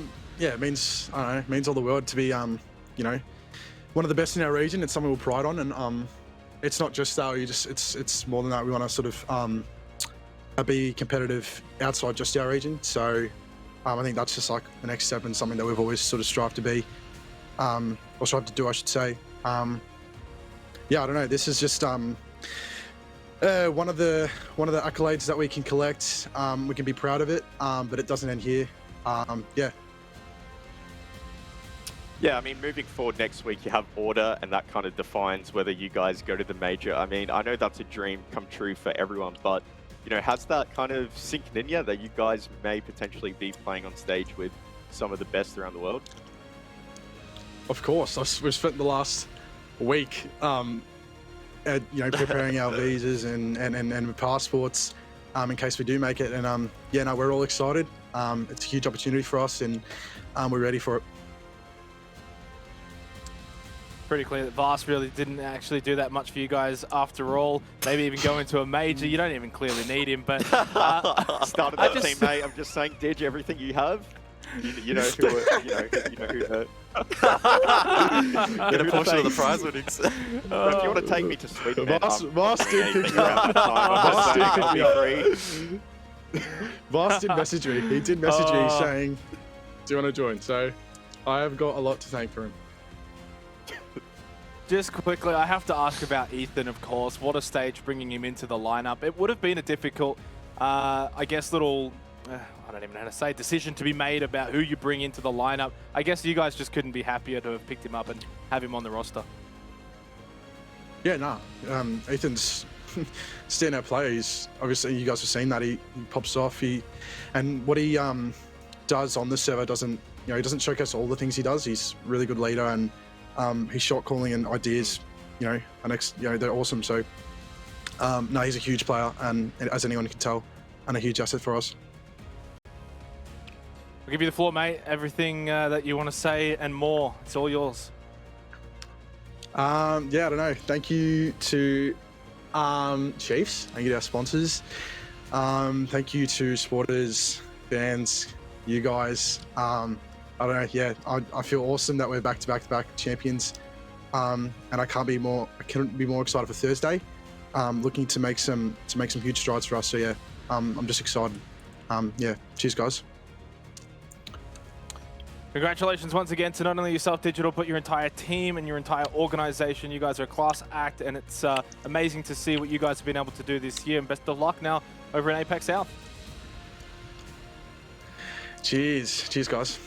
it means, I don't know, it means all the world to be, you know, one of the best in our region. It's something we'll pride on, and it's not just that. It's more than that. We want to sort of be competitive outside just our region. So I think that's just like the next step and something that we've always sort of strived to be, or strive to do, I should say. Yeah, I don't know. This is just one of the accolades that we can collect. We can be proud of it, but it doesn't end here. Yeah. Yeah, I mean, moving forward next week, you have Order, and that kind of defines whether you guys go to the major. I mean, I know that's a dream come true for everyone, but, you know, has that kind of sinking in you that you guys may potentially be playing on stage with some of the best around the world? Of course. We've spent the last week, you know, preparing our visas and passports in case we do make it. And, yeah, no, we're all excited. It's a huge opportunity for us, and we're ready for it. Pretty clear that Vast really didn't actually do that much for you guys after all. Maybe even go into a major. You don't even clearly need him, but... Started that team, mate. I'm just saying, Didge, everything you have, you know who Get a portion of the prize winnings. If you want to take me to Sweden, Vast did pick me up. Vast did message me. He did message me saying, do you want to join? So I have got a lot to thank for him. Just quickly, I have to ask about Ethan, of course. What a stage bringing him into the lineup. It would have been a difficult, I guess, little, I don't even know how to say, decision to be made about who you bring into the lineup. I guess you guys just couldn't be happier to have picked him up and have him on the roster. Yeah, no. Ethan's standout player. He's obviously, you guys have seen that. He pops off. And what he does on the server doesn't, you know, he doesn't showcase all the things he does. He's a really good leader, and his shot calling and ideas, you know, they're awesome. So, no, he's a huge player, and as anyone can tell, and a huge asset for us. I'll give you the floor, mate. Everything that you want to say and more, it's all yours. Yeah, I don't know. Thank you to Chiefs. Thank you to our sponsors. Thank you to supporters, fans, you guys. I don't know. Yeah, I feel awesome that we're back-to-back champions, and I couldn't be more excited for Thursday. Looking to make some huge strides for us. So yeah, I'm just excited. Yeah, cheers, guys. Congratulations once again to not only yourself, Digital, but your entire team and your entire organization. You guys are a class act, and it's amazing to see what you guys have been able to do this year. And best of luck now over in APAC South. Cheers, guys.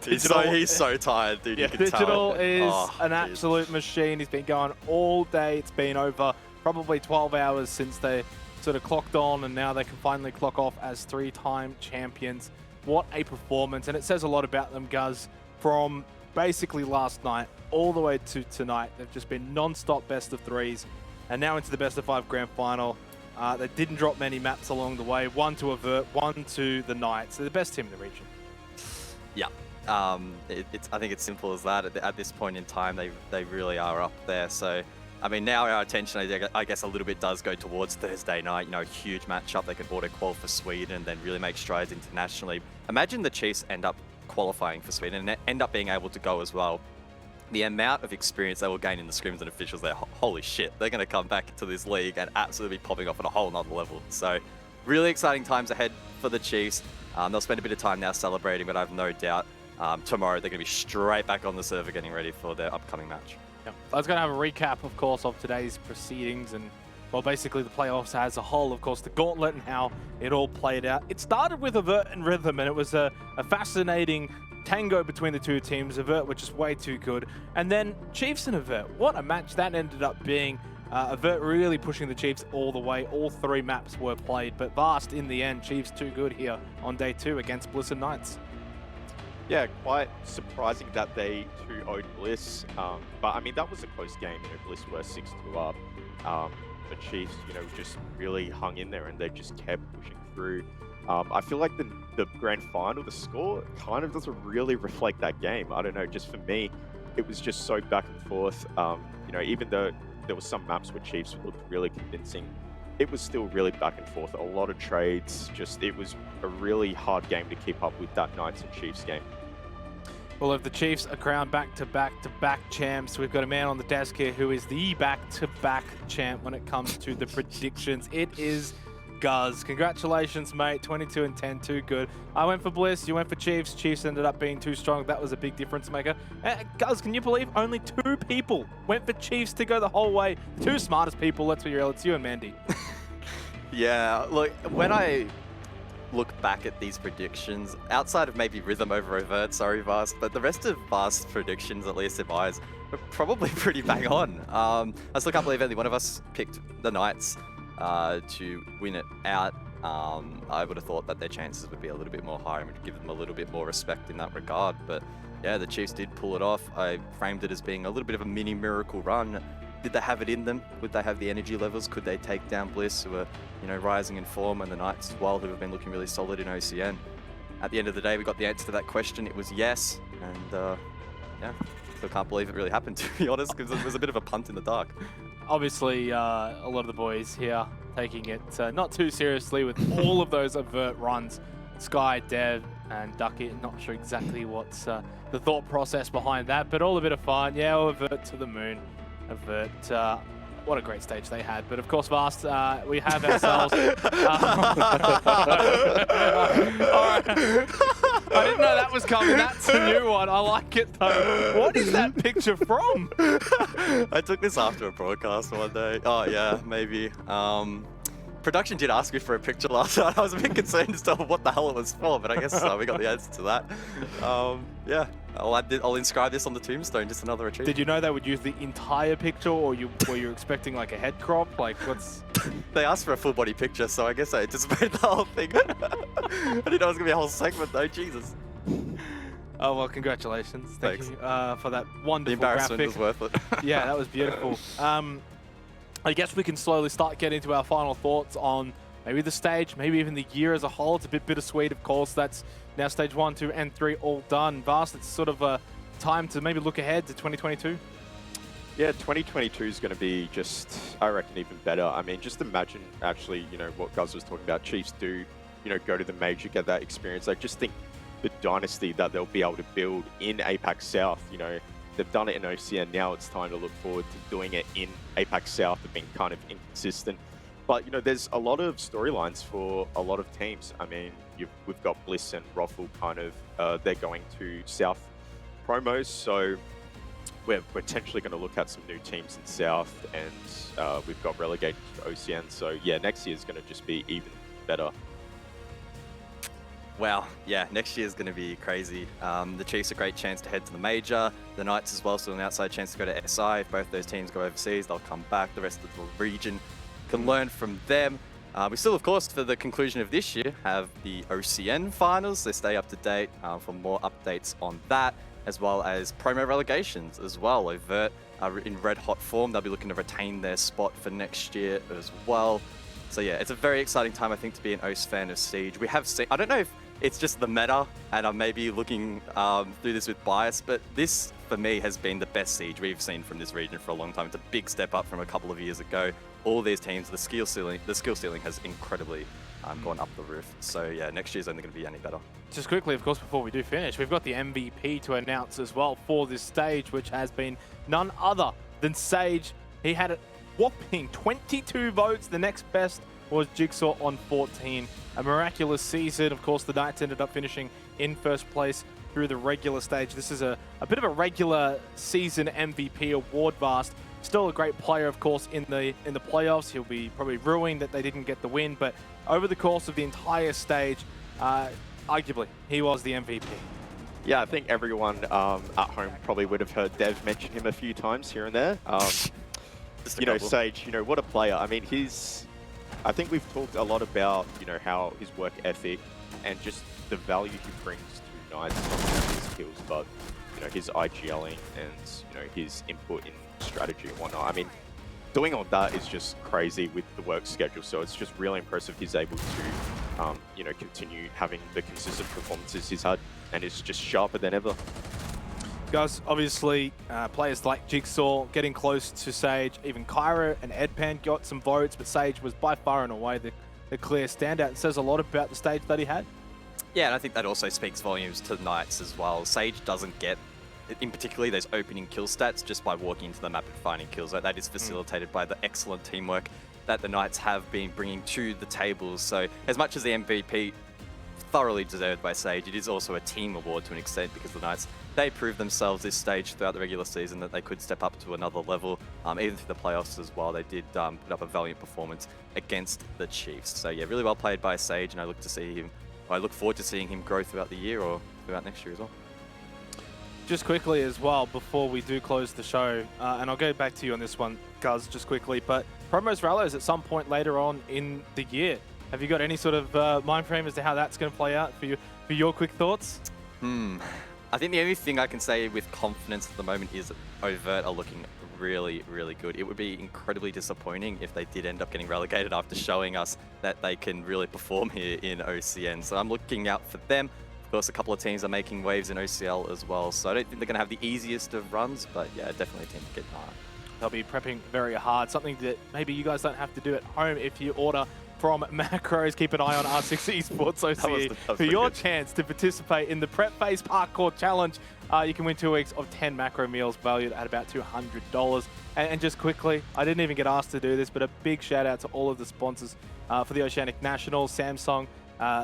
He's so tired, dude. Yeah, Digital is an absolute machine. He's been going all day. It's been over probably 12 hours since they sort of clocked on, and now they can finally clock off as 3-time champions. what a performance. And it says a lot about them, Guz, from basically last night all the way to tonight. They've just been non-stop best of threes and now into the best of 5 grand final. They didn't drop many maps along the way. One to Avert, one to the Knights. They're the best team in the region. Yeah. I think it's simple as that. At this point in time, they really are up there. So, I mean, now our attention, I guess, a little bit does go towards Thursday night. You know, huge matchup. They could auto-qual for Sweden and then really make strides internationally. Imagine the Chiefs end up qualifying for Sweden and end up being able to go as well. The amount of experience they will gain in the scrims and officials there, holy shit, they're going to come back to this league and absolutely be popping off at a whole nother level. So really exciting times ahead for the Chiefs. They'll spend a bit of time now celebrating, but I have no doubt tomorrow they're going to be straight back on the server getting ready for their upcoming match. Yeah. I was going to have a recap, of course, of today's proceedings and, well, basically the playoffs as a whole, of course, the gauntlet and how it all played out. It started with Avert and Rhythm, and it was a fascinating tango between the two teams. Avert were just way too good. And then Chiefs and Avert, what a match that ended up being. Avert really pushing the Chiefs all the way. All 3 maps were played, but Vast in the end, Chiefs too good here on day 2 against Bliss and Knights. Yeah, quite surprising that they 2-0'd Bliss. But I mean, that was a close game. You know, Bliss were 6-2 up. The Chiefs, you know, just really hung in there and they just kept pushing through. I feel like the grand final, the score kind of doesn't really reflect that game. I don't know, just for me, it was just so back and forth. You know, even though there were some maps where Chiefs looked really convincing, it was still really back and forth. A lot of trades, it was a really hard game to keep up with that Knights and Chiefs game. Well, if the Chiefs are crowned back-to-back-to-back champs, we've got a man on the desk here who is the back-to-back champ when it comes to the predictions. It is Guz. Congratulations, mate. 22 and 10, too good. I went for Bliss, you went for Chiefs. Chiefs ended up being too strong. That was a big difference maker. Guz, can you believe only 2 people went for Chiefs to go the whole way? The 2 smartest people, let's be real, it's you and Mandy. Yeah, look, when I look back at these predictions, outside of maybe Rhythm over Overt, sorry Vast, but the rest of Vast's predictions, at least in my eyes, were probably pretty bang on. I still can't believe only one of us picked the Knights to win it out. I would have thought that their chances would be a little bit more higher and would give them a little bit more respect in that regard, but yeah, the Chiefs did pull it off. I framed it as being a little bit of a mini miracle run. Did they have it in them? Would they have the energy levels? Could they take down Bliss, who are, you know, rising in form, and the Knights as well, who have been looking really solid in OCN? At the end of the day, we got the answer to that question. It was yes, and yeah, still can't believe it really happened, to be honest, because it was a bit of a punt in the dark. Obviously, a lot of the boys here taking it not too seriously with all of those Avert runs. Sky, Dev, and Ducky, not sure exactly what's the thought process behind that, but all a bit of fun. Yeah, we'll Avert to the moon. Avert, what a great stage they had. But of course, Vast, we have ourselves. All right. I didn't know that was coming. That's a new one. I like it though. What is that picture from? I took this after a broadcast one day. Oh yeah, maybe. Production did ask me for a picture last night. I was a bit concerned as to what the hell it was for, but I guess we got the answer to that. Yeah, I'll inscribe this on the tombstone, just another achievement. Did you know they would use the entire picture, or were you expecting like a head crop? Like, what's... They asked for a full body picture, so I guess I anticipated the whole thing. I didn't know it was going to be a whole segment though, Jesus. Oh, well, congratulations. Thank you for that wonderful The embarrassment graphic. was worth it. Yeah, that was beautiful. I guess we can slowly start getting to our final thoughts on maybe the stage, maybe even the year as a whole. It's a bit bittersweet, of course. That's now stage 1, 2, and 3 all done. Vast, it's sort of a time to maybe look ahead to 2022. Yeah, 2022 is going to be just, I reckon, even better. I mean, just imagine actually, you know, what Guz was talking about. Chiefs do, you know, go to the major, get that experience. I just think the dynasty that they'll be able to build in APAC South, you know, they've done it in OCN. Now it's time to look forward to doing it in APAC South. They've been kind of inconsistent. But, you know, there's a lot of storylines for a lot of teams. I mean, we've got Bliss and Roffle kind of, they're going to South promos. So we're potentially going to look at some new teams in South. And we've got relegated to OCN. So, yeah, next year is going to just be even better. Wow, yeah, next year is going to be crazy. The Chiefs a great chance to head to the major. The Knights as well, still an outside chance to go to SI. If both those teams go overseas, they'll come back. The rest of the region can learn from them. We still, of course, for the conclusion of this year, have the OCN finals. So stay up to date for more updates on that, as well as promo relegations as well. Overt are in red hot form. They'll be looking to retain their spot for next year as well. So yeah, it's a very exciting time, I think, to be an OS fan of Siege. We have seen, I don't know if it's just the meta, and I'm maybe looking through this with bias, but this, for me, has been the best Siege we've seen from this region for a long time. It's a big step up from a couple of years ago. All these teams, the skill ceiling has incredibly gone up the roof. So yeah, next year's only going to be any better. Just quickly, of course, before we do finish, we've got the MVP to announce as well for this stage, which has been none other than Sage. He had a whopping 22 votes. The next best was Jigsaw on 14. A miraculous season. Of course, the Knights ended up finishing in first place through the regular stage. This is a bit of a regular season MVP award, Vast. Still a great player, of course, in the playoffs. He'll be probably ruined that they didn't get the win, but over the course of the entire stage, arguably, he was the MVP. Yeah, I think everyone at home probably would have heard Dev mention him a few times here and there. You know, Sage, you know, what a player. I mean, I think we've talked a lot about, you know, how his work ethic and just the value he brings to Knights, not just his skills, but, you know, his IGLing and, you know, his input in strategy and whatnot. I mean, doing all that is just crazy with the work schedule, so it's just really impressive he's able to, you know, continue having the consistent performances he's had, and is just sharper than ever. Guys, obviously, players like Jigsaw getting close to Sage. Even Kyra and Edpan got some votes, but Sage was by far and away the clear standout. It says a lot about the stage that he had. Yeah, and I think that also speaks volumes to the Knights as well. Sage doesn't get, in particularly, those opening kill stats just by walking into the map and finding kills. Like, that is facilitated by the excellent teamwork that the Knights have been bringing to the table. So as much as the MVP thoroughly deserved by Sage, it is also a team award to an extent, because the Knights, they proved themselves this stage throughout the regular season that they could step up to another level, even through the playoffs as well. They did put up a valiant performance against the Chiefs. So yeah, really well played by Sage, and I look forward to seeing him grow throughout the year or throughout next year as well. Just quickly as well, before we do close the show, and I'll go back to you on this one, Guz, just quickly, but Promos Rallos at some point later on in the year. Have you got any sort of mind frame as to how that's going to play out for your quick thoughts? I think the only thing I can say with confidence at the moment is Overt are looking really, really good. It would be incredibly disappointing if they did end up getting relegated after showing us that they can really perform here in OCN. So I'm looking out for them. Of course, a couple of teams are making waves in OCL as well, so I don't think they're going to have the easiest of runs, but yeah, definitely a team to get an eye on. They'll be prepping very hard, something that maybe you guys don't have to do at home if you order from Macros. Keep an eye on R6 Esports OCE for your chance to participate in the Prep Phase Parkour Challenge. You can win 2 weeks of 10 macro meals valued at about $200. And just quickly, I didn't even get asked to do this, but a big shout out to all of the sponsors for the Oceanic Nationals, Samsung,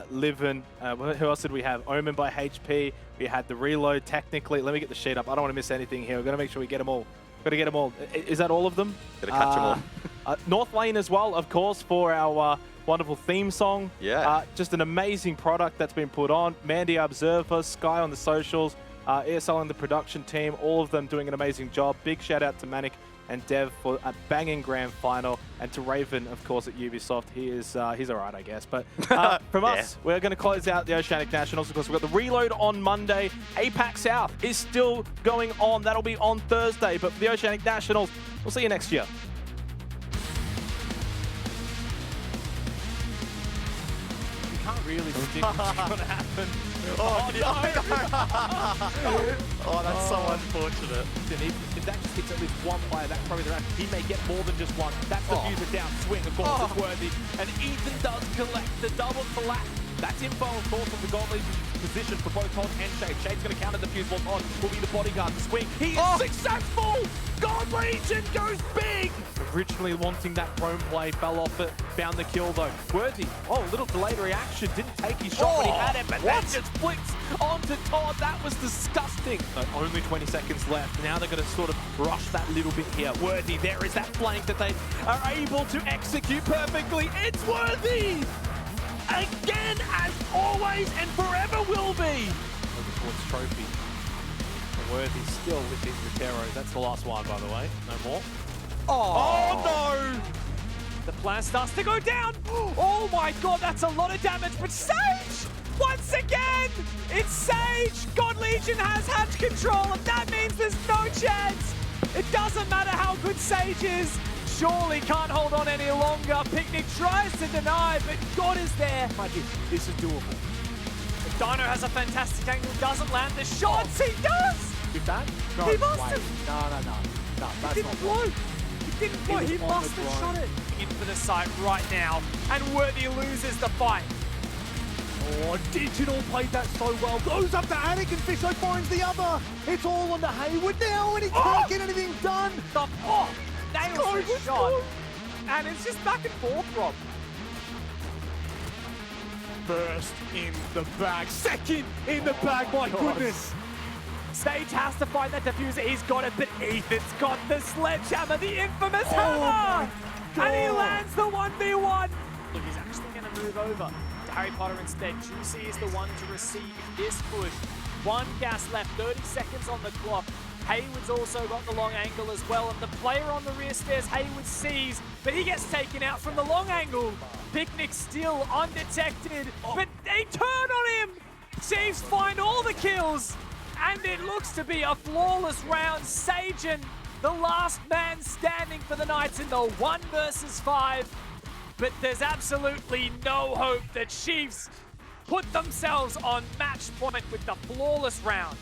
Livin, who else did we have? Omen by HP. We had the Reload, technically. Let me get the sheet up. I don't want to miss anything here. We're going to make sure we get them all. Got to get them all. Is that all of them? Got to catch them all. North Lane as well, of course, for our wonderful theme song. Yeah. Just an amazing product that's been put on. Mandy Observer, Sky on the socials, ESL and the production team, all of them doing an amazing job. Big shout out to Manic and Dev for a banging grand final, and to Raven, of course, at Ubisoft. He's all right, I guess. But from us, we're going to close out the Oceanic Nationals. Of course, we've got the Reload on Monday. PAX South is still going on. That'll be on Thursday. But for the Oceanic Nationals, we'll see you next year. You can't really predict what's going to happen. Oh, that's so unfortunate. If that just hits at least one player, that's probably the round. He may get more than just one. That's the user down swing, of course, it's worthy. And Ethan does collect the double collapse. That's info, of course, from the gold lead position for both Todd and Shade. Shade's going to counter the fuse while Todd will be the bodyguard. The swing, he is successful! God Legion goes big! Originally wanting that prone play, fell off it, found the kill though. Worthy, a little delayed reaction, didn't take his shot when he had it, but then just flicks onto Todd. That was disgusting. But only 20 seconds left. Now they're going to sort of rush that little bit here. Worthy, there is that flank that they are able to execute perfectly. It's Worthy! Again, as always, and forever will be. Over towards Trophy. Worthy still with his Rotero. That's the last one, by the way. No more. Oh no! The plan starts to go down. Oh my god, that's a lot of damage, but Sage, once again, it's Sage. God Legion has had control, and that means there's no chance. It doesn't matter how good Sage is. Surely can't hold on any longer. Picnic tries to deny, but God is there. Mikey, this is doable. Dino has a fantastic angle, doesn't land the shots. He does! With that? No, He must wait. have. No, that's He not didn't blow. He didn't blow. He was on must the have drone. shot it. In for the site right now, and Worthy loses the fight. Oh, Digital played that so well. Goes up to Attic and Fisho finds the other. It's all on the Hayward now, and he can't get anything done. Nails the shot. And it's just back and forth, Rob. First in the bag, second in the bag, my goodness. Sage has to find that diffuser. He's got it, but Ethan's got the sledgehammer, the infamous hammer. And he lands the 1v1. Look, he's actually going to move over to Harry Potter instead. Juicy is the one to receive this push. One gas left, 30 seconds on the clock. Hayward's also got the long angle as well, and the player on the rear stairs, Hayward sees, but he gets taken out from the long angle. Picnic still undetected, but they turn on him. Chiefs find all the kills, and it looks to be a flawless round. Sagen, the last man standing for the Knights in the 1 versus 5, but there's absolutely no hope. The Chiefs put themselves on match point with the flawless round.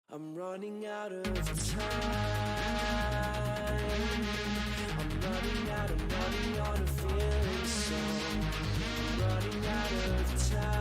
I'm running out of time. I'm running out on a feeling song. I'm running out of time.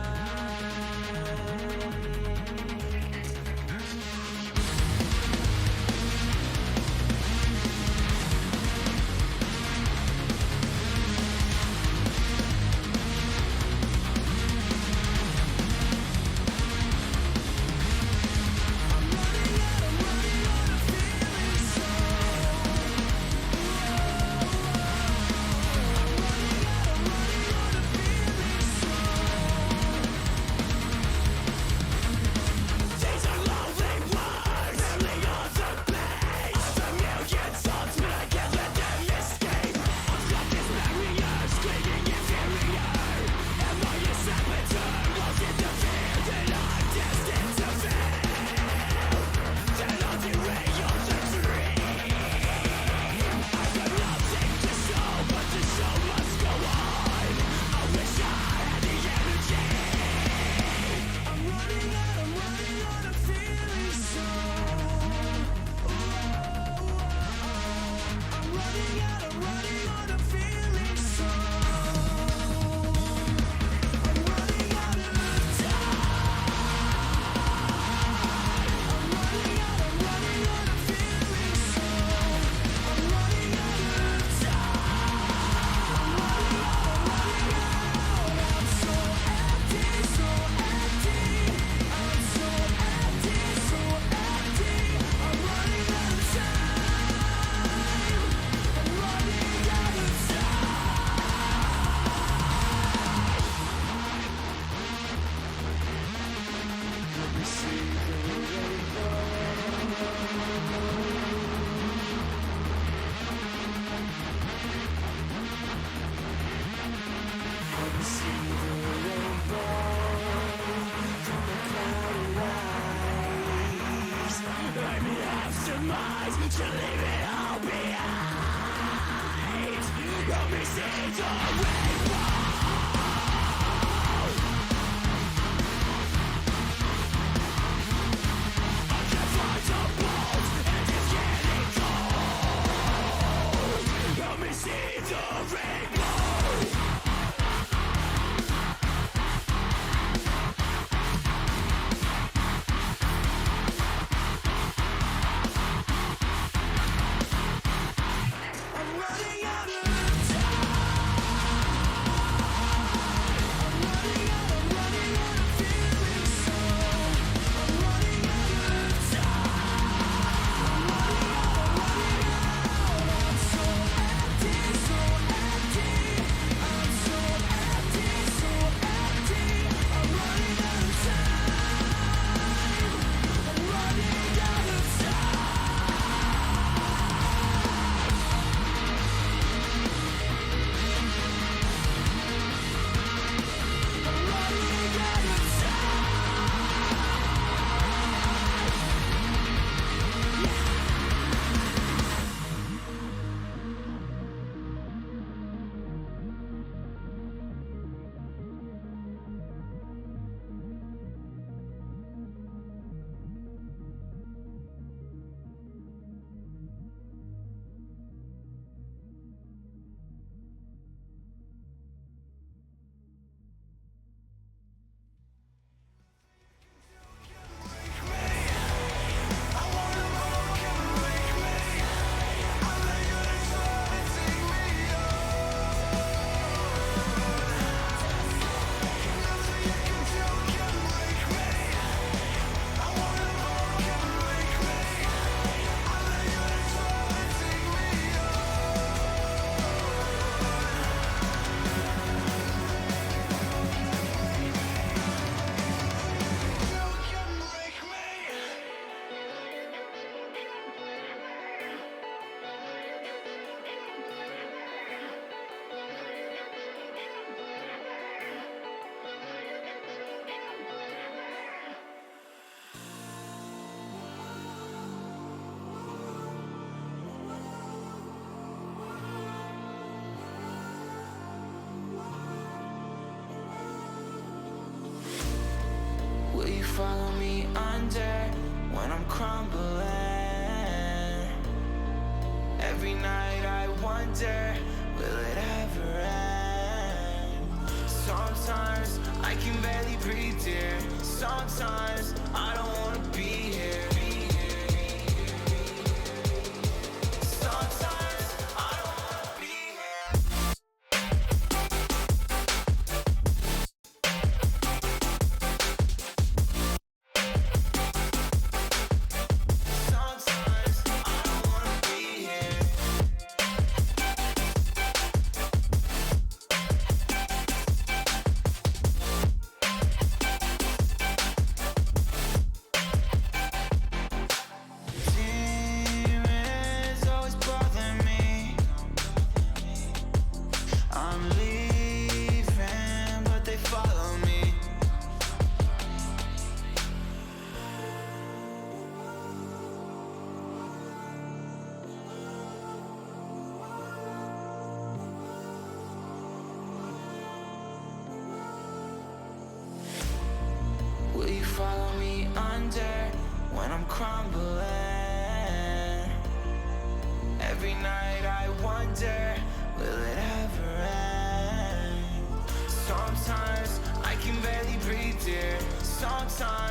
follow me under when I'm crumbling. Every night I wonder, will it ever end? Sometimes I can barely breathe, dear. Sometimes I don't wanna be here. Sometimes I don't wanna be here. Sometimes I don't wanna be here. Demons always bother me. I'm leaving, but they follow me. Will you follow me under when I'm crumbling? Every night I wonder. time.